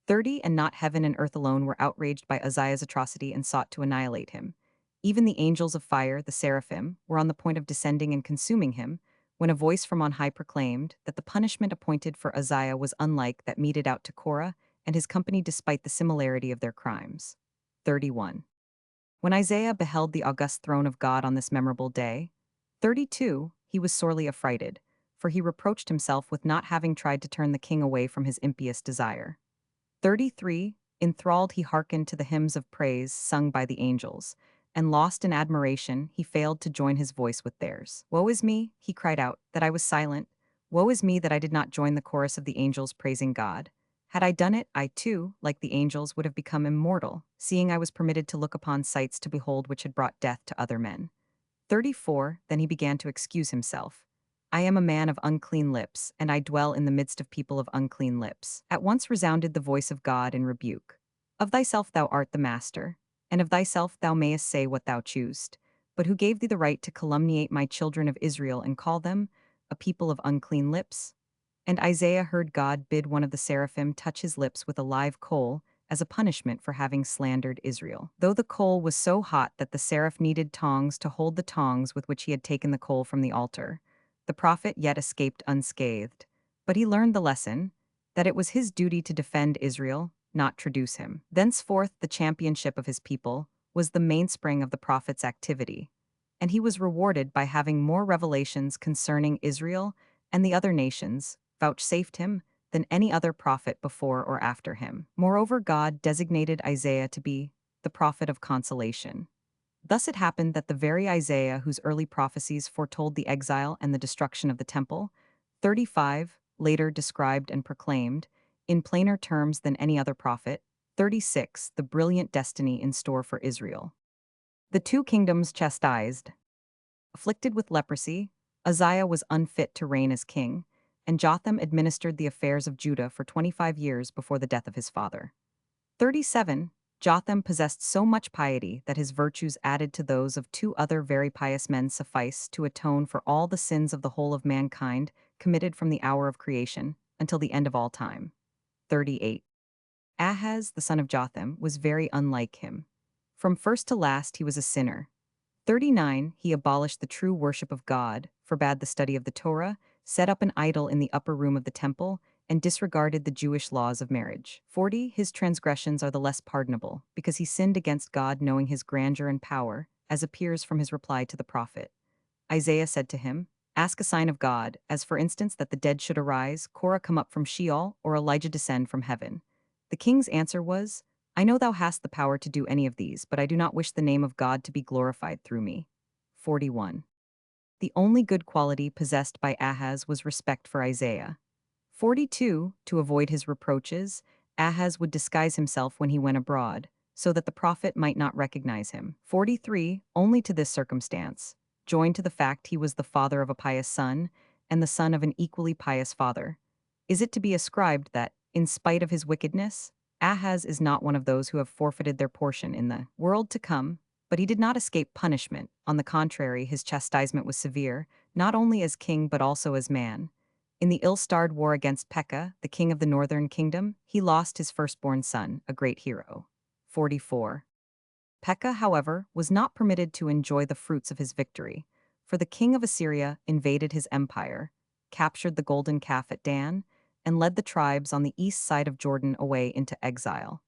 30 and not heaven and earth alone were outraged by Uzziah's atrocity and sought to annihilate him. Even the angels of fire, the seraphim, were on the point of descending and consuming him, when a voice from on high proclaimed that the punishment appointed for Uzziah was unlike that meted out to Korah and his company despite the similarity of their crimes. 31. When Isaiah beheld the august throne of God on this memorable day, 32, he was sorely affrighted, for he reproached himself with not having tried to turn the king away from his impious desire. 33, enthralled he hearkened to the hymns of praise sung by the angels, and lost in admiration, he failed to join his voice with theirs. Woe is me, he cried out, that I was silent. Woe is me that I did not join the chorus of the angels praising God. Had I done it, I too, like the angels, would have become immortal, seeing I was permitted to look upon sights to behold which had brought death to other men. 34, then he began to excuse himself. I am a man of unclean lips, and I dwell in the midst of people of unclean lips. At once resounded the voice of God in rebuke. Of thyself thou art the master, and of thyself thou mayest say what thou choosest. But who gave thee the right to calumniate my children of Israel and call them a people of unclean lips? And Isaiah heard God bid one of the seraphim touch his lips with a live coal as a punishment for having slandered Israel. Though the coal was so hot that the seraph needed tongs to hold the tongs with which he had taken the coal from the altar, the prophet yet escaped unscathed. But he learned the lesson, that it was his duty to defend Israel, not traduce him. Thenceforth the championship of his people was the mainspring of the prophet's activity, and he was rewarded by having more revelations concerning Israel and the other nations vouchsafed him than any other prophet before or after him. Moreover, God designated Isaiah to be the prophet of consolation. Thus it happened that the very Isaiah whose early prophecies foretold the exile and the destruction of the temple, 35, later described and proclaimed, in plainer terms than any other prophet, 36, the brilliant destiny in store for Israel. The two kingdoms chastised. Afflicted with leprosy, Uzziah was unfit to reign as king, and Jotham administered the affairs of Judah for 25 years before the death of his father. 37. Jotham possessed so much piety that his virtues added to those of two other very pious men suffice to atone for all the sins of the whole of mankind committed from the hour of creation until the end of all time. 38. Ahaz, the son of Jotham, was very unlike him. From first to last he was a sinner. 39. He abolished the true worship of God, forbade the study of the Torah, set up an idol in the upper room of the temple, and disregarded the Jewish laws of marriage. 40. His transgressions are the less pardonable, because he sinned against God knowing his grandeur and power, as appears from his reply to the prophet. Isaiah said to him, "Ask a sign of God, as for instance that the dead should arise, Korah come up from Sheol, or Elijah descend from heaven." The king's answer was, "I know thou hast the power to do any of these, but I do not wish the name of God to be glorified through me." 41. The only good quality possessed by Ahaz was respect for Isaiah. 42. To avoid his reproaches, Ahaz would disguise himself when he went abroad, so that the prophet might not recognize him. 43. Only to this circumstance, joined to the fact he was the father of a pious son, and the son of an equally pious father, is it to be ascribed that, in spite of his wickedness, Ahaz is not one of those who have forfeited their portion in the world to come, but he did not escape punishment. On the contrary, his chastisement was severe, not only as king but also as man. In the ill-starred war against Pekah, the king of the northern kingdom, he lost his firstborn son, a great hero. 44. Pekah, however, was not permitted to enjoy the fruits of his victory, for the king of Assyria invaded his empire, captured the golden calf at Dan, and led the tribes on the east side of Jordan away into exile.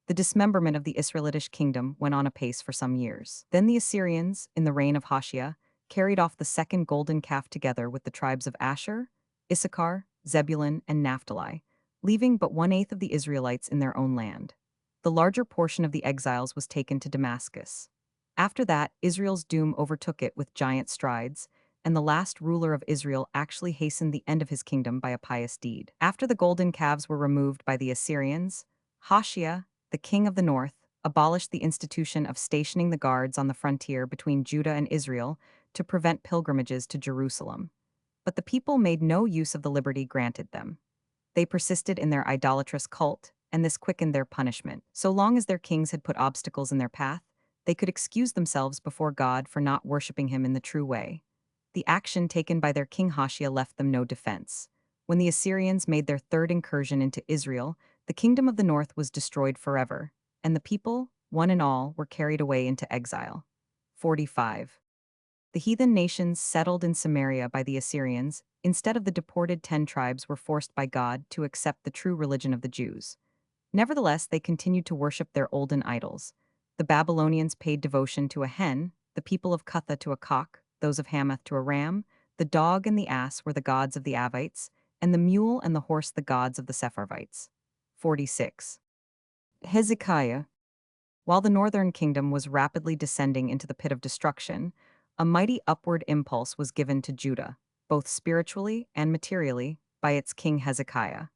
The dismemberment of the Israelitish kingdom went on apace for some years. Then the Assyrians, in the reign of Hoshea, carried off the second golden calf together with the tribes of Asher, Issachar, Zebulun, and Naphtali, leaving but 1/8 of the Israelites in their own land. The larger portion of the exiles was taken to Damascus. After that, Israel's doom overtook it with giant strides, and the last ruler of Israel actually hastened the end of his kingdom by a pious deed. After the golden calves were removed by the Assyrians, Hoshea, the king of the north, abolished the institution of stationing the guards on the frontier between Judah and Israel to prevent pilgrimages to Jerusalem. But the people made no use of the liberty granted them. They persisted in their idolatrous cult, and this quickened their punishment. So long as their kings had put obstacles in their path, they could excuse themselves before God for not worshipping him in the true way. The action taken by their king Hoshea left them no defense. When the Assyrians made their third incursion into Israel, the kingdom of the north was destroyed forever, and the people, one and all, were carried away into exile. 45. The heathen nations settled in Samaria by the Assyrians, instead of the deported 10 tribes, were forced by God to accept the true religion of the Jews. Nevertheless, they continued to worship their olden idols. The Babylonians paid devotion to a hen, the people of Cutha to a cock, those of Hamath to a ram, the dog and the ass were the gods of the Avites, and the mule and the horse the gods of the Sepharvites. 46. Hezekiah. While the northern kingdom was rapidly descending into the pit of destruction, a mighty upward impulse was given to Judah, both spiritually and materially, by its king Hezekiah.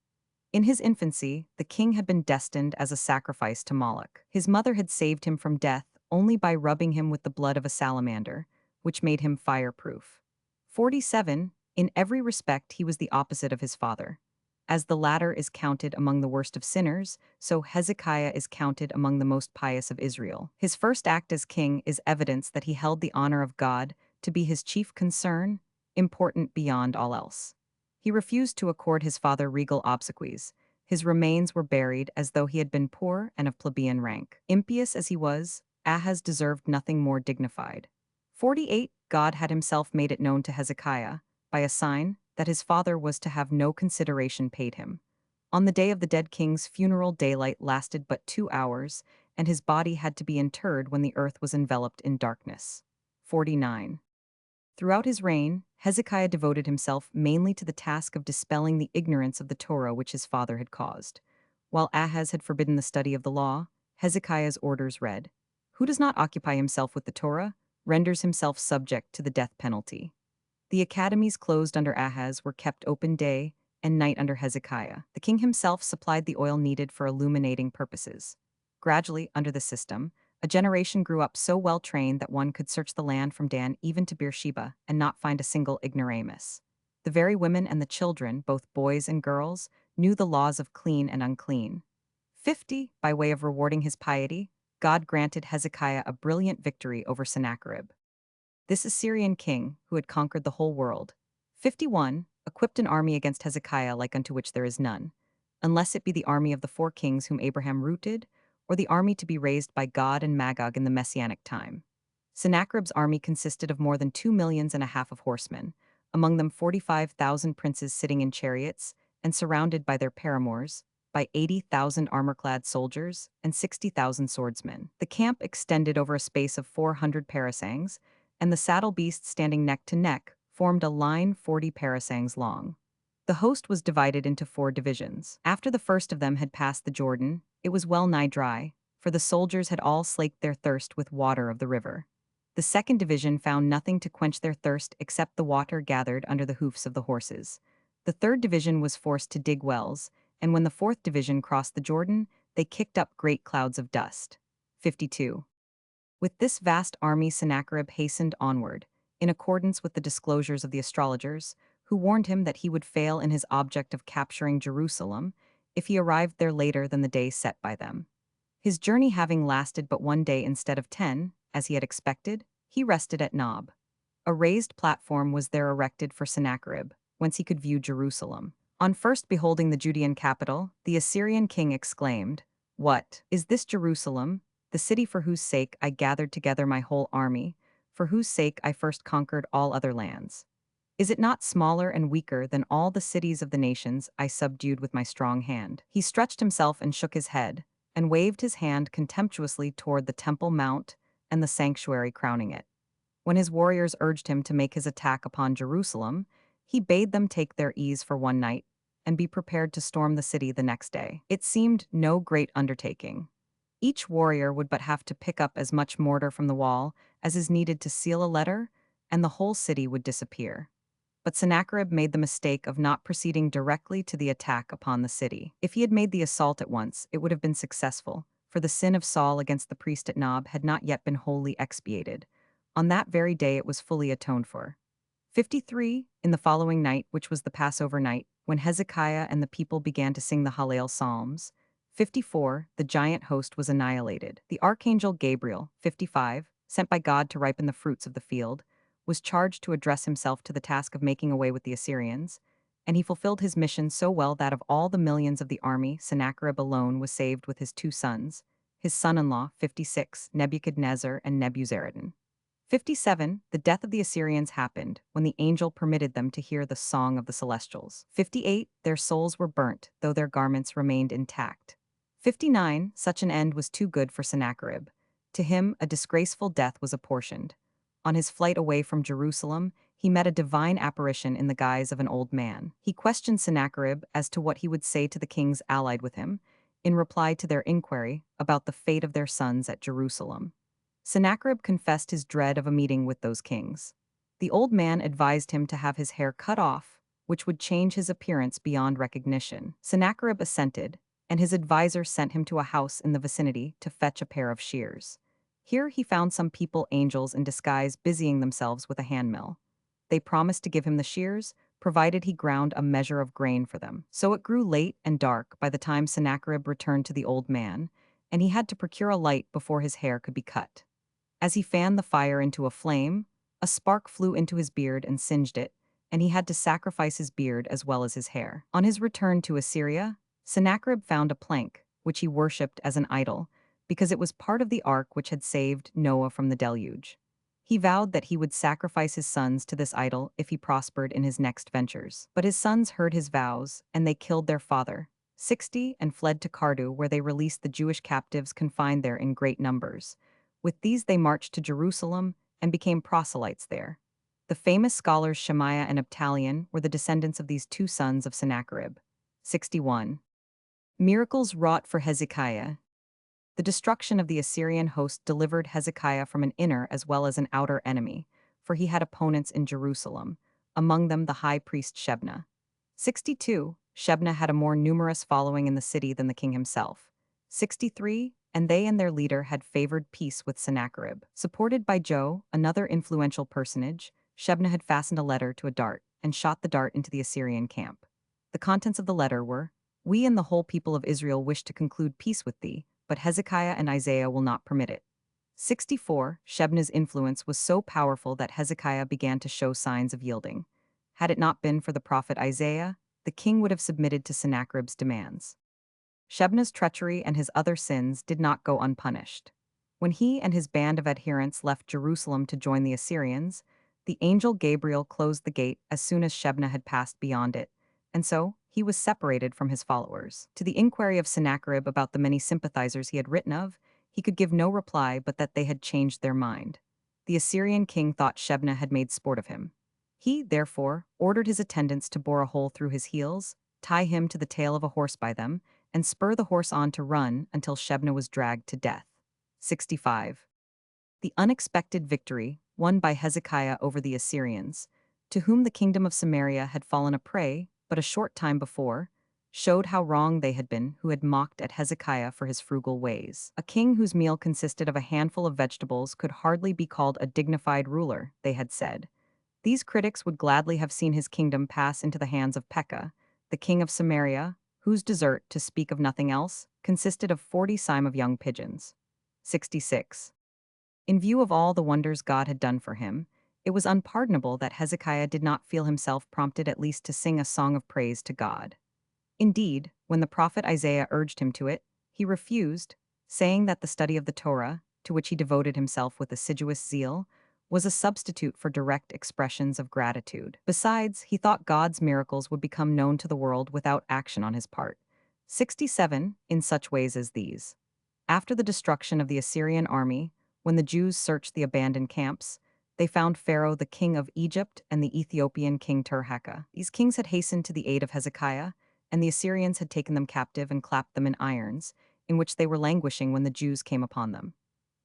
In his infancy, the king had been destined as a sacrifice to Moloch. His mother had saved him from death only by rubbing him with the blood of a salamander, which made him fireproof. 47. In every respect he was the opposite of his father. As the latter is counted among the worst of sinners, so Hezekiah is counted among the most pious of Israel. His first act as king is evidence that he held the honor of God to be his chief concern, important beyond all else. He refused to accord his father regal obsequies. His remains were buried as though he had been poor and of plebeian rank. Impious as he was, Ahaz deserved nothing more dignified. 48. God had himself made it known to Hezekiah, by a sign, that his father was to have no consideration paid him. On the day of the dead king's funeral, daylight lasted but 2 hours, and his body had to be interred when the earth was enveloped in darkness. 49. Throughout his reign, Hezekiah devoted himself mainly to the task of dispelling the ignorance of the Torah which his father had caused. While Ahaz had forbidden the study of the law, Hezekiah's orders read, "Who does not occupy himself with the Torah, renders himself subject to the death penalty." The academies closed under Ahaz were kept open day and night under Hezekiah. The king himself supplied the oil needed for illuminating purposes. Gradually, under the system, a generation grew up so well trained that one could search the land from Dan even to Beersheba and not find a single ignoramus. The very women and the children, both boys and girls, knew the laws of clean and unclean. 50, by way of rewarding his piety, God granted Hezekiah a brilliant victory over Sennacherib. This Assyrian king, who had conquered the whole world, 51, equipped an army against Hezekiah like unto which there is none, unless it be the army of the four kings whom Abraham routed, or the army to be raised by God and Magog in the Messianic time. Sennacherib's army consisted of more than 2.5 millions of horsemen, among them 45,000 princes sitting in chariots and surrounded by their paramours, by 80,000 armor-clad soldiers and 60,000 swordsmen. The camp extended over a space of 400 parasangs, and the saddle beasts standing neck to neck formed a line 40 parasangs long. The host was divided into 4 divisions. After the first of them had passed the Jordan, it was well nigh dry, for the soldiers had all slaked their thirst with water of the river. The second division found nothing to quench their thirst except the water gathered under the hoofs of the horses. The third division was forced to dig wells, and when the fourth division crossed the Jordan, they kicked up great clouds of dust. 52. With this vast army Sennacherib hastened onward, in accordance with the disclosures of the astrologers, who warned him that he would fail in his object of capturing Jerusalem if he arrived there later than the day set by them. His journey having lasted but 1 day instead of 10, as he had expected, he rested at Nob. A raised platform was there erected for Sennacherib, whence he could view Jerusalem. On first beholding the Judean capital, the Assyrian king exclaimed, "What, is this Jerusalem, the city for whose sake I gathered together my whole army, for whose sake I first conquered all other lands? Is it not smaller and weaker than all the cities of the nations I subdued with my strong hand?" He stretched himself and shook his head, and waved his hand contemptuously toward the Temple Mount and the sanctuary crowning it. When his warriors urged him to make his attack upon Jerusalem, he bade them take their ease for 1 night and be prepared to storm the city the next day. It seemed no great undertaking. Each warrior would but have to pick up as much mortar from the wall as is needed to seal a letter, and the whole city would disappear. But Sennacherib made the mistake of not proceeding directly to the attack upon the city. If he had made the assault at once, it would have been successful, for the sin of Saul against the priest at Nob had not yet been wholly expiated. On that very day it was fully atoned for. 53, in the following night, which was the Passover night, when Hezekiah and the people began to sing the Hallel Psalms. 54, the giant host was annihilated. The archangel Gabriel, 55, sent by God to ripen the fruits of the field, was charged to address himself to the task of making away with the Assyrians, and he fulfilled his mission so well that of all the millions of the army, Sennacherib alone was saved with his 2 sons, his son-in-law, 56, Nebuchadnezzar and Nebuzaradan. 57, the death of the Assyrians happened when the angel permitted them to hear the song of the celestials. 58, their souls were burnt, though their garments remained intact. 59, such an end was too good for Sennacherib. To him, a disgraceful death was apportioned. On his flight away from Jerusalem, he met a divine apparition in the guise of an old man. He questioned Sennacherib as to what he would say to the kings allied with him, in reply to their inquiry about the fate of their sons at Jerusalem. Sennacherib confessed his dread of a meeting with those kings. The old man advised him to have his hair cut off, which would change his appearance beyond recognition. Sennacherib assented, and his advisor sent him to a house in the vicinity to fetch a pair of shears. Here he found some people angels in disguise busying themselves with a handmill. They promised to give him the shears, provided he ground a measure of grain for them. So it grew late and dark by the time Sennacherib returned to the old man, and he had to procure a light before his hair could be cut. As he fanned the fire into a flame, a spark flew into his beard and singed it, and he had to sacrifice his beard as well as his hair. On his return to Assyria, Sennacherib found a plank, which he worshipped as an idol, because it was part of the ark which had saved Noah from the deluge. He vowed that he would sacrifice his sons to this idol if he prospered in his next ventures. But his sons heard his vows, and they killed their father, 60, and fled to Cardu, where they released the Jewish captives confined there in great numbers. With these they marched to Jerusalem and became proselytes there. The famous scholars Shemaiah and Abtalion were the descendants of these two sons of Sennacherib. 61. Miracles wrought for Hezekiah. The destruction of the Assyrian host delivered Hezekiah from an inner as well as an outer enemy, for he had opponents in Jerusalem, among them the high priest Shebna. 62. Shebna had a more numerous following in the city than the king himself. 63. And they and their leader had favored peace with Sennacherib. Supported by Joe, another influential personage, Shebna had fastened a letter to a dart and shot the dart into the Assyrian camp. The contents of the letter were, "We and the whole people of Israel wish to conclude peace with thee, but Hezekiah and Isaiah will not permit it." 64. Shebna's influence was so powerful that Hezekiah began to show signs of yielding. Had it not been for the prophet Isaiah, the king would have submitted to Sennacherib's demands. Shebna's treachery and his other sins did not go unpunished. When he and his band of adherents left Jerusalem to join the Assyrians, the angel Gabriel closed the gate as soon as Shebna had passed beyond it, and so he was separated from his followers. To the inquiry of Sennacherib about the many sympathizers he had written of, he could give no reply but that they had changed their mind. The Assyrian king thought Shebna had made sport of him. He, therefore, ordered his attendants to bore a hole through his heels, tie him to the tail of a horse by them, and spur the horse on to run until Shebna was dragged to death. 65. The unexpected victory, won by Hezekiah over the Assyrians, to whom the kingdom of Samaria had fallen a prey but a short time before, showed how wrong they had been who had mocked at Hezekiah for his frugal ways. A king whose meal consisted of a handful of vegetables could hardly be called a dignified ruler, they had said. These critics would gladly have seen his kingdom pass into the hands of Pekah, the king of Samaria, whose dessert, to speak of nothing else, consisted of 40 cyme of young pigeons. 66. In view of all the wonders God had done for him, it was unpardonable that Hezekiah did not feel himself prompted at least to sing a song of praise to God. Indeed, when the prophet Isaiah urged him to it, he refused, saying that the study of the Torah, to which he devoted himself with assiduous zeal, was a substitute for direct expressions of gratitude. Besides, he thought God's miracles would become known to the world without action on his part. 67. In such ways as these. After the destruction of the Assyrian army, when the Jews searched the abandoned camps, they found Pharaoh the king of Egypt and the Ethiopian king Tirhakah. These kings had hastened to the aid of Hezekiah, and the Assyrians had taken them captive and clapped them in irons, in which they were languishing when the Jews came upon them.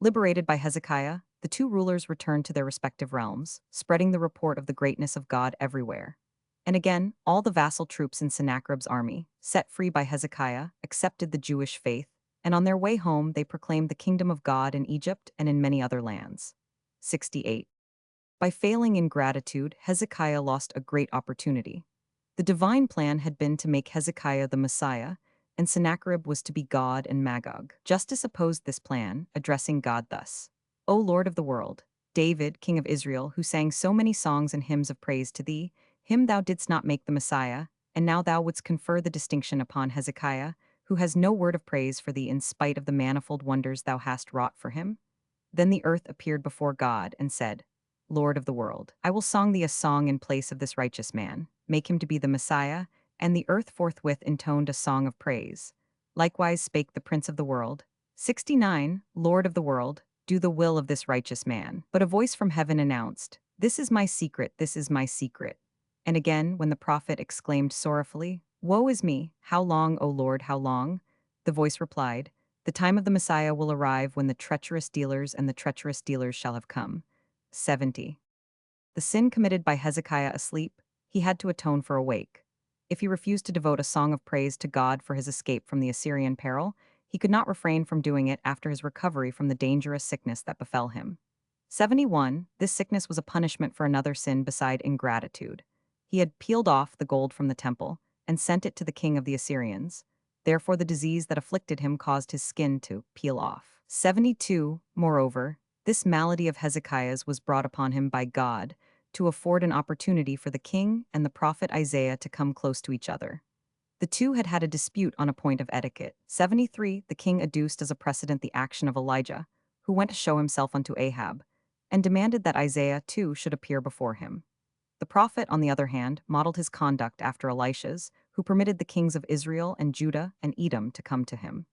Liberated by Hezekiah, the two rulers returned to their respective realms, spreading the report of the greatness of God everywhere. And again, all the vassal troops in Sennacherib's army, set free by Hezekiah, accepted the Jewish faith, and on their way home they proclaimed the kingdom of God in Egypt and in many other lands. 68. By failing in gratitude, Hezekiah lost a great opportunity. The divine plan had been to make Hezekiah the Messiah, and Sennacherib was to be God and Magog. Justice opposed this plan, addressing God thus: "O Lord of the world, David, king of Israel, who sang so many songs and hymns of praise to thee, him thou didst not make the Messiah, and now thou wouldst confer the distinction upon Hezekiah, who has no word of praise for thee in spite of the manifold wonders thou hast wrought for him?" Then the earth appeared before God and said, "Lord of the world, I will song thee a song in place of this righteous man, make him to be the Messiah," and the earth forthwith intoned a song of praise. Likewise spake the Prince of the world. 69. Lord of the world, do the will of this righteous man. But a voice from heaven announced, "This is my secret, this is my secret." And again, when the prophet exclaimed sorrowfully, "Woe is me, how long, O Lord, how long?" the voice replied, "The time of the Messiah will arrive when the treacherous dealers and the treacherous dealers shall have come." 70. The sin committed by Hezekiah asleep, he had to atone for awake. If he refused to devote a song of praise to God for his escape from the Assyrian peril, he could not refrain from doing it after his recovery from the dangerous sickness that befell him. 71. This sickness was a punishment for another sin beside ingratitude. He had peeled off the gold from the temple and sent it to the king of the Assyrians. Therefore the disease that afflicted him caused his skin to peel off. 72. Moreover, this malady of Hezekiah's was brought upon him by God to afford an opportunity for the king and the prophet Isaiah to come close to each other. The two had had a dispute on a point of etiquette. 73. The king adduced as a precedent the action of Elijah, who went to show himself unto Ahab, and demanded that Isaiah too should appear before him. The prophet, on the other hand, modeled his conduct after Elisha's, who permitted the kings of Israel and Judah and Edom to come to him.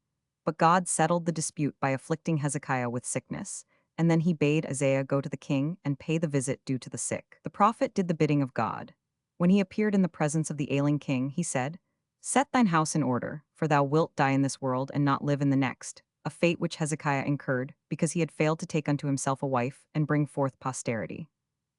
But God settled the dispute by afflicting Hezekiah with sickness, and then he bade Isaiah go to the king and pay the visit due to the sick. The prophet did the bidding of God. When he appeared in the presence of the ailing king, he said, "Set thine house in order, for thou wilt die in this world and not live in the next," a fate which Hezekiah incurred because he had failed to take unto himself a wife and bring forth posterity.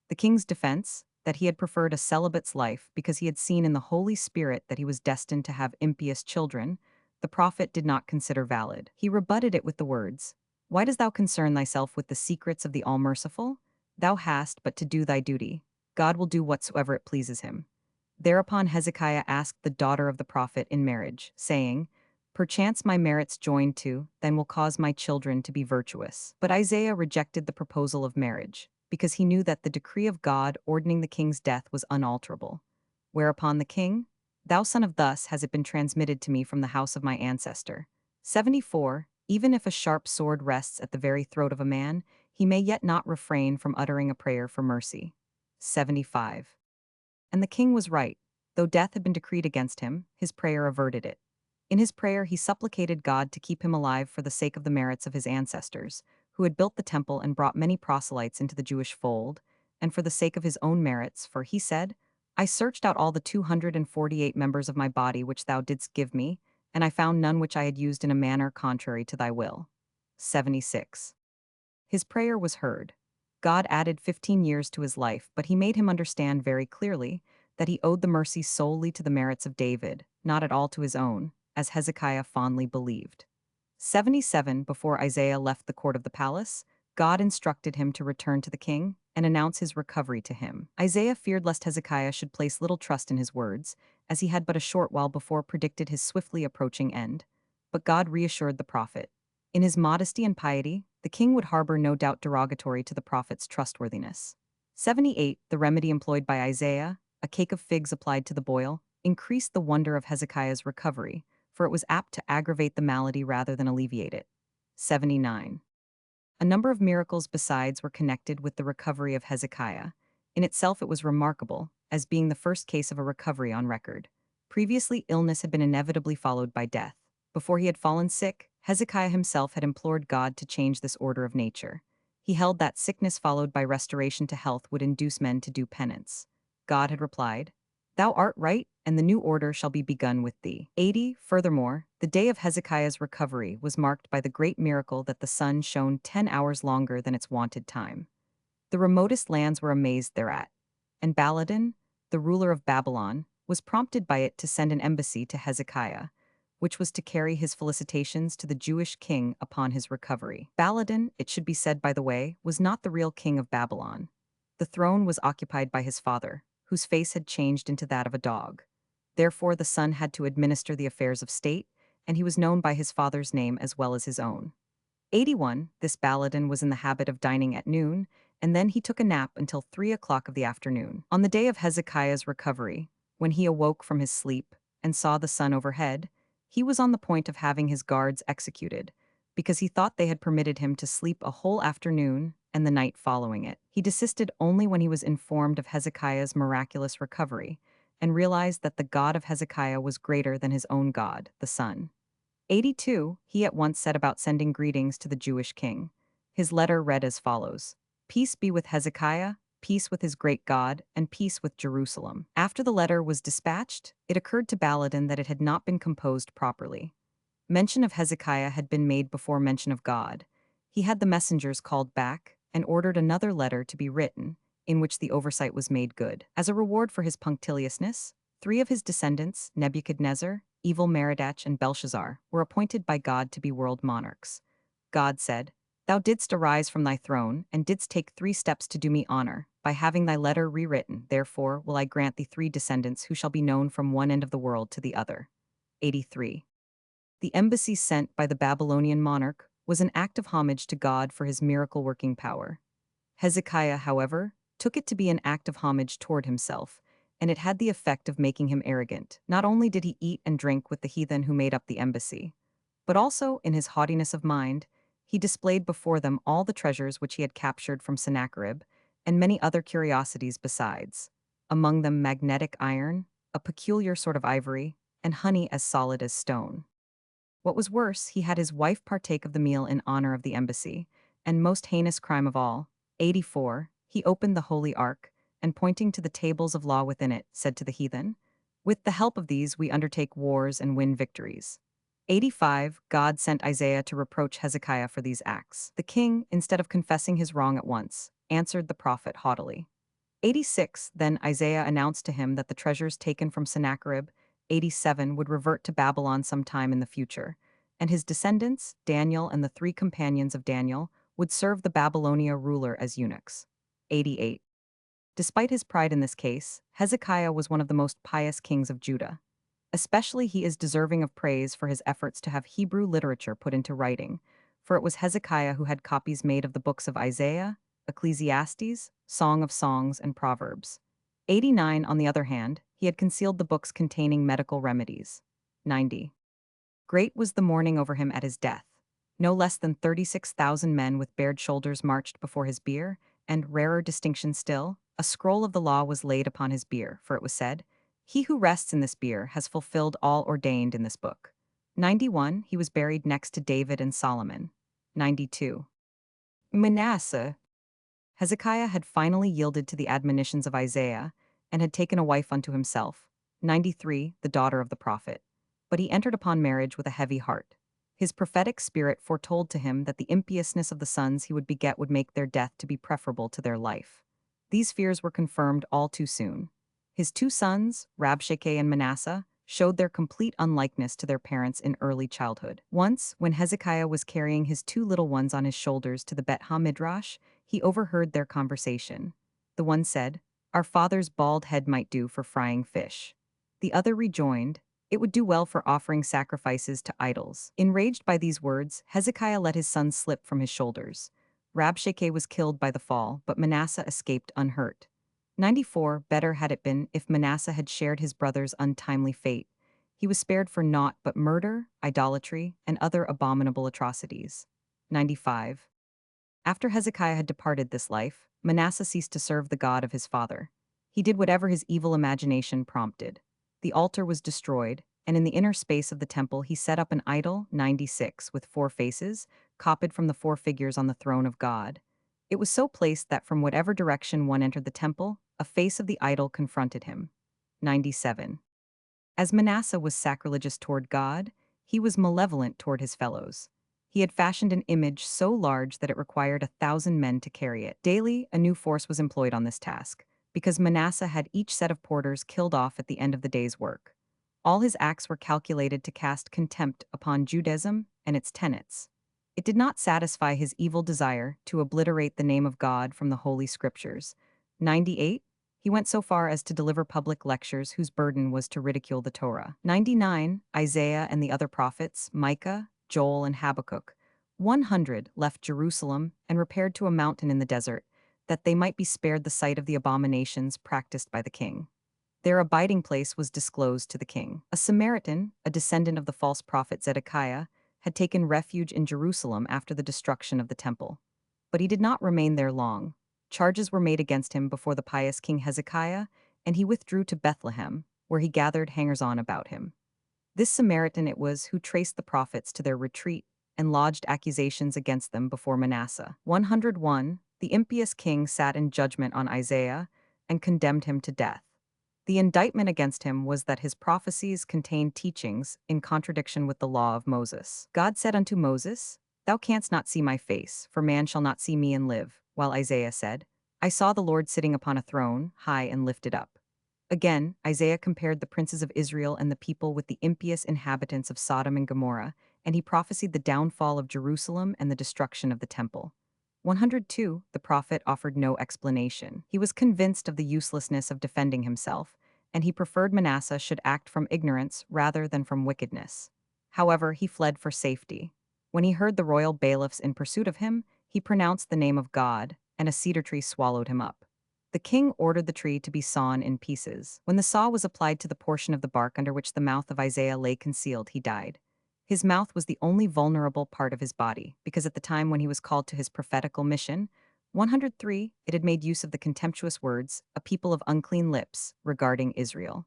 The king's defense, that he had preferred a celibate's life because he had seen in the Holy Spirit that he was destined to have impious children, the prophet did not consider valid. He rebutted it with the words, "Why dost thou concern thyself with the secrets of the All-Merciful? Thou hast but to do thy duty. God will do whatsoever it pleases him." Thereupon Hezekiah asked the daughter of the prophet in marriage, saying, "Perchance my merits joined to, then will cause my children to be virtuous." But Isaiah rejected the proposal of marriage, because he knew that the decree of God ordaining the king's death was unalterable. Whereupon the king, "Thou son of thus has it been transmitted to me from the house of my ancestor." 74. Even if a sharp sword rests at the very throat of a man, he may yet not refrain from uttering a prayer for mercy. 75. And the king was right. Though death had been decreed against him, his prayer averted it. In his prayer, he supplicated God to keep him alive for the sake of the merits of his ancestors, who had built the temple and brought many proselytes into the Jewish fold, and for the sake of his own merits, for he said, "I searched out all the 248 members of my body which thou didst give me, and I found none which I had used in a manner contrary to thy will." 76. His prayer was heard. God added 15 years to his life, but he made him understand very clearly that he owed the mercy solely to the merits of David, not at all to his own, as Hezekiah fondly believed. 77. Before Isaiah left the court of the palace, God instructed him to return to the king and announce his recovery to him. Isaiah feared lest Hezekiah should place little trust in his words, as he had but a short while before predicted his swiftly approaching end. But God reassured the prophet. In his modesty and piety, the king would harbor no doubt derogatory to the prophet's trustworthiness. 78. The remedy employed by Isaiah, a cake of figs applied to the boil, increased the wonder of Hezekiah's recovery, for it was apt to aggravate the malady rather than alleviate it. 79. A number of miracles besides were connected with the recovery of Hezekiah. In itself it was remarkable, as being the first case of a recovery on record. Previously, illness had been inevitably followed by death. Before he had fallen sick, Hezekiah himself had implored God to change this order of nature. He held that sickness followed by restoration to health would induce men to do penance. God had replied, "Thou art right, and the new order shall be begun with thee." 80. Furthermore, the day of Hezekiah's recovery was marked by the great miracle that the sun shone 10 hours longer than its wonted time. The remotest lands were amazed thereat, and Baladan, the ruler of Babylon, was prompted by it to send an embassy to Hezekiah, which was to carry his felicitations to the Jewish king upon his recovery. Baladan, it should be said by the way, was not the real king of Babylon. The throne was occupied by his father, whose face had changed into that of a dog. Therefore the son had to administer the affairs of state, and he was known by his father's name as well as his own. 81. This Baladan was in the habit of dining at noon, and then he took a nap until 3 o'clock of the afternoon. On the day of Hezekiah's recovery, when he awoke from his sleep and saw the sun overhead, he was on the point of having his guards executed, because he thought they had permitted him to sleep a whole afternoon and the night following it. He desisted only when he was informed of Hezekiah's miraculous recovery, and realized that the God of Hezekiah was greater than his own God, the sun. 82. He at once set about sending greetings to the Jewish king. His letter read as follows: "Peace be with Hezekiah, peace with his great God, and peace with Jerusalem." After the letter was dispatched, it occurred to Baladan that it had not been composed properly. Mention of Hezekiah had been made before mention of God. He had the messengers called back and ordered another letter to be written, in which the oversight was made good. As a reward for his punctiliousness, 3 of his descendants, Nebuchadnezzar, Evil Merodach, and Belshazzar, were appointed by God to be world monarchs. God said, "Thou didst arise from thy throne, and didst take 3 steps to do me honor, by having thy letter rewritten. Therefore will I grant thee 3 descendants who shall be known from one end of the world to the other." 83. The embassy sent by the Babylonian monarch was an act of homage to God for his miracle-working power. Hezekiah, however, took it to be an act of homage toward himself, and it had the effect of making him arrogant. Not only did he eat and drink with the heathen who made up the embassy, but also, in his haughtiness of mind, he displayed before them all the treasures which he had captured from Sennacherib, and many other curiosities besides, among them magnetic iron, a peculiar sort of ivory, and honey as solid as stone. What was worse, he had his wife partake of the meal in honor of the embassy, and most heinous crime of all. 84. He opened the holy ark, and pointing to the tables of law within it, said to the heathen, "With the help of these we undertake wars and win victories." 85. God sent Isaiah to reproach Hezekiah for these acts. The king, instead of confessing his wrong at once, answered the prophet haughtily. 86. Then Isaiah announced to him that the treasures taken from Sennacherib, 87, would revert to Babylon sometime in the future, and his descendants, Daniel and the three companions of Daniel, would serve the Babylonia ruler as eunuchs. 88. Despite his pride in this case, Hezekiah was one of the most pious kings of Judah. Especially he is deserving of praise for his efforts to have Hebrew literature put into writing, for it was Hezekiah who had copies made of the books of Isaiah, Ecclesiastes, Song of Songs, and Proverbs. 89, on the other hand, he had concealed the books containing medical remedies. 90. Great was the mourning over him at his death. No less than 36,000 men with bared shoulders marched before his bier, and, rarer distinction still, a scroll of the law was laid upon his bier, for it was said, "He who rests in this bier has fulfilled all ordained in this book." 91. He was buried next to David and Solomon. 92. Manasseh. Hezekiah had finally yielded to the admonitions of Isaiah, and had taken a wife unto himself. 93. The daughter of the prophet. But he entered upon marriage with a heavy heart. His prophetic spirit foretold to him that the impiousness of the sons he would beget would make their death to be preferable to their life. These fears were confirmed all too soon. His two sons, Rabshakeh and Manasseh, showed their complete unlikeness to their parents in early childhood. Once, when Hezekiah was carrying his two little ones on his shoulders to the Bet HaMidrash, he overheard their conversation. The one said, "Our father's bald head might do for frying fish." The other rejoined, "It would do well for offering sacrifices to idols." Enraged by these words, Hezekiah let his son slip from his shoulders. Rabshakeh was killed by the fall, but Manasseh escaped unhurt. 94. Better had it been if Manasseh had shared his brother's untimely fate. He was spared for naught but murder, idolatry, and other abominable atrocities. 95. After Hezekiah had departed this life, Manasseh ceased to serve the God of his father. He did whatever his evil imagination prompted. The altar was destroyed, and in the inner space of the temple he set up an idol, 96, with four faces, copied from the four figures on the throne of God. It was so placed that from whatever direction one entered the temple, a face of the idol confronted him. 97. As Manasseh was sacrilegious toward God, he was malevolent toward his fellows. He had fashioned an image so large that it required 1,000 men to carry it. Daily, a new force was employed on this task, because Manasseh had each set of porters killed off at the end of the day's work. All his acts were calculated to cast contempt upon Judaism and its tenets. It did not satisfy his evil desire to obliterate the name of God from the Holy Scriptures. 98. He went so far as to deliver public lectures whose burden was to ridicule the Torah. 99. Isaiah and the other prophets, Micah, Joel, and Habakkuk, 100, left Jerusalem and repaired to a mountain in the desert, that they might be spared the sight of the abominations practiced by the king. Their abiding place was disclosed to the king. A Samaritan, a descendant of the false prophet Zedekiah, had taken refuge in Jerusalem after the destruction of the temple. But he did not remain there long. Charges were made against him before the pious King Hezekiah, and he withdrew to Bethlehem, where he gathered hangers-on about him. This Samaritan it was who traced the prophets to their retreat and lodged accusations against them before Manasseh. 101. The impious king sat in judgment on Isaiah and condemned him to death. The indictment against him was that his prophecies contained teachings in contradiction with the law of Moses. God said unto Moses, "Thou canst not see my face, for man shall not see me and live," while Isaiah said, "I saw the Lord sitting upon a throne, high and lifted up." Again, Isaiah compared the princes of Israel and the people with the impious inhabitants of Sodom and Gomorrah, and he prophesied the downfall of Jerusalem and the destruction of the temple. 102. The prophet offered no explanation. He was convinced of the uselessness of defending himself, and he preferred Manasseh should act from ignorance rather than from wickedness. However, he fled for safety. When he heard the royal bailiffs in pursuit of him, he pronounced the name of God, and a cedar tree swallowed him up. The king ordered the tree to be sawn in pieces. When the saw was applied to the portion of the bark under which the mouth of Isaiah lay concealed, he died. His mouth was the only vulnerable part of his body, because at the time when he was called to his prophetical mission, 103, it had made use of the contemptuous words, "a people of unclean lips," regarding Israel.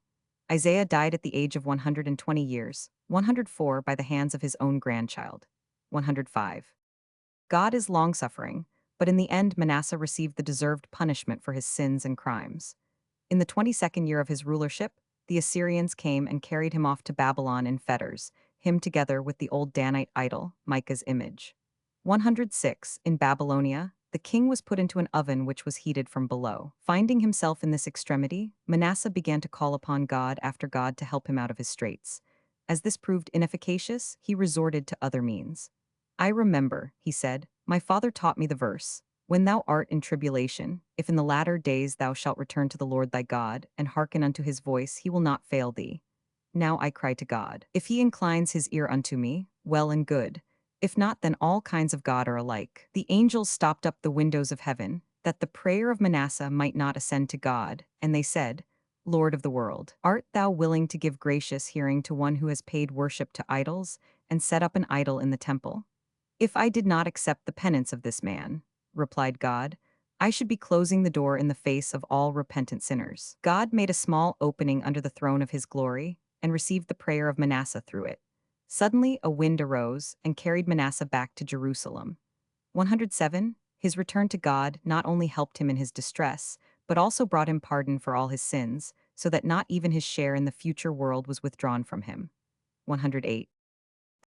Isaiah died at the age of 120 years, 104 by the hands of his own grandchild. 105. God is long-suffering, but in the end Manasseh received the deserved punishment for his sins and crimes. In the 22nd year of his rulership, the Assyrians came and carried him off to Babylon in fetters, him together with the old Danite idol, Micah's image. 106. In Babylonia, the king was put into an oven which was heated from below. Finding himself in this extremity, Manasseh began to call upon God after God to help him out of his straits. As this proved inefficacious, he resorted to other means. I remember, he said, my father taught me the verse, when thou art in tribulation, if in the latter days thou shalt return to the Lord thy God, and hearken unto his voice, he will not fail thee. Now I cry to God. If he inclines his ear unto me, well and good. If not, then all kinds of God are alike. The angels stopped up the windows of heaven, that the prayer of Manasseh might not ascend to God, and they said, Lord of the world, art thou willing to give gracious hearing to one who has paid worship to idols, and set up an idol in the temple? If I did not accept the penance of this man, replied God, I should be closing the door in the face of all repentant sinners. God made a small opening under the throne of his glory, and received the prayer of Manasseh through it. Suddenly a wind arose and carried Manasseh back to Jerusalem. 107. His return to God not only helped him in his distress, but also brought him pardon for all his sins, so that not even his share in the future world was withdrawn from him. 108.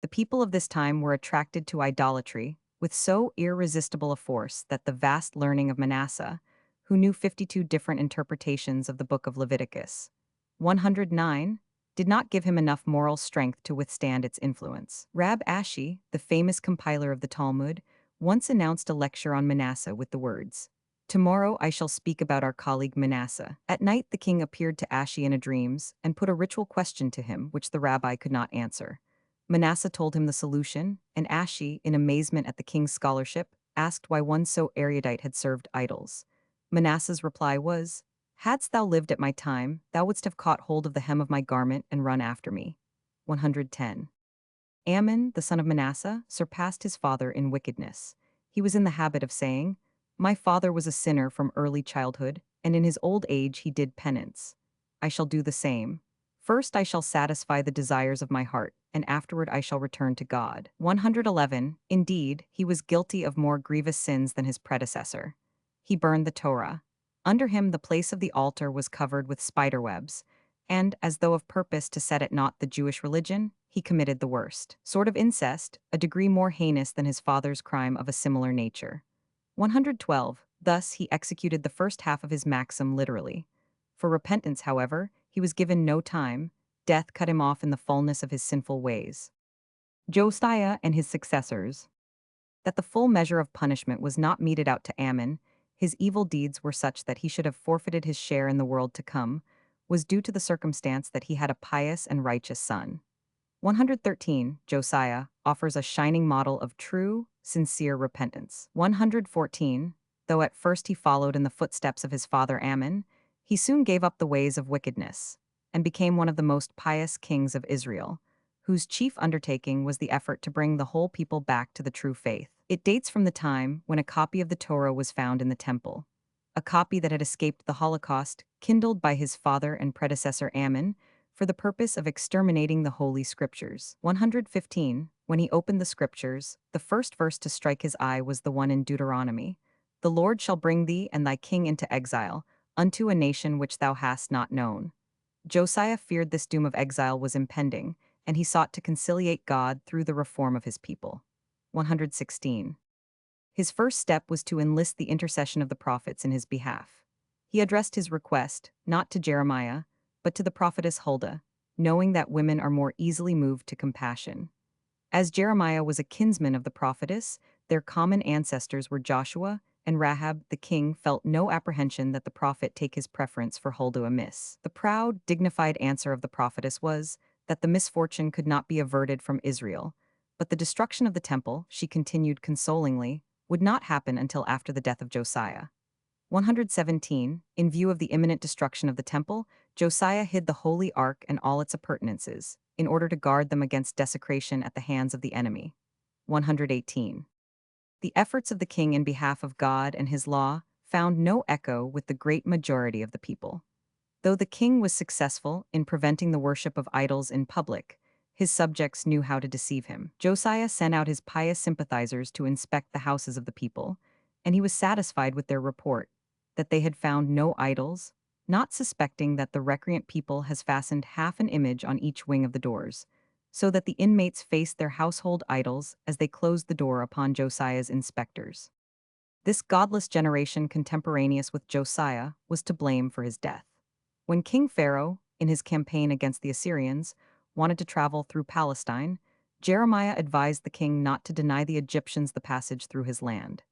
The people of this time were attracted to idolatry with so irresistible a force that the vast learning of Manasseh, who knew 52 different interpretations of the book of Leviticus, 109, did not give him enough moral strength to withstand its influence. Rab Ashi, the famous compiler of the Talmud, once announced a lecture on Manasseh with the words, Tomorrow I shall speak about our colleague Manasseh. At night the king appeared to Ashi in a dreams and put a ritual question to him which the rabbi could not answer. Manasseh told him the solution, and Ashi, in amazement at the king's scholarship, asked why one so erudite had served idols. Manasseh's reply was, Hadst thou lived at my time, thou wouldst have caught hold of the hem of my garment and run after me. 110. Ammon, the son of Manasseh, surpassed his father in wickedness. He was in the habit of saying, My father was a sinner from early childhood, and in his old age he did penance. I shall do the same. First I shall satisfy the desires of my heart, and afterward I shall return to God. 111. Indeed, he was guilty of more grievous sins than his predecessor. He burned the Torah. Under him the place of the altar was covered with spiderwebs, and, as though of purpose to set at naught the Jewish religion, he committed the worst sort of incest, a degree more heinous than his father's crime of a similar nature. 112. Thus he executed the first half of his maxim literally. For repentance, however, he was given no time. Death cut him off in the fullness of his sinful ways. Josiah and his successors. That the full measure of punishment was not meted out to Ammon, his evil deeds were such that he should have forfeited his share in the world to come, was due to the circumstance that he had a pious and righteous son. 113. Josiah offers a shining model of true, sincere repentance. 114. Though at first he followed in the footsteps of his father Ammon, he soon gave up the ways of wickedness, and became one of the most pious kings of Israel, whose chief undertaking was the effort to bring the whole people back to the true faith. It dates from the time when a copy of the Torah was found in the temple, a copy that had escaped the Holocaust, kindled by his father and predecessor Ammon, for the purpose of exterminating the Holy Scriptures. 115. When he opened the Scriptures, the first verse to strike his eye was the one in Deuteronomy. The Lord shall bring thee and thy king into exile, unto a nation which thou hast not known. Josiah feared this doom of exile was impending, and he sought to conciliate God through the reform of his people. 116. His first step was to enlist the intercession of the prophets in his behalf. He addressed his request, not to Jeremiah, but to the prophetess Huldah, knowing that women are more easily moved to compassion. As Jeremiah was a kinsman of the prophetess, their common ancestors were Joshua, and Rahab the king felt no apprehension that the prophet take his preference for Huldah amiss. The proud, dignified answer of the prophetess was that the misfortune could not be averted from Israel, but the destruction of the temple, she continued consolingly, would not happen until after the death of Josiah. 117. In view of the imminent destruction of the temple, Josiah hid the holy ark and all its appurtenances, in order to guard them against desecration at the hands of the enemy. 118. The efforts of the king in behalf of God and his law found no echo with the great majority of the people. Though the king was successful in preventing the worship of idols in public, his subjects knew how to deceive him. Josiah sent out his pious sympathizers to inspect the houses of the people, and he was satisfied with their report that they had found no idols, not suspecting that the recreant people has fastened half an image on each wing of the doors, so that the inmates faced their household idols as they closed the door upon Josiah's inspectors. This godless generation contemporaneous with Josiah was to blame for his death. When King Pharaoh, in his campaign against the Assyrians, wanted to travel through Palestine, Jeremiah advised the king not to deny the Egyptians the passage through his land.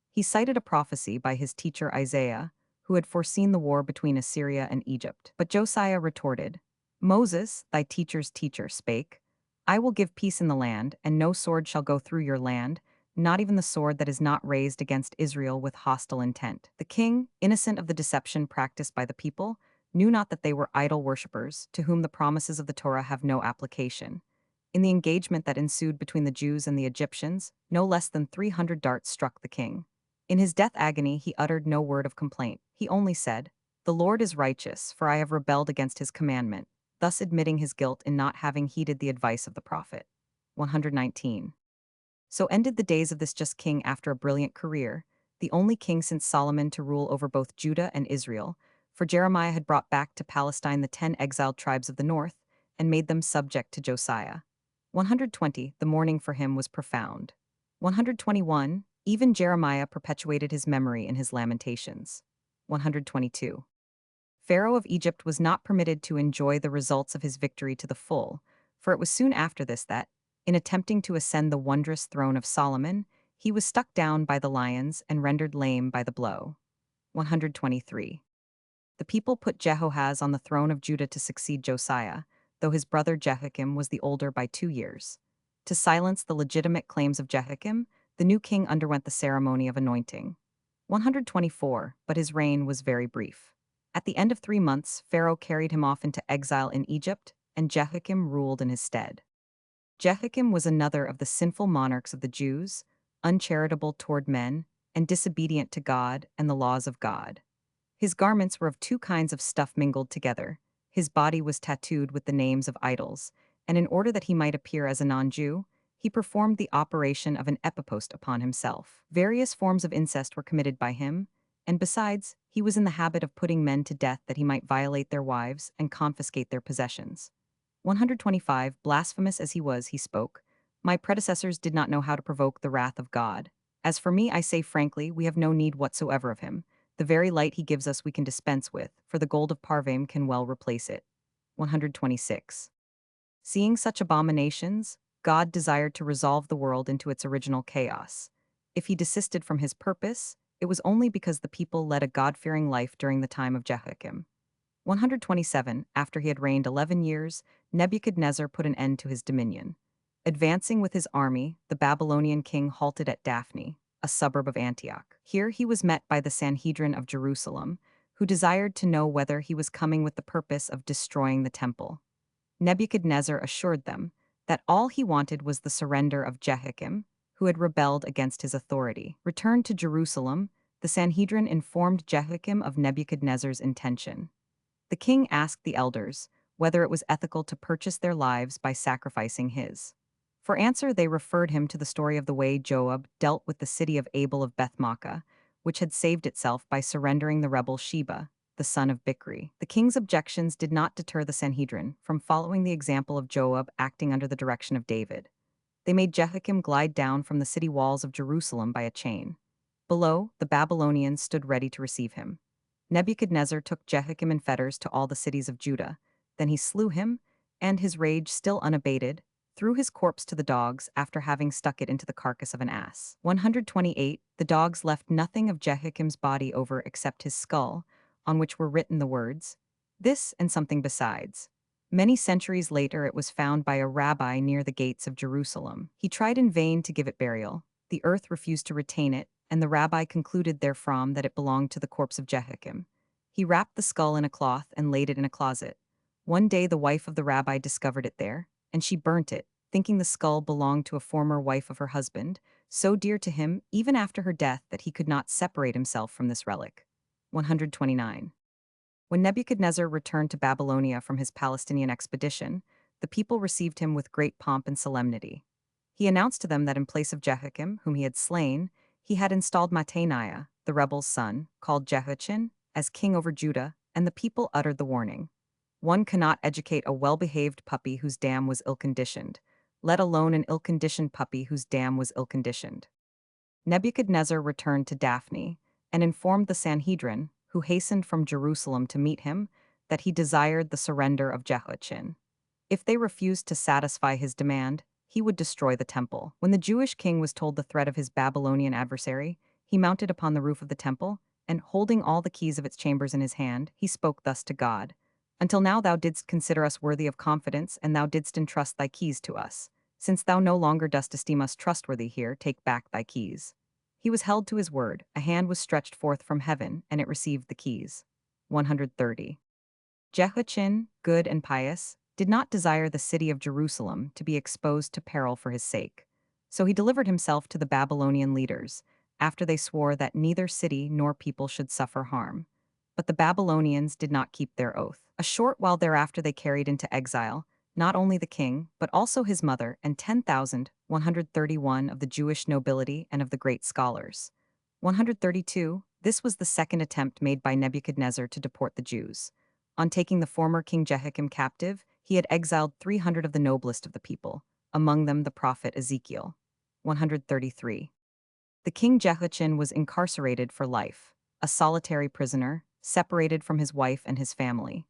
He cited a prophecy by his teacher Isaiah, who had foreseen the war between Assyria and Egypt. But Josiah retorted, "Moses, thy teacher's teacher, spake, I will give peace in the land, and no sword shall go through your land, not even the sword that is not raised against Israel with hostile intent." The king, innocent of the deception practiced by the people, knew not that they were idol worshippers, to whom the promises of the Torah have no application. In the engagement that ensued between the Jews and the Egyptians, no less than 300 darts struck the king. In his death agony, he uttered no word of complaint. He only said, "The Lord is righteous, for I have rebelled against his commandment," thus admitting his guilt in not having heeded the advice of the prophet. 119. So ended the days of this just king after a brilliant career, the only king since Solomon to rule over both Judah and Israel, for Jeremiah had brought back to Palestine the 10 exiled tribes of the north and made them subject to Josiah. 120. The mourning for him was profound. 121. Even Jeremiah perpetuated his memory in his lamentations. 122. Pharaoh of Egypt was not permitted to enjoy the results of his victory to the full, for it was soon after this that, in attempting to ascend the wondrous throne of Solomon, he was struck down by the lions and rendered lame by the blow. 123. The people put Jehoahaz on the throne of Judah to succeed Josiah, though his brother Jehoiakim was the older by 2 years. To silence the legitimate claims of Jehoiakim, the new king underwent the ceremony of anointing. 124. But his reign was very brief. At the end of 3 months, Pharaoh carried him off into exile in Egypt, and Jehoiakim ruled in his stead. Jehoiakim was another of the sinful monarchs of the Jews, uncharitable toward men, and disobedient to God and the laws of God. His garments were of 2 kinds of stuff mingled together. His body was tattooed with the names of idols, and in order that he might appear as a non-Jew, he performed the operation of an epipost upon himself. Various forms of incest were committed by him, and besides, he was in the habit of putting men to death that he might violate their wives and confiscate their possessions. 125. Blasphemous as he was, he spoke, "My predecessors did not know how to provoke the wrath of God. As for me, I say frankly, we have no need whatsoever of him. The very light he gives us we can dispense with, for the gold of Parvaim can well replace it." 126. Seeing such abominations, God desired to resolve the world into its original chaos. If he desisted from his purpose, it was only because the people led a God-fearing life during the time of Jehoiakim. 127. After he had reigned 11 years, Nebuchadnezzar put an end to his dominion. Advancing with his army, the Babylonian king halted at Daphne, a suburb of Antioch. Here he was met by the Sanhedrin of Jerusalem, who desired to know whether he was coming with the purpose of destroying the temple. Nebuchadnezzar assured them that all he wanted was the surrender of Jehoiakim, who had rebelled against his authority. Returned to Jerusalem, the Sanhedrin informed Jehoiakim of Nebuchadnezzar's intention. The king asked the elders whether it was ethical to purchase their lives by sacrificing his. For answer, they referred him to the story of the way Joab dealt with the city of Abel of Beth-Makkah, which had saved itself by surrendering the rebel Sheba, the son of Bichri. The king's objections did not deter the Sanhedrin from following the example of Joab acting under the direction of David. They made Jehoiakim glide down from the city walls of Jerusalem by a chain. Below, the Babylonians stood ready to receive him. Nebuchadnezzar took Jehoiakim in fetters to all the cities of Judah. Then he slew him, and his rage still unabated, threw his corpse to the dogs after having stuck it into the carcass of an ass. 128. The dogs left nothing of Jehoiakim's body over except his skull, on which were written the words, "This and something besides." Many centuries later it was found by a rabbi near the gates of Jerusalem. He tried in vain to give it burial. The earth refused to retain it, and the rabbi concluded therefrom that it belonged to the corpse of Jehoiakim. He wrapped the skull in a cloth and laid it in a closet. One day the wife of the rabbi discovered it there, and she burnt it, thinking the skull belonged to a former wife of her husband, so dear to him even after her death that he could not separate himself from this relic. 129. When Nebuchadnezzar returned to Babylonia from his Palestinian expedition, the people received him with great pomp and solemnity. He announced to them that in place of Jehoiakim, whom he had slain, he had installed Mattaniah, the rebel's son, called Jehoiachin, as king over Judah, and the people uttered the warning. One cannot educate a well-behaved puppy whose dam was ill-conditioned, let alone an ill-conditioned puppy whose dam was ill-conditioned. Nebuchadnezzar returned to Daphne and informed the Sanhedrin, who hastened from Jerusalem to meet him, that he desired the surrender of Jehoiachin. If they refused to satisfy his demand, he would destroy the temple. When the Jewish king was told the threat of his Babylonian adversary, he mounted upon the roof of the temple, and holding all the keys of its chambers in his hand, he spoke thus to God: Until now thou didst consider us worthy of confidence, and thou didst entrust thy keys to us. Since thou no longer dost esteem us trustworthy here, take back thy keys. He was held to his word, a hand was stretched forth from heaven, and it received the keys. 130. Jehoiachin, good and pious, did not desire the city of Jerusalem to be exposed to peril for his sake. So he delivered himself to the Babylonian leaders, after they swore that neither city nor people should suffer harm. But the Babylonians did not keep their oath. A short while thereafter they carried into exile not only the king, but also his mother and 10,131 of the Jewish nobility and of the great scholars. 132. This was the second attempt made by Nebuchadnezzar to deport the Jews. On taking the former King Jehoiakim captive, he had exiled 300 of the noblest of the people, among them the prophet Ezekiel. 133. The king Jehoiachin was incarcerated for life, a solitary prisoner, separated from his wife and his family.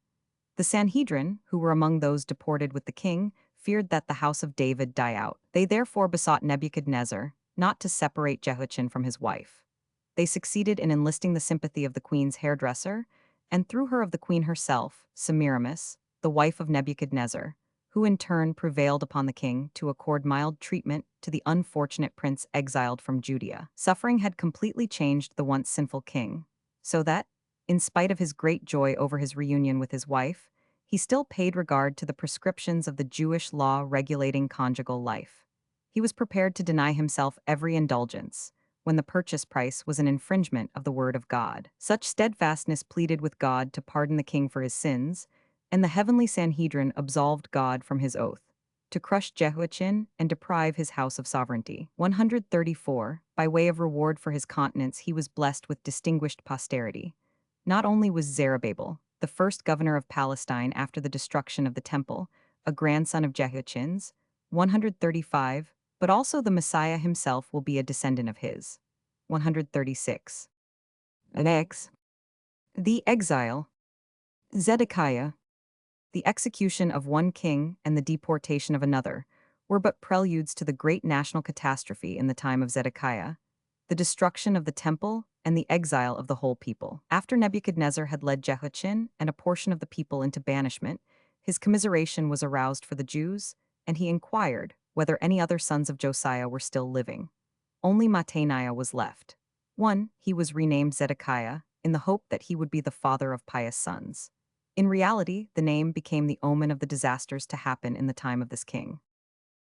The Sanhedrin, who were among those deported with the king, feared that the house of David die out. They therefore besought Nebuchadnezzar not to separate Jehoiachin from his wife. They succeeded in enlisting the sympathy of the queen's hairdresser, and through her of the queen herself, Semiramis, the wife of Nebuchadnezzar, who in turn prevailed upon the king to accord mild treatment to the unfortunate prince exiled from Judea. Suffering had completely changed the once sinful king, so that, in spite of his great joy over his reunion with his wife, he still paid regard to the prescriptions of the Jewish law regulating conjugal life. He was prepared to deny himself every indulgence, when the purchase price was an infringement of the word of God. Such steadfastness pleaded with God to pardon the king for his sins, and the heavenly Sanhedrin absolved God from his oath, to crush Jehoiachin and deprive his house of sovereignty. 134. By way of reward for his continence, he was blessed with distinguished posterity. Not only was Zerubbabel, the first governor of Palestine after the destruction of the temple, a grandson of Jehoiachin's, 135, but also the Messiah himself will be a descendant of his. 136. Next. The exile. Zedekiah. The execution of one king and the deportation of another were but preludes to the great national catastrophe in the time of Zedekiah, the destruction of the temple and the exile of the whole people. After Nebuchadnezzar had led Jehoiachin and a portion of the people into banishment, his commiseration was aroused for the Jews, and he inquired whether any other sons of Josiah were still living. Only Mattaniah was left. 1. He was renamed Zedekiah, in the hope that he would be the father of pious sons. In reality, the name became the omen of the disasters to happen in the time of this king.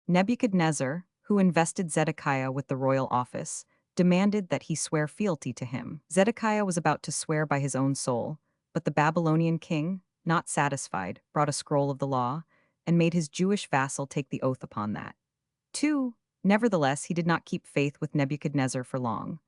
Nebuchadnezzar, who invested Zedekiah with the royal office, demanded that he swear fealty to him. Zedekiah was about to swear by his own soul, but the Babylonian king, not satisfied, brought a scroll of the law and made his Jewish vassal take the oath upon that. 2. Nevertheless, he did not keep faith with Nebuchadnezzar for long,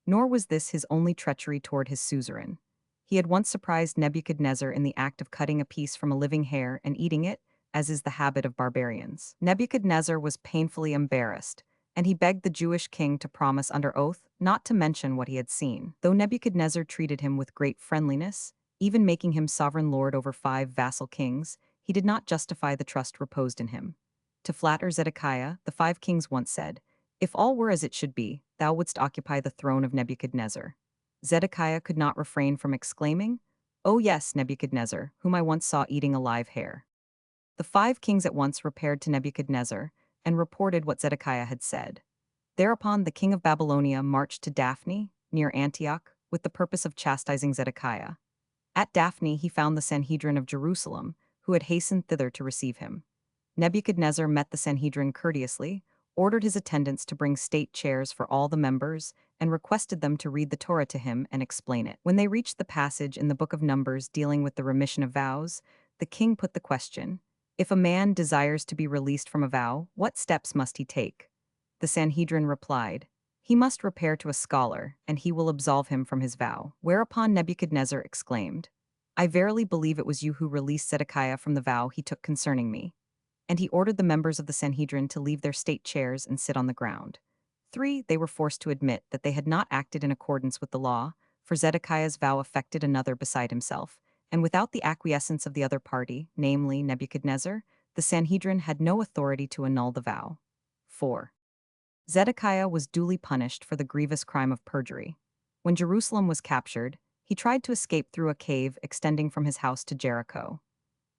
nor was this his only treachery toward his suzerain. He had once surprised Nebuchadnezzar in the act of cutting a piece from a living hare and eating it, as is the habit of barbarians. Nebuchadnezzar was painfully embarrassed, and he begged the Jewish king to promise under oath not to mention what he had seen. Though Nebuchadnezzar treated him with great friendliness, even making him sovereign lord over 5 vassal kings, he did not justify the trust reposed in him. To flatter Zedekiah, the 5 kings once said, "If all were as it should be, thou wouldst occupy the throne of Nebuchadnezzar." Zedekiah could not refrain from exclaiming, "Oh yes, Nebuchadnezzar, whom I once saw eating a live hare." The 5 kings at once repaired to Nebuchadnezzar and reported what Zedekiah had said. Thereupon the king of Babylonia marched to Daphne, near Antioch, with the purpose of chastising Zedekiah. At Daphne he found the Sanhedrin of Jerusalem, who had hastened thither to receive him. Nebuchadnezzar met the Sanhedrin courteously, ordered his attendants to bring state chairs for all the members, and requested them to read the Torah to him and explain it. When they reached the passage in the book of Numbers dealing with the remission of vows, the king put the question, If a man desires to be released from a vow, what steps must he take? The Sanhedrin replied, he must repair to a scholar, and he will absolve him from his vow. Whereupon Nebuchadnezzar exclaimed, I verily believe it was you who released Zedekiah from the vow he took concerning me. And he ordered the members of the Sanhedrin to leave their state chairs and sit on the ground. 3. They were forced to admit that they had not acted in accordance with the law, for Zedekiah's vow affected another beside himself, and without the acquiescence of the other party, namely Nebuchadnezzar, the Sanhedrin had no authority to annul the vow. 4. Zedekiah was duly punished for the grievous crime of perjury. When Jerusalem was captured, he tried to escape through a cave extending from his house to Jericho.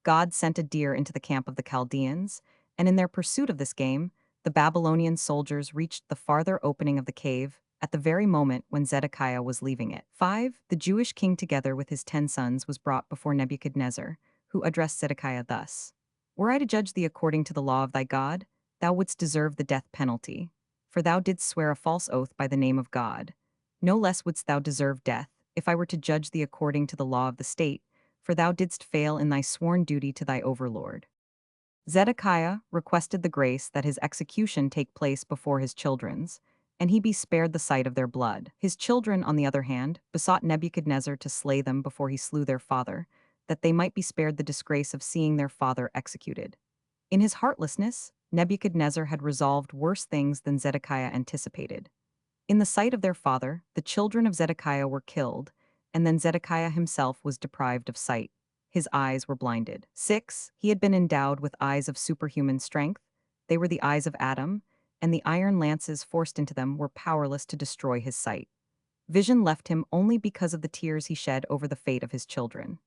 God sent a deer into the camp of the Chaldeans, and in their pursuit of this game, the Babylonian soldiers reached the farther opening of the cave at the very moment when Zedekiah was leaving it. 5. The Jewish king together with his 10 sons was brought before Nebuchadnezzar, who addressed Zedekiah thus, Were I to judge thee according to the law of thy God, thou wouldst deserve the death penalty, for thou didst swear a false oath by the name of God. No less wouldst thou deserve death, if I were to judge thee according to the law of the state, for thou didst fail in thy sworn duty to thy overlord. Zedekiah requested the grace that his execution take place before his children's, and he be spared the sight of their blood. His children, on the other hand, besought Nebuchadnezzar to slay them before he slew their father, that they might be spared the disgrace of seeing their father executed. In his heartlessness, Nebuchadnezzar had resolved worse things than Zedekiah anticipated. In the sight of their father, the children of Zedekiah were killed, and then Zedekiah himself was deprived of sight. His eyes were blinded. 6. He had been endowed with eyes of superhuman strength. They were the eyes of Adam, and the iron lances forced into them were powerless to destroy his sight. Vision left him only because of the tears he shed over the fate of his children.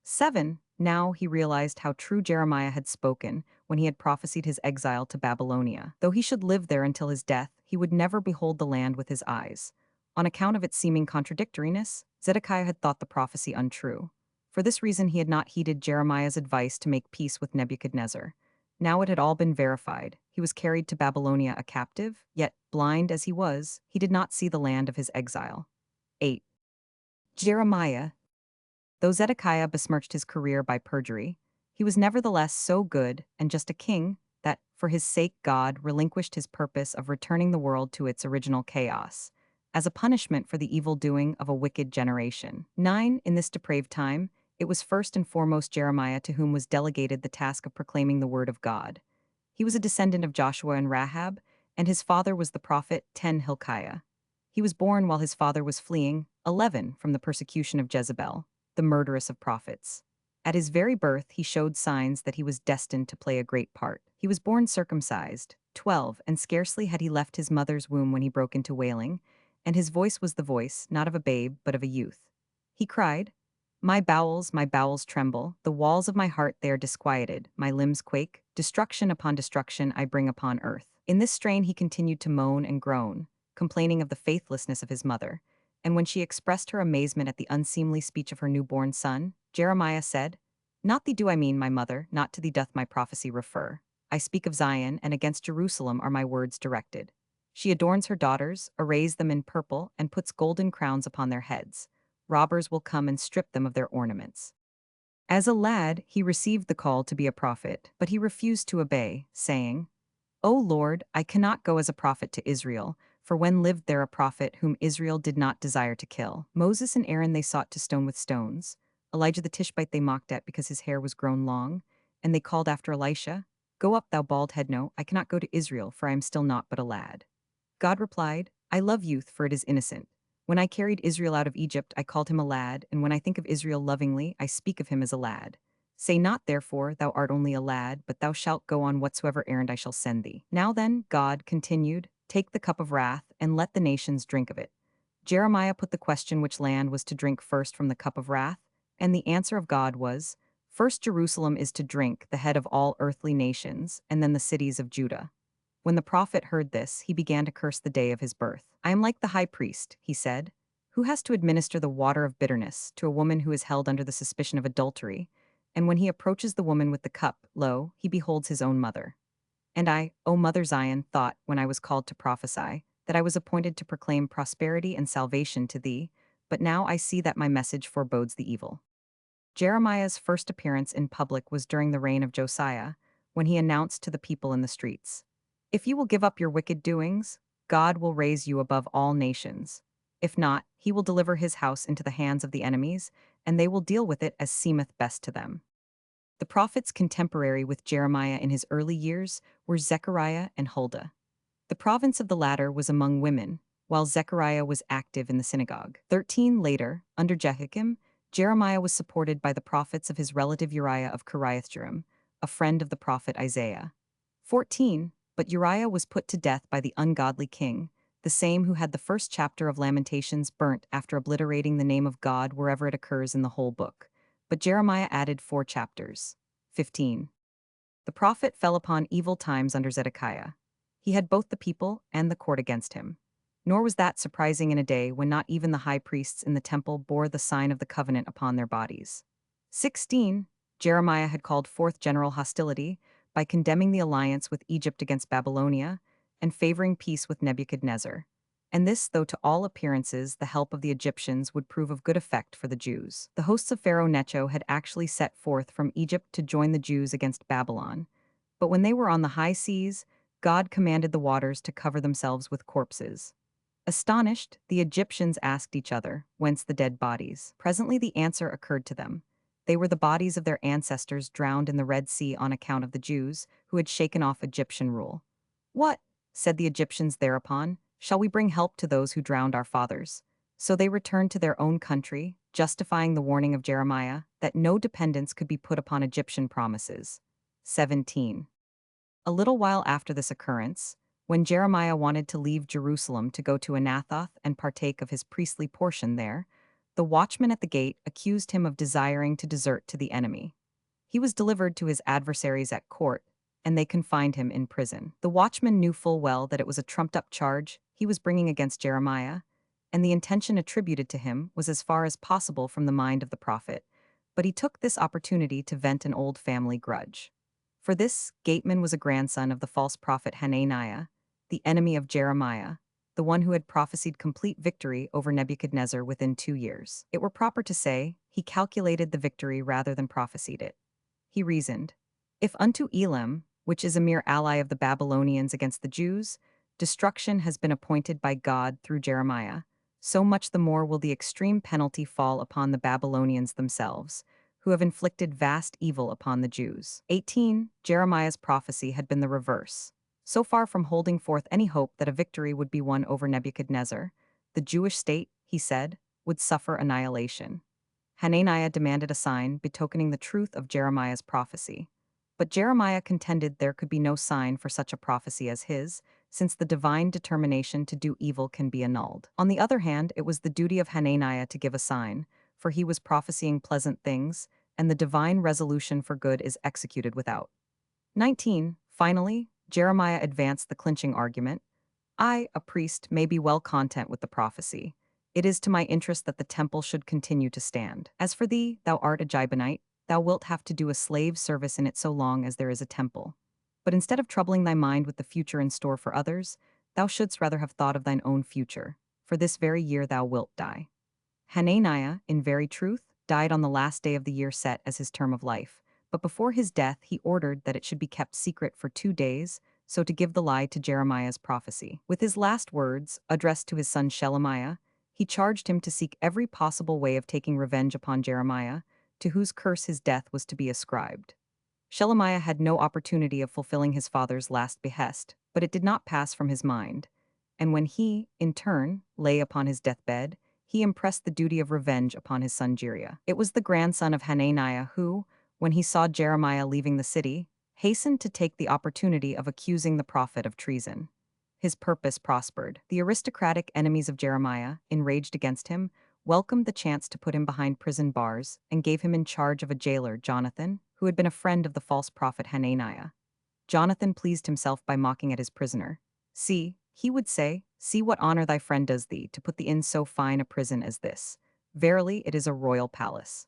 7. Now he realized how true Jeremiah had spoken when he had prophesied his exile to Babylonia. Though he should live there until his death, he would never behold the land with his eyes. On account of its seeming contradictoriness, Zedekiah had thought the prophecy untrue. For this reason he had not heeded Jeremiah's advice to make peace with Nebuchadnezzar. Now it had all been verified. He was carried to Babylonia a captive, yet, blind as he was, he did not see the land of his exile. 8. Jeremiah. Though Zedekiah besmirched his career by perjury, he was nevertheless so good and just a king that, for his sake, God relinquished his purpose of returning the world to its original chaos, as a punishment for the evil doing of a wicked generation. 9. In this depraved time, it was first and foremost Jeremiah to whom was delegated the task of proclaiming the word of God. He was a descendant of Joshua and Rahab, and his father was the prophet 10 Hilkiah. He was born while his father was fleeing 11 from the persecution of Jezebel, the murderess of prophets. At his very birth, he showed signs that he was destined to play a great part. He was born circumcised, 12, and scarcely had he left his mother's womb when he broke into wailing, and his voice was the voice, not of a babe, but of a youth. He cried, my bowels tremble, the walls of my heart they are disquieted, my limbs quake, destruction upon destruction I bring upon earth. In this strain he continued to moan and groan, complaining of the faithlessness of his mother, and when she expressed her amazement at the unseemly speech of her newborn son, Jeremiah said, Not thee do I mean, my mother, not to thee doth my prophecy refer. I speak of Zion, and against Jerusalem are my words directed. She adorns her daughters, arrays them in purple, and puts golden crowns upon their heads. Robbers will come and strip them of their ornaments. As a lad, he received the call to be a prophet, but he refused to obey, saying, O Lord, I cannot go as a prophet to Israel, for when lived there a prophet whom Israel did not desire to kill? Moses and Aaron they sought to stone with stones. Elijah the Tishbite they mocked at because his hair was grown long, and they called after Elisha, Go up, thou bald head, no, I cannot go to Israel, for I am still not but a lad. God replied, I love youth, for it is innocent. When I carried Israel out of Egypt, I called him a lad, and when I think of Israel lovingly, I speak of him as a lad. Say not, therefore, thou art only a lad, but thou shalt go on whatsoever errand I shall send thee. Now then, God continued, take the cup of wrath, and let the nations drink of it. Jeremiah put the question which land was to drink first from the cup of wrath, and the answer of God was, First Jerusalem is to drink, the head of all earthly nations, and then the cities of Judah. When the prophet heard this, he began to curse the day of his birth. I am like the high priest, he said, who has to administer the water of bitterness to a woman who is held under the suspicion of adultery, and when he approaches the woman with the cup, lo, he beholds his own mother. And I, O Mother Zion, thought, when I was called to prophesy, that I was appointed to proclaim prosperity and salvation to thee, but now I see that my message forebodes the evil. Jeremiah's first appearance in public was during the reign of Josiah, when he announced to the people in the streets, "If you will give up your wicked doings, God will raise you above all nations. If not, he will deliver his house into the hands of the enemies, and they will deal with it as seemeth best to them." The prophets contemporary with Jeremiah in his early years were Zechariah and Huldah. The province of the latter was among women, while Zechariah was active in the synagogue. 13 later, under Jehoiakim, Jeremiah was supported by the prophets of his relative Uriah of Kiriath-Jearim, a friend of the prophet Isaiah. 14, but Uriah was put to death by the ungodly king, the same who had the first chapter of Lamentations burnt after obliterating the name of God wherever it occurs in the whole book. But Jeremiah added 4 chapters. 15. The prophet fell upon evil times under Zedekiah. He had both the people and the court against him. Nor was that surprising in a day when not even the high priests in the temple bore the sign of the covenant upon their bodies. 16. Jeremiah had called forth general hostility by condemning the alliance with Egypt against Babylonia and favoring peace with Nebuchadnezzar. And this, though to all appearances the help of the Egyptians would prove of good effect for the Jews. The hosts of Pharaoh Necho had actually set forth from Egypt to join the Jews against Babylon. But when they were on the high seas, God commanded the waters to cover themselves with corpses. Astonished, the Egyptians asked each other, "Whence the dead bodies?" Presently the answer occurred to them. They were the bodies of their ancestors drowned in the Red Sea on account of the Jews, who had shaken off Egyptian rule. "What," said the Egyptians thereupon, "shall we bring help to those who drowned our fathers?" So they returned to their own country, justifying the warning of Jeremiah that no dependence could be put upon Egyptian promises. 17. A little while after this occurrence, when Jeremiah wanted to leave Jerusalem to go to Anathoth and partake of his priestly portion there, the watchman at the gate accused him of desiring to desert to the enemy. He was delivered to his adversaries at court, and they confined him in prison. The watchman knew full well that it was a trumped-up charge he was bringing against Jeremiah, and the intention attributed to him was as far as possible from the mind of the prophet, but he took this opportunity to vent an old family grudge. For this, Gateman was a grandson of the false prophet Hananiah, the enemy of Jeremiah, the one who had prophesied complete victory over Nebuchadnezzar within 2 years. It were proper to say, he calculated the victory rather than prophesied it. He reasoned, "If unto Elam, which is a mere ally of the Babylonians against the Jews, destruction has been appointed by God through Jeremiah, so much the more will the extreme penalty fall upon the Babylonians themselves, who have inflicted vast evil upon the Jews." 18. Jeremiah's prophecy had been the reverse. So far from holding forth any hope that a victory would be won over Nebuchadnezzar, the Jewish state, he said, would suffer annihilation. Hananiah demanded a sign betokening the truth of Jeremiah's prophecy. But Jeremiah contended there could be no sign for such a prophecy as his, since the divine determination to do evil can be annulled. On the other hand, it was the duty of Hananiah to give a sign, for he was prophesying pleasant things, and the divine resolution for good is executed without. 19. Finally, Jeremiah advanced the clinching argument. "I, a priest, may be well content with the prophecy. It is to my interest that the temple should continue to stand. As for thee, thou art a Jibonite, thou wilt have to do a slave service in it so long as there is a temple. But instead of troubling thy mind with the future in store for others, thou shouldst rather have thought of thine own future, for this very year thou wilt die." Hananiah, in very truth, died on the last day of the year set as his term of life, but before his death he ordered that it should be kept secret for 2 days, so to give the lie to Jeremiah's prophecy. With his last words, addressed to his son Shelemiah, he charged him to seek every possible way of taking revenge upon Jeremiah, to whose curse his death was to be ascribed. Shelemiah had no opportunity of fulfilling his father's last behest, but it did not pass from his mind, and when he, in turn, lay upon his deathbed, he impressed the duty of revenge upon his son Jeriah. It was the grandson of Hananiah who, when he saw Jeremiah leaving the city, hastened to take the opportunity of accusing the prophet of treason. His purpose prospered. The aristocratic enemies of Jeremiah, enraged against him, welcomed the chance to put him behind prison bars and gave him in charge of a jailer, Jonathan, who had been a friend of the false prophet Hananiah. Jonathan pleased himself by mocking at his prisoner. "See," he would say, "see what honor thy friend does thee to put thee in so fine a prison as this. Verily, it is a royal palace."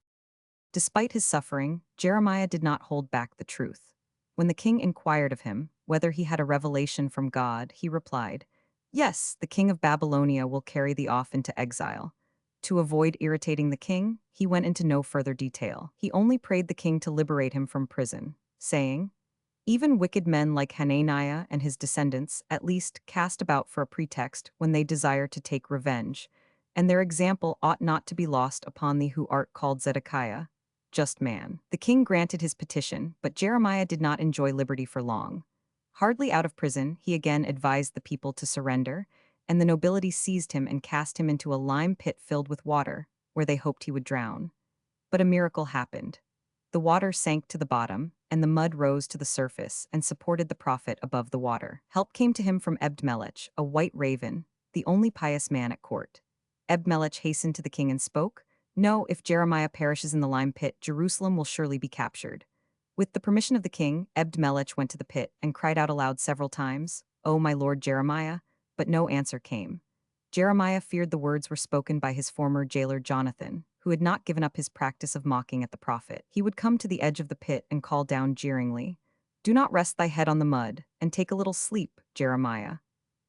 Despite his suffering, Jeremiah did not hold back the truth. When the king inquired of him whether he had a revelation from God, he replied, "Yes, the king of Babylonia will carry thee off into exile." To avoid irritating the king, he went into no further detail. He only prayed the king to liberate him from prison, saying, Even wicked men like Hananiah and his descendants at least cast about for a pretext when they desire to take revenge, and their example ought not to be lost upon thee who art called Zedekiah, just man. The king granted his petition, but Jeremiah did not enjoy liberty for long. Hardly out of prison, he again advised the people to surrender, and the nobility seized him and cast him into a lime pit filled with water, where they hoped he would drown. But a miracle happened. The water sank to the bottom, and the mud rose to the surface and supported the prophet above the water. Help came to him from Ebed-melech, a white raven, the only pious man at court. Ebed-melech hastened to the king and spoke, "No, if Jeremiah perishes in the lime pit, Jerusalem will surely be captured." With the permission of the king, Ebed-melech went to the pit and cried out aloud several times, "O my lord Jeremiah," but no answer came. Jeremiah feared the words were spoken by his former jailer Jonathan, who had not given up his practice of mocking at the prophet. He would come to the edge of the pit and call down jeeringly, "Do not rest thy head on the mud, and take a little sleep, Jeremiah."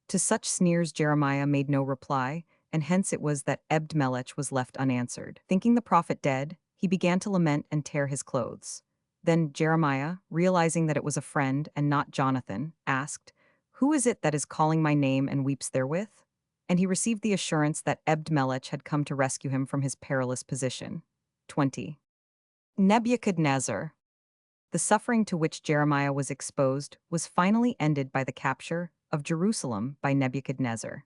To such sneers Jeremiah made no reply, and hence it was that Ebed-melech was left unanswered. Thinking the prophet dead, he began to lament and tear his clothes. Then Jeremiah, realizing that it was a friend and not Jonathan, asked, "Who is it that is calling my name and weeps therewith?" And he received the assurance that Ebed-melech had come to rescue him from his perilous position. 20. Nebuchadnezzar. The suffering to which Jeremiah was exposed was finally ended by the capture of Jerusalem by Nebuchadnezzar.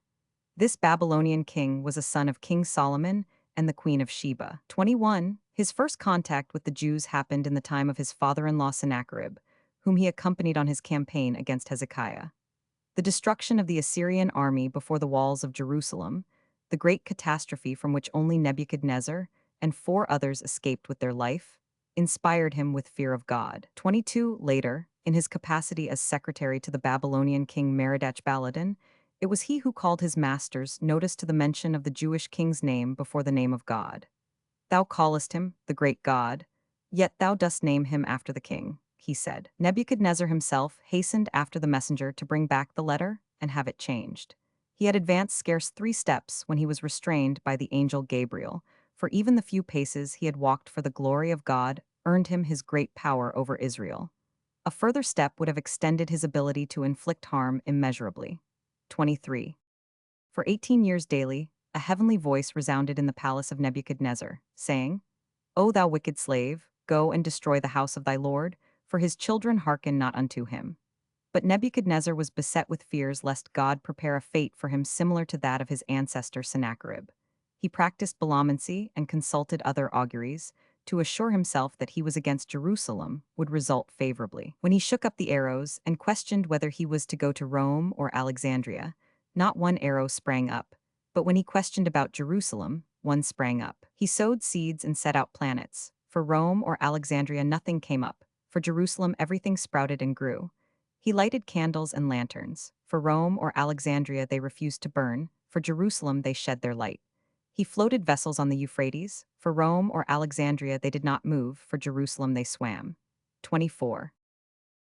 This Babylonian king was a son of King Solomon and the Queen of Sheba. 21. His first contact with the Jews happened in the time of his father-in-law Sennacherib, whom he accompanied on his campaign against Hezekiah. The destruction of the Assyrian army before the walls of Jerusalem, the great catastrophe from which only Nebuchadnezzar and 4 others escaped with their life, inspired him with fear of God. 22. Later, in his capacity as secretary to the Babylonian king Merodach-Baladan, it was he who called his masters notice to the mention of the Jewish king's name before the name of God. "Thou callest him, the great God, yet thou dost name him after the king," he said. Nebuchadnezzar himself hastened after the messenger to bring back the letter and have it changed. He had advanced scarce 3 steps when he was restrained by the angel Gabriel, for even the few paces he had walked for the glory of God earned him his great power over Israel. A further step would have extended his ability to inflict harm immeasurably. 23. For 18 years daily, a heavenly voice resounded in the palace of Nebuchadnezzar, saying, "O thou wicked slave, go and destroy the house of thy Lord, for his children hearken not unto him." But Nebuchadnezzar was beset with fears lest God prepare a fate for him similar to that of his ancestor Sennacherib. He practiced Balamancy and consulted other auguries to assure himself that he was against Jerusalem would result favorably. When he shook up the arrows and questioned whether he was to go to Rome or Alexandria, not one arrow sprang up, but when he questioned about Jerusalem, one sprang up. He sowed seeds and set out planets. For Rome or Alexandria nothing came up, for Jerusalem everything sprouted and grew. He lighted candles and lanterns. For Rome or Alexandria they refused to burn, for Jerusalem they shed their light. He floated vessels on the Euphrates. For Rome or Alexandria they did not move, for Jerusalem they swam. 24.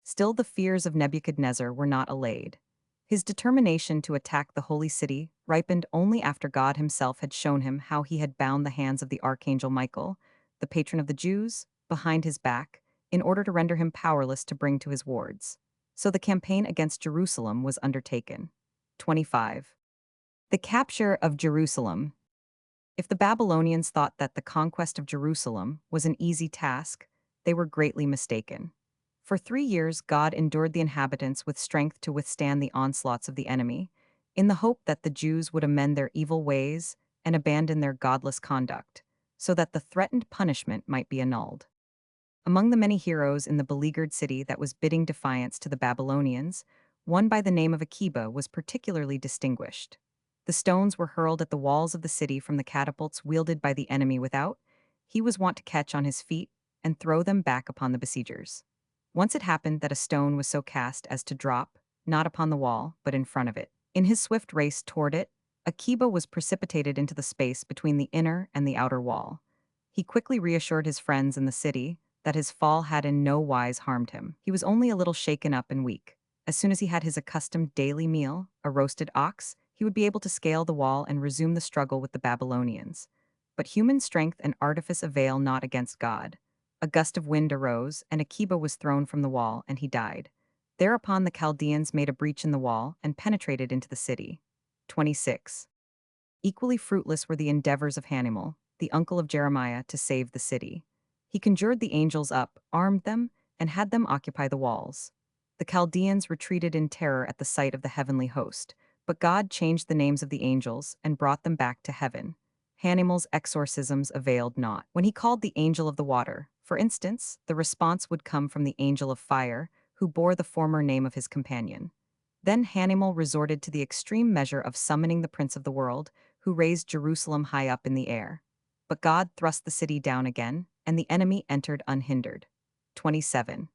Still the fears of Nebuchadnezzar were not allayed. His determination to attack the holy city ripened only after God himself had shown him how he had bound the hands of the archangel Michael, the patron of the Jews, behind his back, in order to render him powerless to bring to his wards. So the campaign against Jerusalem was undertaken. 25. The capture of Jerusalem. If the Babylonians thought that the conquest of Jerusalem was an easy task, they were greatly mistaken. For 3 years God endured the inhabitants with strength to withstand the onslaughts of the enemy, in the hope that the Jews would amend their evil ways and abandon their godless conduct, so that the threatened punishment might be annulled. Among the many heroes in the beleaguered city that was bidding defiance to the Babylonians, one by the name of Akiba was particularly distinguished. The stones were hurled at the walls of the city from the catapults wielded by the enemy without. He was wont to catch on his feet and throw them back upon the besiegers. Once it happened that a stone was so cast as to drop, not upon the wall, but in front of it. In his swift race toward it, Akiba was precipitated into the space between the inner and the outer wall. He quickly reassured his friends in the city that his fall had in no wise harmed him. He was only a little shaken up and weak. As soon as he had his accustomed daily meal, a roasted ox, he would be able to scale the wall and resume the struggle with the Babylonians. But human strength and artifice avail not against God. A gust of wind arose, and Akiba was thrown from the wall, and he died. Thereupon the Chaldeans made a breach in the wall and penetrated into the city. 26. Equally fruitless were the endeavors of Haniel, the uncle of Jeremiah, to save the city. He conjured the angels up, armed them, and had them occupy the walls. The Chaldeans retreated in terror at the sight of the heavenly host, but God changed the names of the angels and brought them back to heaven. Haniel's exorcisms availed not. When he called the angel of the water, for instance, the response would come from the angel of fire, who bore the former name of his companion. Then Haniel resorted to the extreme measure of summoning the prince of the world, who raised Jerusalem high up in the air. But God thrust the city down again, and the enemy entered unhindered. 27.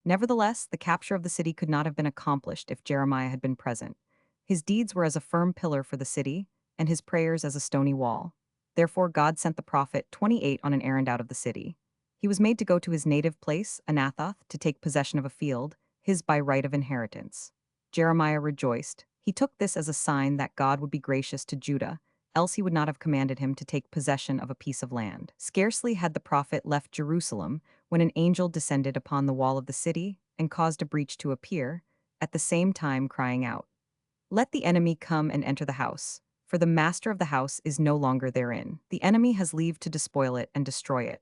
Nevertheless, the capture of the city could not have been accomplished if Jeremiah had been present. His deeds were as a firm pillar for the city, and his prayers as a stony wall. Therefore God sent the prophet 28 on an errand out of the city. He was made to go to his native place, Anathoth, to take possession of a field, his by right of inheritance. Jeremiah rejoiced. He took this as a sign that God would be gracious to Judah, else he would not have commanded him to take possession of a piece of land. Scarcely had the prophet left Jerusalem when an angel descended upon the wall of the city and caused a breach to appear, at the same time crying out, "Let the enemy come and enter the house, for the master of the house is no longer therein. The enemy has leave to despoil it and destroy it.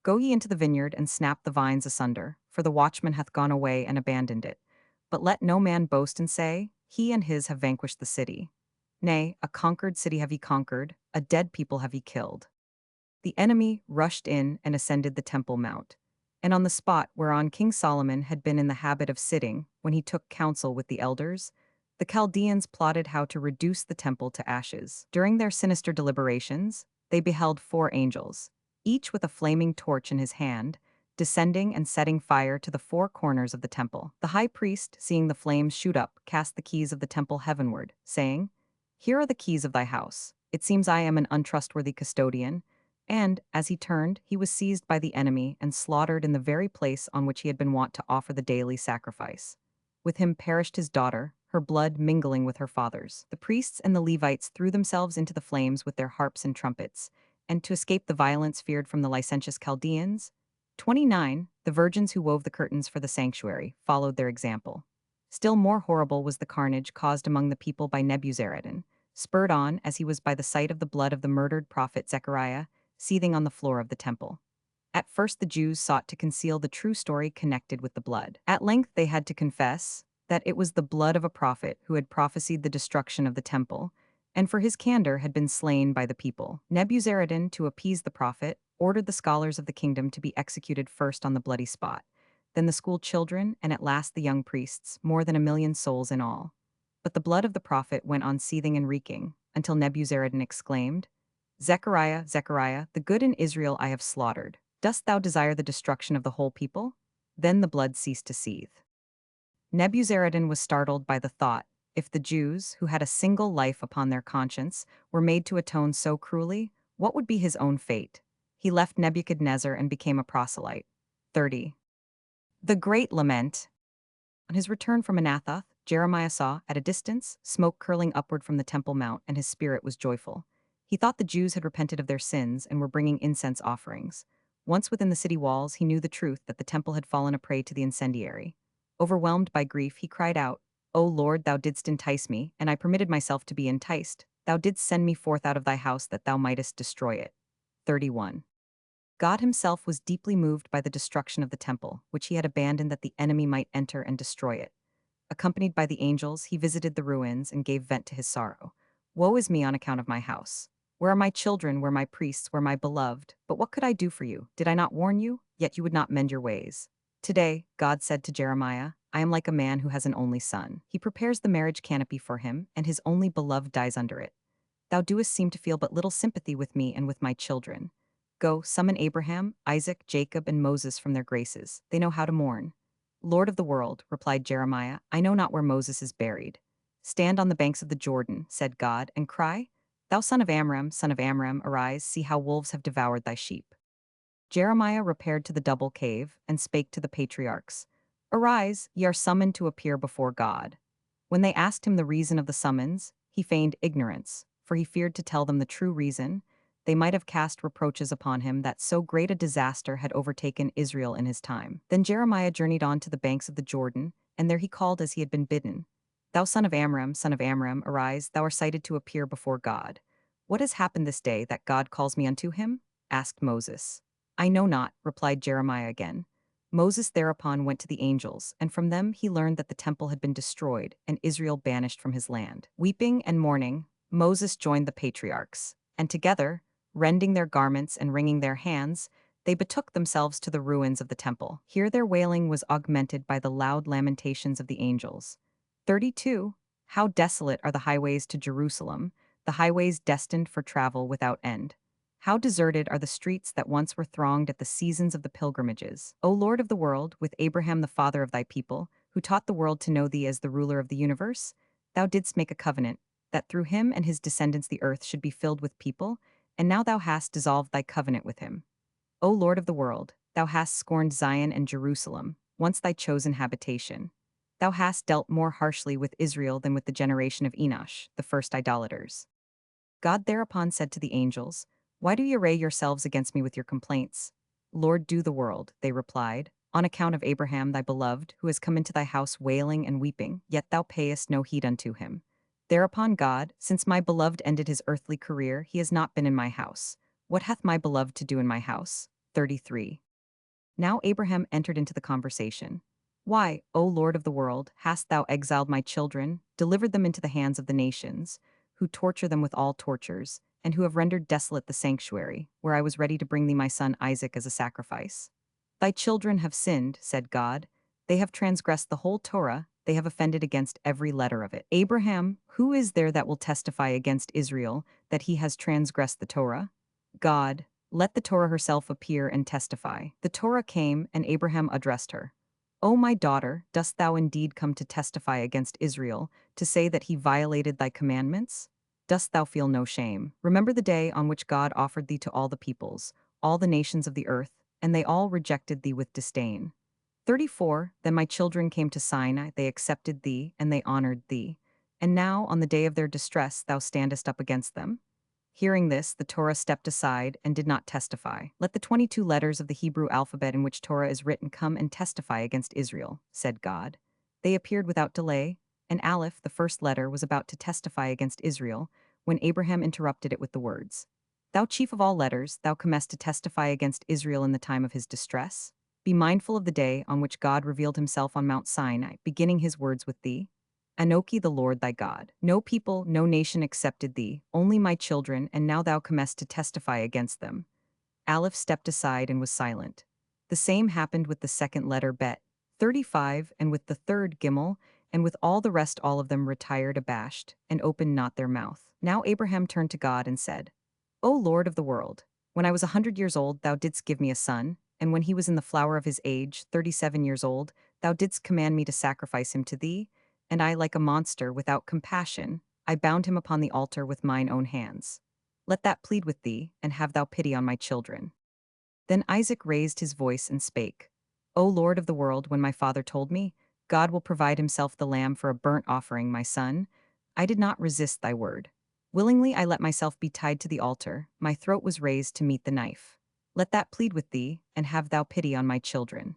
Go ye into the vineyard and snap the vines asunder, for the watchman hath gone away and abandoned it. But let no man boast and say, he and his have vanquished the city. Nay, a conquered city have ye conquered, a dead people have ye killed." The enemy rushed in and ascended the Temple Mount, and on the spot whereon King Solomon had been in the habit of sitting when he took counsel with the elders, the Chaldeans plotted how to reduce the temple to ashes. During their sinister deliberations, they beheld 4 angels, each with a flaming torch in his hand, descending and setting fire to the 4 corners of the temple. The high priest, seeing the flames shoot up, cast the keys of the temple heavenward, saying, "Here are the keys of thy house. It seems I am an untrustworthy custodian." And, as he turned, he was seized by the enemy and slaughtered in the very place on which he had been wont to offer the daily sacrifice. With him perished his daughter, her blood mingling with her father's. The priests and the Levites threw themselves into the flames with their harps and trumpets, and to escape the violence feared from the licentious Chaldeans, 29, the virgins who wove the curtains for the sanctuary followed their example. Still more horrible was the carnage caused among the people by Nebuzaradan, spurred on as he was by the sight of the blood of the murdered prophet Zechariah, seething on the floor of the temple. At first the Jews sought to conceal the true story connected with the blood. At length they had to confess that it was the blood of a prophet who had prophesied the destruction of the temple, and for his candor had been slain by the people. Nebuzaradan, to appease the prophet, ordered the scholars of the kingdom to be executed first on the bloody spot, then the school children, and at last the young priests, more than 1,000,000 souls in all. But the blood of the prophet went on seething and reeking, until Nebuzaradan exclaimed, "Zechariah, Zechariah, the good in Israel I have slaughtered. Dost thou desire the destruction of the whole people?" Then the blood ceased to seethe. Nebuzaradan was startled by the thought, if the Jews, who had a single life upon their conscience, were made to atone so cruelly, what would be his own fate? He left Nebuchadnezzar and became a proselyte. 30. The Great Lament. On his return from Anathoth, Jeremiah saw, at a distance, smoke curling upward from the Temple Mount, and his spirit was joyful. He thought the Jews had repented of their sins and were bringing incense offerings. Once within the city walls, he knew the truth that the temple had fallen a prey to the incendiary. Overwhelmed by grief, he cried out, "O Lord, thou didst entice me, and I permitted myself to be enticed. Thou didst send me forth out of thy house that thou mightest destroy it." 31. God himself was deeply moved by the destruction of the temple, which he had abandoned that the enemy might enter and destroy it. Accompanied by the angels, he visited the ruins and gave vent to his sorrow. "Woe is me on account of my house. Where are my children, where my priests, where my beloved? But what could I do for you? Did I not warn you? Yet you would not mend your ways." Today, God said to Jeremiah, "I am like a man who has an only son. He prepares the marriage canopy for him, and his only beloved dies under it. Thou doest seem to feel but little sympathy with me and with my children. Go, summon Abraham, Isaac, Jacob, and Moses from their graces. They know how to mourn." "Lord of the world," replied Jeremiah, "I know not where Moses is buried." "Stand on the banks of the Jordan," said God, "and cry, Thou son of Amram, arise, see how wolves have devoured thy sheep." Jeremiah repaired to the double cave and spake to the patriarchs, "Arise, ye are summoned to appear before God." When they asked him the reason of the summons, he feigned ignorance, for he feared to tell them the true reason. They might have cast reproaches upon him that so great a disaster had overtaken Israel in his time. Then Jeremiah journeyed on to the banks of the Jordan, and there he called as he had been bidden. Thou son of Amram, arise, thou art cited to appear before God. What has happened this day that God calls me unto him? Asked Moses. I know not, replied Jeremiah again. Moses thereupon went to the angels, and from them he learned that the temple had been destroyed and Israel banished from his land. Weeping and mourning, Moses joined the patriarchs, and together, rending their garments and wringing their hands, they betook themselves to the ruins of the temple. Here their wailing was augmented by the loud lamentations of the angels. 32. How desolate are the highways to Jerusalem, the highways destined for travel without end. How deserted are the streets that once were thronged at the seasons of the pilgrimages. O Lord of the world, with Abraham the father of thy people, who taught the world to know thee as the ruler of the universe, thou didst make a covenant, that through him and his descendants the earth should be filled with people, and now thou hast dissolved thy covenant with him. O Lord of the world, thou hast scorned Zion and Jerusalem, once thy chosen habitation. Thou hast dealt more harshly with Israel than with the generation of Enosh, the first idolaters. God thereupon said to the angels, Why do ye array yourselves against me with your complaints? Lord, do the world, they replied, on account of Abraham thy beloved, who has come into thy house wailing and weeping, yet thou payest no heed unto him. Thereupon God, since my beloved ended his earthly career, he has not been in my house. What hath my beloved to do in my house? 33. Now Abraham entered into the conversation. Why, O Lord of the world, hast thou exiled my children, delivered them into the hands of the nations, who torture them with all tortures, and who have rendered desolate the sanctuary, where I was ready to bring thee my son Isaac as a sacrifice? Thy children have sinned, said God. They have transgressed the whole Torah, they have offended against every letter of it. Abraham, who is there that will testify against Israel that he has transgressed the Torah? God, let the Torah herself appear and testify. The Torah came, and Abraham addressed her. O my daughter, dost thou indeed come to testify against Israel, to say that he violated thy commandments? Dost thou feel no shame? Remember the day on which God offered thee to all the peoples, all the nations of the earth, and they all rejected thee with disdain. 34. Then my children came to Sinai, they accepted thee, and they honored thee. And now, on the day of their distress, thou standest up against them? Hearing this, the Torah stepped aside and did not testify. Let the 22 letters of the Hebrew alphabet in which Torah is written come and testify against Israel, said God. They appeared without delay, and Aleph, the first letter, was about to testify against Israel, when Abraham interrupted it with the words, Thou chief of all letters, thou comest to testify against Israel in the time of his distress? Be mindful of the day on which God revealed himself on Mount Sinai, beginning his words with thee. Anoki the Lord thy God. No people, no nation accepted thee, only my children, and now thou comest to testify against them. Aleph stepped aside and was silent. The same happened with the second letter Bet, 35, and with the third Gimel, and with all the rest all of them retired abashed, and opened not their mouth. Now Abraham turned to God and said, O Lord of the world, when I was 100 years old thou didst give me a son, and when he was in the flower of his age, 37 years old, thou didst command me to sacrifice him to thee, and I, like a monster, without compassion, I bound him upon the altar with mine own hands. Let that plead with thee, and have thou pity on my children. Then Isaac raised his voice and spake, O Lord of the world, when my father told me, God will provide himself the lamb for a burnt offering, my son, I did not resist thy word. Willingly I let myself be tied to the altar, my throat was raised to meet the knife. Let that plead with thee, and have thou pity on my children.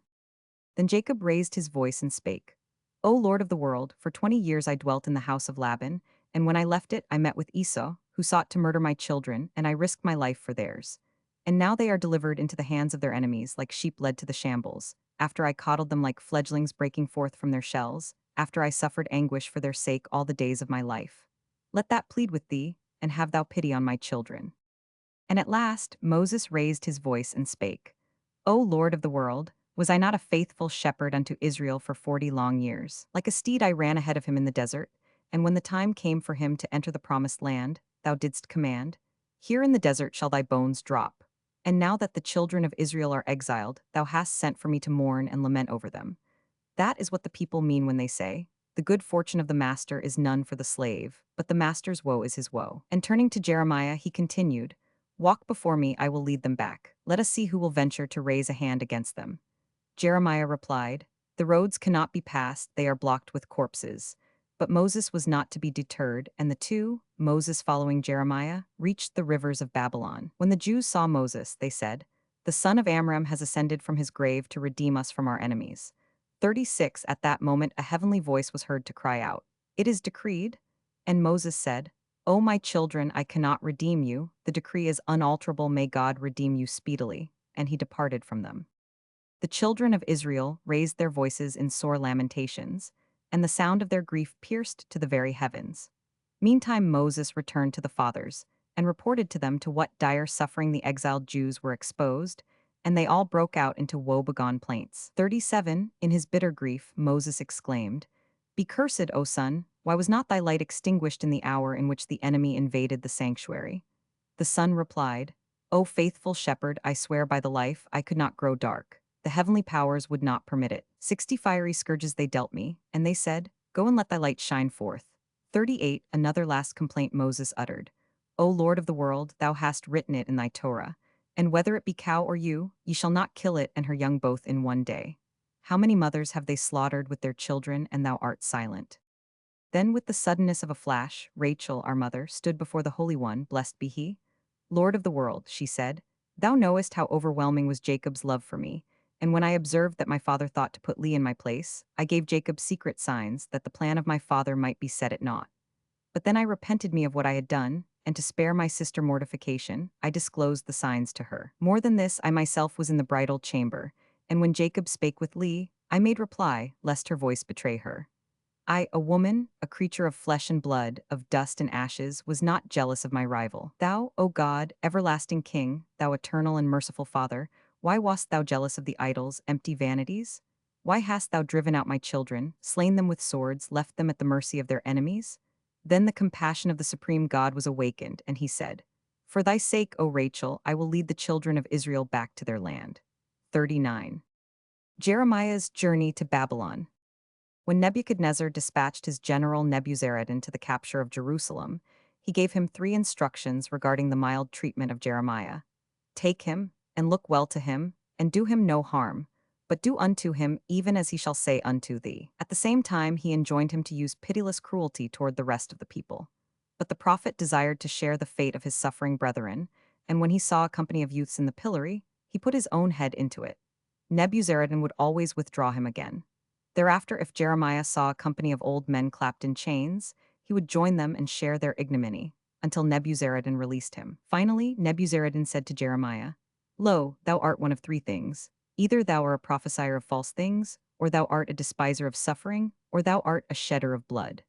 Then Jacob raised his voice and spake, O Lord of the world, for 20 years I dwelt in the house of Laban, and when I left it I met with Esau, who sought to murder my children, and I risked my life for theirs. And now they are delivered into the hands of their enemies like sheep led to the shambles, after I coddled them like fledglings breaking forth from their shells, after I suffered anguish for their sake all the days of my life. Let that plead with thee, and have thou pity on my children. And at last Moses raised his voice and spake, O Lord of the world, was I not a faithful shepherd unto Israel for 40 long years? Like a steed I ran ahead of him in the desert, and when the time came for him to enter the promised land, thou didst command, Here in the desert shall thy bones drop. And now that the children of Israel are exiled, thou hast sent for me to mourn and lament over them. That is what the people mean when they say, The good fortune of the master is none for the slave, but the master's woe is his woe. And turning to Jeremiah, he continued, Walk before me, I will lead them back. Let us see who will venture to raise a hand against them. Jeremiah replied, The roads cannot be passed, they are blocked with corpses. But Moses was not to be deterred, and the two, Moses following Jeremiah, reached the rivers of Babylon. When the Jews saw Moses, they said, The son of Amram has ascended from his grave to redeem us from our enemies. 36 At that moment a heavenly voice was heard to cry out, "It is decreed." And Moses said, "O my children, I cannot redeem you. The decree is unalterable. May God redeem you speedily." And he departed from them. The children of Israel raised their voices in sore lamentations, and the sound of their grief pierced to the very heavens. Meantime Moses returned to the fathers, and reported to them to what dire suffering the exiled Jews were exposed, and they all broke out into woebegone plaints. 37 In his bitter grief Moses exclaimed, "Be cursed, O sun, why was not thy light extinguished in the hour in which the enemy invaded the sanctuary?" The sun replied, "O faithful shepherd, I swear by the life, I could not grow dark. The heavenly powers would not permit it. 60 fiery scourges they dealt me, and they said, Go and let thy light shine forth." 38 Another last complaint Moses uttered. "O Lord of the world, thou hast written it in thy Torah, and whether it be cow or ewe, ye shall not kill it and her young both in one day. How many mothers have they slaughtered with their children, and thou art silent?" Then with the suddenness of a flash, Rachel, our mother, stood before the Holy One, blessed be he. "Lord of the world," she said, "thou knowest how overwhelming was Jacob's love for me, and when I observed that my father thought to put Leah in my place, I gave Jacob secret signs that the plan of my father might be set at naught. But then I repented me of what I had done, and to spare my sister mortification, I disclosed the signs to her. More than this, I myself was in the bridal chamber, and when Jacob spake with Leah, I made reply, lest her voice betray her. I, a woman, a creature of flesh and blood, of dust and ashes, was not jealous of my rival. Thou, O God, everlasting King, thou eternal and merciful Father, why wast thou jealous of the idols, empty vanities? Why hast thou driven out my children, slain them with swords, left them at the mercy of their enemies? Then the compassion of the supreme God was awakened, and he said, "For thy sake, O Rachel, I will lead the children of Israel back to their land." 39. Jeremiah's journey to Babylon. When Nebuchadnezzar dispatched his general Nebuzaradan to the capture of Jerusalem, he gave him 3 instructions regarding the mild treatment of Jeremiah. "Take him, and look well to him, and do him no harm, but do unto him even as he shall say unto thee." At the same time, he enjoined him to use pitiless cruelty toward the rest of the people. But the prophet desired to share the fate of his suffering brethren, and when he saw a company of youths in the pillory, he put his own head into it. Nebuzaradan would always withdraw him again. Thereafter, if Jeremiah saw a company of old men clapped in chains, he would join them and share their ignominy, until Nebuzaradan released him. Finally, Nebuzaradan said to Jeremiah, "Lo, thou art one of 3 things. Either thou art a prophesier of false things, or thou art a despiser of suffering, or thou art a shedder of blood.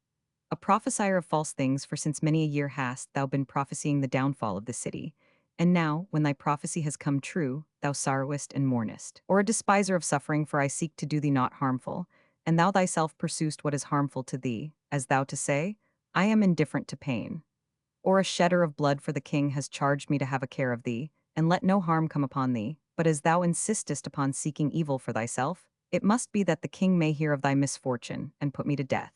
A prophesier of false things, for since many a year hast thou been prophesying the downfall of the city. And now, when thy prophecy has come true, thou sorrowest and mournest. Or a despiser of suffering, for I seek to do thee not harmful, and thou thyself pursuest what is harmful to thee, as thou to say, I am indifferent to pain. Or a shedder of blood, for the king has charged me to have a care of thee, and let no harm come upon thee, but as thou insistest upon seeking evil for thyself, it must be that the king may hear of thy misfortune, and put me to death."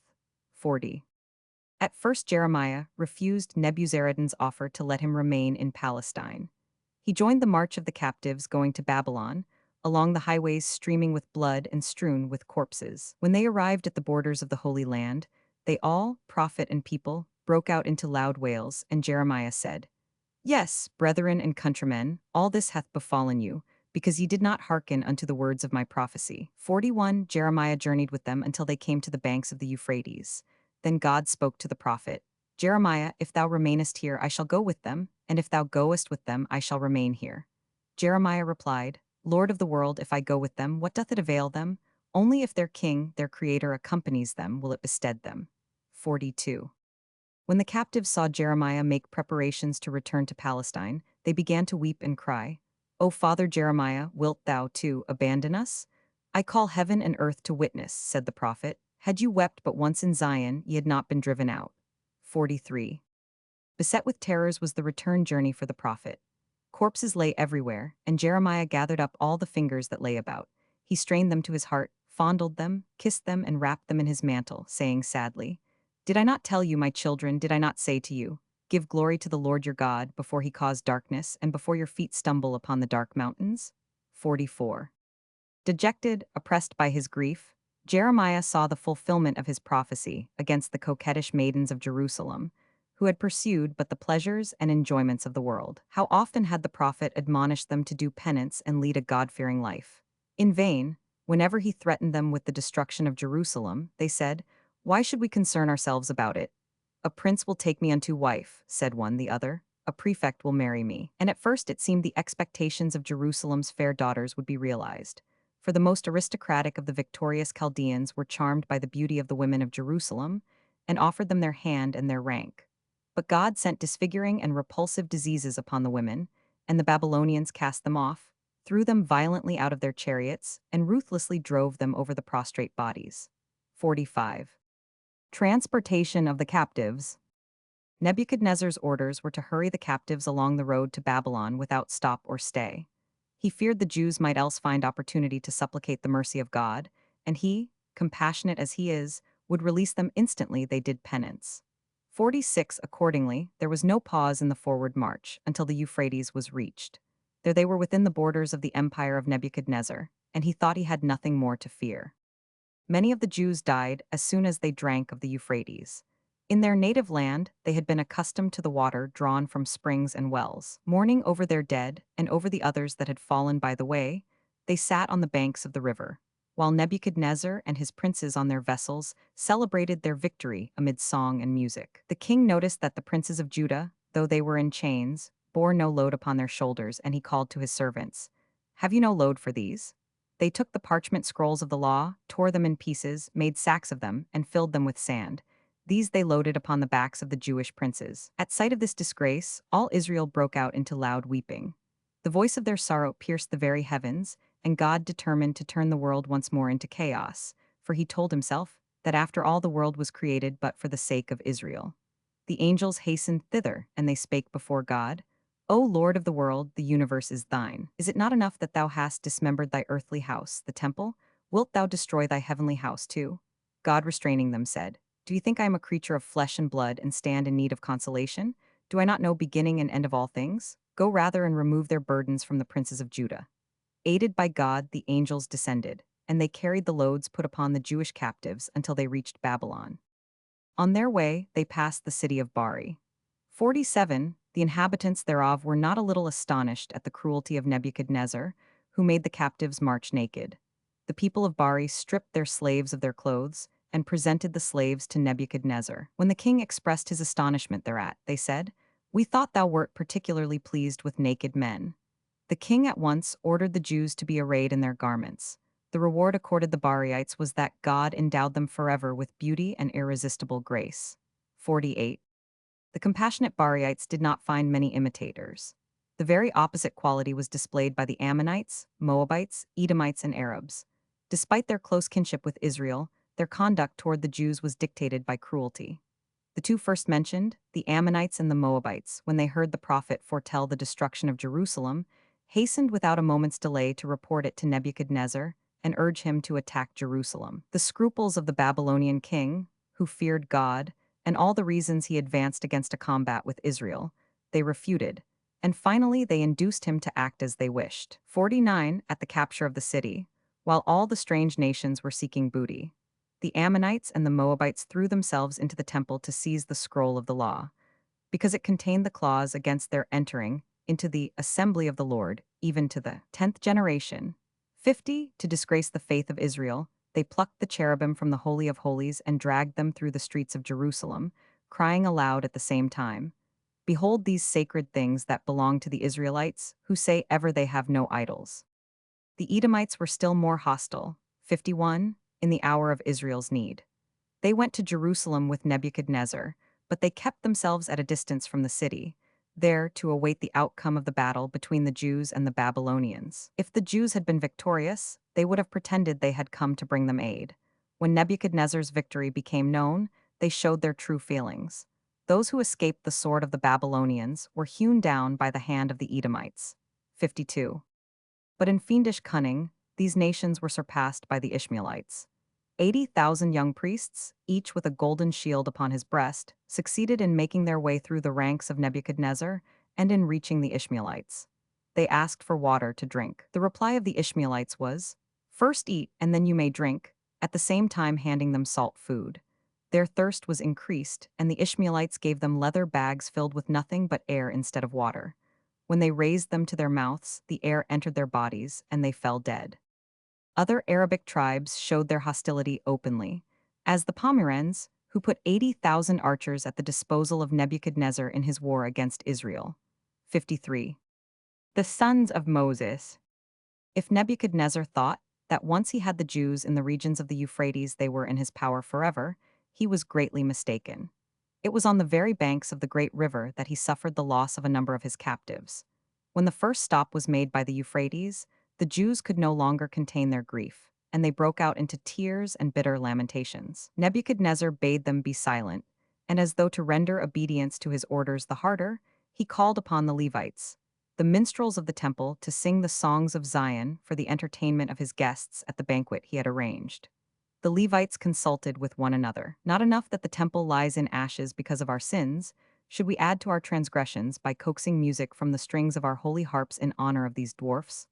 40. At first Jeremiah refused Nebuzaradan's offer to let him remain in Palestine. He joined the march of the captives going to Babylon, along the highways streaming with blood and strewn with corpses. When they arrived at the borders of the Holy Land, they all, prophet and people, broke out into loud wails, and Jeremiah said, "Yes, brethren and countrymen, all this hath befallen you, because ye did not hearken unto the words of my prophecy." 41 Jeremiah journeyed with them until they came to the banks of the Euphrates. Then God spoke to the prophet, "Jeremiah, if thou remainest here, I shall go with them, and if thou goest with them, I shall remain here." Jeremiah replied, "Lord of the world, if I go with them, what doth it avail them? Only if their king, their creator, accompanies them, will it bestead them." 42. When the captives saw Jeremiah make preparations to return to Palestine, they began to weep and cry, "O Father Jeremiah, wilt thou, too, abandon us?" "I call heaven and earth to witness," said the prophet, "had you wept but once in Zion, ye had not been driven out." 43. Beset with terrors was the return journey for the prophet. Corpses lay everywhere, and Jeremiah gathered up all the fingers that lay about. He strained them to his heart, fondled them, kissed them, and wrapped them in his mantle, saying sadly, "Did I not tell you, my children, did I not say to you, give glory to the Lord your God before he cause darkness and before your feet stumble upon the dark mountains?" 44. Dejected, oppressed by his grief, Jeremiah saw the fulfillment of his prophecy against the coquettish maidens of Jerusalem, who had pursued but the pleasures and enjoyments of the world. How often had the prophet admonished them to do penance and lead a God-fearing life? In vain, Whenever he threatened them with the destruction of Jerusalem, they said, "Why should we concern ourselves about it? A prince will take me unto wife," said one the other. "A prefect will marry me." And at first it seemed the expectations of Jerusalem's fair daughters would be realized. For the most aristocratic of the victorious Chaldeans were charmed by the beauty of the women of Jerusalem and offered them their hand and their rank. But God sent disfiguring and repulsive diseases upon the women, and the Babylonians cast them off, threw them violently out of their chariots, and ruthlessly drove them over the prostrate bodies. 45. Transportation of the captives. Nebuchadnezzar's orders were to hurry the captives along the road to Babylon without stop or stay. He feared the Jews might else find opportunity to supplicate the mercy of God, and he, compassionate as he is, would release them instantly they did penance. 46. Accordingly, there was no pause in the forward march until the Euphrates was reached. There they were within the borders of the empire of Nebuchadnezzar, and he thought he had nothing more to fear. Many of the Jews died as soon as they drank of the Euphrates. In their native land, they had been accustomed to the water drawn from springs and wells. Mourning over their dead and over the others that had fallen by the way, they sat on the banks of the river, while Nebuchadnezzar and his princes on their vessels celebrated their victory amid song and music. The king noticed that the princes of Judah, though they were in chains, bore no load upon their shoulders, and he called to his servants, "Have you no load for these?" They took the parchment scrolls of the law, tore them in pieces, made sacks of them, and filled them with sand. These they loaded upon the backs of the Jewish princes. At sight of this disgrace, all Israel broke out into loud weeping. The voice of their sorrow pierced the very heavens, and God determined to turn the world once more into chaos, for he told himself that after all the world was created but for the sake of Israel. The angels hastened thither, and they spake before God, "O Lord of the world, the universe is thine. Is it not enough that thou hast dismembered thy earthly house, the temple? Wilt thou destroy thy heavenly house too?" God, restraining them, said, "Do you think I am a creature of flesh and blood and stand in need of consolation? Do I not know beginning and end of all things? Go rather and remove their burdens from the princes of Judah." Aided by God, the angels descended, and they carried the loads put upon the Jewish captives until they reached Babylon. On their way, they passed the city of Bari. 47. The inhabitants thereof were not a little astonished at the cruelty of Nebuchadnezzar, who made the captives march naked. The people of Bari stripped their slaves of their clothes and presented the slaves to Nebuchadnezzar. When the king expressed his astonishment thereat, they said, "We thought thou wert particularly pleased with naked men." The king at once ordered the Jews to be arrayed in their garments. The reward accorded the Bariites was that God endowed them forever with beauty and irresistible grace. 48. The compassionate Bariites did not find many imitators. The very opposite quality was displayed by the Ammonites, Moabites, Edomites, and Arabs. Despite their close kinship with Israel, their conduct toward the Jews was dictated by cruelty. The two first mentioned, the Ammonites and the Moabites, when they heard the prophet foretell the destruction of Jerusalem, hastened without a moment's delay to report it to Nebuchadnezzar and urge him to attack Jerusalem. The scruples of the Babylonian king, who feared God, and all the reasons he advanced against a combat with Israel, they refuted, and finally they induced him to act as they wished. 49. At the capture of the city, while all the strange nations were seeking booty, the Ammonites and the Moabites threw themselves into the temple to seize the scroll of the law, because it contained the clause against their entering into the assembly of the Lord, even to the 10th generation. 50. To disgrace the faith of Israel, they plucked the cherubim from the Holy of Holies and dragged them through the streets of Jerusalem, crying aloud at the same time, "Behold these sacred things that belong to the Israelites, who say ever they have no idols." The Edomites were still more hostile. 51. In the hour of Israel's need, they went to Jerusalem with Nebuchadnezzar, but they kept themselves at a distance from the city, there to await the outcome of the battle between the Jews and the Babylonians. If the Jews had been victorious, they would have pretended they had come to bring them aid. When Nebuchadnezzar's victory became known, they showed their true feelings. Those who escaped the sword of the Babylonians were hewn down by the hand of the Edomites. 52. But in fiendish cunning, these nations were surpassed by the Ishmaelites. 80,000 young priests, each with a golden shield upon his breast, succeeded in making their way through the ranks of Nebuchadnezzar and in reaching the Ishmaelites. They asked for water to drink. The reply of the Ishmaelites was, "First eat, and then you may drink," at the same time handing them salt food. Their thirst was increased, and the Ishmaelites gave them leather bags filled with nothing but air instead of water. When they raised them to their mouths, the air entered their bodies, and they fell dead. Other Arabic tribes showed their hostility openly, as the Pomerans, who put 80,000 archers at the disposal of Nebuchadnezzar in his war against Israel. 53. The sons of Moses. If Nebuchadnezzar thought that once he had the Jews in the regions of the Euphrates they were in his power forever, he was greatly mistaken. It was on the very banks of the great river that he suffered the loss of a number of his captives. When the first stop was made by the Euphrates, the Jews could no longer contain their grief, and they broke out into tears and bitter lamentations. Nebuchadnezzar bade them be silent, and as though to render obedience to his orders the harder, he called upon the Levites, the minstrels of the temple, to sing the songs of Zion for the entertainment of his guests at the banquet he had arranged. The Levites consulted with one another. Not enough that the temple lies in ashes because of our sins, should we add to our transgressions by coaxing music from the strings of our holy harps in honor of these dwarfs?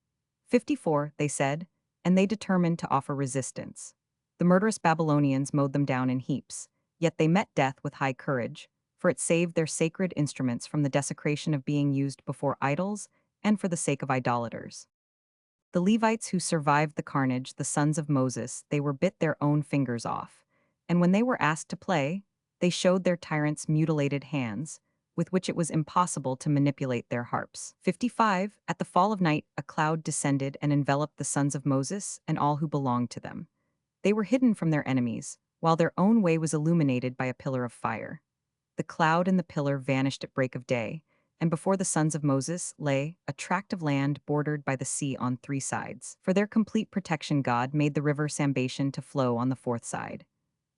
54, they said, and they determined to offer resistance. The murderous Babylonians mowed them down in heaps, yet they met death with high courage, for it saved their sacred instruments from the desecration of being used before idols and for the sake of idolaters. The Levites who survived the carnage, the sons of Moses, they were bit their own fingers off, and when they were asked to play, they showed their tyrants mutilated hands, with which it was impossible to manipulate their harps. 55. At the fall of night, a cloud descended and enveloped the sons of Moses and all who belonged to them. They were hidden from their enemies, while their own way was illuminated by a pillar of fire. The cloud and the pillar vanished at break of day, and before the sons of Moses lay a tract of land bordered by the sea on 3 sides. For their complete protection, God made the river Samson to flow on the 4th side.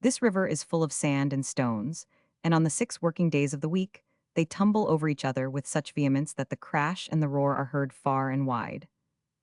This river is full of sand and stones, and on the 6 working days of the week, they tumble over each other with such vehemence that the crash and the roar are heard far and wide.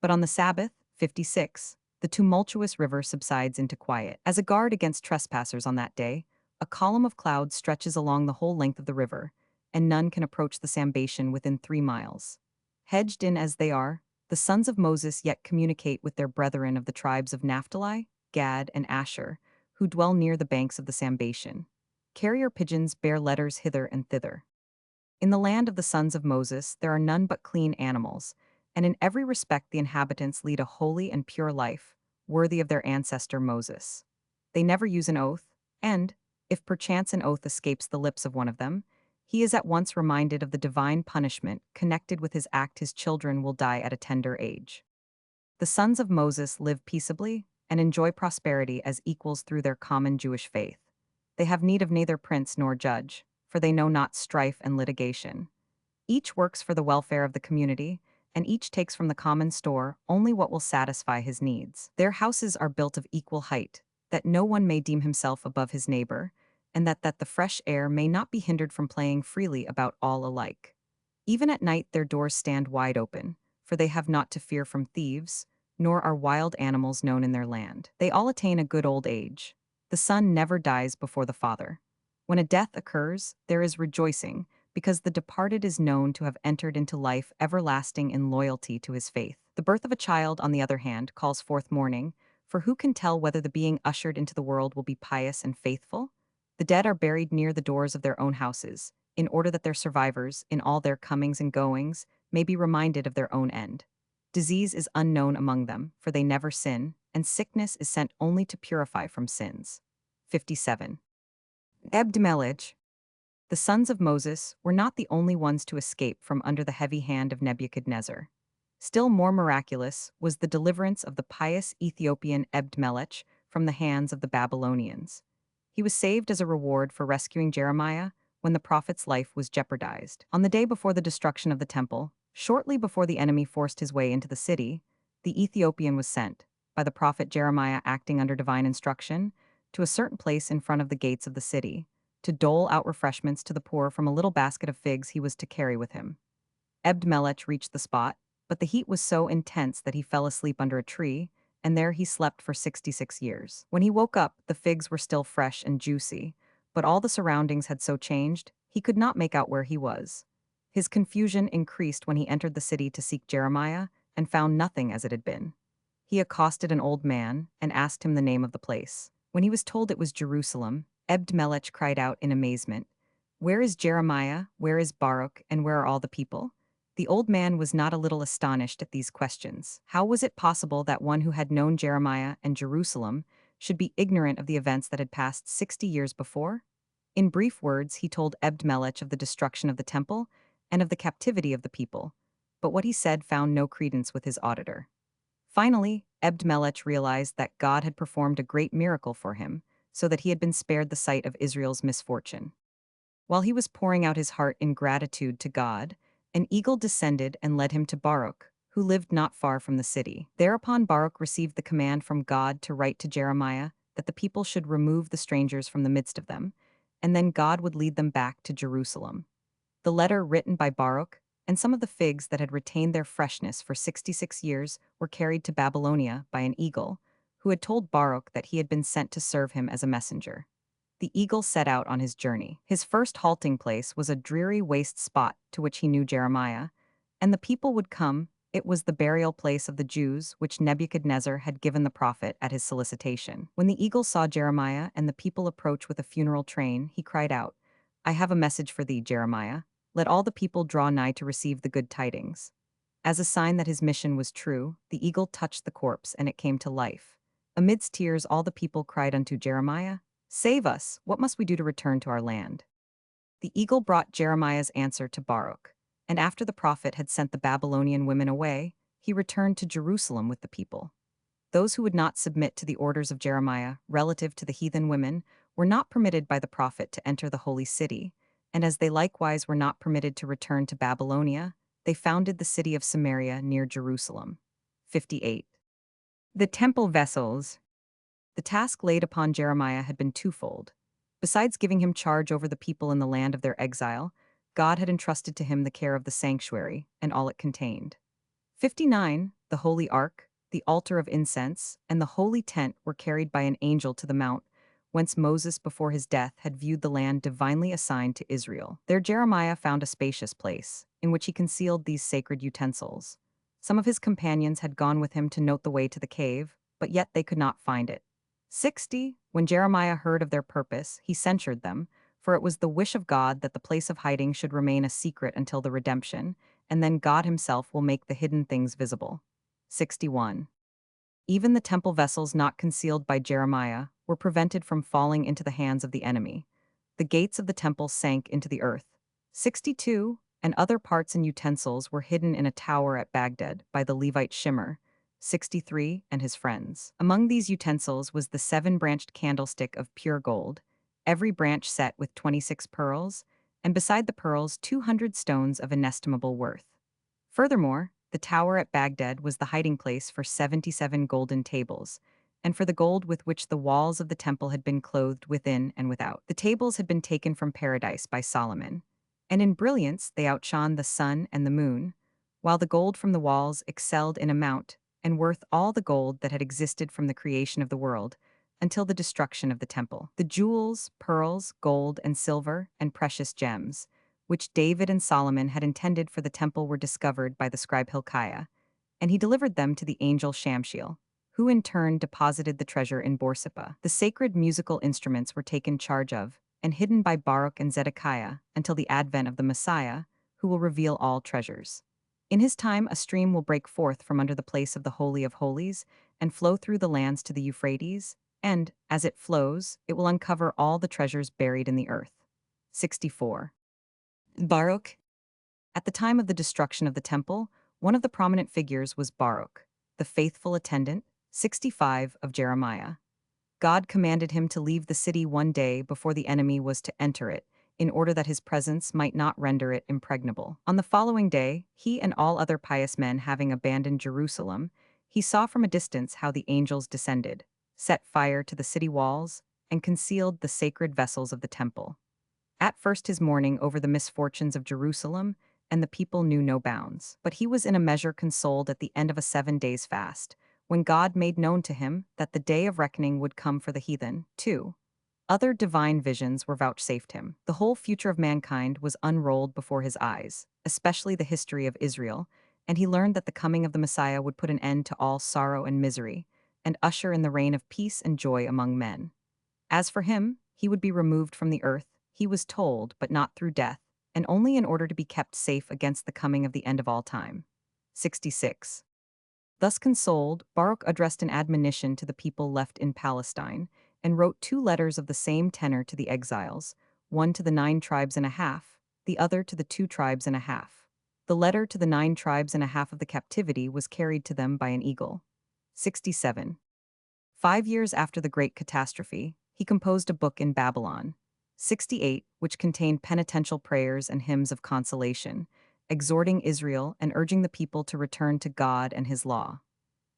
But on the Sabbath, 56, the tumultuous river subsides into quiet. As a guard against trespassers on that day, a column of cloud stretches along the whole length of the river, and none can approach the Samson within 3 miles. Hedged in as they are, the sons of Moses yet communicate with their brethren of the tribes of Naphtali, Gad, and Asher, who dwell near the banks of the Samson. Carrier pigeons bear letters hither and thither. In the land of the sons of Moses there are none but clean animals, and in every respect the inhabitants lead a holy and pure life, worthy of their ancestor Moses. They never use an oath, and, if perchance an oath escapes the lips of one of them, he is at once reminded of the divine punishment connected with his act. His children will die at a tender age. The sons of Moses live peaceably and enjoy prosperity as equals through their common Jewish faith. They have need of neither prince nor judge, for they know not strife and litigation. Each works for the welfare of the community, and each takes from the common store only what will satisfy his needs. Their houses are built of equal height, that no one may deem himself above his neighbor, and that the fresh air may not be hindered from playing freely about all alike. Even at night their doors stand wide open, for they have naught to fear from thieves, nor are wild animals known in their land. They all attain a good old age. The son never dies before the father. When a death occurs, there is rejoicing, because the departed is known to have entered into life everlasting in loyalty to his faith. The birth of a child, on the other hand, calls forth mourning, for who can tell whether the being ushered into the world will be pious and faithful? The dead are buried near the doors of their own houses, in order that their survivors, in all their comings and goings, may be reminded of their own end. Disease is unknown among them, for they never sin, and sickness is sent only to purify from sins. 57. Ebed-melech. The sons of Moses were not the only ones to escape from under the heavy hand of Nebuchadnezzar. Still more miraculous was the deliverance of the pious Ethiopian Ebed-melech from the hands of the Babylonians. He was saved as a reward for rescuing Jeremiah when the prophet's life was jeopardized. On the day before the destruction of the temple, shortly before the enemy forced his way into the city, the Ethiopian was sent, by the prophet Jeremiah acting under divine instruction, to a certain place in front of the gates of the city, to dole out refreshments to the poor from a little basket of figs he was to carry with him. Ebed-melech reached the spot, but the heat was so intense that he fell asleep under a tree, and there he slept for 66 years. When he woke up, the figs were still fresh and juicy, but all the surroundings had so changed, he could not make out where he was. His confusion increased when he entered the city to seek Jeremiah, and found nothing as it had been. He accosted an old man, and asked him the name of the place. When he was told it was Jerusalem, Ebed-melech cried out in amazement, "Where is Jeremiah, where is Baruch, and where are all the people?" The old man was not a little astonished at these questions. How was it possible that one who had known Jeremiah and Jerusalem should be ignorant of the events that had passed 60 years before? In brief words, he told Ebed-Melech of the destruction of the temple and of the captivity of the people, but what he said found no credence with his auditor. Finally, Ebed-Melech realized that God had performed a great miracle for him, so that he had been spared the sight of Israel's misfortune. While he was pouring out his heart in gratitude to God, an eagle descended and led him to Baruch, who lived not far from the city. Thereupon Baruch received the command from God to write to Jeremiah that the people should remove the strangers from the midst of them, and then God would lead them back to Jerusalem. The letter written by Baruch, and some of the figs that had retained their freshness for 66 years were carried to Babylonia by an eagle, who had told Baruch that he had been sent to serve him as a messenger. The eagle set out on his journey. His first halting place was a dreary waste spot to which he knew Jeremiah, and the people would come. It was the burial place of the Jews, which Nebuchadnezzar had given the prophet at his solicitation. When the eagle saw Jeremiah and the people approach with a funeral train, he cried out, "I have a message for thee, Jeremiah. Let all the people draw nigh to receive the good tidings." As a sign that his mission was true, the eagle touched the corpse and it came to life. Amidst tears, all the people cried unto Jeremiah, "Save us! What must we do to return to our land?" The eagle brought Jeremiah's answer to Baruch, and after the prophet had sent the Babylonian women away, he returned to Jerusalem with the people. Those who would not submit to the orders of Jeremiah relative to the heathen women were not permitted by the prophet to enter the holy city, and as they likewise were not permitted to return to Babylonia, they founded the city of Samaria near Jerusalem. 58. The temple vessels. The task laid upon Jeremiah had been twofold. Besides giving him charge over the people in the land of their exile, God had entrusted to him the care of the sanctuary and all it contained. 59. The holy ark, the altar of incense, and the holy tent were carried by an angel to the mount, whence Moses before his death had viewed the land divinely assigned to Israel. There Jeremiah found a spacious place, in which he concealed these sacred utensils. Some of his companions had gone with him to note the way to the cave, but yet they could not find it. 60. When Jeremiah heard of their purpose, he censured them, for it was the wish of God that the place of hiding should remain a secret until the redemption, and then God himself will make the hidden things visible. 61. Even the temple vessels not concealed by Jeremiah were prevented from falling into the hands of the enemy. The gates of the temple sank into the earth. 62. And other parts and utensils were hidden in a tower at Baghdad by the Levite Shimmer, 63, and his friends. Among these utensils was the 7-branched candlestick of pure gold, every branch set with 26 pearls, and beside the pearls 200 stones of inestimable worth. Furthermore, the tower at Baghdad was the hiding place for 77 golden tables, and for the gold with which the walls of the temple had been clothed within and without. The tables had been taken from paradise by Solomon, and in brilliance they outshone the sun and the moon, while the gold from the walls excelled in amount and worth all the gold that had existed from the creation of the world until the destruction of the temple. The jewels, pearls, gold, and silver, and precious gems, which David and Solomon had intended for the temple, were discovered by the scribe Hilkiah, and he delivered them to the angel Shamshiel, who in turn deposited the treasure in Borsippa. The sacred musical instruments were taken charge of and hidden by Baruch and Zedekiah until the advent of the Messiah, who will reveal all treasures. In his time, a stream will break forth from under the place of the Holy of Holies and flow through the lands to the Euphrates, and, as it flows, it will uncover all the treasures buried in the earth. 64. Baruch. At the time of the destruction of the temple, one of the prominent figures was Baruch, the faithful attendant, 65, of Jeremiah. God commanded him to leave the city one day before the enemy was to enter it, in order that his presence might not render it impregnable. On the following day, he and all other pious men having abandoned Jerusalem, he saw from a distance how the angels descended, set fire to the city walls, and concealed the sacred vessels of the temple. At first his mourning over the misfortunes of Jerusalem and the people knew no bounds, but he was in a measure consoled at the end of a 7 days' fast, when God made known to him that the day of reckoning would come for the heathen, too. Other divine visions were vouchsafed him. The whole future of mankind was unrolled before his eyes, especially the history of Israel, and he learned that the coming of the Messiah would put an end to all sorrow and misery, and usher in the reign of peace and joy among men. As for him, he would be removed from the earth, he was told, but not through death, and only in order to be kept safe against the coming of the end of all time. 66. Thus consoled, Baruch addressed an admonition to the people left in Palestine, and wrote 2 letters of the same tenor to the exiles, one to the 9 tribes and a half, the other to the 2 tribes and a half. The letter to the 9 tribes and a half of the captivity was carried to them by an eagle. 67. 5 years after the great catastrophe, he composed a book in Babylon. 68, which contained penitential prayers and hymns of consolation, exhorting Israel and urging the people to return to God and his law.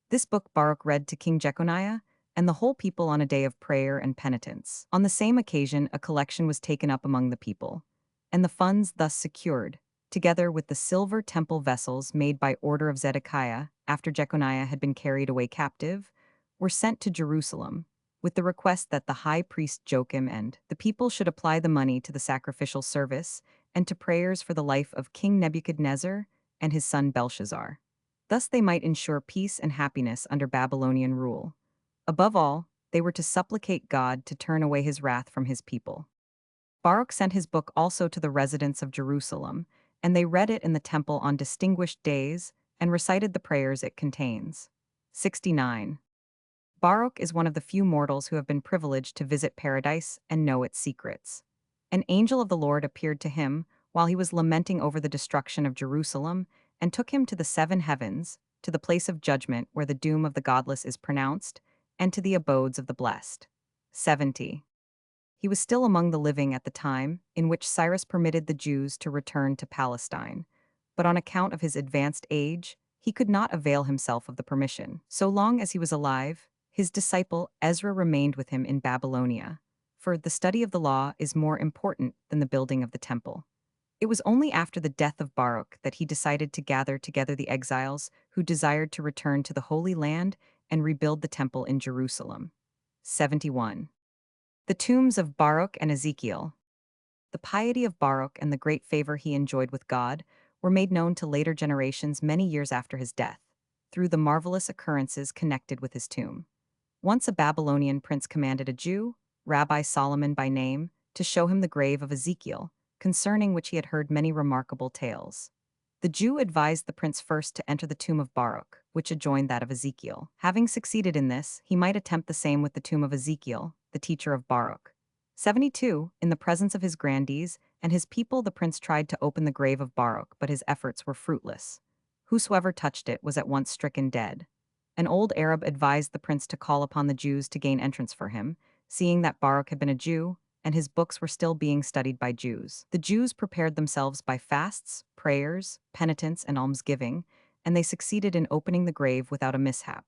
This book Baruch read to King Jeconiah and the whole people on a day of prayer and penitence. On the same occasion, a collection was taken up among the people, and the funds thus secured, together with the silver temple vessels made by order of Zedekiah after Jeconiah had been carried away captive, were sent to Jerusalem, with the request that the high priest Joachim and the people should apply the money to the sacrificial service and to prayers for the life of King Nebuchadnezzar and his son Belshazzar. Thus they might ensure peace and happiness under Babylonian rule. Above all, they were to supplicate God to turn away his wrath from his people. Baruch sent his book also to the residents of Jerusalem, and they read it in the temple on distinguished days and recited the prayers it contains. 69. Baruch is one of the few mortals who have been privileged to visit paradise and know its secrets. An angel of the Lord appeared to him while he was lamenting over the destruction of Jerusalem and took him to the 7 heavens, to the place of judgment where the doom of the godless is pronounced, and to the abodes of the blessed. 70. He was still among the living at the time in which Cyrus permitted the Jews to return to Palestine, but on account of his advanced age, he could not avail himself of the permission. So long as he was alive, his disciple Ezra remained with him in Babylonia, for the study of the law is more important than the building of the temple. It was only after the death of Baruch that he decided to gather together the exiles who desired to return to the Holy Land and rebuild the temple in Jerusalem. 71. The tombs of Baruch and Ezekiel. The piety of Baruch and the great favor he enjoyed with God were made known to later generations many years after his death, through the marvelous occurrences connected with his tomb. Once a Babylonian prince commanded a Jew, Rabbi Solomon by name, to show him the grave of Ezekiel, concerning which he had heard many remarkable tales. The Jew advised the prince first to enter the tomb of Baruch, which adjoined that of Ezekiel. Having succeeded in this, he might attempt the same with the tomb of Ezekiel, the teacher of Baruch. 72. In the presence of his grandees and his people, the prince tried to open the grave of Baruch, but his efforts were fruitless. Whosoever touched it was at once stricken dead. An old Arab advised the prince to call upon the Jews to gain entrance for him, seeing that Baruch had been a Jew, and his books were still being studied by Jews. The Jews prepared themselves by fasts, prayers, penitence, and almsgiving, and they succeeded in opening the grave without a mishap.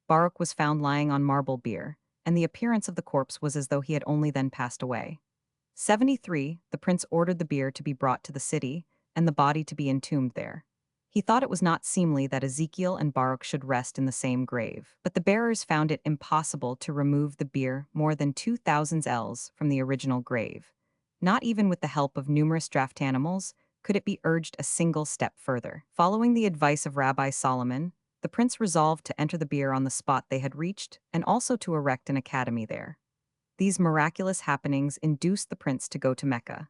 Baruch was found lying on marble bier, and the appearance of the corpse was as though he had only then passed away. 73. The prince ordered the bier to be brought to the city, and the body to be entombed there. He thought it was not seemly that Ezekiel and Baruch should rest in the same grave, but the bearers found it impossible to remove the bier more than 2,000 ells from the original grave. Not even with the help of numerous draft animals could it be urged a single step further. Following the advice of Rabbi Solomon, the prince resolved to enter the bier on the spot they had reached and also to erect an academy there. These miraculous happenings induced the prince to go to Mecca.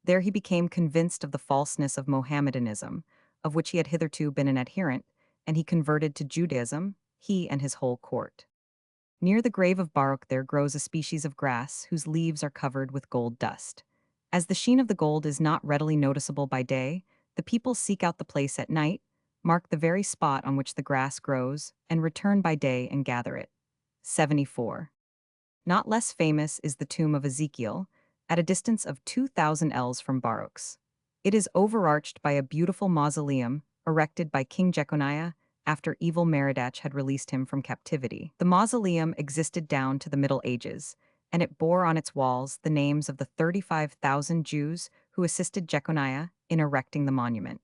There he became convinced of the falseness of Mohammedanism, of which he had hitherto been an adherent, and he converted to Judaism, he and his whole court. Near the grave of Baruch there grows a species of grass whose leaves are covered with gold dust. As the sheen of the gold is not readily noticeable by day, the people seek out the place at night, mark the very spot on which the grass grows, and return by day and gather it. 74. Not less famous is the tomb of Ezekiel, at a distance of 2,000 ells from Baruch's. It is overarched by a beautiful mausoleum erected by King Jeconiah after evil Merodach had released him from captivity. The mausoleum existed down to the Middle Ages, and it bore on its walls the names of the 35,000 Jews who assisted Jeconiah in erecting the monument.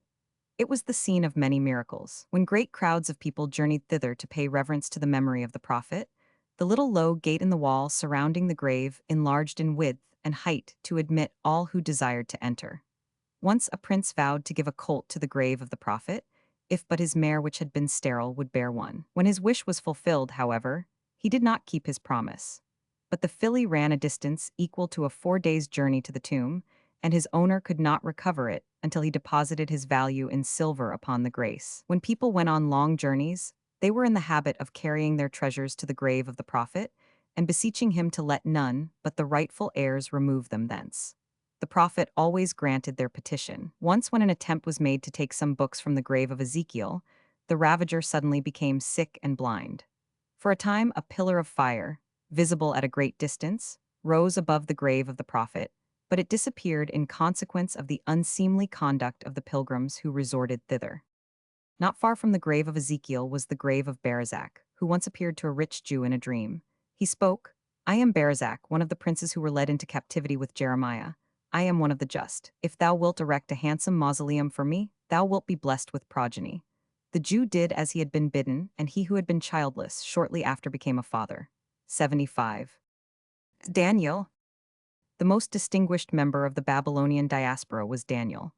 It was the scene of many miracles. When great crowds of people journeyed thither to pay reverence to the memory of the prophet, the little low gate in the wall surrounding the grave enlarged in width and height to admit all who desired to enter. Once a prince vowed to give a colt to the grave of the prophet, if but his mare which had been sterile would bear one. When his wish was fulfilled, however, he did not keep his promise. But the filly ran a distance equal to a 4 days' journey to the tomb, and his owner could not recover it until he deposited his value in silver upon the grace. When people went on long journeys, they were in the habit of carrying their treasures to the grave of the prophet and beseeching him to let none but the rightful heirs remove them thence. The prophet always granted their petition. Once, when an attempt was made to take some books from the grave of Ezekiel, the ravager suddenly became sick and blind. For a time, a pillar of fire, visible at a great distance, rose above the grave of the prophet, but it disappeared in consequence of the unseemly conduct of the pilgrims who resorted thither. Not far from the grave of Ezekiel was the grave of Barazak, who once appeared to a rich Jew in a dream. He spoke, "I am Barazak, one of the princes who were led into captivity with Jeremiah. I am one of the just. If thou wilt erect a handsome mausoleum for me, thou wilt be blessed with progeny." The Jew did as he had been bidden, and he who had been childless shortly after became a father. 75. Daniel. The most distinguished member of the Babylonian diaspora was Daniel.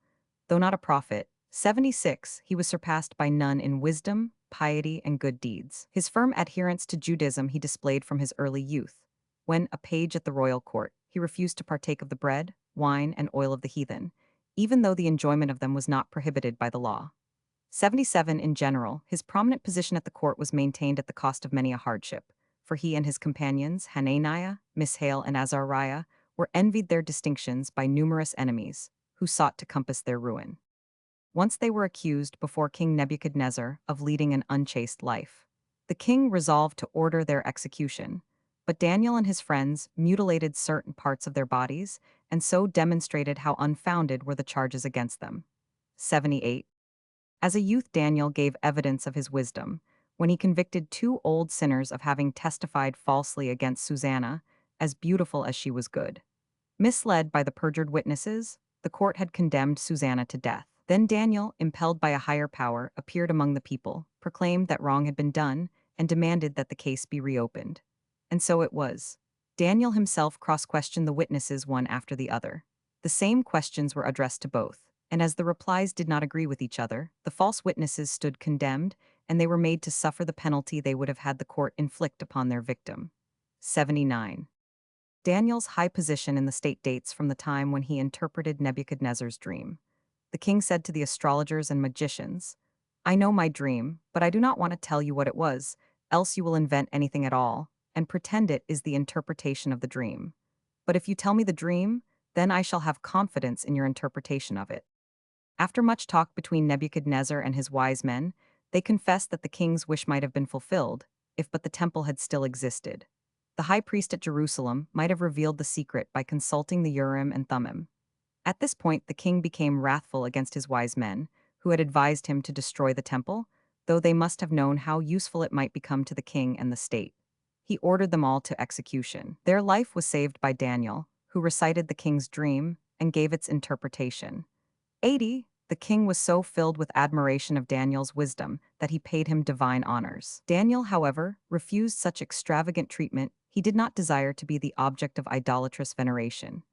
Though not a prophet, 76, he was surpassed by none in wisdom, piety, and good deeds. His firm adherence to Judaism he displayed from his early youth. When, a page at the royal court, he refused to partake of the bread, wine, and oil of the heathen, even though the enjoyment of them was not prohibited by the law. 77. In general, his prominent position at the court was maintained at the cost of many a hardship, for he and his companions, Hananiah, Mishael, and Azariah, were envied their distinctions by numerous enemies, who sought to compass their ruin. Once they were accused before King Nebuchadnezzar of leading an unchaste life. The king resolved to order their execution, but Daniel and his friends mutilated certain parts of their bodies and so demonstrated how unfounded were the charges against them. 78. As a youth, Daniel gave evidence of his wisdom when he convicted two old sinners of having testified falsely against Susanna, as beautiful as she was good. Misled by the perjured witnesses, the court had condemned Susanna to death. Then Daniel, impelled by a higher power, appeared among the people, proclaimed that wrong had been done, and demanded that the case be reopened. And so it was. Daniel himself cross-questioned the witnesses one after the other. The same questions were addressed to both, and as the replies did not agree with each other, the false witnesses stood condemned, and they were made to suffer the penalty they would have had the court inflict upon their victim. 79. Daniel's high position in the state dates from the time when he interpreted Nebuchadnezzar's dream. The king said to the astrologers and magicians, "I know my dream, but I do not want to tell you what it was, else you will invent anything at all, and pretend it is the interpretation of the dream. But if you tell me the dream, then I shall have confidence in your interpretation of it." After much talk between Nebuchadnezzar and his wise men, they confessed that the king's wish might have been fulfilled, if but the temple had still existed. The high priest at Jerusalem might have revealed the secret by consulting the Urim and Thummim. At this point, the king became wrathful against his wise men, who had advised him to destroy the temple, though they must have known how useful it might become to the king and the state. He ordered them all to execution. Their life was saved by Daniel, who recited the king's dream and gave its interpretation. 80. The king was so filled with admiration of Daniel's wisdom that he paid him divine honors. Daniel, however, refused such extravagant treatment. He did not desire to be the object of idolatrous veneration.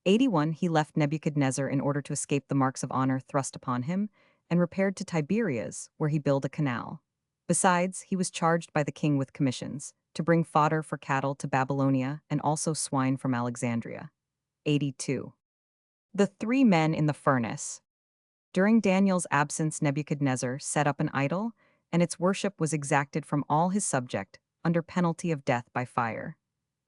81. He left Nebuchadnezzar in order to escape the marks of honor thrust upon him, and repaired to Tiberias, where he built a canal. Besides, he was charged by the king with commissions, to bring fodder for cattle to Babylonia and also swine from Alexandria. 82. The three men in the furnace. During Daniel's absence, Nebuchadnezzar set up an idol, and its worship was exacted from all his subject, under penalty of death by fire.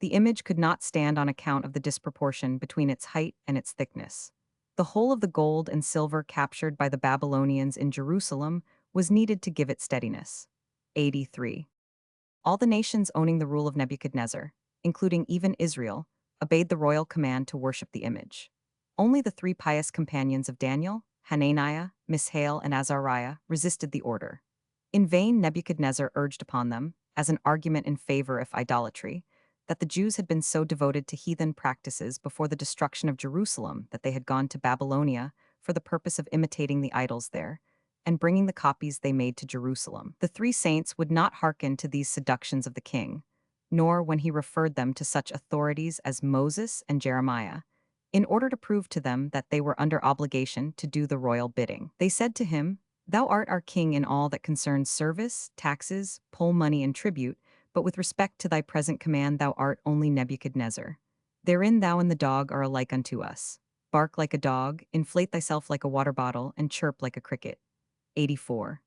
The image could not stand on account of the disproportion between its height and its thickness. The whole of the gold and silver captured by the Babylonians in Jerusalem was needed to give it steadiness. 83. All the nations owning the rule of Nebuchadnezzar, including even Israel, obeyed the royal command to worship the image. Only the three pious companions of Daniel, Hananiah, Mishael, and Azariah, resisted the order. In vain Nebuchadnezzar urged upon them, as an argument in favor of idolatry, that the Jews had been so devoted to heathen practices before the destruction of Jerusalem that they had gone to Babylonia for the purpose of imitating the idols there, and bringing the copies they made to Jerusalem. The three saints would not hearken to these seductions of the king, nor when he referred them to such authorities as Moses and Jeremiah, in order to prove to them that they were under obligation to do the royal bidding. They said to him, "Thou art our king in all that concerns service, taxes, poll money, and tribute, but with respect to thy present command thou art only Nebuchadnezzar. Therein thou and the dog are alike unto us." bark like a dog, inflate thyself like a water bottle, and chirp like a cricket. 84.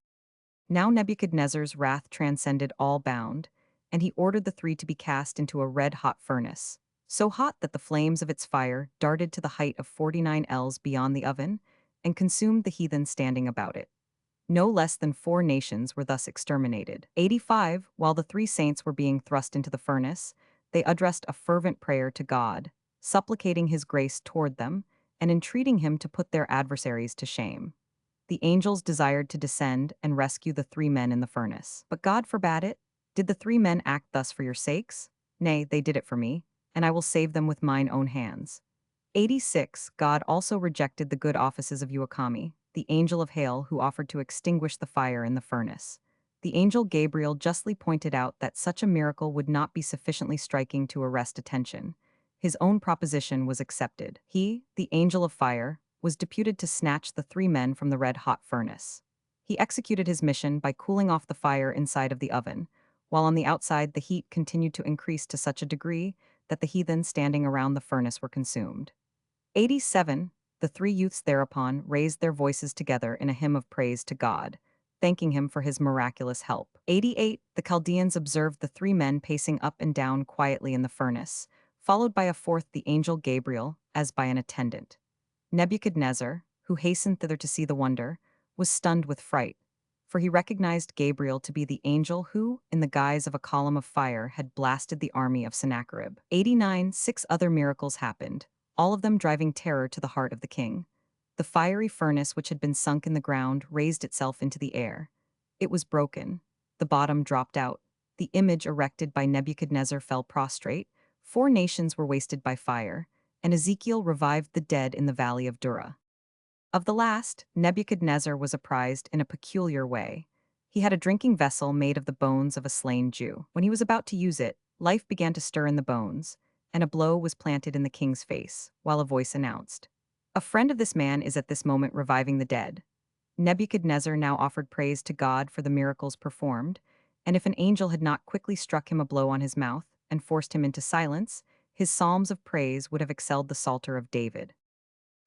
Now Nebuchadnezzar's wrath transcended all bound, and he ordered the three to be cast into a red-hot furnace, so hot that the flames of its fire darted to the height of 49 ells beyond the oven and consumed the heathen standing about it. No less than 4 nations were thus exterminated. 85. While the 3 saints were being thrust into the furnace, they addressed a fervent prayer to God, supplicating his grace toward them and entreating him to put their adversaries to shame. The angels desired to descend and rescue the 3 men in the furnace. But God forbade it. Did the 3 men act thus for your sakes? Nay, they did it for me, and I will save them with mine own hands. 86. God also rejected the good offices of Uakami, the angel of hail who offered to extinguish the fire in the furnace. The angel Gabriel justly pointed out that such a miracle would not be sufficiently striking to arrest attention. His own proposition was accepted. He, the angel of fire, was deputed to snatch the 3 men from the red-hot furnace. He executed his mission by cooling off the fire inside of the oven, while on the outside the heat continued to increase to such a degree that the heathen standing around the furnace were consumed. 87. The 3 youths thereupon raised their voices together in a hymn of praise to God, thanking him for his miraculous help. 88. The Chaldeans observed the 3 men pacing up and down quietly in the furnace, followed by a fourth, the angel Gabriel, as by an attendant. Nebuchadnezzar, who hastened thither to see the wonder, was stunned with fright, for he recognized Gabriel to be the angel who, in the guise of a column of fire, had blasted the army of Sennacherib. 89. 6 other miracles happened, all of them driving terror to the heart of the king. The fiery furnace which had been sunk in the ground raised itself into the air. It was broken. The bottom dropped out. The image erected by Nebuchadnezzar fell prostrate. 4 nations were wasted by fire, and Ezekiel revived the dead in the valley of Dura. Of the last, Nebuchadnezzar was apprised in a peculiar way. He had a drinking vessel made of the bones of a slain Jew. When he was about to use it, life began to stir in the bones, and a blow was planted in the king's face, while a voice announced, "A friend of this man is at this moment reviving the dead." Nebuchadnezzar now offered praise to God for the miracles performed, and if an angel had not quickly struck him a blow on his mouth and forced him into silence, his psalms of praise would have excelled the Psalter of David.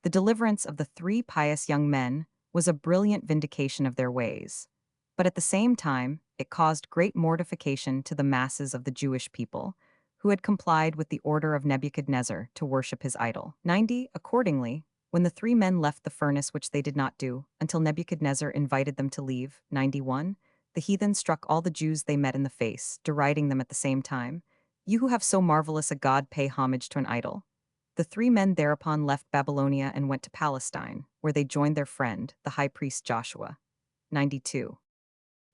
The deliverance of the 3 pious young men was a brilliant vindication of their ways, but at the same time, it caused great mortification to the masses of the Jewish people, who had complied with the order of Nebuchadnezzar to worship his idol. 90. Accordingly, when the 3 men left the furnace, which they did not do, until Nebuchadnezzar invited them to leave. 91. The heathen struck all the Jews they met in the face, deriding them at the same time. "You who have so marvelous a god pay homage to an idol." The 3 men thereupon left Babylonia and went to Palestine, where they joined their friend, the high priest Joshua. 92.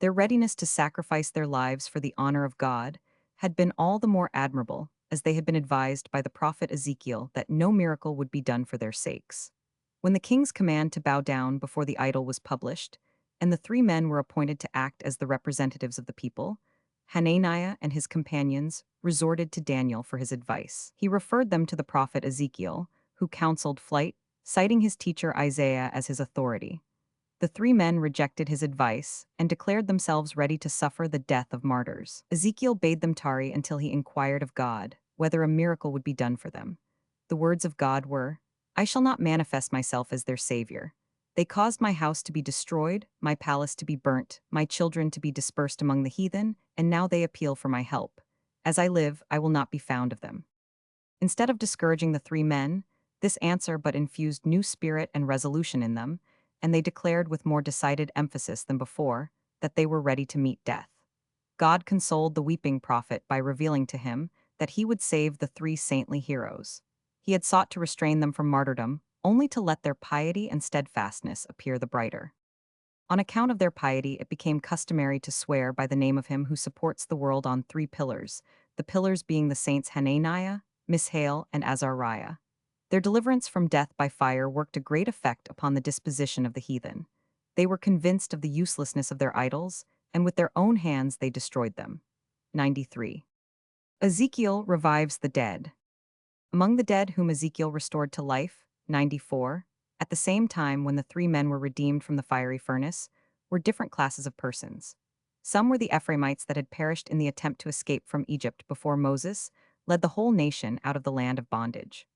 Their readiness to sacrifice their lives for the honor of God had been all the more admirable, as they had been advised by the prophet Ezekiel that no miracle would be done for their sakes. When the king's command to bow down before the idol was published, and the 3 men were appointed to act as the representatives of the people, Hananiah and his companions resorted to Daniel for his advice. He referred them to the prophet Ezekiel, who counseled flight, citing his teacher Isaiah as his authority. The 3 men rejected his advice and declared themselves ready to suffer the death of martyrs. Ezekiel bade them tarry until he inquired of God whether a miracle would be done for them. The words of God were, "I shall not manifest myself as their savior. They caused my house to be destroyed, my palace to be burnt, my children to be dispersed among the heathen, and now they appeal for my help. As I live, I will not be found of them." Instead of discouraging the 3 men, this answer but infused new spirit and resolution in them, and they declared with more decided emphasis than before that they were ready to meet death. God consoled the weeping prophet by revealing to him that he would save the 3 saintly heroes. He had sought to restrain them from martyrdom, only to let their piety and steadfastness appear the brighter. On account of their piety, it became customary to swear by the name of him who supports the world on 3 pillars, the pillars being the saints Hananiah, Mishael, and Azariah. Their deliverance from death by fire worked a great effect upon the disposition of the heathen. They were convinced of the uselessness of their idols, and with their own hands they destroyed them. 93. Ezekiel revives the dead. Among the dead whom Ezekiel restored to life, 94, at the same time when the 3 men were redeemed from the fiery furnace, were different classes of persons. Some were the Ephraimites that had perished in the attempt to escape from Egypt before Moses led the whole nation out of the land of bondage.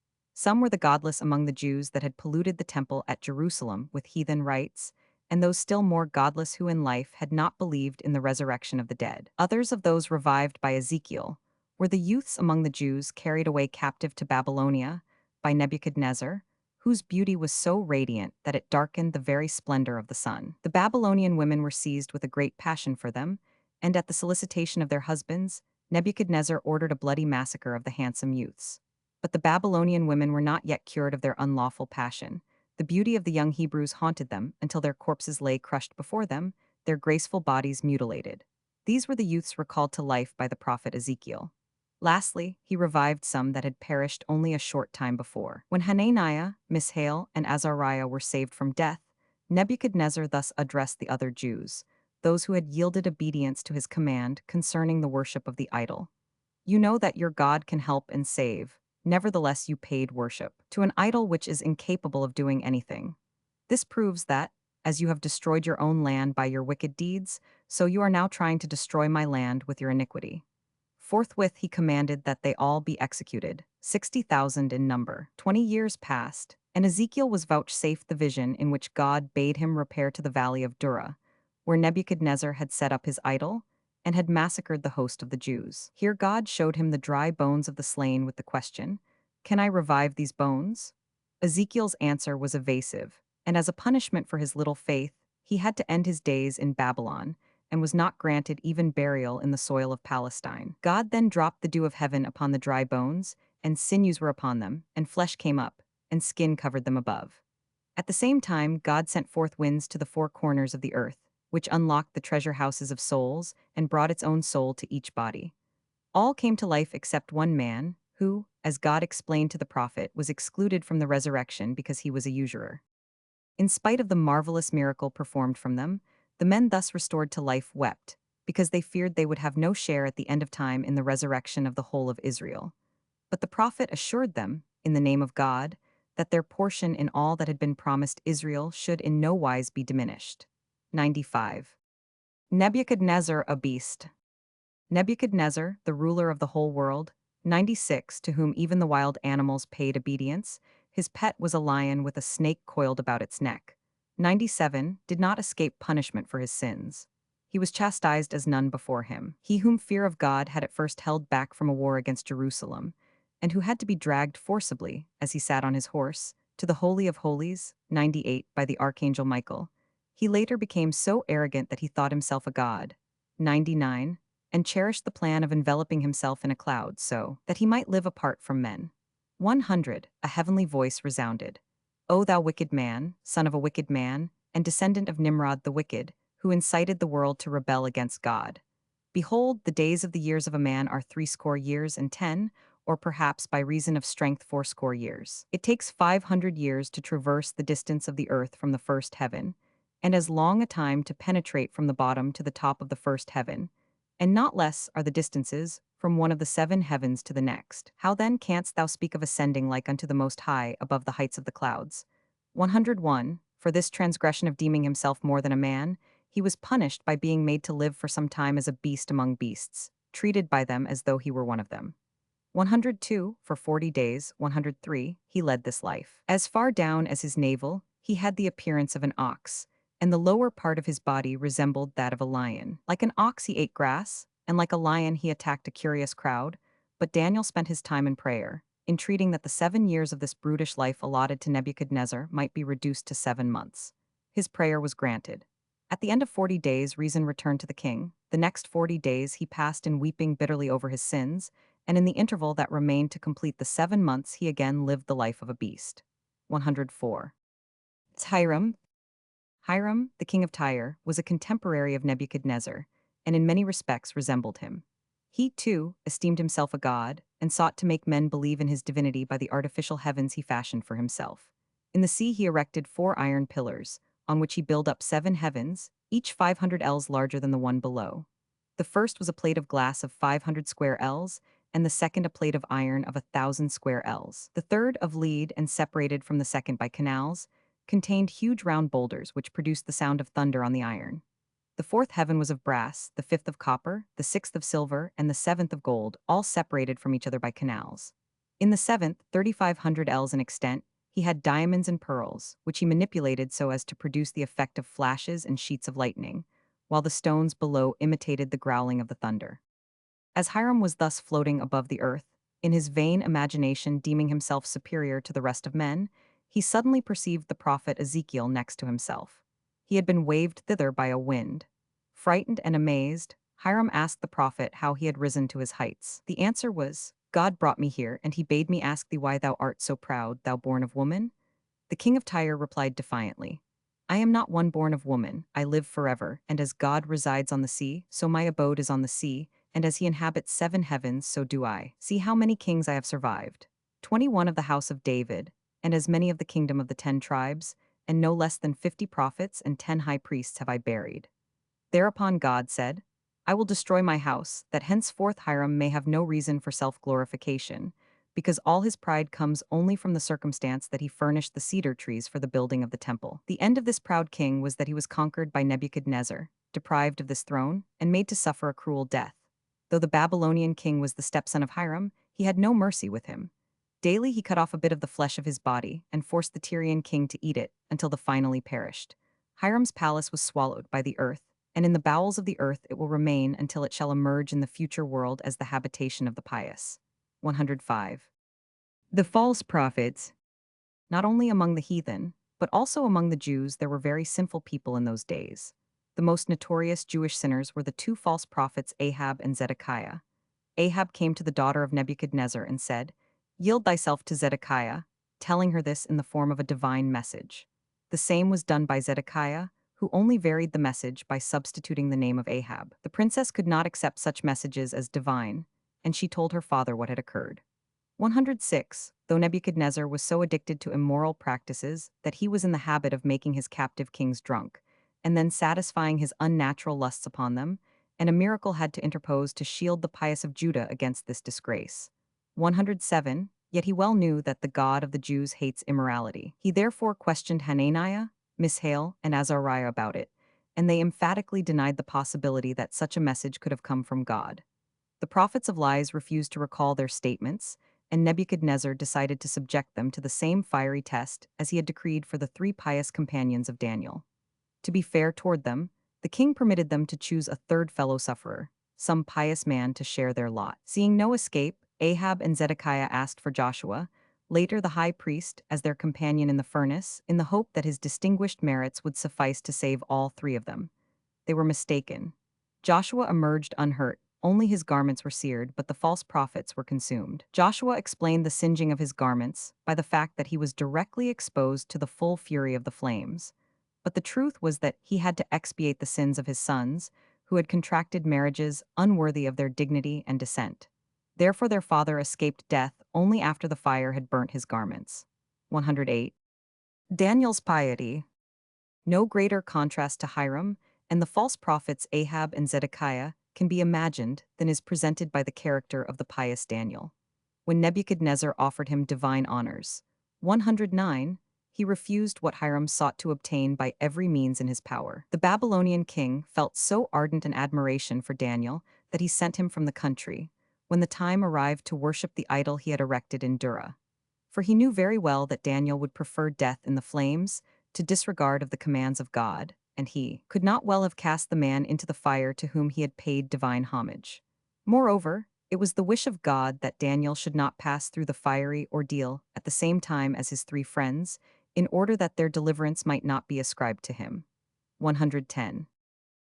Some were the godless among the Jews that had polluted the temple at Jerusalem with heathen rites, and those still more godless who in life had not believed in the resurrection of the dead. Others of those revived by Ezekiel were the youths among the Jews carried away captive to Babylonia by Nebuchadnezzar, whose beauty was so radiant that it darkened the very splendor of the sun. The Babylonian women were seized with a great passion for them, and at the solicitation of their husbands, Nebuchadnezzar ordered a bloody massacre of the handsome youths. But the Babylonian women were not yet cured of their unlawful passion. The beauty of the young Hebrews haunted them until their corpses lay crushed before them, their graceful bodies mutilated. These were the youths recalled to life by the prophet Ezekiel. Lastly, he revived some that had perished only a short time before. When Hananiah, Mishael, and Azariah were saved from death, Nebuchadnezzar thus addressed the other Jews, those who had yielded obedience to his command concerning the worship of the idol. You know that your God can help and save. Nevertheless, you paid worship to an idol which is incapable of doing anything. This proves that, as you have destroyed your own land by your wicked deeds, so you are now trying to destroy my land with your iniquity. Forthwith he commanded that they all be executed, 60,000 in number. 20 years passed, and Ezekiel was vouchsafed the vision in which God bade him repair to the valley of Dura, where Nebuchadnezzar had set up his idol, and had massacred the host of the Jews. Here God showed him the dry bones of the slain with the question, "Can I revive these bones?" Ezekiel's answer was evasive, and as a punishment for his little faith, he had to end his days in Babylon, and was not granted even burial in the soil of Palestine. God then dropped the dew of heaven upon the dry bones, and sinews were upon them, and flesh came up, and skin covered them above. At the same time, God sent forth winds to the four corners of the earth, which unlocked the treasure houses of souls, and brought its own soul to each body. All came to life except one man, who, as God explained to the prophet, was excluded from the resurrection because he was a usurer. In spite of the marvelous miracle performed from them, the men thus restored to life wept, because they feared they would have no share at the end of time in the resurrection of the whole of Israel. But the prophet assured them, in the name of God, that their portion in all that had been promised Israel should in no wise be diminished. 95. Nebuchadnezzar a beast. Nebuchadnezzar, the ruler of the whole world, 96, to whom even the wild animals paid obedience, his pet was a lion with a snake coiled about its neck. 97, did not escape punishment for his sins. He was chastised as none before him. He whom fear of God had at first held back from a war against Jerusalem, and who had to be dragged forcibly, as he sat on his horse, to the Holy of Holies, 98, by the Archangel Michael. He later became so arrogant that he thought himself a god. 99, and cherished the plan of enveloping himself in a cloud so that he might live apart from men. 100, a heavenly voice resounded. O thou wicked man, son of a wicked man, and descendant of Nimrod the wicked, who incited the world to rebel against God. Behold, the days of the years of a man are 60 and 10, or perhaps by reason of strength 80. It takes 500 years to traverse the distance of the earth from the first heaven, and as long a time to penetrate from the bottom to the top of the first heaven, and not less are the distances from one of the 7 heavens to the next. How then canst thou speak of ascending like unto the Most High above the heights of the clouds? 101. For this transgression of deeming himself more than a man, he was punished by being made to live for some time as a beast among beasts, treated by them as though he were one of them. 102. For 40 days, 103, he led this life. As far down as his navel, he had the appearance of an ox, and the lower part of his body resembled that of a lion. Like an ox he ate grass, and like a lion he attacked a curious crowd, but Daniel spent his time in prayer, entreating that the 7 years of this brutish life allotted to Nebuchadnezzar might be reduced to 7 months. His prayer was granted. At the end of 40 days reason returned to the king. The next 40 days he passed in weeping bitterly over his sins, and in the interval that remained to complete the 7 months he again lived the life of a beast. 104. Hiram, the king of Tyre, was a contemporary of Nebuchadnezzar, and in many respects resembled him. He, too, esteemed himself a god, and sought to make men believe in his divinity by the artificial heavens he fashioned for himself. In the sea he erected 4 iron pillars, on which he built up 7 heavens, each 500 ells larger than the one below. The first was a plate of glass of 500 square ells, and the second a plate of iron of 1,000 square ells. The third, of lead and separated from the second by canals, contained huge round boulders which produced the sound of thunder on the iron. The fourth heaven was of brass, the fifth of copper, the sixth of silver, and the seventh of gold, all separated from each other by canals. In the seventh, 3,500 ells in extent, he had diamonds and pearls, which he manipulated so as to produce the effect of flashes and sheets of lightning, while the stones below imitated the growling of the thunder. As Hiram was thus floating above the earth, in his vain imagination deeming himself superior to the rest of men, he suddenly perceived the prophet Ezekiel next to himself. He had been waved thither by a wind. Frightened and amazed, Hiram asked the prophet how he had risen to his heights. The answer was, God brought me here, and he bade me ask thee why thou art so proud, thou born of woman? The king of Tyre replied defiantly, I am not one born of woman, I live forever, and as God resides on the sea, so my abode is on the sea, and as he inhabits 7 heavens, so do I. See how many kings I have survived. 21 of the house of David, and as many of the kingdom of the 10 tribes, and no less than 50 prophets and 10 high priests have I buried. Thereupon God said, I will destroy my house, that henceforth Hiram may have no reason for self-glorification, because all his pride comes only from the circumstance that he furnished the cedar trees for the building of the temple. The end of this proud king was that he was conquered by Nebuchadnezzar, deprived of this throne, and made to suffer a cruel death. Though the Babylonian king was the stepson of Hiram, he had no mercy with him. Daily he cut off a bit of the flesh of his body and forced the Tyrian king to eat it until the finally perished. Hiram's palace was swallowed by the earth, and in the bowels of the earth it will remain until it shall emerge in the future world as the habitation of the pious. 105. The false prophets. Not only among the heathen, but also among the Jews there were very sinful people in those days. The most notorious Jewish sinners were the 2 false prophets Ahab and Zedekiah. Ahab came to the daughter of Nebuchadnezzar and said, Yield thyself to Zedekiah, telling her this in the form of a divine message. The same was done by Zedekiah, who only varied the message by substituting the name of Ahab. The princess could not accept such messages as divine, and she told her father what had occurred. 106. Though Nebuchadnezzar was so addicted to immoral practices that he was in the habit of making his captive kings drunk, and then satisfying his unnatural lusts upon them, and a miracle had to interpose to shield the pious of Judah against this disgrace. 107. Yet he well knew that the God of the Jews hates immorality. He therefore questioned Hananiah, Mishael, and Azariah about it, and they emphatically denied the possibility that such a message could have come from God. The prophets of lies refused to recall their statements, and Nebuchadnezzar decided to subject them to the same fiery test as he had decreed for the 3 pious companions of Daniel. To be fair toward them, the king permitted them to choose a 3rd fellow sufferer, some pious man to share their lot. Seeing no escape, Ahab and Zedekiah asked for Joshua, later the high priest, as their companion in the furnace, in the hope that his distinguished merits would suffice to save all 3 of them. They were mistaken. Joshua emerged unhurt. Only his garments were seared, but the false prophets were consumed. Joshua explained the singeing of his garments by the fact that he was directly exposed to the full fury of the flames. But the truth was that he had to expiate the sins of his sons, who had contracted marriages unworthy of their dignity and descent. Therefore their father escaped death only after the fire had burnt his garments. 108. Daniel's piety. No greater contrast to Hiram and the false prophets Ahab and Zedekiah can be imagined than is presented by the character of the pious Daniel. When Nebuchadnezzar offered him divine honors, 109, he refused what Hiram sought to obtain by every means in his power. The Babylonian king felt so ardent an admiration for Daniel that he sent him from the country, when the time arrived to worship the idol he had erected in Dura. For he knew very well that Daniel would prefer death in the flames to disregard of the commands of God, and he could not well have cast the man into the fire to whom he had paid divine homage. Moreover, it was the wish of God that Daniel should not pass through the fiery ordeal at the same time as his 3 friends, in order that their deliverance might not be ascribed to him. 110.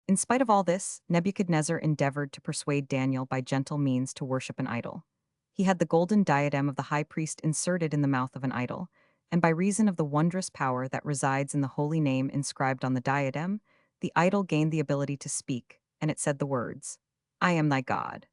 In spite of all this, Nebuchadnezzar endeavored to persuade Daniel by gentle means to worship an idol. He had the golden diadem of the high priest inserted in the mouth of an idol, and by reason of the wondrous power that resides in the holy name inscribed on the diadem, the idol gained the ability to speak, and it said the words, I am thy God.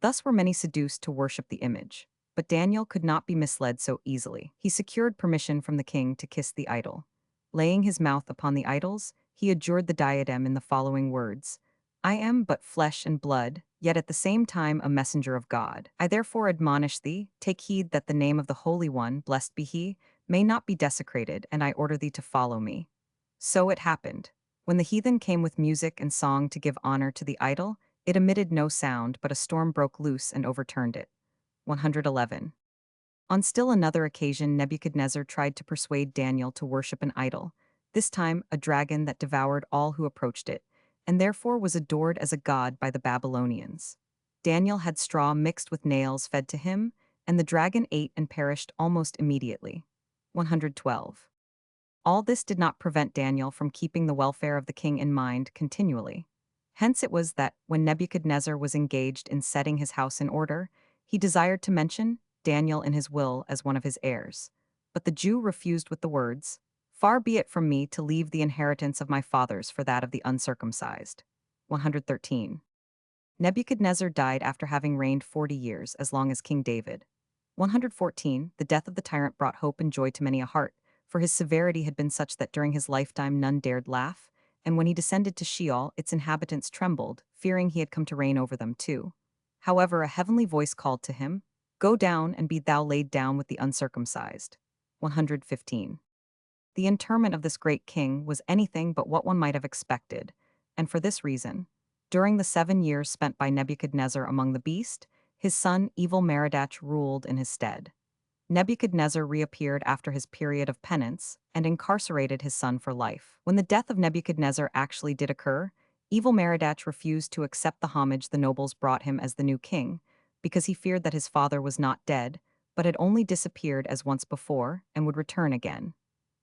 Thus were many seduced to worship the image. But Daniel could not be misled so easily. He secured permission from the king to kiss the idol. Laying his mouth upon the idols, he adjured the diadem in the following words, I am but flesh and blood, yet at the same time a messenger of God. I therefore admonish thee, take heed that the name of the Holy One, blessed be he, may not be desecrated, and I order thee to follow me. So it happened. When the heathen came with music and song to give honor to the idol, it emitted no sound, but a storm broke loose and overturned it. 111. On still another occasion, Nebuchadnezzar tried to persuade Daniel to worship an idol, this time a dragon that devoured all who approached it, and therefore was adored as a god by the Babylonians. Daniel had straw mixed with nails fed to him, and the dragon ate and perished almost immediately. 112. All this did not prevent Daniel from keeping the welfare of the king in mind continually. Hence it was that, when Nebuchadnezzar was engaged in setting his house in order, he desired to mention Daniel in his will as one of his heirs. But the Jew refused with the words, "Far be it from me to leave the inheritance of my fathers for that of the uncircumcised." 113. Nebuchadnezzar died after having reigned 40 years, as long as King David. 114. The death of the tyrant brought hope and joy to many a heart, for his severity had been such that during his lifetime none dared laugh, and when he descended to Sheol, its inhabitants trembled, fearing he had come to reign over them too. However, a heavenly voice called to him, "Go down and be thou laid down with the uncircumcised." 115. The interment of this great king was anything but what one might have expected, and for this reason, during the 7 years spent by Nebuchadnezzar among the beast, his son Evil-Merodach ruled in his stead. Nebuchadnezzar reappeared after his period of penance and incarcerated his son for life. When the death of Nebuchadnezzar actually did occur, Evil-Merodach refused to accept the homage the nobles brought him as the new king, because he feared that his father was not dead, but had only disappeared as once before and would return again.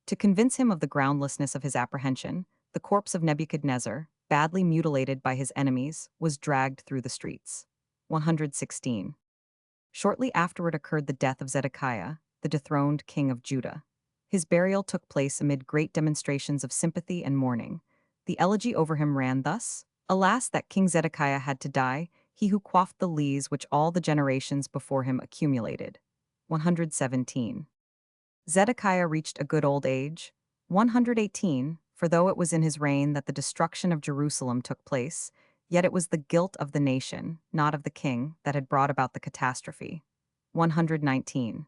To convince him of the groundlessness of his apprehension, the corpse of Nebuchadnezzar, badly mutilated by his enemies, was dragged through the streets. 116. Shortly afterward occurred the death of Zedekiah, the dethroned king of Judah. His burial took place amid great demonstrations of sympathy and mourning. The elegy over him ran thus: "Alas, that King Zedekiah had to die, he who quaffed the lees which all the generations before him accumulated." 117. Zedekiah reached a good old age. 118. For though it was in his reign that the destruction of Jerusalem took place, yet it was the guilt of the nation, not of the king, that had brought about the catastrophe. 119.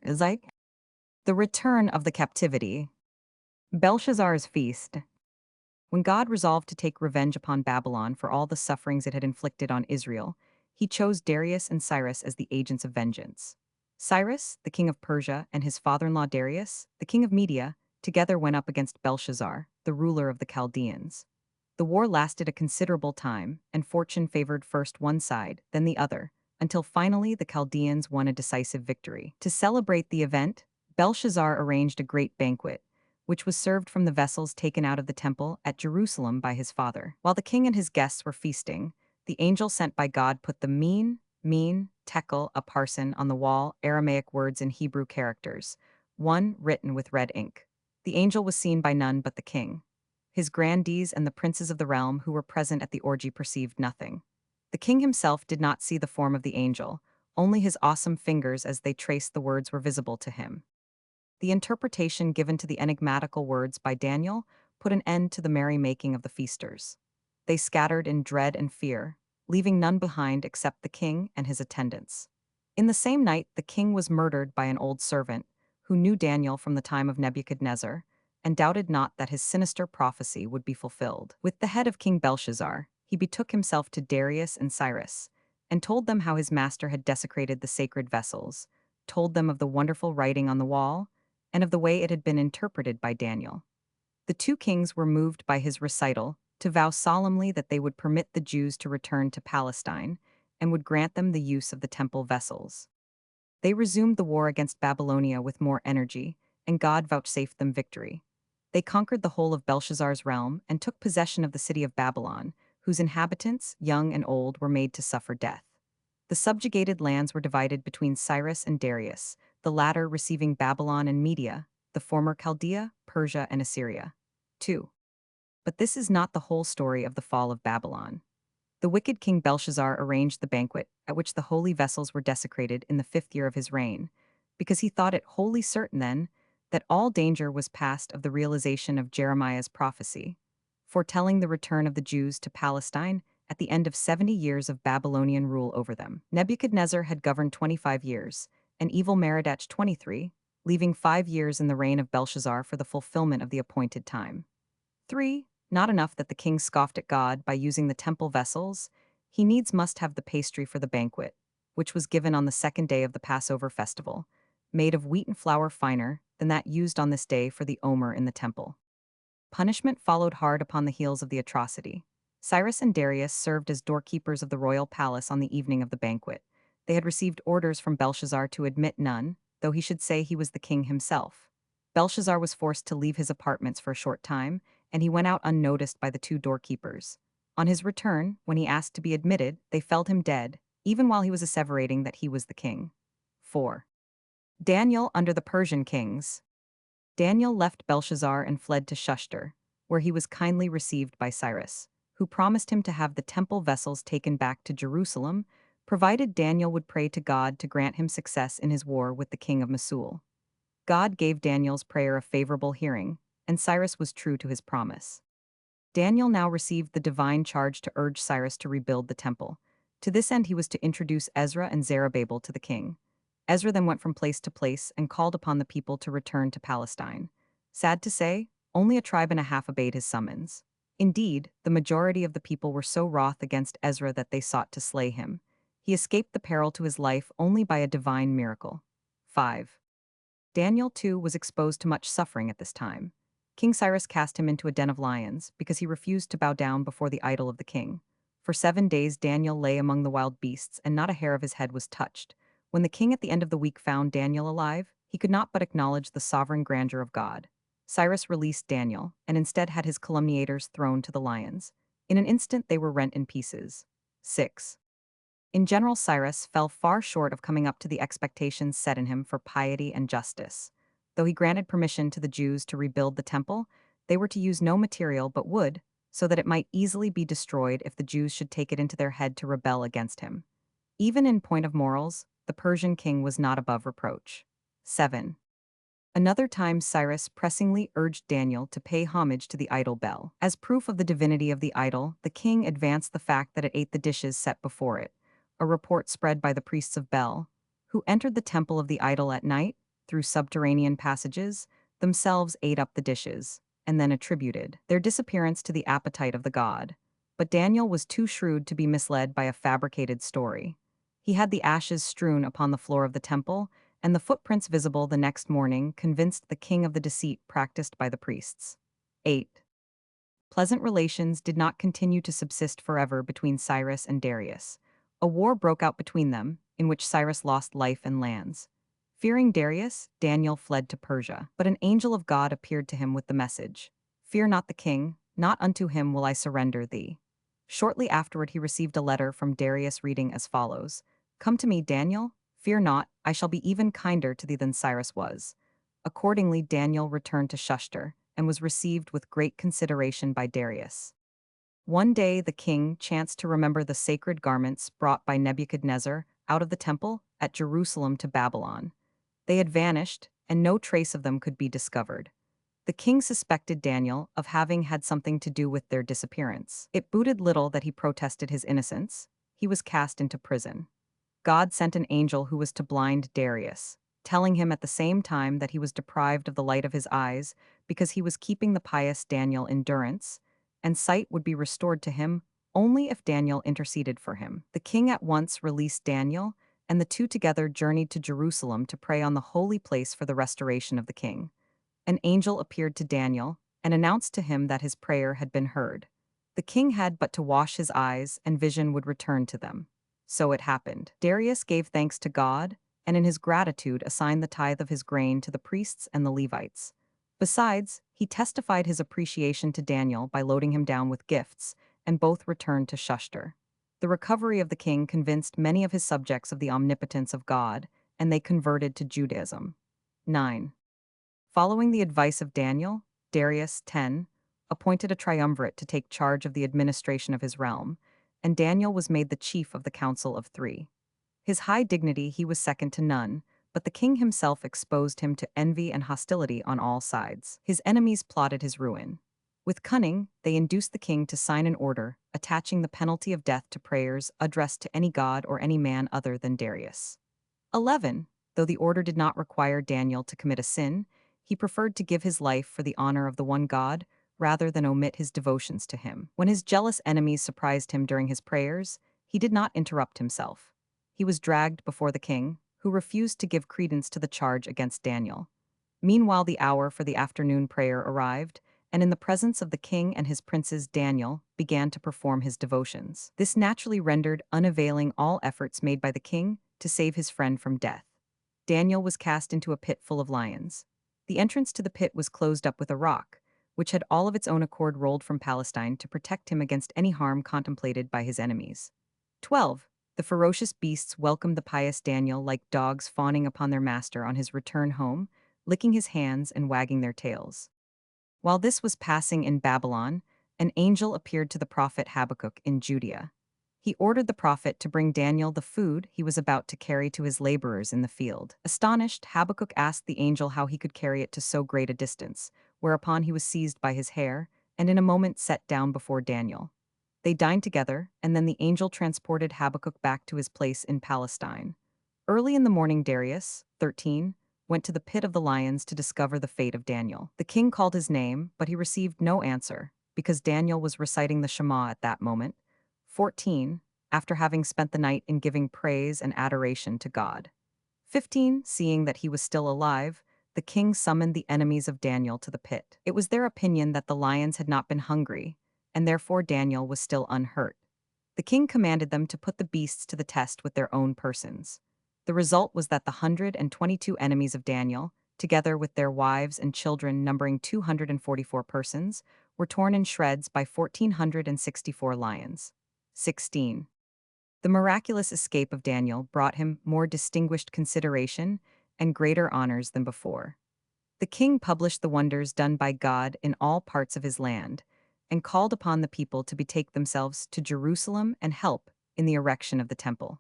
Like the return of the captivity. Belshazzar's feast. When God resolved to take revenge upon Babylon for all the sufferings it had inflicted on Israel, he chose Darius and Cyrus as the agents of vengeance. Cyrus, the king of Persia, and his father-in-law Darius, the king of Media, together went up against Belshazzar, the ruler of the Chaldeans. The war lasted a considerable time, and fortune favored first one side, then the other, until finally the Chaldeans won a decisive victory. To celebrate the event, Belshazzar arranged a great banquet, which was served from the vessels taken out of the temple at Jerusalem by his father. While the king and his guests were feasting, the angel sent by God put the tekel, a parson, on the wall, Aramaic words in Hebrew characters, one written with red ink. The angel was seen by none but the king. His grandees and the princes of the realm who were present at the orgy perceived nothing. The king himself did not see the form of the angel, only his awesome fingers as they traced the words were visible to him. The interpretation given to the enigmatical words by Daniel put an end to the merry-making of the feasters. They scattered in dread and fear, leaving none behind except the king and his attendants. In the same night, the king was murdered by an old servant, who knew Daniel from the time of Nebuchadnezzar, and doubted not that his sinister prophecy would be fulfilled. With the head of King Belshazzar, he betook himself to Darius and Cyrus, and told them how his master had desecrated the sacred vessels, told them of the wonderful writing on the wall, and of the way it had been interpreted by Daniel. The two kings were moved by his recital to vow solemnly that they would permit the Jews to return to Palestine and would grant them the use of the temple vessels. They resumed the war against Babylonia with more energy, and God vouchsafed them victory. They conquered the whole of Belshazzar's realm and took possession of the city of Babylon, whose inhabitants, young and old, were made to suffer death. The subjugated lands were divided between Cyrus and Darius, the latter receiving Babylon and Media, the former Chaldea, Persia, and Assyria. 2. But this is not the whole story of the fall of Babylon. The wicked king Belshazzar arranged the banquet at which the holy vessels were desecrated in the 5th year of his reign, because he thought it wholly certain then that all danger was past of the realization of Jeremiah's prophecy, foretelling the return of the Jews to Palestine at the end of 70 years of Babylonian rule over them. Nebuchadnezzar had governed 25 years, and Evil-Merodach 23, leaving 5 years in the reign of Belshazzar for the fulfillment of the appointed time. 3. Not enough that the king scoffed at God by using the temple vessels, he needs must have the pastry for the banquet, which was given on the second day of the Passover festival, made of wheat and flour finer than that used on this day for the omer in the temple. Punishment followed hard upon the heels of the atrocity. Cyrus and Darius served as doorkeepers of the royal palace on the evening of the banquet. They had received orders from Belshazzar to admit none, though he should say he was the king himself. Belshazzar was forced to leave his apartments for a short time, and he went out unnoticed by the two doorkeepers. On his return, when he asked to be admitted, they felled him dead, even while he was asseverating that he was the king. 4. Daniel under the Persian kings. Daniel left Belshazzar and fled to Shushtar, where he was kindly received by Cyrus, who promised him to have the temple vessels taken back to Jerusalem, provided Daniel would pray to God to grant him success in his war with the king of Mosul. God gave Daniel's prayer a favorable hearing, and Cyrus was true to his promise. Daniel now received the divine charge to urge Cyrus to rebuild the temple. To this end he was to introduce Ezra and Zerubbabel to the king. Ezra then went from place to place and called upon the people to return to Palestine. Sad to say, only a tribe and a half obeyed his summons. Indeed, the majority of the people were so wroth against Ezra that they sought to slay him. He escaped the peril to his life only by a divine miracle. 5. Daniel, too, was exposed to much suffering at this time. King Cyrus cast him into a den of lions because he refused to bow down before the idol of the king. For 7 days Daniel lay among the wild beasts, and not a hair of his head was touched. When the king at the end of the week found Daniel alive, he could not but acknowledge the sovereign grandeur of God. Cyrus released Daniel, and instead had his calumniators thrown to the lions. In an instant they were rent in pieces. 6. In general, Cyrus fell far short of coming up to the expectations set in him for piety and justice. Though he granted permission to the Jews to rebuild the temple, they were to use no material but wood, so that it might easily be destroyed if the Jews should take it into their head to rebel against him. Even in point of morals, the Persian king was not above reproach. 7. Another time Cyrus pressingly urged Daniel to pay homage to the idol Bel. As proof of the divinity of the idol, the king advanced the fact that it ate the dishes set before it, a report spread by the priests of Bel, who entered the temple of the idol at night, through subterranean passages, themselves ate up the dishes, and then attributed their disappearance to the appetite of the god. But Daniel was too shrewd to be misled by a fabricated story. He had the ashes strewn upon the floor of the temple, and the footprints visible the next morning convinced the king of the deceit practiced by the priests. 8. Pleasant relations did not continue to subsist forever between Cyrus and Darius. A war broke out between them, in which Cyrus lost life and lands. Fearing Darius, Daniel fled to Persia, but an angel of God appeared to him with the message, "Fear not the king, not unto him will I surrender thee." Shortly afterward he received a letter from Darius reading as follows, "Come to me, Daniel, fear not, I shall be even kinder to thee than Cyrus was." Accordingly Daniel returned to Shushtar, and was received with great consideration by Darius. One day the king chanced to remember the sacred garments brought by Nebuchadnezzar out of the temple at Jerusalem to Babylon. They had vanished, and no trace of them could be discovered. The king suspected Daniel of having had something to do with their disappearance. It booted little that he protested his innocence. He was cast into prison. God sent an angel who was to blind Darius, telling him at the same time that he was deprived of the light of his eyes because he was keeping the pious Daniel in durance, and sight would be restored to him only if Daniel interceded for him. The king at once released Daniel, and the two together journeyed to Jerusalem to pray on the holy place for the restoration of the king. An angel appeared to Daniel and announced to him that his prayer had been heard. The king had but to wash his eyes, and vision would return to them. So it happened. Darius gave thanks to God, and in his gratitude assigned the tithe of his grain to the priests and the Levites. Besides, he testified his appreciation to Daniel by loading him down with gifts, and both returned to Shushtar. The recovery of the king convinced many of his subjects of the omnipotence of God, and they converted to Judaism. 9. Following the advice of Daniel, Darius 10 appointed a triumvirate to take charge of the administration of his realm, and Daniel was made the chief of the council of 3. His high dignity he was second to none, but the king himself exposed him to envy and hostility on all sides. His enemies plotted his ruin. With cunning, they induced the king to sign an order attaching the penalty of death to prayers addressed to any god or any man other than Darius. 11. Though the order did not require Daniel to commit a sin, he preferred to give his life for the honor of the one God rather than omit his devotions to him. When his jealous enemies surprised him during his prayers, he did not interrupt himself. he was dragged before the king, who refused to give credence to the charge against Daniel. Meanwhile, the hour for the afternoon prayer arrived, and in the presence of the king and his princes, Daniel began to perform his devotions. This naturally rendered unavailing all efforts made by the king to save his friend from death. Daniel was cast into a pit full of lions. The entrance to the pit was closed up with a rock, which had all of its own accord rolled from Palestine to protect him against any harm contemplated by his enemies. 12. The ferocious beasts welcomed the pious Daniel like dogs fawning upon their master on his return home, licking his hands and wagging their tails. While this was passing in Babylon, an angel appeared to the prophet Habakkuk in Judea. He ordered the prophet to bring Daniel the food he was about to carry to his laborers in the field. Astonished, Habakkuk asked the angel how he could carry it to so great a distance, whereupon he was seized by his hair, and in a moment set down before Daniel. They dined together, and then the angel transported Habakkuk back to his place in Palestine. Early in the morning, Darius, 13, went to the pit of the lions to discover the fate of Daniel. The king called his name, but he received no answer, because Daniel was reciting the Shema at that moment. 14, after having spent the night in giving praise and adoration to God. 15, seeing that he was still alive, the king summoned the enemies of Daniel to the pit. It was their opinion that the lions had not been hungry, and therefore Daniel was still unhurt. The king commanded them to put the beasts to the test with their own persons. The result was that the 122 enemies of Daniel, together with their wives and children numbering 244 persons, were torn in shreds by 1,464 lions. 16. The miraculous escape of Daniel brought him more distinguished consideration and greater honors than before. The king published the wonders done by God in all parts of his land, and called upon the people to betake themselves to Jerusalem and help in the erection of the temple.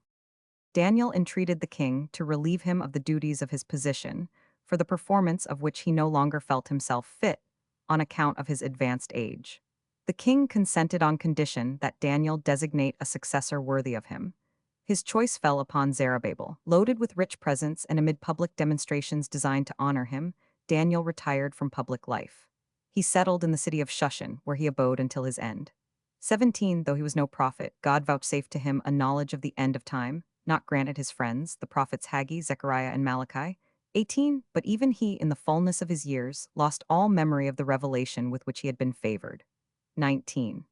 Daniel entreated the king to relieve him of the duties of his position, for the performance of which he no longer felt himself fit, on account of his advanced age. The king consented on condition that Daniel designate a successor worthy of him. His choice fell upon Zerubbabel. Loaded with rich presents and amid public demonstrations designed to honor him, Daniel retired from public life. He settled in the city of Shushan, where he abode until his end. 17. Though he was no prophet, God vouchsafed to him a knowledge of the end of time, not granted his friends, the prophets Haggai, Zechariah, and Malachi. 18. But even he, in the fullness of his years, lost all memory of the revelation with which he had been favored. 19.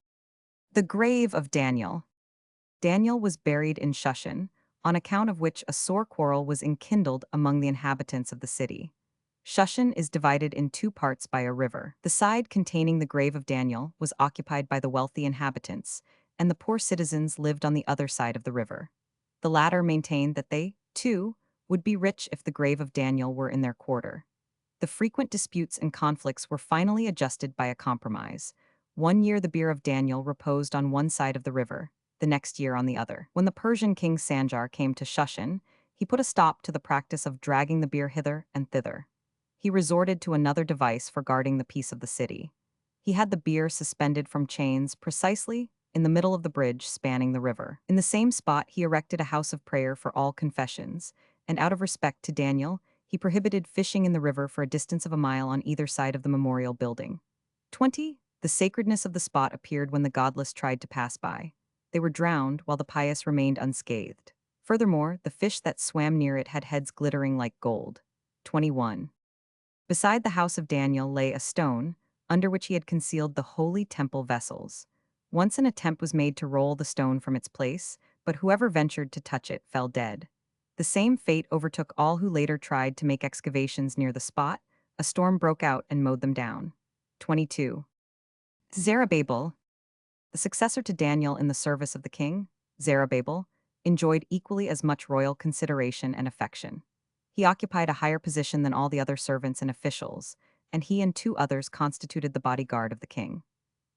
The grave of Daniel. Daniel was buried in Shushan, on account of which a sore quarrel was enkindled among the inhabitants of the city. Shushan is divided in two parts by a river. The side containing the grave of Daniel was occupied by the wealthy inhabitants, and the poor citizens lived on the other side of the river. The latter maintained that they, too, would be rich if the grave of Daniel were in their quarter. The frequent disputes and conflicts were finally adjusted by a compromise. 1 year the bier of Daniel reposed on one side of the river, the next year on the other. When the Persian king Sanjar came to Shushan, he put a stop to the practice of dragging the bier hither and thither. He resorted to another device for guarding the peace of the city. He had the bier suspended from chains precisely in the middle of the bridge spanning the river. In the same spot, he erected a house of prayer for all confessions, and out of respect to Daniel, he prohibited fishing in the river for a distance of a mile on either side of the memorial building. 20. The sacredness of the spot appeared when the godless tried to pass by. They were drowned while the pious remained unscathed. Furthermore, the fish that swam near it had heads glittering like gold. 21. Beside the house of Daniel lay a stone, under which he had concealed the holy temple vessels. Once an attempt was made to roll the stone from its place, but whoever ventured to touch it fell dead. The same fate overtook all who later tried to make excavations near the spot. A storm broke out and mowed them down. 22. Zerubbabel, the successor to Daniel in the service of the king, Zerubbabel, enjoyed equally as much royal consideration and affection. He occupied a higher position than all the other servants and officials, and he and 2 others constituted the bodyguard of the king.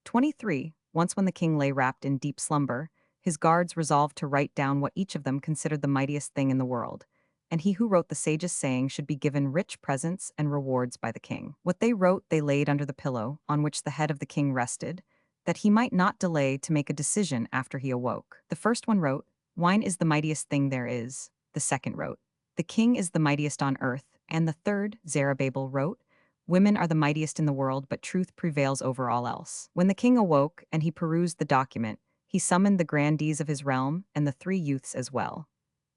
23. Once when the king lay wrapped in deep slumber, his guards resolved to write down what each of them considered the mightiest thing in the world, and he who wrote the sagest saying should be given rich presents and rewards by the king. What they wrote they laid under the pillow on which the head of the king rested, that he might not delay to make a decision after he awoke. The first one wrote, "Wine is the mightiest thing there is." The second wrote, "The king is the mightiest on earth." And the third, Zerubbabel, wrote, "Women are the mightiest in the world, but truth prevails over all else." When the king awoke and he perused the document, he summoned the grandees of his realm and the 3 youths as well.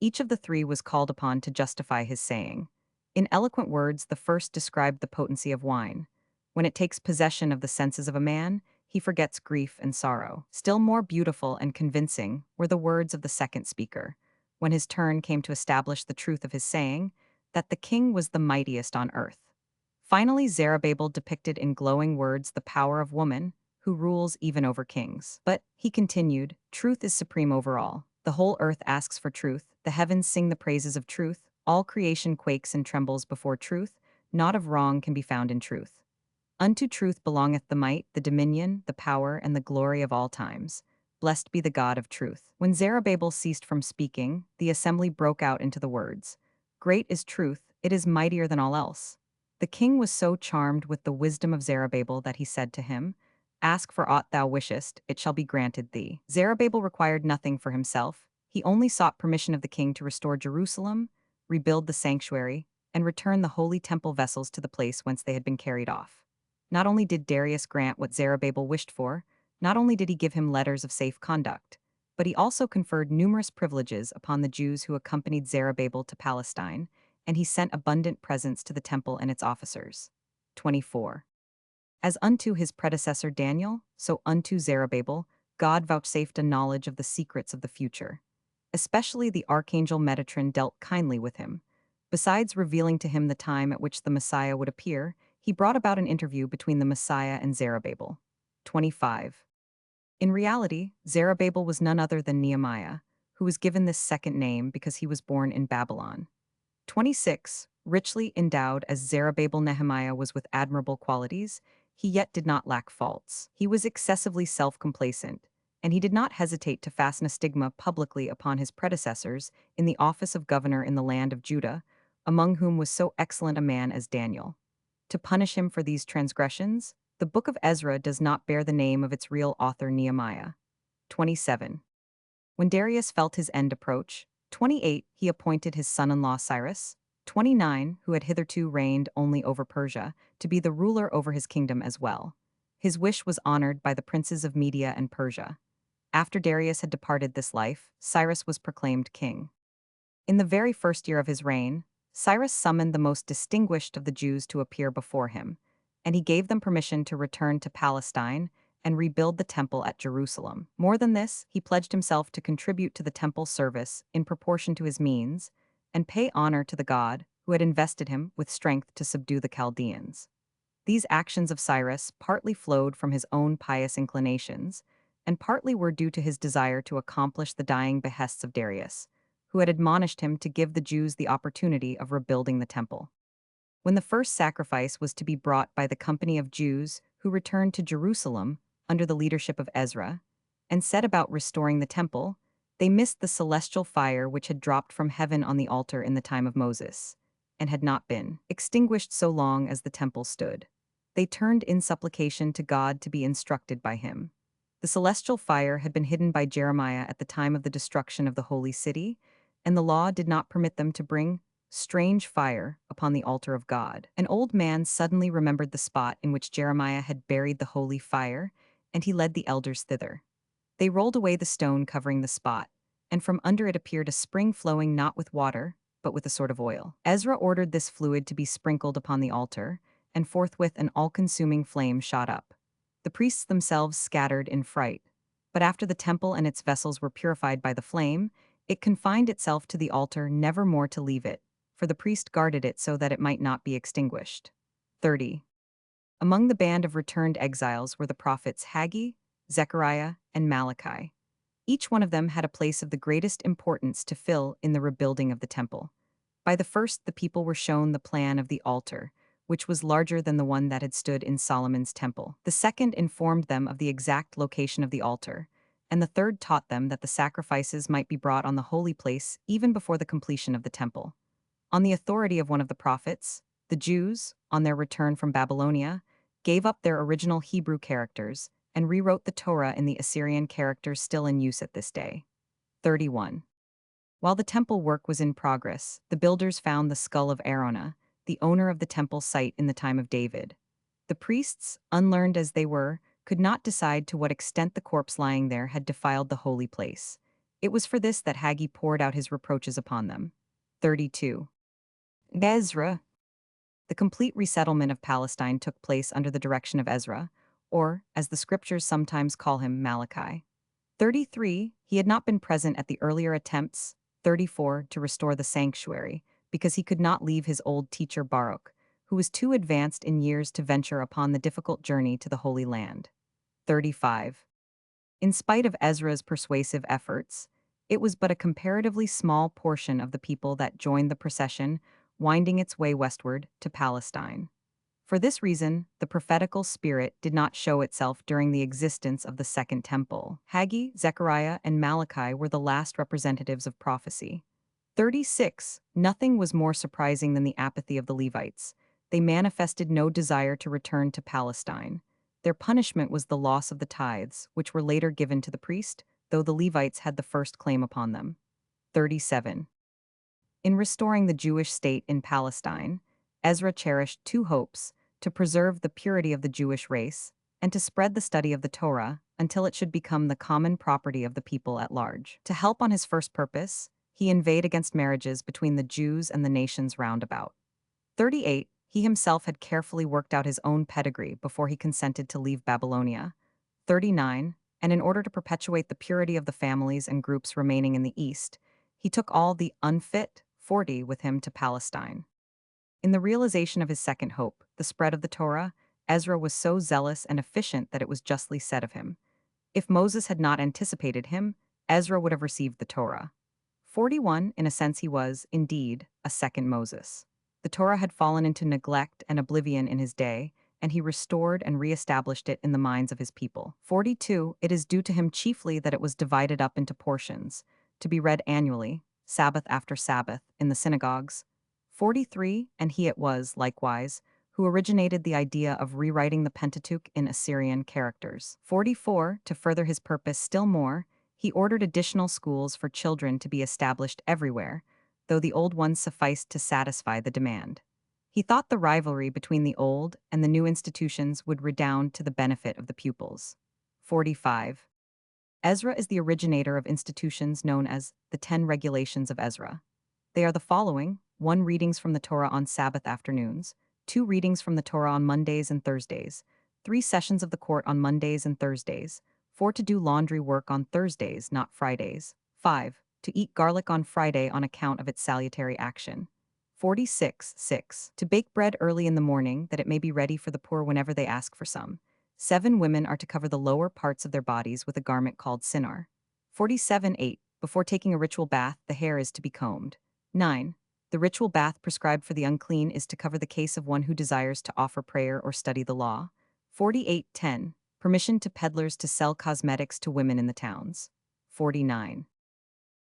Each of the three was called upon to justify his saying. In eloquent words, the first described the potency of wine. When it takes possession of the senses of a man, he forgets grief and sorrow. Still more beautiful and convincing were the words of the second speaker, when his turn came to establish the truth of his saying, that the king was the mightiest on earth. Finally, Zerubbabel depicted in glowing words the power of woman, who rules even over kings. But, he continued, truth is supreme over all. The whole earth asks for truth, the heavens sing the praises of truth, all creation quakes and trembles before truth, naught of wrong can be found in truth. Unto truth belongeth the might, the dominion, the power, and the glory of all times. Blessed be the God of truth. When Zerubbabel ceased from speaking, the assembly broke out into the words, Great is truth, it is mightier than all else. The king was so charmed with the wisdom of Zerubbabel that he said to him, Ask for aught thou wishest, it shall be granted thee. Zerubbabel required nothing for himself, he only sought permission of the king to restore Jerusalem, rebuild the sanctuary, and return the holy temple vessels to the place whence they had been carried off. Not only did Darius grant what Zerubbabel wished for, not only did he give him letters of safe conduct, but he also conferred numerous privileges upon the Jews who accompanied Zerubbabel to Palestine, and he sent abundant presents to the temple and its officers. 24. As unto his predecessor Daniel, so unto Zerubbabel, God vouchsafed a knowledge of the secrets of the future. Especially the archangel Metatron dealt kindly with him. Besides revealing to him the time at which the Messiah would appear, he brought about an interview between the Messiah and Zerubbabel. 25. In reality, Zerubbabel was none other than Nehemiah, who was given this second name because he was born in Babylon. 26. Richly endowed as Zerubbabel Nehemiah was with admirable qualities, he yet did not lack faults. He was excessively self-complacent, and he did not hesitate to fasten a stigma publicly upon his predecessors in the office of governor in the land of Judah, among whom was so excellent a man as Daniel. To punish him for these transgressions, the book of Ezra does not bear the name of its real author Nehemiah. 27. When Darius felt his end approach, 28, he appointed his son-in-law Cyrus, 29, who had hitherto reigned only over Persia, to be the ruler over his kingdom as well. His wish was honored by the princes of Media and Persia. After Darius had departed this life, Cyrus was proclaimed king. In the very first year of his reign, Cyrus summoned the most distinguished of the Jews to appear before him, and he gave them permission to return to Palestine and rebuild the temple at Jerusalem. More than this, he pledged himself to contribute to the temple service in proportion to his means and pay honor to the God who had invested him with strength to subdue the Chaldeans. These actions of Cyrus partly flowed from his own pious inclinations, and partly were due to his desire to accomplish the dying behests of Darius, who had admonished him to give the Jews the opportunity of rebuilding the temple. When the first sacrifice was to be brought by the company of Jews who returned to Jerusalem under the leadership of Ezra, and set about restoring the temple, they missed the celestial fire which had dropped from heaven on the altar in the time of Moses, and had not been extinguished so long as the temple stood. They turned in supplication to God to be instructed by him. The celestial fire had been hidden by Jeremiah at the time of the destruction of the holy city, and the law did not permit them to bring strange fire upon the altar of God. An old man suddenly remembered the spot in which Jeremiah had buried the holy fire, and he led the elders thither. They rolled away the stone covering the spot, and from under it appeared a spring flowing not with water, but with a sort of oil. Ezra ordered this fluid to be sprinkled upon the altar, and forthwith an all-consuming flame shot up. The priests themselves scattered in fright, but after the temple and its vessels were purified by the flame, it confined itself to the altar, never more to leave it, for the priest guarded it so that it might not be extinguished. 30. Among the band of returned exiles were the prophets Haggai, Zechariah, and Malachi. Each one of them had a place of the greatest importance to fill in the rebuilding of the temple. By the first, the people were shown the plan of the altar, which was larger than the one that had stood in Solomon's temple. The second informed them of the exact location of the altar, and the third taught them that the sacrifices might be brought on the holy place even before the completion of the temple. On the authority of one of the prophets, the Jews, on their return from Babylonia, gave up their original Hebrew characters and rewrote the Torah in the Assyrian characters still in use at this day. 31. While the temple work was in progress, the builders found the skull of Araunah, the owner of the temple site in the time of David. The priests, unlearned as they were, could not decide to what extent the corpse lying there had defiled the holy place. It was for this that Haggai poured out his reproaches upon them. 32. Ezra. The complete resettlement of Palestine took place under the direction of Ezra, or, as the scriptures sometimes call him, Malachi. 33. He had not been present at the earlier attempts, 34, to restore the sanctuary, because he could not leave his old teacher Baruch, who was too advanced in years to venture upon the difficult journey to the Holy Land. 35. In spite of Ezra's persuasive efforts, it was but a comparatively small portion of the people that joined the procession, winding its way westward to Palestine. For this reason, the prophetical spirit did not show itself during the existence of the Second Temple. Haggai, Zechariah, and Malachi were the last representatives of prophecy. 36. Nothing was more surprising than the apathy of the Levites. They manifested no desire to return to Palestine. Their punishment was the loss of the tithes, which were later given to the priest, though the Levites had the first claim upon them. 37. In restoring the Jewish state in Palestine, Ezra cherished two hopes: to preserve the purity of the Jewish race, and to spread the study of the Torah until it should become the common property of the people at large. To help on his first purpose, he inveighed against marriages between the Jews and the nations round about. 38. He himself had carefully worked out his own pedigree before he consented to leave Babylonia. 39. And in order to perpetuate the purity of the families and groups remaining in the East, he took all the unfit 40 with him to Palestine. In the realization of his second hope, the spread of the Torah, Ezra was so zealous and efficient that it was justly said of him, if Moses had not anticipated him, Ezra would have received the Torah. 41. In a sense he was, indeed, a second Moses. The Torah had fallen into neglect and oblivion in his day, and he restored and re-established it in the minds of his people. 42. It is due to him chiefly that it was divided up into portions, to be read annually, Sabbath after Sabbath, in the synagogues. 43. And he it was, likewise, who originated the idea of rewriting the Pentateuch in Assyrian characters. 44. To further his purpose still more, he ordered additional schools for children to be established everywhere, though the old ones sufficed to satisfy the demand. He thought the rivalry between the old and the new institutions would redound to the benefit of the pupils. 45. Ezra is the originator of institutions known as the 10 Regulations of Ezra. They are the following: 1. Readings from the Torah on Sabbath afternoons, 2. Readings from the Torah on Mondays and Thursdays, 3. Sessions of the court on Mondays and Thursdays, 4. To do laundry work on Thursdays, not Fridays, 5. To eat garlic on Friday on account of its salutary action. 46. 6. To bake bread early in the morning, that it may be ready for the poor whenever they ask for some. 7. Women are to cover the lower parts of their bodies with a garment called sinar. 47. 8. Before taking a ritual bath, the hair is to be combed. 9. The ritual bath prescribed for the unclean is to cover the case of one who desires to offer prayer or study the law. 48. 10. Permission to peddlers to sell cosmetics to women in the towns. 49.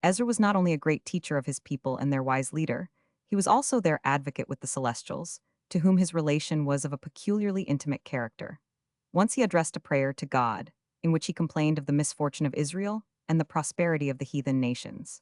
Ezra was not only a great teacher of his people and their wise leader, he was also their advocate with the Celestials, to whom his relation was of a peculiarly intimate character. Once he addressed a prayer to God, in which he complained of the misfortune of Israel and the prosperity of the heathen nations.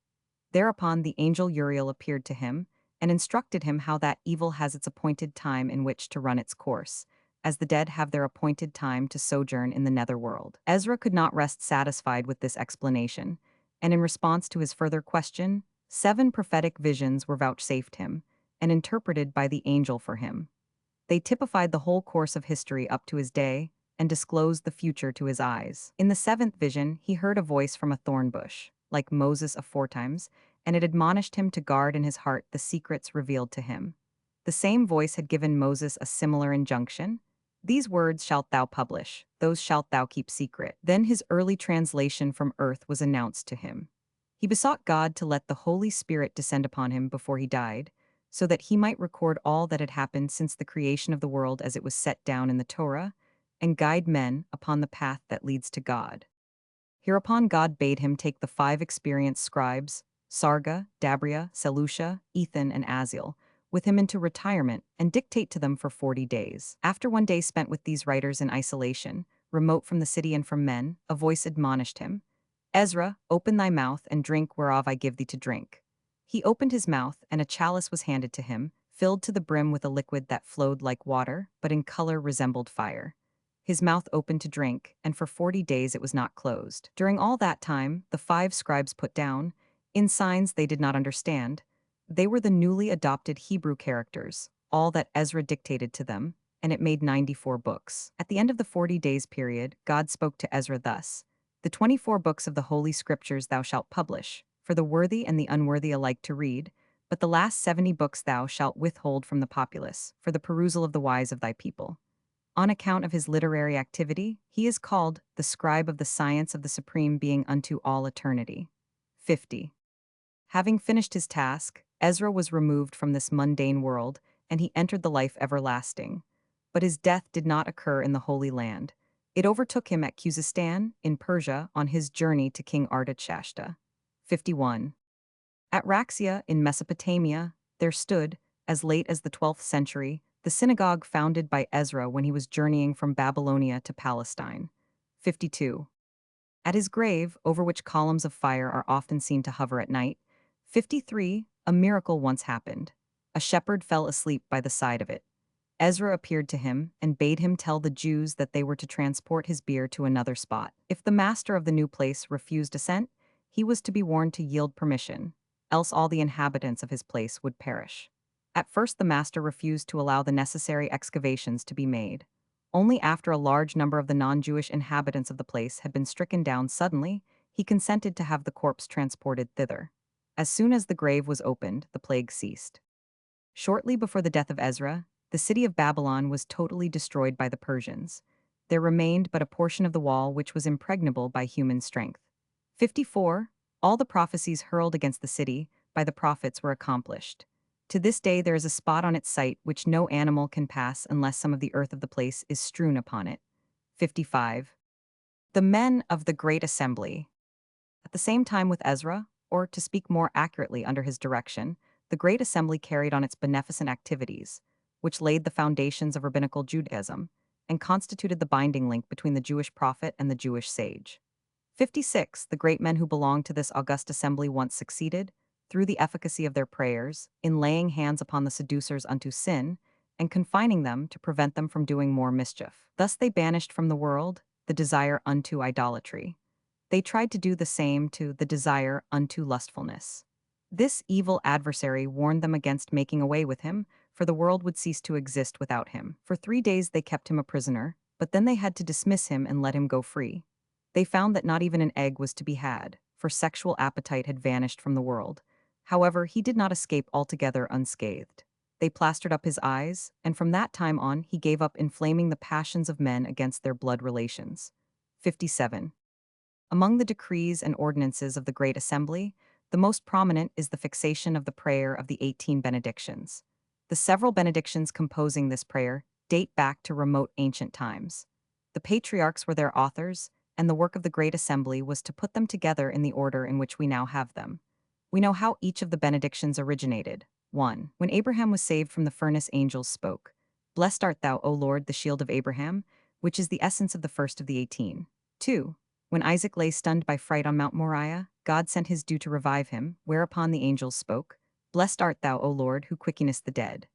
Thereupon the angel Uriel appeared to him and instructed him how that evil has its appointed time in which to run its course, as the dead have their appointed time to sojourn in the netherworld. Ezra could not rest satisfied with this explanation, and in response to his further question, 7 prophetic visions were vouchsafed him and interpreted by the angel for him. They typified the whole course of history up to his day and disclosed the future to his eyes. In the 7th vision, he heard a voice from a thorn bush, like Moses aforetimes, and it admonished him to guard in his heart the secrets revealed to him. The same voice had given Moses a similar injunction: "These words shalt thou publish, those shalt thou keep secret." Then his early translation from earth was announced to him. He besought God to let the Holy Spirit descend upon him before he died, so that he might record all that had happened since the creation of the world as it was set down in the Torah, and guide men upon the path that leads to God. Hereupon God bade him take the 5 experienced scribes, Sarga, Dabria, Selusha, Ethan, and Aziel, with him into retirement and dictate to them for 40 days. After one day spent with these writers in isolation, remote from the city and from men, a voice admonished him, "Ezra, open thy mouth and drink whereof I give thee to drink." He opened his mouth, and a chalice was handed to him, filled to the brim with a liquid that flowed like water, but in color resembled fire. his mouth opened to drink, and for 40 days it was not closed. During all that time, the 5 scribes put down, in signs they did not understand, they were the newly adopted Hebrew characters, all that Ezra dictated to them, and it made 94 books. At the end of the 40 days period, God spoke to Ezra thus: "The 24 books of the Holy Scriptures thou shalt publish, for the worthy and the unworthy alike to read, but the last 70 books thou shalt withhold from the populace, for the perusal of the wise of thy people." On account of his literary activity, he is called the scribe of the science of the Supreme Being unto all eternity. 50. Having finished his task, Ezra was removed from this mundane world, and he entered the life everlasting. But his death did not occur in the Holy Land. It overtook him at Khuzestan, in Persia, on his journey to King Artashasta. 51. At Raxia, in Mesopotamia, there stood, as late as the 12th century, the synagogue founded by Ezra when he was journeying from Babylonia to Palestine. 52. At his grave, over which columns of fire are often seen to hover at night. 53. A miracle once happened. A shepherd fell asleep by the side of it. Ezra appeared to him and bade him tell the Jews that they were to transport his bier to another spot. If the master of the new place refused assent, he was to be warned to yield permission, else all the inhabitants of his place would perish. At first the master refused to allow the necessary excavations to be made. Only after a large number of the non-Jewish inhabitants of the place had been stricken down suddenly, he consented to have the corpse transported thither. As soon as the grave was opened, the plague ceased. Shortly before the death of Ezra, the city of Babylon was totally destroyed by the Persians. There remained but a portion of the wall which was impregnable by human strength. 54. All the prophecies hurled against the city by the prophets were accomplished. To this day there is a spot on its site which no animal can pass unless some of the earth of the place is strewn upon it. 55. The men of the Great Assembly. At the same time with Ezra, or to speak more accurately under his direction, the Great Assembly carried on its beneficent activities, which laid the foundations of rabbinical Judaism and constituted the binding link between the Jewish prophet and the Jewish sage. 56. The great men who belonged to this august assembly once succeeded, through the efficacy of their prayers, in laying hands upon the seducers unto sin, and confining them to prevent them from doing more mischief. Thus they banished from the world the desire unto idolatry. They tried to do the same to the desire unto lustfulness. This evil adversary warned them against making away with him, for the world would cease to exist without him. For 3 days they kept him a prisoner, but then they had to dismiss him and let him go free. They found that not even an egg was to be had, for sexual appetite had vanished from the world. However, he did not escape altogether unscathed. They plastered up his eyes, and from that time on he gave up inflaming the passions of men against their blood relations. 57. Among the decrees and ordinances of the Great Assembly, the most prominent is the fixation of the prayer of the 18 benedictions. The several benedictions composing this prayer date back to remote ancient times. The patriarchs were their authors, and the work of the Great Assembly was to put them together in the order in which we now have them. We know how each of the benedictions originated. 1. When Abraham was saved from the furnace, angels spoke, "Blessed art thou, O Lord, the shield of Abraham," which is the essence of the first of the 18. 2. When Isaac lay stunned by fright on Mount Moriah, God sent his dew to revive him, whereupon the angels spoke, "Blessed art thou, O Lord, who quickenest the dead."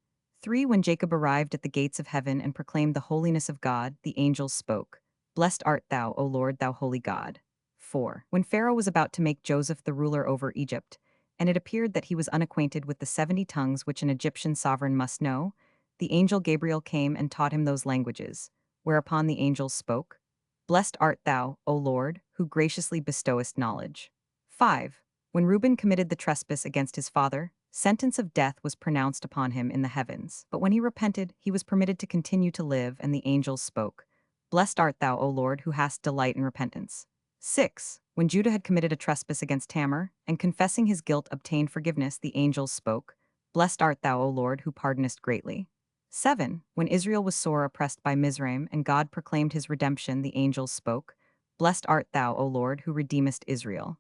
3. When Jacob arrived at the gates of heaven and proclaimed the holiness of God, the angels spoke, "Blessed art thou, O Lord, thou holy God." 4. When Pharaoh was about to make Joseph the ruler over Egypt, and it appeared that he was unacquainted with the 70 tongues which an Egyptian sovereign must know, the angel Gabriel came and taught him those languages, whereupon the angels spoke, "Blessed art thou, O Lord, who graciously bestowest knowledge." 5. When Reuben committed the trespass against his father, sentence of death was pronounced upon him in the heavens. But when he repented, he was permitted to continue to live, and the angels spoke, "Blessed art thou, O Lord, who hast delight in repentance." 6. When Judah had committed a trespass against Tamar, and confessing his guilt obtained forgiveness, the angels spoke, "Blessed art thou, O Lord, who pardonest greatly." 7. When Israel was sore oppressed by Mizraim, and God proclaimed his redemption, the angels spoke, "Blessed art thou, O Lord, who redeemest Israel."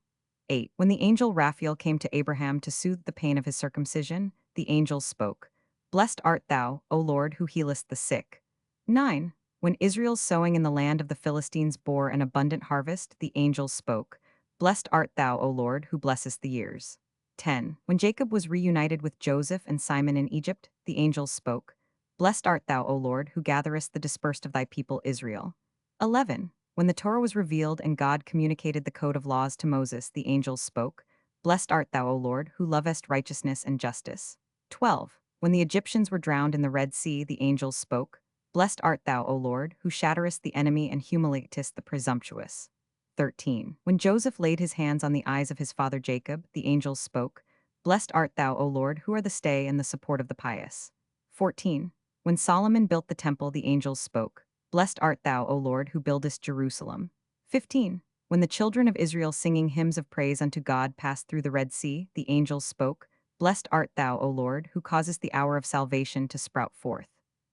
8. When the angel Raphael came to Abraham to soothe the pain of his circumcision, the angels spoke, "Blessed art thou, O Lord, who healest the sick." 9. When Israel's sowing in the land of the Philistines bore an abundant harvest, the angels spoke, "Blessed art thou, O Lord, who blessest the years." 10. When Jacob was reunited with Joseph and Simon in Egypt, the angels spoke, "Blessed art thou, O Lord, who gatherest the dispersed of thy people Israel." 11. When the Torah was revealed and God communicated the code of laws to Moses, the angels spoke, "Blessed art thou, O Lord, who lovest righteousness and justice." 12. When the Egyptians were drowned in the Red Sea, the angels spoke, "Blessed art thou, O Lord, who shatterest the enemy and humiliatest the presumptuous." 13. When Joseph laid his hands on the eyes of his father Jacob, the angels spoke, "Blessed art thou, O Lord, who are the stay and the support of the pious." 14. When Solomon built the temple, the angels spoke, "Blessed art thou, O Lord, who buildest Jerusalem." 15. When the children of Israel singing hymns of praise unto God passed through the Red Sea, the angels spoke, "Blessed art thou, O Lord, who causest the hour of salvation to sprout forth."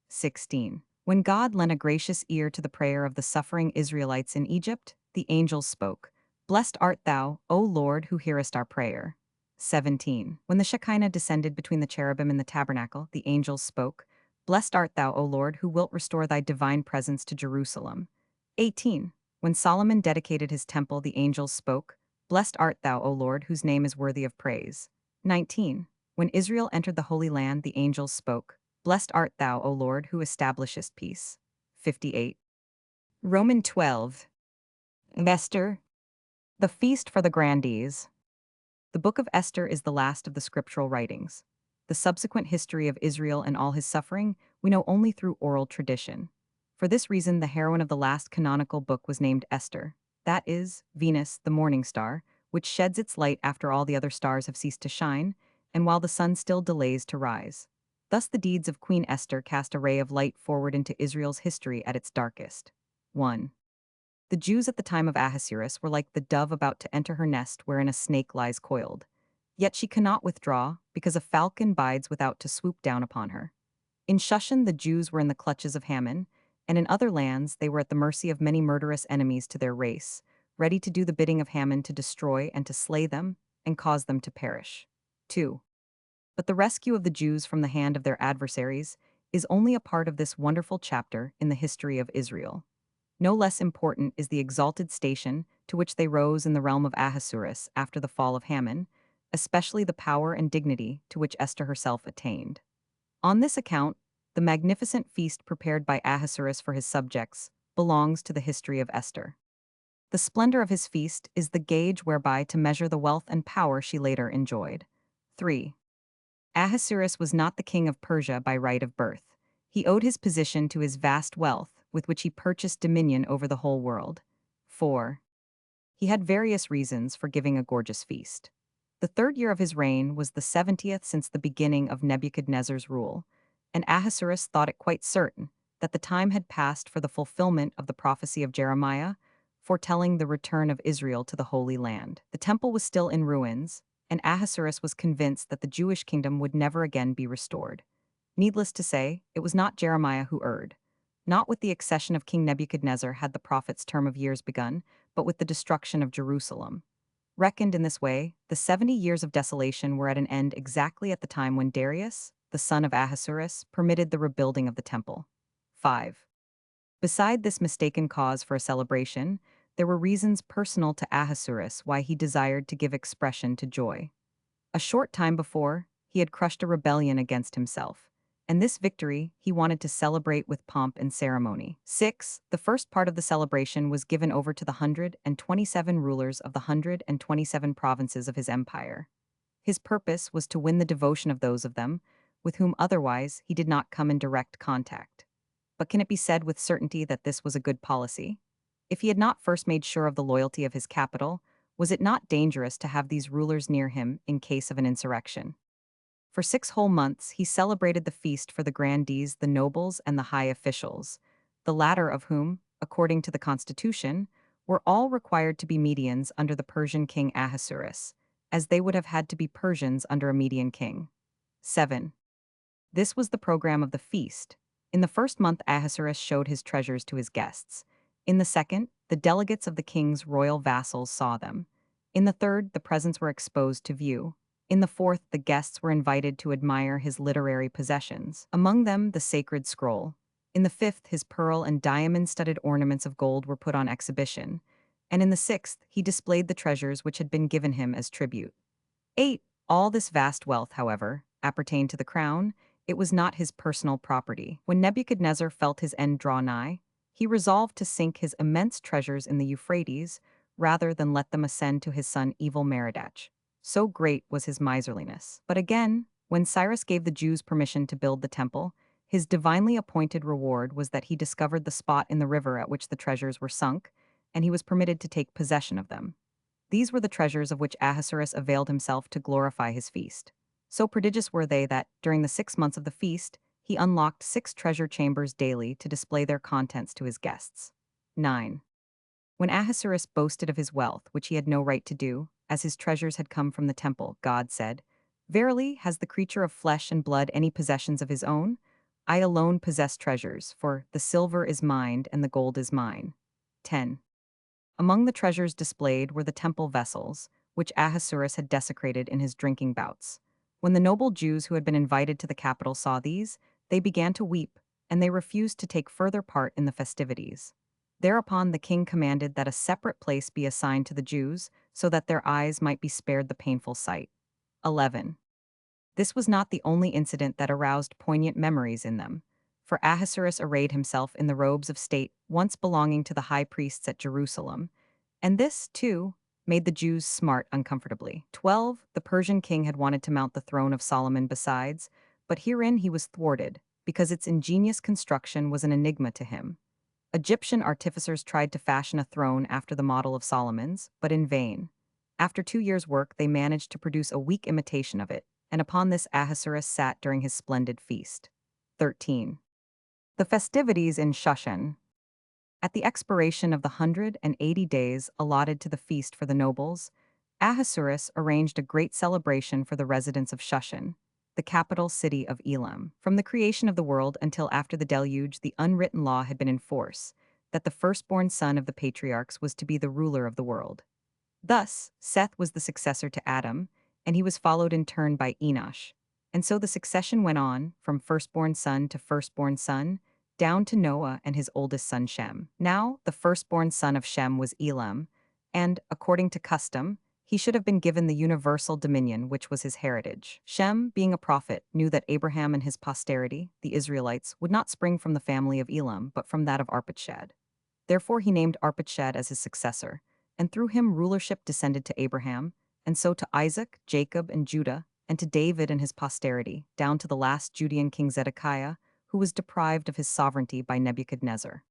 16. When God lent a gracious ear to the prayer of the suffering Israelites in Egypt, the angels spoke, "Blessed art thou, O Lord, who hearest our prayer." 17. When the Shekinah descended between the cherubim in the tabernacle, the angels spoke, "Blessed art thou, O Lord, who wilt restore thy divine presence to Jerusalem." 18. When Solomon dedicated his temple, the angels spoke, "Blessed art thou, O Lord, whose name is worthy of praise." 19. When Israel entered the Holy Land, the angels spoke, "Blessed art thou, O Lord, who establishest peace." 58. Roman 12. Esther, the feast for the grandees. The book of Esther is the last of the scriptural writings. The subsequent history of Israel and all his suffering we know only through oral tradition. For this reason, the heroine of the last canonical book was named Esther, that is, Venus, the morning star, which sheds its light after all the other stars have ceased to shine, and while the sun still delays to rise. Thus the deeds of Queen Esther cast a ray of light forward into Israel's history at its darkest. 1. The Jews at the time of Ahasuerus were like the dove about to enter her nest wherein a snake lies coiled. Yet she cannot withdraw, because a falcon bides without to swoop down upon her. In Shushan the Jews were in the clutches of Haman, and in other lands they were at the mercy of many murderous enemies to their race, ready to do the bidding of Haman to destroy and to slay them, and cause them to perish. 2. But the rescue of the Jews from the hand of their adversaries is only a part of this wonderful chapter in the history of Israel. No less important is the exalted station to which they rose in the realm of Ahasuerus after the fall of Haman, especially the power and dignity to which Esther herself attained. On this account, the magnificent feast prepared by Ahasuerus for his subjects belongs to the history of Esther. The splendor of his feast is the gauge whereby to measure the wealth and power she later enjoyed. 3. Ahasuerus was not the king of Persia by right of birth. He owed his position to his vast wealth, with which he purchased dominion over the whole world. 4. He had various reasons for giving a gorgeous feast. The third year of his reign was the 70th since the beginning of Nebuchadnezzar's rule, and Ahasuerus thought it quite certain that the time had passed for the fulfillment of the prophecy of Jeremiah, foretelling the return of Israel to the Holy Land. The temple was still in ruins, and Ahasuerus was convinced that the Jewish kingdom would never again be restored. Needless to say, it was not Jeremiah who erred. Not with the accession of King Nebuchadnezzar had the prophet's term of years begun, but with the destruction of Jerusalem. Reckoned in this way, the 70 years of desolation were at an end exactly at the time when Darius, the son of Ahasuerus, permitted the rebuilding of the temple. 5. Beside this mistaken cause for a celebration, there were reasons personal to Ahasuerus why he desired to give expression to joy. A short time before, he had crushed a rebellion against himself, and this victory he wanted to celebrate with pomp and ceremony. 6. The first part of the celebration was given over to the 127 rulers of the 127 provinces of his empire. His purpose was to win the devotion of those of them with whom otherwise he did not come in direct contact. But can it be said with certainty that this was a good policy? If he had not first made sure of the loyalty of his capital, was it not dangerous to have these rulers near him in case of an insurrection? For 6 whole months he celebrated the feast for the grandees, the nobles, and the high officials, the latter of whom, according to the constitution, were all required to be Medians under the Persian king Ahasuerus, as they would have had to be Persians under a Median king. 7. This was the program of the feast. In the first month, Ahasuerus showed his treasures to his guests. In the second, the delegates of the king's royal vassals saw them. In the third, the presents were exposed to view. In the fourth, the guests were invited to admire his literary possessions, among them the sacred scroll. In the fifth, his pearl and diamond-studded ornaments of gold were put on exhibition. And in the sixth, he displayed the treasures which had been given him as tribute. 8. All this vast wealth, however, appertained to the crown. It was not his personal property. When Nebuchadnezzar felt his end draw nigh, He resolved to sink his immense treasures in the Euphrates rather than let them ascend to his son Evil-Merodach. So great was his miserliness. But again, when Cyrus gave the Jews permission to build the temple, his divinely appointed reward was that he discovered the spot in the river at which the treasures were sunk, and he was permitted to take possession of them. These were the treasures of which Ahasuerus availed himself to glorify his feast. So prodigious were they that, during the 6 months of the feast, he unlocked 6 treasure chambers daily to display their contents to his guests. 9. When Ahasuerus boasted of his wealth, which he had no right to do, as his treasures had come from the temple, God said, "Verily, has the creature of flesh and blood any possessions of his own? I alone possess treasures, for the silver is mine and the gold is mine." 10. Among the treasures displayed were the temple vessels, which Ahasuerus had desecrated in his drinking bouts. When the noble Jews who had been invited to the capital saw these, they began to weep, and they refused to take further part in the festivities. Thereupon the king commanded that a separate place be assigned to the Jews, so that their eyes might be spared the painful sight. 11. This was not the only incident that aroused poignant memories in them, for Ahasuerus arrayed himself in the robes of state once belonging to the high priests at Jerusalem, and this, too, made the Jews smart uncomfortably. 12. The Persian king had wanted to mount the throne of Solomon besides, but herein he was thwarted, because its ingenious construction was an enigma to him. Egyptian artificers tried to fashion a throne after the model of Solomon's, but in vain. After 2 years' work, they managed to produce a weak imitation of it, and upon this Ahasuerus sat during his splendid feast. 13. The festivities in Shushan. At the expiration of the 180 days allotted to the feast for the nobles, Ahasuerus arranged a great celebration for the residents of Shushan, the capital city of Elam. From the creation of the world until after the deluge, the unwritten law had been in force, that the firstborn son of the patriarchs was to be the ruler of the world. Thus, Seth was the successor to Adam, and he was followed in turn by Enosh. And so the succession went on, from firstborn son to firstborn son, down to Noah and his oldest son Shem. Now, the firstborn son of Shem was Elam, and, according to custom, he should have been given the universal dominion which was his heritage. Shem, being a prophet, knew that Abraham and his posterity, the Israelites, would not spring from the family of Elam, but from that of Arpachshad. Therefore he named Arpachshad as his successor, and through him rulership descended to Abraham, and so to Isaac, Jacob, and Judah, and to David and his posterity, down to the last Judean king Zedekiah, who was deprived of his sovereignty by Nebuchadnezzar.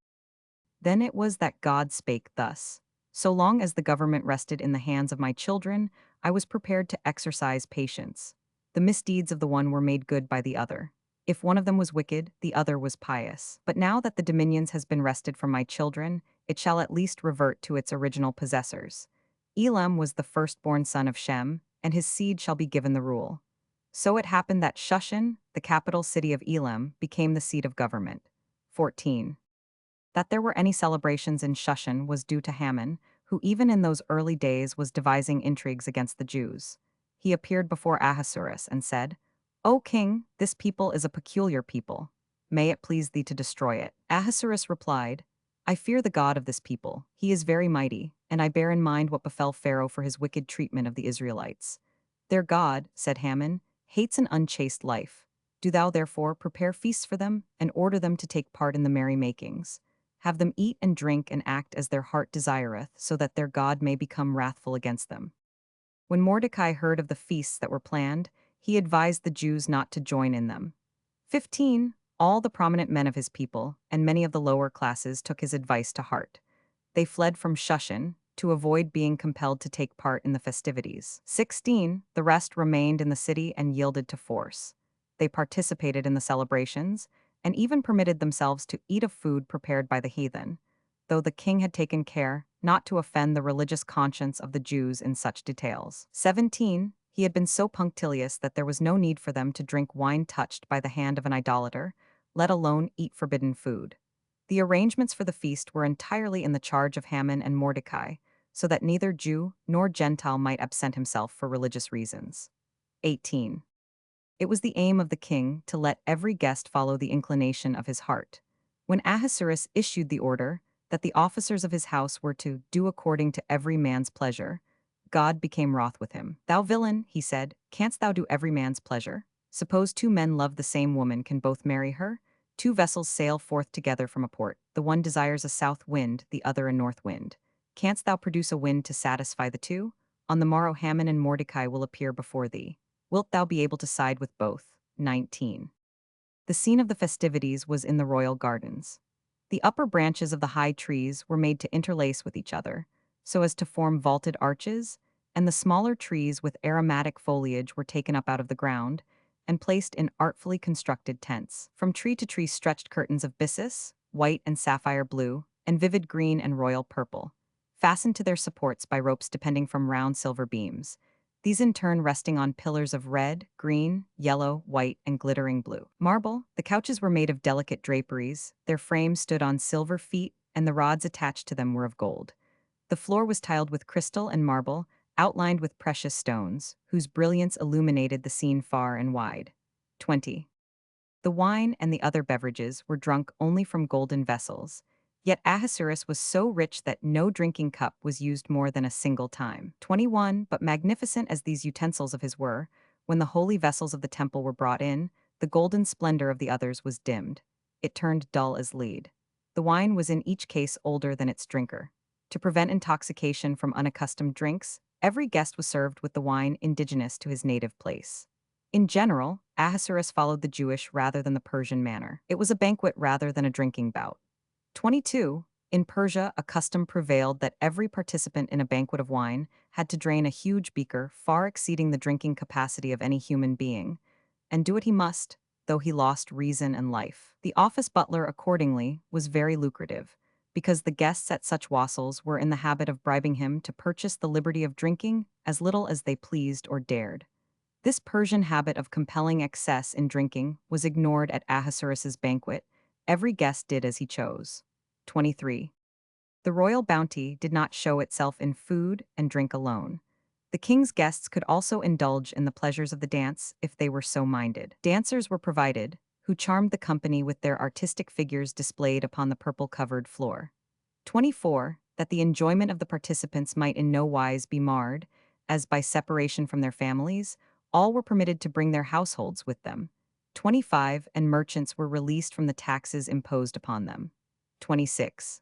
Then it was that God spake thus: "So long as the government rested in the hands of my children, I was prepared to exercise patience. The misdeeds of the one were made good by the other. If one of them was wicked, the other was pious. But now that the dominions has been wrested from my children, it shall at least revert to its original possessors. Elam was the firstborn son of Shem, and his seed shall be given the rule." So it happened that Shushan, the capital city of Elam, became the seat of government. 14. That there were any celebrations in Shushan was due to Haman, who even in those early days was devising intrigues against the Jews. He appeared before Ahasuerus and said, "O king, this people is a peculiar people. May it please thee to destroy it." Ahasuerus replied, "I fear the God of this people. He is very mighty, and I bear in mind what befell Pharaoh for his wicked treatment of the Israelites. Their God," said Haman, "hates an unchaste life. Do thou therefore prepare feasts for them, and order them to take part in the merry makings. Have them eat and drink and act as their heart desireth, so that their God may become wrathful against them." When Mordecai heard of the feasts that were planned, he advised the Jews not to join in them. 15. All the prominent men of his people, and many of the lower classes, took his advice to heart. They fled from Shushan, to avoid being compelled to take part in the festivities. 16. The rest remained in the city and yielded to force. They participated in the celebrations, and even permitted themselves to eat of food prepared by the heathen, though the king had taken care not to offend the religious conscience of the Jews in such details. 17. He had been so punctilious that there was no need for them to drink wine touched by the hand of an idolater, let alone eat forbidden food. The arrangements for the feast were entirely in the charge of Haman and Mordecai, so that neither Jew nor Gentile might absent himself for religious reasons. 18. It was the aim of the king to let every guest follow the inclination of his heart. When Ahasuerus issued the order that the officers of his house were to do according to every man's pleasure, God became wroth with him. "Thou villain," he said, "canst thou do every man's pleasure? Suppose 2 men love the same woman, can both marry her? Two vessels sail forth together from a port. The one desires a south wind, the other a north wind. Canst thou produce a wind to satisfy the two? On the morrow Haman and Mordecai will appear before thee. Wilt thou be able to side with both? 19. The scene of the festivities was in the royal gardens. The upper branches of the high trees were made to interlace with each other, so as to form vaulted arches, and the smaller trees with aromatic foliage were taken up out of the ground and placed in artfully constructed tents. From tree to tree stretched curtains of byssus, white and sapphire blue, and vivid green and royal purple, fastened to their supports by ropes depending from round silver beams, these in turn resting on pillars of red, green, yellow, white, and glittering blue. Marble, the couches were made of delicate draperies, their frames stood on silver feet, and the rods attached to them were of gold. The floor was tiled with crystal and marble, outlined with precious stones, whose brilliance illuminated the scene far and wide. 20. The wine and the other beverages were drunk only from golden vessels. Yet Ahasuerus was so rich that no drinking cup was used more than a single time. 21. But magnificent as these utensils of his were, when the holy vessels of the temple were brought in, the golden splendor of the others was dimmed. It turned dull as lead. The wine was in each case older than its drinker. To prevent intoxication from unaccustomed drinks, every guest was served with the wine indigenous to his native place. In general, Ahasuerus followed the Jewish rather than the Persian manner. It was a banquet rather than a drinking bout. 22. In Persia, a custom prevailed that every participant in a banquet of wine had to drain a huge beaker far exceeding the drinking capacity of any human being, and do it he must, though he lost reason and life. The office butler, accordingly, was very lucrative, because the guests at such wassels were in the habit of bribing him to purchase the liberty of drinking as little as they pleased or dared. This Persian habit of compelling excess in drinking was ignored at Ahasuerus's banquet. Every guest did as he chose. 23. The royal bounty did not show itself in food and drink alone. The king's guests could also indulge in the pleasures of the dance if they were so minded. Dancers were provided, who charmed the company with their artistic figures displayed upon the purple-covered floor. 24. That the enjoyment of the participants might in no wise be marred, as by separation from their families, all were permitted to bring their households with them. 25. And merchants were released from the taxes imposed upon them. 26.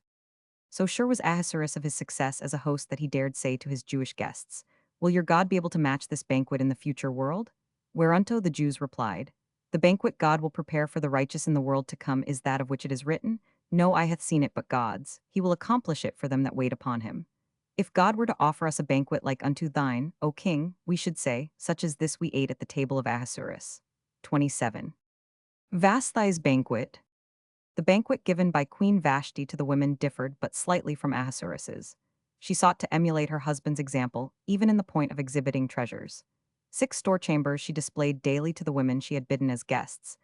So sure was Ahasuerus of his success as a host that he dared say to his Jewish guests, "Will your God be able to match this banquet in the future world?" Whereunto the Jews replied, "The banquet God will prepare for the righteous in the world to come is that of which it is written, No eye hath seen it but God's, he will accomplish it for them that wait upon him. If God were to offer us a banquet like unto thine, O king, we should say, such as this we ate at the table of Ahasuerus." 27. Vashti's banquet. The banquet given by Queen Vashti to the women differed but slightly from Ahasuerus's. She sought to emulate her husband's example, even in the point of exhibiting treasures. 6 store chambers she displayed daily to the women she had bidden as guests.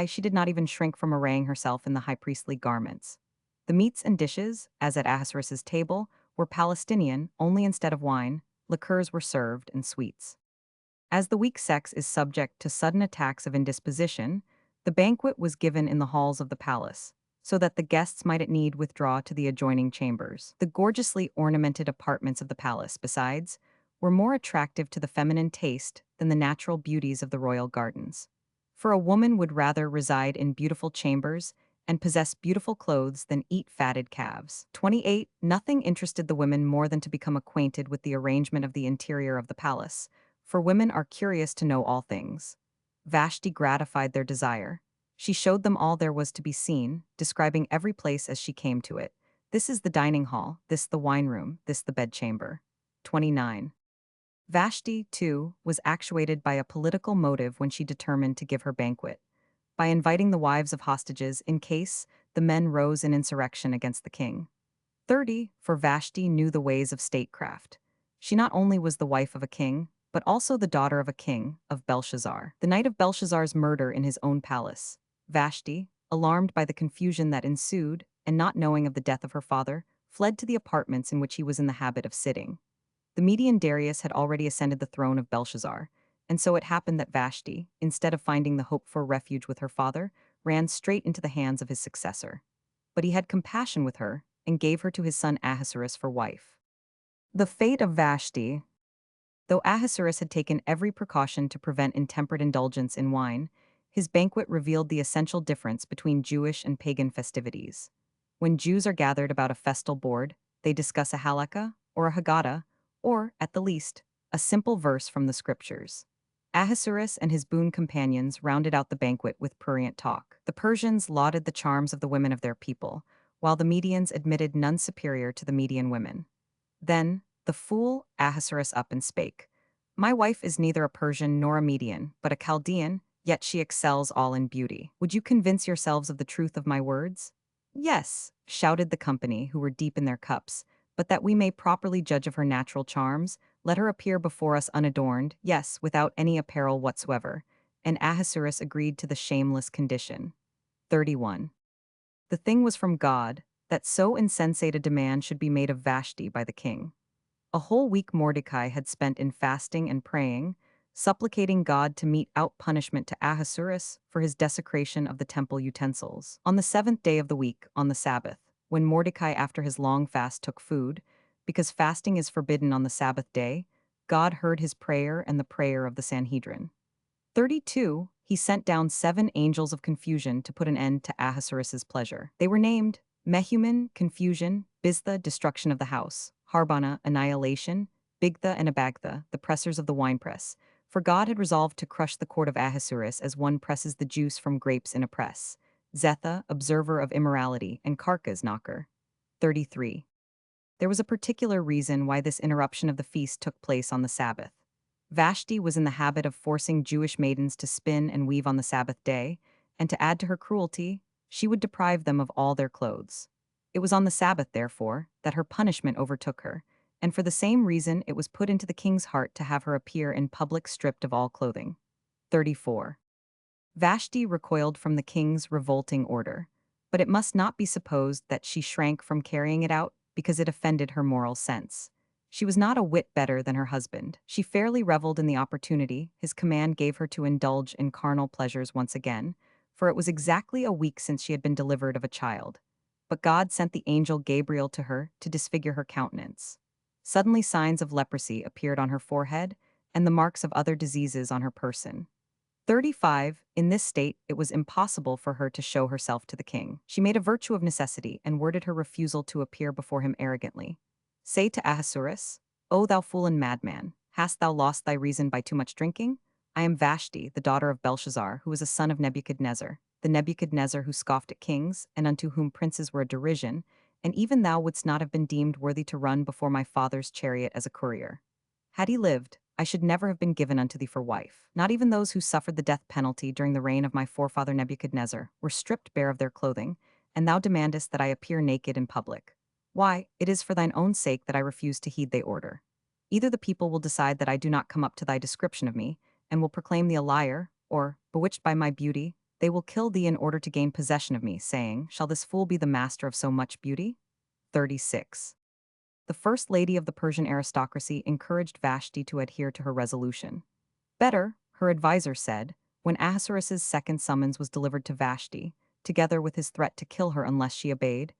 She did not even shrink from arraying herself in the high priestly garments. The meats and dishes, as at Ahasuerus's table, were Palestinian, only instead of wine, liqueurs were served, and sweets. As the weak sex is subject to sudden attacks of indisposition, the banquet was given in the halls of the palace, so that the guests might at need withdraw to the adjoining chambers. The gorgeously ornamented apartments of the palace, besides, were more attractive to the feminine taste than the natural beauties of the royal gardens. For a woman would rather reside in beautiful chambers and possess beautiful clothes than eat fatted calves. 28. Nothing interested the women more than to become acquainted with the arrangement of the interior of the palace, for women are curious to know all things. Vashti gratified their desire. She showed them all there was to be seen, describing every place as she came to it. This is the dining hall, this the wine room, this the bedchamber. 29. Vashti, too, was actuated by a political motive when she determined to give her banquet, by inviting the wives of hostages in case the men rose in insurrection against the king. 30. For Vashti knew the ways of statecraft. She not only was the wife of a king, but also the daughter of a king, of Belshazzar. The night of Belshazzar's murder in his own palace, Vashti, alarmed by the confusion that ensued, and not knowing of the death of her father, fled to the apartments in which he was in the habit of sitting. The Median Darius had already ascended the throne of Belshazzar, and so it happened that Vashti, instead of finding the hope for refuge with her father, ran straight into the hands of his successor. But he had compassion with her, and gave her to his son Ahasuerus for wife. The fate of Vashti. Though Ahasuerus had taken every precaution to prevent intemperate indulgence in wine, His banquet revealed the essential difference between Jewish and pagan festivities. When Jews are gathered about a festal board, they discuss a halakha, or a haggadah, or, at the least, a simple verse from the scriptures. Ahasuerus and his boon companions rounded out the banquet with prurient talk. The Persians lauded the charms of the women of their people, while the Medians admitted none superior to the Median women. Then, the fool Ahasuerus up and spake. My wife is neither a Persian nor a Median, but a Chaldean, yet she excels all in beauty. Would you convince yourselves of the truth of my words? Yes, shouted the company, who were deep in their cups, but that we may properly judge of her natural charms, let her appear before us unadorned, yes, without any apparel whatsoever. And Ahasuerus agreed to the shameless condition. 31. The thing was from God, that so insensate a demand should be made of Vashti by the king. A whole week Mordecai had spent in fasting and praying, supplicating God to mete out punishment to Ahasuerus for his desecration of the temple utensils. On the 7th day of the week, on the Sabbath, when Mordecai after his long fast took food, because fasting is forbidden on the Sabbath day, God heard his prayer and the prayer of the Sanhedrin. 32. He sent down 7 angels of confusion to put an end to Ahasuerus's pleasure. They were named Mehuman, confusion; Biztha, destruction of the house; Harbana, annihilation; Bigtha and Abagtha, the pressers of the winepress. For God had resolved to crush the court of Ahasuerus as one presses the juice from grapes in a press. Zetha, observer of immorality; and Karkas, knocker. 33. There was a particular reason why this interruption of the feast took place on the Sabbath. Vashti was in the habit of forcing Jewish maidens to spin and weave on the Sabbath day, and to add to her cruelty, she would deprive them of all their clothes. It was on the Sabbath, therefore, that her punishment overtook her, and for the same reason it was put into the king's heart to have her appear in public stripped of all clothing. 34. Vashti recoiled from the king's revolting order, but it must not be supposed that she shrank from carrying it out because it offended her moral sense. She was not a whit better than her husband. She fairly reveled in the opportunity his command gave her to indulge in carnal pleasures once again, for it was exactly a week since she had been delivered of a child. But God sent the angel Gabriel to her to disfigure her countenance. Suddenly signs of leprosy appeared on her forehead, and the marks of other diseases on her person. 35. In this state, it was impossible for her to show herself to the king. She made a virtue of necessity and worded her refusal to appear before him arrogantly. Say to Ahasuerus, O thou fool and madman, hast thou lost thy reason by too much drinking? I am Vashti, the daughter of Belshazzar, who was a son of Nebuchadnezzar, the Nebuchadnezzar who scoffed at kings, and unto whom princes were a derision, and even thou wouldst not have been deemed worthy to run before my father's chariot as a courier. Had he lived, I should never have been given unto thee for wife. Not even those who suffered the death penalty during the reign of my forefather Nebuchadnezzar were stripped bare of their clothing, and thou demandest that I appear naked in public. Why, it is for thine own sake that I refuse to heed thy order. Either the people will decide that I do not come up to thy description of me, and will proclaim thee a liar, or, bewitched by my beauty, they will kill thee in order to gain possession of me, saying, Shall this fool be the master of so much beauty? 36. The first lady of the Persian aristocracy encouraged Vashti to adhere to her resolution. Better, her adviser said, when Ahasuerus's second summons was delivered to Vashti, together with his threat to kill her unless she obeyed,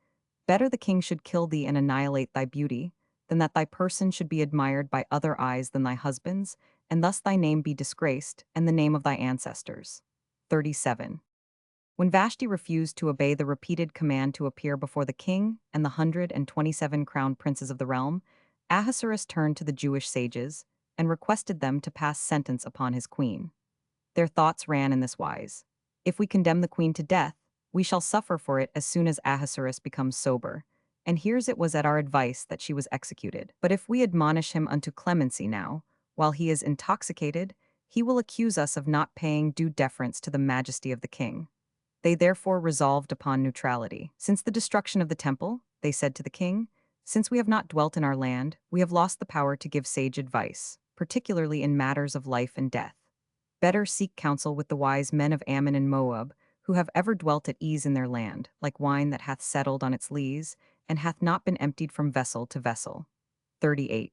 better the king should kill thee and annihilate thy beauty, than that thy person should be admired by other eyes than thy husband's, and thus thy name be disgraced, and the name of thy ancestors. 37. When Vashti refused to obey the repeated command to appear before the king and the 127 crowned princes of the realm, Ahasuerus turned to the Jewish sages and requested them to pass sentence upon his queen. Their thoughts ran in this wise: If we condemn the queen to death, we shall suffer for it as soon as Ahasuerus becomes sober, and here's it was at our advice that she was executed. But if we admonish him unto clemency now, while he is intoxicated, he will accuse us of not paying due deference to the majesty of the king. They therefore resolved upon neutrality. Since the destruction of the temple, they said to the king, since we have not dwelt in our land, we have lost the power to give sage advice, particularly in matters of life and death. Better seek counsel with the wise men of Ammon and Moab, who have ever dwelt at ease in their land, like wine that hath settled on its lees, and hath not been emptied from vessel to vessel. 38.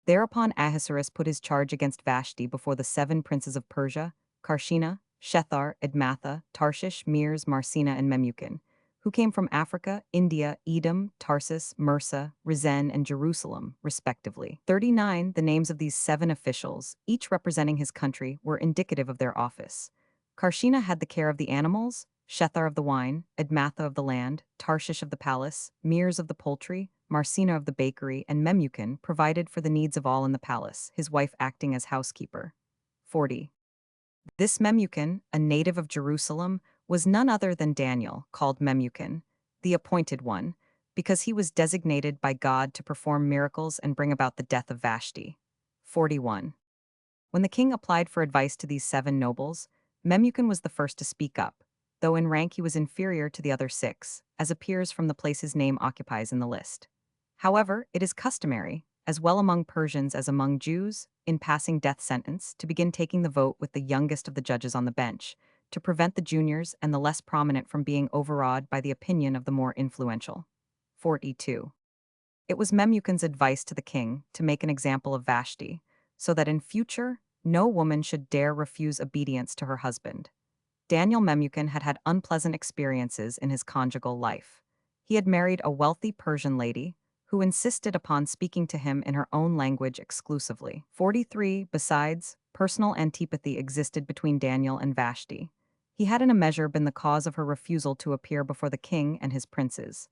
Thereupon Ahasuerus put his charge against Vashti before the 7 princes of Persia, Karshina, Shethar, Edmatha, Tarshish, Meres, Marcina, and Memucan, who came from Africa, India, Edom, Tarsus, Mursa, Rezin, and Jerusalem, respectively. 39. The names of these 7 officials, each representing his country, were indicative of their office. Karshina had the care of the animals, Shethar of the wine, Admatha of the land, Tarshish of the palace, Mears of the poultry, Marcina of the bakery, and Memucan provided for the needs of all in the palace, his wife acting as housekeeper. 40. This Memucan, a native of Jerusalem, was none other than Daniel, called Memucan, the appointed one, because he was designated by God to perform miracles and bring about the death of Vashti. 41. When the king applied for advice to these 7 nobles, Memucan was the first to speak up, though in rank he was inferior to the other 6, as appears from the place his name occupies in the list. However, it is customary, as well among Persians as among Jews, in passing death sentence, to begin taking the vote with the youngest of the judges on the bench, to prevent the juniors and the less prominent from being overawed by the opinion of the more influential. 42. It was Memucan's advice to the king to make an example of Vashti, so that in future, no woman should dare refuse obedience to her husband. Daniel Memucan had had unpleasant experiences in his conjugal life. He had married a wealthy Persian lady who insisted upon speaking to him in her own language exclusively. 43. Besides, personal antipathy existed between Daniel and Vashti. He had in a measure been the cause of her refusal to appear before the king and his princes.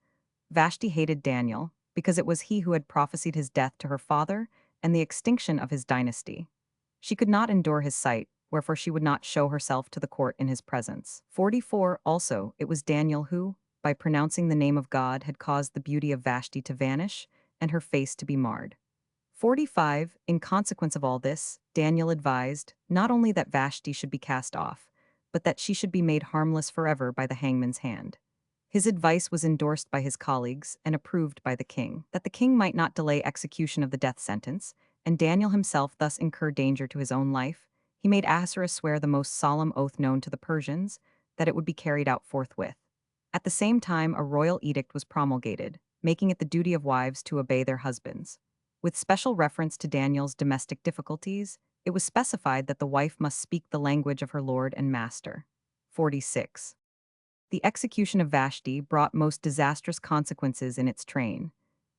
Vashti hated Daniel because it was he who had prophesied his death to her father and the extinction of his dynasty. She could not endure his sight, wherefore she would not show herself to the court in his presence. 44. Also, it was Daniel who, by pronouncing the name of God, had caused the beauty of Vashti to vanish and her face to be marred. 45. In consequence of all this, Daniel advised not only that Vashti should be cast off, but that she should be made harmless forever by the hangman's hand. His advice was endorsed by his colleagues and approved by the king, that the king might not delay execution of the death sentence, and Daniel himself thus incur danger to his own life. He made Ahasuerus swear the most solemn oath known to the Persians, that it would be carried out forthwith. At the same time, a royal edict was promulgated, making it the duty of wives to obey their husbands. With special reference to Daniel's domestic difficulties, it was specified that the wife must speak the language of her lord and master. 46. The execution of Vashti brought most disastrous consequences in its train.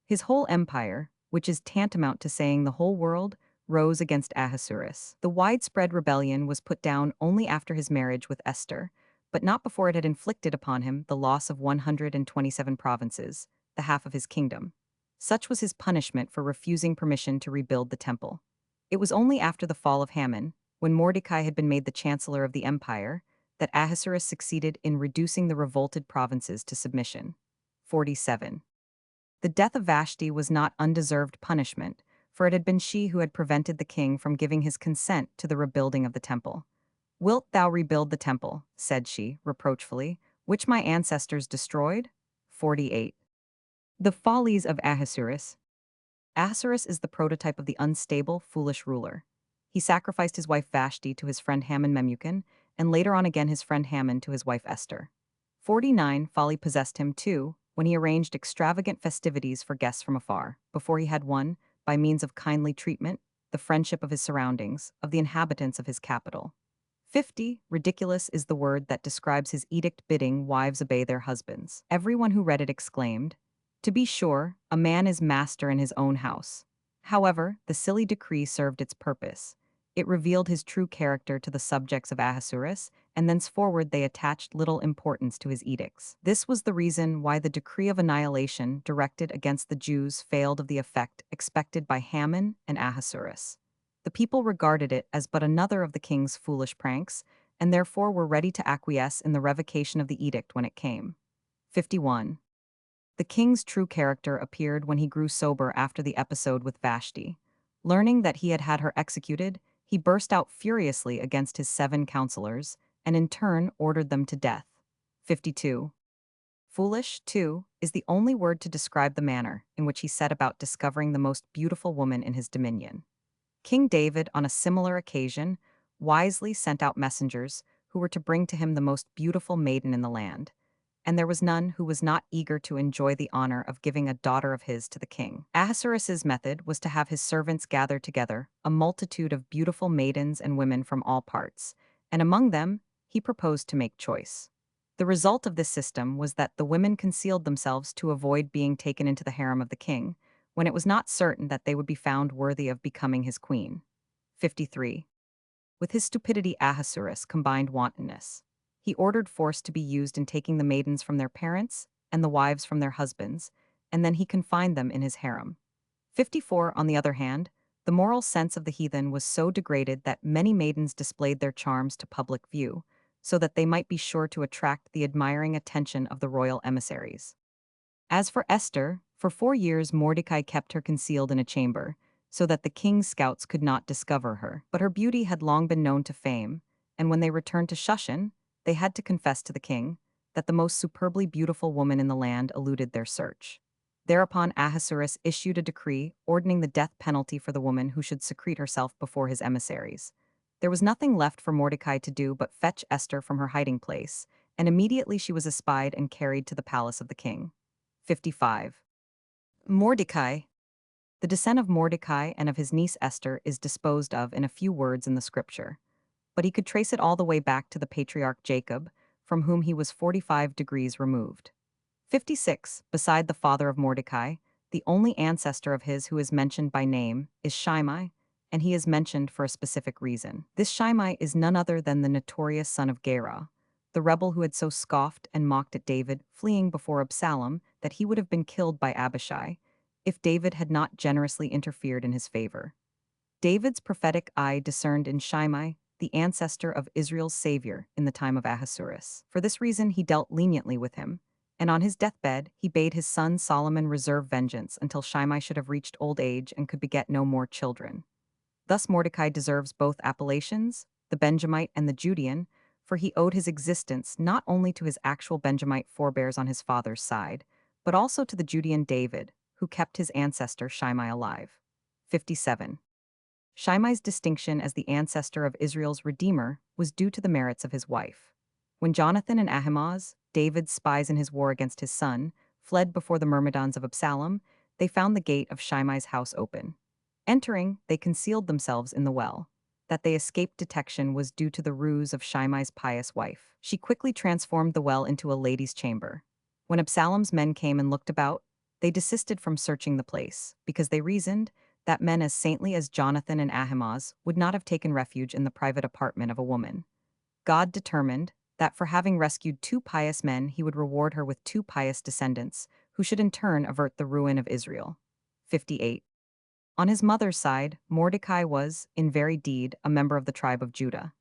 His whole empire, which is tantamount to saying the whole world, rose against Ahasuerus. The widespread rebellion was put down only after his marriage with Esther, but not before it had inflicted upon him the loss of 127 provinces, the half of his kingdom. Such was his punishment for refusing permission to rebuild the temple. It was only after the fall of Haman, when Mordecai had been made the chancellor of the empire, that Ahasuerus succeeded in reducing the revolted provinces to submission. 47. The death of Vashti was not undeserved punishment, for it had been she who had prevented the king from giving his consent to the rebuilding of the temple. "Wilt thou rebuild the temple," said she, reproachfully, "which my ancestors destroyed?" 48. The follies of Ahasuerus. Ahasuerus is the prototype of the unstable, foolish ruler. He sacrificed his wife Vashti to his friend Haman Memucan, and later on again his friend Haman to his wife Esther. 49. Folly possessed him, too, when he arranged extravagant festivities for guests from afar, before he had won, by means of kindly treatment, the friendship of his surroundings, of the inhabitants of his capital. 50. Ridiculous is the word that describes his edict bidding wives obey their husbands. Everyone who read it exclaimed, "To be sure, a man is master in his own house." However, the silly decree served its purpose. It revealed his true character to the subjects of Ahasuerus, and thenceforward they attached little importance to his edicts. This was the reason why the decree of annihilation directed against the Jews failed of the effect expected by Haman and Ahasuerus. The people regarded it as but another of the king's foolish pranks, and therefore were ready to acquiesce in the revocation of the edict when it came. 51. The king's true character appeared when he grew sober after the episode with Vashti. Learning that he had had her executed, he burst out furiously against his 7 counselors, and in turn ordered them to death. 52. Foolish, too, is the only word to describe the manner in which he set about discovering the most beautiful woman in his dominion. King David, on a similar occasion, wisely sent out messengers who were to bring to him the most beautiful maiden in the land, and there was none who was not eager to enjoy the honor of giving a daughter of his to the king. Ahasuerus's method was to have his servants gather together a multitude of beautiful maidens and women from all parts, and among them he proposed to make choice. The result of this system was that the women concealed themselves to avoid being taken into the harem of the king, when it was not certain that they would be found worthy of becoming his queen. 53. With his stupidity, Ahasuerus combined wantonness. He ordered force to be used in taking the maidens from their parents and the wives from their husbands, and then he confined them in his harem. 54, on the other hand, the moral sense of the heathen was so degraded that many maidens displayed their charms to public view, so that they might be sure to attract the admiring attention of the royal emissaries. As for Esther, for 4 years Mordecai kept her concealed in a chamber, so that the king's scouts could not discover her. But her beauty had long been known to fame, and when they returned to Shushan, they had to confess to the king that the most superbly beautiful woman in the land eluded their search. Thereupon Ahasuerus issued a decree ordaining the death penalty for the woman who should secrete herself before his emissaries. There was nothing left for Mordecai to do but fetch Esther from her hiding place, and immediately she was espied and carried to the palace of the king. 55. Mordecai. The descent of Mordecai and of his niece Esther is disposed of in a few words in the scripture, but he could trace it all the way back to the patriarch Jacob, from whom he was 45 degrees removed. 56. Beside the father of Mordecai, the only ancestor of his who is mentioned by name is Shimei, and he is mentioned for a specific reason. This Shimei is none other than the notorious son of Gera, the rebel who had so scoffed and mocked at David, fleeing before Absalom, that he would have been killed by Abishai, if David had not generously interfered in his favor. David's prophetic eye discerned in Shimei the ancestor of Israel's savior in the time of Ahasuerus. For this reason he dealt leniently with him, and on his deathbed he bade his son Solomon reserve vengeance until Shimei should have reached old age and could beget no more children. Thus Mordecai deserves both appellations, the Benjamite and the Judean, for he owed his existence not only to his actual Benjamite forebears on his father's side, but also to the Judean David, who kept his ancestor Shimei alive. 57. Shimei's distinction as the ancestor of Israel's Redeemer was due to the merits of his wife. When Jonathan and Ahimaaz, David's spies in his war against his son, fled before the myrmidons of Absalom, they found the gate of Shimei's house open. Entering, they concealed themselves in the well. That they escaped detection was due to the ruse of Shimei's pious wife. She quickly transformed the well into a lady's chamber. When Absalom's men came and looked about, they desisted from searching the place, because they reasoned that men as saintly as Jonathan and Ahimaaz would not have taken refuge in the private apartment of a woman. God determined that for having rescued 2 pious men he would reward her with 2 pious descendants, who should in turn avert the ruin of Israel. 58. On his mother's side, Mordecai was, in very deed, a member of the tribe of Judah.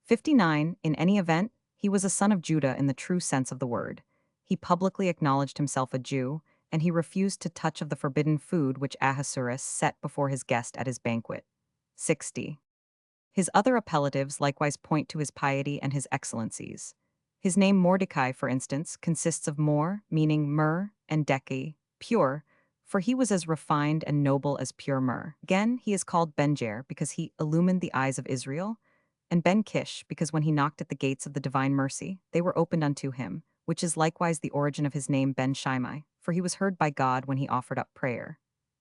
59. In any event, he was a son of Judah in the true sense of the word. He publicly acknowledged himself a Jew, and he refused to touch of the forbidden food which Ahasuerus set before his guest at his banquet. 60. His other appellatives likewise point to his piety and his excellencies. His name Mordecai, for instance, consists of mor, meaning myrrh, and deki, pure, for he was as refined and noble as pure myrrh. Again, he is called Benjer because he illumined the eyes of Israel, and Ben Kish because when he knocked at the gates of the divine mercy, they were opened unto him, which is likewise the origin of his name Ben Shimei, for he was heard by God when he offered up prayer.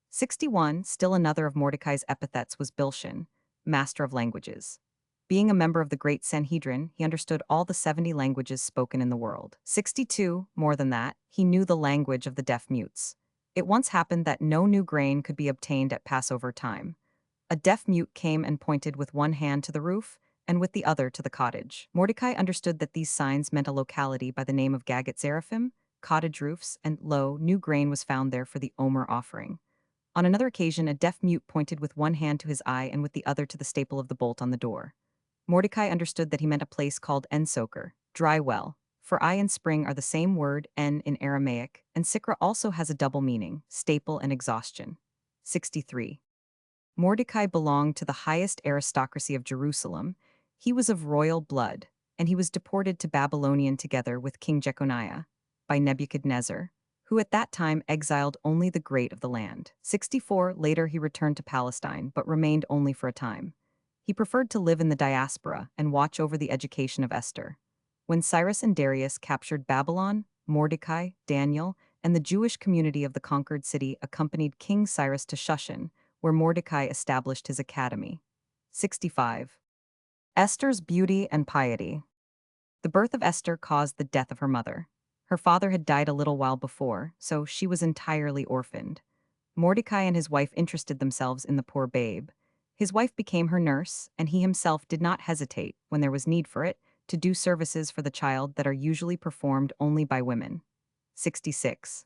61. Still another of Mordecai's epithets was Bilshan, master of languages. Being a member of the great Sanhedrin, he understood all the 70 languages spoken in the world. 62. More than that, he knew the language of the deaf-mutes. It once happened that no new grain could be obtained at Passover time. A deaf-mute came and pointed with one hand to the roof, and with the other to the cottage. Mordecai understood that these signs meant a locality by the name of Gagat Zeraphim, cottage roofs, and lo, new grain was found there for the Omer offering. On another occasion, a deaf mute pointed with one hand to his eye and with the other to the staple of the bolt on the door. Mordecai understood that he meant a place called En-Soker, dry well, for eye and spring are the same word, en in Aramaic, and sikra also has a double meaning, staple and exhaustion. 63. Mordecai belonged to the highest aristocracy of Jerusalem. He was of royal blood, and he was deported to Babylonian together with King Jeconiah by Nebuchadnezzar, who at that time exiled only the great of the land. 64. Later he returned to Palestine, but remained only for a time. He preferred to live in the diaspora and watch over the education of Esther. When Cyrus and Darius captured Babylon, Mordecai, Daniel, and the Jewish community of the conquered city accompanied King Cyrus to Shushan, where Mordecai established his academy. 65. Esther's beauty and piety. The birth of Esther caused the death of her mother. Her father had died a little while before, so she was entirely orphaned. Mordecai and his wife interested themselves in the poor babe. His wife became her nurse, and he himself did not hesitate, when there was need for it, to do services for the child that are usually performed only by women. 66.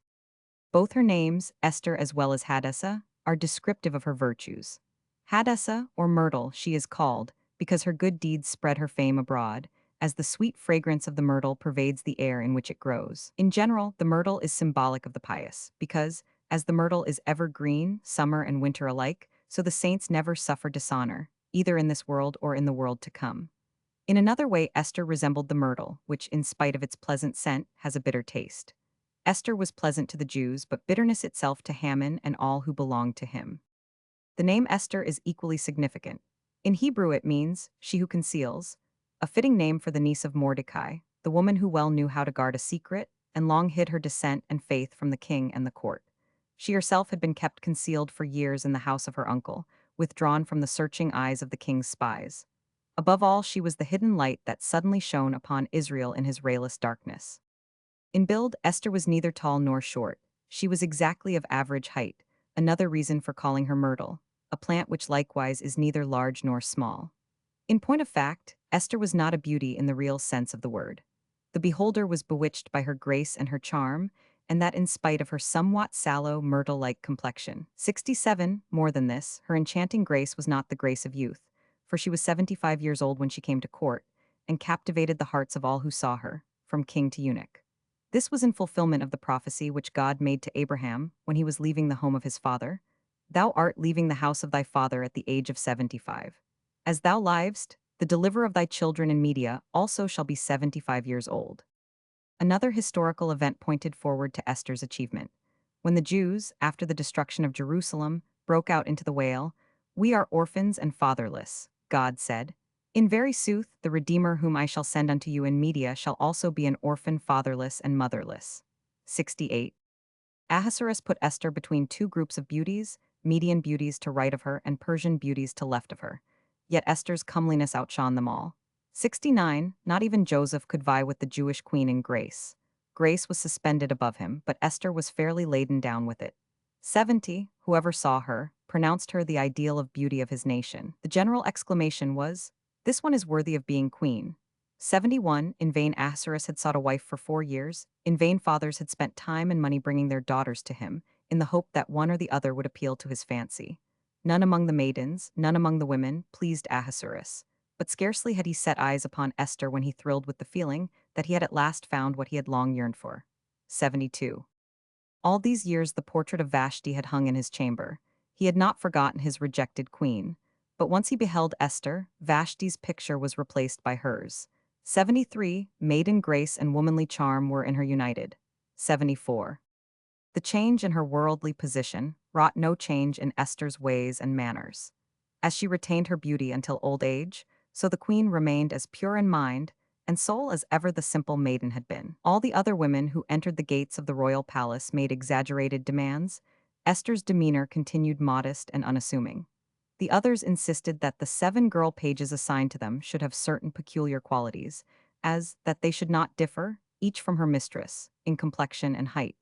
Both her names, Esther as well as Hadassah, are descriptive of her virtues. Hadassah, or myrtle, she is called, because her good deeds spread her fame abroad, as the sweet fragrance of the myrtle pervades the air in which it grows. In general, the myrtle is symbolic of the pious, because, as the myrtle is evergreen, summer and winter alike, so the saints never suffer dishonor, either in this world or in the world to come. In another way, Esther resembled the myrtle, which, in spite of its pleasant scent, has a bitter taste. Esther was pleasant to the Jews, but bitterness itself to Haman and all who belonged to him. The name Esther is equally significant. In Hebrew it means, she who conceals, a fitting name for the niece of Mordecai, the woman who well knew how to guard a secret, and long hid her descent and faith from the king and the court. She herself had been kept concealed for years in the house of her uncle, withdrawn from the searching eyes of the king's spies. Above all, she was the hidden light that suddenly shone upon Israel in his rayless darkness. In build, Esther was neither tall nor short. She was exactly of average height, another reason for calling her myrtle, a plant which likewise is neither large nor small. In point of fact, Esther was not a beauty in the real sense of the word. The beholder was bewitched by her grace and her charm, and that in spite of her somewhat sallow, myrtle-like complexion. 67, more than this, her enchanting grace was not the grace of youth, for she was 75 years old when she came to court, and captivated the hearts of all who saw her, from king to eunuch. This was in fulfillment of the prophecy which God made to Abraham when he was leaving the home of his father. Thou art leaving the house of thy father at the age of 75. As thou livest, the deliverer of thy children in Media also shall be 75 years old. Another historical event pointed forward to Esther's achievement. When the Jews, after the destruction of Jerusalem, broke out into the wail, "We are orphans and fatherless," God said, "In very sooth, the Redeemer whom I shall send unto you in Media shall also be an orphan, fatherless, and motherless." 68. Ahasuerus put Esther between two groups of beauties, Median beauties to right of her and Persian beauties to left of her. Yet Esther's comeliness outshone them all. 69. Not even Joseph could vie with the Jewish queen in grace. Grace was suspended above him, but Esther was fairly laden down with it. 70. Whoever saw her, pronounced her the ideal of beauty of his nation. The general exclamation was, "This one is worthy of being queen." 71. In vain Ahasuerus had sought a wife for 4 years. In vain fathers had spent time and money bringing their daughters to him, in the hope that one or the other would appeal to his fancy. None among the maidens, none among the women, pleased Ahasuerus. But scarcely had he set eyes upon Esther when he thrilled with the feeling that he had at last found what he had long yearned for. 72. All these years the portrait of Vashti had hung in his chamber. He had not forgotten his rejected queen. But once he beheld Esther, Vashti's picture was replaced by hers. 73. Maiden grace and womanly charm were in her united. 74. The change in her worldly position wrought no change in Esther's ways and manners. As she retained her beauty until old age, so the queen remained as pure in mind and soul as ever the simple maiden had been. All the other women who entered the gates of the royal palace made exaggerated demands. Esther's demeanor continued modest and unassuming. The others insisted that the 7 girl pages assigned to them should have certain peculiar qualities, as that they should not differ, each from her mistress, in complexion and height.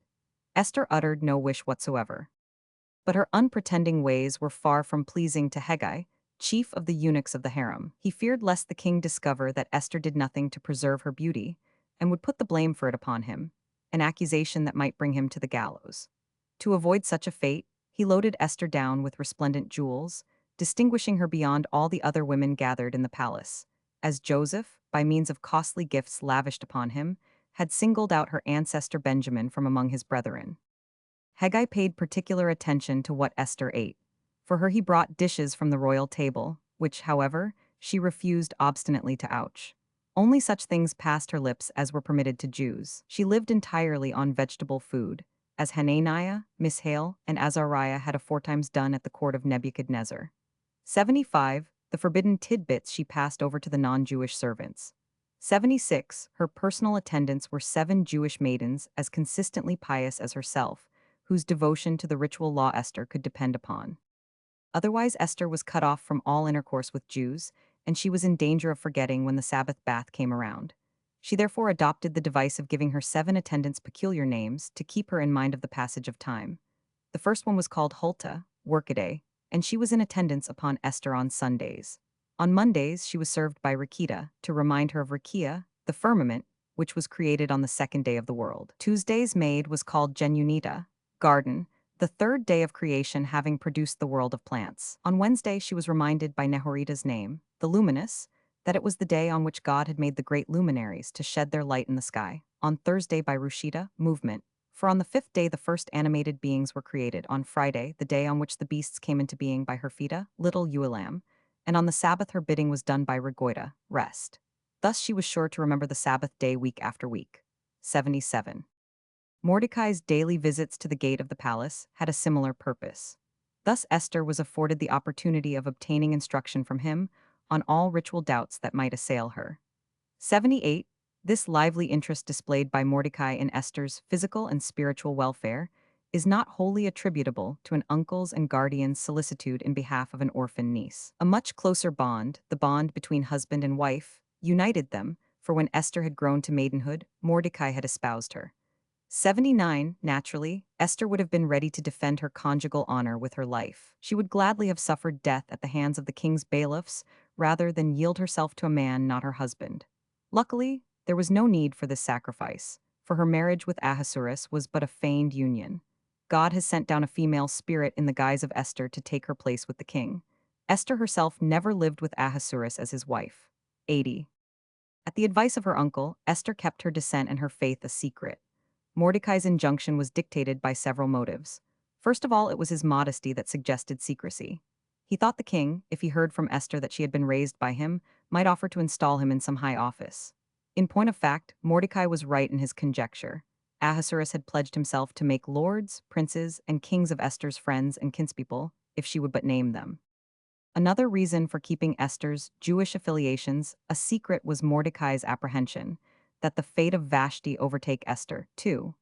Esther uttered no wish whatsoever. But her unpretending ways were far from pleasing to Hegai, chief of the eunuchs of the harem. He feared lest the king discover that Esther did nothing to preserve her beauty, and would put the blame for it upon him, an accusation that might bring him to the gallows. To avoid such a fate, he loaded Esther down with resplendent jewels, distinguishing her beyond all the other women gathered in the palace, as Joseph, by means of costly gifts lavished upon him, had singled out her ancestor Benjamin from among his brethren. Hegai paid particular attention to what Esther ate. For her he brought dishes from the royal table, which, however, she refused obstinately to ouch. Only such things passed her lips as were permitted to Jews. She lived entirely on vegetable food, as Hananiah, Mishael, and Azariah had aforetimes done at the court of Nebuchadnezzar. 75. The forbidden tidbits she passed over to the non-Jewish servants. 76. Her personal attendants were 7 Jewish maidens as consistently pious as herself, whose devotion to the ritual law Esther could depend upon. Otherwise, Esther was cut off from all intercourse with Jews, and she was in danger of forgetting when the Sabbath bath came around. She therefore adopted the device of giving her 7 attendants peculiar names to keep her in mind of the passage of time. The first one was called Hulta, workaday, and she was in attendance upon Esther on Sundays. On Mondays, she was served by Rakita to remind her of Rakia, the firmament, which was created on the second day of the world. Tuesday's maid was called Genunita, garden, the third day of creation having produced the world of plants. On Wednesday, she was reminded by Nehorita's name, the luminous, that it was the day on which God had made the great luminaries to shed their light in the sky. On Thursday by Rushida, movement, for on the fifth day the first animated beings were created. On Friday, the day on which the beasts came into being by Herfita, little Ulam, and on the Sabbath her bidding was done by Regoida, rest. Thus she was sure to remember the Sabbath day week after week. 77. Mordecai's daily visits to the gate of the palace had a similar purpose. Thus Esther was afforded the opportunity of obtaining instruction from him on all ritual doubts that might assail her. 78. This lively interest displayed by Mordecai in Esther's physical and spiritual welfare is not wholly attributable to an uncle's and guardian's solicitude in behalf of an orphan niece. A much closer bond, the bond between husband and wife, united them, for when Esther had grown to maidenhood, Mordecai had espoused her. 79. Naturally, Esther would have been ready to defend her conjugal honor with her life. She would gladly have suffered death at the hands of the king's bailiffs rather than yield herself to a man not her husband. Luckily, there was no need for this sacrifice, for her marriage with Ahasuerus was but a feigned union. God has sent down a female spirit in the guise of Esther to take her place with the king. Esther herself never lived with Ahasuerus as his wife. 80. At the advice of her uncle, Esther kept her descent and her faith a secret. Mordecai's injunction was dictated by several motives. First of all, it was his modesty that suggested secrecy. He thought the king, if he heard from Esther that she had been raised by him, might offer to install him in some high office. In point of fact, Mordecai was right in his conjecture. Ahasuerus had pledged himself to make lords, princes, and kings of Esther's friends and kinspeople, if she would but name them. Another reason for keeping Esther's Jewish affiliations a secret was Mordecai's apprehension that the fate of Vashti overtake Esther, too.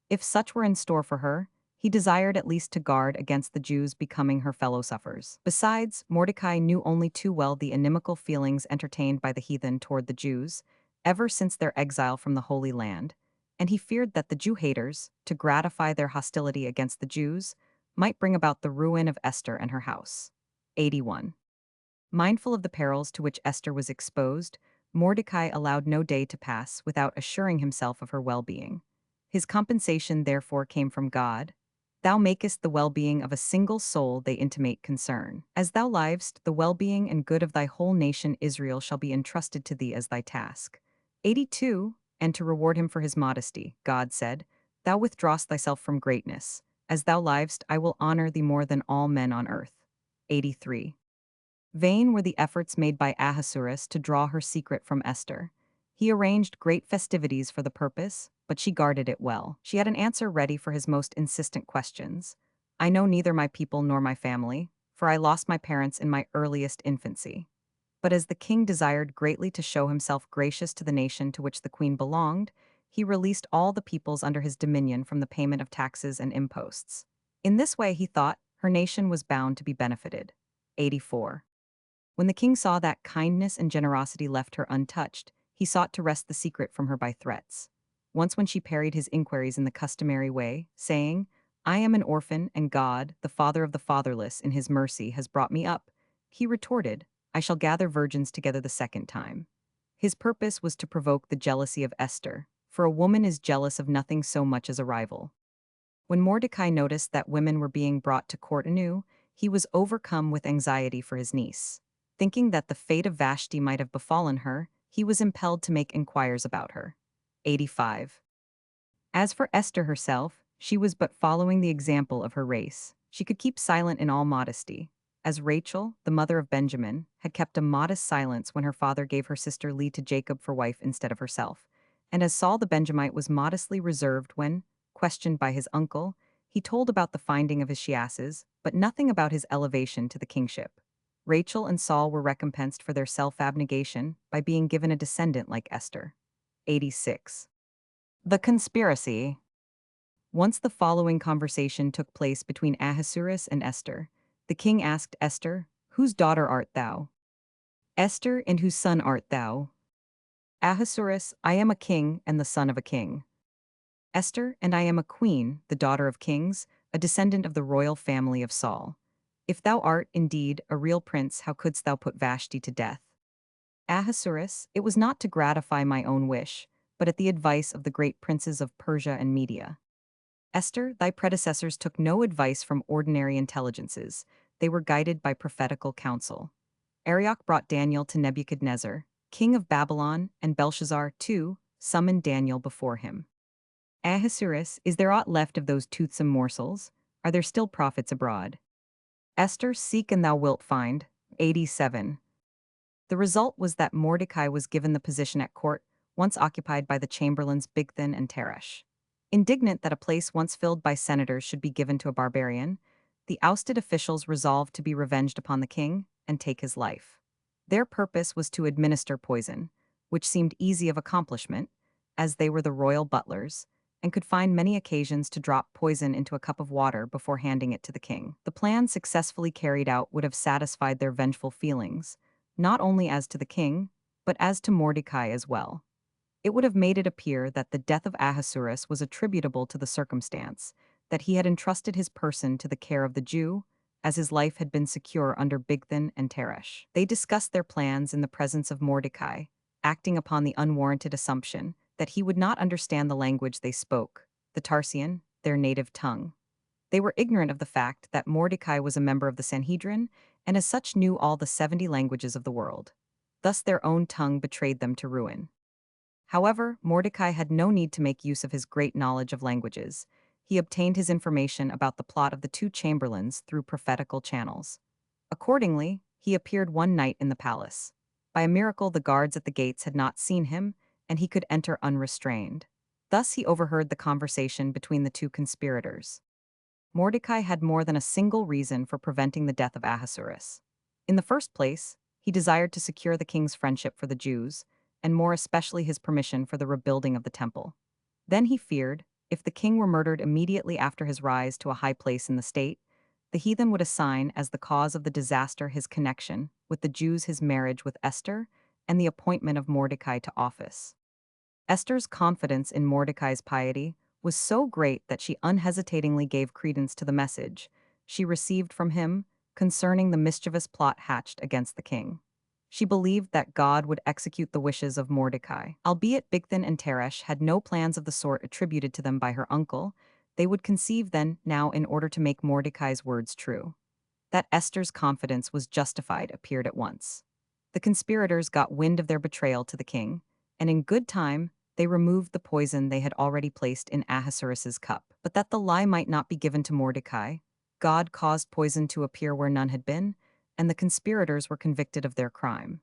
If such were in store for her, he desired at least to guard against the Jews becoming her fellow sufferers. Besides, Mordecai knew only too well the inimical feelings entertained by the heathen toward the Jews, ever since their exile from the Holy Land, and he feared that the Jew-haters, to gratify their hostility against the Jews, might bring about the ruin of Esther and her house. 81. Mindful of the perils to which Esther was exposed, Mordecai allowed no day to pass without assuring himself of her well-being. His compensation therefore came from God. Thou makest the well-being of a single soul they intimate concern. As thou livest, the well-being and good of thy whole nation Israel shall be entrusted to thee as thy task. 82. And to reward him for his modesty, God said, Thou withdrawest thyself from greatness. As thou livest, I will honor thee more than all men on earth. 83. Vain were the efforts made by Ahasuerus to draw her secret from Esther. He arranged great festivities for the purpose, but she guarded it well. She had an answer ready for his most insistent questions. I know neither my people nor my family, for I lost my parents in my earliest infancy. But as the king desired greatly to show himself gracious to the nation to which the queen belonged, he released all the peoples under his dominion from the payment of taxes and imposts. In this way, he thought, her nation was bound to be benefited. 84. When the king saw that kindness and generosity left her untouched, he sought to wrest the secret from her by threats. Once when she parried his inquiries in the customary way, saying, I am an orphan, and God, the father of the fatherless, in his mercy, has brought me up, he retorted, I shall gather virgins together the second time. His purpose was to provoke the jealousy of Esther, for a woman is jealous of nothing so much as a rival. When Mordecai noticed that women were being brought to court anew, he was overcome with anxiety for his niece. Thinking that the fate of Vashti might have befallen her, he was impelled to make inquiries about her. 85. As for Esther herself, she was but following the example of her race. She could keep silent in all modesty. As Rachel, the mother of Benjamin, had kept a modest silence when her father gave her sister Leah to Jacob for wife instead of herself, and as Saul the Benjamite was modestly reserved when, questioned by his uncle, he told about the finding of his she-asses, but nothing about his elevation to the kingship. Rachel and Saul were recompensed for their self-abnegation by being given a descendant like Esther. 86. The conspiracy. Once the following conversation took place between Ahasuerus and Esther. The king asked Esther, Whose daughter art thou? Esther, and whose son art thou? Ahasuerus, I am a king and the son of a king. Esther, and I am a queen, the daughter of kings, a descendant of the royal family of Saul. If thou art, indeed, a real prince, how couldst thou put Vashti to death? Ahasuerus, it was not to gratify my own wish, but at the advice of the great princes of Persia and Media. Esther, thy predecessors took no advice from ordinary intelligences, they were guided by prophetical counsel. Arioch brought Daniel to Nebuchadnezzar, king of Babylon, and Belshazzar, too, summoned Daniel before him. Ahasuerus, is there aught left of those toothsome morsels? Are there still prophets abroad? Esther, seek and thou wilt find. 87. The result was that Mordecai was given the position at court, once occupied by the chamberlains Bigthan and Teresh. Indignant that a place once filled by senators should be given to a barbarian, the ousted officials resolved to be revenged upon the king and take his life. Their purpose was to administer poison, which seemed easy of accomplishment, as they were the royal butlers, and could find many occasions to drop poison into a cup of water before handing it to the king. The plan successfully carried out would have satisfied their vengeful feelings, not only as to the king, but as to Mordecai as well. It would have made it appear that the death of Ahasuerus was attributable to the circumstance that he had entrusted his person to the care of the Jew, as his life had been secure under Bigthan and Teresh. They discussed their plans in the presence of Mordecai, acting upon the unwarranted assumption that he would not understand the language they spoke, the Tarsian, their native tongue. They were ignorant of the fact that Mordecai was a member of the Sanhedrin, and as such knew all the 70 languages of the world. Thus their own tongue betrayed them to ruin. However, Mordecai had no need to make use of his great knowledge of languages. He obtained his information about the plot of the two chamberlains through prophetical channels. Accordingly, he appeared one night in the palace. By a miracle, the guards at the gates had not seen him, and he could enter unrestrained. Thus he overheard the conversation between the two conspirators. Mordecai had more than a single reason for preventing the death of Ahasuerus. In the first place, he desired to secure the king's friendship for the Jews, and more especially his permission for the rebuilding of the temple. Then he feared, if the king were murdered immediately after his rise to a high place in the state, the heathen would assign as the cause of the disaster his connection with the Jews, his marriage with Esther, and the appointment of Mordecai to office. Esther's confidence in Mordecai's piety was so great that she unhesitatingly gave credence to the message she received from him concerning the mischievous plot hatched against the king. She believed that God would execute the wishes of Mordecai. Albeit Bigthan and Teresh had no plans of the sort attributed to them by her uncle, they would conceive then now in order to make Mordecai's words true. That Esther's confidence was justified appeared at once. The conspirators got wind of their betrayal to the king, and in good time they removed the poison they had already placed in Ahasuerus's cup. But that the lie might not be given to Mordecai, God caused poison to appear where none had been, and the conspirators were convicted of their crime.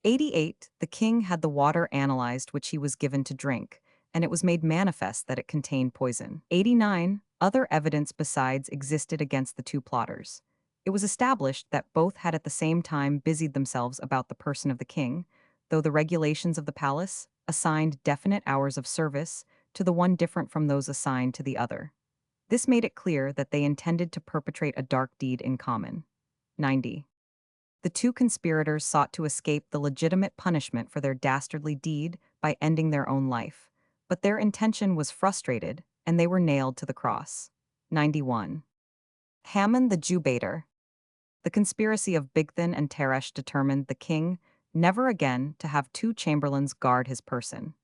88. The king had the water analyzed which he was given to drink, and it was made manifest that it contained poison. 89. Other evidence besides existed against the two plotters. It was established that both had at the same time busied themselves about the person of the king, though the regulations of the palace assigned definite hours of service to the one different from those assigned to the other. This made it clear that they intended to perpetrate a dark deed in common. 90. The two conspirators sought to escape the legitimate punishment for their dastardly deed by ending their own life, but their intention was frustrated, and they were nailed to the cross. 91. Haman the Jew-baiter. The conspiracy of Bigthan and Teresh determined the king never again to have two chamberlains guard his person.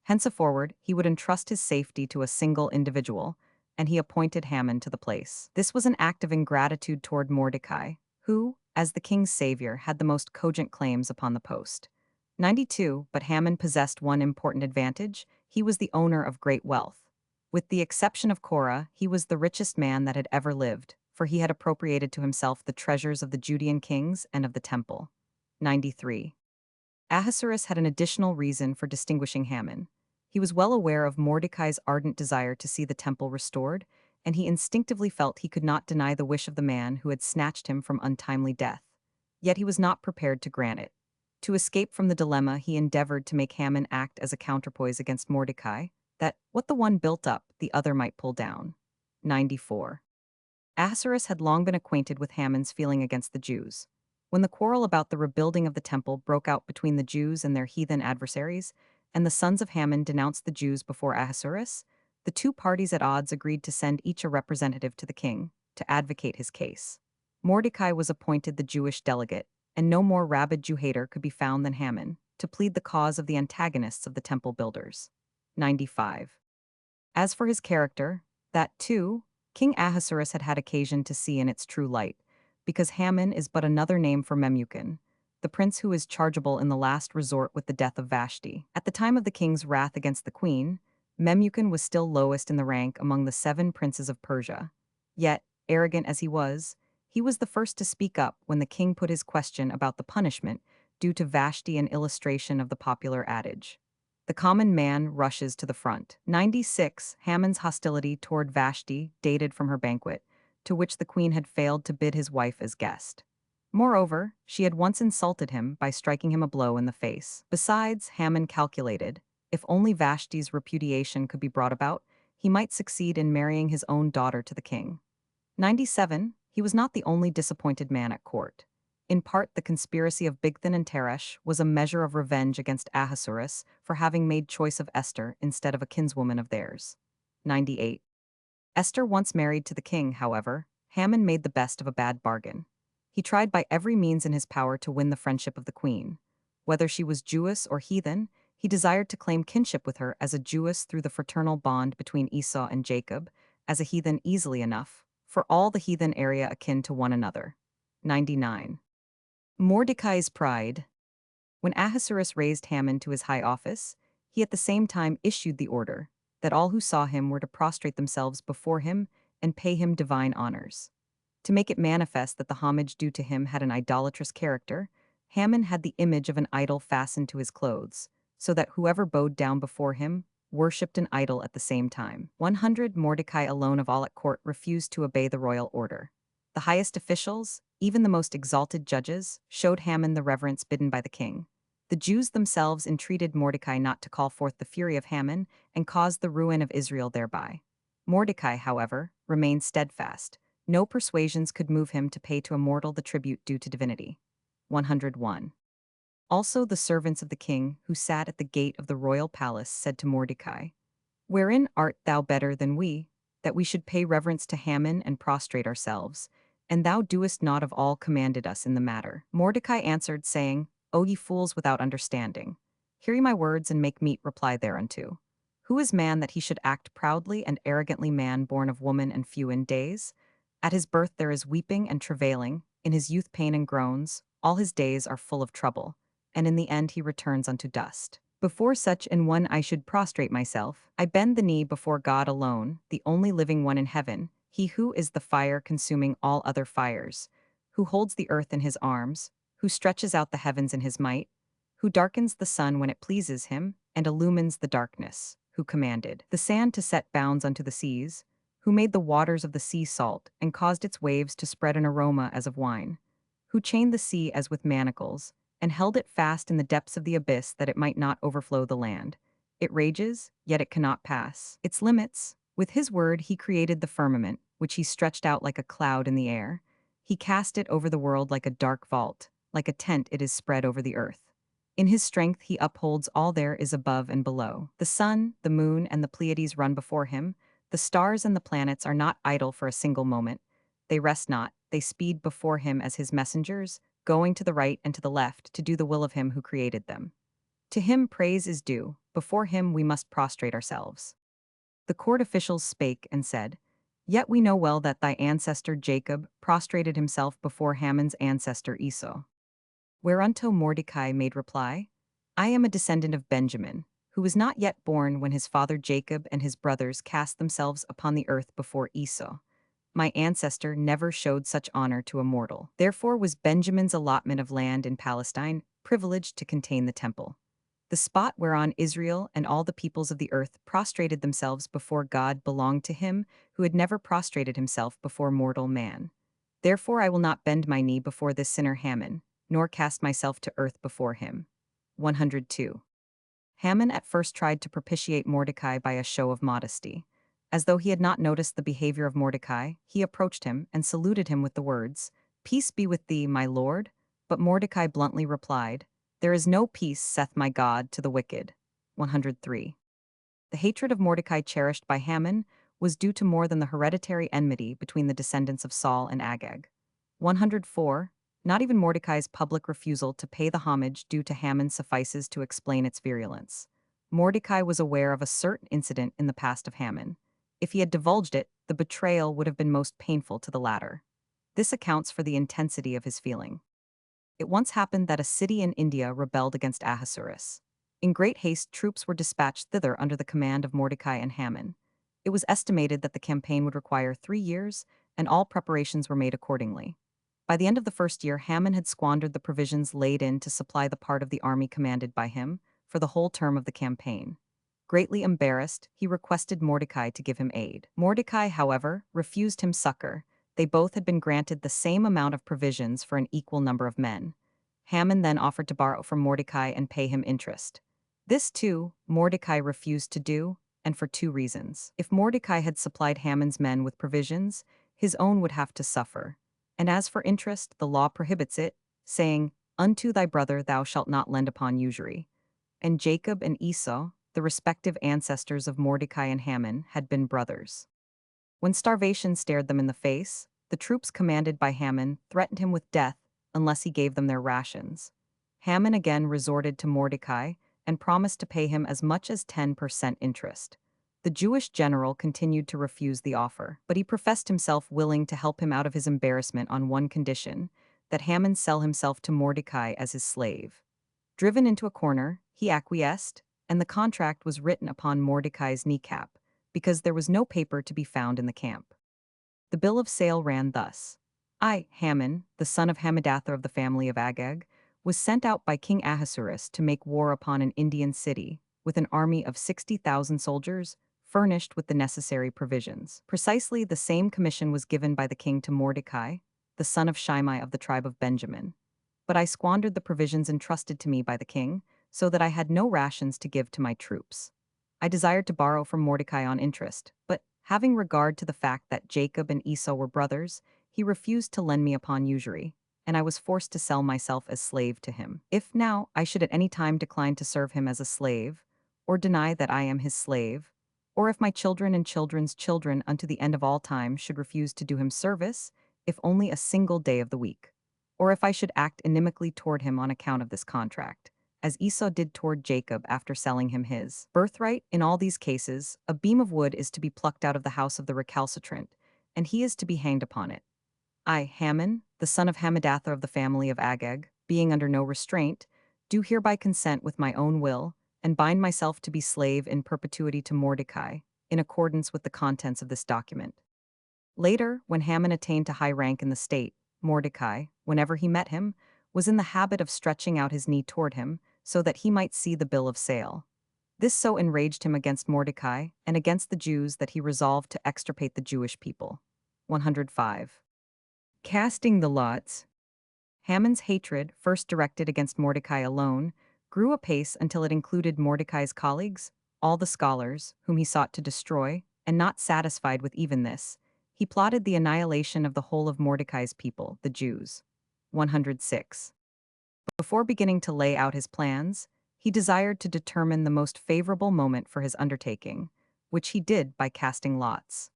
Henceforward, he would entrust his safety to a single individual, and he appointed Haman to the place. This was an act of ingratitude toward Mordecai, who, as the king's savior, had the most cogent claims upon the post. 92. But Haman possessed one important advantage: he was the owner of great wealth. With the exception of Korah, he was the richest man that had ever lived, for he had appropriated to himself the treasures of the Judean kings and of the temple. 93. Ahasuerus had an additional reason for distinguishing Haman. He was well aware of Mordecai's ardent desire to see the temple restored, and he instinctively felt he could not deny the wish of the man who had snatched him from untimely death. Yet he was not prepared to grant it. To escape from the dilemma, he endeavored to make Haman act as a counterpoise against Mordecai, that what the one built up, the other might pull down. 94. Ahasuerus had long been acquainted with Haman's feeling against the Jews. When the quarrel about the rebuilding of the temple broke out between the Jews and their heathen adversaries, and the sons of Haman denounced the Jews before Ahasuerus, the two parties at odds agreed to send each a representative to the king to advocate his case. Mordecai was appointed the Jewish delegate, and no more rabid Jew-hater could be found than Haman, to plead the cause of the antagonists of the temple builders. 95. As for his character, that, too, King Ahasuerus had had occasion to see in its true light, because Haman is but another name for Memucan, the prince who is chargeable in the last resort with the death of Vashti. At the time of the king's wrath against the queen, Memucan was still lowest in the rank among the 7 princes of Persia. Yet, arrogant as he was the first to speak up when the king put his question about the punishment due to Vashti, an illustration of the popular adage. The common man rushes to the front. 96. Haman's hostility toward Vashti dated from her banquet, to which the queen had failed to bid his wife as guest. Moreover, she had once insulted him by striking him a blow in the face. Besides, Haman calculated, if only Vashti's repudiation could be brought about, he might succeed in marrying his own daughter to the king. 97. He was not the only disappointed man at court. In part, the conspiracy of Bigthan and Teresh was a measure of revenge against Ahasuerus for having made choice of Esther instead of a kinswoman of theirs. 98. Esther once married to the king, however, Haman made the best of a bad bargain. He tried by every means in his power to win the friendship of the queen. Whether she was Jewess or heathen, he desired to claim kinship with her as a Jewess through the fraternal bond between Esau and Jacob, as a heathen easily enough, for all the heathen area akin to one another. 99. Mordecai's pride. When Ahasuerus raised Haman to his high office, he at the same time issued the order that all who saw him were to prostrate themselves before him and pay him divine honors. To make it manifest that the homage due to him had an idolatrous character, Haman had the image of an idol fastened to his clothes, so that whoever bowed down before him worshipped an idol at the same time. 100. Mordecai alone of all at court refused to obey the royal order. The highest officials, even the most exalted judges, showed Haman the reverence bidden by the king. The Jews themselves entreated Mordecai not to call forth the fury of Haman and caused the ruin of Israel thereby. Mordecai, however, remained steadfast. No persuasions could move him to pay to a mortal the tribute due to divinity. 101. Also the servants of the king, who sat at the gate of the royal palace, said to Mordecai, "Wherein art thou better than we, that we should pay reverence to Haman and prostrate ourselves? And thou doest not of all commanded us in the matter." Mordecai answered, saying, "O ye fools without understanding, hear ye my words and make meet reply thereunto. Who is man that he should act proudly and arrogantly, man born of woman and few in days? At his birth there is weeping and travailing, in his youth pain and groans, all his days are full of trouble, and in the end he returns unto dust. Before such an one I should prostrate myself. I bend the knee before God alone, the only living one in heaven, he who is the fire consuming all other fires, who holds the earth in his arms, who stretches out the heavens in his might, who darkens the sun when it pleases him, and illumines the darkness, who commanded the sand to set bounds unto the seas, who made the waters of the sea salt, and caused its waves to spread an aroma as of wine, who chained the sea as with manacles, and held it fast in the depths of the abyss that it might not overflow the land. It rages, yet it cannot pass its limits. With his word he created the firmament, which he stretched out like a cloud in the air. He cast it over the world like a dark vault, like a tent it is spread over the earth. In his strength he upholds all there is above and below. The sun, the moon, and the Pleiades run before him. The stars and the planets are not idle for a single moment. They rest not, they speed before him as his messengers, going to the right and to the left to do the will of him who created them. To him praise is due, before him we must prostrate ourselves. The court officials spake and said, "Yet we know well that thy ancestor Jacob prostrated himself before Haman's ancestor Esau." Whereunto Mordecai made reply, "I am a descendant of Benjamin, who was not yet born when his father Jacob and his brothers cast themselves upon the earth before Esau. My ancestor never showed such honor to a mortal. Therefore was Benjamin's allotment of land in Palestine privileged to contain the temple, the spot whereon Israel and all the peoples of the earth prostrated themselves before God belonged to him who had never prostrated himself before mortal man. Therefore I will not bend my knee before this sinner Haman, nor cast myself to earth before him." 102. Haman at first tried to propitiate Mordecai by a show of modesty. As though he had not noticed the behavior of Mordecai, he approached him and saluted him with the words, "Peace be with thee, my lord." But Mordecai bluntly replied, "There is no peace, saith my God, to the wicked." 103. The hatred of Mordecai cherished by Haman was due to more than the hereditary enmity between the descendants of Saul and Agag. 104. Not even Mordecai's public refusal to pay the homage due to Haman suffices to explain its virulence. Mordecai was aware of a certain incident in the past of Haman. If he had divulged it, the betrayal would have been most painful to the latter. This accounts for the intensity of his feeling. It once happened that a city in India rebelled against Ahasuerus. In great haste, troops were dispatched thither under the command of Mordecai and Haman. It was estimated that the campaign would require 3 years, and all preparations were made accordingly. By the end of the first year, Haman had squandered the provisions laid in to supply the part of the army commanded by him for the whole term of the campaign. Greatly embarrassed, he requested Mordecai to give him aid. Mordecai, however, refused him succor. They both had been granted the same amount of provisions for an equal number of men. Haman then offered to borrow from Mordecai and pay him interest. This, too, Mordecai refused to do, and for 2 reasons. If Mordecai had supplied Haman's men with provisions, his own would have to suffer. And as for interest, the law prohibits it, saying, "Unto thy brother thou shalt not lend upon usury." And Jacob and Esau, the respective ancestors of Mordecai and Haman, had been brothers. When starvation stared them in the face, the troops commanded by Haman threatened him with death unless he gave them their rations. Haman again resorted to Mordecai and promised to pay him as much as 10% interest. The Jewish general continued to refuse the offer, but he professed himself willing to help him out of his embarrassment on one condition, that Haman sell himself to Mordecai as his slave. Driven into a corner, he acquiesced, and the contract was written upon Mordecai's kneecap, because there was no paper to be found in the camp. The bill of sale ran thus. I, Haman, the son of Hammedatha of the family of Agag, was sent out by King Ahasuerus to make war upon an Indian city, with an army of 60,000 soldiers, furnished with the necessary provisions. Precisely the same commission was given by the king to Mordecai, the son of Shimei of the tribe of Benjamin. But I squandered the provisions entrusted to me by the king, so that I had no rations to give to my troops. I desired to borrow from Mordecai on interest, but, having regard to the fact that Jacob and Esau were brothers, he refused to lend me upon usury, and I was forced to sell myself as slave to him. If now I should at any time decline to serve him as a slave, or deny that I am his slave, or if my children and children's children unto the end of all time should refuse to do him service, if only a single day of the week, or if I should act inimically toward him on account of this contract, as Esau did toward Jacob after selling him his birthright, in all these cases, a beam of wood is to be plucked out of the house of the recalcitrant, and he is to be hanged upon it. I, Haman, the son of Hammedatha of the family of Agag, being under no restraint, do hereby consent with my own will, and bind myself to be slave in perpetuity to Mordecai, in accordance with the contents of this document. Later, when Haman attained to high rank in the state, Mordecai, whenever he met him, was in the habit of stretching out his knee toward him, so that he might see the bill of sale. This so enraged him against Mordecai and against the Jews that he resolved to extirpate the Jewish people. 105. Casting the lots. Haman's hatred, first directed against Mordecai alone, grew apace until it included Mordecai's colleagues, all the scholars, whom he sought to destroy, and not satisfied with even this, he plotted the annihilation of the whole of Mordecai's people, the Jews. 106. Before beginning to lay out his plans, he desired to determine the most favorable moment for his undertaking, which he did by casting lots.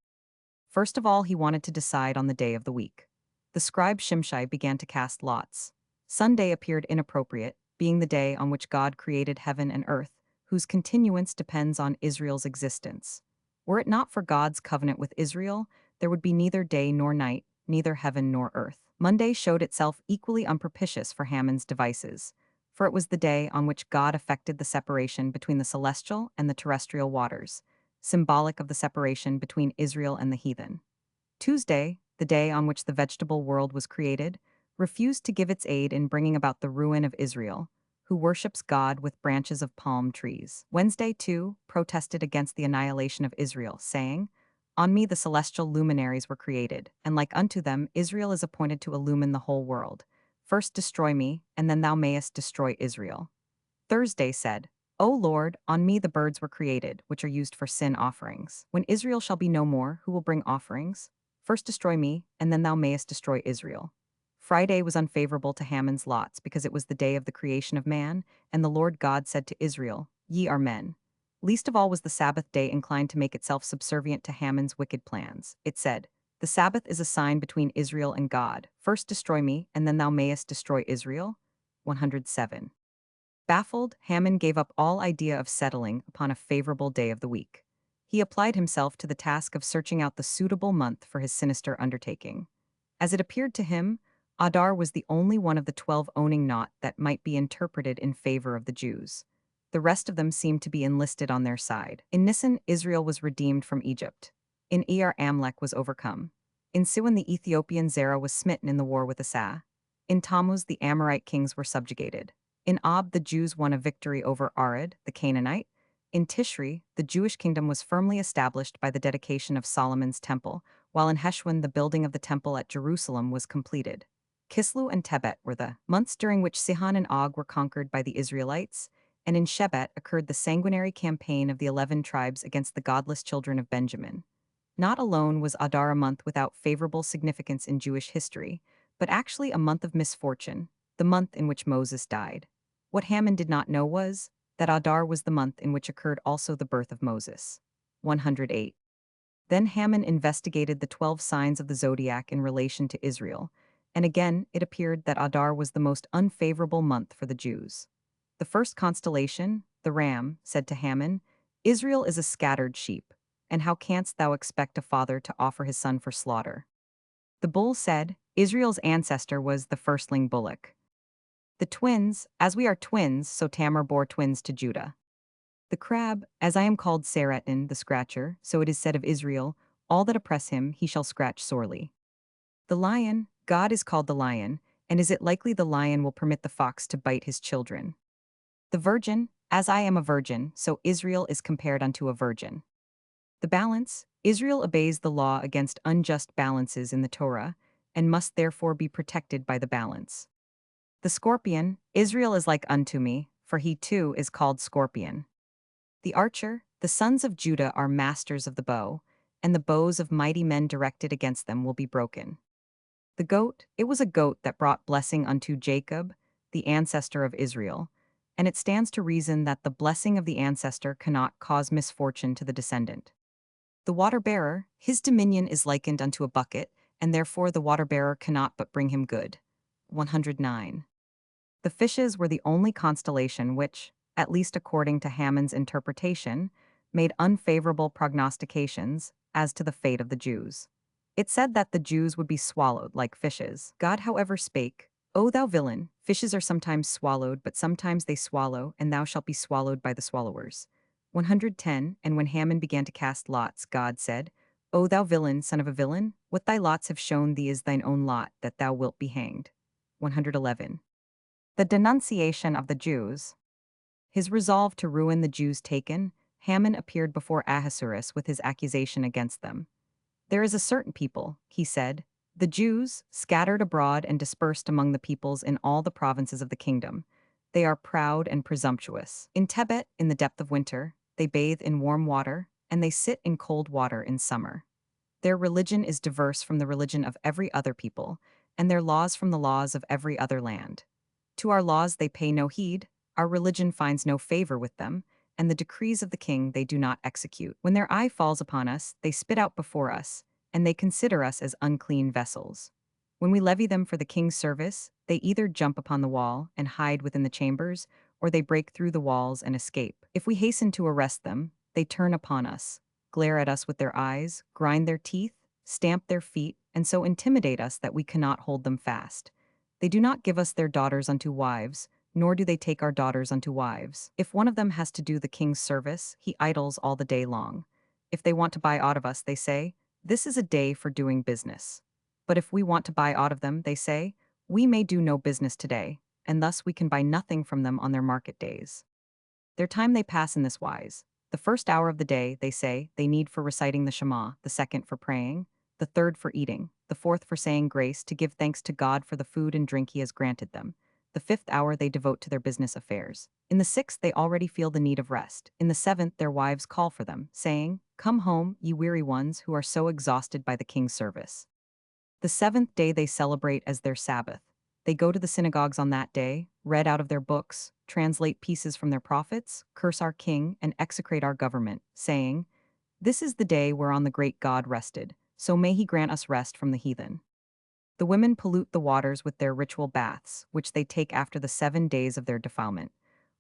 First of all, he wanted to decide on the day of the week. The scribe Shimshai began to cast lots. Sunday appeared inappropriate, being the day on which God created heaven and earth, whose continuance depends on Israel's existence. Were it not for God's covenant with Israel, there would be neither day nor night, neither heaven nor earth. Monday showed itself equally unpropitious for Haman's devices, for it was the day on which God effected the separation between the celestial and the terrestrial waters, symbolic of the separation between Israel and the heathen. Tuesday, the day on which the vegetable world was created, refused to give its aid in bringing about the ruin of Israel, who worships God with branches of palm trees. Wednesday, too, protested against the annihilation of Israel, saying, "On me the celestial luminaries were created, and like unto them Israel is appointed to illumine the whole world. First destroy me, and then thou mayest destroy Israel." Thursday said, "O Lord, on me the birds were created, which are used for sin offerings. When Israel shall be no more, who will bring offerings? First destroy me, and then thou mayest destroy Israel." Friday was unfavorable to Haman's lots because it was the day of the creation of man, and the Lord God said to Israel, "Ye are men." Least of all was the Sabbath day inclined to make itself subservient to Haman's wicked plans. It said, The Sabbath is a sign between Israel and God. First destroy me, and then thou mayest destroy Israel. 107. Baffled, Haman gave up all idea of settling upon a favorable day of the week. He applied himself to the task of searching out the suitable month for his sinister undertaking. As it appeared to him, Adar was the only one of the 12 owning naught that might be interpreted in favor of the Jews. The rest of them seemed to be enlisted on their side. In Nisan, Israel was redeemed from Egypt. In Iyar, Amalek was overcome. In Siwan, the Ethiopian Zerah was smitten in the war with Asa. In Tammuz, the Amorite kings were subjugated. In Ab, the Jews won a victory over Arad, the Canaanite. In Tishri, the Jewish kingdom was firmly established by the dedication of Solomon's temple, while in Heshwan the building of the temple at Jerusalem was completed. Kislev and Tebet were the months during which Sihon and Og were conquered by the Israelites, and in Shebet occurred the sanguinary campaign of the 11 tribes against the godless children of Benjamin. Not alone was Adar a month without favorable significance in Jewish history, but actually a month of misfortune, the month in which Moses died. What Haman did not know was that Adar was the month in which occurred also the birth of Moses. 108. Then Haman investigated the 12 signs of the zodiac in relation to Israel, and again it appeared that Adar was the most unfavorable month for the Jews. The first constellation, the ram, said to Haman, Israel is a scattered sheep, and how canst thou expect a father to offer his son for slaughter? The bull said, Israel's ancestor was the firstling bullock. The twins, as we are twins, so Tamar bore twins to Judah. The crab, as I am called Saretin, the scratcher, so it is said of Israel, all that oppress him he shall scratch sorely. The lion, God is called the lion, and is it likely the lion will permit the fox to bite his children? The virgin, as I am a virgin, so Israel is compared unto a virgin. The balance, Israel obeys the law against unjust balances in the Torah, and must therefore be protected by the balance. The scorpion, Israel is like unto me, for he too is called scorpion. The archer, the sons of Judah are masters of the bow, and the bows of mighty men directed against them will be broken. The goat, it was a goat that brought blessing unto Jacob, the ancestor of Israel, and it stands to reason that the blessing of the ancestor cannot cause misfortune to the descendant. The water-bearer, his dominion is likened unto a bucket, and therefore the water-bearer cannot but bring him good. 109. The fishes were the only constellation which, at least according to Haman's interpretation, made unfavorable prognostications as to the fate of the Jews. It said that the Jews would be swallowed like fishes. God, however, spake, O thou villain, fishes are sometimes swallowed, but sometimes they swallow, and thou shalt be swallowed by the swallowers. 110. And when Haman began to cast lots, God said, O thou villain, son of a villain, what thy lots have shown thee is thine own lot, that thou wilt be hanged. 111. The denunciation of the Jews. His resolve to ruin the Jews taken, Haman appeared before Ahasuerus with his accusation against them. There is a certain people, he said, the Jews, scattered abroad and dispersed among the peoples in all the provinces of the kingdom. They are proud and presumptuous. In Tebet, in the depth of winter, they bathe in warm water, and they sit in cold water in summer. Their religion is diverse from the religion of every other people, and their laws from the laws of every other land. To our laws they pay no heed, our religion finds no favor with them, and the decrees of the king they do not execute. When their eye falls upon us, they spit out before us, and they consider us as unclean vessels. When we levy them for the king's service, they either jump upon the wall and hide within the chambers, or they break through the walls and escape. If we hasten to arrest them, they turn upon us, glare at us with their eyes, grind their teeth, stamp their feet, and so intimidate us that we cannot hold them fast. They do not give us their daughters unto wives, nor do they take our daughters unto wives. If one of them has to do the king's service, he idles all the day long. If they want to buy aught of us, they say, this is a day for doing business. But if we want to buy aught of them, they say, we may do no business today, and thus we can buy nothing from them on their market days. Their time they pass in this wise. The first hour of the day, they say, they need for reciting the Shema, the second for praying, the third for eating, the fourth for saying grace to give thanks to God for the food and drink he has granted them. The fifth hour they devote to their business affairs. In the sixth they already feel the need of rest. In the seventh their wives call for them, saying, come home, ye weary ones who are so exhausted by the king's service. The seventh day they celebrate as their Sabbath. They go to the synagogues on that day, read out of their books, translate pieces from their prophets, curse our king, and execrate our government, saying, this is the day whereon the great God rested. so may he grant us rest from the heathen. The women pollute the waters with their ritual baths, which they take after the 7 days of their defilement.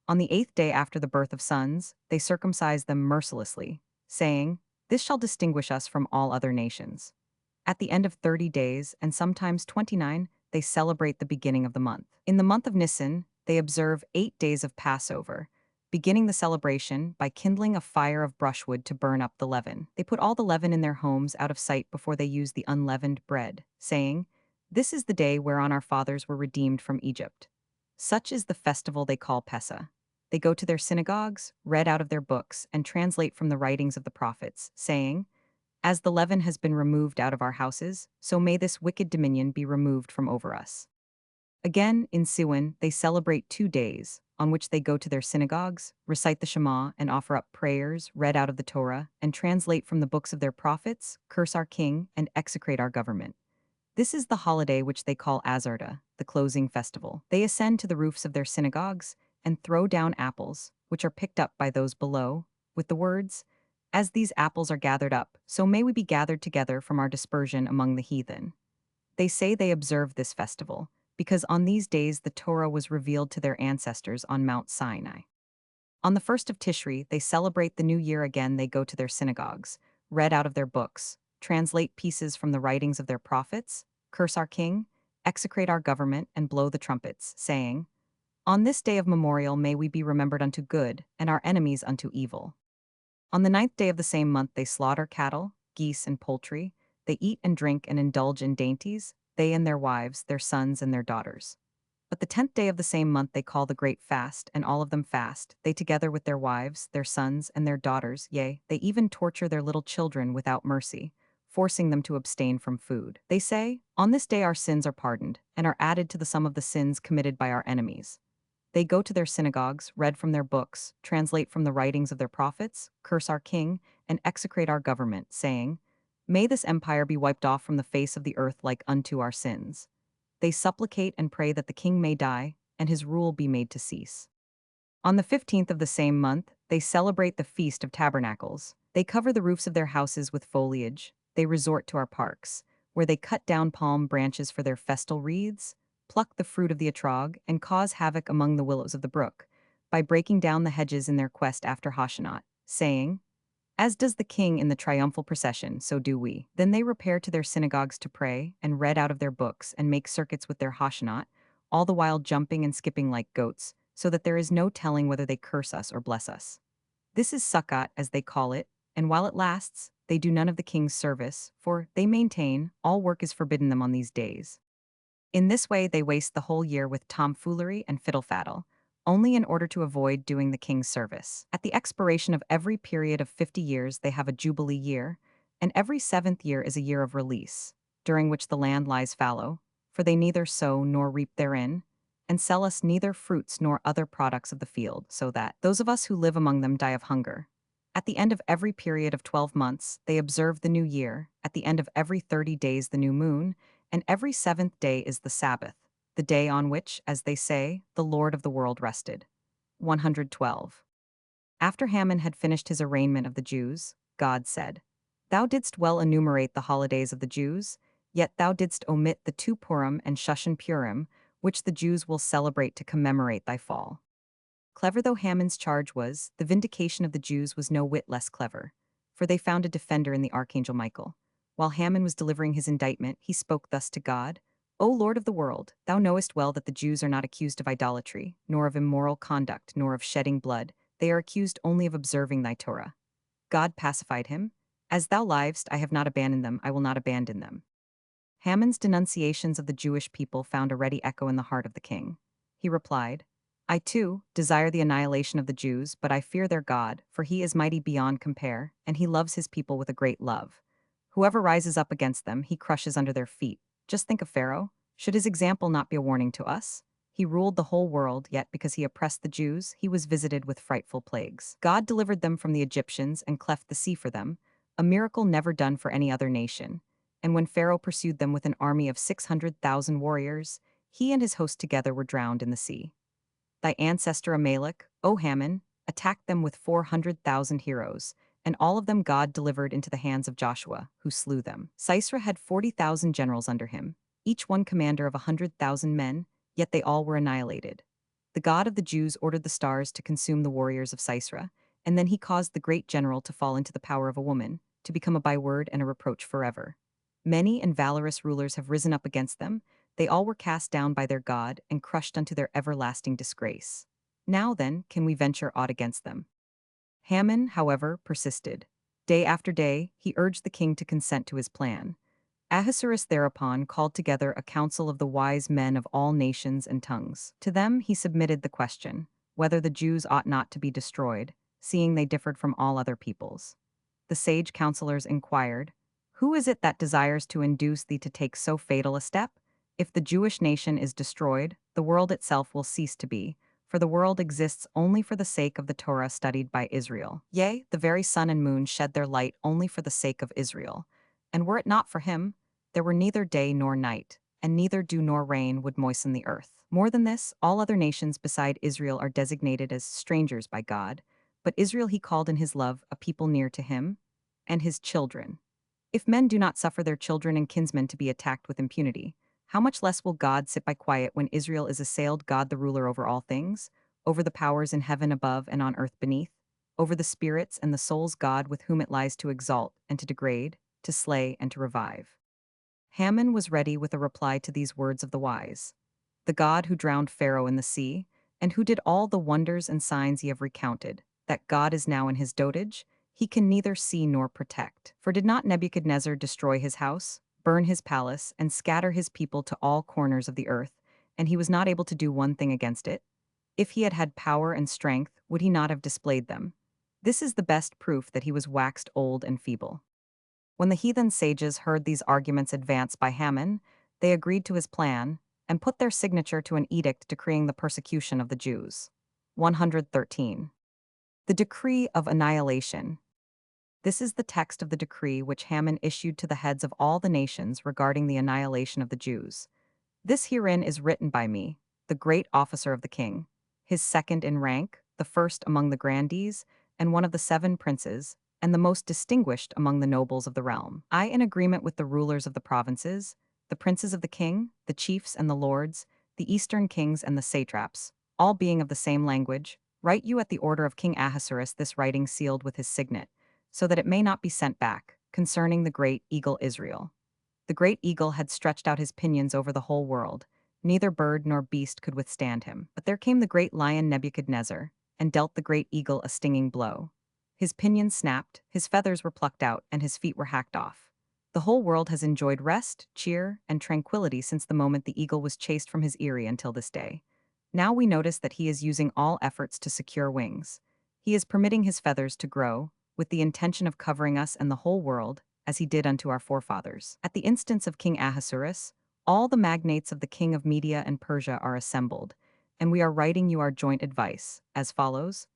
On the 8th day after the birth of sons, they circumcise them mercilessly, saying, "This shall distinguish us from all other nations." At the end of 30 days, and sometimes 29, they celebrate the beginning of the month. In the month of Nisan, they observe 8 days of Passover, beginning the celebration by kindling a fire of brushwood to burn up the leaven. They put all the leaven in their homes out of sight before they use the unleavened bread, saying, "This is the day whereon our fathers were redeemed from Egypt." Such is the festival they call Pessah. They go to their synagogues, read out of their books, and translate from the writings of the prophets, saying, "As the leaven has been removed out of our houses, so may this wicked dominion be removed from over us." Again, in Siwan, they celebrate 2 days, on which they go to their synagogues, recite the Shema, and offer up prayers read out of the Torah, and translate from the books of their prophets, curse our king, and execrate our government. This is the holiday which they call Azarta, the closing festival. They ascend to the roofs of their synagogues and throw down apples, which are picked up by those below, with the words, "As these apples are gathered up, so may we be gathered together from our dispersion among the heathen." They say they observe this festival because on these days the Torah was revealed to their ancestors on Mount Sinai. On the 1st of Tishri, they celebrate the new year again. They go to their synagogues, read out of their books, translate pieces from the writings of their prophets, curse our king, execrate our government, and blow the trumpets, saying, "On this day of memorial may we be remembered unto good, and our enemies unto evil." On the 9th day of the same month they slaughter cattle, geese, and poultry. They eat and drink and indulge in dainties, they and their wives, their sons and their daughters. But the 10th day of the same month they call the great fast, and all of them fast, they together with their wives, their sons, and their daughters, yea, they even torture their little children without mercy, forcing them to abstain from food. They say, "On this day our sins are pardoned, and are added to the sum of the sins committed by our enemies." They go to their synagogues, read from their books, translate from the writings of their prophets, curse our king, and execrate our government, saying, "May this empire be wiped off from the face of the earth like unto our sins." They supplicate and pray that the king may die, and his rule be made to cease. On the 15th of the same month, they celebrate the Feast of Tabernacles. They cover the roofs of their houses with foliage. They resort to our parks, where they cut down palm branches for their festal wreaths, pluck the fruit of the etrog, and cause havoc among the willows of the brook, by breaking down the hedges in their quest after Hashanah, saying, "As does the king in the triumphal procession, so do we." Then they repair to their synagogues to pray, and read out of their books, and make circuits with their Hashanah, all the while jumping and skipping like goats, so that there is no telling whether they curse us or bless us. This is Sukkot, as they call it, and while it lasts, they do none of the king's service, for, they maintain, all work is forbidden them on these days. In this way they waste the whole year with tomfoolery and fiddle-faddle, only in order to avoid doing the king's service. At the expiration of every period of 50 years they have a jubilee year, and every 7th year is a year of release, during which the land lies fallow, for they neither sow nor reap therein, and sell us neither fruits nor other products of the field, so that those of us who live among them die of hunger. At the end of every period of 12 months, they observe the new year, at the end of every 30 days the new moon, and every 7th day is the Sabbath, the day on which, as they say, the Lord of the world rested. 112. After Haman had finished his arraignment of the Jews, God said, "Thou didst well enumerate the holidays of the Jews, yet thou didst omit the 2 Purim and Shushan Purim, which the Jews will celebrate to commemorate thy fall." Clever though Haman's charge was, the vindication of the Jews was no whit less clever, for they found a defender in the archangel Michael. While Haman was delivering his indictment, he spoke thus to God, "O Lord of the world, thou knowest well that the Jews are not accused of idolatry, nor of immoral conduct, nor of shedding blood. They are accused only of observing thy Torah." God pacified him, "As thou livest, I have not abandoned them, I will not abandon them." Haman's denunciations of the Jewish people found a ready echo in the heart of the king. He replied, "I too desire the annihilation of the Jews, but I fear their God, for he is mighty beyond compare, and he loves his people with a great love. Whoever rises up against them, he crushes under their feet. Just think of Pharaoh. Should his example not be a warning to us? He ruled the whole world, yet because he oppressed the Jews, he was visited with frightful plagues. God delivered them from the Egyptians and cleft the sea for them, a miracle never done for any other nation. And when Pharaoh pursued them with an army of 600,000 warriors, he and his host together were drowned in the sea. Thy ancestor Amalek, O Haman, attacked them with 400,000 heroes, and all of them God delivered into the hands of Joshua, who slew them. Sisera had 40,000 generals under him, each one commander of 100,000 men, yet they all were annihilated. The God of the Jews ordered the stars to consume the warriors of Sisera, and then he caused the great general to fall into the power of a woman, to become a byword and a reproach forever. Many and valorous rulers have risen up against them. They all were cast down by their God and crushed unto their everlasting disgrace. Now then, can we venture aught against them? Haman, however, persisted. Day after day, he urged the king to consent to his plan. Ahasuerus thereupon called together a council of the wise men of all nations and tongues. To them he submitted the question, whether the Jews ought not to be destroyed, seeing they differed from all other peoples. The sage counselors inquired, "Who is it that desires to induce thee to take so fatal a step? If the Jewish nation is destroyed, the world itself will cease to be, for the world exists only for the sake of the Torah studied by Israel. Yea, the very sun and moon shed their light only for the sake of Israel. And were it not for him, there were neither day nor night, and neither dew nor rain would moisten the earth. More than this, all other nations beside Israel are designated as strangers by God, but Israel he called in his love a people near to him, and his children. If men do not suffer their children and kinsmen to be attacked with impunity, how much less will God sit by quiet when Israel is assailed, God the ruler over all things, over the powers in heaven above and on earth beneath, over the spirits and the souls, God with whom it lies to exalt and to degrade, to slay and to revive. Haman was ready with a reply to these words of the wise. The God who drowned Pharaoh in the sea, and who did all the wonders and signs ye have recounted, that God is now in his dotage, he can neither see nor protect. For did not Nebuchadnezzar destroy his house, burn his palace, and scatter his people to all corners of the earth, and he was not able to do one thing against it? If he had had power and strength, would he not have displayed them? This is the best proof that he was waxed old and feeble. When the heathen sages heard these arguments advanced by Haman, they agreed to his plan and put their signature to an edict decreeing the persecution of the Jews. 113. The Decree of Annihilation. This is the text of the decree which Haman issued to the heads of all the nations regarding the annihilation of the Jews. This herein is written by me, the great officer of the king, his second in rank, the first among the grandees, and one of the 7 princes, and the most distinguished among the nobles of the realm. I, in agreement with the rulers of the provinces, the princes of the king, the chiefs and the lords, the eastern kings and the satraps, all being of the same language, write you at the order of King Ahasuerus this writing sealed with his signet, so that it may not be sent back, concerning the great eagle Israel. The great eagle had stretched out his pinions over the whole world. Neither bird nor beast could withstand him. But there came the great lion Nebuchadnezzar, and dealt the great eagle a stinging blow. His pinions snapped, his feathers were plucked out, and his feet were hacked off. The whole world has enjoyed rest, cheer, and tranquility since the moment the eagle was chased from his eyrie until this day. Now we notice that he is using all efforts to secure wings. He is permitting his feathers to grow, with the intention of covering us and the whole world, as he did unto our forefathers. At the instance of King Ahasuerus, all the magnates of the king of Media and Persia are assembled, and we are writing you our joint advice, as follows.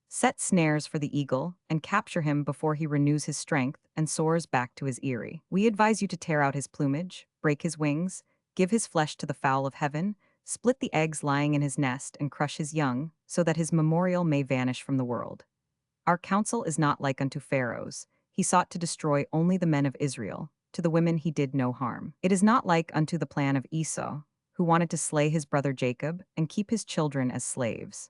Set snares for the eagle, and capture him before he renews his strength and soars back to his eyrie. We advise you to tear out his plumage, break his wings, give his flesh to the fowl of heaven, split the eggs lying in his nest and crush his young, so that his memorial may vanish from the world. Our counsel is not like unto Pharaoh's. He sought to destroy only the men of Israel. To the women he did no harm. It is not like unto the plan of Esau, who wanted to slay his brother Jacob and keep his children as slaves.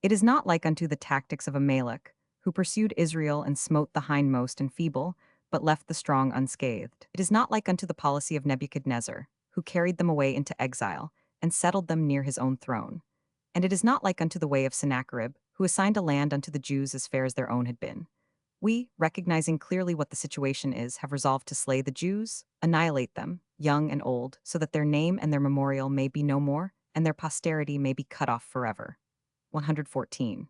It is not like unto the tactics of Amalek, who pursued Israel and smote the hindmost and feeble, but left the strong unscathed. It is not like unto the policy of Nebuchadnezzar, who carried them away into exile and settled them near his own throne. And it is not like unto the way of Sennacherib, who assigned a land unto the Jews as fair as their own had been. We, recognizing clearly what the situation is, have resolved to slay the Jews, annihilate them, young and old, so that their name and their memorial may be no more, and their posterity may be cut off forever. 114.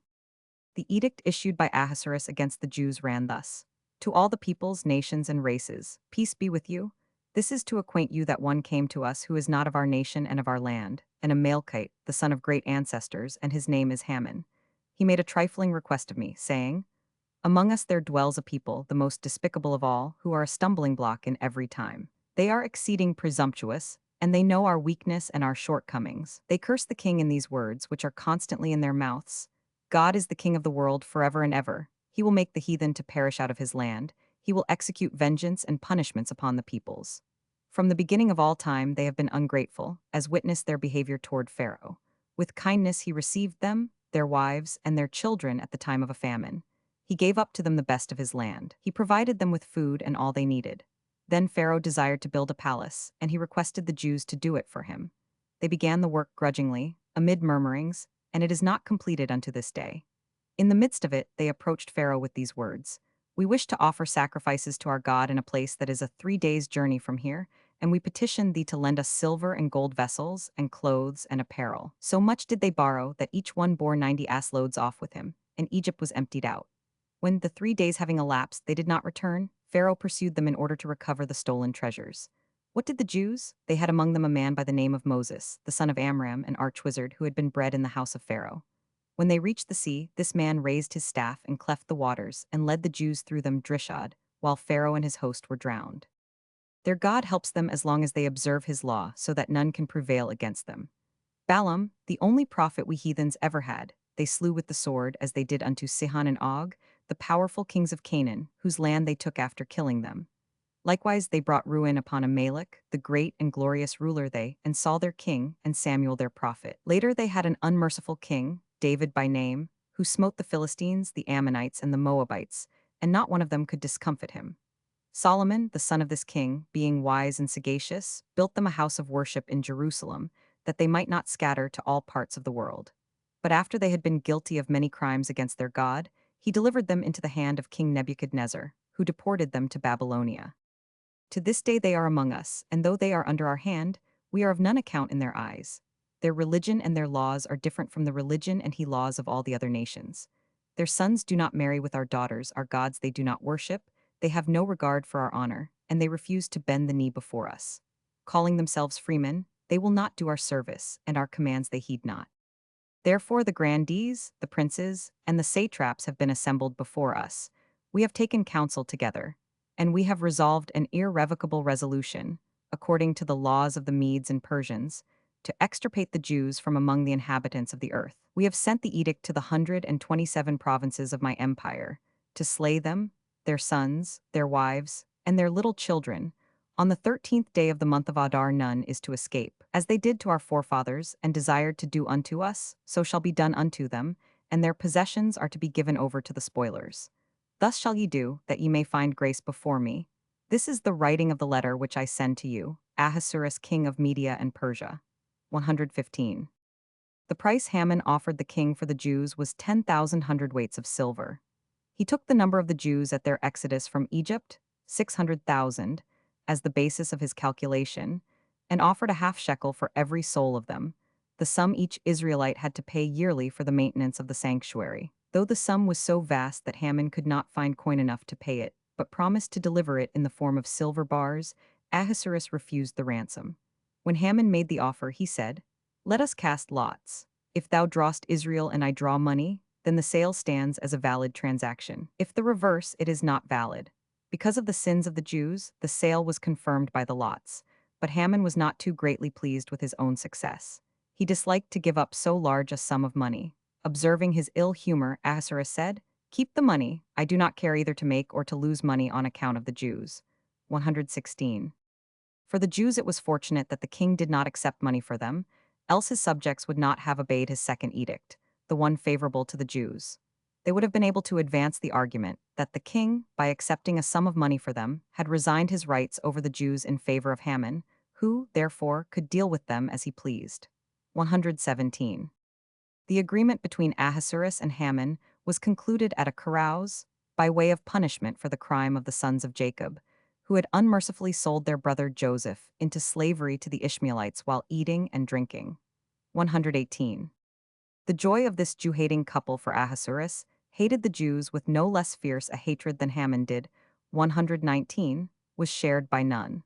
The edict issued by Ahasuerus against the Jews ran thus. To all the peoples, nations, and races, peace be with you. This is to acquaint you that one came to us who is not of our nation and of our land, an Amalekite, the son of great ancestors, and his name is Haman. He made a trifling request of me, saying, Among us there dwells a people, the most despicable of all, who are a stumbling block in every time. They are exceeding presumptuous, and they know our weakness and our shortcomings. They curse the king in these words, which are constantly in their mouths. God is the king of the world forever and ever. He will make the heathen to perish out of his land. He will execute vengeance and punishments upon the peoples. From the beginning of all time they have been ungrateful, as witness their behavior toward Pharaoh. With kindness he received them, their wives, and their children at the time of a famine. He gave up to them the best of his land. He provided them with food and all they needed. Then Pharaoh desired to build a palace, and he requested the Jews to do it for him. They began the work grudgingly, amid murmurings, and it is not completed unto this day. In the midst of it, they approached Pharaoh with these words: We wish to offer sacrifices to our God in a place that is a 3 days' journey from here, and we petition thee to lend us silver and gold vessels, and clothes and apparel. So much did they borrow that each one bore 90 ass loads off with him, and Egypt was emptied out. When the 3 days having elapsed they did not return, Pharaoh pursued them in order to recover the stolen treasures. What did the Jews? They had among them a man by the name of Moses, the son of Amram, an arch-wizard who had been bred in the house of Pharaoh. When they reached the sea, this man raised his staff and cleft the waters, and led the Jews through them drishad, while Pharaoh and his host were drowned. Their God helps them as long as they observe his law, so that none can prevail against them. Balaam, the only prophet we heathens ever had, they slew with the sword, as they did unto Sihon and Og, the powerful kings of Canaan, whose land they took after killing them. Likewise they brought ruin upon Amalek, the great and glorious ruler they, and Saul their king, and Samuel their prophet. Later they had an unmerciful king, David by name, who smote the Philistines, the Ammonites, and the Moabites, and not one of them could discomfit him. Solomon, the son of this king, being wise and sagacious, built them a house of worship in Jerusalem, that they might not scatter to all parts of the world. But after they had been guilty of many crimes against their God, he delivered them into the hand of King Nebuchadnezzar, who deported them to Babylonia. To this day they are among us, and though they are under our hand, we are of none account in their eyes. Their religion and their laws are different from the religion and laws of all the other nations. Their sons do not marry with our daughters, our gods they do not worship, they have no regard for our honor, and they refuse to bend the knee before us. Calling themselves freemen, they will not do our service, and our commands they heed not. Therefore the grandees, the princes, and the satraps have been assembled before us. We have taken counsel together, and we have resolved an irrevocable resolution, according to the laws of the Medes and Persians, to extirpate the Jews from among the inhabitants of the earth. We have sent the edict to the 127 provinces of my empire, to slay them, their sons, their wives, and their little children. On the 13th day of the month of Adar none is to escape. As they did to our forefathers, and desired to do unto us, so shall be done unto them, and their possessions are to be given over to the spoilers. Thus shall ye do, that ye may find grace before me. This is the writing of the letter which I send to you, Ahasuerus king of Media and Persia. 115. The price Haman offered the king for the Jews was 10,000 hundredweights of silver. He took the number of the Jews at their exodus from Egypt, 600,000, as the basis of his calculation, and offered a half shekel for every soul of them, the sum each Israelite had to pay yearly for the maintenance of the sanctuary. Though the sum was so vast that Haman could not find coin enough to pay it, but promised to deliver it in the form of silver bars, Ahasuerus refused the ransom. When Haman made the offer, he said, Let us cast lots. If thou drawest Israel and I draw money, then the sale stands as a valid transaction. If the reverse, it is not valid. Because of the sins of the Jews, the sale was confirmed by the lots, but Haman was not too greatly pleased with his own success. He disliked to give up so large a sum of money. Observing his ill humor, Ahasuerus said, Keep the money, I do not care either to make or to lose money on account of the Jews. 116. For the Jews it was fortunate that the king did not accept money for them, else his subjects would not have obeyed his second edict, the one favorable to the Jews. They would have been able to advance the argument that the king, by accepting a sum of money for them, had resigned his rights over the Jews in favor of Haman, who, therefore, could deal with them as he pleased. 117. The agreement between Ahasuerus and Haman was concluded at a carouse, by way of punishment for the crime of the sons of Jacob, who had unmercifully sold their brother Joseph into slavery to the Ishmaelites while eating and drinking. 118. The joy of this Jew-hating couple for Ahasuerus hated the Jews with no less fierce a hatred than Haman did. 119 was shared by none.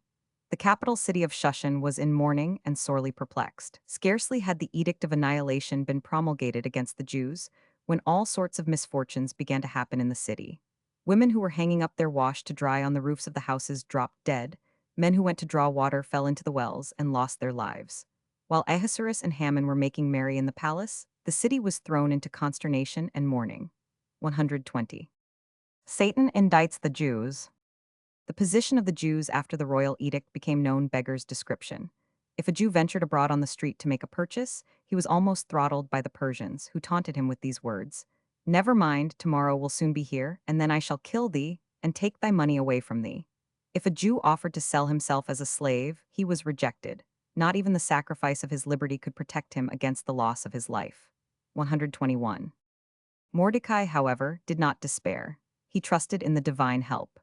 The capital city of Shushan was in mourning and sorely perplexed. Scarcely had the edict of annihilation been promulgated against the Jews, when all sorts of misfortunes began to happen in the city. Women who were hanging up their wash to dry on the roofs of the houses dropped dead, men who went to draw water fell into the wells and lost their lives. While Ahasuerus and Haman were making merry in the palace, the city was thrown into consternation and mourning. 120. Satan indicts the Jews. The position of the Jews after the royal edict became known beggars description. If a Jew ventured abroad on the street to make a purchase, he was almost throttled by the Persians, who taunted him with these words: "Never mind, tomorrow will soon be here, and then I shall kill thee, and take thy money away from thee." If a Jew offered to sell himself as a slave, he was rejected. Not even the sacrifice of his liberty could protect him against the loss of his life. 121. Mordecai, however, did not despair. He trusted in the divine help.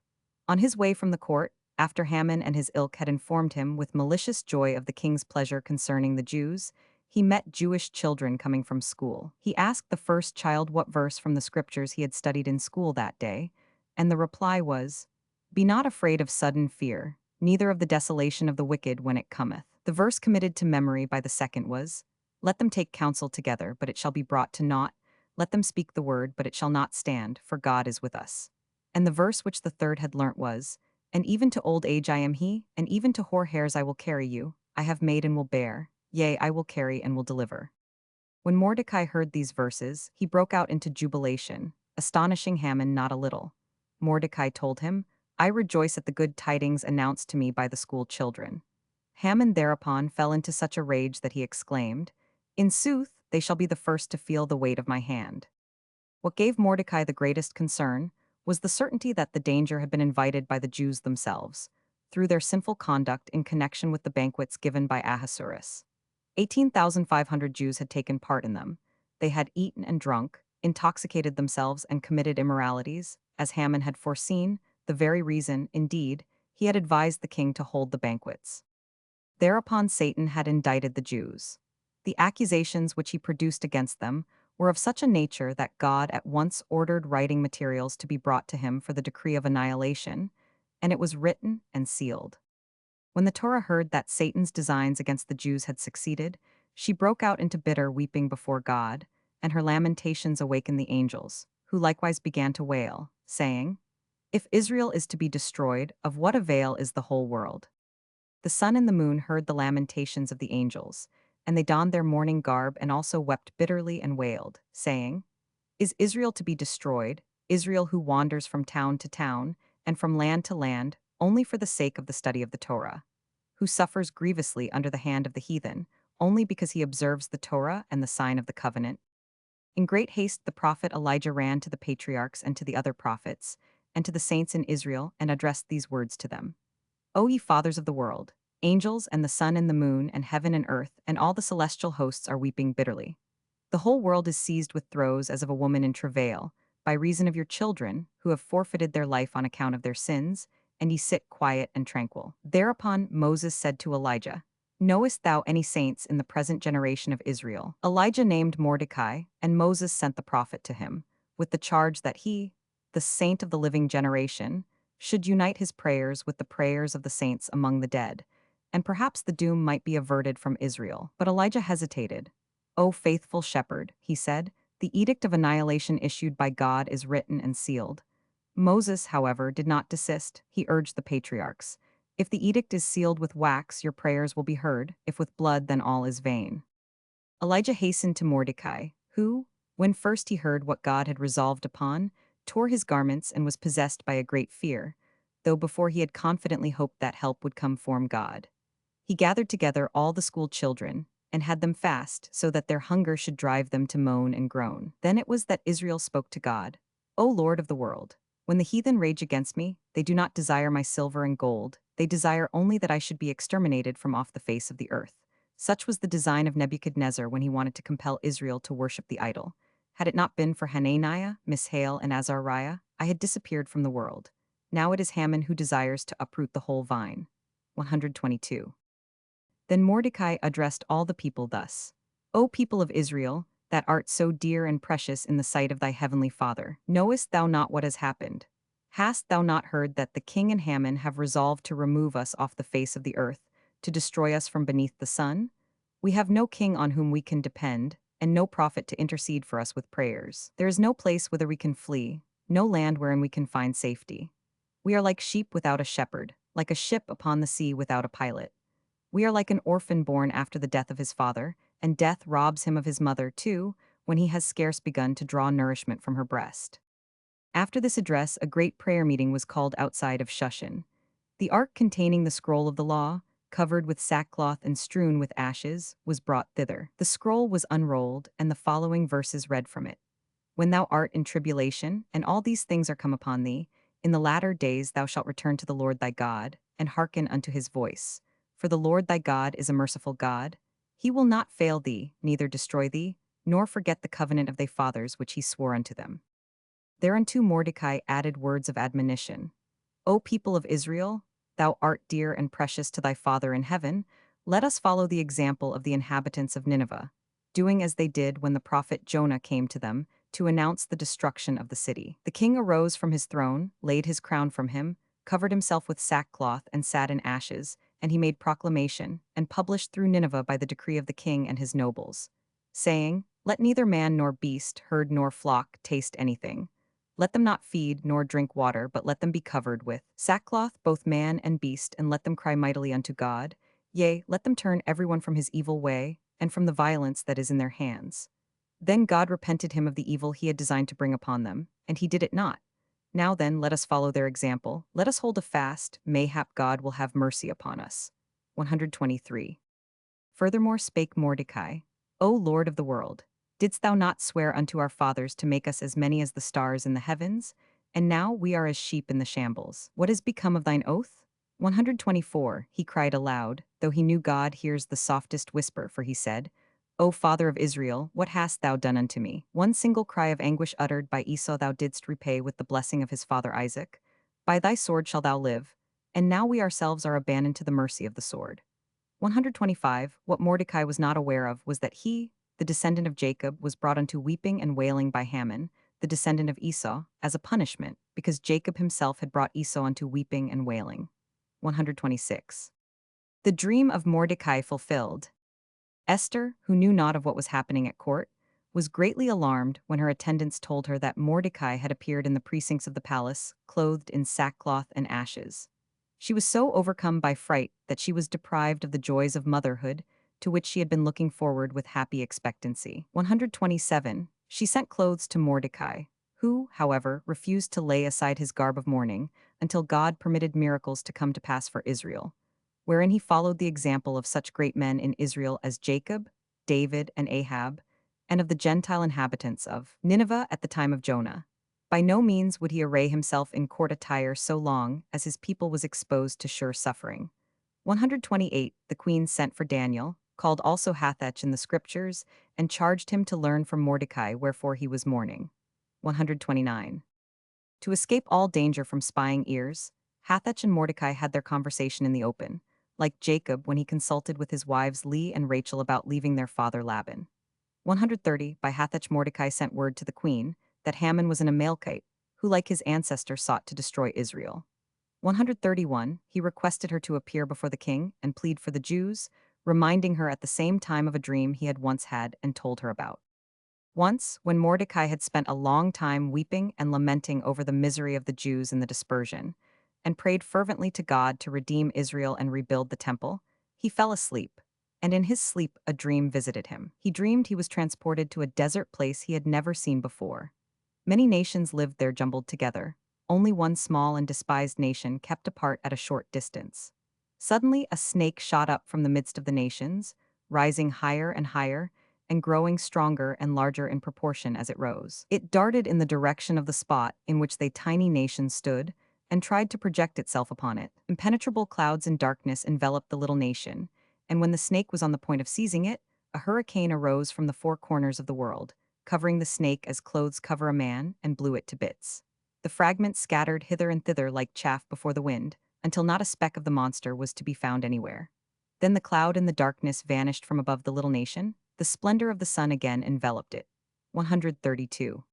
On his way from the court, after Haman and his ilk had informed him with malicious joy of the king's pleasure concerning the Jews, he met Jewish children coming from school. He asked the first child what verse from the scriptures he had studied in school that day, and the reply was, "Be not afraid of sudden fear, neither of the desolation of the wicked when it cometh." The verse committed to memory by the second was, "Let them take counsel together, but it shall be brought to naught. Let them speak the word, but it shall not stand, for God is with us." And the verse which the third had learnt was, "And even to old age I am he, and even to hoar hairs I will carry you. I have made and will bear, yea, I will carry and will deliver." When Mordecai heard these verses, he broke out into jubilation, astonishing Haman not a little. Mordecai told him, "I rejoice at the good tidings announced to me by the school children." Haman thereupon fell into such a rage that he exclaimed, "In sooth, they shall be the first to feel the weight of my hand." What gave Mordecai the greatest concern was the certainty that the danger had been invited by the Jews themselves, through their sinful conduct in connection with the banquets given by Ahasuerus. 18,500 Jews had taken part in them. They had eaten and drunk, intoxicated themselves, and committed immoralities, as Haman had foreseen, the very reason, indeed, he had advised the king to hold the banquets. Thereupon Satan had indicted the Jews. The accusations which he produced against them were of such a nature that God at once ordered writing materials to be brought to him for the decree of annihilation, and it was written and sealed. When the Torah heard that Satan's designs against the Jews had succeeded, she broke out into bitter weeping before God, and her lamentations awakened the angels, who likewise began to wail, saying, "If Israel is to be destroyed, of what avail is the whole world?" The sun and the moon heard the lamentations of the angels, and they donned their mourning garb and also wept bitterly and wailed, saying, "Is Israel to be destroyed, Israel who wanders from town to town, and from land to land, only for the sake of the study of the Torah, who suffers grievously under the hand of the heathen, only because he observes the Torah and the sign of the covenant?" In great haste the prophet Elijah ran to the patriarchs and to the other prophets, and to the saints in Israel, and addressed these words to them. "O ye fathers of the world, angels and the sun and the moon and heaven and earth and all the celestial hosts are weeping bitterly. The whole world is seized with throes as of a woman in travail, by reason of your children, who have forfeited their life on account of their sins, and ye sit quiet and tranquil." Thereupon Moses said to Elijah, "Knowest thou any saints in the present generation of Israel?" Elijah named Mordecai, and Moses sent the prophet to him, with the charge that he, the saint of the living generation, should unite his prayers with the prayers of the saints among the dead, and perhaps the doom might be averted from Israel. But Elijah hesitated. "O faithful shepherd," he said, "the edict of annihilation issued by God is written and sealed." Moses, however, did not desist. He urged the patriarchs, "If the edict is sealed with wax, your prayers will be heard. If with blood, then all is vain." Elijah hastened to Mordecai, who, when first he heard what God had resolved upon, tore his garments and was possessed by a great fear, though before he had confidently hoped that help would come from God. He gathered together all the school children, and had them fast, so that their hunger should drive them to moan and groan. Then it was that Israel spoke to God, "O Lord of the world, when the heathen rage against me, they do not desire my silver and gold, they desire only that I should be exterminated from off the face of the earth." Such was the design of Nebuchadnezzar when he wanted to compel Israel to worship the idol. Had it not been for Hananiah, Mishael, and Azariah, I had disappeared from the world. Now it is Haman who desires to uproot the whole vine. 122. Then Mordecai addressed all the people thus: "O people of Israel, that art so dear and precious in the sight of thy heavenly Father, knowest thou not what has happened? Hast thou not heard that the king and Haman have resolved to remove us off the face of the earth, to destroy us from beneath the sun? We have no king on whom we can depend, and no prophet to intercede for us with prayers. There is no place whither we can flee, no land wherein we can find safety. We are like sheep without a shepherd, like a ship upon the sea without a pilot. We are like an orphan born after the death of his father, and death robs him of his mother too, when he has scarce begun to draw nourishment from her breast." After this address, a great prayer meeting was called outside of Shushan. The ark containing the scroll of the law, covered with sackcloth and strewn with ashes, was brought thither. The scroll was unrolled, and the following verses read from it. When thou art in tribulation, and all these things are come upon thee, in the latter days thou shalt return to the Lord thy God, and hearken unto his voice. For the Lord thy God is a merciful God. He will not fail thee, neither destroy thee, nor forget the covenant of thy fathers which he swore unto them. Thereunto Mordecai added words of admonition. O people of Israel, thou art dear and precious to thy Father in heaven, let us follow the example of the inhabitants of Nineveh, doing as they did when the prophet Jonah came to them, to announce the destruction of the city. The king arose from his throne, laid his crown from him, covered himself with sackcloth and sat in ashes, and he made proclamation, and published through Nineveh by the decree of the king and his nobles, saying, Let neither man nor beast, herd nor flock taste anything. Let them not feed nor drink water, but let them be covered with sackcloth, both man and beast, and let them cry mightily unto God. Yea, let them turn everyone from his evil way, and from the violence that is in their hands. Then God repented him of the evil he had designed to bring upon them, and he did it not. Now then, let us follow their example. Let us hold a fast, mayhap God will have mercy upon us. 123. Furthermore spake Mordecai, O Lord of the world, didst thou not swear unto our fathers to make us as many as the stars in the heavens? And now we are as sheep in the shambles. What is become of thine oath? 124. He cried aloud, though he knew God hears the softest whisper, for he said, O Father of Israel, what hast thou done unto me? One single cry of anguish uttered by Esau thou didst repay with the blessing of his father Isaac. By thy sword shalt thou live, and now we ourselves are abandoned to the mercy of the sword. 125. What Mordecai was not aware of was that he, the descendant of Jacob, was brought unto weeping and wailing by Haman, the descendant of Esau, as a punishment, because Jacob himself had brought Esau unto weeping and wailing. 126. The dream of Mordecai fulfilled. Esther, who knew not of what was happening at court, was greatly alarmed when her attendants told her that Mordecai had appeared in the precincts of the palace, clothed in sackcloth and ashes. She was so overcome by fright that she was deprived of the joys of motherhood, to which she had been looking forward with happy expectancy. 127. She sent clothes to Mordecai, who, however, refused to lay aside his garb of mourning until God permitted miracles to come to pass for Israel, wherein he followed the example of such great men in Israel as Jacob, David, and Ahab, and of the Gentile inhabitants of Nineveh at the time of Jonah. By no means would he array himself in court attire so long as his people was exposed to sure suffering. 128. The queen sent for Daniel, called also Hathach in the scriptures, and charged him to learn from Mordecai wherefore he was mourning. 129. To escape all danger from spying ears, Hathach and Mordecai had their conversation in the open, like Jacob when he consulted with his wives Leah and Rachel about leaving their father Laban. 130. By Hathach Mordecai sent word to the queen that Haman was an Amalekite, who like his ancestor sought to destroy Israel. 131. He requested her to appear before the king and plead for the Jews, reminding her at the same time of a dream he had once had and told her about. Once, when Mordecai had spent a long time weeping and lamenting over the misery of the Jews in the dispersion, and prayed fervently to God to redeem Israel and rebuild the temple, he fell asleep, and in his sleep a dream visited him. He dreamed he was transported to a desert place he had never seen before. Many nations lived there jumbled together. Only one small and despised nation kept apart at a short distance. Suddenly a snake shot up from the midst of the nations, rising higher and higher, and growing stronger and larger in proportion as it rose. It darted in the direction of the spot in which the tiny nation stood, and tried to project itself upon it. Impenetrable clouds and darkness enveloped the little nation, and when the snake was on the point of seizing it, a hurricane arose from the four corners of the world, covering the snake as clothes cover a man, and blew it to bits. The fragments scattered hither and thither like chaff before the wind, until not a speck of the monster was to be found anywhere. Then the cloud and the darkness vanished from above the little nation, the splendor of the sun again enveloped it. 132.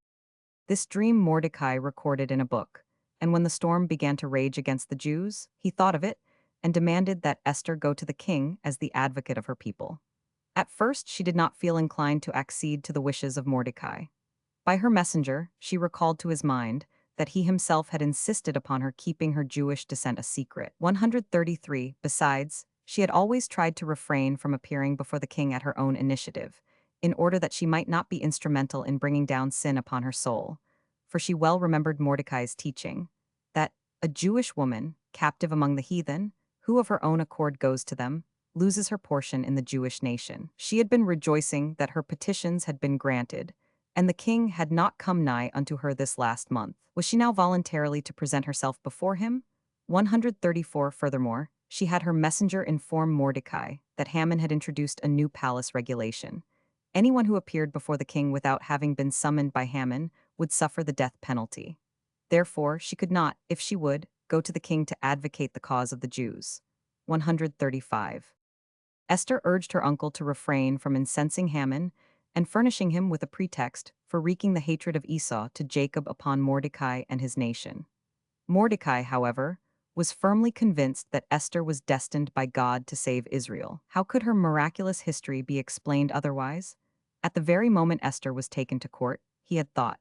This dream Mordecai recorded in a book, and when the storm began to rage against the Jews, he thought of it, and demanded that Esther go to the king as the advocate of her people. At first she did not feel inclined to accede to the wishes of Mordecai. By her messenger, she recalled to his mind that he himself had insisted upon her keeping her Jewish descent a secret. 133. Besides, she had always tried to refrain from appearing before the king at her own initiative, in order that she might not be instrumental in bringing down sin upon her soul. for she well remembered Mordecai's teaching, that a Jewish woman, captive among the heathen, who of her own accord goes to them, loses her portion in the Jewish nation. She had been rejoicing that her petitions had been granted, and the king had not come nigh unto her this last month. Was she now voluntarily to present herself before him? 134. Furthermore, she had her messenger inform Mordecai that Haman had introduced a new palace regulation. Anyone who appeared before the king without having been summoned by Haman would suffer the death penalty. Therefore, she could not, if she would, go to the king to advocate the cause of the Jews. 135. Esther urged her uncle to refrain from incensing Haman and furnishing him with a pretext for wreaking the hatred of Esau to Jacob upon Mordecai and his nation. Mordecai, however, was firmly convinced that Esther was destined by God to save Israel. How could her miraculous history be explained otherwise? At the very moment Esther was taken to court, he had thought,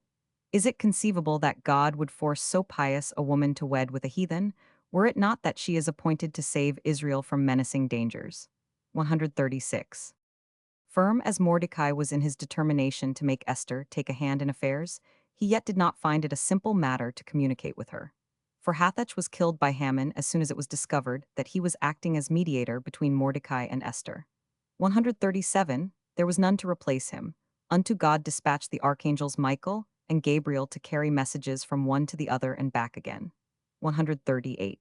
is it conceivable that God would force so pious a woman to wed with a heathen, were it not that she is appointed to save Israel from menacing dangers? 136. Firm as Mordecai was in his determination to make Esther take a hand in affairs, he yet did not find it a simple matter to communicate with her. For Hathach was killed by Haman as soon as it was discovered that he was acting as mediator between Mordecai and Esther. 137. There was none to replace him. Unto God dispatched the archangels Michael and Gabriel to carry messages from one to the other and back again. 138.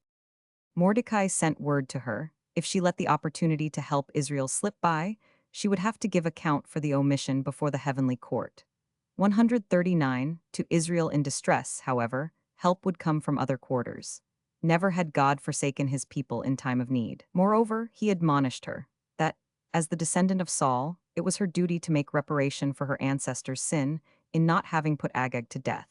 Mordecai sent word to her, if she let the opportunity to help Israel slip by, she would have to give account for the omission before the heavenly court. 139. To Israel in distress, however, help would come from other quarters. Never had God forsaken his people in time of need. Moreover, he admonished her that, as the descendant of Saul, it was her duty to make reparation for her ancestors' sin in not having put Agag to death.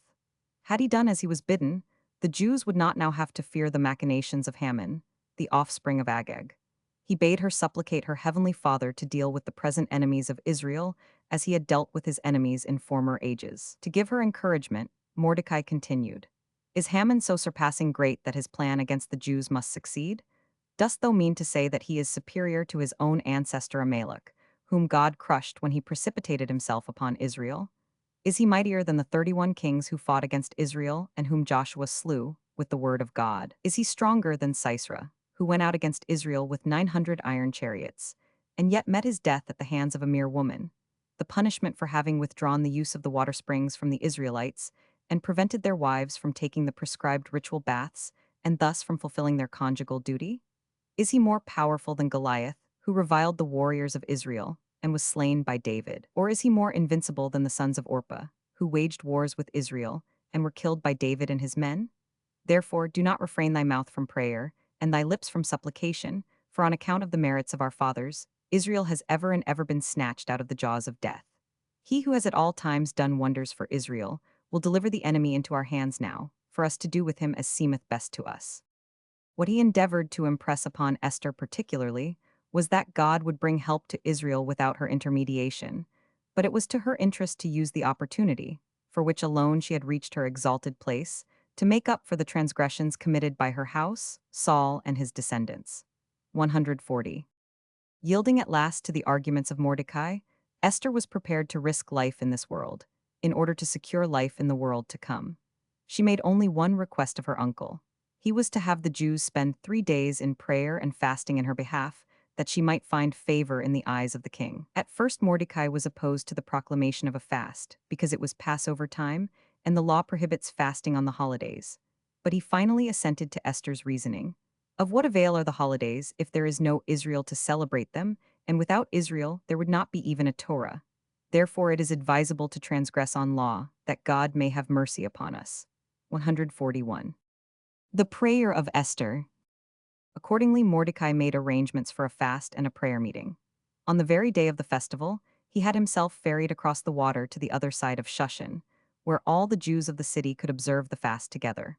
Had he done as he was bidden, the Jews would not now have to fear the machinations of Haman, the offspring of Agag. He bade her supplicate her heavenly Father to deal with the present enemies of Israel as he had dealt with his enemies in former ages. To give her encouragement, Mordecai continued, is Haman so surpassing great that his plan against the Jews must succeed? Dost thou mean to say that he is superior to his own ancestor Amalek, whom God crushed when he precipitated himself upon Israel? Is he mightier than the 31 kings who fought against Israel and whom Joshua slew with the word of God? Is he stronger than Sisera, who went out against Israel with 900 iron chariots, and yet met his death at the hands of a mere woman, the punishment for having withdrawn the use of the water springs from the Israelites and prevented their wives from taking the prescribed ritual baths and thus from fulfilling their conjugal duty? Is he more powerful than Goliath, who reviled the warriors of Israel and was slain by David? Or is he more invincible than the sons of Orpah, who waged wars with Israel and were killed by David and his men? Therefore, do not refrain thy mouth from prayer and thy lips from supplication, for on account of the merits of our fathers, Israel has ever and ever been snatched out of the jaws of death. He who has at all times done wonders for Israel will deliver the enemy into our hands now, for us to do with him as seemeth best to us. What he endeavored to impress upon Esther particularly was that God would bring help to Israel without her intermediation, but it was to her interest to use the opportunity, for which alone she had reached her exalted place, to make up for the transgressions committed by her house, Saul, and his descendants. 140. Yielding at last to the arguments of Mordecai, Esther was prepared to risk life in this world, in order to secure life in the world to come. She made only one request of her uncle. He was to have the Jews spend 3 days in prayer and fasting in her behalf, that she might find favor in the eyes of the king. At first Mordecai was opposed to the proclamation of a fast, because it was Passover time, and the law prohibits fasting on the holidays. But he finally assented to Esther's reasoning. Of what avail are the holidays if there is no Israel to celebrate them, and without Israel there would not be even a Torah? Therefore it is advisable to transgress on law, that God may have mercy upon us. 141. The prayer of Esther. Accordingly, Mordecai made arrangements for a fast and a prayer meeting. On the very day of the festival, he had himself ferried across the water to the other side of Shushan, where all the Jews of the city could observe the fast together.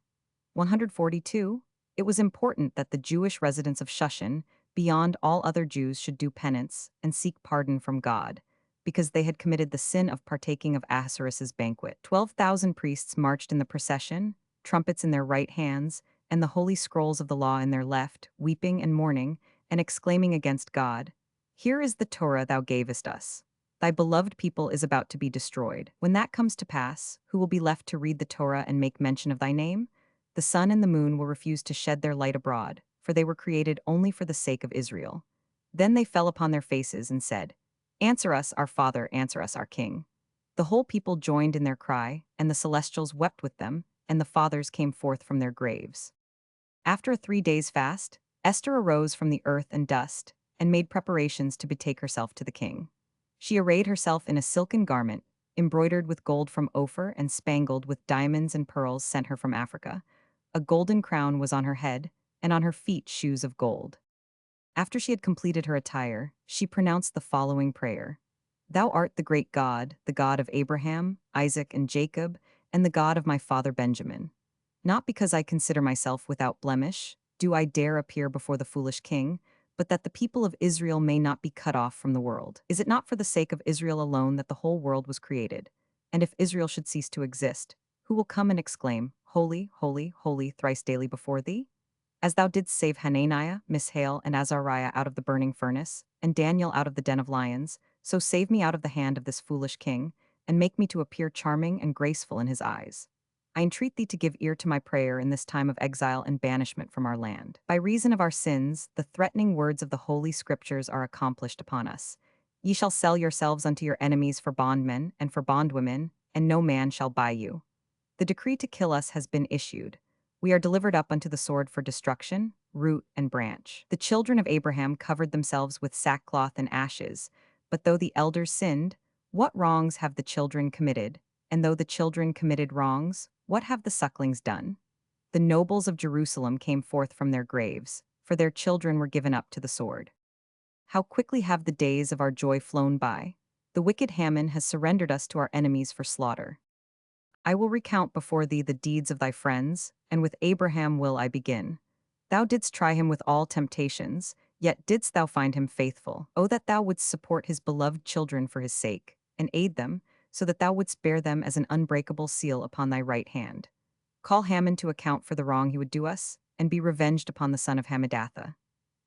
142. It was important that the Jewish residents of Shushan, beyond all other Jews, should do penance and seek pardon from God, because they had committed the sin of partaking of Ahasuerus' banquet. 12,000 priests marched in the procession, trumpets in their right hands, and the holy scrolls of the law in their left, weeping and mourning, and exclaiming against God, "Here is the Torah thou gavest us." Thy beloved people is about to be destroyed. When that comes to pass, who will be left to read the Torah and make mention of thy name? The sun and the moon will refuse to shed their light abroad, for they were created only for the sake of Israel. Then they fell upon their faces and said, Answer us, our Father, answer us, our King. The whole people joined in their cry, and the celestials wept with them, and the fathers came forth from their graves. After a 3 days' fast, Esther arose from the earth and dust, and made preparations to betake herself to the king. She arrayed herself in a silken garment, embroidered with gold from Ophir and spangled with diamonds and pearls sent her from Africa. A golden crown was on her head, and on her feet shoes of gold. After she had completed her attire, she pronounced the following prayer. Thou art the great God, the God of Abraham, Isaac, and Jacob, and the God of my father Benjamin. Not because I consider myself without blemish, do I dare appear before the foolish king, but that the people of Israel may not be cut off from the world. Is it not for the sake of Israel alone that the whole world was created? And if Israel should cease to exist, who will come and exclaim, Holy, holy, holy, thrice daily before thee? As thou didst save Hananiah, Mishael, and Azariah out of the burning furnace, and Daniel out of the den of lions, so save me out of the hand of this foolish king, and make me to appear charming and graceful in his eyes. I entreat thee to give ear to my prayer in this time of exile and banishment from our land. By reason of our sins, the threatening words of the holy scriptures are accomplished upon us. Ye shall sell yourselves unto your enemies for bondmen and for bondwomen, and no man shall buy you. The decree to kill us has been issued. We are delivered up unto the sword for destruction, root and branch. The children of Abraham covered themselves with sackcloth and ashes, but though the elders sinned, what wrongs have the children committed? And though the children committed wrongs, what have the sucklings done? The nobles of Jerusalem came forth from their graves, for their children were given up to the sword. How quickly have the days of our joy flown by! The wicked Haman has surrendered us to our enemies for slaughter. I will recount before thee the deeds of thy friends, and with Abraham will I begin. Thou didst try him with all temptations, yet didst thou find him faithful. O that thou wouldst support his beloved children for his sake, and aid them, so that thou wouldst bear them as an unbreakable seal upon thy right hand. Call Haman to account for the wrong he would do us, and be revenged upon the son of Hammedatha.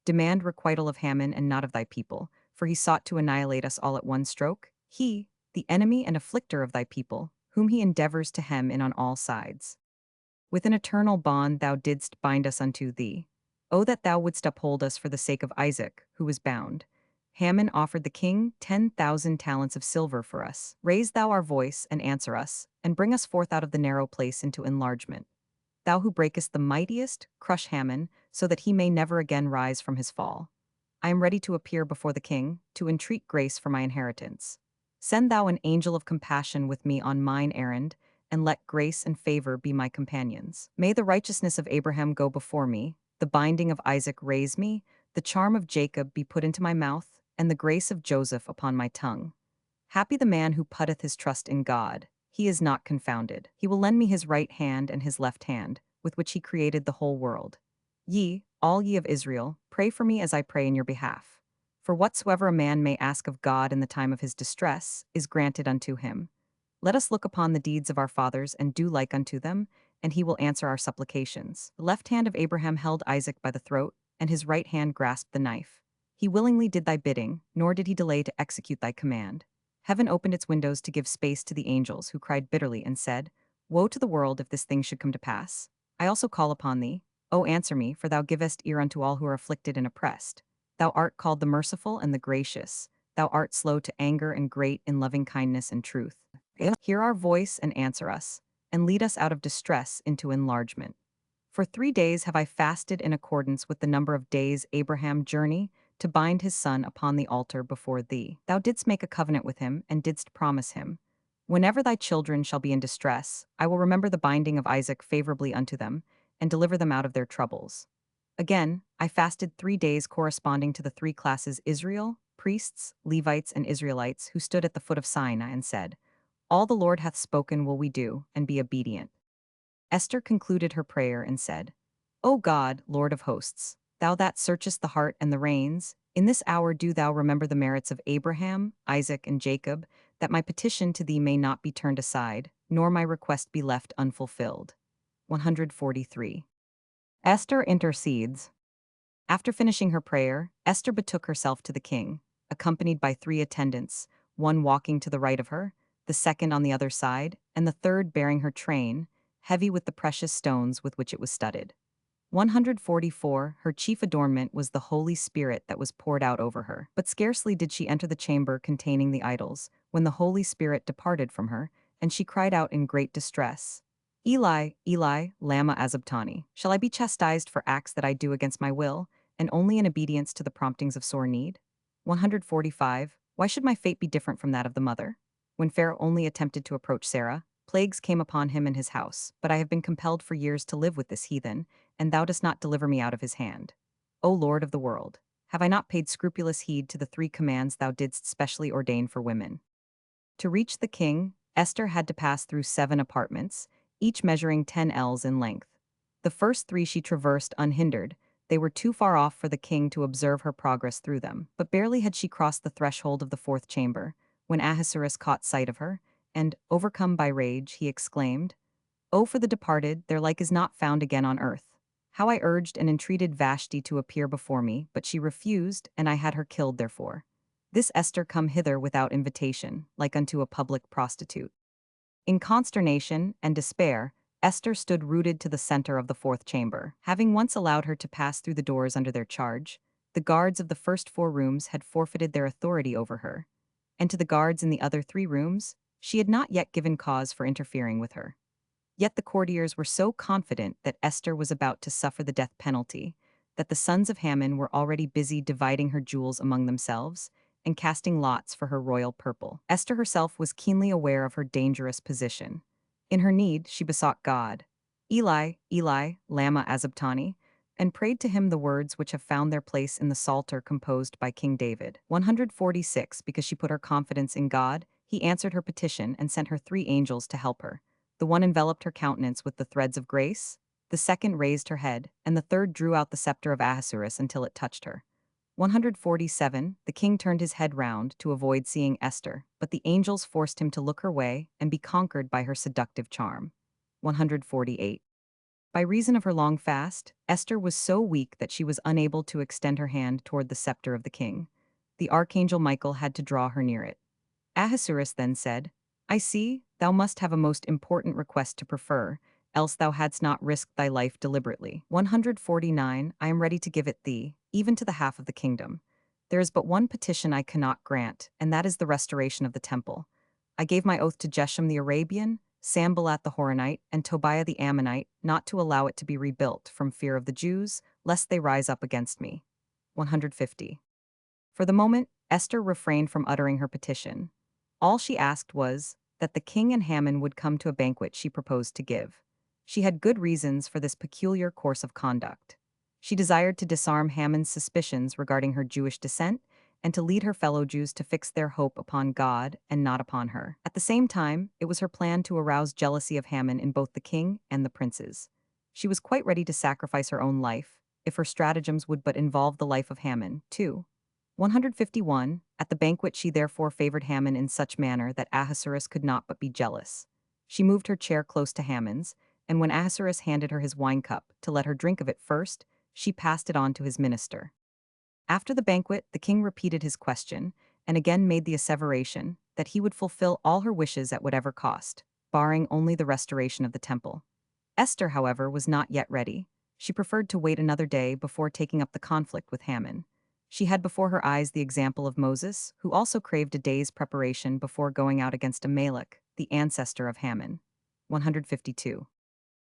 Demand requital of Haman and not of thy people, for he sought to annihilate us all at one stroke. He, the enemy and afflicter of thy people, whom he endeavors to hem in on all sides. With an eternal bond thou didst bind us unto thee. O that thou wouldst uphold us for the sake of Isaac, who was bound. Haman offered the king 10,000 talents of silver for us. Raise thou our voice and answer us, and bring us forth out of the narrow place into enlargement. Thou who breakest the mightiest, crush Haman, so that he may never again rise from his fall. I am ready to appear before the king, to entreat grace for my inheritance. Send thou an angel of compassion with me on mine errand, and let grace and favor be my companions. May the righteousness of Abraham go before me, the binding of Isaac raise me, the charm of Jacob be put into my mouth, and the grace of Joseph upon my tongue. Happy the man who putteth his trust in God. He is not confounded. He will lend me his right hand and his left hand, with which he created the whole world. Ye, all ye of Israel, pray for me as I pray in your behalf. For whatsoever a man may ask of God in the time of his distress is granted unto him. Let us look upon the deeds of our fathers and do like unto them, and he will answer our supplications. The left hand of Abraham held Isaac by the throat, and his right hand grasped the knife. He willingly did thy bidding, nor did he delay to execute thy command. Heaven opened its windows to give space to the angels, who cried bitterly and said, Woe to the world if this thing should come to pass. I also call upon thee. O answer me, for thou givest ear unto all who are afflicted and oppressed. Thou art called the merciful and the gracious. Thou art slow to anger and great in loving kindness and truth. Hear our voice and answer us, and lead us out of distress into enlargement. For 3 days have I fasted in accordance with the number of days Abraham journeyed to bind his son upon the altar before thee. Thou didst make a covenant with him, and didst promise him, Whenever thy children shall be in distress, I will remember the binding of Isaac favorably unto them, and deliver them out of their troubles. Again, I fasted 3 days corresponding to the 3 classes Israel, priests, Levites, and Israelites, who stood at the foot of Sinai and said, All the Lord hath spoken will we do, and be obedient. Esther concluded her prayer and said, O God, Lord of hosts, thou that searchest the heart and the reins, in this hour do thou remember the merits of Abraham, Isaac, and Jacob, that my petition to thee may not be turned aside, nor my request be left unfulfilled. 143. Esther intercedes. After finishing her prayer, Esther betook herself to the king, accompanied by 3 attendants, one walking to the right of her, the second on the other side, and the third bearing her train, heavy with the precious stones with which it was studded. 144 Her chief adornment was the Holy Spirit that was poured out over her. But scarcely did she enter the chamber containing the idols, when the Holy Spirit departed from her, and she cried out in great distress, Eli, Eli, lama azabtani. Shall I be chastised for acts that I do against my will, and only in obedience to the promptings of sore need? 145 Why should my fate be different from that of the mother? When Pharaoh only attempted to approach Sarah, plagues came upon him and his house, but I have been compelled for years to live with this heathen, and thou dost not deliver me out of his hand. O Lord of the world, have I not paid scrupulous heed to the 3 commands thou didst specially ordain for women? To reach the king, Esther had to pass through 7 apartments, each measuring 10 ells in length. The first 3 she traversed unhindered. They were too far off for the king to observe her progress through them, but barely had she crossed the threshold of the 4th chamber, when Ahasuerus caught sight of her, and, overcome by rage, he exclaimed, "O for the departed, their like is not found again on earth. How I urged and entreated Vashti to appear before me, but she refused, and I had her killed therefore. This Esther come hither without invitation, like unto a public prostitute." In consternation and despair, Esther stood rooted to the center of the 4th chamber. Having once allowed her to pass through the doors under their charge, the guards of the first 4 rooms had forfeited their authority over her, and to the guards in the other 3 rooms, she had not yet given cause for interfering with her. Yet the courtiers were so confident that Esther was about to suffer the death penalty, that the sons of Haman were already busy dividing her jewels among themselves and casting lots for her royal purple. Esther herself was keenly aware of her dangerous position. In her need, she besought God, Eli, Eli, lama azabtani, and prayed to him the words which have found their place in the Psalter composed by King David. 146 Because she put her confidence in God, he answered her petition and sent her 3 angels to help her. The one enveloped her countenance with the threads of grace, the second raised her head, and the third drew out the scepter of Ahasuerus until it touched her. 147 The king turned his head round to avoid seeing Esther, but the angels forced him to look her way and be conquered by her seductive charm. 148 By reason of her long fast, Esther was so weak that she was unable to extend her hand toward the scepter of the king. The archangel Michael had to draw her near it. Ahasuerus then said, "I see, thou must have a most important request to prefer, else thou hadst not risked thy life deliberately. 149 I am ready to give it thee, even to the half of the kingdom. There is but one petition I cannot grant, and that is the restoration of the temple. I gave my oath to Geshem the Arabian, Sanballat the Horonite, and Tobiah the Ammonite not to allow it to be rebuilt from fear of the Jews, lest they rise up against me." 150 For the moment, Esther refrained from uttering her petition. All she asked was that the king and Haman would come to a banquet she proposed to give. She had good reasons for this peculiar course of conduct. She desired to disarm Haman's suspicions regarding her Jewish descent and to lead her fellow Jews to fix their hope upon God and not upon her. At the same time, it was her plan to arouse jealousy of Haman in both the king and the princes. She was quite ready to sacrifice her own life, if her stratagems would but involve the life of Haman, too. 151 At the banquet she therefore favored Haman in such manner that Ahasuerus could not but be jealous. She moved her chair close to Haman's, and when Ahasuerus handed her his wine cup to let her drink of it first, she passed it on to his minister. After the banquet, the king repeated his question, and again made the asseveration that he would fulfill all her wishes at whatever cost, barring only the restoration of the temple. Esther, however, was not yet ready. She preferred to wait another day before taking up the conflict with Haman. She had before her eyes the example of Moses, who also craved a day's preparation before going out against Amalek, the ancestor of Haman. 152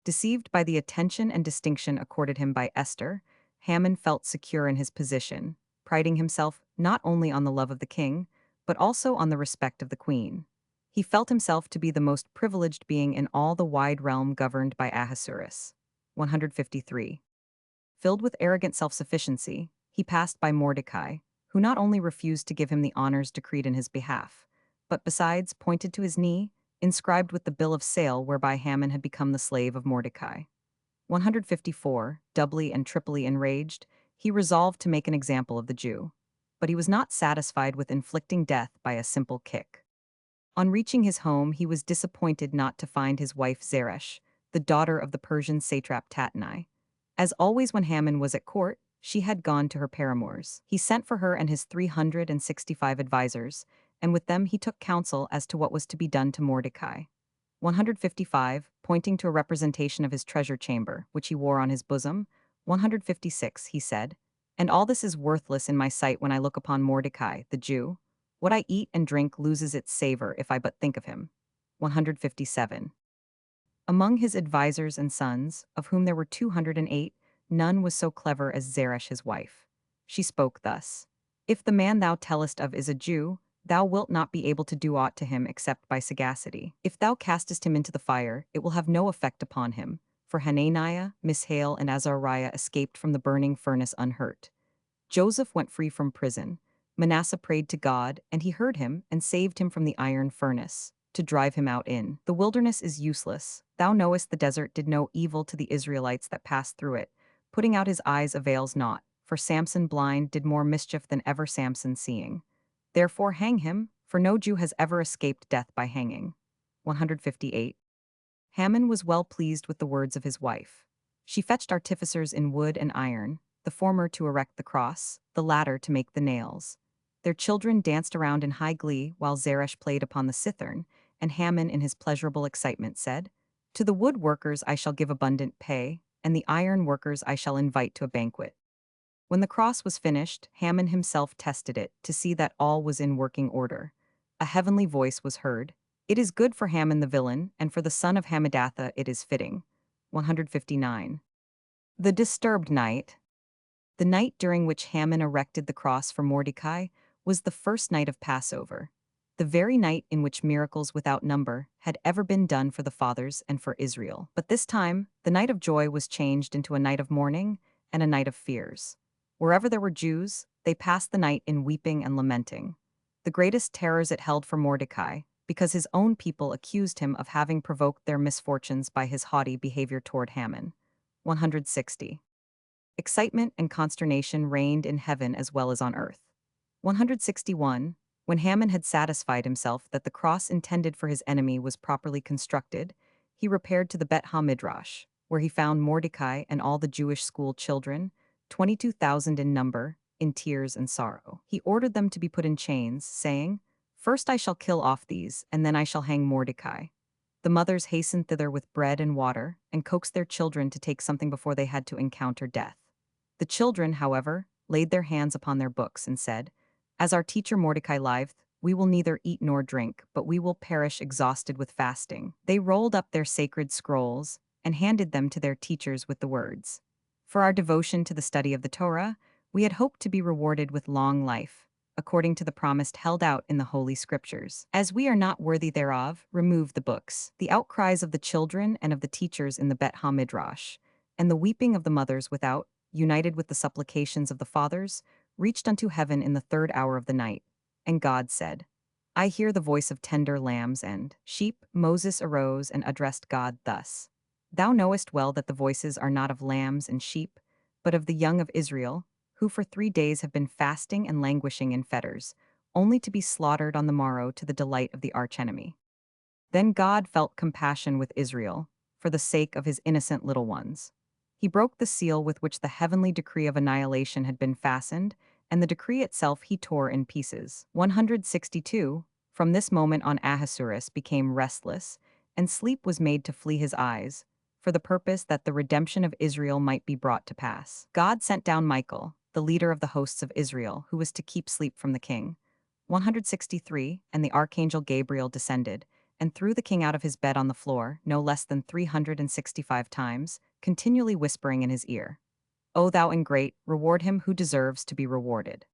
Deceived by the attention and distinction accorded him by Esther, Haman felt secure in his position, priding himself not only on the love of the king, but also on the respect of the queen. He felt himself to be the most privileged being in all the wide realm governed by Ahasuerus. 153 Filled with arrogant self-sufficiency, he passed by Mordecai, who not only refused to give him the honors decreed in his behalf, but besides pointed to his knee, inscribed with the bill of sale whereby Haman had become the slave of Mordecai. 154 Doubly and triply enraged, he resolved to make an example of the Jew. But he was not satisfied with inflicting death by a simple kick. On reaching his home, he was disappointed not to find his wife Zeresh, the daughter of the Persian satrap Tatnai. As always when Haman was at court, she had gone to her paramours. He sent for her and his 365 advisors, and with them he took counsel as to what was to be done to Mordecai. 155, pointing to a representation of his treasure chamber, which he wore on his bosom. 156, he said, "And all this is worthless in my sight when I look upon Mordecai, the Jew. What I eat and drink loses its savor if I but think of him." 157. Among his advisers and sons, of whom there were 208, none was so clever as Zeresh his wife. She spoke thus: "If the man thou tellest of is a Jew, thou wilt not be able to do aught to him except by sagacity. If thou castest him into the fire, it will have no effect upon him, for Hananiah, Mishael, and Azariah escaped from the burning furnace unhurt. Joseph went free from prison. Manasseh prayed to God, and he heard him and saved him from the iron furnace, to drive him out in. The wilderness is useless. Thou knowest the desert did no evil to the Israelites that passed through it. Putting out his eyes avails not, for Samson blind did more mischief than ever Samson seeing. Therefore hang him, for no Jew has ever escaped death by hanging." 158. Haman was well pleased with the words of his wife. She fetched artificers in wood and iron, the former to erect the cross, the latter to make the nails. Their children danced around in high glee while Zeresh played upon the cithern, and Haman in his pleasurable excitement said, "To the wood workers I shall give abundant pay, and the iron workers I shall invite to a banquet." When the cross was finished, Haman himself tested it to see that all was in working order. A heavenly voice was heard: "It is good for Haman the villain, and for the son of Hammedatha it is fitting." 159. The disturbed night. The night during which Haman erected the cross for Mordecai was the first night of Passover, the very night in which miracles without number had ever been done for the fathers and for Israel. But this time, the night of joy was changed into a night of mourning and a night of fears. Wherever there were Jews, they passed the night in weeping and lamenting. The greatest terrors it held for Mordecai, because his own people accused him of having provoked their misfortunes by his haughty behavior toward Haman. 160. Excitement and consternation reigned in heaven as well as on earth. 161. When Haman had satisfied himself that the cross intended for his enemy was properly constructed, he repaired to the Bet HaMidrash, where he found Mordecai and all the Jewish school children, 22,000 in number, in tears and sorrow. He ordered them to be put in chains, saying, "First I shall kill off these, and then I shall hang Mordecai." The mothers hastened thither with bread and water, and coaxed their children to take something before they had to encounter death. The children, however, laid their hands upon their books and said, "As our teacher Mordecai liveth, we will neither eat nor drink, but we will perish exhausted with fasting." They rolled up their sacred scrolls and handed them to their teachers with the words, "For our devotion to the study of the Torah, we had hoped to be rewarded with long life, according to the promise held out in the Holy Scriptures. As we are not worthy thereof, remove the books." The outcries of the children and of the teachers in the Bet HaMidrash, and the weeping of the mothers without, united with the supplications of the fathers, reached unto heaven in the third hour of the night. And God said, "I hear the voice of tender lambs and sheep." Moses arose and addressed God thus: "Thou knowest well that the voices are not of lambs and sheep, but of the young of Israel, who for 3 days have been fasting and languishing in fetters, only to be slaughtered on the morrow to the delight of the archenemy." Then God felt compassion with Israel, for the sake of his innocent little ones. He broke the seal with which the heavenly decree of annihilation had been fastened, and the decree itself he tore in pieces. 162. From this moment on Ahasuerus became restless, and sleep was made to flee his eyes, for the purpose that the redemption of Israel might be brought to pass. God sent down Michael, the leader of the hosts of Israel, who was to keep sleep from the king. 163. And the archangel Gabriel descended, and threw the king out of his bed on the floor, no less than 365 times, continually whispering in his ear, "O thou ingrate, reward him who deserves to be rewarded."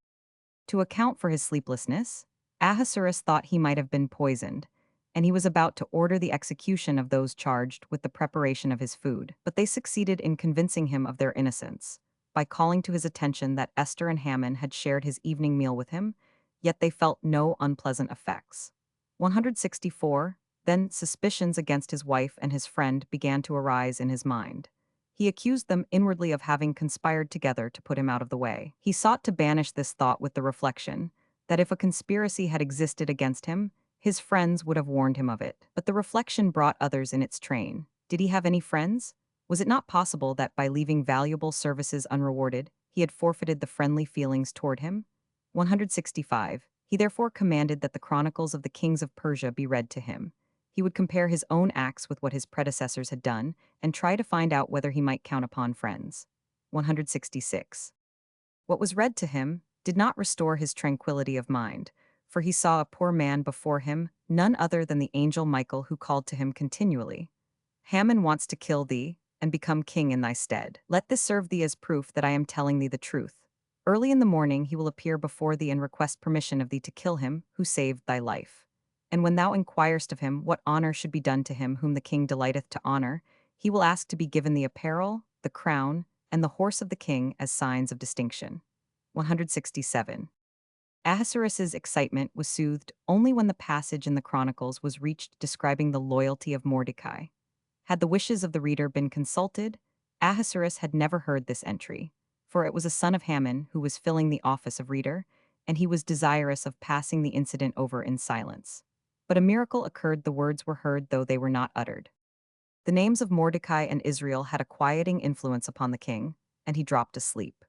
To account for his sleeplessness, Ahasuerus thought he might have been poisoned, and he was about to order the execution of those charged with the preparation of his food. But they succeeded in convincing him of their innocence, by calling to his attention that Esther and Haman had shared his evening meal with him, yet they felt no unpleasant effects. 164. Then suspicions against his wife and his friend began to arise in his mind. He accused them inwardly of having conspired together to put him out of the way. He sought to banish this thought with the reflection that if a conspiracy had existed against him, his friends would have warned him of it. But the reflection brought others in its train. Did he have any friends? Was it not possible that by leaving valuable services unrewarded, he had forfeited the friendly feelings toward him? 165. He therefore commanded that the chronicles of the kings of Persia be read to him. He would compare his own acts with what his predecessors had done and try to find out whether he might count upon friends. 166. What was read to him did not restore his tranquility of mind, for he saw a poor man before him, none other than the angel Michael, who called to him continually, Haman wants to kill thee and become king in thy stead. Let this serve thee as proof that I am telling thee the truth. Early in the morning he will appear before thee and request permission of thee to kill him who saved thy life. And when thou inquirest of him what honor should be done to him whom the king delighteth to honor, he will ask to be given the apparel, the crown, and the horse of the king as signs of distinction. 167. Ahasuerus' excitement was soothed only when the passage in the Chronicles was reached describing the loyalty of Mordecai. Had the wishes of the reader been consulted, Ahasuerus had never heard this entry, for it was a son of Haman who was filling the office of reader, and he was desirous of passing the incident over in silence. But a miracle occurred, the words were heard though they were not uttered. The names of Mordecai and Israel had a quieting influence upon the king, and he dropped asleep.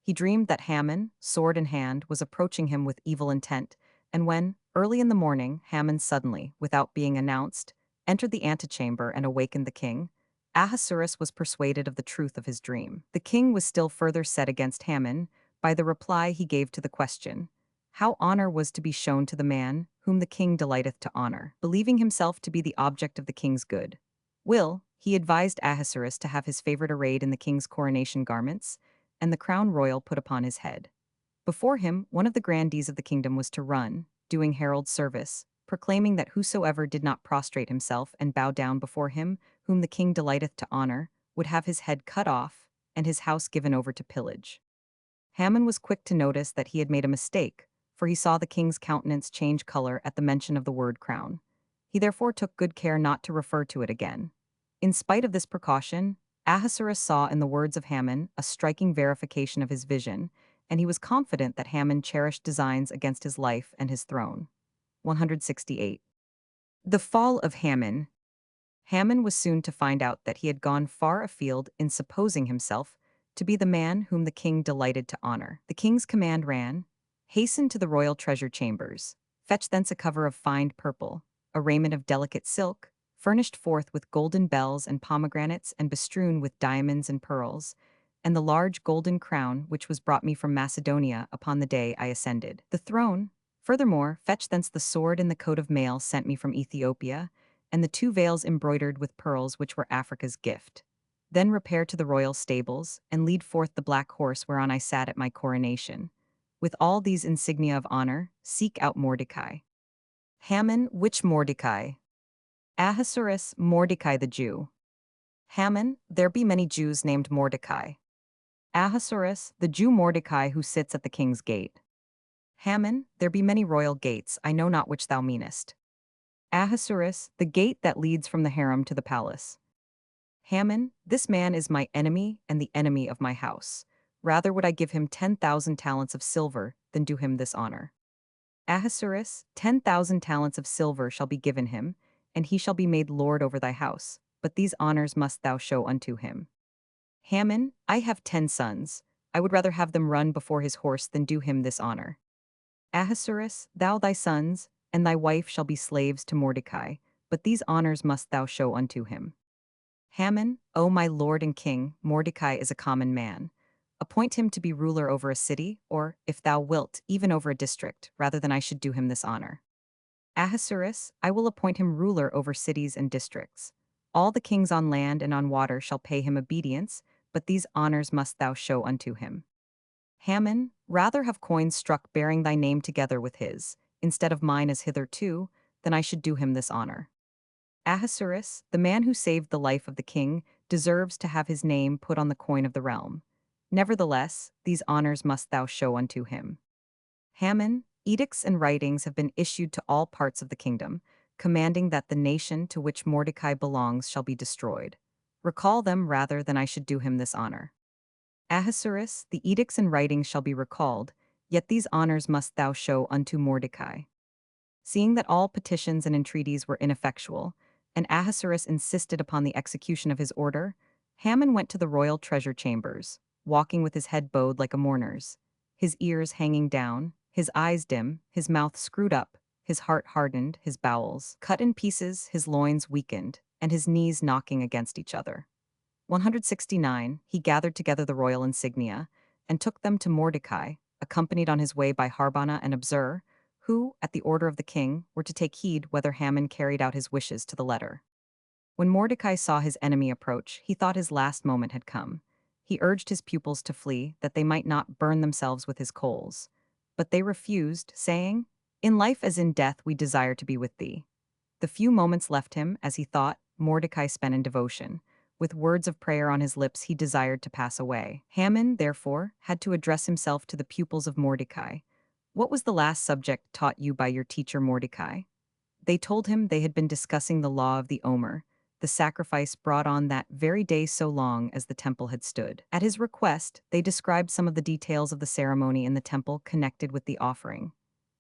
He dreamed that Haman, sword in hand, was approaching him with evil intent, and when, early in the morning, Haman suddenly, without being announced, entered the antechamber and awakened the king, Ahasuerus was persuaded of the truth of his dream. The king was still further set against Haman by the reply he gave to the question, how honor was to be shown to the man whom the king delighteth to honor, believing himself to be the object of the king's good will. He advised Ahasuerus to have his favorite arrayed in the king's coronation garments, and the crown royal put upon his head. Before him, one of the grandees of the kingdom was to run, doing herald service, proclaiming that whosoever did not prostrate himself and bow down before him, whom the king delighteth to honor, would have his head cut off, and his house given over to pillage. Haman was quick to notice that he had made a mistake, for he saw the king's countenance change color at the mention of the word crown. He therefore took good care not to refer to it again. In spite of this precaution, Ahasuerus saw in the words of Haman a striking verification of his vision, and he was confident that Haman cherished designs against his life and his throne. 168. The fall of Haman. Haman was soon to find out that he had gone far afield in supposing himself to be the man whom the king delighted to honor. The king's command ran, hasten to the royal treasure chambers, fetch thence a cover of fine purple, a raiment of delicate silk, furnished forth with golden bells and pomegranates and bestrewn with diamonds and pearls, and the large golden crown which was brought me from Macedonia upon the day I ascended the throne. Furthermore, fetch thence the sword and the coat of mail sent me from Ethiopia, and the 2 veils embroidered with pearls which were Africa's gift. Then repair to the royal stables, and lead forth the black horse whereon I sat at my coronation. With all these insignia of honor, seek out Mordecai. Haman, which Mordecai? Ahasuerus, Mordecai the Jew. Haman, there be many Jews named Mordecai. Ahasuerus, the Jew Mordecai who sits at the king's gate. Haman, there be many royal gates, I know not which thou meanest. Ahasuerus, the gate that leads from the harem to the palace. Haman, this man is my enemy and the enemy of my house. Rather would I give him 10,000 talents of silver than do him this honor. Ahasuerus, 10,000 talents of silver shall be given him, and he shall be made lord over thy house, but these honors must thou show unto him. Haman, I have 10 sons, I would rather have them run before his horse than do him this honor. Ahasuerus, thou thy sons, and thy wife shall be slaves to Mordecai, but these honors must thou show unto him. Haman, O my lord and king, Mordecai is a common man. Appoint him to be ruler over a city, or, if thou wilt, even over a district, rather than I should do him this honor. Ahasuerus, I will appoint him ruler over cities and districts. All the kings on land and on water shall pay him obedience, but these honors must thou show unto him. Haman, rather have coins struck bearing thy name together with his, instead of mine as hitherto, than I should do him this honor. Ahasuerus, the man who saved the life of the king, deserves to have his name put on the coin of the realm. Nevertheless, these honors must thou show unto him. Haman, edicts and writings have been issued to all parts of the kingdom, commanding that the nation to which Mordecai belongs shall be destroyed. Recall them rather than I should do him this honor. Ahasuerus, the edicts and writings shall be recalled, yet these honors must thou show unto Mordecai. Seeing that all petitions and entreaties were ineffectual, and Ahasuerus insisted upon the execution of his order, Haman went to the royal treasure chambers, walking with his head bowed like a mourner's, his ears hanging down, his eyes dim, his mouth screwed up, his heart hardened, his bowels cut in pieces, his loins weakened, and his knees knocking against each other. 169, he gathered together the royal insignia and took them to Mordecai, accompanied on his way by Harbana and Abzur, who, at the order of the king, were to take heed whether Haman carried out his wishes to the letter. When Mordecai saw his enemy approach, he thought his last moment had come. He urged his pupils to flee, that they might not burn themselves with his coals. But they refused, saying, "In life as in death we desire to be with thee." The few moments left him, as he thought, Mordecai spent in devotion. With words of prayer on his lips, he desired to pass away. Haman, therefore, had to address himself to the pupils of Mordecai. "What was the last subject taught you by your teacher Mordecai?" They told him they had been discussing the law of the Omer, the sacrifice brought on that very day so long as the temple had stood. At his request, they described some of the details of the ceremony in the temple connected with the offering.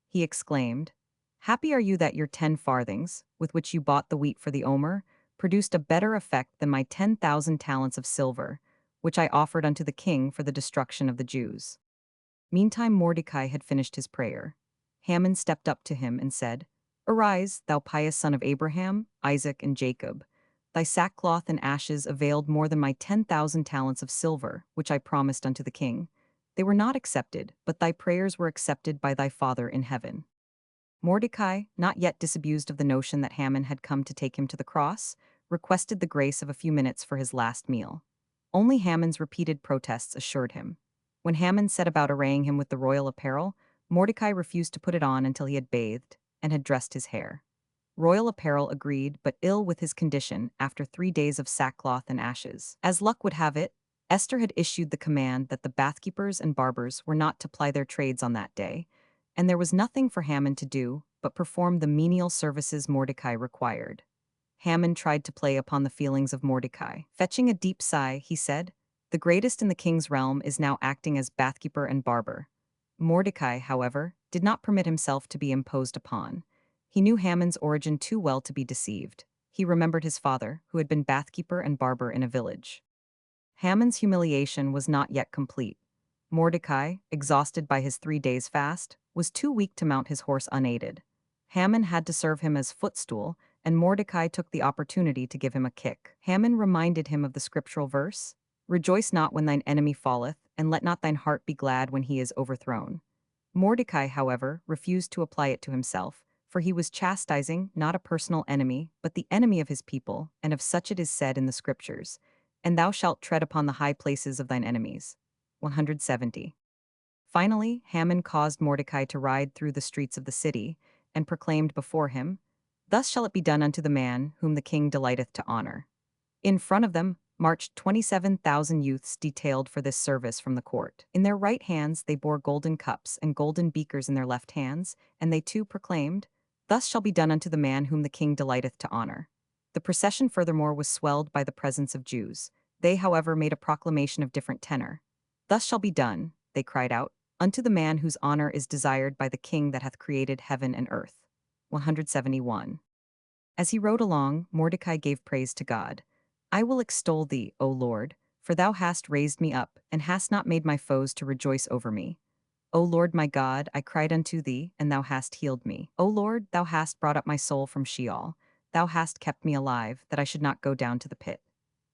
He exclaimed, "Happy are you that your 10 farthings, with which you bought the wheat for the Omer, produced a better effect than my 10,000 talents of silver, which I offered unto the king for the destruction of the Jews." Meantime Mordecai had finished his prayer. Haman stepped up to him and said, "Arise, thou pious son of Abraham, Isaac, and Jacob. Thy sackcloth and ashes availed more than my 10,000 talents of silver, which I promised unto the king. They were not accepted, but thy prayers were accepted by thy Father in heaven." Mordecai, not yet disabused of the notion that Haman had come to take him to the cross, requested the grace of a few minutes for his last meal. Only Haman's repeated protests assured him. When Haman set about arraying him with the royal apparel, Mordecai refused to put it on until he had bathed and had dressed his hair. Royal apparel agreed, but ill with his condition after 3 days of sackcloth and ashes. As luck would have it, Esther had issued the command that the bathkeepers and barbers were not to ply their trades on that day, and there was nothing for Haman to do but perform the menial services Mordecai required. Haman tried to play upon the feelings of Mordecai. Fetching a deep sigh, he said, "The greatest in the king's realm is now acting as bathkeeper and barber." Mordecai, however, did not permit himself to be imposed upon. He knew Haman's origin too well to be deceived. He remembered his father, who had been bathkeeper and barber in a village. Haman's humiliation was not yet complete. Mordecai, exhausted by his 3 days' fast, was too weak to mount his horse unaided. Haman had to serve him as footstool, and Mordecai took the opportunity to give him a kick. Haman reminded him of the scriptural verse, "Rejoice not when thine enemy falleth, and let not thine heart be glad when he is overthrown." Mordecai, however, refused to apply it to himself, for he was chastising not a personal enemy, but the enemy of his people, and of such it is said in the scriptures, "And thou shalt tread upon the high places of thine enemies." 170. Finally, Haman caused Mordecai to ride through the streets of the city, and proclaimed before him, "Thus shall it be done unto the man whom the king delighteth to honor." In front of them marched 27,000 youths detailed for this service from the court. In their right hands they bore golden cups and golden beakers in their left hands, and they too proclaimed, "Thus shall be done unto the man whom the king delighteth to honor." The procession furthermore was swelled by the presence of Jews. They, however, made a proclamation of different tenor. "Thus shall be done," they cried out, "unto the man whose honor is desired by the king that hath created heaven and earth." 171. As he rode along, Mordecai gave praise to God. "I will extol thee, O Lord, for thou hast raised me up, and hast not made my foes to rejoice over me. O Lord my God, I cried unto thee, and thou hast healed me. O Lord, thou hast brought up my soul from Sheol. Thou hast kept me alive, that I should not go down to the pit."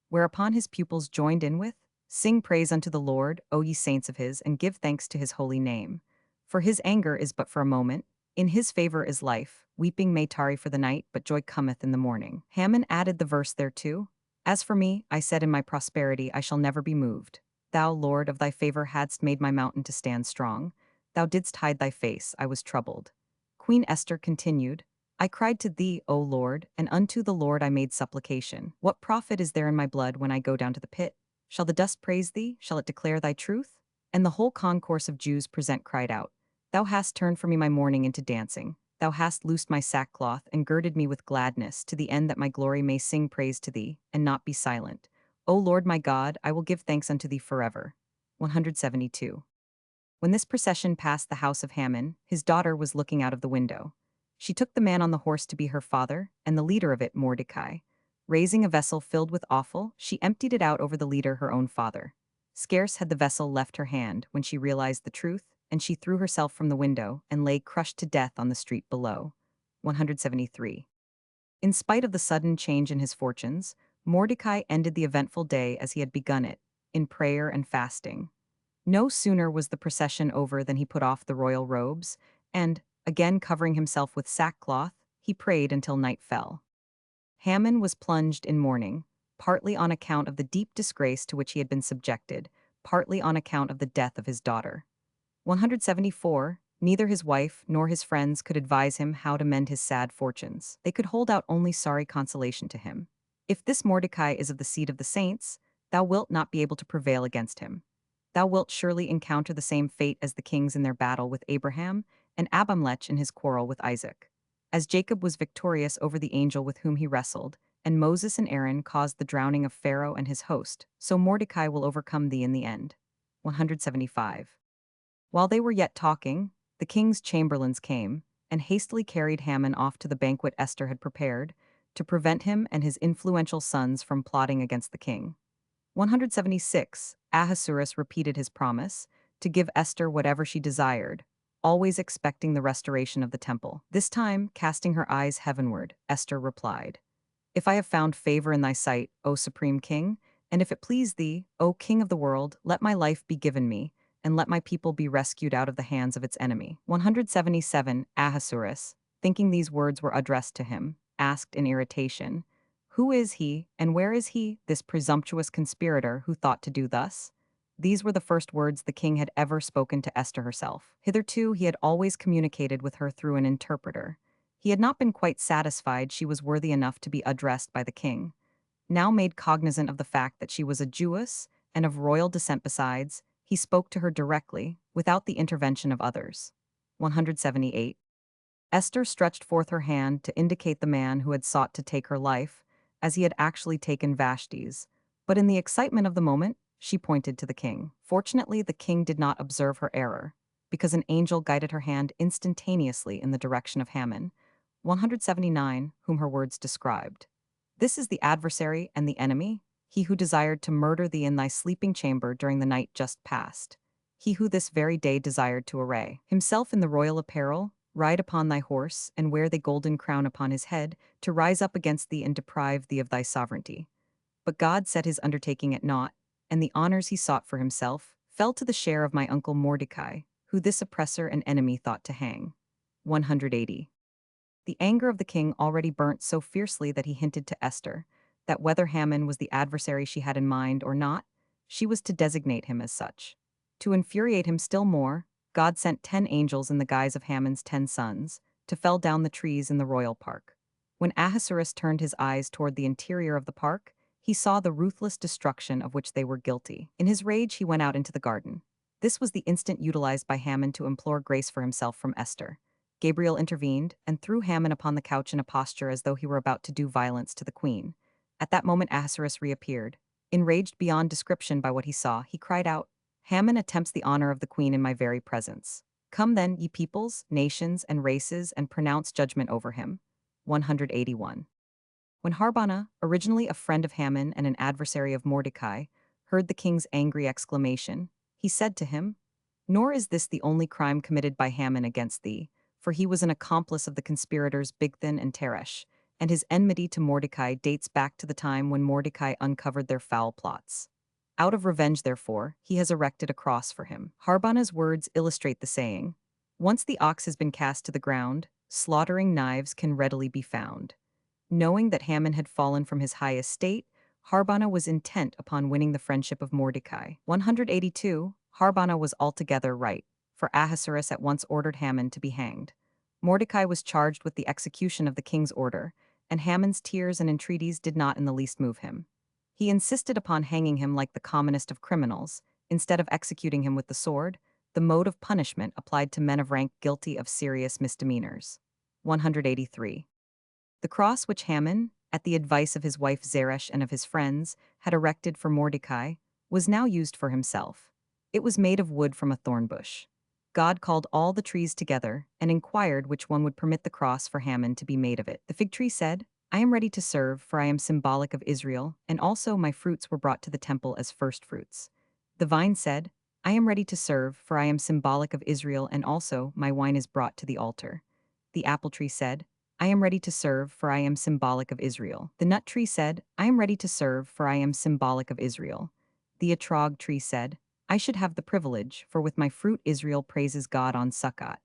Whereupon his pupils joined in with, "Sing praise unto the Lord, O ye saints of his, and give thanks to his holy name. For his anger is but for a moment, in his favor is life. Weeping may tarry for the night, but joy cometh in the morning." Haman added the verse thereto, "As for me, I said in my prosperity, I shall never be moved. Thou, Lord, of thy favor hadst made my mountain to stand strong. Thou didst hide thy face, I was troubled." Queen Esther continued, "I cried to thee, O Lord, and unto the Lord I made supplication. What profit is there in my blood when I go down to the pit? Shall the dust praise thee? Shall it declare thy truth?" And the whole concourse of Jews present cried out, "Thou hast turned for me my mourning into dancing. Thou hast loosed my sackcloth and girded me with gladness, to the end that my glory may sing praise to thee, and not be silent. O Lord my God, I will give thanks unto thee forever." 172. When this procession passed the house of Haman, his daughter was looking out of the window. She took the man on the horse to be her father, and the leader of it Mordecai. Raising a vessel filled with offal, she emptied it out over the leader her own father. Scarce had the vessel left her hand when she realized the truth, and she threw herself from the window and lay crushed to death on the street below. 173. In spite of the sudden change in his fortunes, Mordecai ended the eventful day as he had begun it, in prayer and fasting. No sooner was the procession over than he put off the royal robes, and, again covering himself with sackcloth, he prayed until night fell. Haman was plunged in mourning, partly on account of the deep disgrace to which he had been subjected, partly on account of the death of his daughter. 174. Neither his wife nor his friends could advise him how to mend his sad fortunes. They could hold out only sorry consolation to him. If this Mordecai is of the seed of the saints, thou wilt not be able to prevail against him. Thou wilt surely encounter the same fate as the kings in their battle with Abraham, and Abimelech in his quarrel with Isaac. As Jacob was victorious over the angel with whom he wrestled, and Moses and Aaron caused the drowning of Pharaoh and his host, so Mordecai will overcome thee in the end. 175. While they were yet talking, the king's chamberlains came, and hastily carried Haman off to the banquet Esther had prepared, to prevent him and his influential sons from plotting against the king. 176. Ahasuerus repeated his promise to give Esther whatever she desired, always expecting the restoration of the temple. This time, casting her eyes heavenward, Esther replied, If I have found favor in thy sight, O supreme king, and if it please thee, O king of the world, let my life be given me, and let my people be rescued out of the hands of its enemy. 177. Ahasuerus, thinking these words were addressed to him, asked in irritation, Who is he, and where is he, this presumptuous conspirator who thought to do thus? These were the first words the king had ever spoken to Esther herself. Hitherto he had always communicated with her through an interpreter. He had not been quite satisfied she was worthy enough to be addressed by the king. Now made cognizant of the fact that she was a Jewess, and of royal descent besides, he spoke to her directly, without the intervention of others. 178. Esther stretched forth her hand to indicate the man who had sought to take her life, as he had actually taken Vashti's, but in the excitement of the moment, she pointed to the king. Fortunately, the king did not observe her error, because an angel guided her hand instantaneously in the direction of Haman, 179, whom her words described. This is the adversary and the enemy, he who desired to murder thee in thy sleeping chamber during the night just past, he who this very day desired to array himself in the royal apparel, ride upon thy horse, and wear the golden crown upon his head, to rise up against thee and deprive thee of thy sovereignty. But God set his undertaking at naught, and the honors he sought for himself fell to the share of my uncle Mordecai, who this oppressor and enemy thought to hang. 180. The anger of the king already burnt so fiercely that he hinted to Esther that whether Haman was the adversary she had in mind or not, she was to designate him as such. To infuriate him still more, God sent 10 angels in the guise of Haman's 10 sons to fell down the trees in the royal park. When Ahasuerus turned his eyes toward the interior of the park, he saw the ruthless destruction of which they were guilty. In his rage, he went out into the garden. This was the instant utilized by Haman to implore grace for himself from Esther. Gabriel intervened and threw Haman upon the couch in a posture as though he were about to do violence to the queen. At that moment Ahasuerus reappeared. Enraged beyond description by what he saw, he cried out, Haman attempts the honor of the queen in my very presence. Come then, ye peoples, nations, and races, and pronounce judgment over him. 181. When Harbona, originally a friend of Haman and an adversary of Mordecai, heard the king's angry exclamation, he said to him, Nor is this the only crime committed by Haman against thee, for he was an accomplice of the conspirators Bigthan and Teresh, and his enmity to Mordecai dates back to the time when Mordecai uncovered their foul plots. Out of revenge, therefore, he has erected a cross for him. Harbona's words illustrate the saying, Once the ox has been cast to the ground, slaughtering knives can readily be found. Knowing that Haman had fallen from his high estate, Harbona was intent upon winning the friendship of Mordecai. 182. Harbona was altogether right, for Ahasuerus at once ordered Haman to be hanged. Mordecai was charged with the execution of the king's order, and Haman's tears and entreaties did not in the least move him. He insisted upon hanging him like the commonest of criminals, instead of executing him with the sword, the mode of punishment applied to men of rank guilty of serious misdemeanors. 183. The cross which Haman, at the advice of his wife Zeresh and of his friends, had erected for Mordecai, was now used for himself. It was made of wood from a thorn bush. God called all the trees together and inquired which one would permit the cross for Haman to be made of it. The fig tree said, I am ready to serve, for I am symbolic of Israel, and also my fruits were brought to the temple as first fruits. The vine said, I am ready to serve, for I am symbolic of Israel, and also my wine is brought to the altar. The apple tree said, I am ready to serve, for I am symbolic of Israel. The nut tree said, I am ready to serve, for I am symbolic of Israel. The etrog tree said, I should have the privilege, for with my fruit Israel praises God on Sukkot.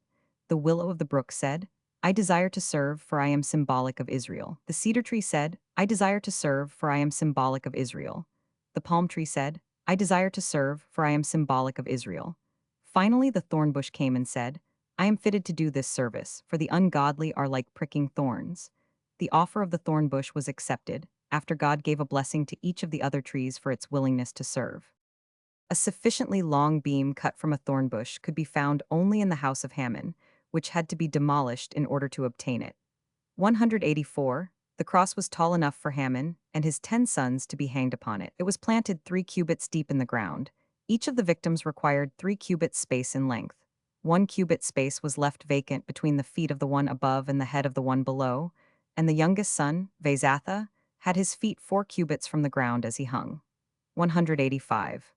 The willow of the brook said, I desire to serve, for I am symbolic of Israel. The cedar tree said, I desire to serve, for I am symbolic of Israel. The palm tree said, I desire to serve, for I am symbolic of Israel. Finally, the thorn bush came and said, I am fitted to do this service, for the ungodly are like pricking thorns. The offer of the thorn bush was accepted, after God gave a blessing to each of the other trees for its willingness to serve. A sufficiently long beam cut from a thorn bush could be found only in the house of Haman, which had to be demolished in order to obtain it. 184. The cross was tall enough for Haman and his 10 sons to be hanged upon it. It was planted 3 cubits deep in the ground. Each of the victims required 3 cubits space in length. 1 cubit space was left vacant between the feet of the one above and the head of the one below, and the youngest son, Vasatha, had his feet 4 cubits from the ground as he hung. 185.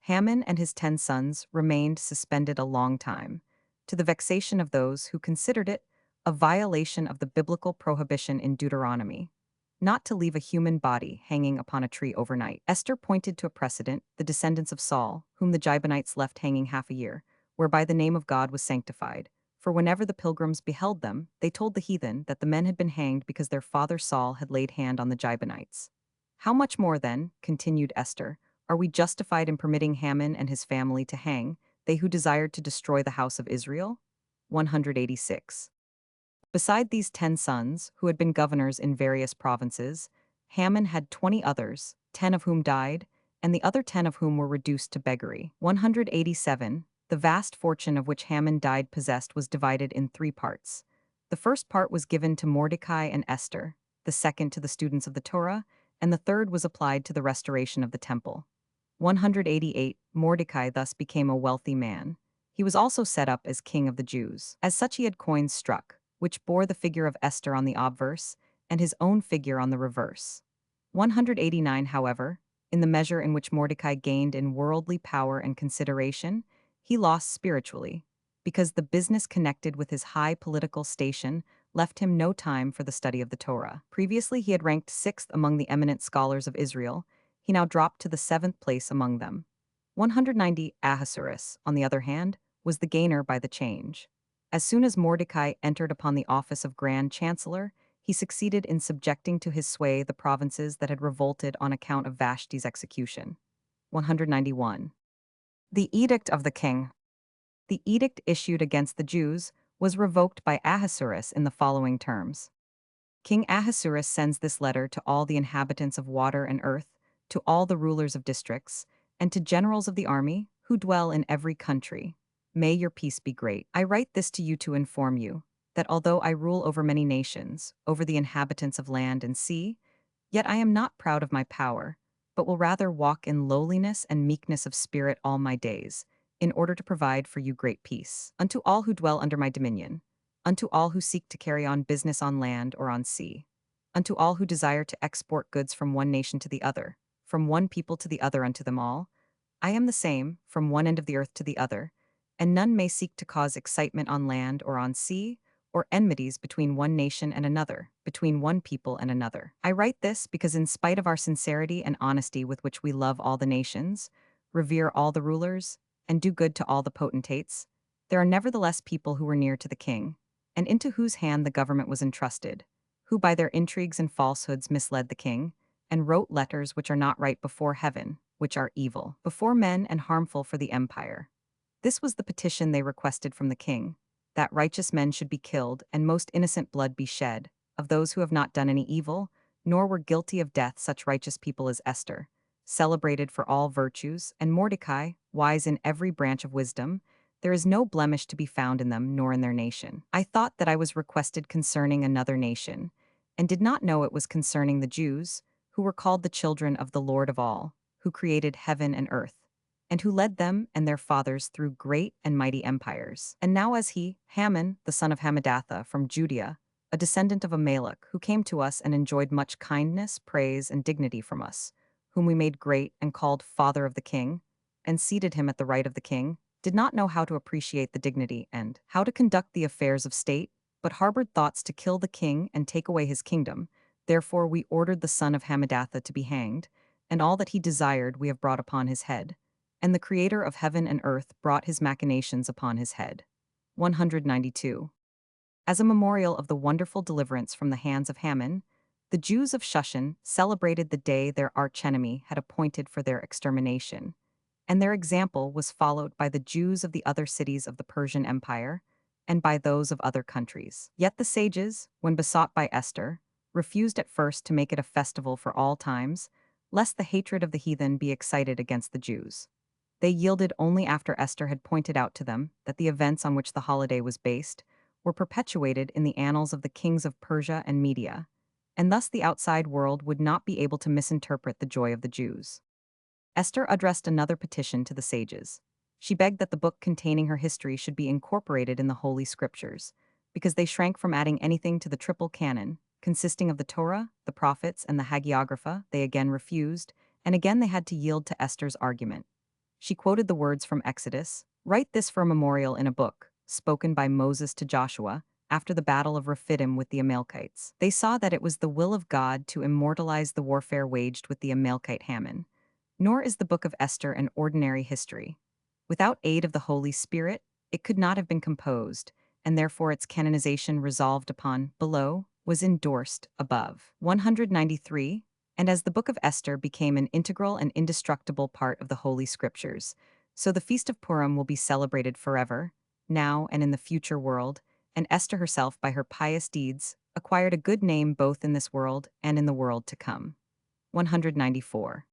Haman and his 10 sons remained suspended a long time, to the vexation of those who considered it a violation of the biblical prohibition in Deuteronomy, not to leave a human body hanging upon a tree overnight. Esther pointed to a precedent, the descendants of Saul, whom the Gibeonites left hanging half a year, whereby the name of God was sanctified. For whenever the pilgrims beheld them, they told the heathen that the men had been hanged because their father Saul had laid hand on the Gibeonites. How much more, then, continued Esther, are we justified in permitting Haman and his family to hang, they who desired to destroy the house of Israel? 186. Beside these 10 sons, who had been governors in various provinces, Haman had 20 others, 10 of whom died, and the other 10 of whom were reduced to beggary. 187. The vast fortune of which Haman died possessed was divided in 3 parts. The first part was given to Mordecai and Esther, the second to the students of the Torah, and the third was applied to the restoration of the temple. 188. Mordecai thus became a wealthy man. He was also set up as king of the Jews. As such, he had coins struck, which bore the figure of Esther on the obverse and his own figure on the reverse. 189, however, in the measure in which Mordecai gained in worldly power and consideration, he lost spiritually, because the business connected with his high political station left him no time for the study of the Torah. Previously, he had ranked 6th among the eminent scholars of Israel. He now dropped to the 7th place among them. 190. Ahasuerus, on the other hand, was the gainer by the change. As soon as Mordecai entered upon the office of Grand Chancellor, he succeeded in subjecting to his sway the provinces that had revolted on account of Vashti's execution. 191. The Edict of the King. The edict issued against the Jews was revoked by Ahasuerus in the following terms. King Ahasuerus sends this letter to all the inhabitants of water and earth, to all the rulers of districts, and to generals of the army who dwell in every country. May your peace be great. I write this to you to inform you that although I rule over many nations, over the inhabitants of land and sea, yet I am not proud of my power, but will rather walk in lowliness and meekness of spirit all my days, in order to provide for you great peace. Unto all who dwell under my dominion, unto all who seek to carry on business on land or on sea, unto all who desire to export goods from one nation to the other, from one people to the other, unto them all, I am the same, from one end of the earth to the other, and none may seek to cause excitement on land or on sea, or enmities between one nation and another, between one people and another. I write this because in spite of our sincerity and honesty with which we love all the nations, revere all the rulers, and do good to all the potentates, there are nevertheless people who were near to the king, and into whose hand the government was entrusted, who by their intrigues and falsehoods misled the king, and wrote letters which are not right before heaven, which are evil before men and harmful for the empire. This was the petition they requested from the king, that righteous men should be killed and most innocent blood be shed, of those who have not done any evil, nor were guilty of death such righteous people as Esther, celebrated for all virtues, and Mordecai, wise in every branch of wisdom. There is no blemish to be found in them nor in their nation. I thought that I was requested concerning another nation, and did not know it was concerning the Jews, who were called the children of the Lord of all, who created heaven and earth, and who led them and their fathers through great and mighty empires. And now as he, Haman, the son of Hammedatha, from Judea, a descendant of Amalek, who came to us and enjoyed much kindness, praise, and dignity from us, whom we made great and called Father of the King, and seated him at the right of the king, did not know how to appreciate the dignity and how to conduct the affairs of state, but harbored thoughts to kill the king and take away his kingdom. Therefore we ordered the son of Hammedatha to be hanged, and all that he desired we have brought upon his head. And the Creator of heaven and earth brought his machinations upon his head. 192. As a memorial of the wonderful deliverance from the hands of Haman, the Jews of Shushan celebrated the day their archenemy had appointed for their extermination, and their example was followed by the Jews of the other cities of the Persian Empire and by those of other countries. Yet the sages, when besought by Esther, refused at first to make it a festival for all times, lest the hatred of the heathen be excited against the Jews. They yielded only after Esther had pointed out to them that the events on which the holiday was based were perpetuated in the annals of the kings of Persia and Media, and thus the outside world would not be able to misinterpret the joy of the Jews. Esther addressed another petition to the sages. She begged that the book containing her history should be incorporated in the Holy Scriptures, because they shrank from adding anything to the triple canon, consisting of the Torah, the prophets, and the Hagiographa. They again refused, and again they had to yield to Esther's argument. She quoted the words from Exodus, "Write this for a memorial in a book," spoken by Moses to Joshua after the battle of Rephidim with the Amalekites. They saw that it was the will of God to immortalize the warfare waged with the Amalekite Haman. Nor is the book of Esther an ordinary history. Without aid of the Holy Spirit, it could not have been composed, and therefore its canonization resolved upon below was endorsed above. 193. And as the book of Esther became an integral and indestructible part of the Holy Scriptures, so the Feast of Purim will be celebrated forever, now and in the future world, and Esther herself, by her pious deeds, acquired a good name both in this world and in the world to come. 194.